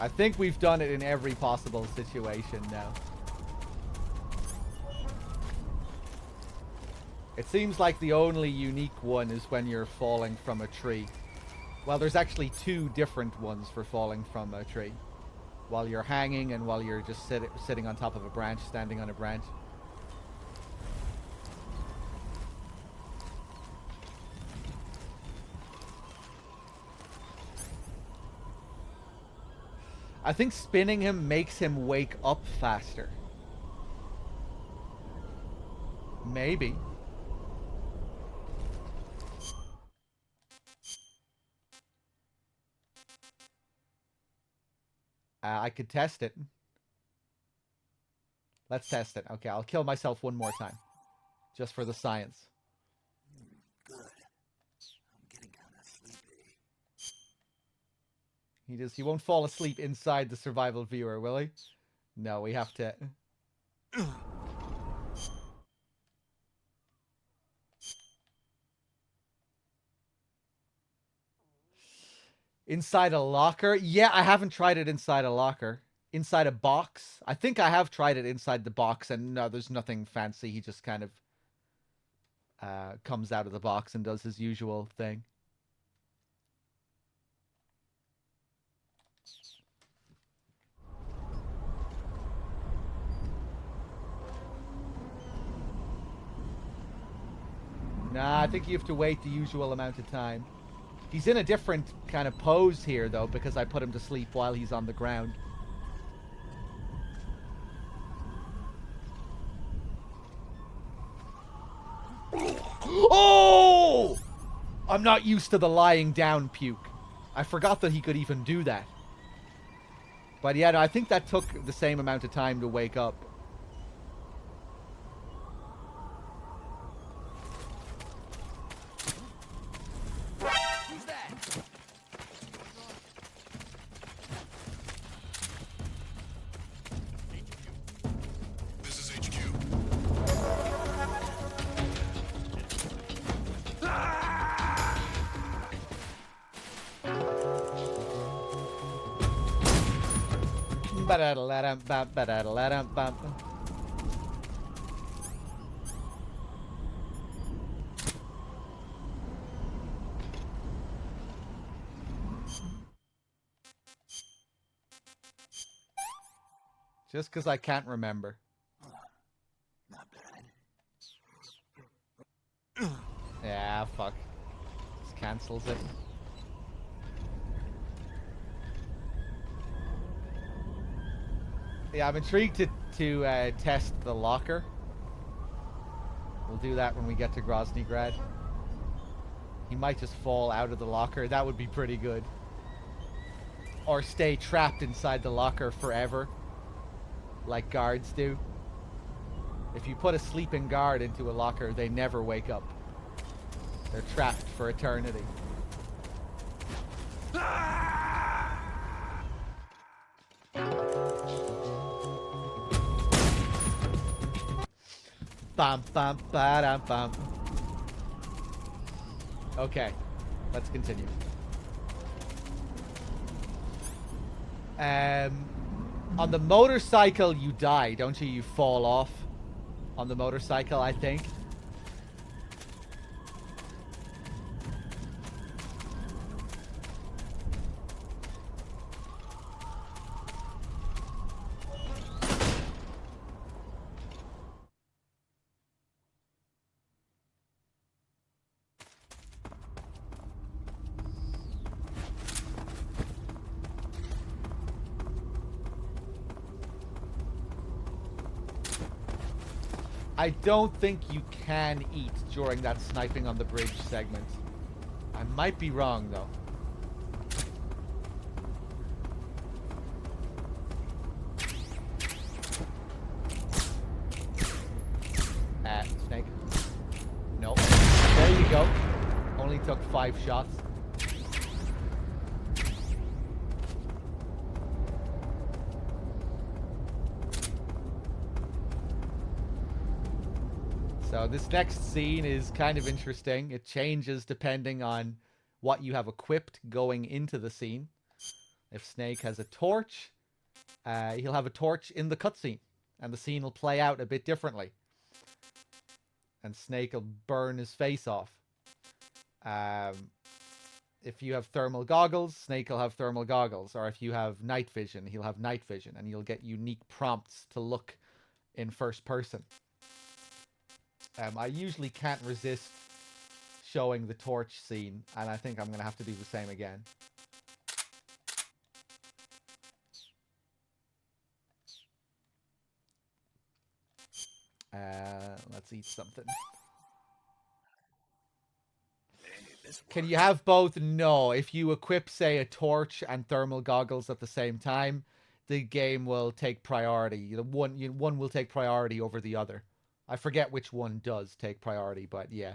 I think we've done it in every possible situation now. It seems like the only unique one is when you're falling from a tree. Well, there's actually two different ones for falling from a tree. While you're hanging and while you're just sitting on top of a branch, standing on a branch. I think spinning him makes him wake up faster. Maybe. I could test it. Let's test it. Okay, I'll kill myself one more time. Just for the science. Good. I'm getting kind of sleepy. He won't fall asleep inside the survival viewer, will he? No, we have to... Inside a locker? Yeah, I haven't tried it inside a locker. Inside a box? I think I have tried it inside the box, and no, there's nothing fancy. He just kind of comes out of the box and does his usual thing. Nah, I think you have to wait the usual amount of time. He's in a different kind of pose here, though, because I put him to sleep while he's on the ground. Oh! I'm not used to the lying down puke. I forgot that he could even do that. But yeah, no, I think that took the same amount of time to wake up. Just because I can't remember. Not bad. Yeah, fuck. Just cancels it. Yeah, I'm intrigued to test the locker. We'll do that when we get to Grozny Grad. He might just fall out of the locker. That would be pretty good. Or stay trapped inside the locker forever. like guards do. If you put a sleeping guard into a locker, they never wake up. They're trapped for eternity. Bam, bam, ba-dam, bam. Okay, let's continue. On the motorcycle, you die, don't you? You fall off on the motorcycle, I think. I don't think you can eat during that sniping on the bridge segment. I might be wrong, though. Snake. No. There you go. Only took 5 shots. So this next scene is kind of interesting. It changes depending on what you have equipped going into the scene. If Snake has a torch, he'll have a torch in the cutscene, and the scene will play out a bit differently. And Snake will burn his face off. If you have thermal goggles, Snake will have thermal goggles. Or if you have night vision, he'll have night vision, and you'll get unique prompts to look in first person. I usually can't resist showing the torch scene, and I think I'm going to have to do the same again. Let's eat something. Can you have both? No. If you equip, say, a torch and thermal goggles at the same time, the game will take priority. One will take priority over the other. I forget which one does take priority, but yeah.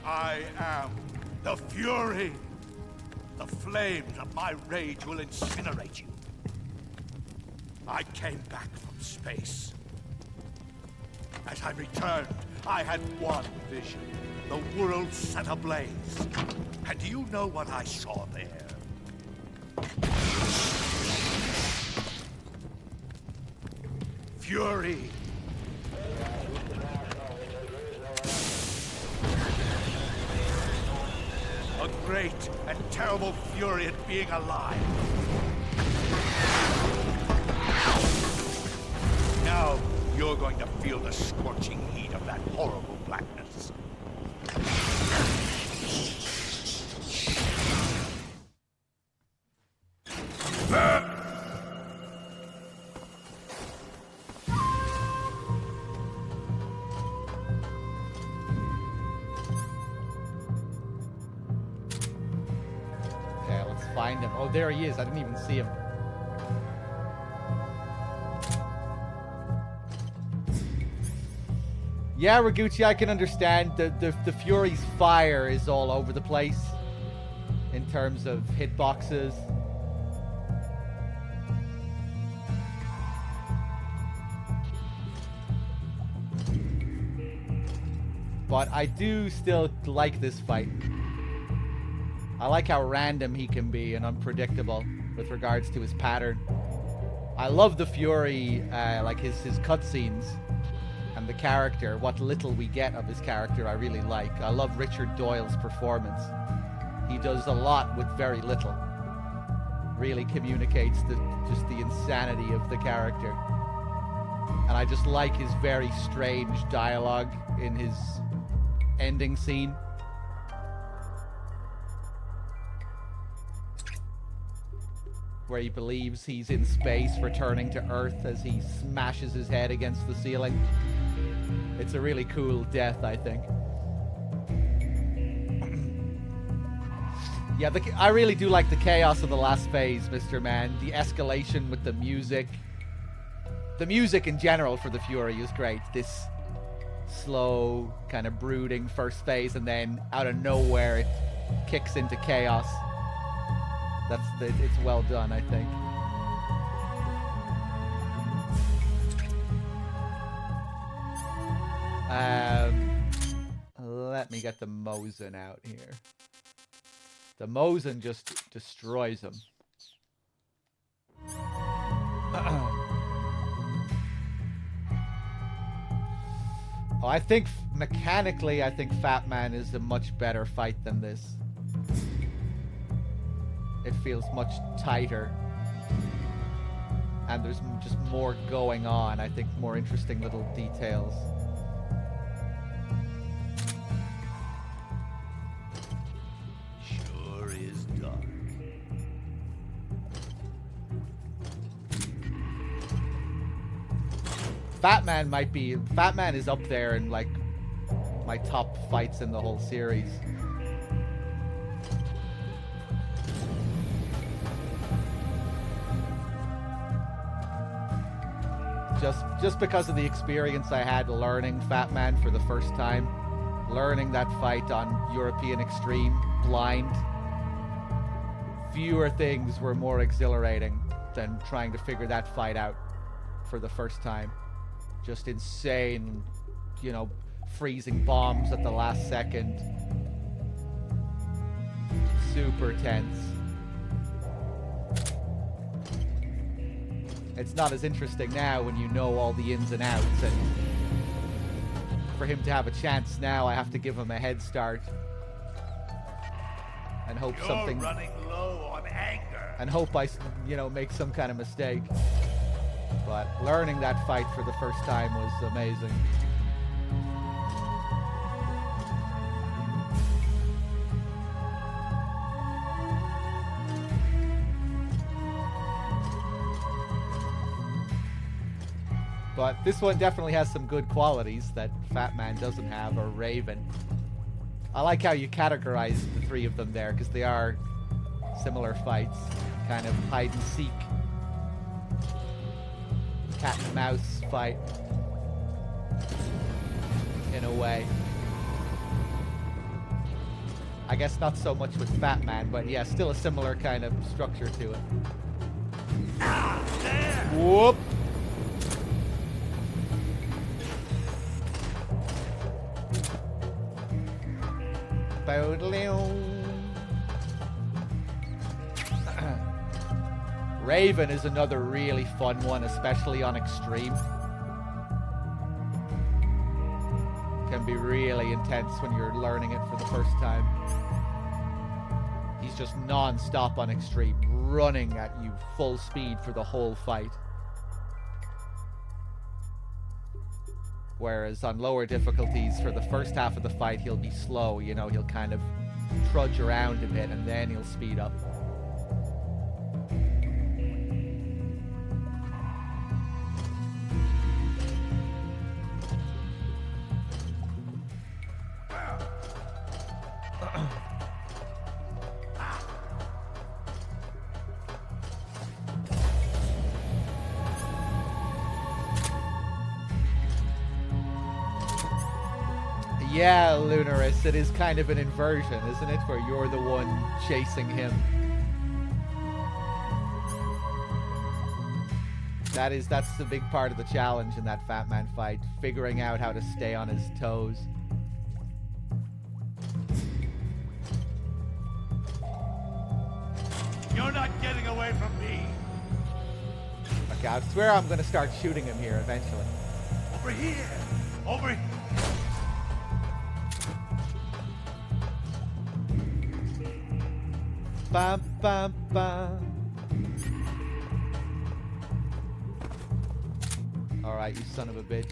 I am the Fury. The flames of my rage will incinerate you. I came back from space. As I returned, I had one vision. The world set ablaze. And do you know what I saw there? Fury. A great and terrible fury at being alive. Now, you're going to feel the scorching heat of that horrible blackness. Okay, let's find him. Oh, there he is. I didn't even see him. Yeah, Raguchi, I can understand. The Fury's fire is all over the place in terms of hitboxes. But I do still like this fight. I like how random he can be and unpredictable with regards to his pattern. I love the Fury, like his cutscenes. And the character, what little we get of his character, I really like. I love Richard Doyle's performance. He does a lot with very little. Really communicates just the insanity of the character. And I just like his very strange dialogue in his ending scene. Where he believes he's in space, returning to Earth as he smashes his head against the ceiling. It's a really cool death, I think. Yeah, I really do like the chaos of the last phase, Mr. Man. The escalation with the music. The music in general for the Fury is great. This slow, kind of brooding first phase, and then out of nowhere it kicks into chaos. It's well done, I think. Let me get the Mosin out here. The Mosin just destroys him. Oh, I think mechanically, I think Fat Man is a much better fight than this. It feels much tighter. And there's just more going on. I think more interesting little details. Sure is dark. Fat Man is up there in like my top fights in the whole series. Just because of the experience I had learning Fat Man for the first time, learning that fight on European Extreme blind, fewer things were more exhilarating than trying to figure that fight out for the first time. Just insane, you know, freezing bombs at the last second. Super tense. It's not as interesting now when you know all the ins and outs, and for him to have a chance now, I have to give him a head start and hope You're running low on anger. and hope I, you know, make some kind of mistake. But learning that fight for the first time was amazing. But this one definitely has some good qualities that Fat Man doesn't have, or Raven. I like how you categorize the three of them there, because they are similar fights. Kind of hide and seek. Cat and mouse fight. In a way. I guess not so much with Fat Man, but yeah, still a similar kind of structure to it. Whoop! Raven is another really fun one, especially on Extreme. Can be really intense when you're learning it for the first time. He's just non-stop on extreme, running at you full speed for the whole fight. Whereas on lower difficulties, for the first half of the fight, he'll be slow. You know, he'll kind of trudge around a bit, and then he'll speed up. Yeah, Lunaris, it is kind of an inversion, isn't it? Where you're the one chasing him. That's the big part of the challenge in that Fat Man fight, figuring out how to stay on his toes. You're not getting away from me. Okay, I swear I'm gonna start shooting him here eventually. Over here. Over here. Bam, bam, bam. Alright, you son of a bitch.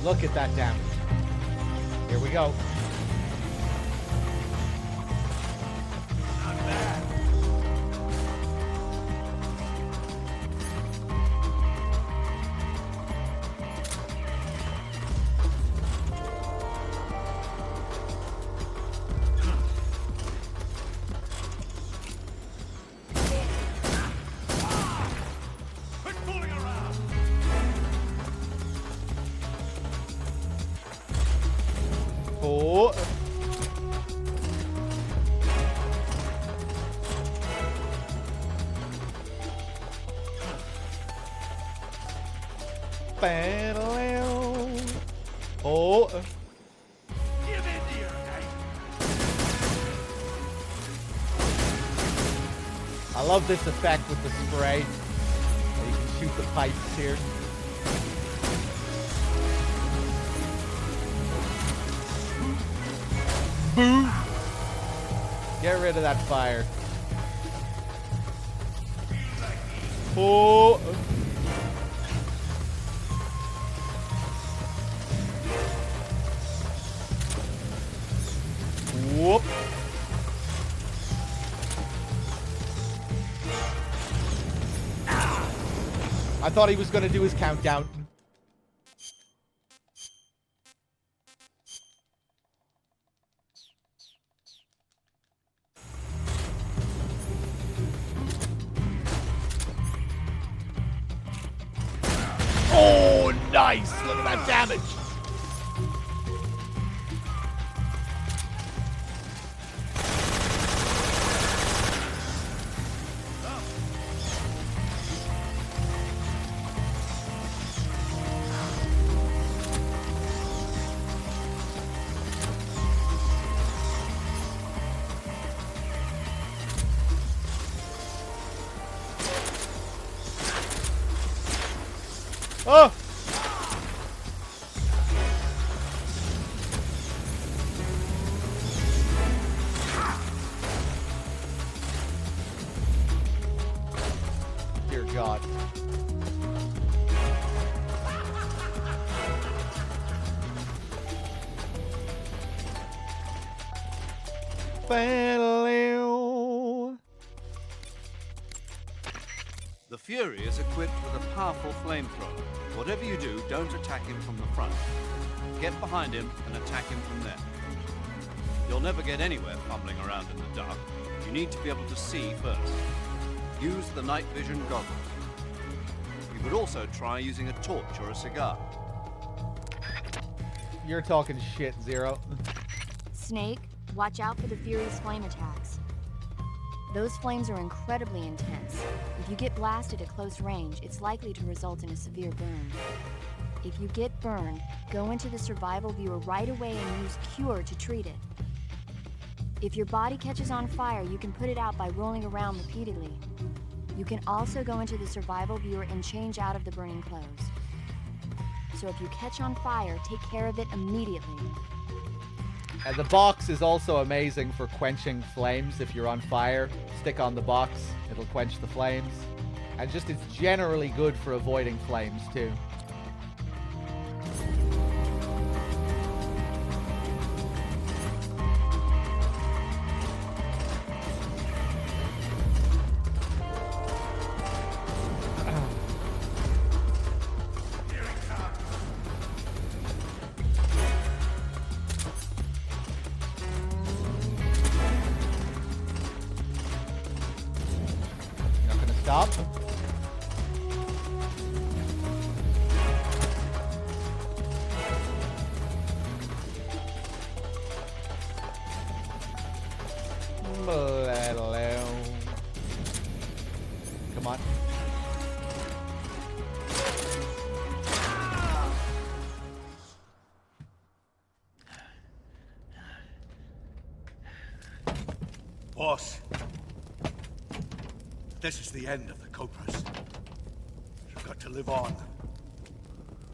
Look at that damage. Here we go. Not bad. Oh. Oh. Give in to your hate. I love this effect with the spray. You can shoot the pipes here. Boo! Get rid of that fire. Oh! Whoop! I thought he was going to do his countdown. Oh, nice! Look at that damage! Oh! Dear God. The Fury is equipped with a powerful flamethrower. Whatever you do, don't attack him from the front. Get behind him and attack him from there. You'll never get anywhere fumbling around in the dark. You need to be able to see first. Use the night vision goggles. You could also try using a torch or a cigar. You're talking shit, Zero. Snake, watch out for the Fury's flame attacks. Those flames are incredibly intense. If you get blasted at close range, it's likely to result in a severe burn. If you get burned, go into the survival viewer right away and use Cure to treat it. If your body catches on fire, you can put it out by rolling around repeatedly. You can also go into the survival viewer and change out of the burning clothes. so if you catch on fire, take care of it immediately. And the box is also amazing for quenching flames. If you're on fire, stick on the box, it'll quench the flames. And just it's generally good for avoiding flames too. Stop. Come on. Boss. This is the end of the Cobras. You've got to live on.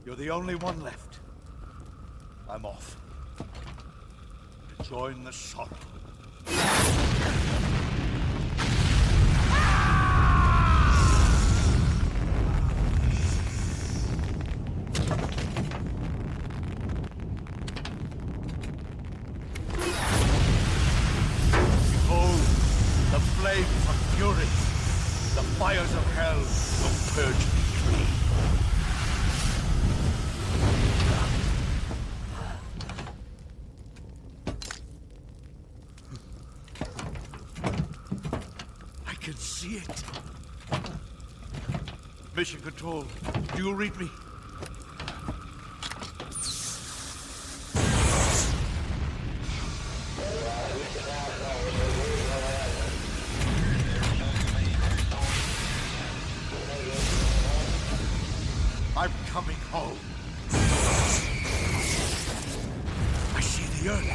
You're the only one left. I'm off. To join the sorrow. Behold, the flames of fury. The fires of hell will purge me free. I can see it. Mission Control, do you read me? I'm coming home. I see the earth.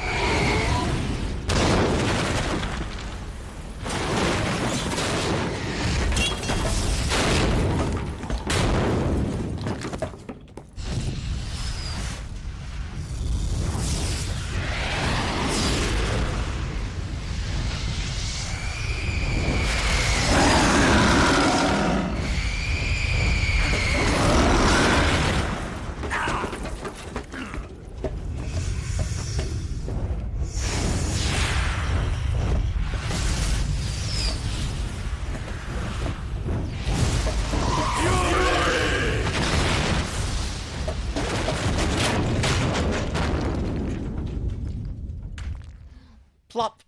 Plop.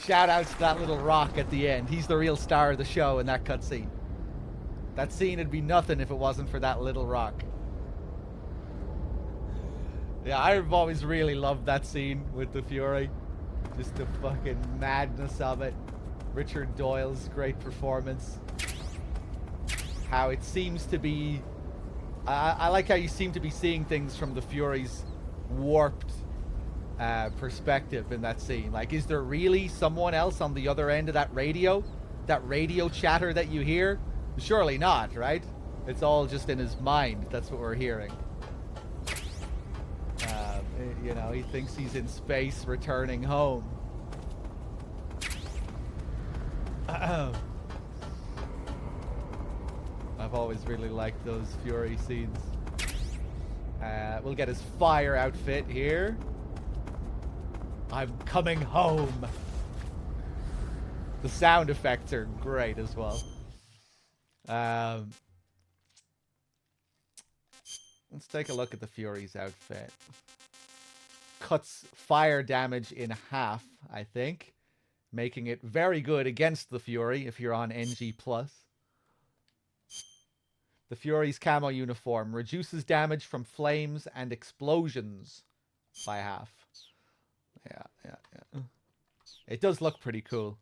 Shout out to that little rock at the end. He's the real star of the show in that cutscene. That scene would be nothing if it wasn't for that little rock. Yeah, I've always really loved that scene with the Fury. Just the fucking madness of it. Richard Doyle's great performance. How it seems to be... I like how you seem to be seeing things from the Fury's warped perspective in that scene. Like, is there really someone else on the other end of that radio? That radio chatter that you hear? Surely not, right? It's all just in his mind. That's what we're hearing. You know, he thinks he's in space returning home. I've always really liked those Fury scenes. We'll get his fire outfit here. I'm coming home. The sound effects are great as well. Let's take a look at the Fury's outfit. Cuts fire damage in half, I think. Making it very good against the Fury if you're on NG+. The Fury's camo uniform reduces damage from flames and explosions by half. Yeah. It does look pretty cool.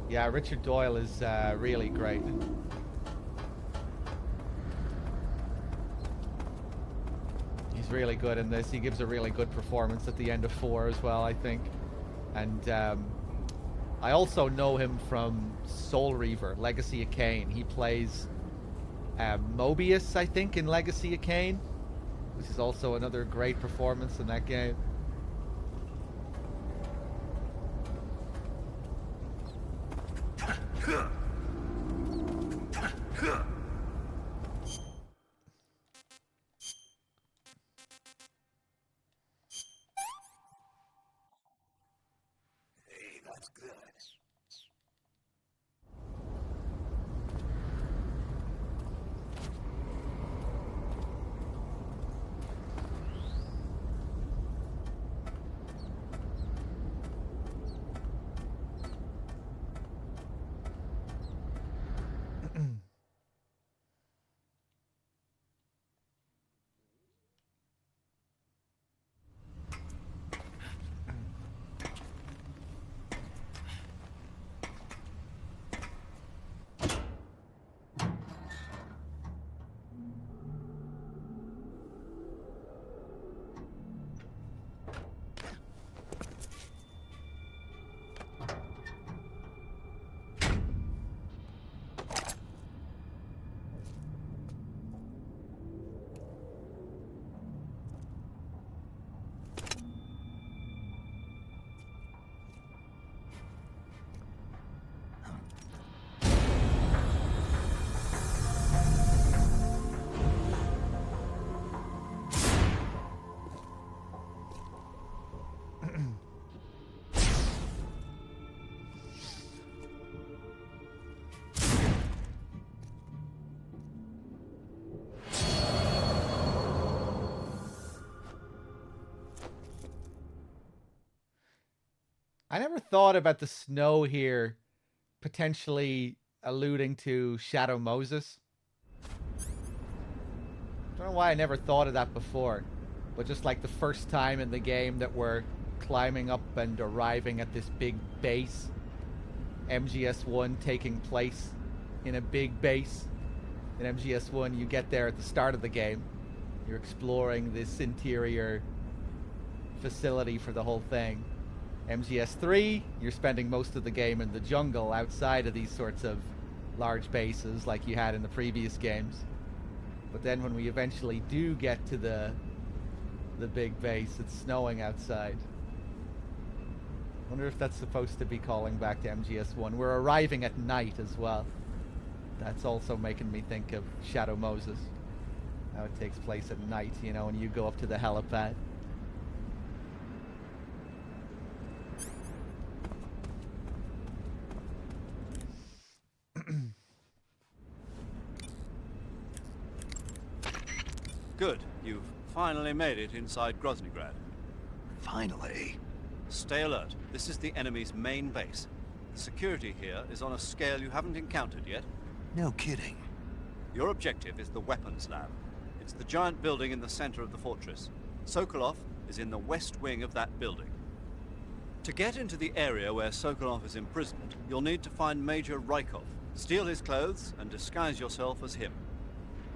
Yeah, Richard Doyle is really great. He's really good in this. He gives a really good performance at the end of 4 as well, I think. And I also know him from Soul Reaver, Legacy of Kain. He plays Mobius, I think, in Legacy of Kain, which is also another great performance in that game. Hey, that's good. I never thought about the snow here potentially alluding to Shadow Moses. Don't know why I never thought of that before, but just like the first time in the game that we're climbing up and arriving at this big base, MGS1 taking place in a big base. In MGS1, you get there at the start of the game. You're exploring this interior facility for the whole thing. MGS3, you're spending most of the game in the jungle outside of these sorts of large bases like you had in the previous games. But then when we eventually do get to the big base, it's snowing outside. Wonder if that's supposed to be calling back to MGS1. We're arriving at night as well. That's also making me think of Shadow Moses. How it takes place at night, you know, when you go up to the helipad. Good. You've finally made it inside Groznygrad. Finally. Stay alert. This is the enemy's main base. The security here is on a scale you haven't encountered yet. No kidding. Your objective is the weapons lab. It's the giant building in the center of the fortress. Sokolov is in the west wing of that building. To get into the area where Sokolov is imprisoned, you'll need to find Major Rykov, steal his clothes, and disguise yourself as him.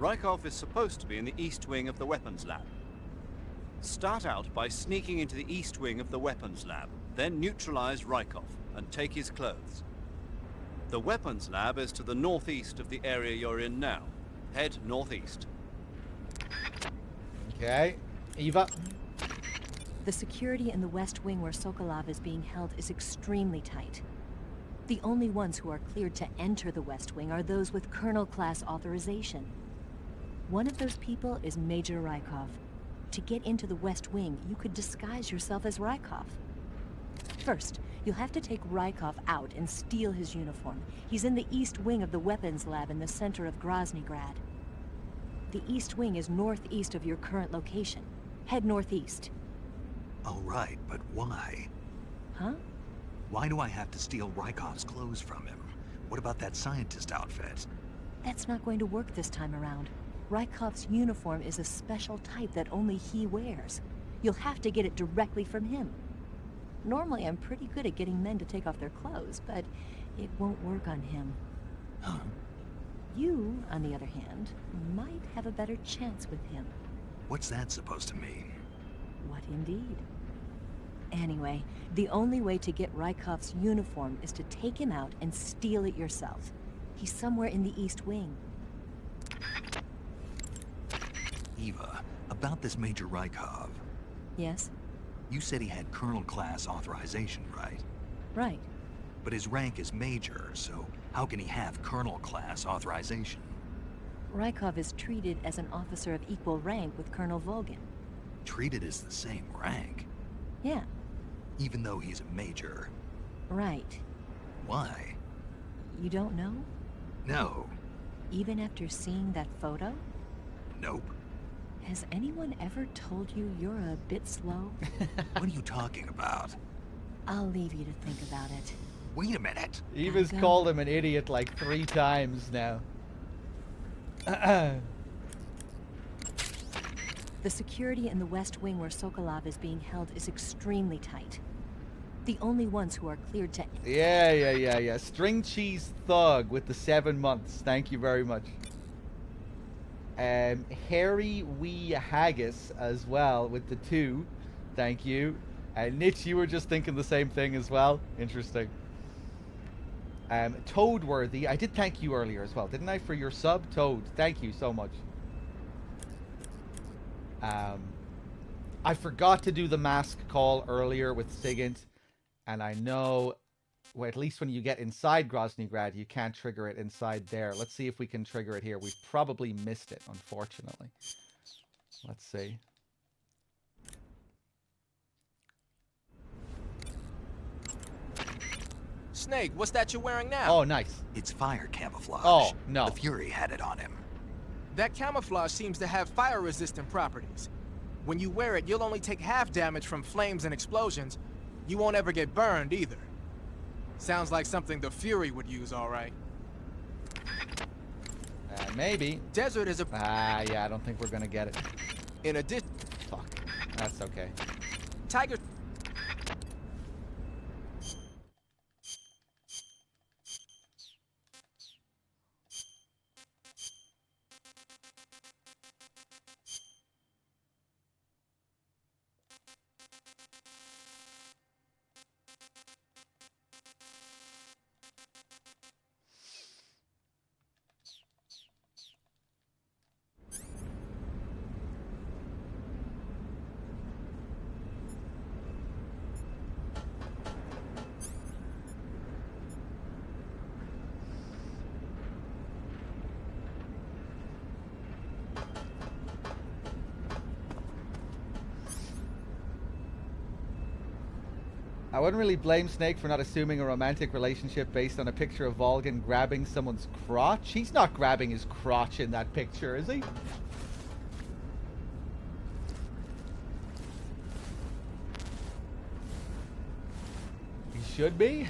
Rykov is supposed to be in the east wing of the weapons lab. Start out by sneaking into the east wing of the weapons lab, then neutralize Rykov and take his clothes. The weapons lab is to the northeast of the area you're in now. Head northeast. Okay. Eva? The security in the west wing where Sokolov is being held is extremely tight. The only ones who are cleared to enter the west wing are those with colonel-class authorization. One of those people is Major Rykov. To get into the west wing, you could disguise yourself as Rykov. First, you'll have to take Rykov out and steal his uniform. He's in the east wing of the weapons lab in the center of Groznygrad. The east wing is northeast of your current location. Head northeast. All right, but why? Huh? Why do I have to steal Rykov's clothes from him? What about that scientist outfit? That's not going to work this time around. Rykov's uniform is a special type that only he wears. You'll have to get it directly from him. Normally, I'm pretty good at getting men to take off their clothes, but it won't work on him. Huh? You, on the other hand, might have a better chance with him. What's that supposed to mean? What indeed? Anyway, the only way to get Rykov's uniform is to take him out and steal it yourself. He's somewhere in the East Wing. Eva, about this Major Rykov. Yes? You said he had Colonel class authorization, right? Right. But his rank is Major, so how can he have Colonel class authorization? Rykov is treated as an officer of equal rank with Colonel Volgin. Treated as the same rank? Yeah. Even though he's a Major? Right. Why? You don't know? No. Even after seeing that photo? Nope. Has anyone ever told you you're a bit slow? What are you talking about? I'll leave you to think about it. Wait a minute. Eva's called him an idiot like 3 times now. The security in the West Wing where Sokolov is being held is extremely tight. The only ones who are cleared to... Yeah. String cheese thug with the 7 months. Thank you very much. Harry Wee Haggis as well with the 2. Thank you. Nitch, you were just thinking the same thing as well. Interesting. Toadworthy, I did thank you earlier as well, didn't I, for your sub? Toad, thank you so much. I forgot to do the mask call earlier with Sigint, and I know, well, at least when you get inside Grozny Grad, you can't trigger it inside there. Let's see if we can trigger it here. We've probably missed it, unfortunately. Let's see. Snake, what's that you're wearing now? Oh, nice. It's fire camouflage. Oh, no. The Fury had it on him. That camouflage seems to have fire-resistant properties. When you wear it, you'll only take half damage from flames and explosions. You won't ever get burned, either. Sounds like something the Fury would use, all right. Maybe. Desert is a... yeah, I don't think we're gonna get it. In addition... Fuck. That's okay. Tiger... I wouldn't really blame Snake for not assuming a romantic relationship based on a picture of Volgin grabbing someone's crotch. He's not grabbing his crotch in that picture, is he? He should be?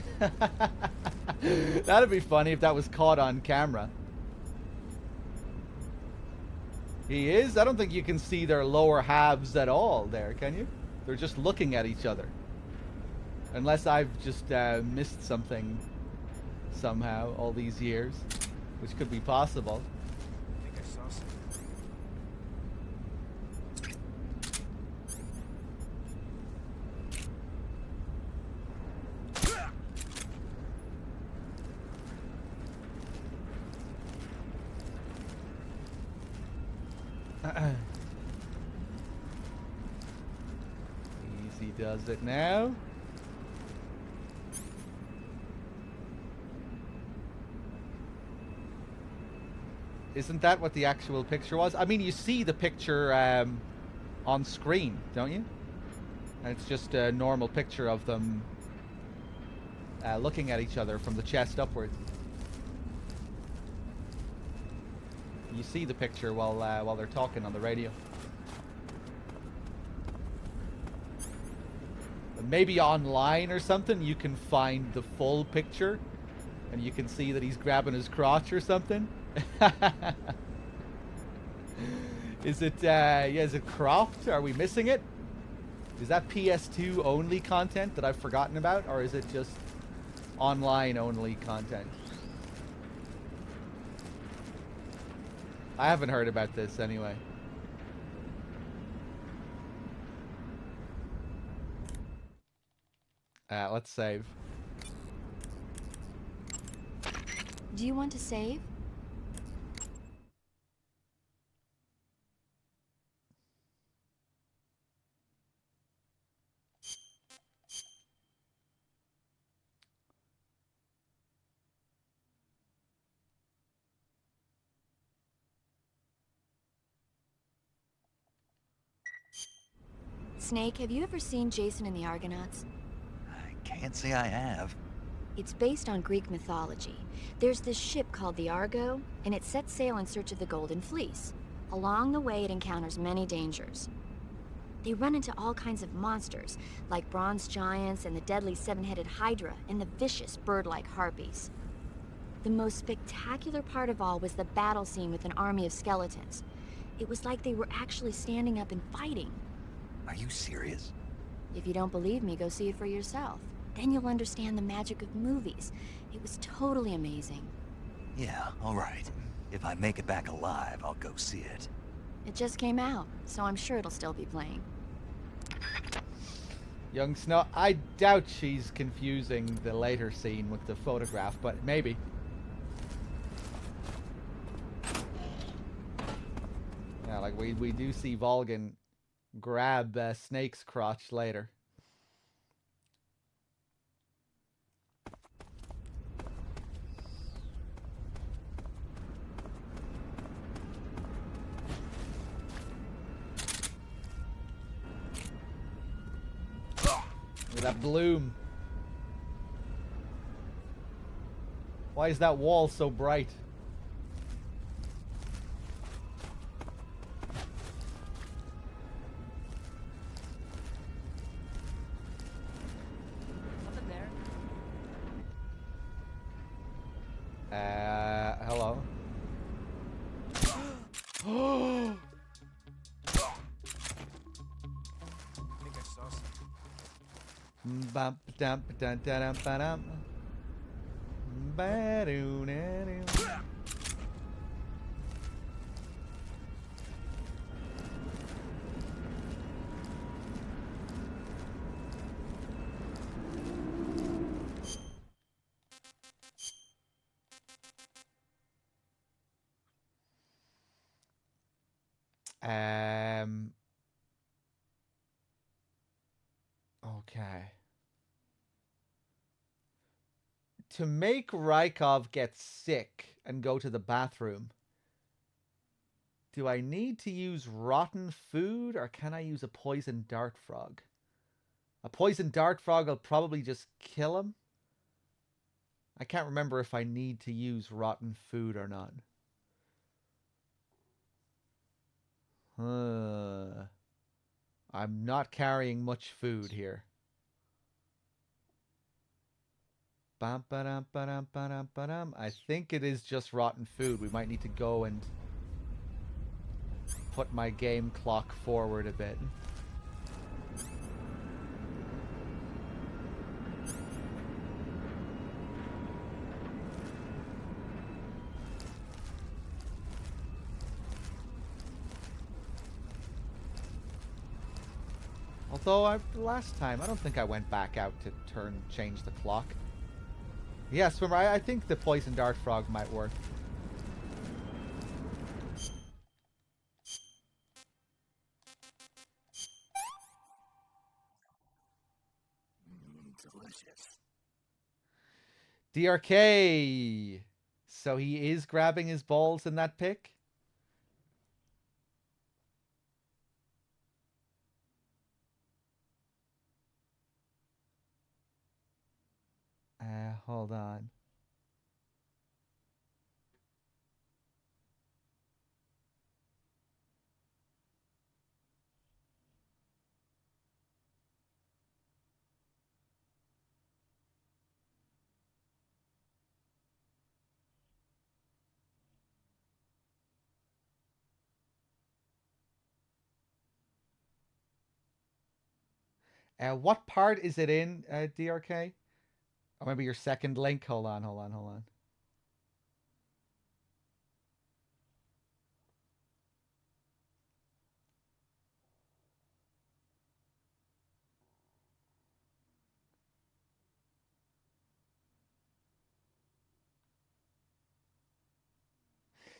That'd be funny if that was caught on camera. He is? I don't think you can see their lower halves at all there, can you? They're just looking at each other. Unless I've just missed something somehow all these years, which could be possible. I think I saw something. Easy does it now. Isn't that what the actual picture was? I mean, you see the picture on screen, don't you? And it's just a normal picture of them looking at each other from the chest upwards. You see the picture while they're talking on the radio. Maybe online or something you can find the full picture, and you can see that he's grabbing his crotch or something. Is it cropped? Are we missing it? Is that PS2 only content that I've forgotten about, or is it just online only content? I haven't heard about this anyway. Let's save. Do you want to save? Snake, have you ever seen Jason and the Argonauts? Can't say I have. It's based on Greek mythology. There's this ship called the Argo, and it sets sail in search of the Golden Fleece. Along the way, it encounters many dangers. They run into all kinds of monsters, like bronze giants and the deadly seven-headed Hydra and the vicious bird-like harpies. The most spectacular part of all was the battle scene with an army of skeletons. It was like they were actually standing up and fighting. Are you serious? If you don't believe me, go see it for yourself. Then you'll understand the magic of movies. It was totally amazing. Yeah, all right. If I make it back alive, I'll go see it. It just came out, so I'm sure it'll still be playing. Young Snow. I doubt she's confusing the later scene with the photograph, but maybe. Yeah, like we do see Volgin grab Snake's crotch later. Look at that bloom. Why is that wall so bright? Something there. Hello. I think I saw something. Bum, dum, dum, dum, dum, dum. Ba-doo-na-doo. Okay. To make Rykov get sick and go to the bathroom, do I need to use rotten food or can I use a poison dart frog? A poison dart frog will probably just kill him. I can't remember if I need to use rotten food or not. I'm not carrying much food here. Bum, ba-dum, ba-dum, ba-dum, ba-dum. I think it is just rotten food. We might need to go and put my game clock forward a bit. Although last time, I don't think I went back out to change the clock. Yes, remember, I think the poison dart frog might work. Delicious. DRK! So he is grabbing his balls in that pic? Hold on. What part is it in, DRK? Or maybe your second link. Hold on.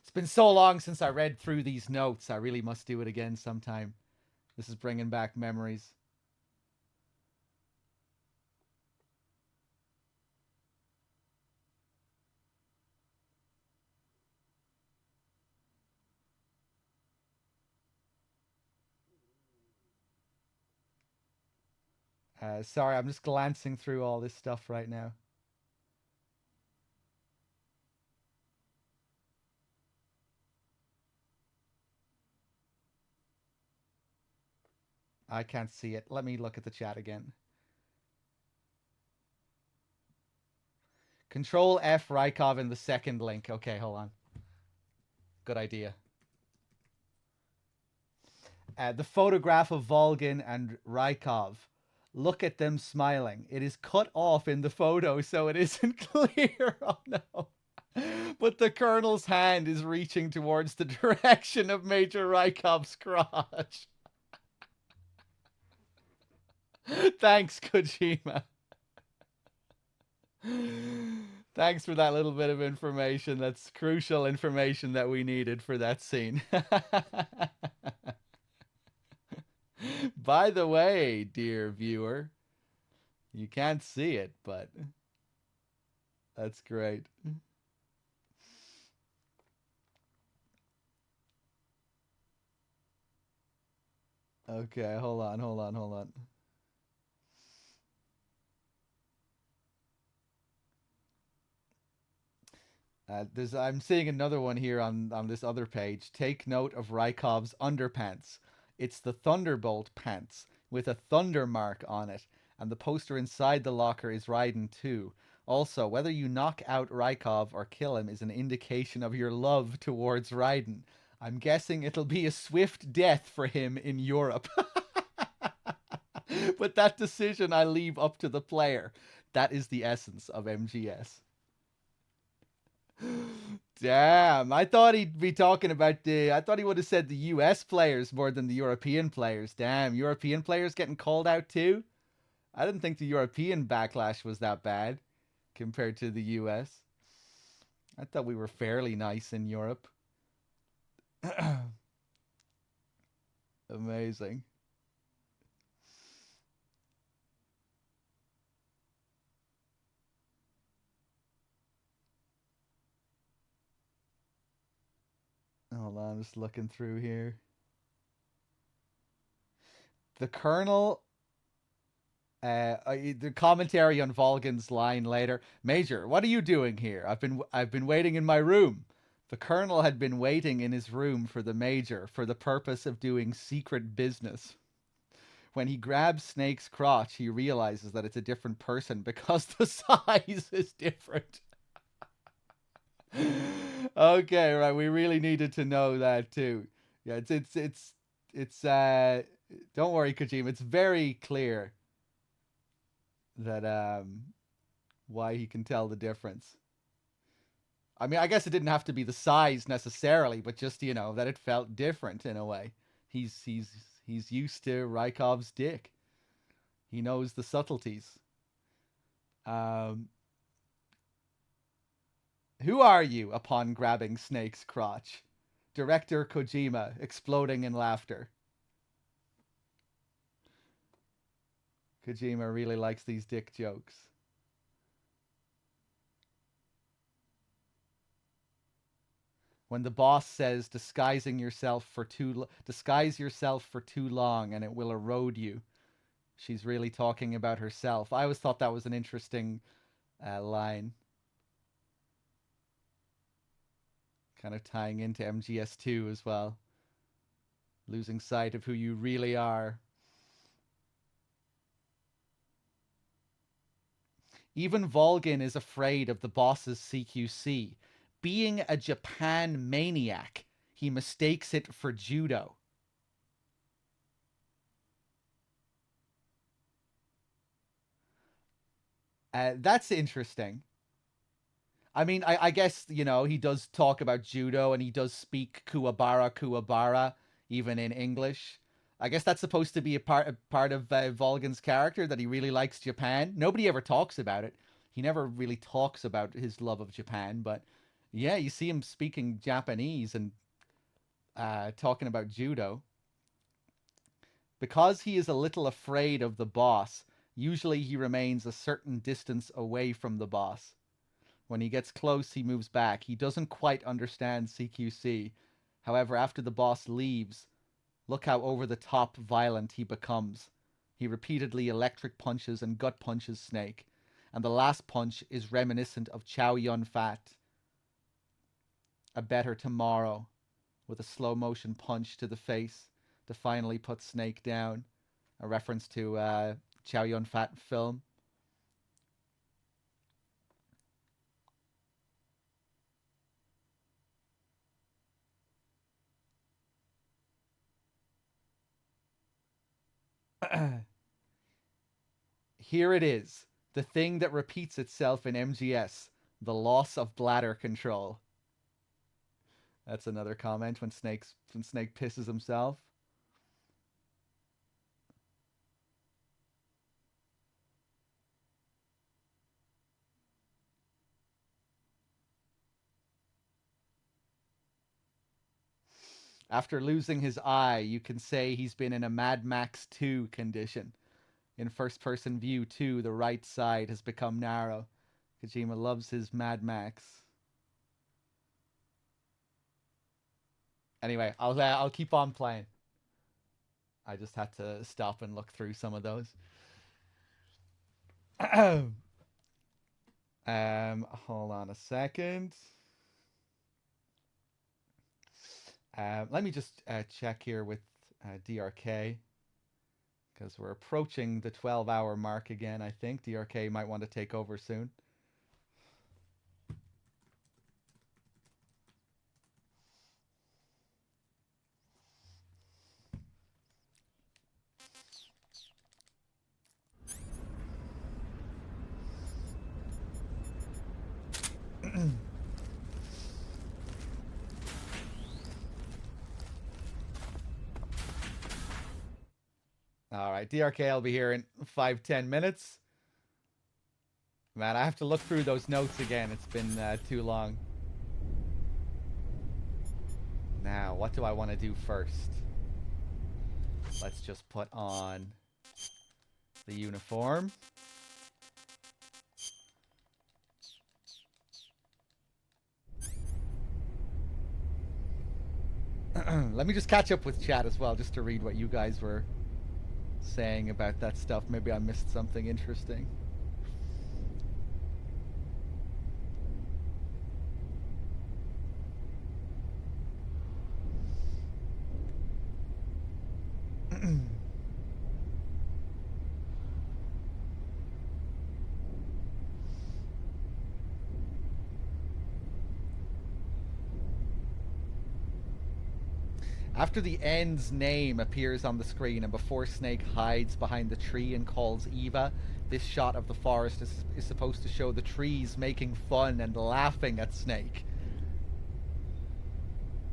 It's been so long since I read through these notes. I really must do it again sometime. This is bringing back memories. Sorry, I'm just glancing through all this stuff right now. I can't see it. Let me look at the chat again. Control F Rykov in the second link. Okay, hold on. Good idea. The photograph of Volgin and Rykov. Look at them smiling. It is cut off in the photo, so it isn't clear. Oh no. But the Colonel's hand is reaching towards the direction of Major Rykov's crotch. Thanks, Kojima. Thanks for that little bit of information. That's crucial information that we needed for that scene. By the way, dear viewer, you can't see it, but that's great. Okay, hold on. I'm seeing another one here on this other page. Take note of Rykov's underpants. It's the Thunderbolt pants with a thunder mark on it, and the poster inside the locker is Raiden too. Also, whether you knock out Rykov or kill him is an indication of your love towards Raiden. I'm guessing it'll be a swift death for him in Europe. But that decision I leave up to the player. That is the essence of MGS. Damn, I thought he'd be talking about I thought he would have said the US players more than the European players. Damn, European players getting called out too? I didn't think the European backlash was that bad compared to the US. I thought we were fairly nice in Europe. Amazing. Hold on, I'm just looking through here. The Colonel, the commentary on Volgin's line later. Major, what are you doing here? I've been waiting in my room. The Colonel had been waiting in his room for the Major for the purpose of doing secret business. When he grabs Snake's crotch, he realizes that it's a different person because the size is different. Okay, right. We really needed to know that too. Yeah, it's don't worry, Kojima. It's very clear that why he can tell the difference. I mean, I guess it didn't have to be the size necessarily, but just, you know, that it felt different in a way. He's used to Rykov's dick. He knows the subtleties. Who are you? Upon grabbing Snake's crotch. Director Kojima, exploding in laughter. Kojima really likes these dick jokes. When the boss says disguise yourself for too long and it will erode you. She's really talking about herself. I always thought that was an interesting line. Kind of tying into MGS2 as well. Losing sight of who you really are. Even Volgin is afraid of the boss's CQC. Being a Japan maniac, he mistakes it for judo. That's interesting. I mean, I guess, you know, he does talk about judo and he does speak Kuwabara, even in English. I guess that's supposed to be a part of Volgin's character, that he really likes Japan. Nobody ever talks about it. He never really talks about his love of Japan, but Yeah, you see him speaking Japanese and talking about judo. Because he is a little afraid of the boss, usually he remains a certain distance away from the boss. When he gets close, he moves back. He doesn't quite understand CQC. However, after the boss leaves, look how over-the-top violent he becomes. He repeatedly electric punches and gut punches Snake. And the last punch is reminiscent of Chow Yun-Fat. A Better Tomorrow, with a slow-motion punch to the face to finally put Snake down. A reference to Chow Yun-Fat film. Here it is, the thing that repeats itself in MGS, the loss of bladder control. That's another comment when Snake pisses himself. After losing his eye, you can say he's been in a Mad Max 2 condition. In first-person view, too, the right side has become narrow. Kojima loves his Mad Max. Anyway, I'll keep on playing. I just had to stop and look through some of those. Hold on a second. Let me just check here with DRK, because we're approaching the 12-hour mark again, I think. DRK might want to take over soon. All right, DRK will be here in 5-10 minutes. Man, I have to look through those notes again. It's been too long. Now, what do I want to do first? Let's just put on the uniform. Let me just catch up with chat as well, just to read what you guys were saying about that stuff. Maybe I missed something interesting. After the end's name appears on the screen and before Snake hides behind the tree and calls Eva, this shot of the forest is supposed to show the trees making fun and laughing at Snake.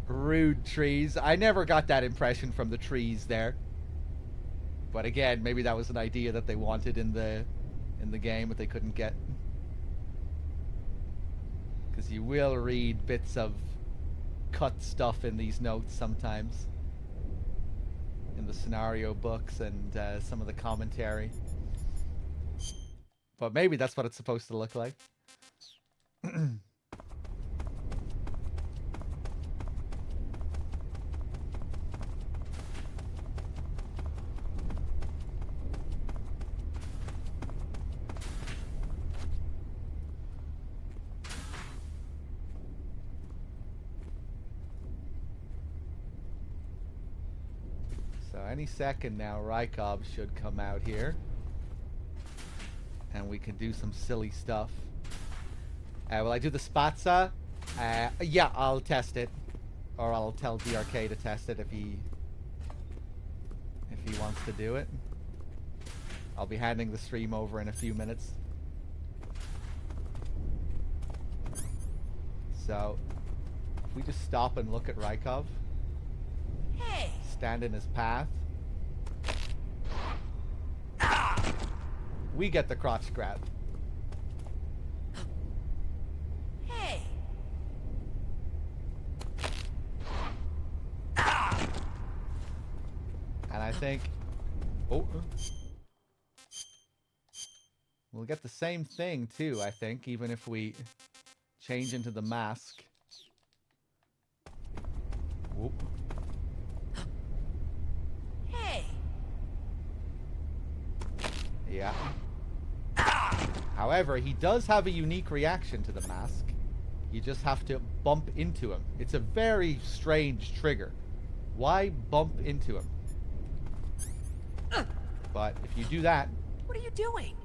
Rude trees. I never got that impression from the trees there. But again, maybe that was an idea that they wanted in the game, but they couldn't get. Because you will read bits of cut stuff in these notes sometimes, in the scenario books and some of the commentary, but maybe that's what it's supposed to look like. Any second now, Rykov should come out here. And we can do some silly stuff. Will I do the Spatza? Yeah, I'll test it. Or I'll tell DRK to test it if he wants to do it. I'll be handing the stream over in a few minutes. So, if we just stop and look at Rykov. Hey! Stand in his path. We get the crotch grab. Hey! I think... Oh. We'll get the same thing, too, I think, even if we change into the mask. Whoop. Hey! Yeah. However, he does have a unique reaction to the mask. You just have to bump into him. It's a very strange trigger. Why bump into him? But if you do that... What are you doing?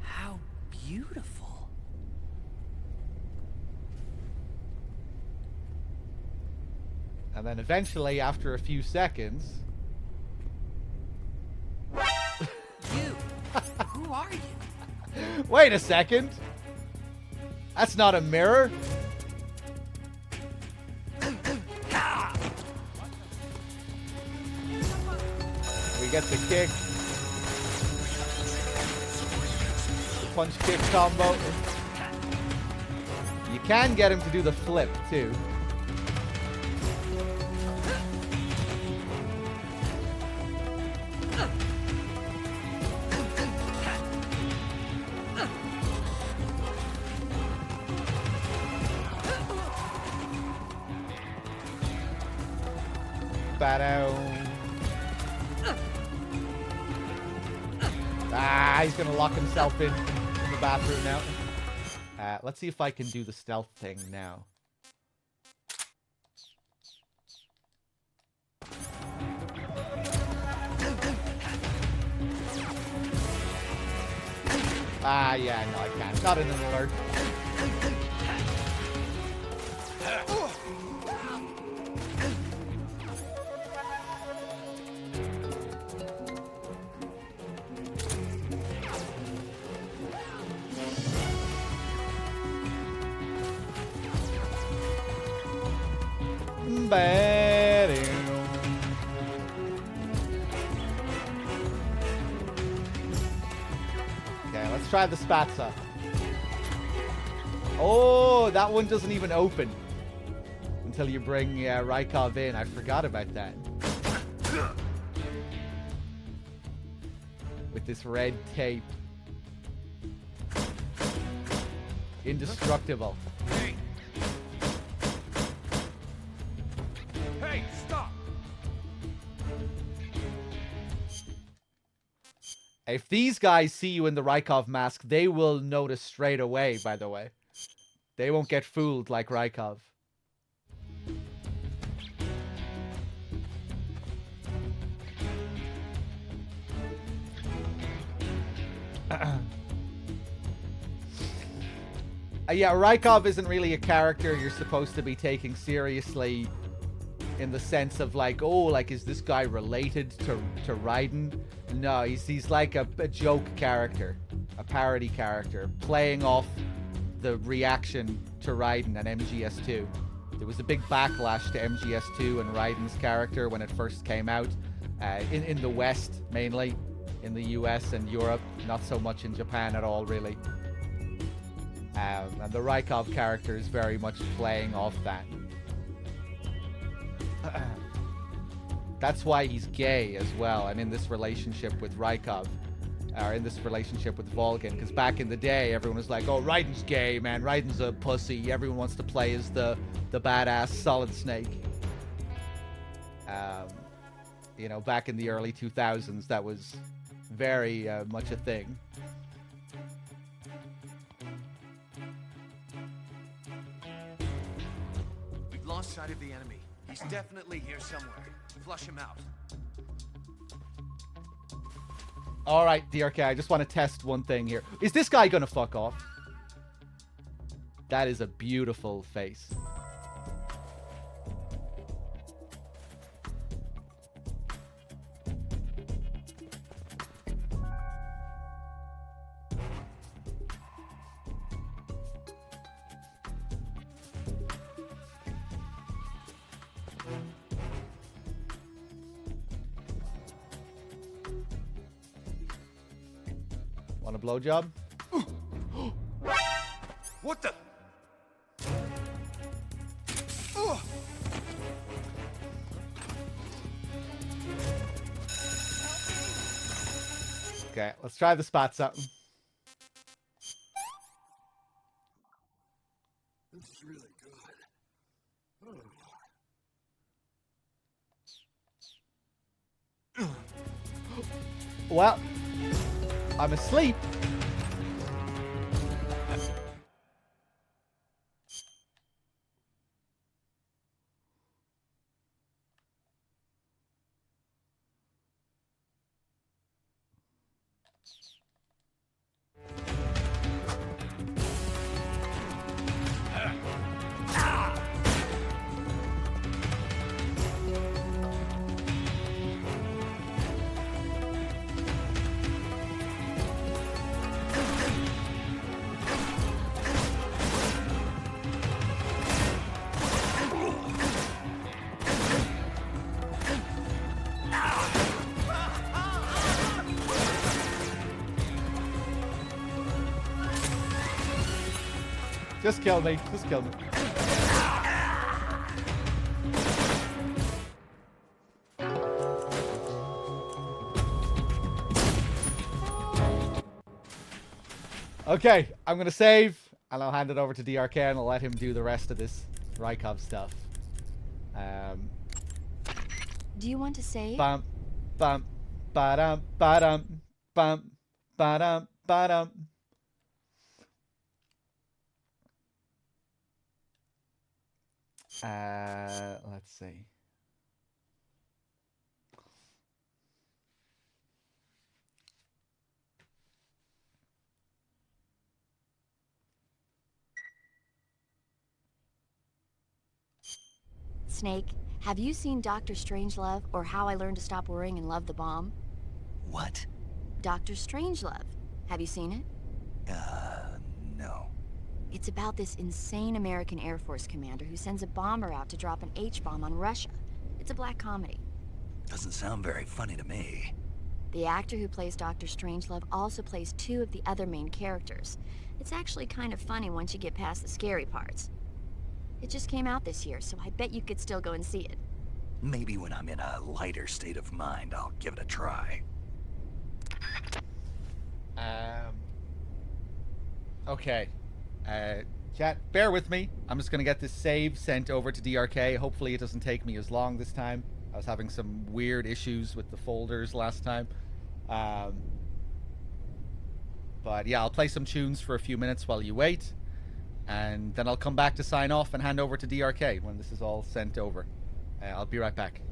How beautiful. And then eventually, after a few seconds... You! Who are you? Wait a second! That's not a mirror! We get the kick. The punch kick combo. You can get him to do the flip, too. Ah, he's gonna lock himself in the bathroom now. Let's see if I can do the stealth thing now. Ah, yeah, no, I can't. Not in an alert. Okay, let's try the Spatza. Oh, that one doesn't even open until you bring Rykov in. I forgot about that. With this red tape. Indestructible. Hey, stop! If these guys see you in the Rykov mask, they will notice straight away, by the way. They won't get fooled like Rykov. Yeah, Rykov isn't really a character you're supposed to be taking seriously in the sense of like, oh, like, is this guy related to Raiden? No, he's like a joke character, a parody character, playing off the reaction to Raiden and MGS2. There was a big backlash to MGS2 and Raiden's character when it first came out, in the West mainly, in the US and Europe, not so much in Japan at all, really. And the Rykov character is very much playing off that. That's why he's gay as well, and in this relationship with Rykov, or in this relationship with Volgin, because back in the day, everyone was like, oh, Raiden's gay, man, Raiden's a pussy, everyone wants to play as the badass Solid Snake. You know, back in the early 2000s, that was very much a thing. We've lost sight of the enemy. He's definitely here somewhere. Flush him out. All right, DRK, I just want to test one thing here. Is this guy gonna fuck off? That is a beautiful face. Want a blowjob? What the? Okay, let's try the spot something. This is really good. Well, I'm asleep. Just kill me. Just kill me. Okay, I'm going to save, and I'll hand it over to DRK, and I'll let him do the rest of this Rykov stuff. Do you want to save? Bum, bum, ba-dum, ba-dum, bum, ba-dum, ba-dum. Let's see. Snake, have you seen Dr. Strangelove or How I Learned to Stop Worrying and Love the Bomb? What? Dr. Strangelove. Have you seen it? No. It's about this insane American Air Force commander who sends a bomber out to drop an H-bomb on Russia. It's a black comedy. Doesn't sound very funny to me. The actor who plays Dr. Strangelove also plays two of the other main characters. It's actually kind of funny once you get past the scary parts. It just came out this year, so I bet you could still go and see it. Maybe when I'm in a lighter state of mind, I'll give it a try. Okay. Chat, bear with me. I'm just going to get this save sent over to DRK. Hopefully it doesn't take me as long this time. I was having some weird issues with the folders last time. But yeah, I'll play some tunes for a few minutes while you wait. And then I'll come back to sign off and hand over to DRK when this is all sent over. I'll be right back.